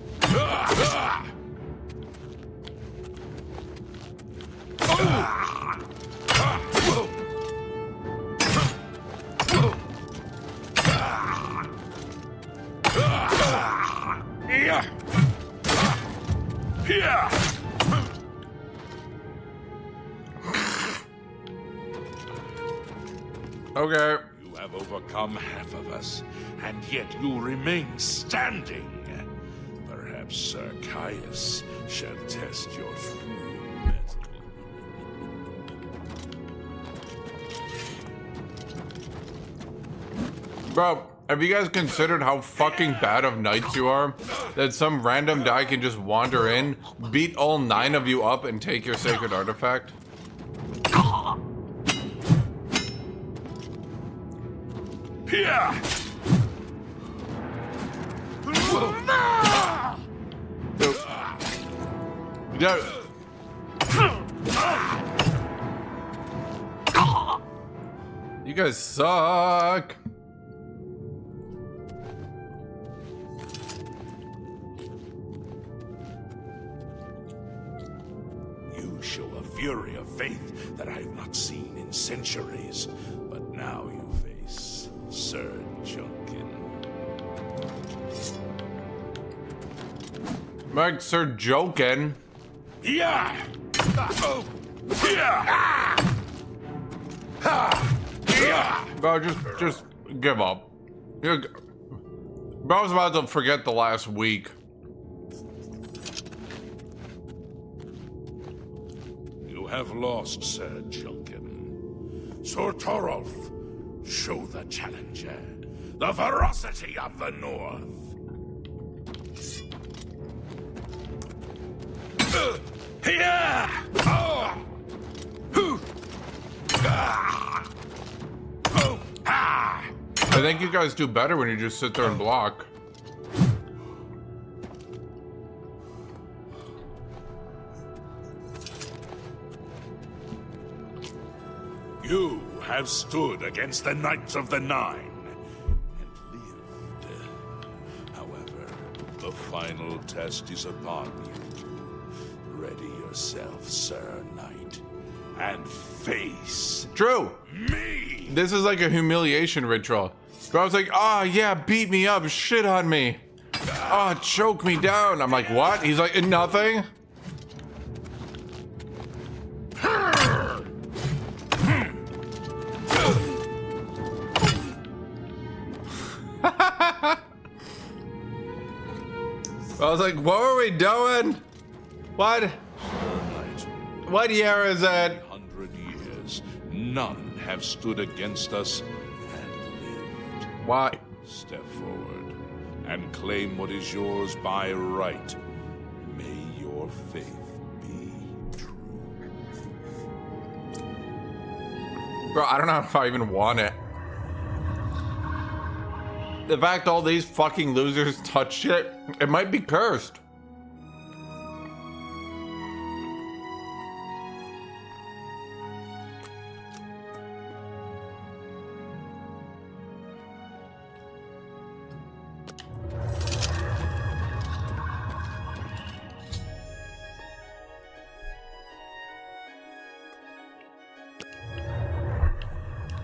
Okay. You have overcome half of us, and yet you remain standing. Perhaps Sir Caius shall test your true mettle. Bro, have you guys considered how fucking bad of knights you are? That some random guy can just wander in, beat all 9 of you up, and take your sacred artifact? Here! Yeah. You guys suck. faith that I have not seen in centuries. But now you face Sir Junkin. Mike, Sir Jokin. Yeah! Oh! Bro, just give up. Bro's about to forget the last week. You have lost, Sir Junkin. Sir Torolf, show the challenger the ferocity of the North. I think you guys do better when you just sit there and block. You have stood against the Knights of the Nine and lived. However, the final test is upon you. Ready yourself, Sir Knight, and face True. me. This is like a humiliation ritual. Bro, I was like, oh yeah, beat me up, shit on me. Oh, choke me down. I'm like, what? He's like, nothing? I was like, what were we doing? What? What year is it? 100 years, none have stood against us and lived. Why? Step forward and claim what is yours by right. May your faith be true. Bro, I don't know if I even want it. The fact all these fucking losers touched it, it might be cursed.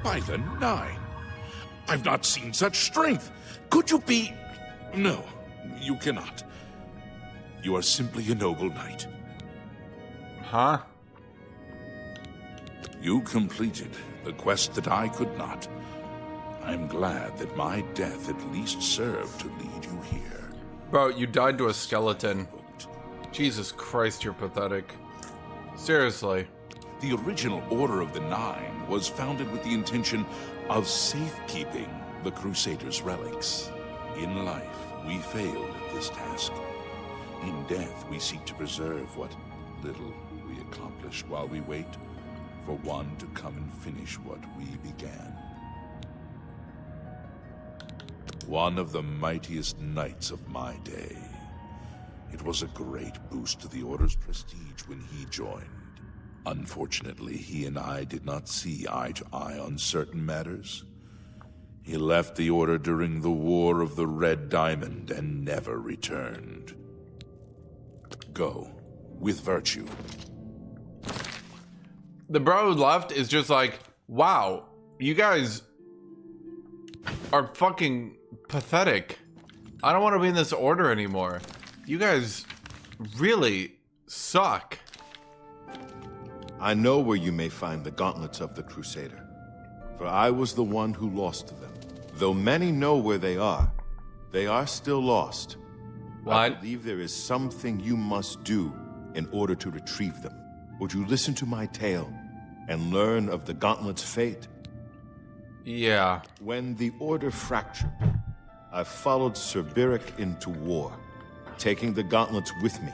By the Nine, I've not seen such strength. Could you be... No, you cannot. You are simply a noble knight. Huh? You completed the quest that I could not. I'm glad that my death at least served to lead you here. Bro, you died to a skeleton. Jesus Christ, you're pathetic. Seriously. The original Order of the Nine was founded with the intention of safekeeping the Crusaders' relics. In life, we failed at this task. In death, we seek to preserve what little we accomplished while we wait for one to come and finish what we began. One of the mightiest knights of my day. It was a great boost to the Order's prestige when he joined. Unfortunately, he and I did not see eye to eye on certain matters. He left the Order during the War of the Red Diamond and never returned. Go, with virtue. The bro who left is just like, wow, you guys are fucking pathetic. I don't want to be in this Order anymore. You guys really suck. I know where you may find the gauntlets of the Crusader, for I was the one who lost them. Though many know where they are still lost. What? I believe there is something you must do in order to retrieve them. Would you listen to my tale and learn of the gauntlet's fate? Yeah. When the Order fractured, I followed Sir Birik into war, taking the gauntlets with me.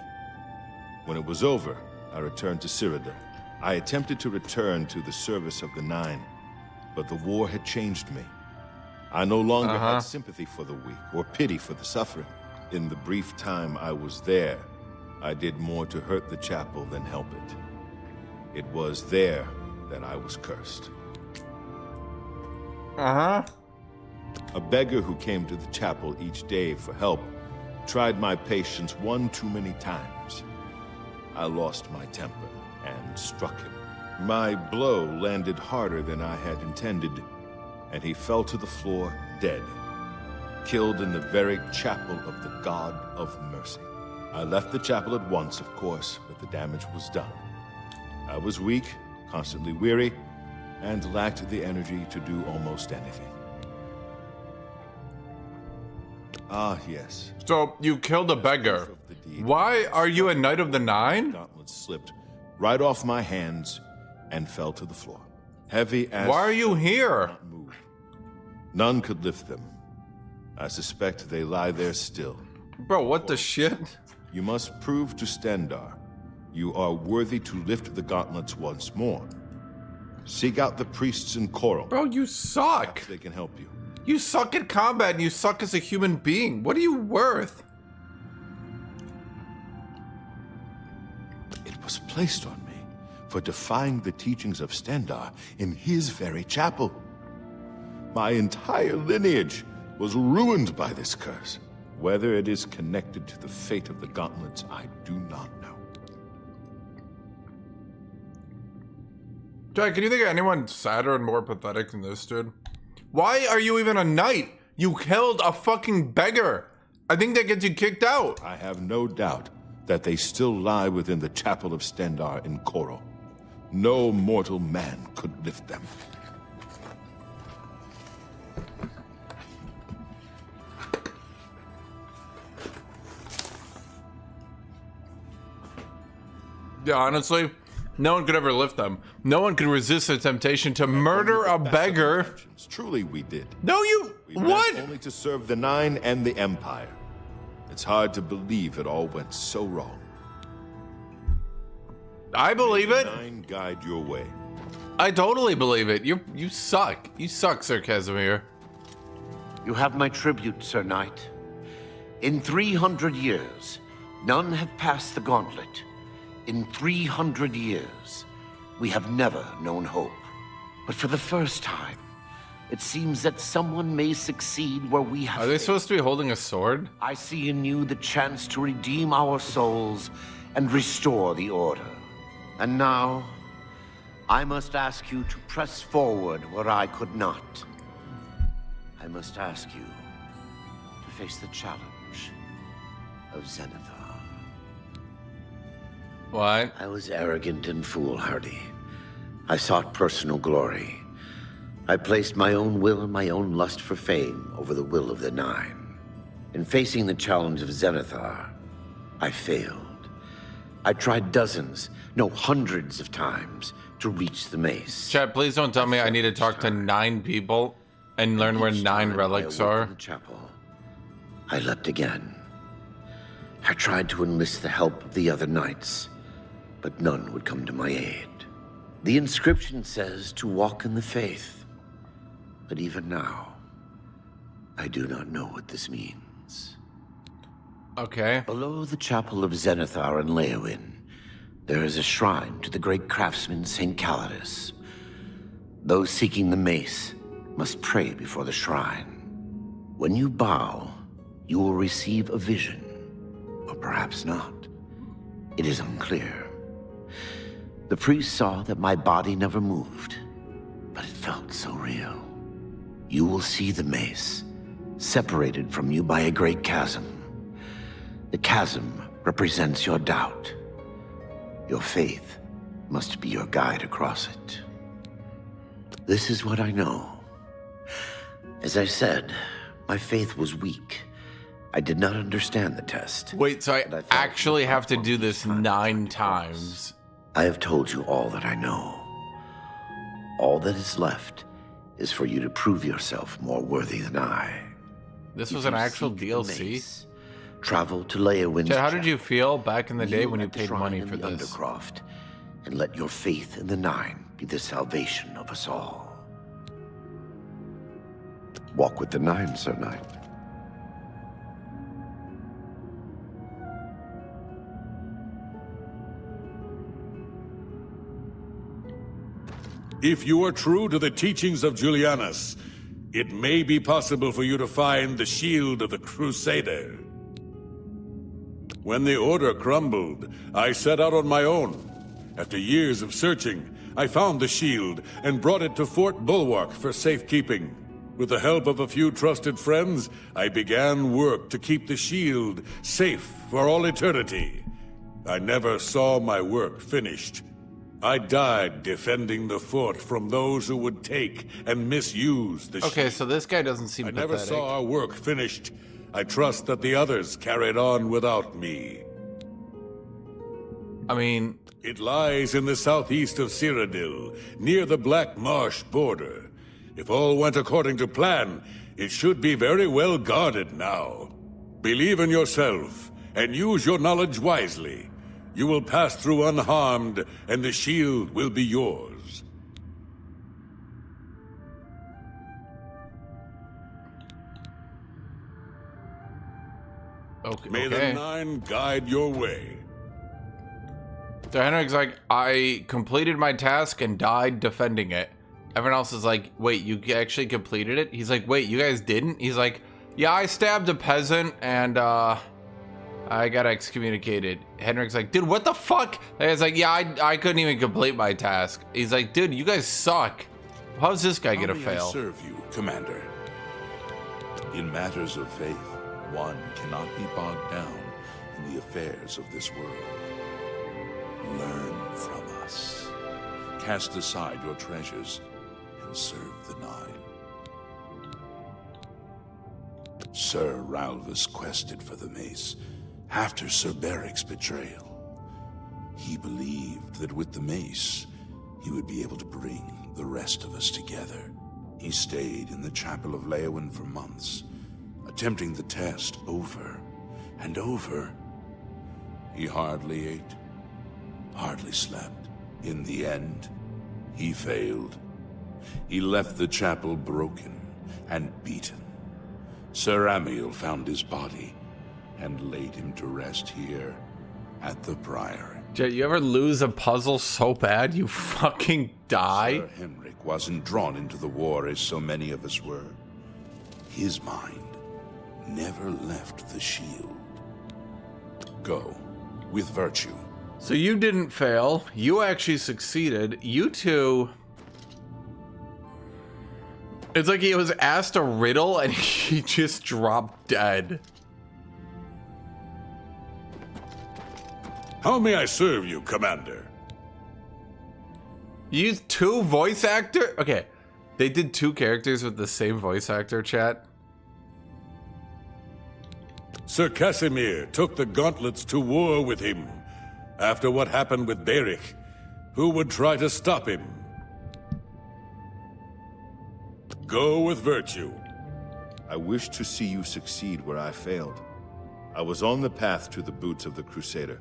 When it was over, I returned to Cyrodiil. I attempted to return to the service of the Nine, but the war had changed me. I no longer had sympathy for the weak or pity for the suffering. In the brief time I was there, I did more to hurt the chapel than help it. It was there that I was cursed. A beggar who came to the chapel each day for help tried my patience one too many times. I lost my temper and struck him. My blow landed harder than I had intended, and he fell to the floor dead, killed in the very chapel of the God of Mercy. I left the chapel at once, of course, but the damage was done. I was weak, constantly weary, and lacked the energy to do almost anything. Ah, yes. So, you killed a beggar. Why are you a Knight of the Nine? Gauntlet slipped right off my hands and fell to the floor. Heavy as... Why are you here? None could lift them. I suspect they lie there still. Bro, what the shit? You must prove to Stendarr you are worthy to lift the gauntlets once more. Seek out the priests in Coral. Bro, you suck. Perhaps they can help you. You suck at combat and you suck as a human being. What are you worth? It was placed on me for defying the teachings of Stendarr in his very chapel. My entire lineage was ruined by this curse. Whether it is connected to the fate of the gauntlets, I do not know. Jack, can you think of anyone sadder and more pathetic than this dude? Why are you even a knight? You killed a fucking beggar. I think that gets you kicked out. I have no doubt that they still lie within the chapel of Stendarr in Coral. No mortal man could lift them. Yeah, honestly, no one could ever lift them. No one could resist the temptation to murder a beggar. Truly, we did. No, you... We what? meant only to serve the Nine and the Empire. It's hard to believe it all went so wrong. I believe it. The Nine guide your way. I totally believe it. You suck. You suck, Sir Casimir. You have my tribute, Sir Knight. In 300 years, none have passed the gauntlet. In 300 years, we have never known hope. But for the first time, it seems that someone may succeed where we have Are they supposed to be holding a sword? I see in you the chance to redeem our souls and restore the Order. And now, I must ask you to press forward where I could not. I must ask you to face the challenge of Zenithar. What? I was arrogant and foolhardy. I sought personal glory. I placed my own will and my own lust for fame over the will of the Nine. In facing the challenge of Zenithar, I failed. I tried dozens, no hundreds of times to reach the mace. Chat, please don't tell me I need to talk to 9 people and learn where 9 relics are. In the chapel, I leapt again. I tried to enlist the help of the other knights, but none would come to my aid. The inscription says to walk in the faith, but even now, I do not know what this means. Okay. Below the chapel of Zenithar and Leowyn, there is a shrine to the great craftsman St. Calidus. Those seeking the mace must pray before the shrine. When you bow, you will receive a vision, or perhaps not. It is unclear. The priest saw that my body never moved, but it felt so real. You will see the mace, separated from you by a great chasm. The chasm represents your doubt. Your faith must be your guide across it. This is what I know. As I said, my faith was weak. I did not understand the test. Wait, so I actually have to do this 9 times? I have told you all that I know. All that is left is for you to prove yourself more worthy than I. This was an actual DLC? Travel to Leowyn's Chad, how did you feel back in the day when you paid money for this? Undercroft, and let your faith in the Nine be the salvation of us all. Walk with the Nine, Sir Knight. If you are true to the teachings of Julianus, it may be possible for you to find the shield of the Crusader. When the Order crumbled, I set out on my own. After years of searching, I found the shield and brought it to Fort Bulwark for safekeeping. With the help of a few trusted friends, I began work to keep the shield safe for all eternity. I never saw my work finished. I died defending the fort from those who would take and misuse the shield. Okay, so this guy doesn't seem I pathetic. never saw our work finished. I trust that the others carried on without me. I mean... It lies in the southeast of Cyrodiil, near the Black Marsh border. If all went according to plan, it should be very well guarded now. Believe in yourself, and use your knowledge wisely. You will pass through unharmed, and the shield will be yours. Okay. May the Nine guide your way. So Henrik's like, I completed my task and died defending it. Everyone else is like, wait, you actually completed it? He's like, wait, you guys didn't? He's like, yeah, I stabbed a peasant and I got excommunicated. Henrik's like, dude, what the fuck? The guy's like, yeah, I couldn't even complete my task. He's like, dude, you guys suck. How's this guy gonna fail? I serve you, Commander. In matters of faith, one cannot be bogged down in the affairs of this world. Learn from us. Cast aside your treasures and serve the Nine. Sir Ralvus quested for the mace after Sir Beric's betrayal. He believed that with the mace, he would be able to bring the rest of us together. He stayed in the Chapel of Leowyn for months, attempting the test over and over. He hardly ate, hardly slept. In the end, he failed. He left the chapel broken and beaten. Sir Amelion found his body and laid him to rest here at the Priory. Jet, you ever lose a puzzle so bad you fucking die? Sir Henrik wasn't drawn into the war as so many of us were. His mind never left the shield. Go with virtue. So you didn't fail. You actually succeeded. You two... It's like he was asked a riddle and he just dropped dead. How may I serve you, Commander? You used two voice actor? Okay, they did two characters with the same voice actor, chat. Sir Casimir took the gauntlets to war with him. After what happened with Beric, who would try to stop him? Go with virtue. I wish to see you succeed where I failed. I was on the path to the boots of the Crusader,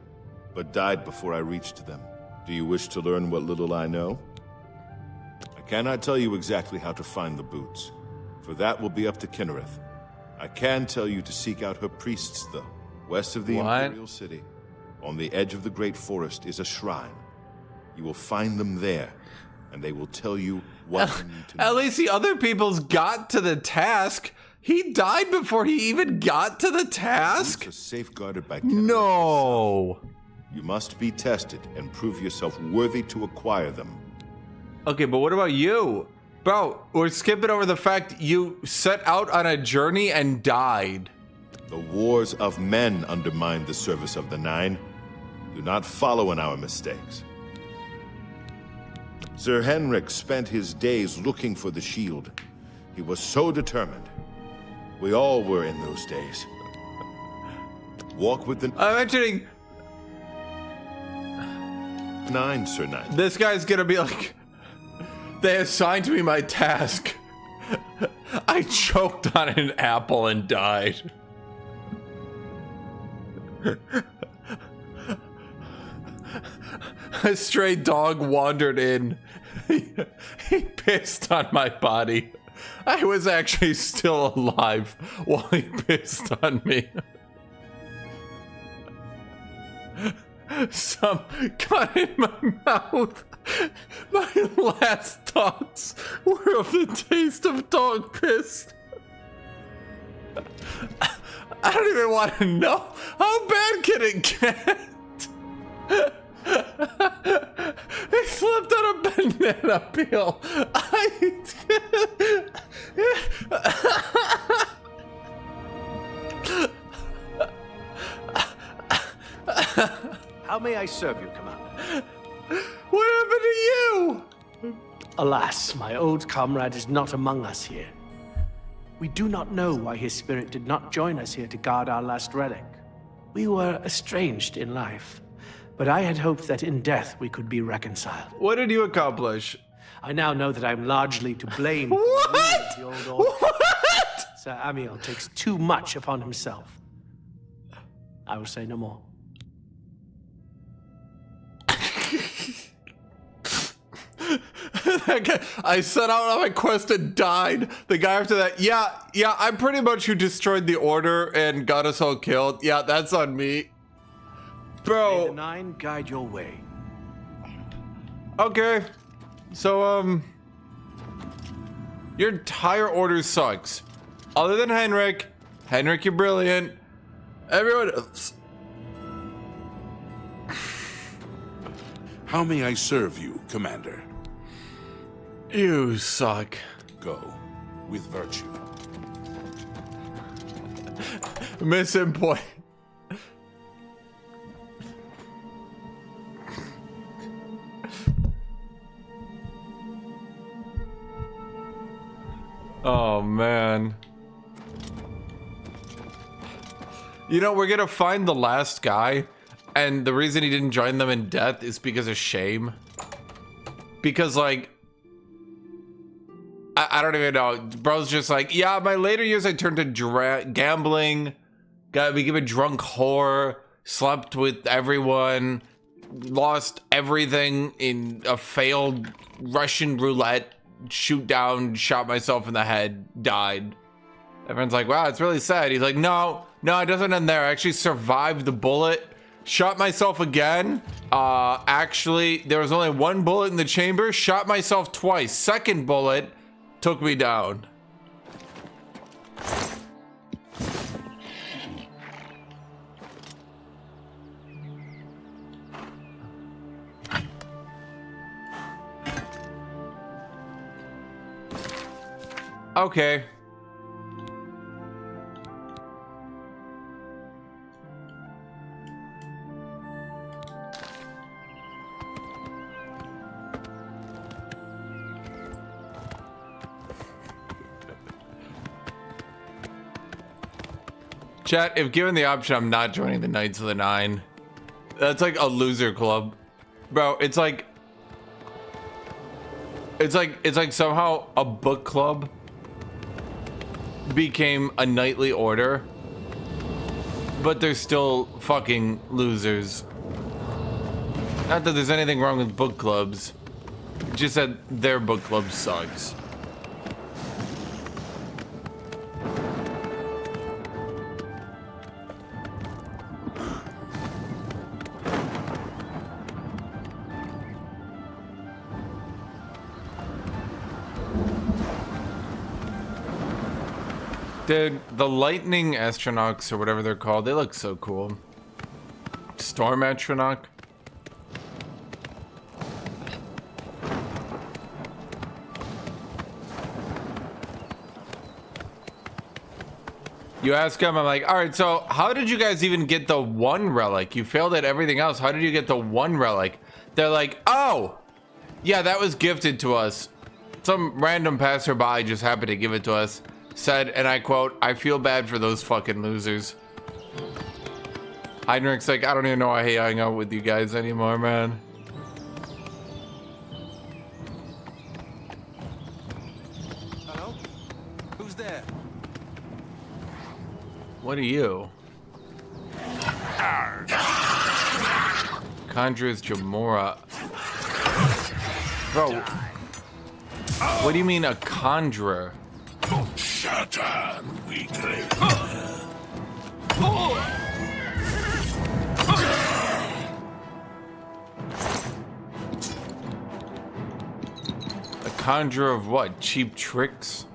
but died before I reached them. Do you wish to learn what little I know? I cannot tell you exactly how to find the boots, for that will be up to Kinnereth. I can tell you to seek out her priests, though. West of the Imperial City, on the edge of the Great Forest, is a shrine. You will find them there, and they will tell you what you need to know. At least the other people's got to the task. He died before he even got to the task? Boots are safeguarded by Kinnereth. No. You must be tested and prove yourself worthy to acquire them. Okay, but what about you? Bro, we're skipping over the fact you set out on a journey and died. The wars of men undermine the service of the Nine. Do not follow in our mistakes. Sir Henrik spent his days looking for the shield. He was so determined. We all were in those days. Walk with the... I'm mentioning... Nine, Sir Nine. This guy's gonna be like... They assigned me my task. I choked on an apple and died. A stray dog wandered in. He pissed on my body. I was actually still alive while he pissed on me. Some got in my mouth. My last thoughts were of the taste of dog piss. I don't even want to know. How bad can it get? He slipped on a banana peel. How may I serve you, Commander? What happened to you? Alas, my old comrade is not among us here. We do not know why his spirit did not join us here to guard our last relic. We were estranged in life, but I had hoped that in death we could be reconciled. What did you accomplish? I now know that I'm largely to blame for the old order. What? Sir Amelion takes too much upon himself. I will say no more. That guy, I set out on my quest and died. The guy after that, yeah, I'm pretty much who destroyed the order and got us all killed. Yeah, that's on me. Bro. May the Nine guide your way. Okay. So, your entire order sucks. Other than Henrik. Henrik, you're brilliant. Everyone else. How may I serve you, Commander? You suck. Go with virtue. Missing point. Oh, man. You know, we're gonna find the last guy, and the reason he didn't join them in death is because of shame. Because, like, I don't even know. Bro's just like, yeah, my later years I turned to gambling, became a drunk whore, slept with everyone, lost everything in a failed Russian roulette, shoot down, shot myself in the head, died. Everyone's like, wow, it's really sad. He's like, no, it doesn't end there. I actually survived the bullet, shot myself again. Actually, there was only one bullet in the chamber, shot myself twice. Second bullet took me down. Okay. Chat, if given the option, I'm not joining the Knights of the Nine. That's like a loser club. Bro, it's like somehow a book club became a knightly order, but they're still fucking losers. Not that there's anything wrong with book clubs, just that their book club sucks. Dude, the lightning astronauts or whatever they're called, they look so cool. Storm astronaut. You ask him, I'm like, all right, so how did you guys even get the one relic? You failed at everything else. How did you get the one relic? They're like, oh, yeah, that was gifted to us. Some random passerby just happened to give it to us. Said, and I quote, I feel bad for those fucking losers. Heinrich's like, I don't even know why I hang out with you guys anymore, man. Hello? Who's there? What are you? Conjures Jamora. Bro, what do you mean a conjurer? Shatter, weakling. A conjurer of what? Cheap tricks?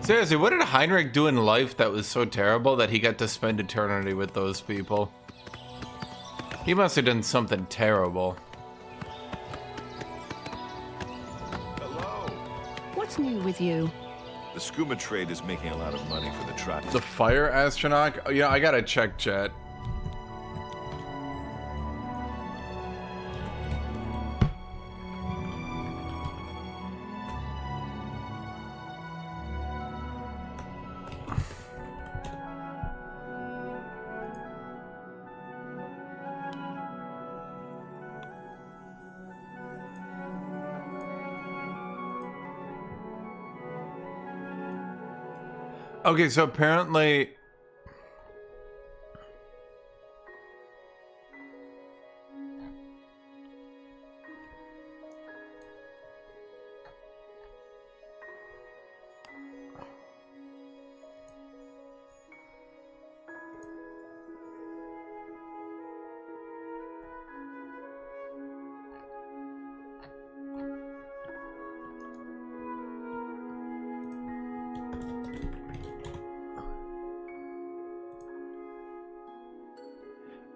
Seriously, what did Heinrich do in life that was so terrible that he got to spend eternity with those people? He must have done something terrible. What's new with you? The skooma trade is making a lot of money for the tribe. The fire astronaut? Oh, yeah, I gotta check chat. Okay, so apparently...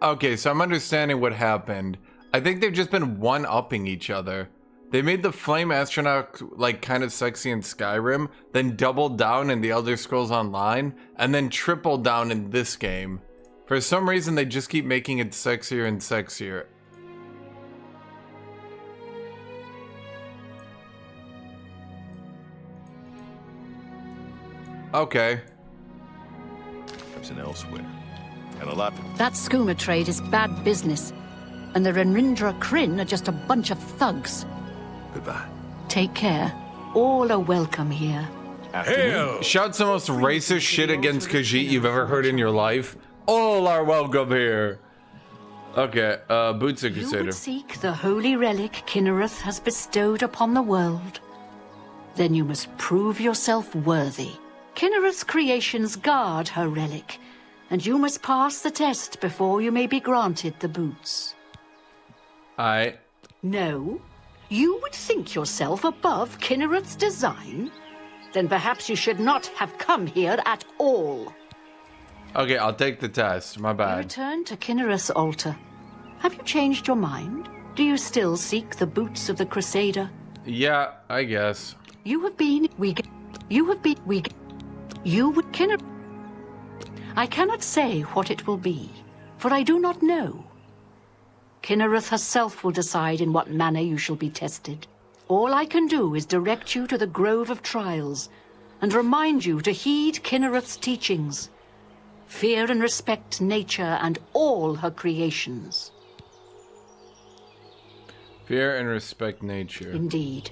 Okay, so I'm understanding what happened. I think they've just been one-upping each other. They made the Flame Astronaut like kind of sexy in Skyrim, then doubled down in the Elder Scrolls Online, and then tripled down in this game. For some reason, they just keep making it sexier and sexier. Okay. Comes in elsewhere. And a lot. That skooma trade is bad business. And the Renrindra Kryn are just a bunch of thugs. Goodbye. Take care. All are welcome here. Shout the most racist shit against Khajiit you've ever heard in your life. All are welcome here. Okay, Boots of Crusader. You would seek the holy relic Kinnereth has bestowed upon the world. Then you must prove yourself worthy. Kinnereth's creations guard her relic, and you must pass the test before you may be granted the boots. No? You would think yourself above Kinnereth's design? Then perhaps you should not have come here at all. Okay, I'll take the test. My bad. Return to Kinnereth's altar. Have you changed your mind? Do you still seek the boots of the Crusader? Yeah, I guess. You have been weak. You have been weak. You would Kinnereth. I cannot say what it will be, for I do not know. Kinnereth herself will decide in what manner you shall be tested. All I can do is direct you to the Grove of Trials, and remind you to heed Kinnereth's teachings. Fear and respect nature and all her creations. Fear and respect nature. Indeed.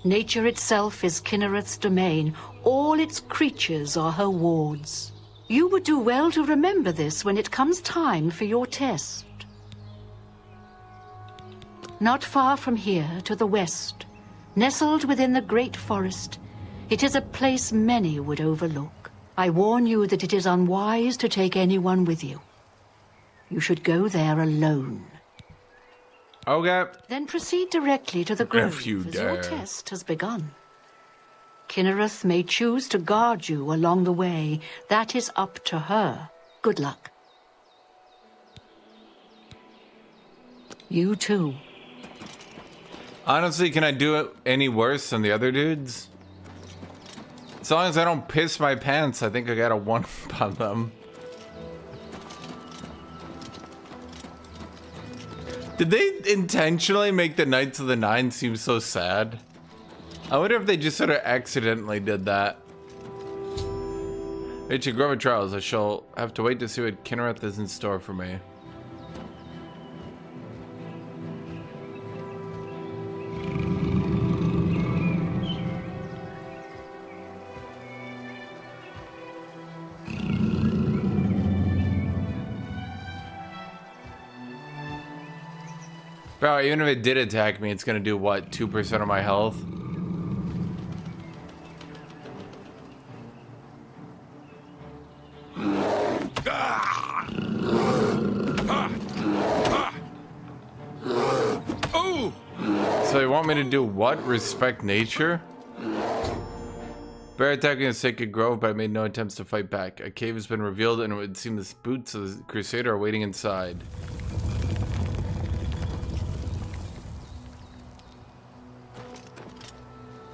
Nature itself is Kinnereth's domain. All its creatures are her wards. You would do well to remember this when it comes time for your test. Not far from here, to the west, nestled within the great forest, it is a place many would overlook. I warn you that it is unwise to take anyone with you. You should go there alone. Okay. Then proceed directly to the grove, as your test has begun. Kinnereth may choose to guard you along the way. That is up to her. Good luck. You too. Honestly, can I do it any worse than the other dudes? As long as I don't piss my pants, I think I got a 1-up on them. Did they intentionally make the Knights of the Nine seem so sad? I wonder if they just sort of accidentally did that. It's a Grove of Trials. I shall have to wait to see what Kinnereth is in store for me. Bro, even if it did attack me, it's gonna do what, 2% of my health? So you want me to do what? Respect nature? Bear attacking a sacred grove, but I made no attempts to fight back. A cave has been revealed, and it would seem the boots of the Crusader are waiting inside.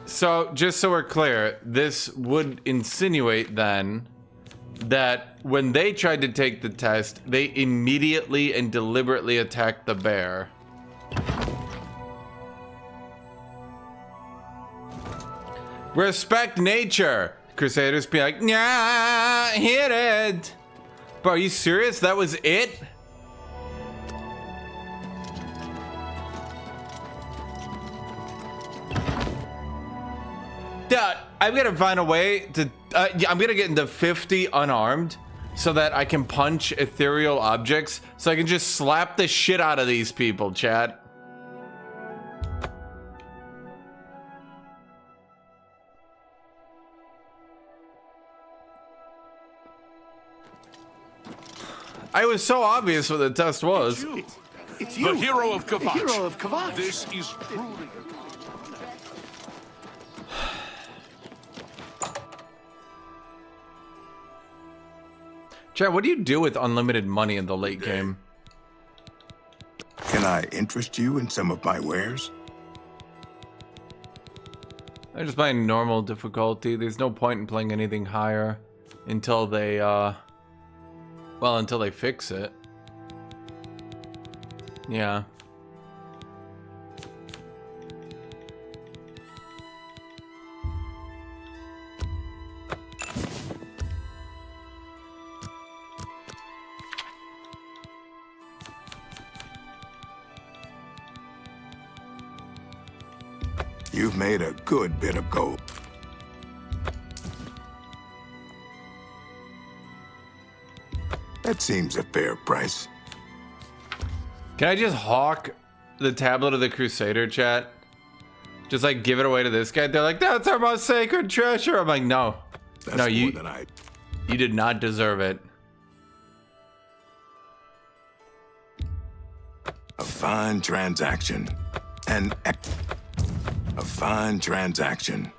So, just so we're clear, this would insinuate then that when they tried to take the test, they immediately and deliberately attacked the bear. Respect nature! Crusaders be like, nah, hit it! Bro, are you serious? That was it? Dude, I'm gonna find a way to, I'm gonna get into 50 unarmed so that I can punch ethereal objects so I can just slap the shit out of these people, chat. It was so obvious what the test was. It's you. The hero of Guthuk. The hero of Guthuk. This is truly... Chad, what do you do with unlimited money in the late game? Can I interest you in some of my wares? I just play normal difficulty. There's no point in playing anything higher until they, well, until they fix it. Yeah. You've made a good bit of gold. That seems a fair price. Can I just hawk the tablet of the Crusader, chat? Just like give it away to this guy? They're like, that's our most sacred treasure. I'm like, no. That's no, more you, than you did not deserve it. A fine transaction. A fine transaction.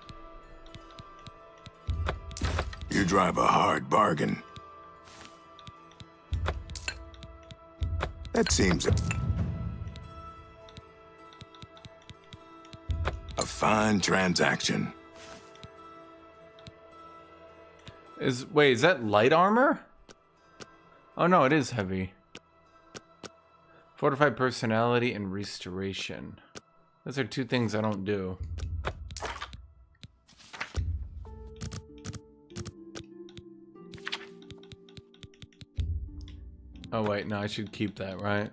You drive a hard bargain. That seems a fine transaction. Wait, is that light armor? Oh no, it is heavy. Fortified personality and restoration. Those are two things I don't do. Oh wait, no, I should keep that, right?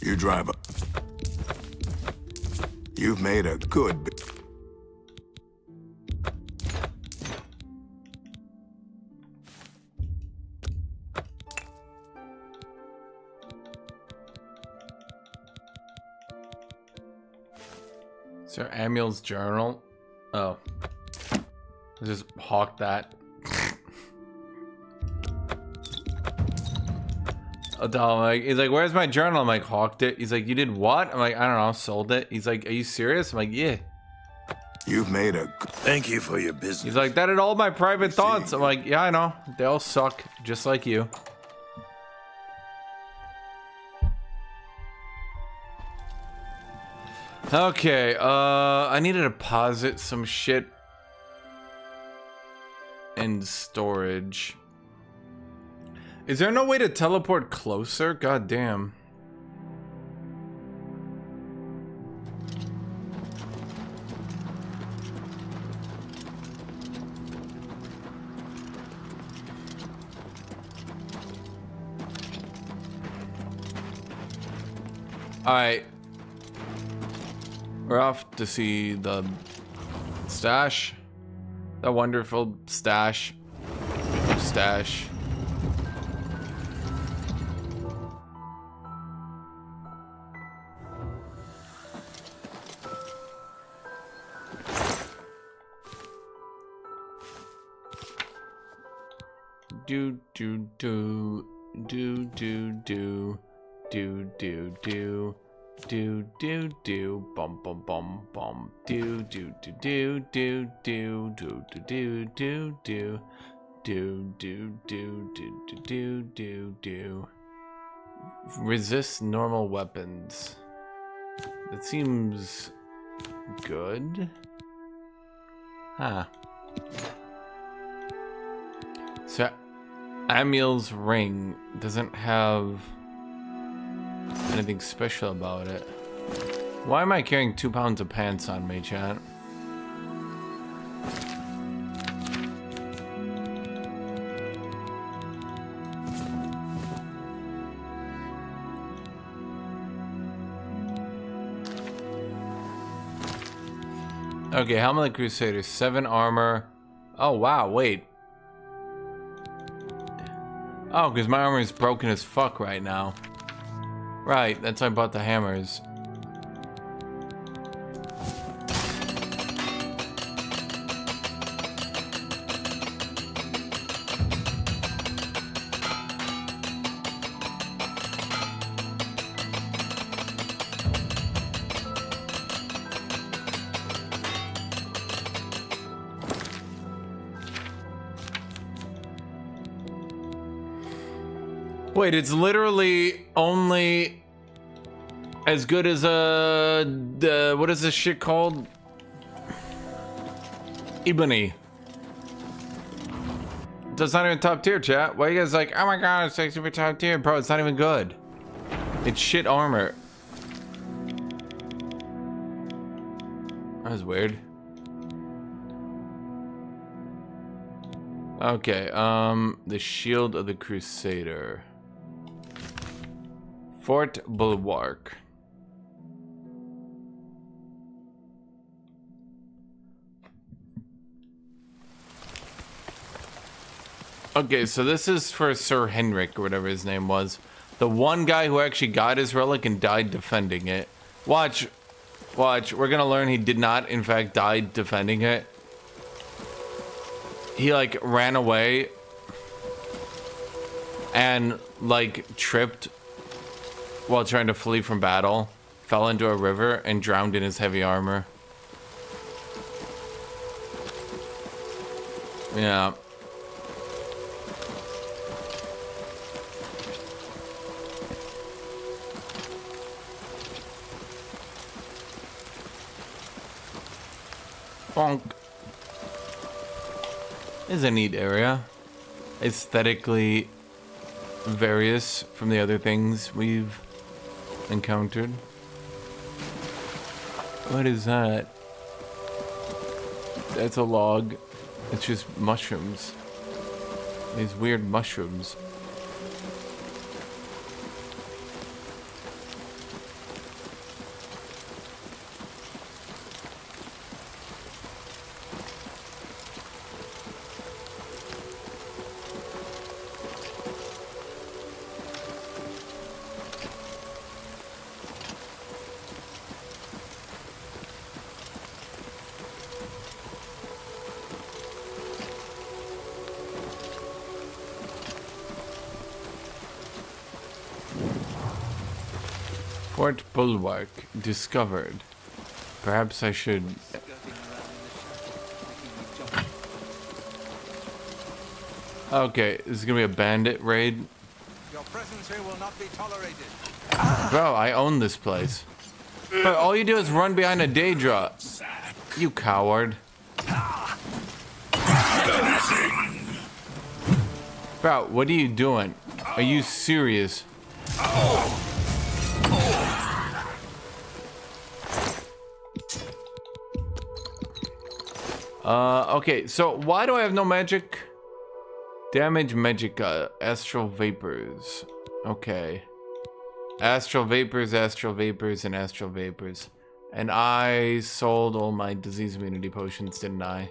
You drive a... You've made a good... Sir Amelior's journal. Oh. I just hawk that. He's like, where's my journal? I'm like, hawked it. He's like, you did what? I'm like, I don't know, sold it. He's like, are you serious? I'm like, yeah. You've made a... Thank you for your business. He's like, that had all my private thoughts. I'm like, yeah, I know. They all suck, just like you. Okay, I need to deposit some shit in storage. Is there no way to teleport closer? God damn. Alright. We're off to see the stash. The wonderful stash. Stash. Do do do do do do do do do Do do do bum bum bum bum do do do do do do do do do do do do do do do do do. Resist normal weapons. That seems good. Huh. So Amelion's ring doesn't have anything special about it. Why am I carrying 2 pounds of pants on me, chat? Okay, Helmet of the Crusader, 7 armor. Oh wow, wait. Oh, because my armor is broken as fuck right now. Right, that's why I bought the hammers. Wait, it's literally only as good as what is this shit called? Ebony. That's not even top tier, chat. Why are you guys like, oh my god, it's like super top tier, bro? It's not even good. It's shit armor. That was weird. Okay, the Shield of the Crusader. Fort Bulwark. Okay, so this is for Sir Henrik, or whatever his name was. The one guy who actually got his relic and died defending it. Watch. Watch. We're gonna learn he did not, in fact, die defending it. He, like, ran away and, like, tripped while trying to flee from battle, fell into a river, and drowned in his heavy armor. Yeah. Bonk. This is a neat area. Aesthetically various from the other things we've encountered. What is that? That's a log. It's just mushrooms. These weird mushrooms. Fort Bulwark discovered. Perhaps I should. Okay, this is gonna be a bandit raid. Your presence here will not be tolerated. Bro, I own this place. But all you do is run behind a Daedra. You coward. Bro, what are you doing? Are you serious? Okay, so why do I have no magic? Damage magic, astral vapors. Okay. Astral vapors, and astral vapors. And I sold all my disease immunity potions, didn't I?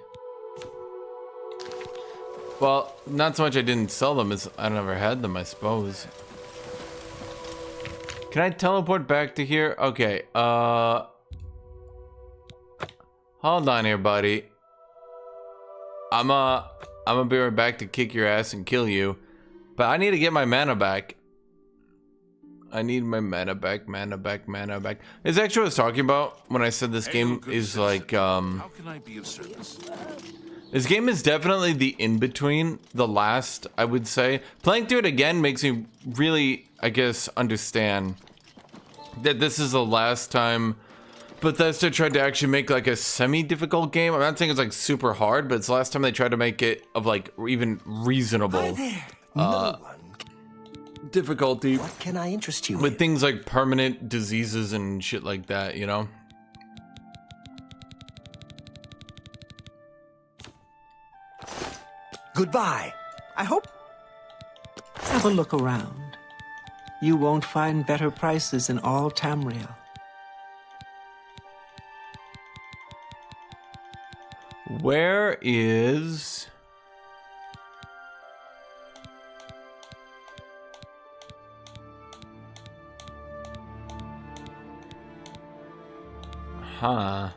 Well, not so much I didn't sell them as I never had them, I suppose. Can I teleport back to here? Okay, hold on here, buddy. I'm gonna be right back to kick your ass and kill you. But I need to get my mana back. I need my mana back, mana back, mana back. It's actually what I was talking about when I said this game is like, How can I be of service? This game is definitely the in-between, the last, I would say. Playing through it again makes me really, I guess, understand that this is the last time Bethesda tried to actually make like a semi-difficult game. I'm not saying it's like super hard, but it's the last time they tried to make it of like even reasonable difficulty. What can I interest you with in? things like permanent diseases and shit like that, you know? Goodbye. I hope. Have a look around. You won't find better prices in all Tamriel. Where is... Huh.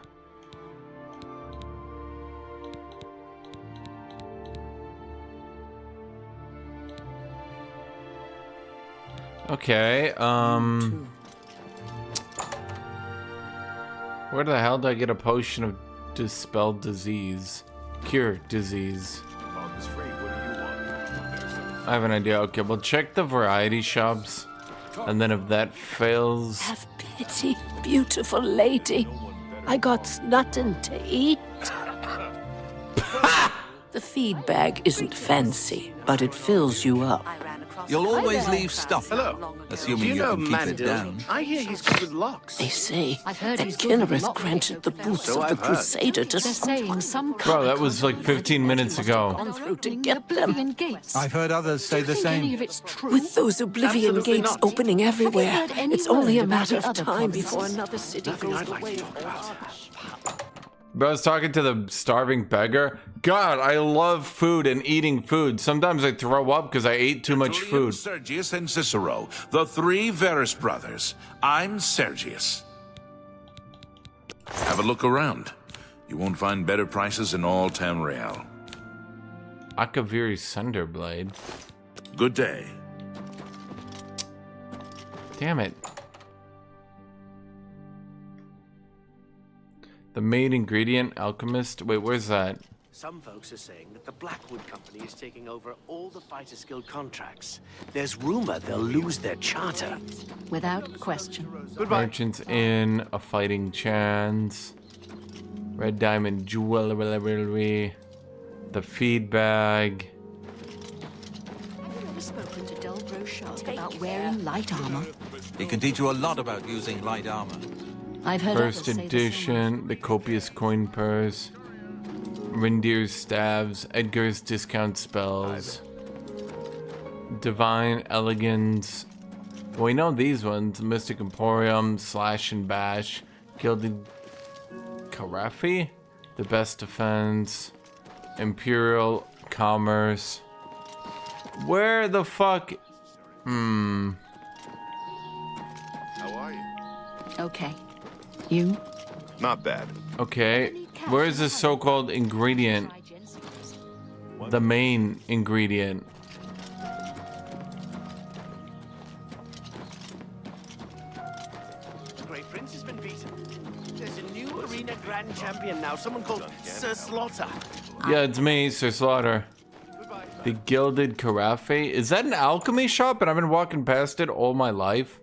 Okay, where the hell do I get a potion of dispel disease? Cure disease. I have an idea. Okay, we'll check the variety shops, and then if that fails... Have pity, beautiful lady. I got nothing to eat. The feed bag isn't fancy, but it fills you up. You'll always leave stuff. Hello. Assuming you can keep it down. I hear he's good with locks. They say I've heard that he's good with Kinnereth lock granted the boots So of the I've heard. Crusader to They're saying some Bro, that was like 15 minutes ago. gone through to get them. Gates. I've heard others say the Any same. of it's true? With those Oblivion Absolutely gates not. opening everywhere, heard any it's only a word about matter the of other time provinces? before another city Nothing goes I'd the like way to of talk about. Orc. But I was talking to the starving beggar. God, I love food and eating food. Sometimes I throw up because I ate too much Tertullian, food. Sergius, and Cicero, the three Varus brothers. I'm Sergius. Have a look around. You won't find better prices in all Tamriel. Akaviri Sunderblade. Good day. Damn it. The main ingredient, alchemist. Wait, where's that? Some folks are saying that the Blackwood company is taking over all the Fighters Guild contracts. There's rumor they'll lose their charter. Without question. Goodbye. Merchants Inn, a fighting chance. Red diamond jewelry. The feed bag. Have you ever spoken to Delbro Shark about wearing light armor? He can teach you a lot about using light armor. I've heard First others say the same. edition, the copious coin purse. Reindeer's staves, Edgar's discount spells. Divine elegance. Well, we know these ones. Mystic Emporium, Slash and Bash. Gilded Carafe, the best defense. Imperial commerce. Where the fuck? How are you? Okay. You? Not bad. Okay. Where is this so-called ingredient? The main ingredient. The Great Prince has been beaten. There's a new arena grand champion now, someone called Sir Slaughter. Yeah, it's me, Sir Slaughter. The Gilded Carafe. Is that an alchemy shop? And I've been walking past it all my life.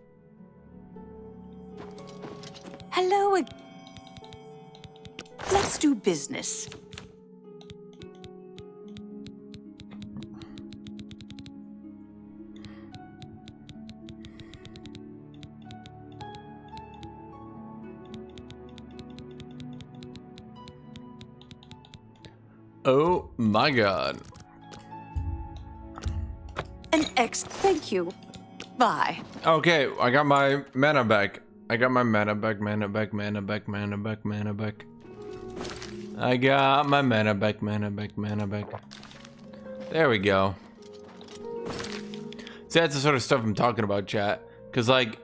Hello. Let's do business. Oh my god. An X. Thank you. Bye. Okay, I got my mana back. I got my mana back, mana back, mana back, mana back, mana back. I got my mana back, mana back, mana back. There we go. See, that's the sort of stuff I'm talking about, chat. Cause like,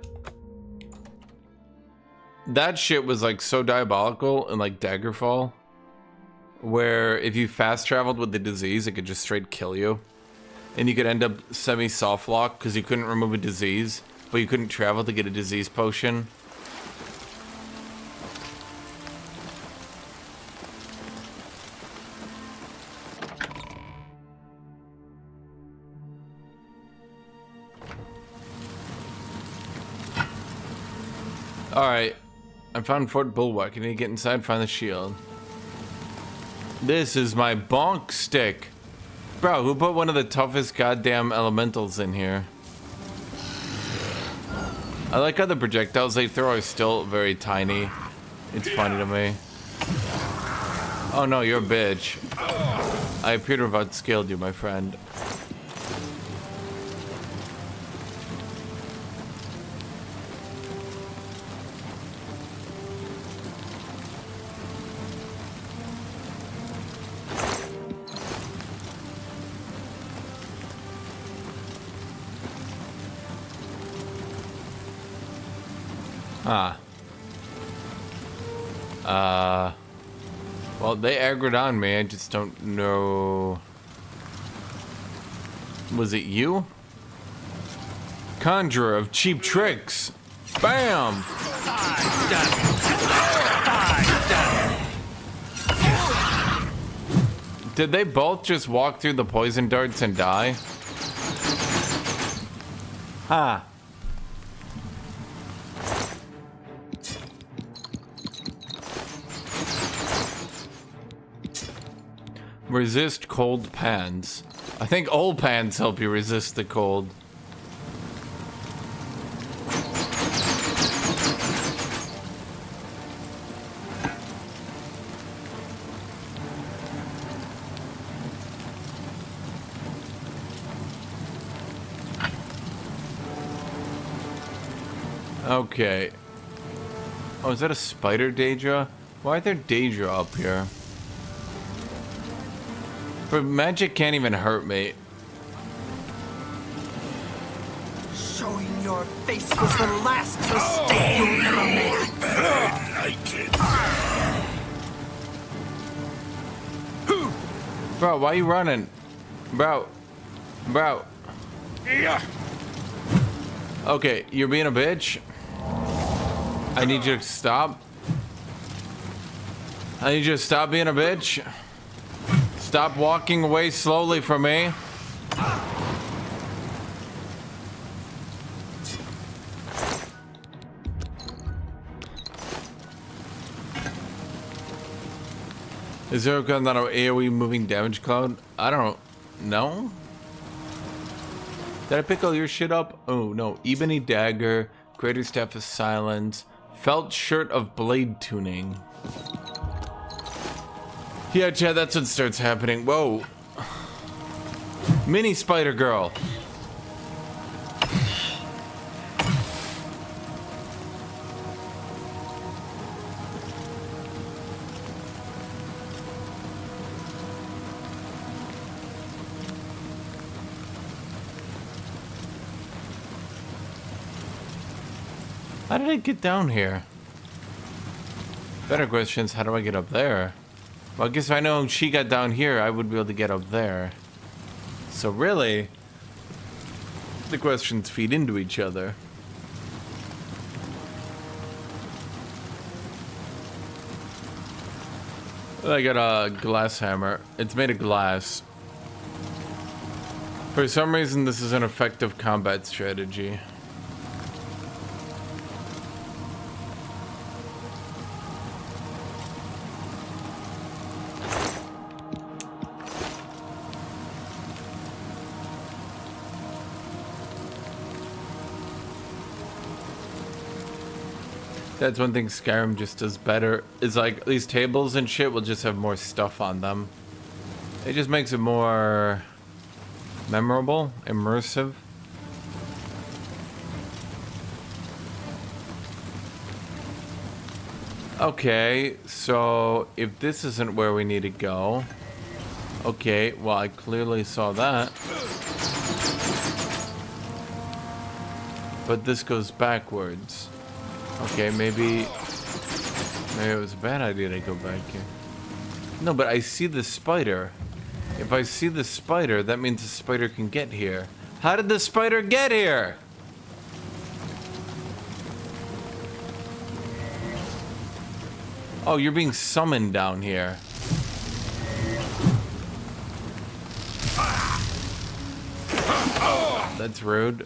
that shit was like so diabolical in like Daggerfall, where if you fast traveled with the disease, it could just straight kill you. And you could end up semi-soft lock because you couldn't remove a disease. but you couldn't travel to get a disease potion. Alright, I found Fort Bulwark. I need to get inside and find the shield. This is my bonk stick. Bro, who put one of the toughest goddamn elementals in here? I like how the projectiles they throw are still very tiny. It's funny to me. Oh no, you're a bitch. I appear to have outscaled you, my friend. Well, they aggroed on me. I just don't know. Was it you? Conjurer of cheap tricks. Bam! Did they both just walk through the poison darts and die? Huh. Resist cold pans. I think old pans help you resist the cold. Okay. Oh, is that a spider Daedra? Why are there Daedra up here? But magic can't even hurt me. Showing your face was the last mistake you'll ever make. Bro, why are you running? Bro. Okay, you're being a bitch. I need you to stop. I need you to stop being a bitch. Stop walking away slowly from me. Is there a gun that an AoE moving damage cloud? I don't know. Did I pick all your shit up? Oh no. Ebony dagger, greater staff of silence, felt shirt of blade tuning. Yeah, Chad, that's what starts happening. Whoa. Mini spider girl. How did I get down here? Better question is, how do I get up there? Well, I guess if I know she got down here, I would be able to get up there. So really, the questions feed into each other. I got a glass hammer. It's made of glass. For some reason, this is an effective combat strategy. That's one thing Skyrim just does better, is like these tables and shit will just have more stuff on them. It just makes it more memorable, immersive. Okay, so if this isn't where we need to go, okay, well I clearly saw that. But this goes backwards. Okay, maybe it was a bad idea to go back here. No, but I see the spider. If I see the spider, that means the spider can get here. How did the spider get here? Oh, you're being summoned down here. That's rude.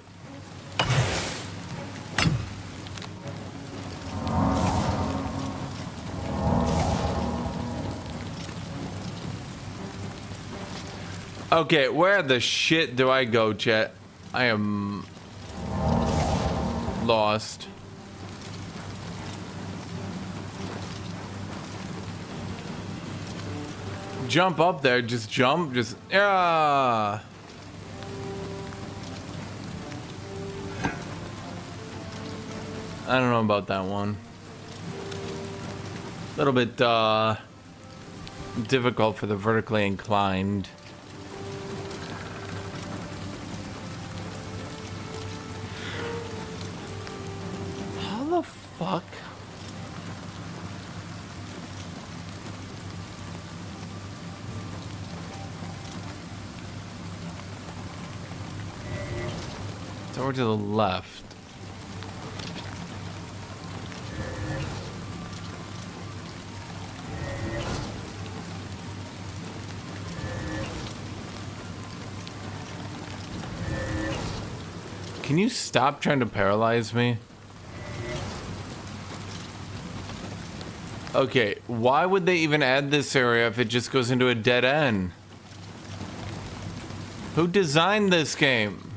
Okay, where the shit do I go, chat? I am lost. Jump up there, just jump, just yeah. I don't know about that one. A little bit difficult for the vertically inclined. How the fuck? It's over to the left. Can you stop trying to paralyze me? Okay, why would they even add this area if it just goes into a dead end? Who designed this game?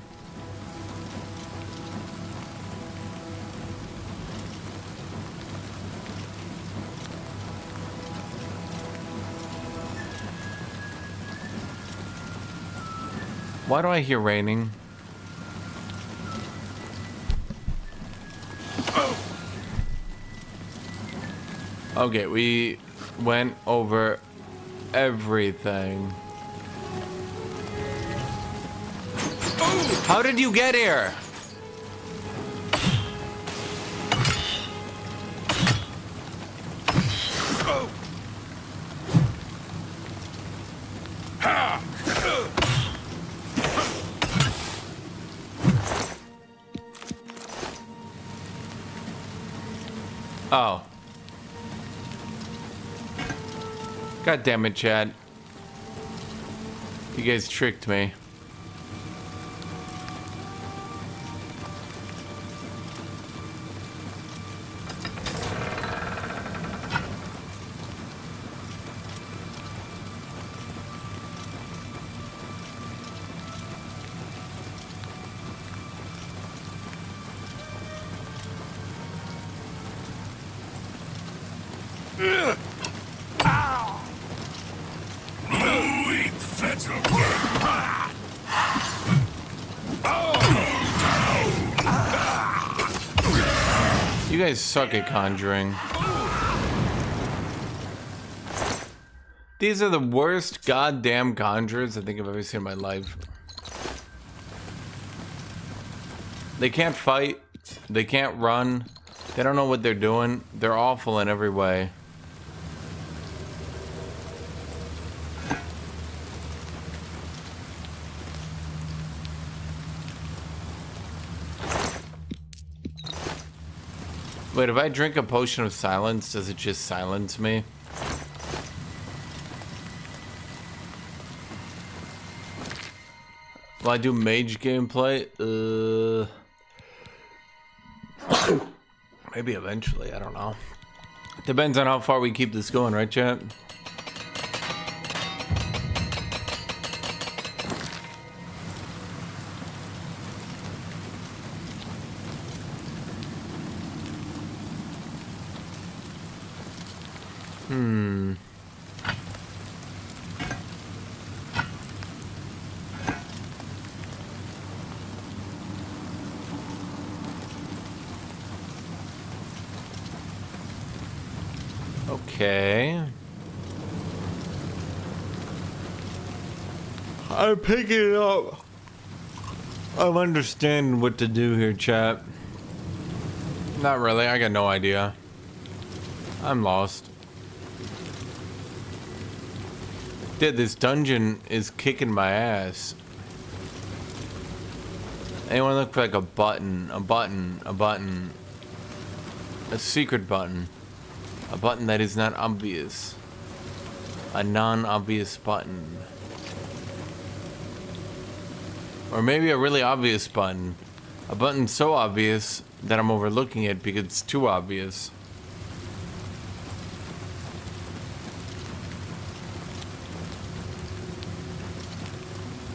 Why do I hear raining? Okay, we went over everything. How did you get here? Oh. God damn it, Chad. You guys tricked me. You guys suck at conjuring. These are the worst goddamn conjurers I think I've ever seen in my life. They can't fight. They can't run. They don't know what they're doing. They're awful in every way. Wait, if I drink a potion of silence, does it just silence me? Will I do mage gameplay? Maybe eventually, I don't know. Depends on how far we keep this going, right, chat? Okay. I'm picking it up. I'm understanding what to do here, chat. Not really, I got no idea. I'm lost. Dude, this dungeon is kicking my ass. Anyone look for like a button, a secret button. A button that is not obvious. A non-obvious button. Or maybe a really obvious button. A button so obvious that I'm overlooking it because it's too obvious.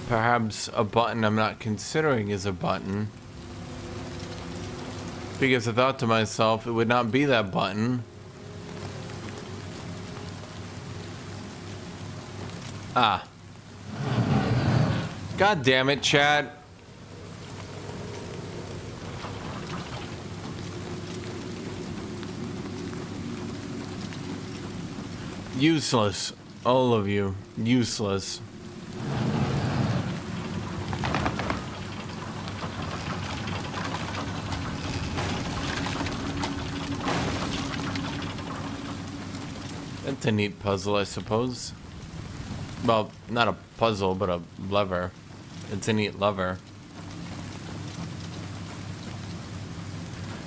Perhaps a button I'm not considering is a button. Because I thought to myself, it would not be that button. Ah. God damn it, chat. Useless. All of you. Useless. That's a neat puzzle, I suppose. Well, not a puzzle, but a lever. It's a neat lever.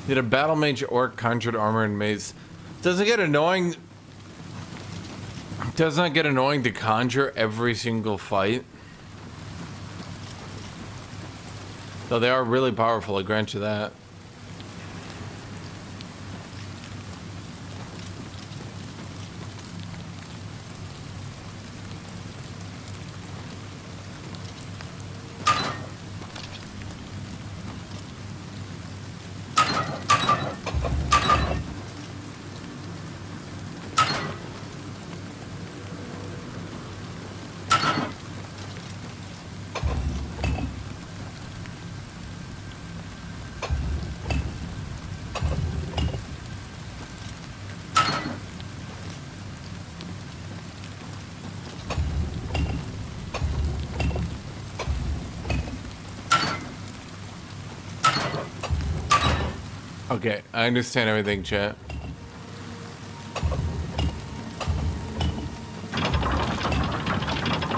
Did a battle mage orc conjured armor and mace? Doesn't it get annoying? Doesn't it get annoying to conjure every single fight? Though they are really powerful, I grant you that. Okay, I understand everything, chat.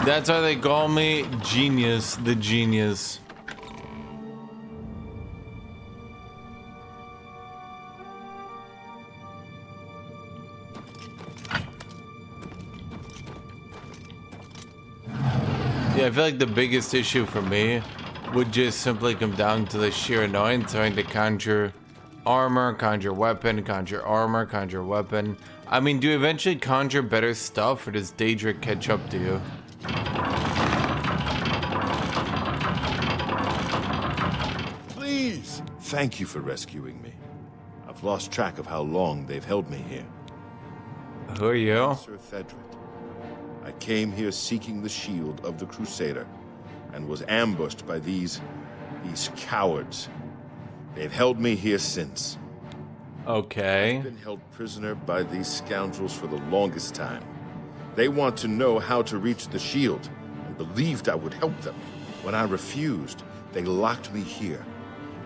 That's why they call me Genius, the Genius. Yeah, I feel like the biggest issue for me would just simply come down to the sheer annoyance having to conjure armor, conjure weapon, conjure armor, conjure weapon. I mean, do you eventually conjure better stuff, or does Daedric catch up to you? Please! Thank you for rescuing me. I've lost track of how long they've held me here. Who are you? Sir Thedred. I came here seeking the shield of the Crusader, and was ambushed by these cowards. They've held me here since. Okay. I've been held prisoner by these scoundrels for the longest time. They want to know how to reach the shield, and believed I would help them. When I refused, they locked me here,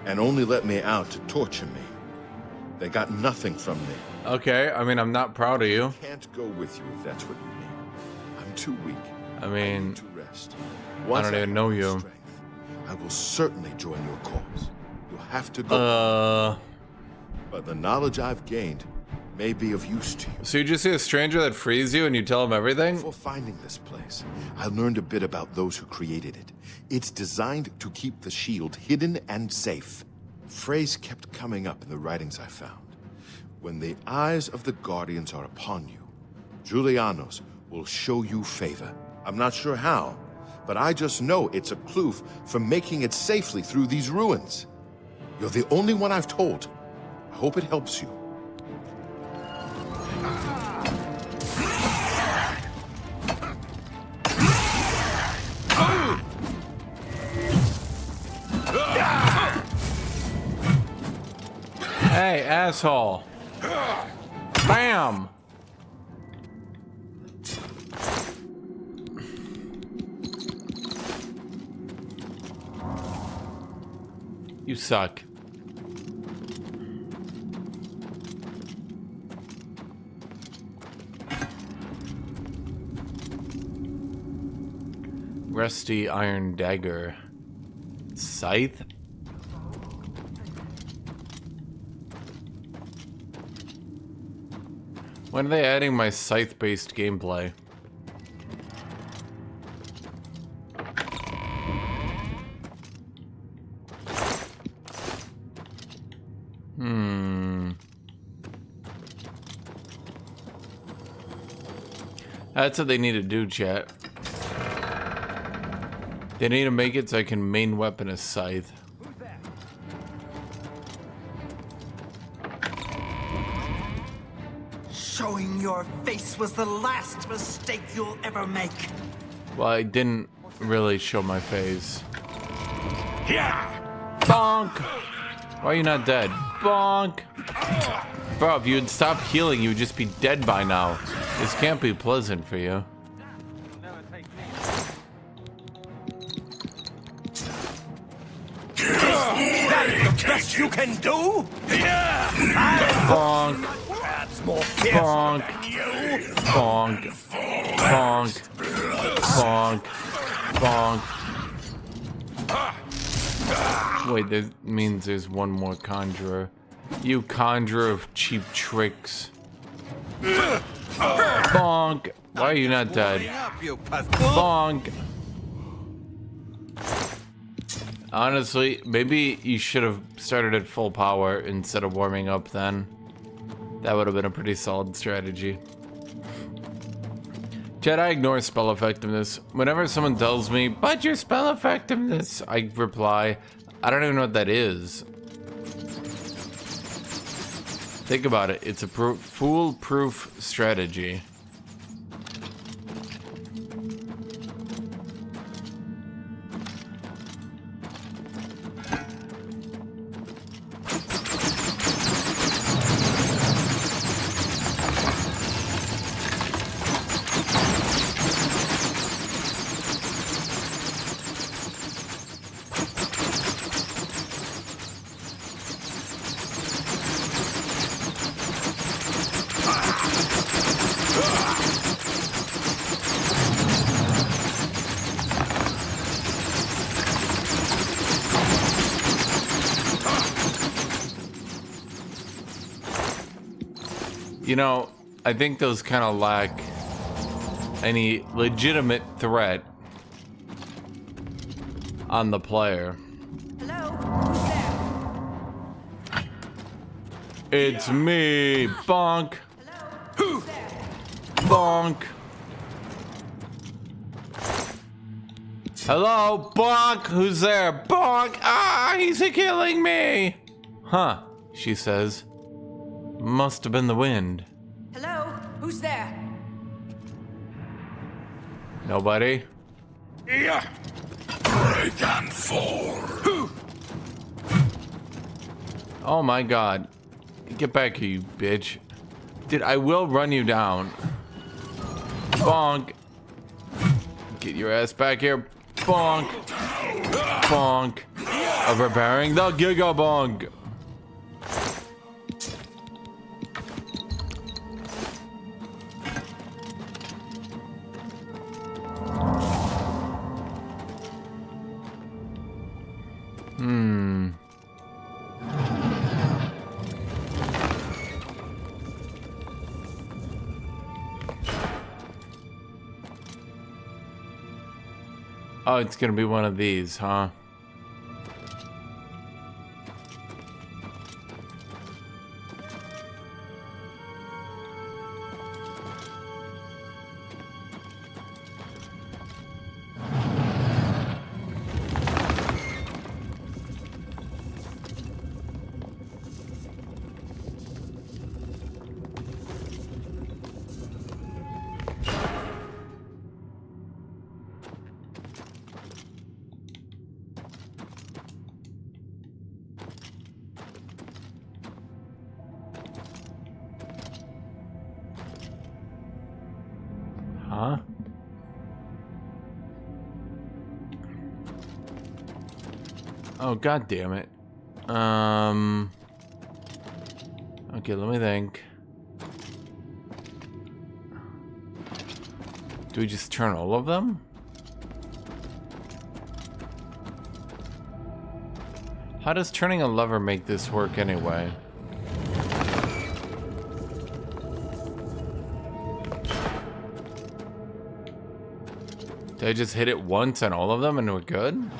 and only let me out to torture me. They got nothing from me. Okay, I mean, I'm not proud of you. I can't go with you if that's what you mean. I'm too weak. I mean, I need to rest. I don't even know you. Strength, I will certainly join your cause. You'll have to go. But the knowledge I've gained may be of use to you. So you just see a stranger that frees you and you tell him everything? Before finding this place, I learned a bit about those who created it. It's designed to keep the shield hidden and safe. Phrase kept coming up in the writings I found. When the eyes of the Guardians are upon you, Julianos will show you favor. I'm not sure how, but I just know it's a clue for making it safely through these ruins. You're the only one I've told. I hope it helps you. Hey, asshole. Bam! You suck. Rusty iron dagger. Scythe? When are they adding my scythe-based gameplay? That's what they need to do, chat. They need to make it so I can main weapon a scythe. Showing your face was the last mistake you'll ever make. Well, I didn't really show my face. Yeah. Bonk! Why are you not dead? Bonk! Bro, if you would stop healing, you would just be dead by now. This can't be pleasant for you. That is the best you can do? Yeah! Bonk! Perhaps more Bonk! Bonk! Bonk! Bonk! Bonk! Wait, that means there's one more conjurer. You conjurer of cheap tricks. Bonk! Why are you not dead? Bonk! Honestly, maybe you should have started at full power instead of warming up then. That would have been a pretty solid strategy. Chat, I ignore spell effectiveness. Whenever someone tells me, but your spell effectiveness, I reply, I don't even know what that is. Think about it, it's a foolproof strategy. You know, I think those kind of lack any legitimate threat on the player. Hello? Who's there? It's me, bonk. Bonk. Hello, bonk. Who's there? Bonk. Ah, he's killing me. Huh, she says. Must have been the wind. Hello? Who's there? Nobody? Yeah. Break and fall. Oh my god. Get back here, you bitch. Dude, I will run you down. Bonk. Get your ass back here. Bonk. Bonk. Of repairing the Giga Bonk. Oh, it's gonna be one of these, huh? Huh? Oh, god damn it. Okay, let me think. Do we just turn all of them? How does turning a lever make this work anyway? Did I just hit it once on all of them and we're good?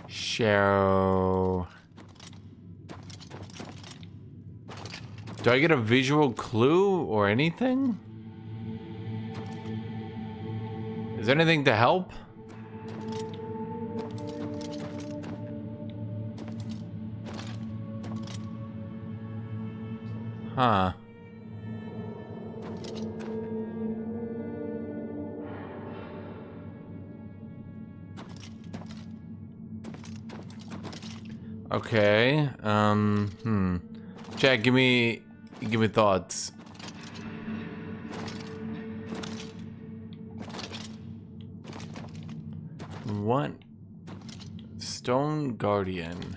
Show. Do I get a visual clue or anything? Is there anything to help? Huh. Okay. Jack, give me thoughts. What? Stone Guardian.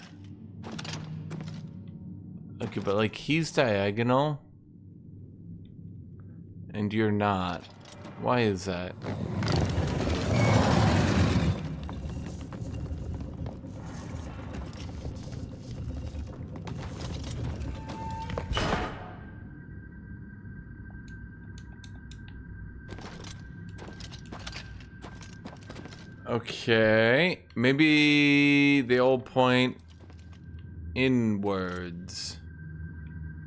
Okay, but like he's diagonal and you're not. Why is that? Okay, maybe they all point inwards.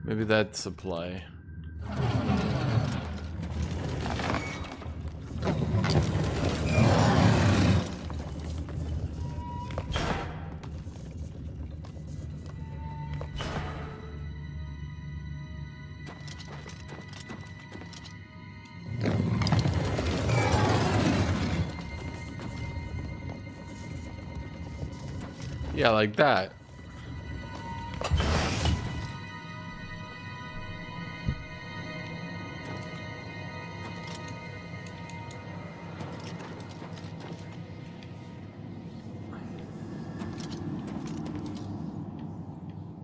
Maybe that's a play. Yeah, like that.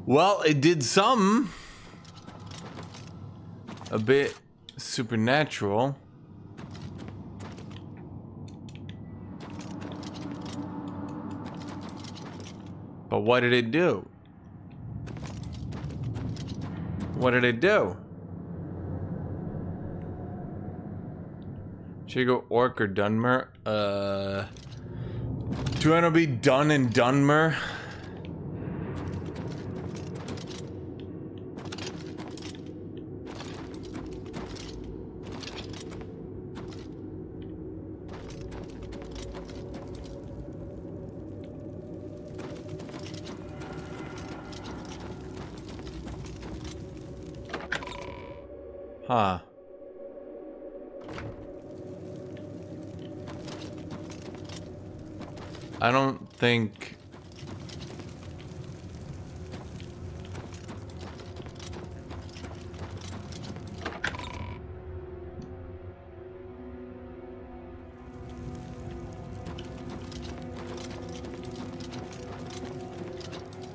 Well, it did some. A bit supernatural. But what did it do? What did it do? Should you go Orc or Dunmer? Do you want to be Dun and Dunmer? Huh. I don't think...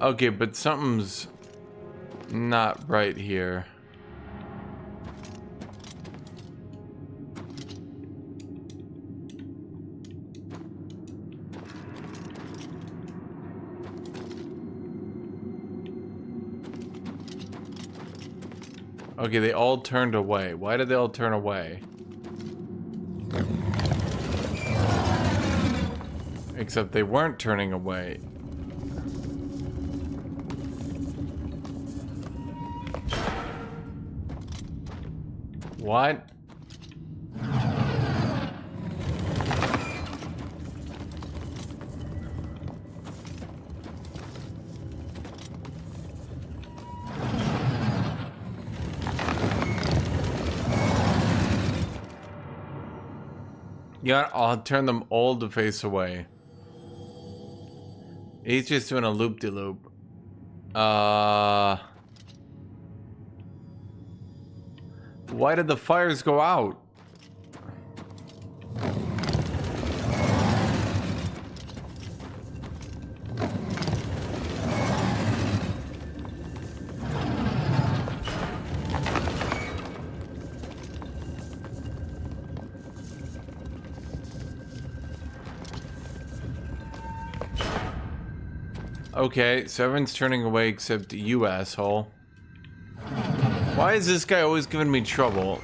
Okay, but something's not right here. Okay, they all turned away. Why did they all turn away? Except they weren't turning away. What? Yeah, I'll turn them all to face away. He's just doing a loop-de-loop. Why did the fires go out? Okay, so everyone's turning away except you, asshole. Why is this guy always giving me trouble?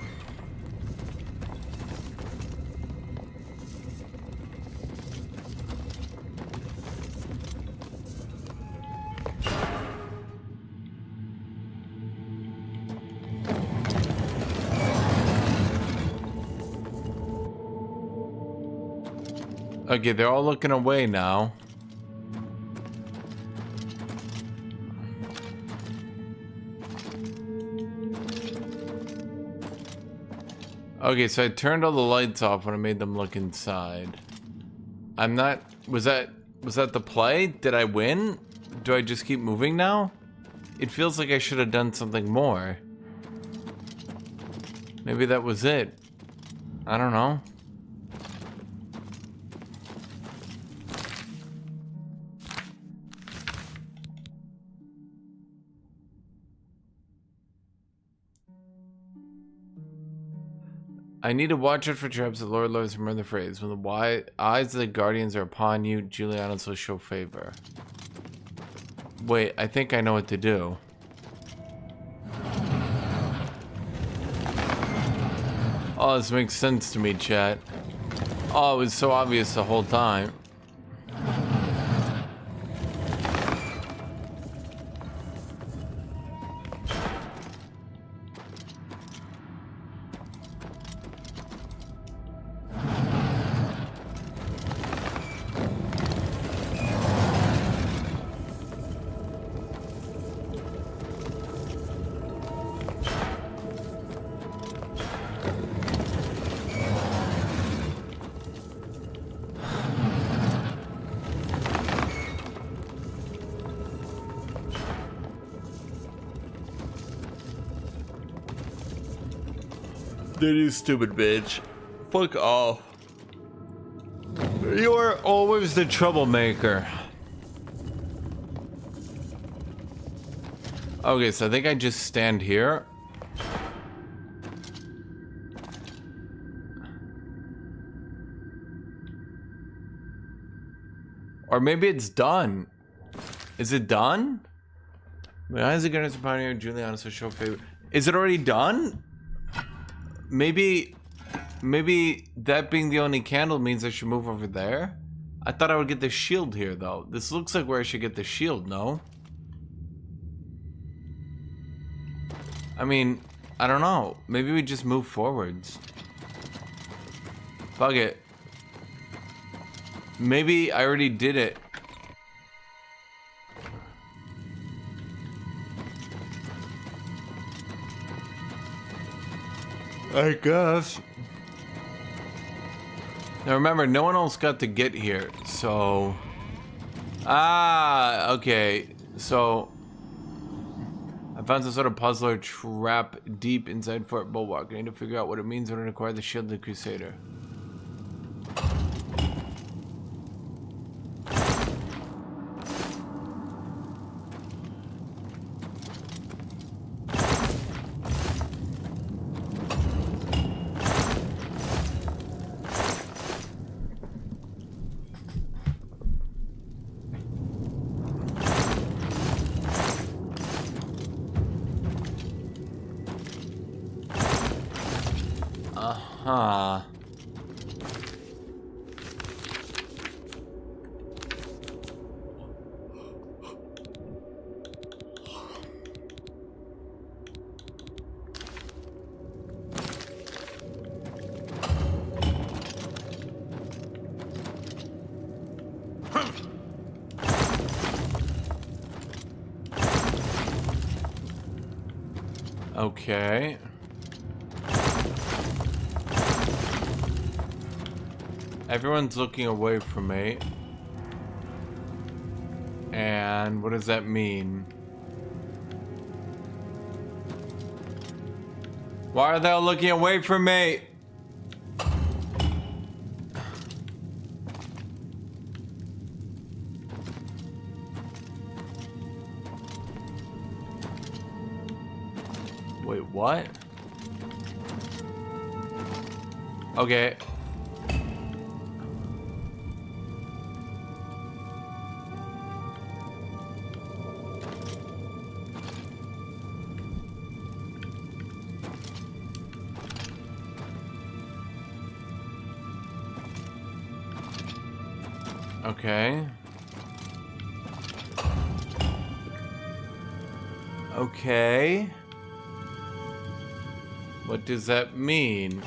Okay, they're all looking away now. Okay, so I turned all the lights off when I made them look inside. I'm not... Was that the play? Did I win? Do I just keep moving now? It feels like I should have done something more. Maybe that was it. I don't know. I need to watch out for traps the Lord loves. Remember the phrase, when the eyes of the guardians are upon you, Julianus will show favor. Wait, I think I know what to do. Oh, this makes sense to me, chat. Oh, it was so obvious the whole time. Dude, you stupid bitch. Fuck off. You are always the troublemaker. Okay, so I think I just stand here. Or maybe it's done. Is it done? Why is it gonna surprise you, Julianus will show favor? Is it already done? Maybe that being the only candle means I should move over there? I thought I would get the shield here, though. This looks like where I should get the shield, no? I mean, I don't know. Maybe we just move forwards. Fuck it. Maybe I already did it. I guess. Now remember, no one else got to get here, so... Ah, okay. So... I found some sort of puzzle or trap deep inside Fort Bulwark. I need to figure out what it means in order to acquire the Shield of the Crusader. Huh. Okay. Everyone's looking away from me. And what does that mean? Why are they all looking away from me? Wait, what? Okay. Okay. Okay. What does that mean?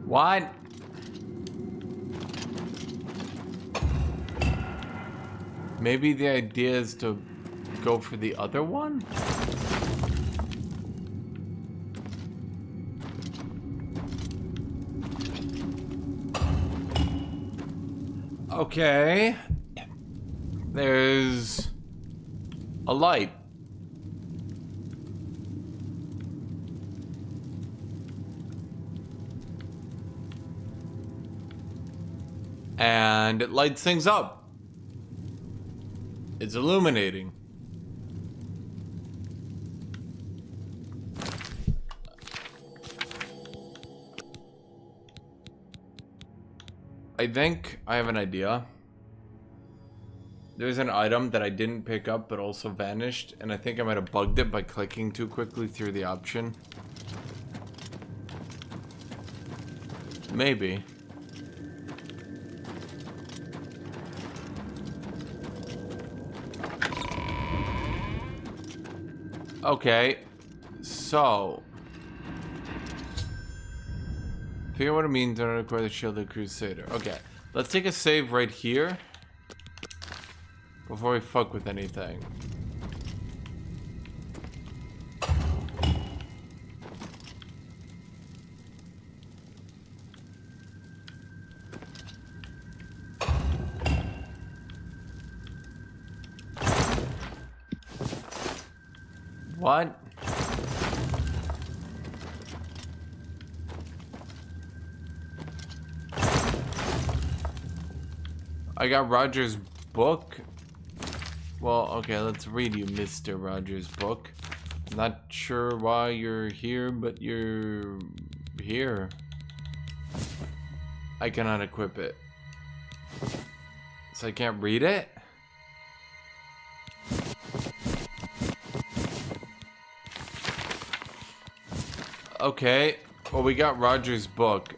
What? Maybe the idea is to go for the other one? Okay. There's a light. And it lights things up. It's illuminating. I think I have an idea. There's an item that I didn't pick up but also vanished, and I think I might have bugged it by clicking too quickly through the option. Maybe. Okay, so figure out what it means in order to acquire the shield of the Crusader. Okay, let's take a save right here before we fuck with anything. What? I got Roger's book. Well, okay, let's read you Mr. Roger's book. Not sure why you're here, but you're here. I cannot equip it. So I can't read it? Okay, well, we got Roger's book.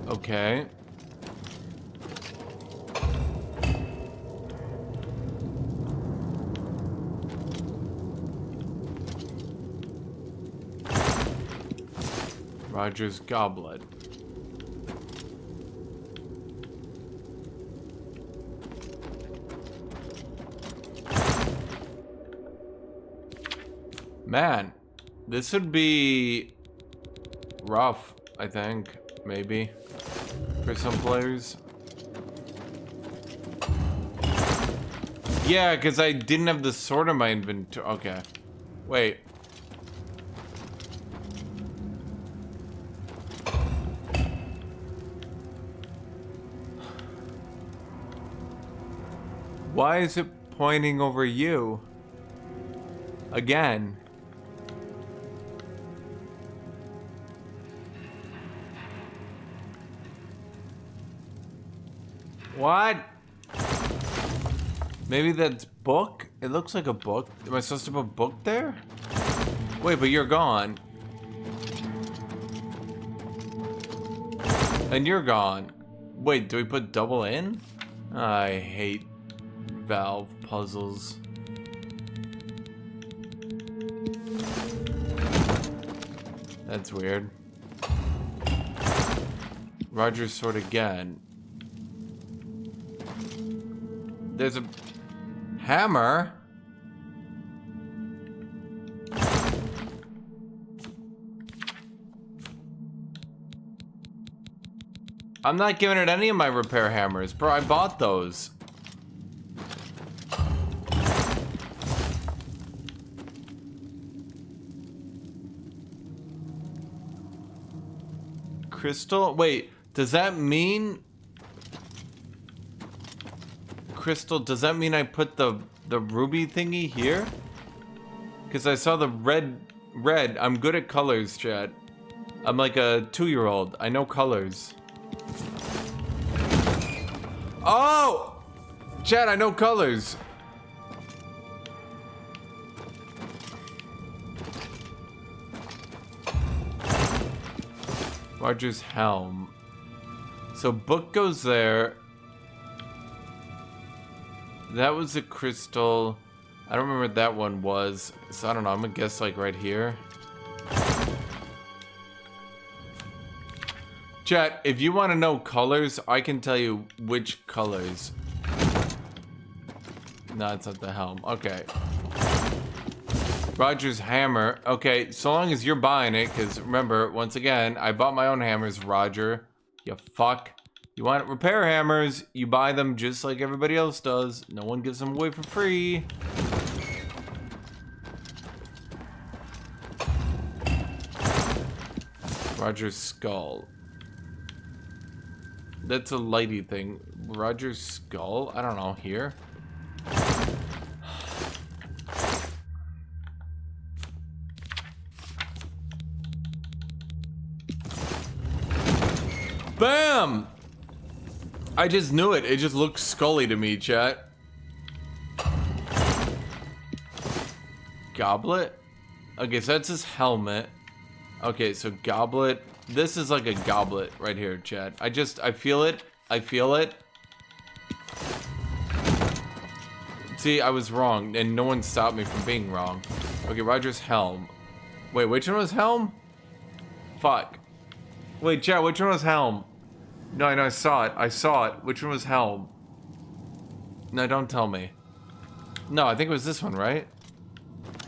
Okay. Roger's goblet. Man, this would be rough, I think, maybe. For some players. Yeah, because I didn't have the sword in my inventory. Okay. Wait. Why is it pointing over you? Again. What? Maybe that's book? It looks like a book. Am I supposed to put book there? Wait, but you're gone. And you're gone. Wait, do we put double in? I hate Valve puzzles. That's weird. Roger's sword again. There's a hammer. I'm not giving it any of my repair hammers. Bro, I bought those. Crystal? Wait, does that mean... Crystal, does that mean I put the ruby thingy here? Because I saw the red. I'm good at colors, chat. I'm like a 2-year-old. I know colors. Oh! Chat, I know colors. Roger's helm. So book goes there. That was a crystal. I don't remember what that one was. So I don't know. I'm gonna guess like right here. Chat, if you want to know colors, I can tell you which colors. No, it's not the helm. Okay. Roger's hammer. Okay, so long as you're buying it, because remember, once again, I bought my own hammers, Roger. You fuck. You want repair hammers, you buy them just like everybody else does. No one gives them away for free. Roger's skull. That's a lighty thing. Roger's skull? I don't know, here? Bam! I just knew it. It just looked scully to me, chat. Goblet? Okay, so that's his helmet. Okay, so goblet. This is like a goblet right here, chat. I feel it. I feel it. See, I was wrong, and no one stopped me from being wrong. Okay, Roger's helm. Wait, which one was helm? Fuck. Wait, chat, which one was helm? No, I know, I saw it. I saw it. Which one was helm? No, don't tell me. No, I think it was this one, right?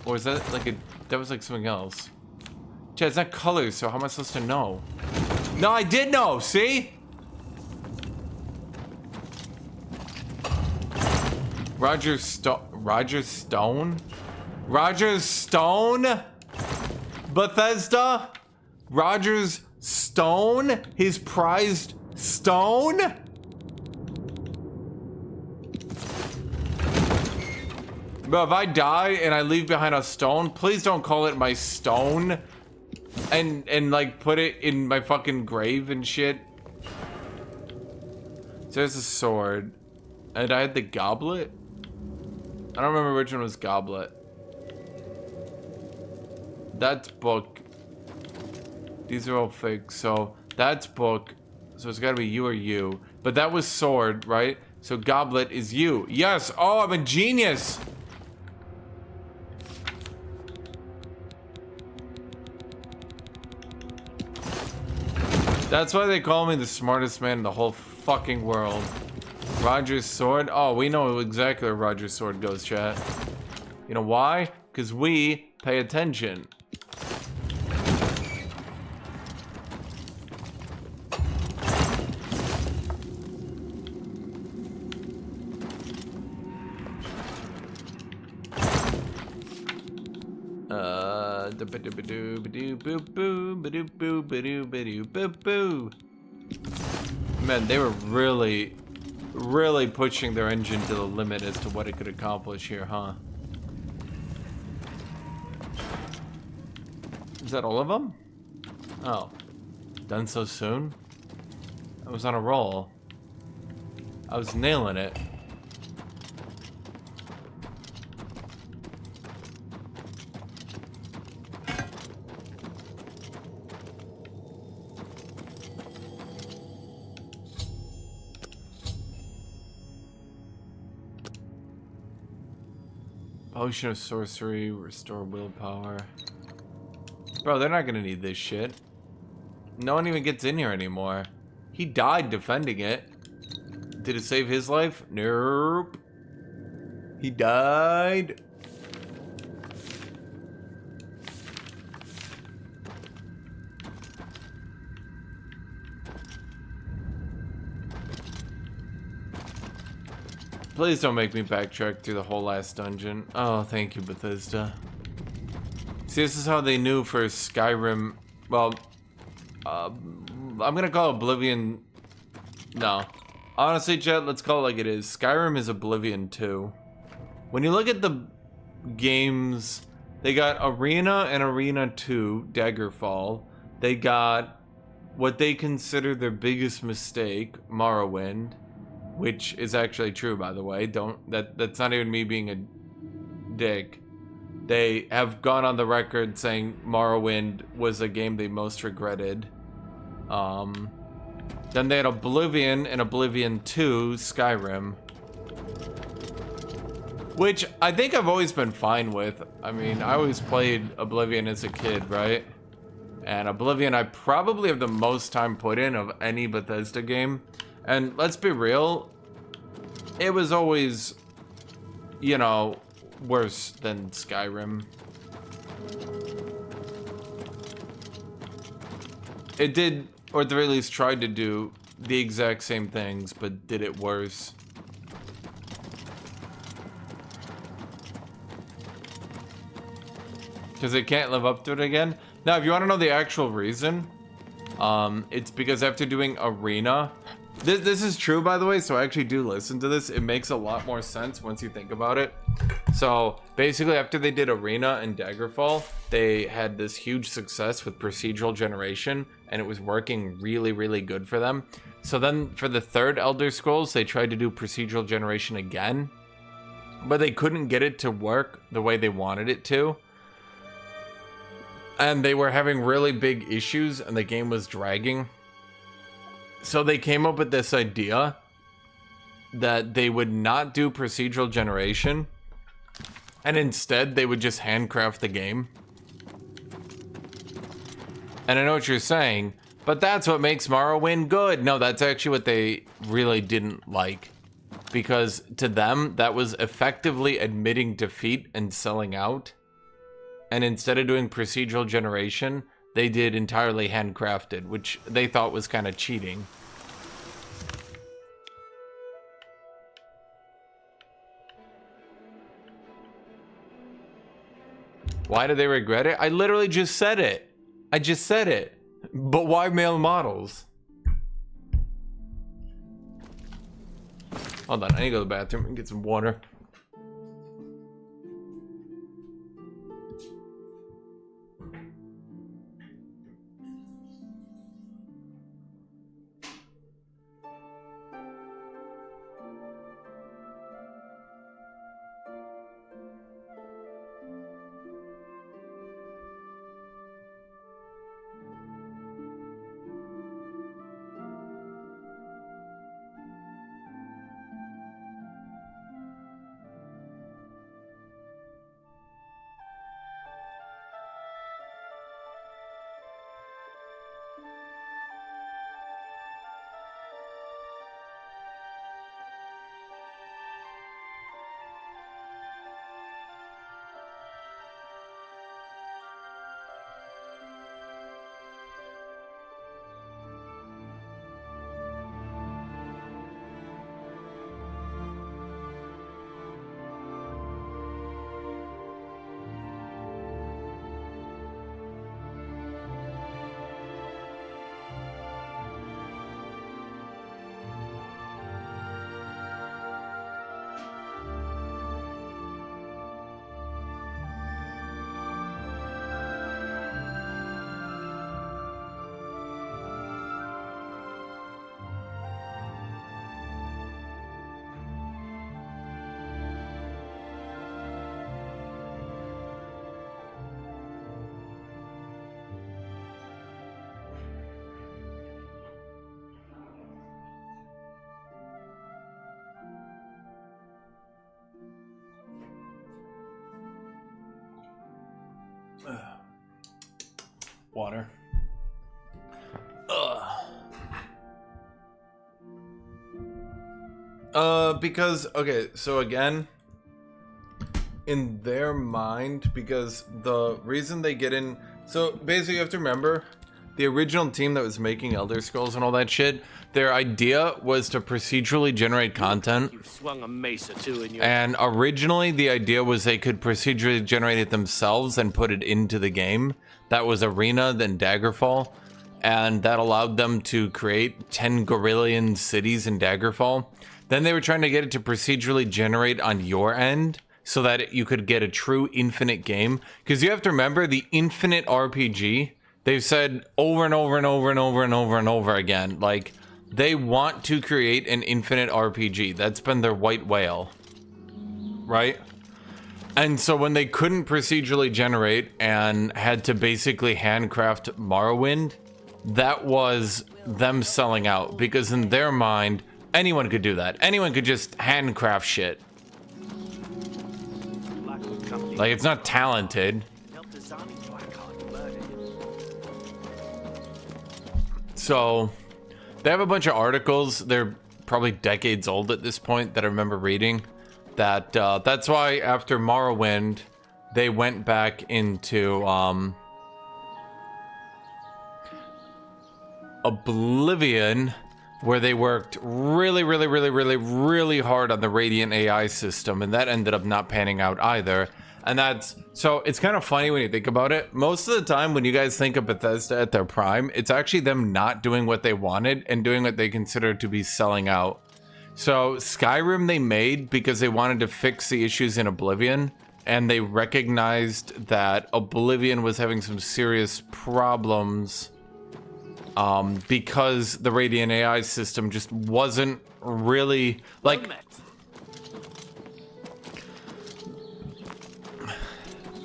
Or was that like a... That was like something else. Chat, it's not colors, so how am I supposed to know? No, I did know, see? Roger Stone? Roger's Stone? Bethesda? Roger's Stone? His prized stone? Bro, if I die and I leave behind a stone, please don't call it my stone. And like put it in my fucking grave and shit. So there's a sword. And I had the goblet? I don't remember which one was goblet. That's book. These are all fake, so that's book. So it's gotta be you or you. But that was sword, right? So goblet is you. Yes! Oh, I'm a genius! That's why they call me the smartest man in the whole fucking world. Roger's sword? Oh, we know exactly where Roger's sword goes, chat. You know why? Because we pay attention. Man, they were really pushing their engine to the limit as to what it could accomplish here, huh? Is that all of them? Oh. Done so soon? I was on a roll. I was nailing it. Potion of sorcery, restore willpower. Bro, they're not gonna need this shit. No one even gets in here anymore. He died defending it. Did it save his life? Nope. He died. Please don't make me backtrack through the whole last dungeon. Oh, thank you, Bethesda. See, this is how they knew for Skyrim. Well, I'm gonna call Oblivion. No. Honestly, chat, let's call it like it is. Skyrim is Oblivion 2. When you look at the games, they got Arena and Arena 2, Daggerfall. They got what they consider their biggest mistake, Morrowind, which is actually true, by the way. That's not even me being a dick. They have gone on the record saying Morrowind was a game they most regretted. Then they had Oblivion and Oblivion 2, Skyrim. Which I think I've always been fine with. I mean, I always played Oblivion as a kid, right? And Oblivion I probably have the most time put in of any Bethesda game. And let's be real, it was always, you know, worse than Skyrim. It did, or at the very least tried to do, the exact same things, but did it worse. Because it can't live up to it again. Now, if you want to know the actual reason, it's because after doing Arena, this is true, by the way, so I actually do listen to this. It makes a lot more sense once you think about it. So basically, after they did Arena and Daggerfall, they had this huge success with procedural generation, and it was working really, really good for them. So then for the third Elder Scrolls, they tried to do procedural generation again, but they couldn't get it to work the way they wanted it to. And they were having really big issues, and the game was dragging. So they came up with this idea that they would not do procedural generation, and instead they would just handcraft the game. And I know what you're saying, but that's what makes Morrowind good. No, that's actually what they really didn't like. Because to them, that was effectively admitting defeat and selling out. And instead of doing procedural generation, they did entirely handcrafted, which they thought was kind of cheating. Why do they regret it? I literally just said it. I just said it. But why male models? Hold on, I need to go to the bathroom and get some water. Water. Because, okay, so again, in their mind, because the reason they get in, so basically you have to remember, the original team that was making Elder Scrolls and all that shit, their idea was to procedurally generate content. You swung a mace or two in your... And originally the idea was they could procedurally generate it themselves and put it into the game. That was Arena, then Daggerfall. And that allowed them to create 10 Gorillion cities in Daggerfall. Then they were trying to get it to procedurally generate on your end so that you could get a true infinite game. Because you have to remember, the infinite RPG, they've said over and over and over and over and over and over again, like, they want to create an infinite RPG. That's been their white whale, right? And so when they couldn't procedurally generate and had to basically handcraft Morrowind, that was them selling out, because in their mind, anyone could do that. Anyone could just handcraft shit. Like, it's not talented. So, they have a bunch of articles. They're probably decades old at this point that I remember reading. That's why after Morrowind, they went back into Oblivion, where they worked really hard on the Radiant AI system, and that ended up not panning out either. And that's, so it's kind of funny when you think about it. Most of the time when you guys think of Bethesda at their prime, it's actually them not doing what they wanted and doing what they consider to be selling out. So Skyrim they made because they wanted to fix the issues in Oblivion, and they recognized that Oblivion was having some serious problems because the Radiant AI system just wasn't really, like...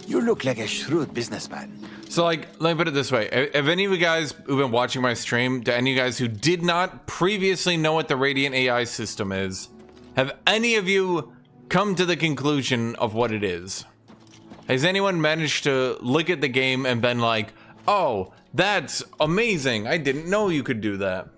You look like a shrewd businessman. So, like, let me put it this way. If any of you guys who've been watching my stream, to any of you guys who did not previously know what the Radiant AI system is, have any of you come to the conclusion of what it is? Has anyone managed to look at the game and been like, oh, that's amazing, I didn't know you could do that?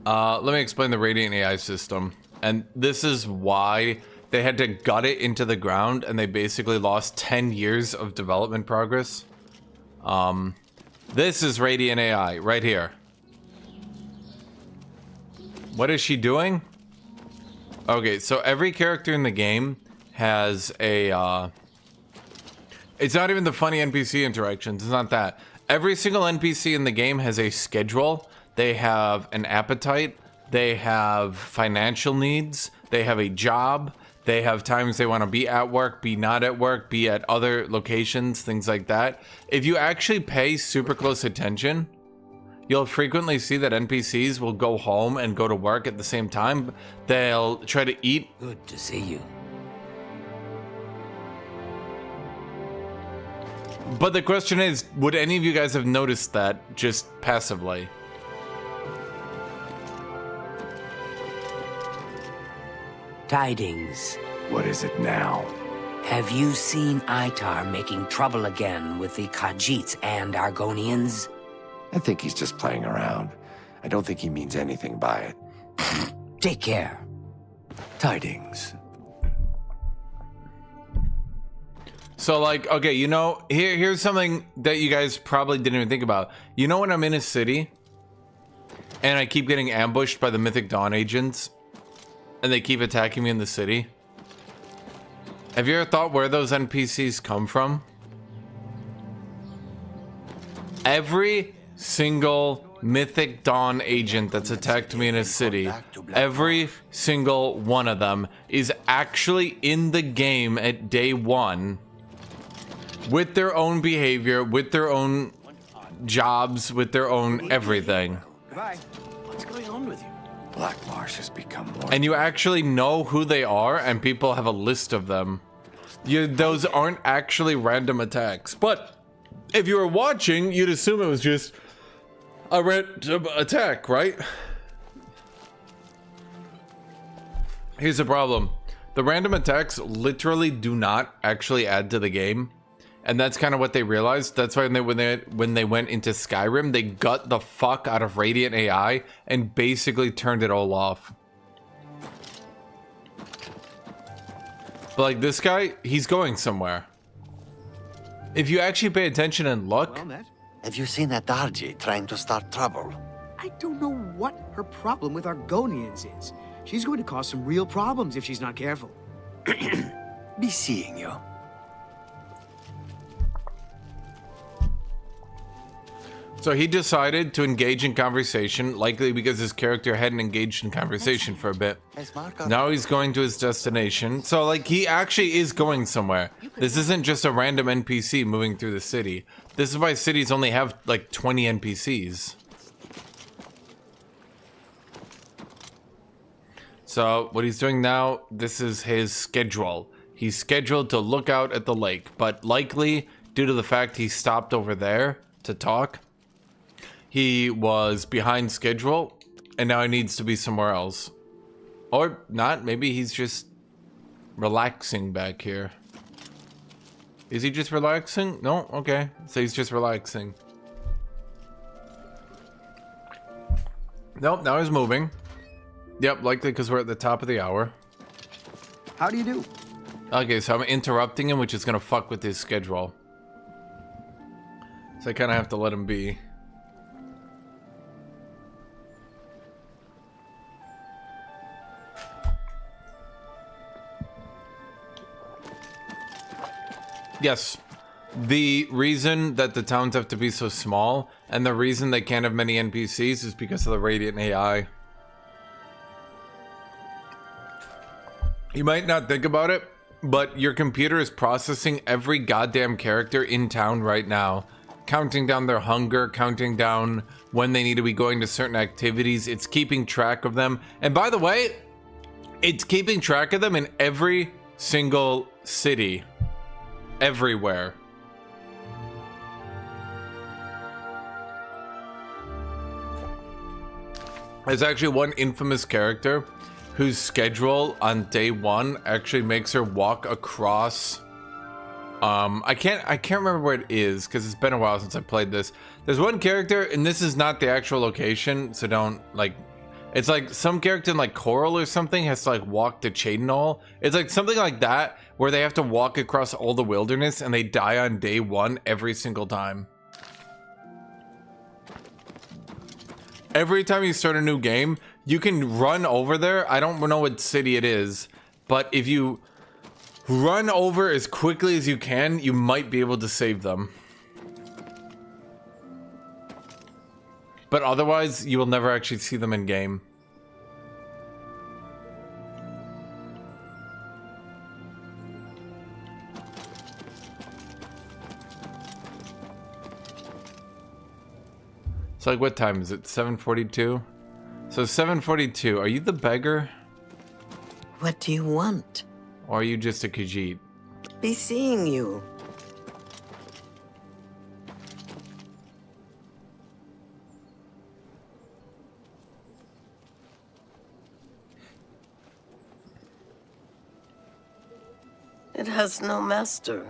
Let me explain the Radiant AI system. And this is why they had to gut it into the ground, and they basically lost 10 years of development progress. This is Radiant AI right here. What is she doing? Okay, so every character in the game has a, it's not even the funny NPC interactions, it's not that. Every single NPC in the game has a schedule. They have an appetite, they have financial needs, they have a job, they have times they want to be at work, be not at work, be at other locations, things like that. If you actually pay super close attention, you'll frequently see that NPCs will go home and go to work at the same time. They'll try to eat. Good to see you. But the question is, would any of you guys have noticed that just passively? Tidings. What is it now? Have you seen Itar making trouble again with the Khajiits and Argonians? I think he's just playing around. I don't think he means anything by it. Take care. Tidings. So, like, okay, you know, here's something that you guys probably didn't even think about. You know when I'm in a city and I keep getting ambushed by the Mythic Dawn agents and they keep attacking me in the city? Have you ever thought where those NPCs come from? Every single Mythic Dawn agent that's attacked me in a city, every single one of them is actually in the game at day one with their own behavior, with their own jobs, with their own everything. Goodbye. What's going on with you? Black Marsh has become more... And you actually know who they are, and people have a list of them. Those aren't actually random attacks. But if you were watching, you'd assume it was just a random attack, right? Here's the problem. The random attacks literally do not actually add to the game. And that's kind of what they realized. That's why when they went into Skyrim, they gut the fuck out of Radiant AI and basically turned it all off. But like this guy, he's going somewhere. If you actually pay attention and look. Have you seen that Darji trying to start trouble? I don't know what her problem with Argonians is. She's going to cause some real problems if she's not careful. Be seeing you. So he decided to engage in conversation, likely because his character hadn't engaged in conversation for a bit. Now he's going to his destination. So like he actually is going somewhere. This isn't just a random NPC moving through the city. This is why cities only have like 20 NPCs. So what he's doing now, this is his schedule. He's scheduled to look out at the lake, but likely due to the fact he stopped over there to talk, he was behind schedule, and now he needs to be somewhere else. Or not, maybe he's just relaxing back here. Is he just relaxing? No? Okay. So he's just relaxing. Nope, now he's moving. Yep, likely because we're at the top of the hour. How do you do? Okay, so I'm interrupting him, which is going to fuck with his schedule. So I kind of have to let him be. Yes, the reason that the towns have to be so small and the reason they can't have many NPCs is because of the Radiant AI. You might not think about it, but your computer is processing every goddamn character in town right now, counting down their hunger, counting down when they need to be going to certain activities. It's keeping track of them. And by the way, it's keeping track of them in every single city. Everywhere. There's actually one infamous character whose schedule on day one actually makes her walk across. I can't remember where it is because it's been a while since I played this. There's one character, and this is not the actual location, so don't like. It's like some character in like Coral or something has to like walk to Cheydinhal. It's like something like that where they have to walk across all the wilderness and they die on day one every single time. Every time you start a new game, you can run over there. I don't know what city it is, but if you run over as quickly as you can, you might be able to save them. But otherwise, you will never actually see them in game. So like, what time is it? 7:42? So 7:42, are you the beggar? What do you want? Or are you just a Khajiit? Be seeing you. It has no master.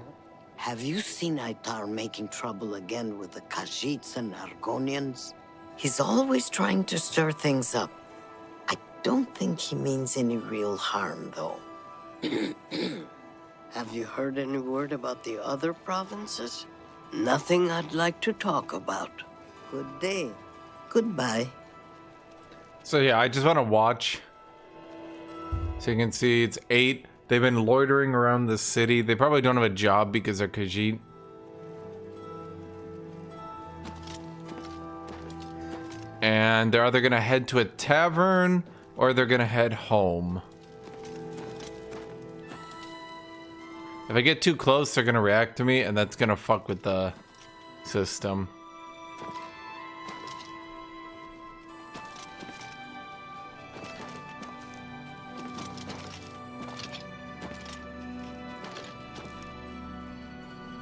Have you seen Aitar making trouble again with the Khajiits and Argonians? He's always trying to stir things up. I don't think he means any real harm, though. Have you heard any word about the other provinces? Nothing I'd like to talk about. Good day. Goodbye. So yeah, I just want to watch. So you can see it's 8. They've been loitering around the city. They probably don't have a job because they're Khajiit. And they're either gonna head to a tavern or they're gonna head home. If I get too close, they're gonna react to me, and that's gonna fuck with the system.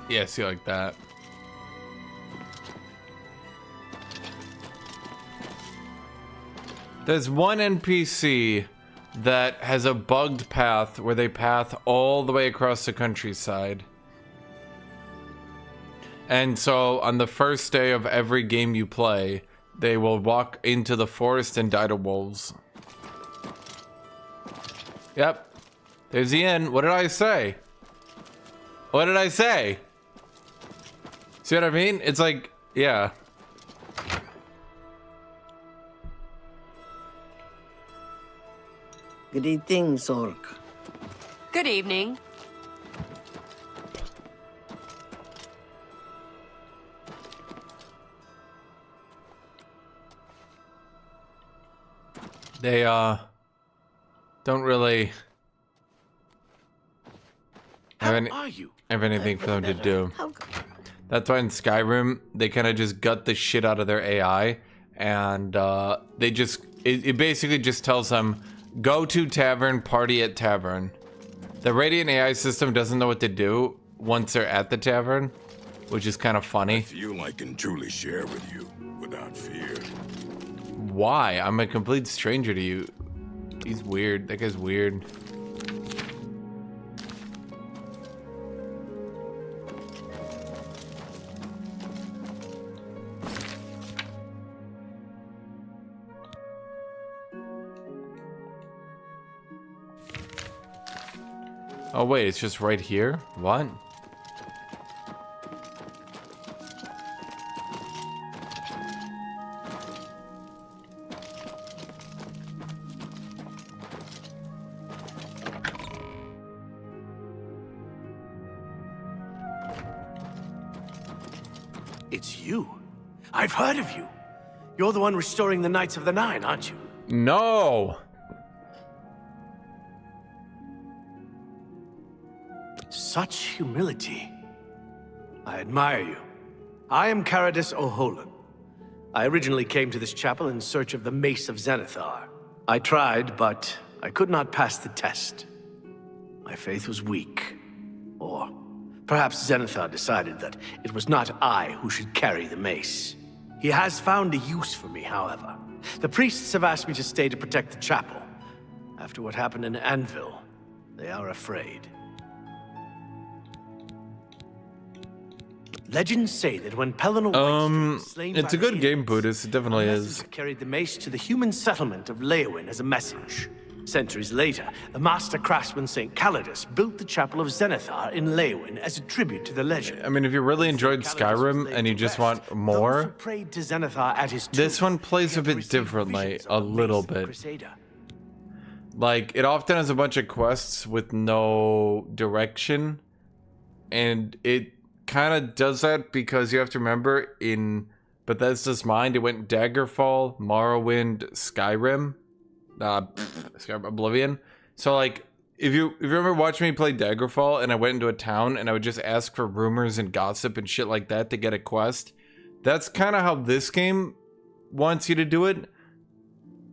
Yeah, see, like that. There's one NPC that has a bugged path where they path all the way across the countryside. And so on the first day of every game you play, they will walk into the forest and die to wolves. Yep. There's the inn. What did I say? What did I say? See what I mean? It's like, yeah. Greetings, Orc. Good evening. They, don't really have anything for them to do. That's why in Skyrim, they kind of just gut the shit out of their AI, and they just, it basically just tells them, go to tavern, party at tavern. The Radiant AI system doesn't know what to do once they're at the tavern, which is kind of funny. I feel I can truly share with you without fear. Why? I'm a complete stranger to you. He's weird. That guy's weird. Oh wait, it's just right here? What? It's you. I've heard of you. You're the one restoring the Knights of the Nine, aren't you? No! Such humility. I admire you. I am Caradus O'Holan. I originally came to this chapel in search of the Mace of Zenithar. I tried, but I could not pass the test. My faith was weak. Or perhaps Zenithar decided that it was not I who should carry the mace. He has found a use for me, however. The priests have asked me to stay to protect the chapel. After what happened in Anvil, they are afraid. Legends say that when Pelennor White was slain it's by a good the game, Buddhist. It definitely is. messenger carried the mace to the human settlement of Leowyn as a message. Centuries later, the master craftsman St. Calidus built the Chapel of Zenithar in Leowyn as a tribute to the legend. I mean, if you really enjoyed Skyrim and you just want more, Prayed to Zenithar at his tomb. this one plays a bit differently, a little bit. Like, it often has a bunch of quests with no direction, and it kind of does that because you have to remember in Bethesda's mind, it went Daggerfall, Morrowind, Skyrim, Skyrim, Oblivion. So like, if you remember watching me play Daggerfall and I went into a town and I would just ask for rumors and gossip and shit like that to get a quest, that's kind of how this game wants you to do it.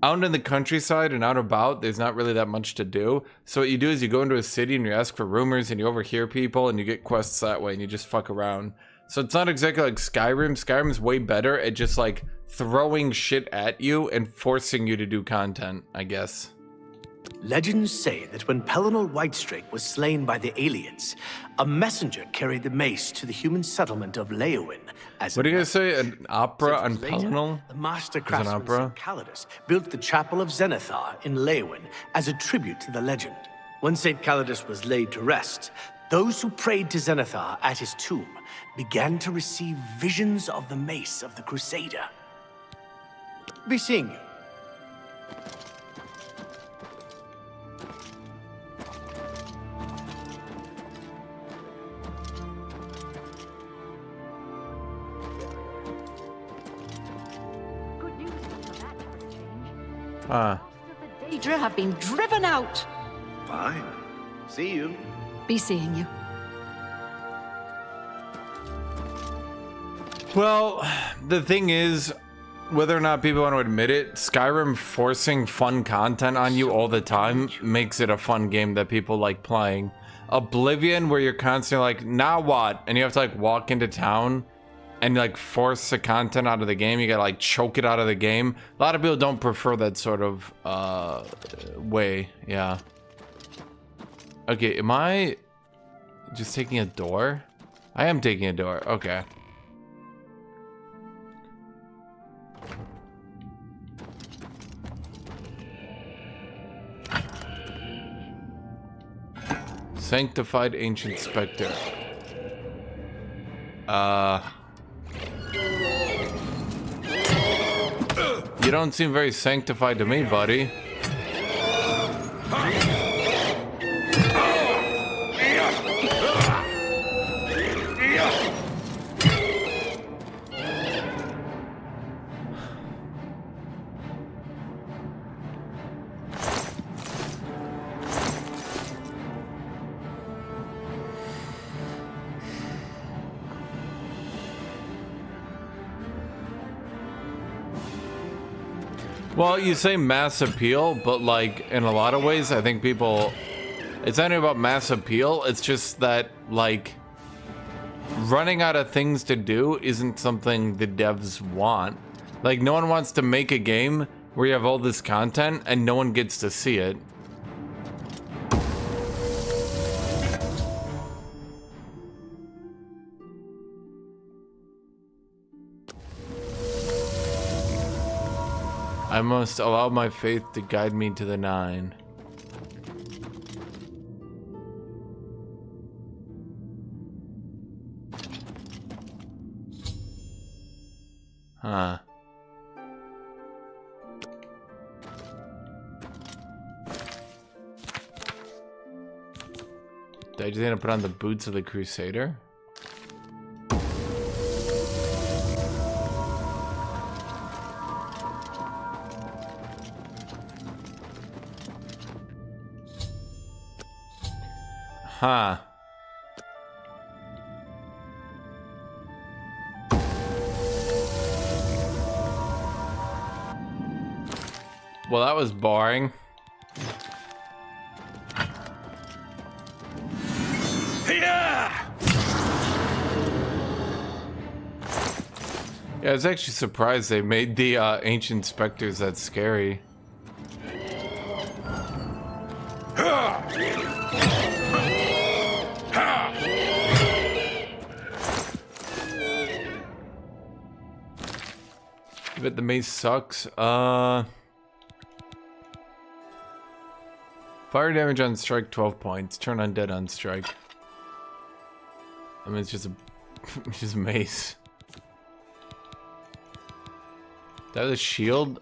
Out in the countryside and out about, there's not really that much to do. So what you do is you go into a city and you ask for rumors and you overhear people and you get quests that way and you just fuck around. So it's not exactly like Skyrim. Skyrim's way better at just like throwing shit at you and forcing you to do content, I guess. Legends say that when Pelennor Whitestrake was slain by the aliens, a messenger carried the mace to the human settlement of Leowyn. What do you guys say? An opera on Pelennor? The master craftsman St. Calidus built the Chapel of Zenithar in Leowyn as a tribute to the legend. When St. Calidus was laid to rest, those who prayed to Zenithar at his tomb began to receive visions of the mace of the Crusader. Be seeing you. The Daedra have been driven out. Fine. See you. Be seeing you. Well, the thing is, whether or not people want to admit it, Skyrim forcing fun content on you all the time makes it a fun game that people like playing. Oblivion, where you're constantly like, now what? And you have to like walk into town and like force the content out of the game. You gotta like choke it out of the game. A lot of people don't prefer that sort of way. Yeah. Okay, am I just taking a door? I am taking a door. Okay. Sanctified Ancient Spectre. You don't seem very sanctified to me, buddy. Well, you say mass appeal, but like in a lot of ways, I think people, it's not about mass appeal. It's just that like running out of things to do isn't something the devs want. Like no one wants to make a game where you have all this content and no one gets to see it. I must allow my faith to guide me to the 9. Huh. Did I just end up put on the boots of the Crusader? Huh. Well, that was boring. Yeah, I was actually surprised they made the ancient specters that scary. But the mace sucks. Fire damage on strike 12 points. Turn undead on strike. I mean, it's just a just mace. That was a shield.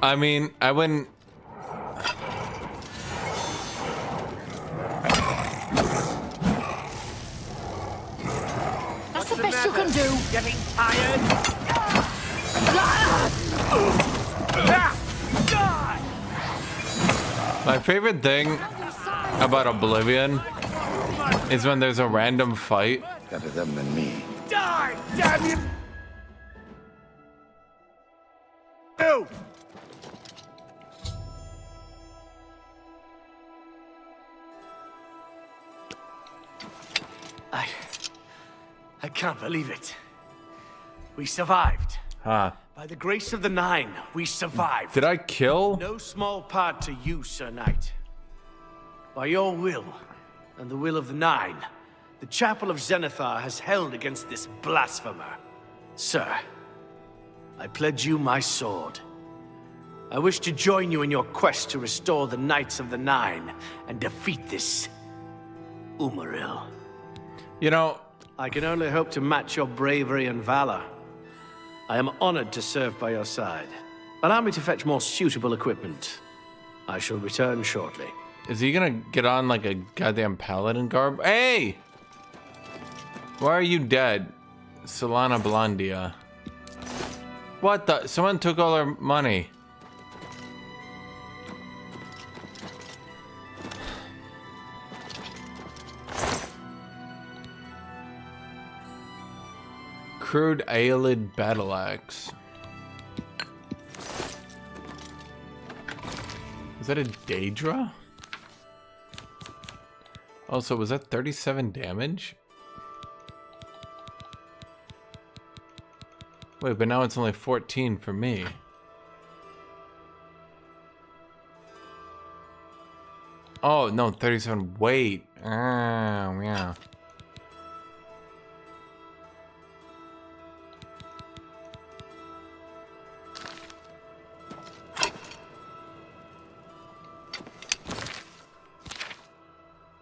I mean, I wouldn't. That's the best you can do. Getting tired? My favorite thing about Oblivion is when there's a random fight. Better them than me. Die, damn you! Ew! I can't believe it. We survived. Huh. By the grace of the 9, we survived. Did I kill? No small part to you, Sir Knight. By your will, and the will of the 9, the Chapel of Zenithar has held against this blasphemer. Sir, I pledge you my sword. I wish to join you in your quest to restore the Knights of the 9 and defeat this Umaril. You know, I can only hope to match your bravery and valor. I am honored to serve by your side. Allow me to fetch more suitable equipment. I shall return shortly. Is he gonna get on like a goddamn paladin garb? Hey! Why are you dead? Solana Blondia. What the? Someone took all our money. Crude Aelid Battle Axe. Is that a Daedra? Oh, so was that 37 damage? Wait, but now it's only 14 for me. Oh, no, 37. Wait. Yeah.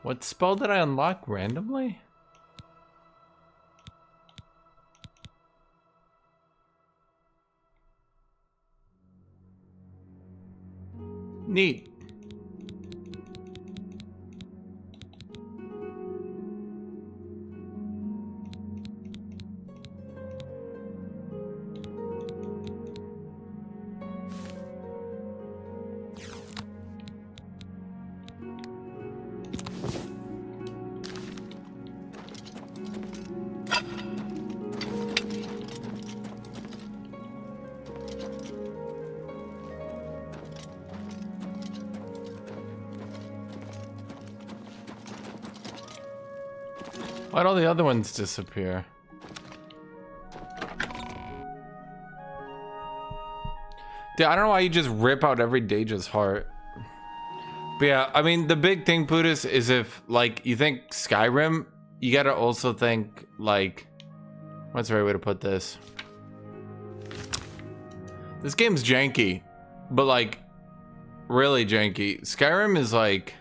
What spell did I unlock randomly? Neat. Why'd all the other ones disappear? Dude, I don't know why you just rip out every Daeja's heart. But yeah, I mean, the big thing, Plutus, is if, like, you think Skyrim, you gotta also think, like... What's the right way to put this? This game's janky, but, like, really janky. Skyrim is, like...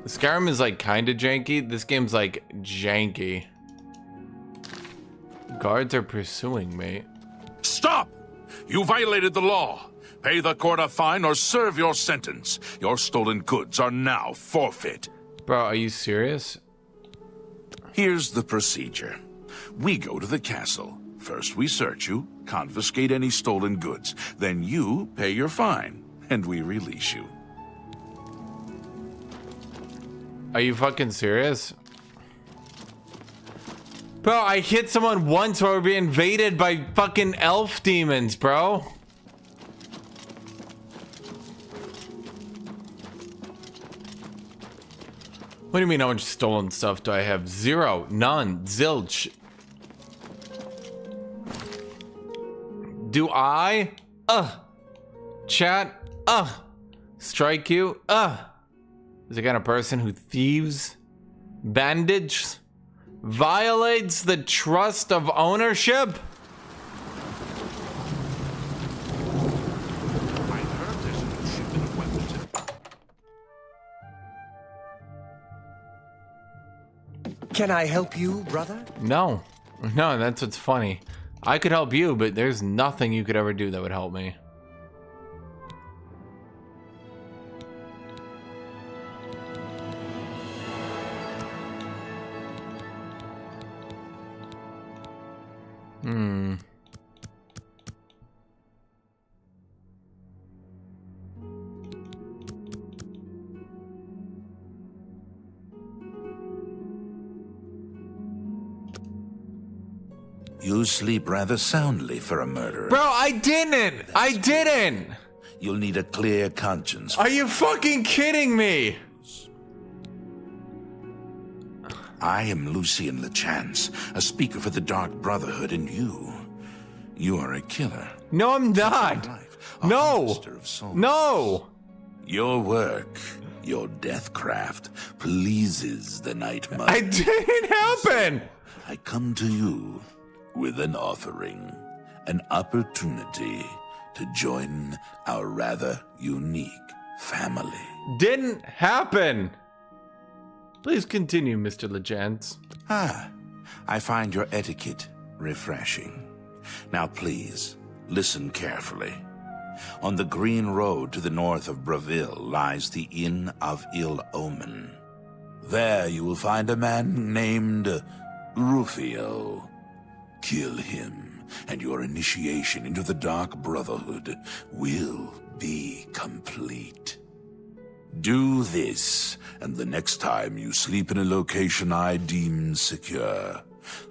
Skyrim is like kinda janky. This game's like janky. Guards are pursuing me. Stop! You violated the law. Pay the court a fine or serve your sentence. Your stolen goods are now forfeit. Bro, are you serious? Here's the procedure. We go to the castle. First we search you, confiscate any stolen goods. Then you pay your fine, and we release you. Are you fucking serious? Bro, I hit someone once while we were being invaded by fucking elf demons, bro. What do you mean how much stolen stuff do I have? Zero, none, zilch. Do I? Chat? Strike you? Is the kind of person who thieves, bandages, violates the trust of ownership? Can I help you, brother? No. No, that's what's funny. I could help you, but there's nothing you could ever do that would help me. You sleep rather soundly for a murderer. Bro, I didn't! I didn't! You'll need a clear conscience. Are you fucking kidding me? I am Lucien LeChance, a speaker for the Dark Brotherhood, and you are a killer. No, I'm not. No. No. Your work, your deathcraft, pleases the Night Mother. I didn't happen. I come to you with an offering, an opportunity to join our rather unique family. Didn't happen. Please continue, Mr. LeChance. I find your etiquette refreshing. Now please, listen carefully. On the green road to the north of Braville lies the Inn of Ill Omen. There you will find a man named Rufio. Kill him, and your initiation into the Dark Brotherhood will be complete. Do this, and the next time you sleep in a location I deem secure,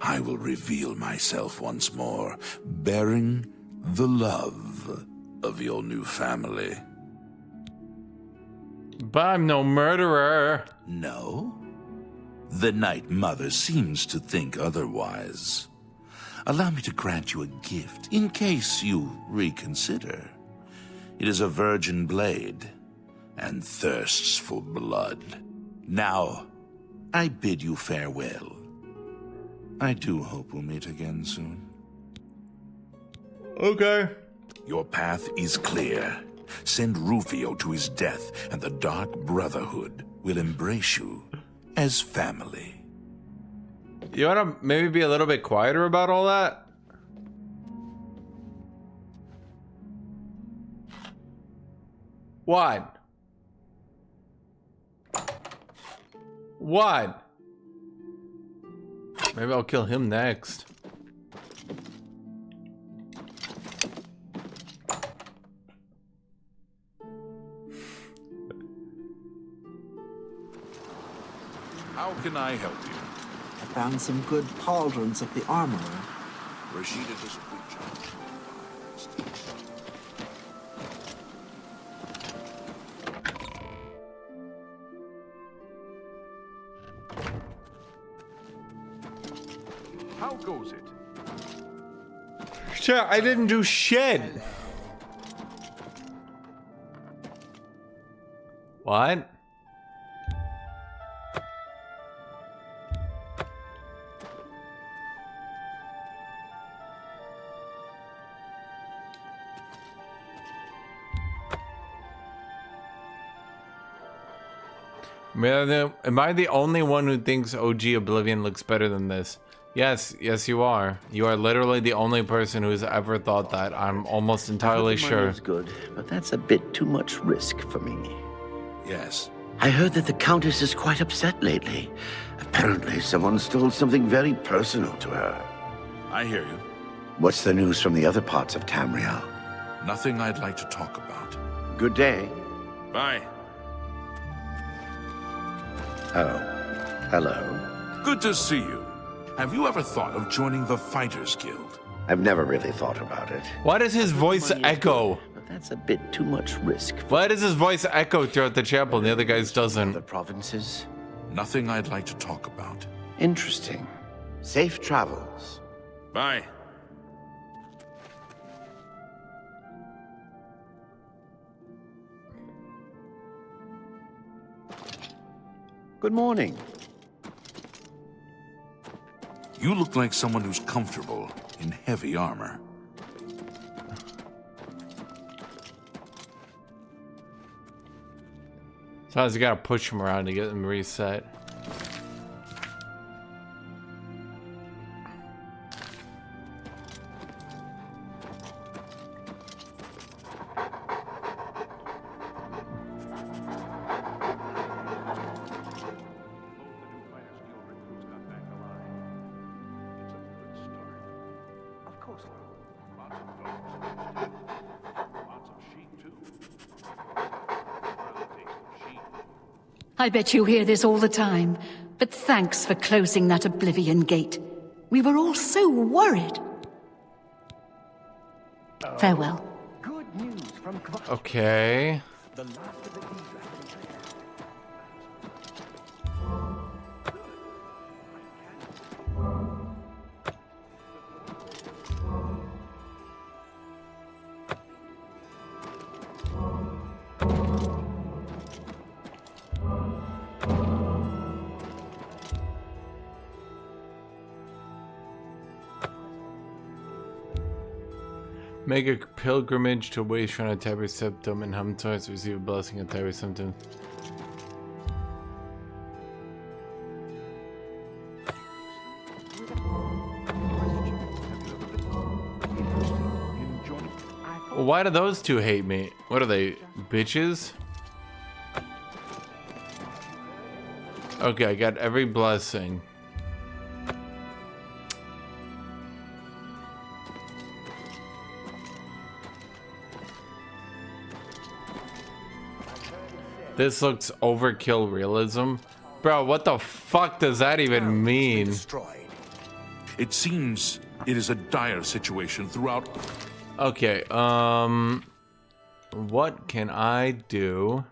I will reveal myself once more, bearing the love of your new family. But I'm no murderer. No? The Night Mother seems to think otherwise. Allow me to grant you a gift, in case you reconsider. It is a virgin blade, and thirsts for blood. Now, I bid you farewell. I do hope we'll meet again soon. Okay. Your path is clear. Send Rufio to his death, and the Dark Brotherhood will embrace you as family. You wanna maybe be a little bit quieter about all that? What? What? Maybe I'll kill him next. How can I help you? I found some good pauldrons at the armorer. Rashida does a good job. How goes it? Shit, I didn't do shit. What? Am I the only one who thinks OG Oblivion looks better than this? Yes, yes you are. You are literally the only person who's ever thought that. I'm almost entirely sure. Is good, but that's a bit too much risk for me. Yes. I heard that the Countess is quite upset lately. Apparently someone stole something very personal to her. I hear you. What's the news from the other parts of Tamriel? Nothing I'd like to talk about. Good day. Bye. Oh, hello. Good to see you. Have you ever thought of joining the Fighters Guild? I've never really thought about it. Why does his voice echo? But that's a bit too much risk. Why does his voice echo throughout the chapel and the other guys doesn't? The provinces? Nothing I'd like to talk about. Interesting. Safe travels. Bye. Good morning. You look like someone who's comfortable in heavy armor. Sometimes you gotta push him around to get him reset. I bet you hear this all the time, but thanks for closing that Oblivion gate. We were all so worried. Farewell. Good news from Okay. Make a pilgrimage to Wayshrine at Tiber Septum and Hamtoys receive a blessing at Tiber Septum. Well, why do those two hate me? What are they, bitches? Okay, I got every blessing. This looks overkill realism. Bro, what the fuck does that even mean? It seems it is a dire situation throughout. Okay, what can I do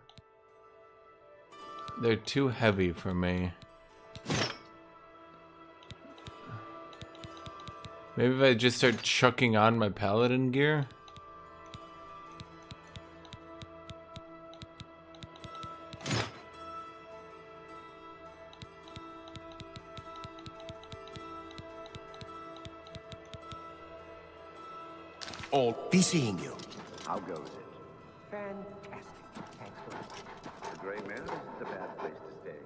They're too heavy for me. Maybe if I just start chucking on my paladin gear? Be seeing you. How goes it? Fantastic. Excellent. The Grey Mare isn't a bad place to stay.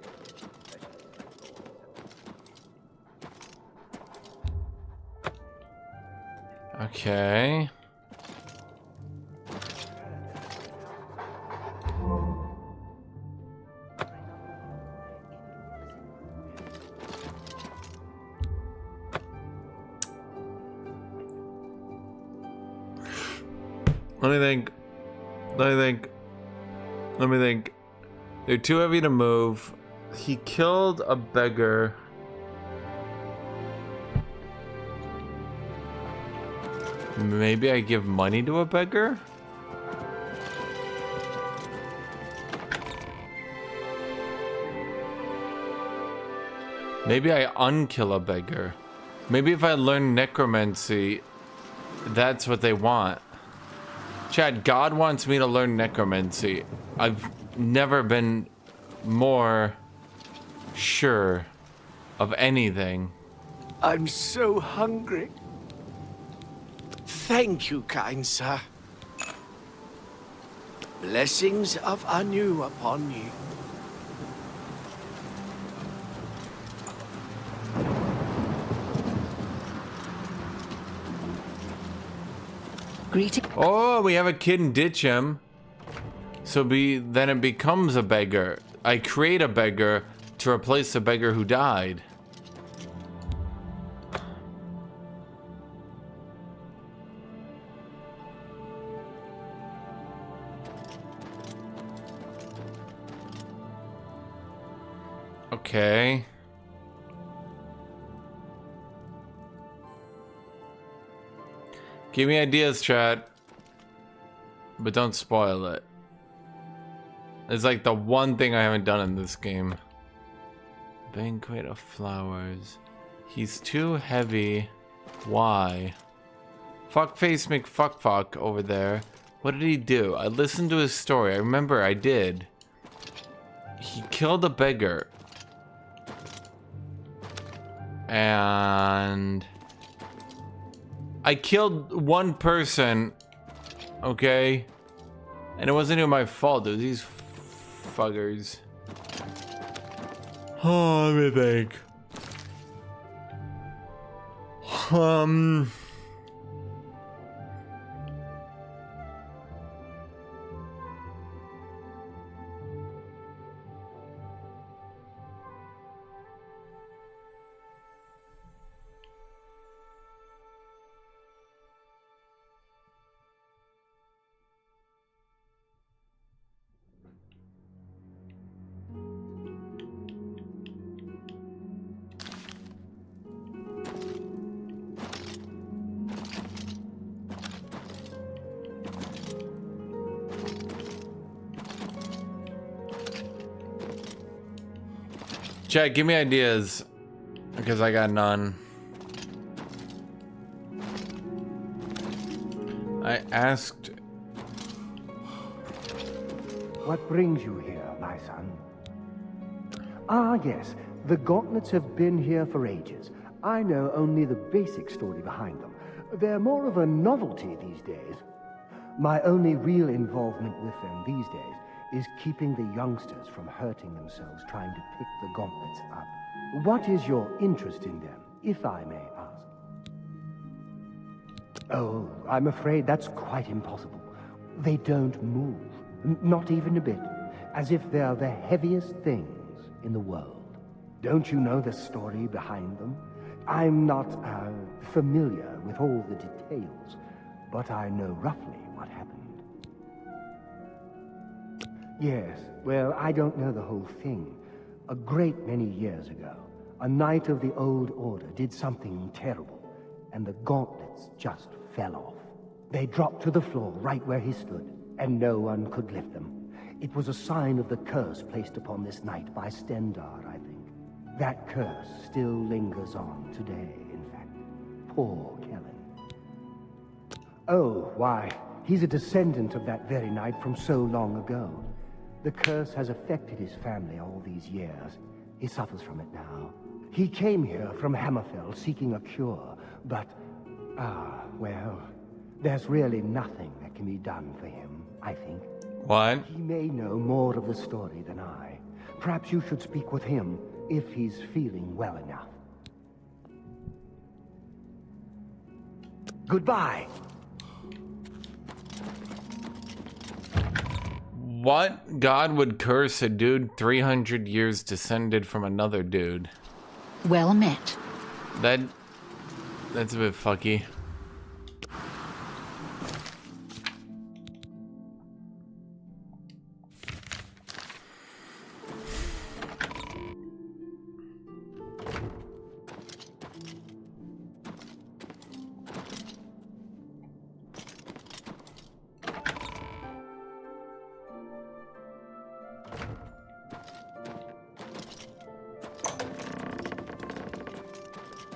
Okay. Let me think. They're too heavy to move. He killed a beggar. Maybe I give money to a beggar? Maybe I unkill a beggar. Maybe if I learn necromancy, that's what they want. Chad, God wants me to learn necromancy. I've never been more sure of anything. I'm so hungry. Thank you, kind sir. Blessings of Anu upon you. Greeting. Oh, we have a kid and ditch him. So then it becomes a beggar. I create a beggar to replace the beggar who died. Okay. Give me ideas, chat. But don't spoil it. It's like the one thing I haven't done in this game. Banquet of flowers. He's too heavy. Why? Fuckface McFuckfuck over there. What did he do? I listened to his story. I remember I did. He killed a beggar. And I killed one person, okay? And it wasn't even my fault, dude. These fuckers. Oh, let me think. Chat, give me ideas, because I got none. I asked... What brings you here, my son? Ah, yes. The gauntlets have been here for ages. I know only the basic story behind them. They're more of a novelty these days. My only real involvement with them these days is keeping the youngsters from hurting themselves trying to pick the gauntlets up. What is your interest in them, if I may ask? Oh, I'm afraid that's quite impossible. They don't move, not even a bit, as if they're the heaviest things in the world. Don't you know the story behind them? I'm not familiar with all the details, but I know roughly what happened. Yes, well, I don't know the whole thing. A great many years ago, a knight of the old order did something terrible, and the gauntlets just fell off. They dropped to the floor right where he stood, and no one could lift them. It was a sign of the curse placed upon this night by Stendar, I think. That curse still lingers on today, in fact. Poor Kellen. Oh, why, he's a descendant of that very night from so long ago. The curse has affected his family all these years. He suffers from it now. He came here from Hammerfell seeking a cure, but, well, there's really nothing that can be done for him, I think. What? He may know more of the story than I. Perhaps you should speak with him if he's feeling well enough. Goodbye. What god would curse a dude 300 years descended from another dude? Well met. That's a bit fucky.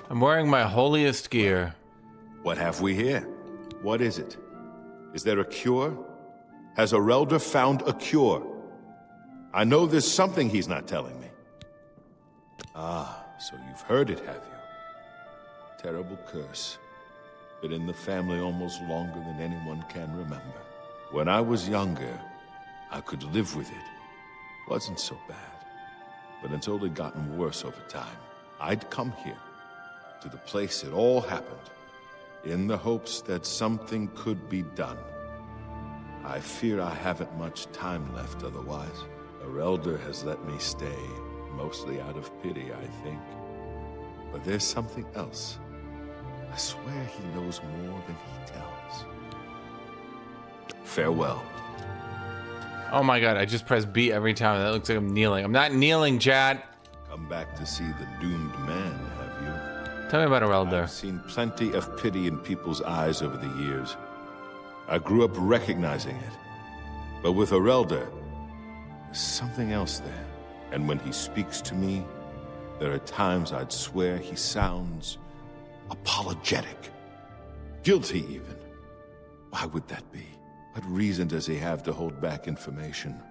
I'm wearing my holiest gear. What have we here? What is it? Is there a cure? Has Arelder found a cure? I know there's something he's not telling me. Ah, so you've heard it, have you? Terrible curse. Been in the family almost longer than anyone can remember. When I was younger, I could live with it. Wasn't so bad. But it's only gotten worse over time. I'd come here, to the place it all happened, in the hopes that something could be done. I fear I haven't much time left otherwise. Arelder has let me stay, mostly out of pity, I think. But there's something else. I swear he knows more than he tells. Farewell. Oh my god, I just press B every time. That looks like I'm kneeling. I'm not kneeling, chat. Come back to see the doomed man, have you? Tell me about Arelder. I've seen plenty of pity in people's eyes over the years. I grew up recognizing it. But with Arelder, there's something else there. And when he speaks to me, there are times I'd swear he sounds apologetic. Guilty, even. Why would that be? What reason does he have to hold back information?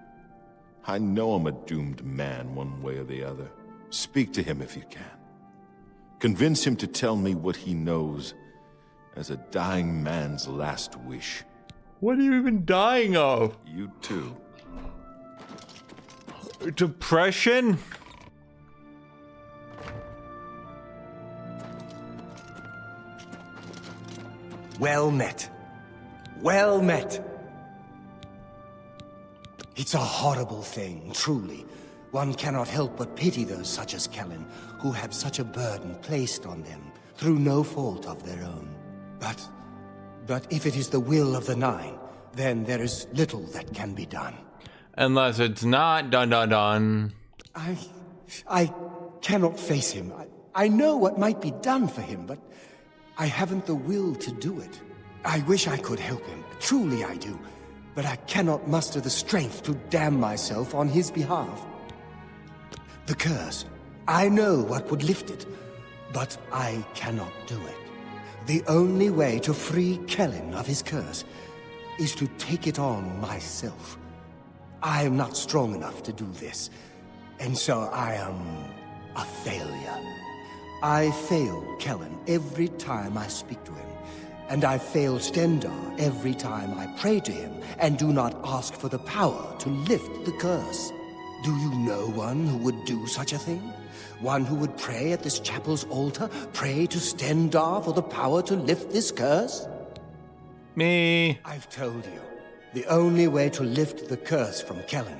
I know I'm a doomed man one way or the other. Speak to him if you can. Convince him to tell me what he knows as a dying man's last wish. What are you even dying of? You too. Depression? Well met. Well met. It's a horrible thing, truly. One cannot help but pity those such as Kellen, who have such a burden placed on them, through no fault of their own. But if it is the will of the Nine, then there is little that can be done. Unless it's not done. I cannot face him. I know what might be done for him, but I haven't the will to do it. I wish I could help him. Truly I do. But I cannot muster the strength to damn myself on his behalf. The curse. I know what would lift it, but I cannot do it. The only way to free Kellen of his curse is to take it on myself. I am not strong enough to do this, and so I am a failure. I fail Kellen every time I speak to him, and I fail Stendar every time I pray to him and do not ask for the power to lift the curse. Do you know one who would do such a thing? One who would pray at this chapel's altar, pray to Stendar for the power to lift this curse? Me. I've told you. The only way to lift the curse from Kellen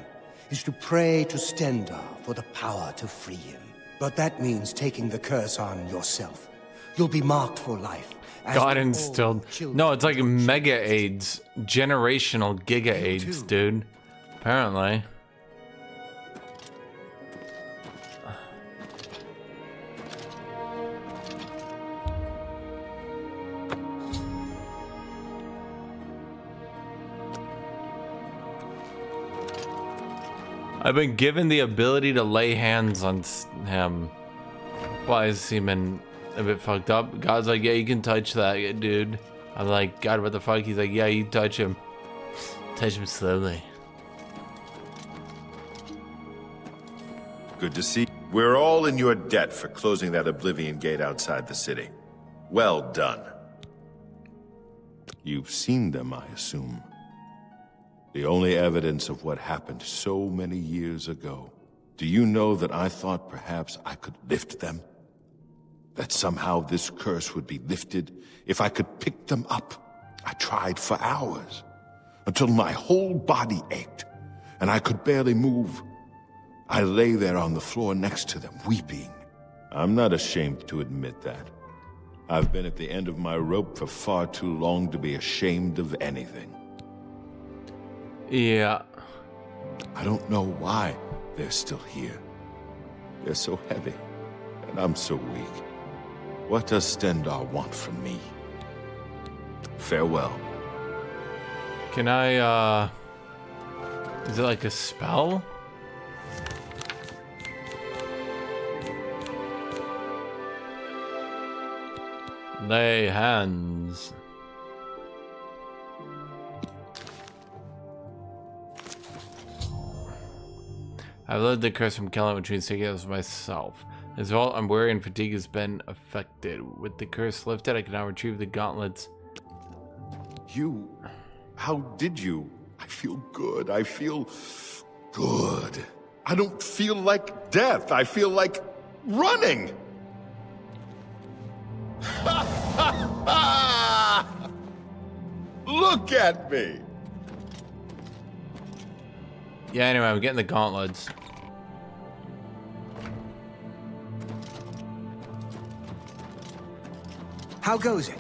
is to pray to Stendar for the power to free him. But that means taking the curse on yourself. You'll be marked for life. God instilled. No, it's like mega AIDS. Generational giga AIDS, dude. Apparently. I've been given the ability to lay hands on him. Why is seeming a bit fucked up? God's like, yeah, you can touch that, dude. I'm like, God, what the fuck? He's like, yeah, you touch him. Touch him slowly. Good to see. We're all in your debt for closing that Oblivion gate outside the city. Well done. You've seen them, I assume. The only evidence of what happened so many years ago. Do you know that I thought perhaps I could lift them? That somehow this curse would be lifted if I could pick them up. I tried for hours, until my whole body ached, and I could barely move. I lay there on the floor next to them, weeping. I'm not ashamed to admit that. I've been at the end of my rope for far too long to be ashamed of anything. Yeah. I don't know why they're still here. They're so heavy, and I'm so weak. What does Stendarr want from me? Farewell. Can I, is it like a spell? Lay hands. I've lived the curse from Kellen, which means taking it as myself. As well, I'm weary and fatigue has been affected. With the curse lifted, I can now retrieve the gauntlets. You... how did you? I feel good. I feel good. I don't feel like death. I feel like running. Look at me. Yeah, anyway, I'm getting the gauntlets. How goes it?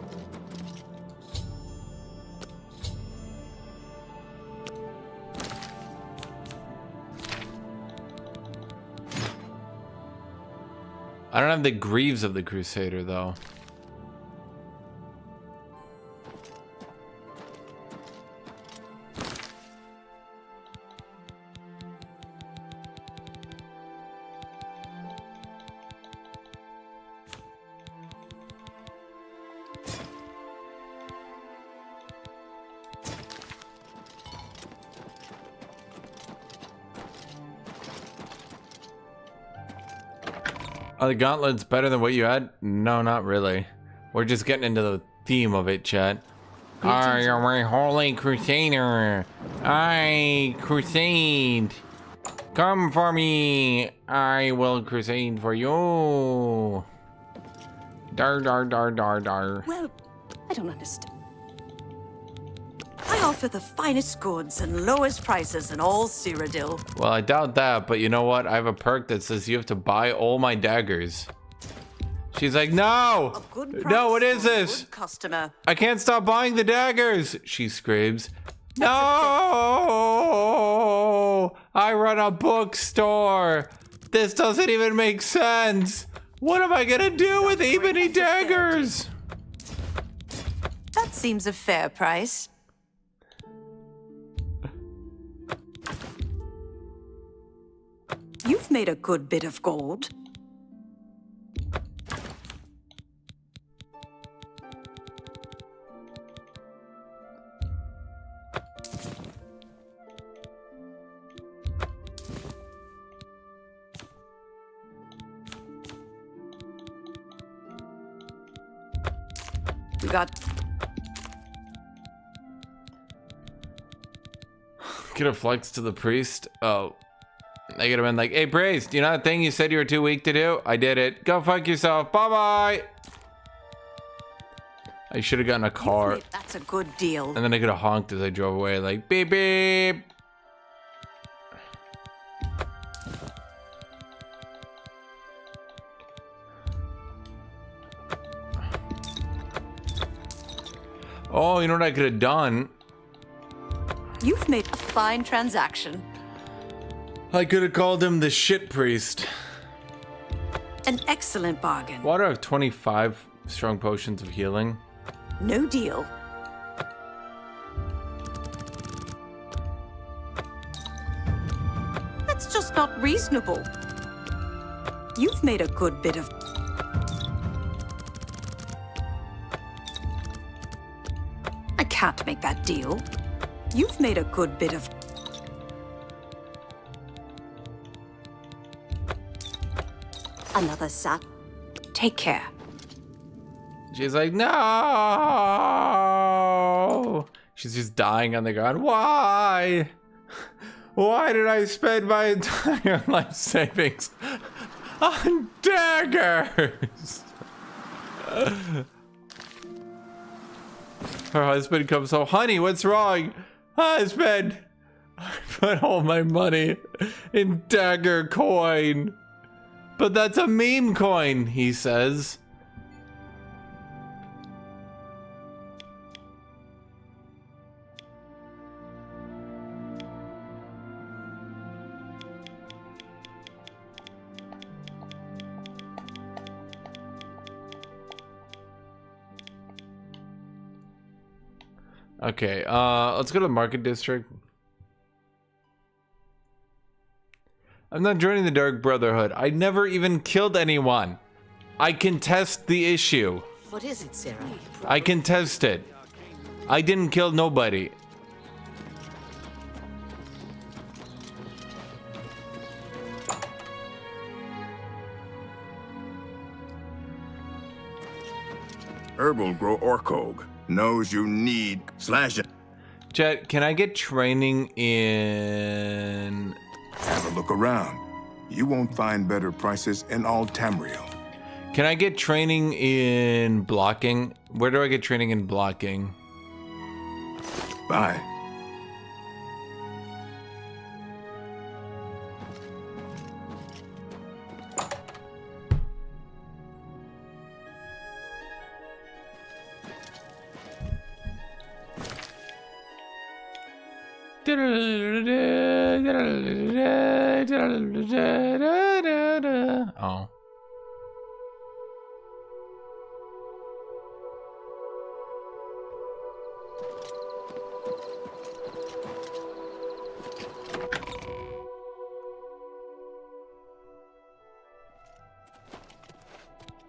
I don't have the greaves of the Crusader, though. Are the gauntlets better than what you had? No, not really. We're just getting into the theme of it, chat. I am a holy crusader. I crusade. Come for me. I will crusade for you. Dar dar dar dar dar. Well, I don't understand. I offer the finest goods and lowest prices in all Cyrodiil. Well, I doubt that, but you know what? I have a perk that says you have to buy all my daggers. She's like, no! No, what is this? Customer. I can't stop buying the daggers! She screams. No! I run a bookstore! This doesn't even make sense! What am I gonna do with ebony daggers? That seems a fair price. You've made a good bit of gold. We got... Get a flex to the priest? Oh. They could have been like, hey, priest, you know that thing you said you were too weak to do? I did it. Go fuck yourself. Bye-bye. I should have gotten a car. That's a good deal. And then I could have honked as I drove away, like, beep, beep. Oh, you know what I could have done? You've made a fine transaction. I could have called him the shit priest. An excellent bargain. Why do I have 25 strong potions of healing? No deal. Let's just reasonable. You've made a good bit of... I can't make that deal. You've made a good bit of... Another sap. Take care. She's like, no! She's just dying on the ground. Why? Why did I spend my entire life savings on daggers? Her husband comes home. Honey, what's wrong? Husband, I put all my money in dagger coin. But that's a meme coin, he says. Okay, let's go to the market district. I'm not joining the Dark Brotherhood. I never even killed anyone. I contest the issue. What is it, Sarah? I contest it. I didn't kill nobody. Herbal grow Orcog. Knows you need slash it. Jet, can I get training in... Have a look around. You won't find better prices in all Tamriel. Can I get training in blocking? Where do I get training in blocking? Bye. Oh.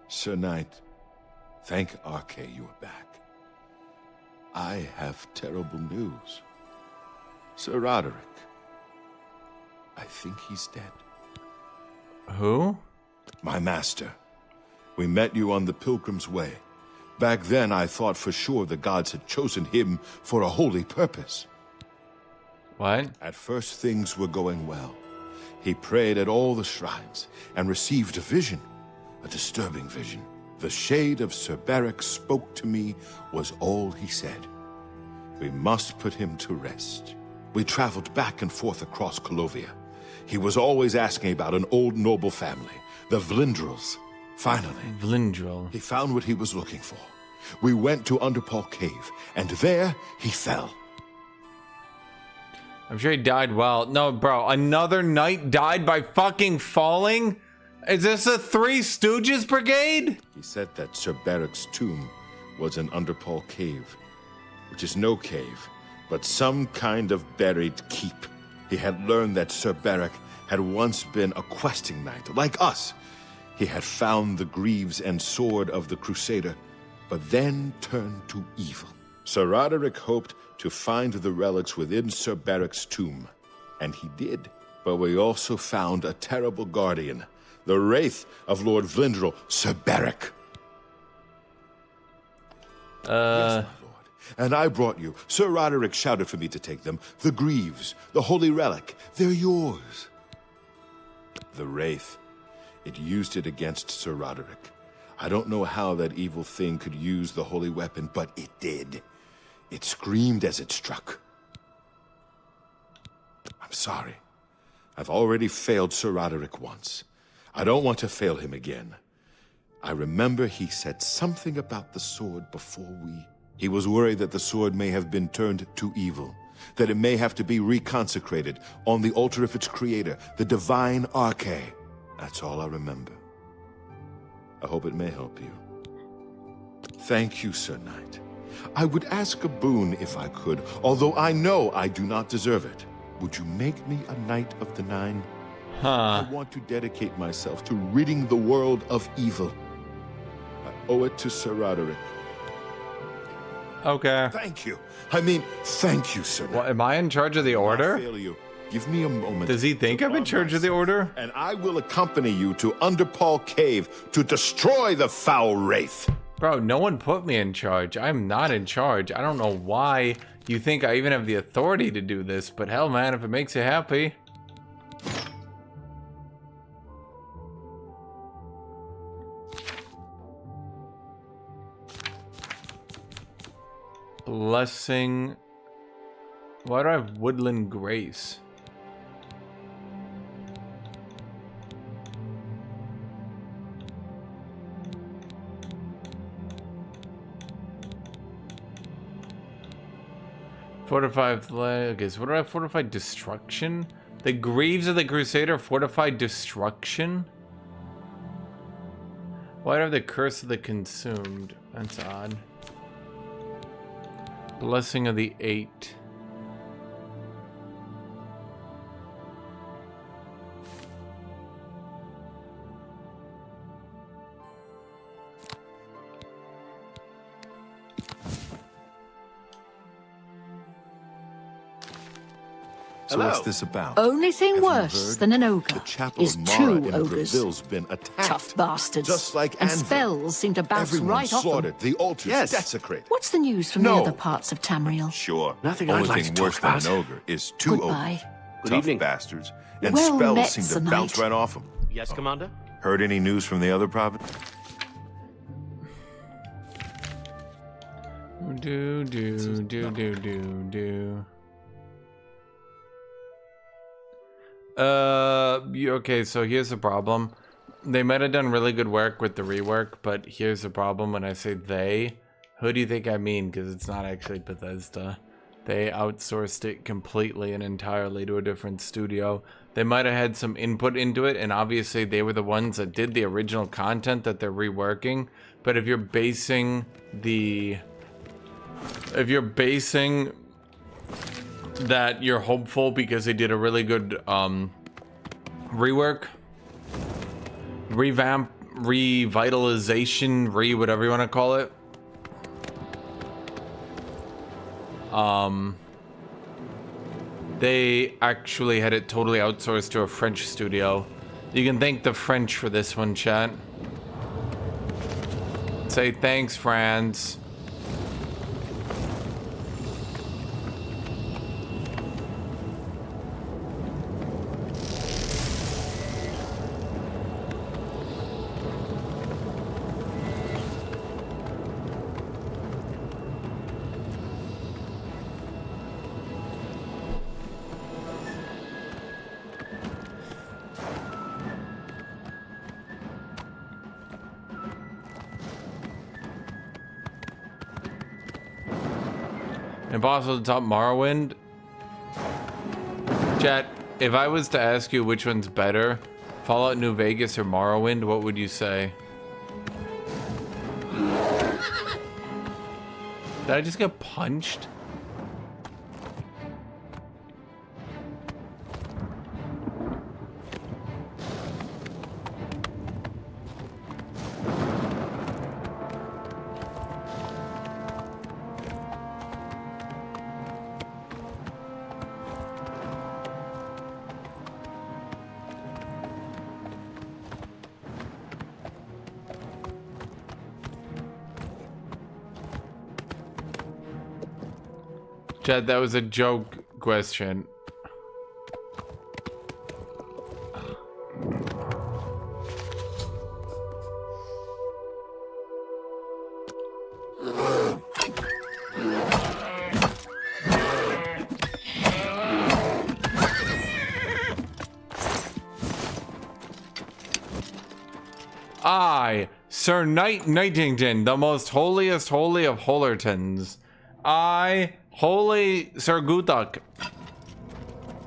Sir Knight, thank RK you are back. I have terrible news. Sir Roderick, I think he's dead. Who? My master. We met you on the Pilgrim's Way. Back then, I thought for sure the gods had chosen him for a holy purpose. What? At first, things were going well. He prayed at all the shrines and received a vision, a disturbing vision. The shade of Sir Beric spoke to me was all he said. We must put him to rest. We traveled back and forth across Colovia. He was always asking about an old noble family, the Vlindrels. Finally, Vlindrel. He found what he was looking for. We went to Underpaw Cave, and there he fell. I'm sure he died well. No, bro, another knight died by fucking falling? Is this a Three Stooges brigade? He said that Sir Beric's tomb was in Underpaw Cave, which is no cave, but some kind of buried keep. He had learned that Sir Beric had once been a questing knight, like us. He had found the greaves and sword of the Crusader, but then turned to evil. Sir Roderick hoped to find the relics within Sir Beric's tomb, and he did. But we also found a terrible guardian, the wraith of Lord Vlindrel, Sir Beric. Yes, my lord. And I brought you. Sir Roderick shouted for me to take them. The greaves, the holy relic, they're yours. The wraith, it used it against Sir Roderick. I don't know how that evil thing could use the holy weapon, but it did. It screamed as it struck. I'm sorry. I've already failed Sir Roderick once. I don't want to fail him again. I remember he said something about the sword before we... He was worried that the sword may have been turned to evil, that it may have to be reconsecrated on the altar of its creator, the divine RK. That's all I remember. I hope it may help you. Thank you, Sir Knight. I would ask a boon if I could, although I know I do not deserve it. Would you make me a Knight of the Nine? I want to dedicate myself to ridding the world of evil. I owe it to Sir Roderick. Okay. Thank you. I mean, thank you, sir. What, am I in charge of the order? I'll fail you. Give me a moment. Does he think I'm in charge of the order? And I will accompany you to Underpaw Cave to destroy the foul wraith. Bro, no one put me in charge. I'm not in charge. I don't know why you think I even have the authority to do this, but hell, man, if it makes you happy. Blessing. Why do I have Woodland Grace? Fortified, okay, so what do I have? Fortified Destruction? The Greaves of the Crusader, Fortified Destruction? Why do I have the Curse of the Consumed? That's odd. Blessing of the Eight. So what's this about? Only thing Have you worse heard? than an ogre The chapel is of Mara two in ogres. Braville's been attacked. Tough bastards. Just like and Anvil. spells seem to bounce Everyone right off them. slaughtered. The altars desecrated. What's the news from the No. other parts of Tamriel? Sure. Nothing Only I'd like thing to worse talk than an about. ogre is two Goodbye. ogres. Good Tough evening. bastards. And Well spells met, seem to Sir bounce Knight. right off them. Yes, Commander? Heard any news from the other province? Do. Okay, so here's the problem. They might have done really good work with the rework, but here's the problem. When I say they, who do you think I mean? Because it's not actually Bethesda. They outsourced it completely and entirely to a different studio. They might have had some input into it, and obviously they were the ones that did the original content that they're reworking. But if you're basing that you're hopeful because they did a really good rework, revamp, revitalization, whatever you want to call it. They actually had it totally outsourced to a French studio. You can thank the French for this one, chat. Say thanks, France. Impossible to top Morrowind. Chat, if I was to ask you which one's better, Fallout New Vegas or Morrowind, what would you say? Did I just get punched? Chad, that was a joke question. I, Sir Nightington, the most holiest holy of Holertons. I, Holy Sir Guthuk,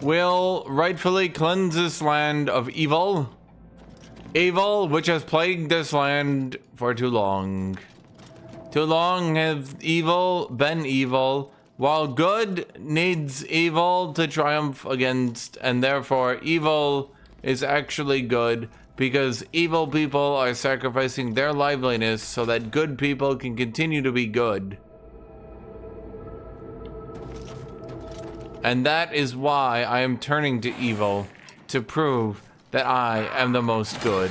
will rightfully cleanse this land of evil. Evil which has plagued this land for too long. Too long has evil been evil, while good needs evil to triumph against, and therefore evil is actually good because evil people are sacrificing their liveliness so that good people can continue to be good. And that is why I am turning to evil, to prove that I am the most good.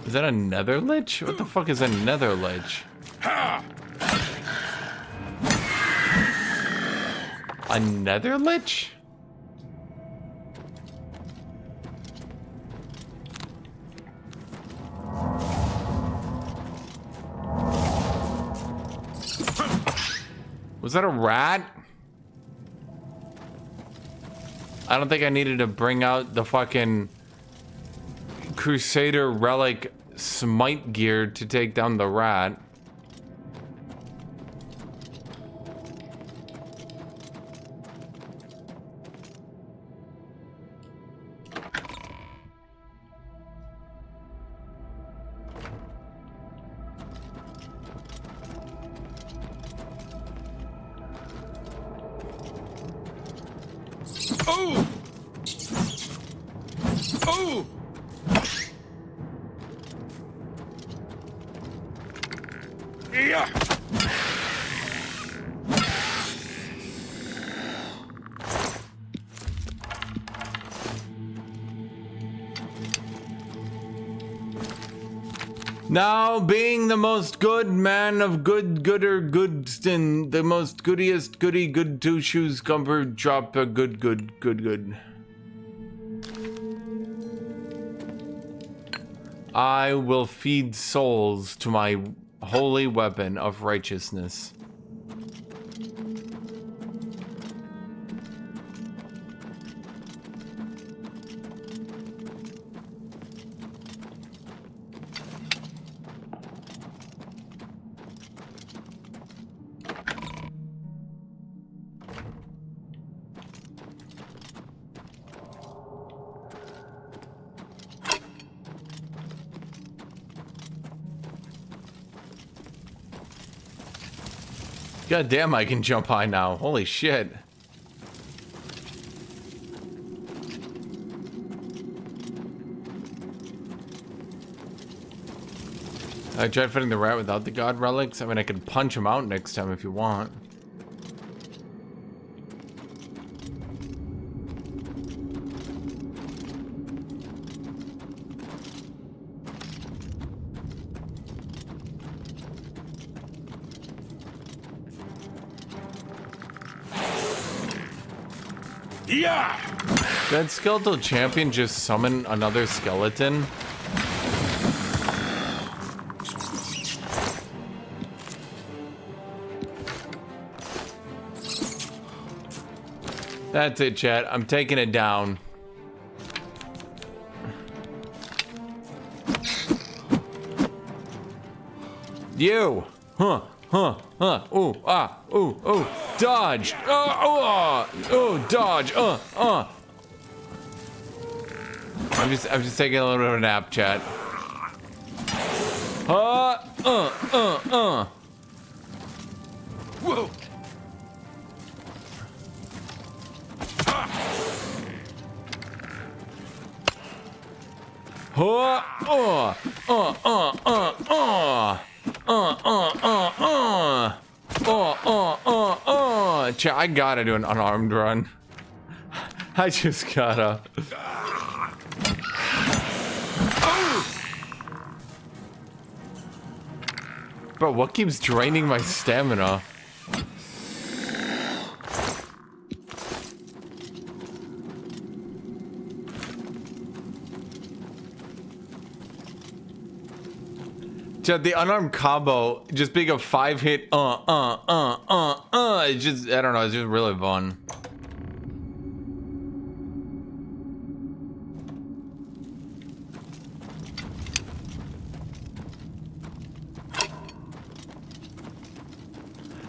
Is that a nether lich? What the fuck is a nether lich? A nether lich? Was that a rat? I don't think I needed to bring out the fucking Crusader relic smite gear to take down the rat. Oh! Oh! Yeah. Now, being the most good man of goodston, the most goodiest goody good two shoes comfort drop a good. I will feed souls to my holy weapon of righteousness. God damn, I can jump high now. Holy shit. I tried fighting the rat without the god relics. I mean, I could punch him out next time if you want. Yeah. Did Skeletal Champion just summon another skeleton? That's it, chat. I'm taking it down. You! Huh, ooh, ah, ooh, dodge! Dodge, I'm just taking a little bit of a nap, chat. Whoa! I gotta do an unarmed run. I just gotta. Bro, what keeps draining my stamina? The unarmed combo, just being a 5-hit, it's just, I don't know, it's just really fun.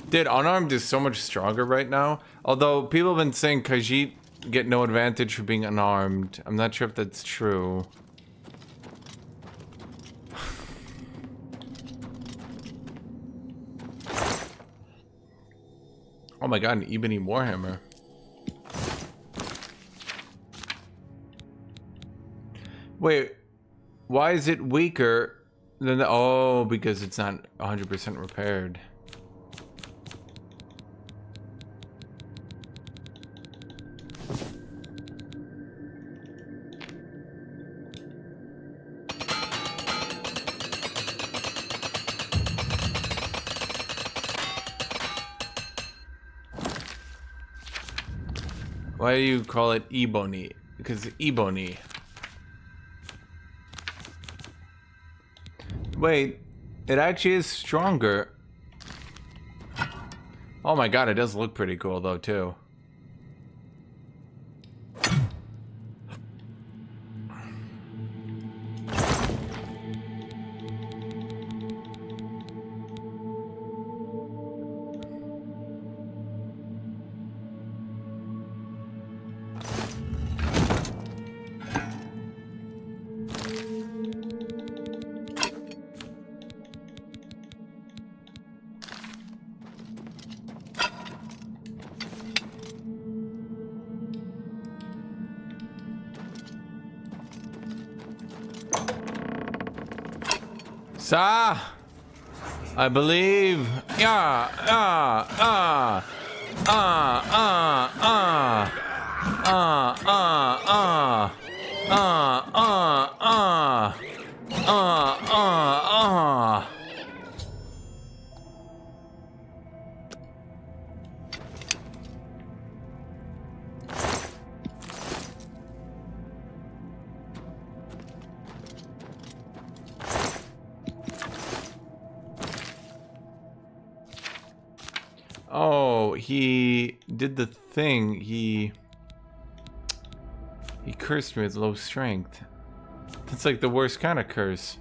Dude, unarmed is so much stronger right now. Although people have been saying Khajiit get no advantage for being unarmed. I'm not sure if that's true. Oh my god, an Ebony Warhammer. Wait, why is it weaker than the... Oh, because it's not 100% repaired. Why do you call it Ebony? Because Ebony. Wait, it actually is stronger. Oh my god, it does look pretty cool though too. Sa, I believe. Oh, he did the thing. He cursed me with low strength. That's like the worst kind of curse.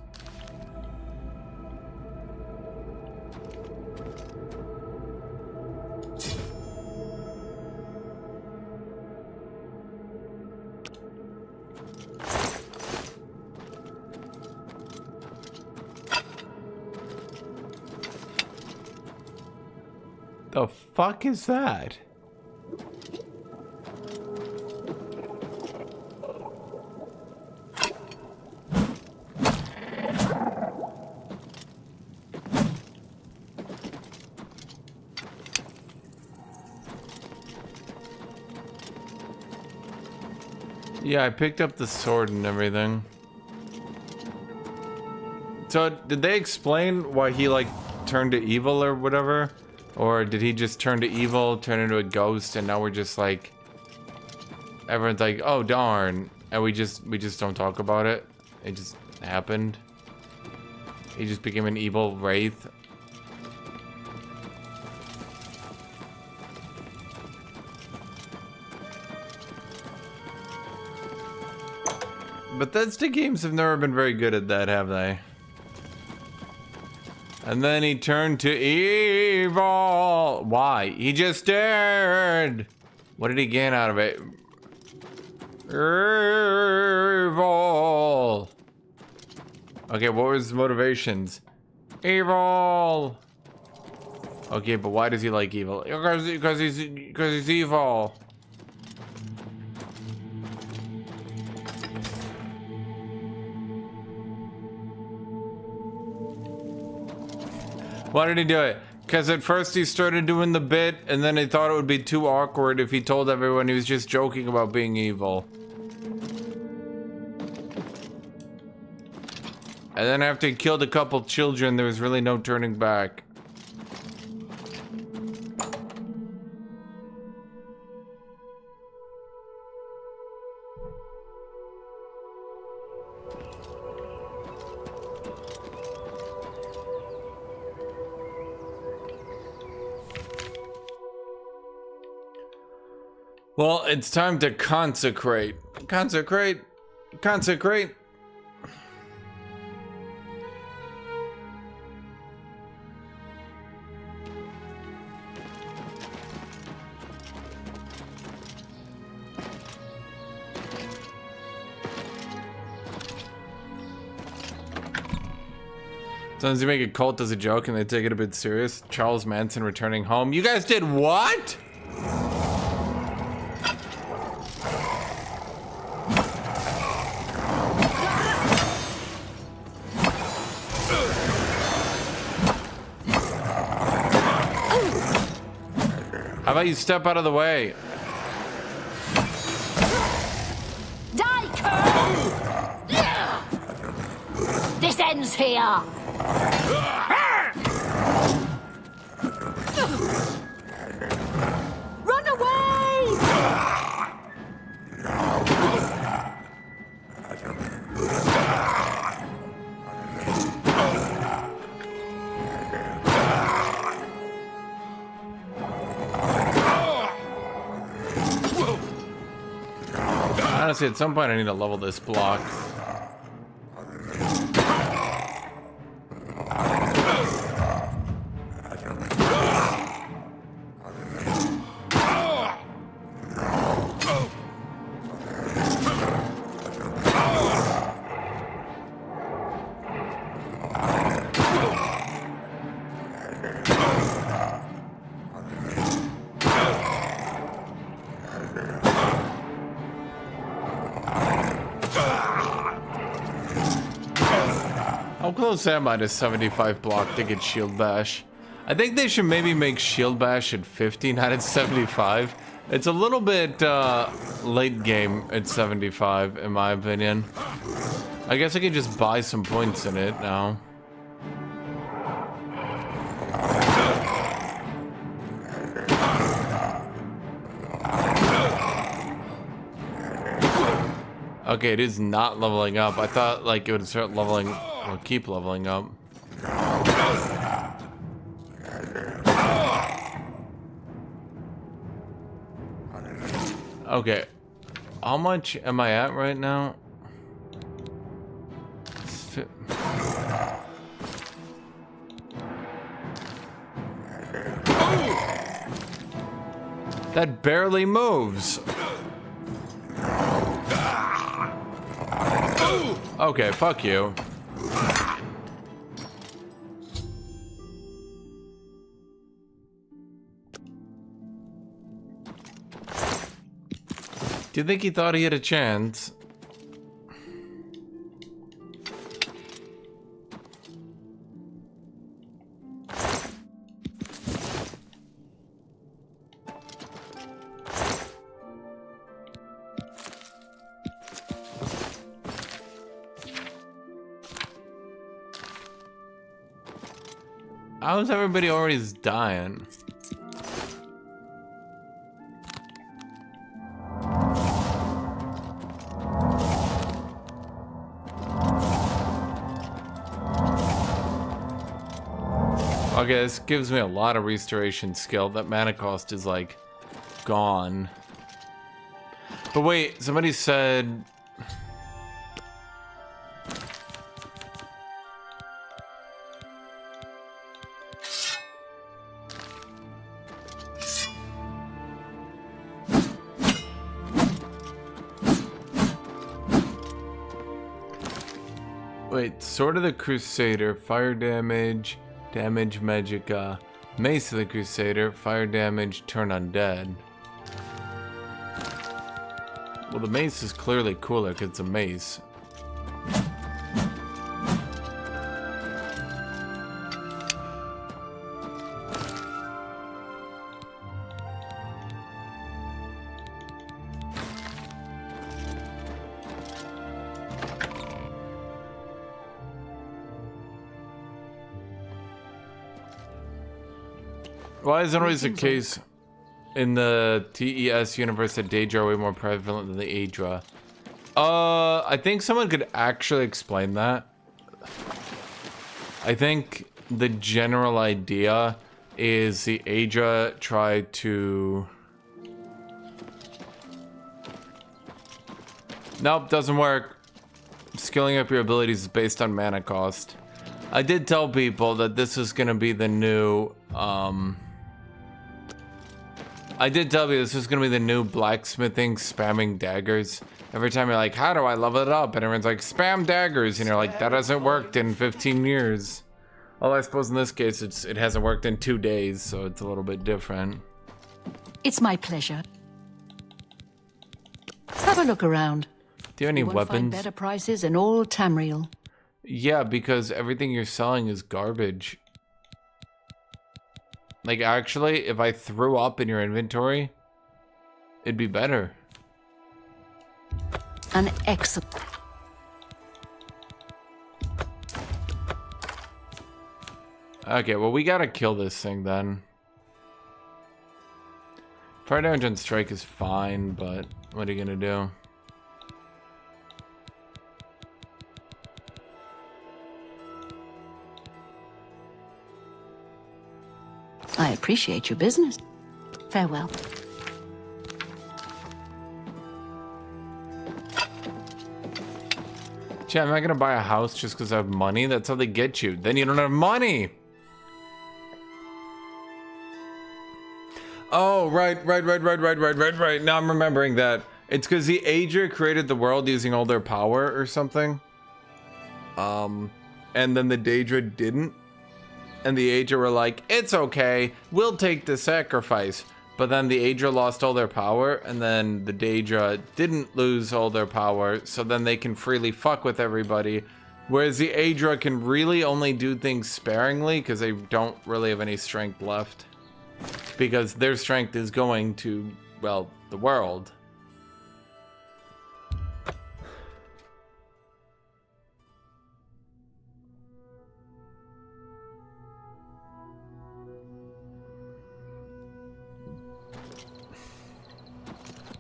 The fuck is that? Yeah, I picked up the sword and everything. So, did they explain why he, like, turned to evil or whatever? Or did he just turn to evil, turn into a ghost, and now we're just like... Everyone's like, oh darn. And we just don't talk about it. It just happened. He just became an evil wraith. Bethesda games have never been very good at that, have they? And then he turned to evil. Why? He just dared. What did he gain out of it? Evil. Okay, what was his motivations? Evil. Okay, but why does he like evil? Because he's evil. Why did he do it? Because at first he started doing the bit, and then he thought it would be too awkward if he told everyone he was just joking about being evil. And then after he killed a couple children, there was really no turning back. Well, it's time to consecrate. Consecrate. Consecrate. Sometimes you make a cult as a joke and they take it a bit serious. Charles Manson returning home. You guys did what? How about you step out of the way? Die, Cur! This ends here! Run away! Honestly, at some point I need to level this block. How close am I to 75 block to get shield bash? I think they should maybe make shield bash at 50, not at 75. It's a little bit late game at 75 in my opinion. I guess I could just buy some points in it now. Okay, it is not leveling up. I thought like it would start leveling or keep leveling up. Okay, how much am I at right now? That barely moves. Okay, fuck you. Do you think he thought he had a chance? How's everybody already dying? Okay, this gives me a lot of restoration skill. That mana cost is like gone. But wait, somebody said wait, Sword of the Crusader, fire damage, damage Magica, Mace of the Crusader, fire damage, turn undead. Well, the mace is clearly cooler because it's a mace. Why is it always the case in the TES universe that Daedra are way more prevalent than the Aedra? I think someone could actually explain that. I think the general idea is the Aedra tried to... Nope, doesn't work. Skilling up your abilities is based on mana cost. I did tell people that this is gonna be the new, I did tell you this is gonna be the new blacksmithing spamming daggers. Every time you're like, how do I level it up? And everyone's like, spam daggers. And you're like, that hasn't worked in 15 years. Well, I suppose in this case it hasn't worked in 2 days, so it's a little bit different. It's my pleasure. Let's have a look around. Do you have any You won't find weapons? better prices in all Tamriel. Yeah, because everything you're selling is garbage. Like, actually, if I threw up in your inventory, it'd be better. An excellent. Okay, well, we gotta kill this thing then. Fire damage and strike is fine, but what are you gonna do? I appreciate your business. Farewell. Chat, am I gonna buy a house just because I have money? That's how they get you. Then you don't have money! Oh, right. Now I'm remembering that. It's because the Aedra created the world using all their power or something. And then the Daedra didn't. And the Aedra were like, it's okay, we'll take the sacrifice. But then the Aedra lost all their power, and then the Daedra didn't lose all their power, so then they can freely fuck with everybody. Whereas the Aedra can really only do things sparingly, because they don't really have any strength left. Because their strength is going to, well, the world.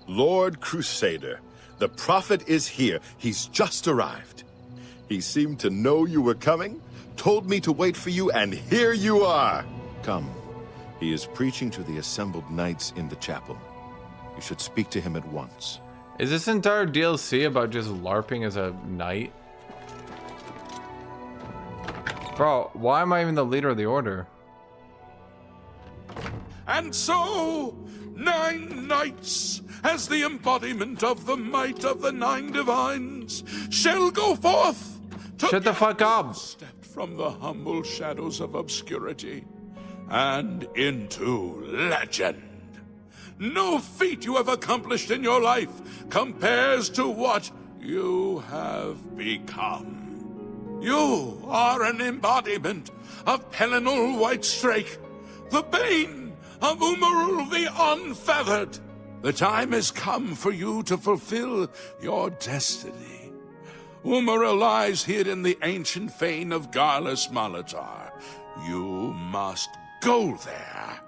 Lord Crusader, the prophet is here. He's just arrived. He seemed to know you were coming, told me to wait for you, and here you are. Come. He is preaching to the assembled knights in the chapel. You should speak to him at once. Is this entire DLC about just LARPing as a knight? Bro, why am I even the leader of the order? And so, 9 knights, as the embodiment of the might of the 9 divines, shall go forth. Shut the fuck up. Stepped from the humble shadows of obscurity and into legend. No feat you have accomplished in your life compares to what you have become. You are an embodiment of Pelinal Whitestrake, the bane of Umarul the Unfeathered. The time has come for you to fulfill your destiny. Umaril lies hid in the ancient fane of Garlus Malatar. You must go there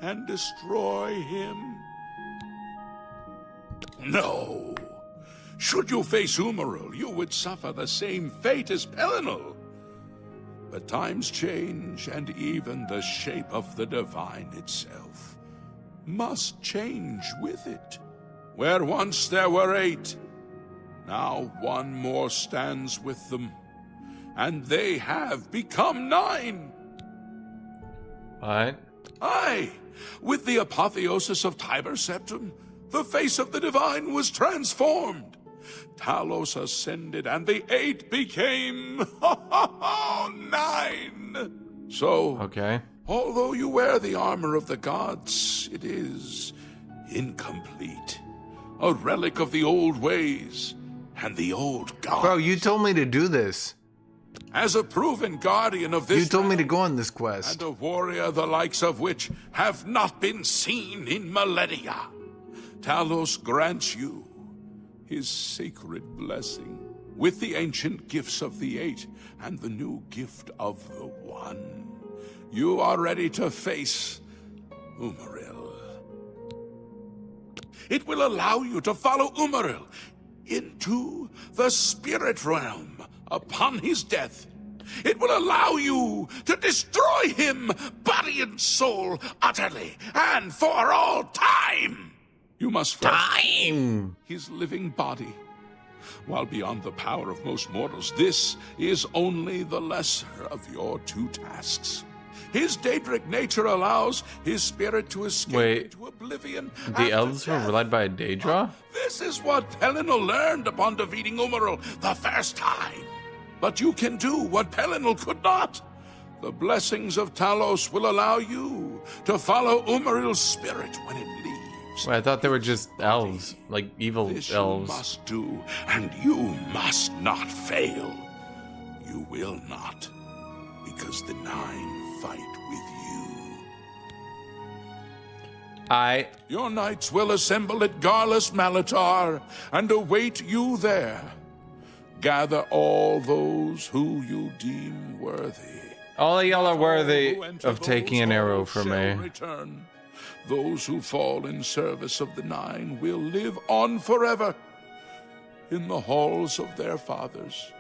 and destroy him. No. Should you face Umaril, you would suffer the same fate as Pelinal. But times change, and even the shape of the divine itself must change with it. Where once there were 8, now 1 more stands with them, and they have become 9. What? Aye, with the apotheosis of Tiber Septim, the face of the divine was transformed. Talos ascended, and the 8 became 9. So, okay. Although you wear the armor of the gods, it is incomplete. A relic of the old ways and the old gods. Bro, you told me to do this. As a proven guardian of this You told me to go on this quest. and a warrior the likes of which have not been seen in millennia, Talos grants you his sacred blessing with the ancient gifts of the 8 and the new gift of the 1. You are ready to face Umaril. It will allow you to follow Umaril into the spirit realm upon his death. It will allow you to destroy him, body and soul, utterly and for all time. You must first his living body. While beyond the power of most mortals, this is only the lesser of your 2 tasks. His Daedric nature allows his spirit to escape into oblivion. The elves were led by a Daedra? This is what Pelinal learned upon defeating Umaril the first time. But you can do what Pelinal could not. The blessings of Talos will allow you to follow Umaril's spirit when it leaves. Wait, I thought they were just elves, like evil This elves. you must do, and you must not fail. You will not, because the Nine fight with you. Your knights will assemble at Garlus Malatar and await you there. Gather all those who you deem worthy. All of y'all are worthy of taking an arrow from me. Return. Those who fall in service of the Nine will live on forever in the halls of their fathers.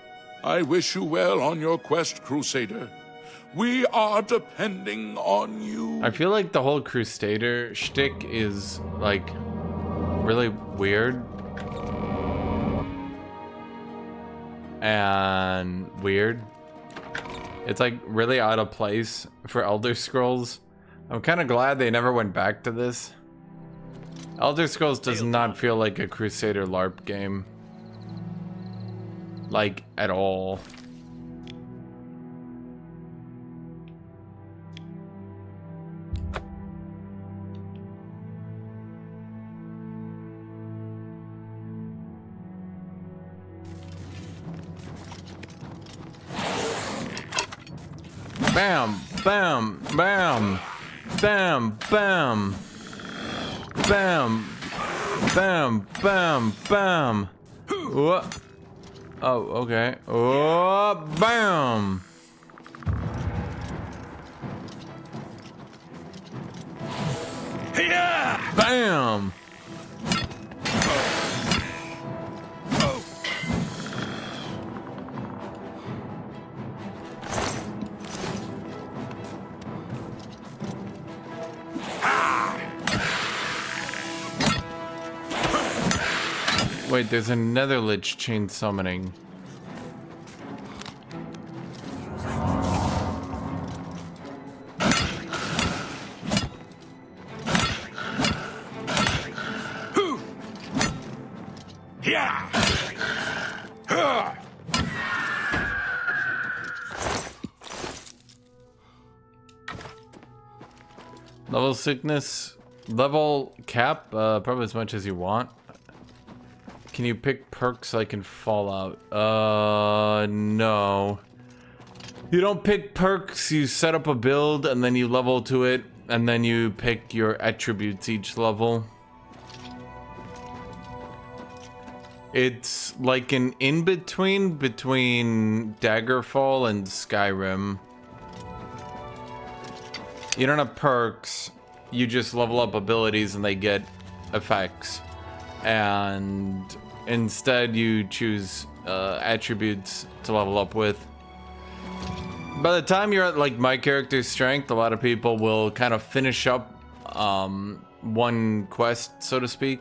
I wish you well on your quest, Crusader. We are depending on you. I feel like the whole Crusader shtick is, like, really weird. And weird. It's, like, really out of place for Elder Scrolls. I'm kind of glad they never went back to this. Elder Scrolls does not feel like a Crusader LARP game. Like, at all. Bam, bam, bam, bam, bam, bam, bam, bam, bam. What? Oh, okay. Oh, bam. Yeah. Bam. Wait, there's another Lich chain summoning. Yeah. Level sickness, level cap, probably as much as you want. Can you pick perks so I can fall out? No. You don't pick perks, you set up a build and then you level to it and then you pick your attributes each level. It's like an in-between between Daggerfall and Skyrim. You don't have perks, you just level up abilities and they get effects. And instead you choose attributes to level up with. By the time you're at like my character's strength, a lot of people will kind of finish up one quest, so to speak.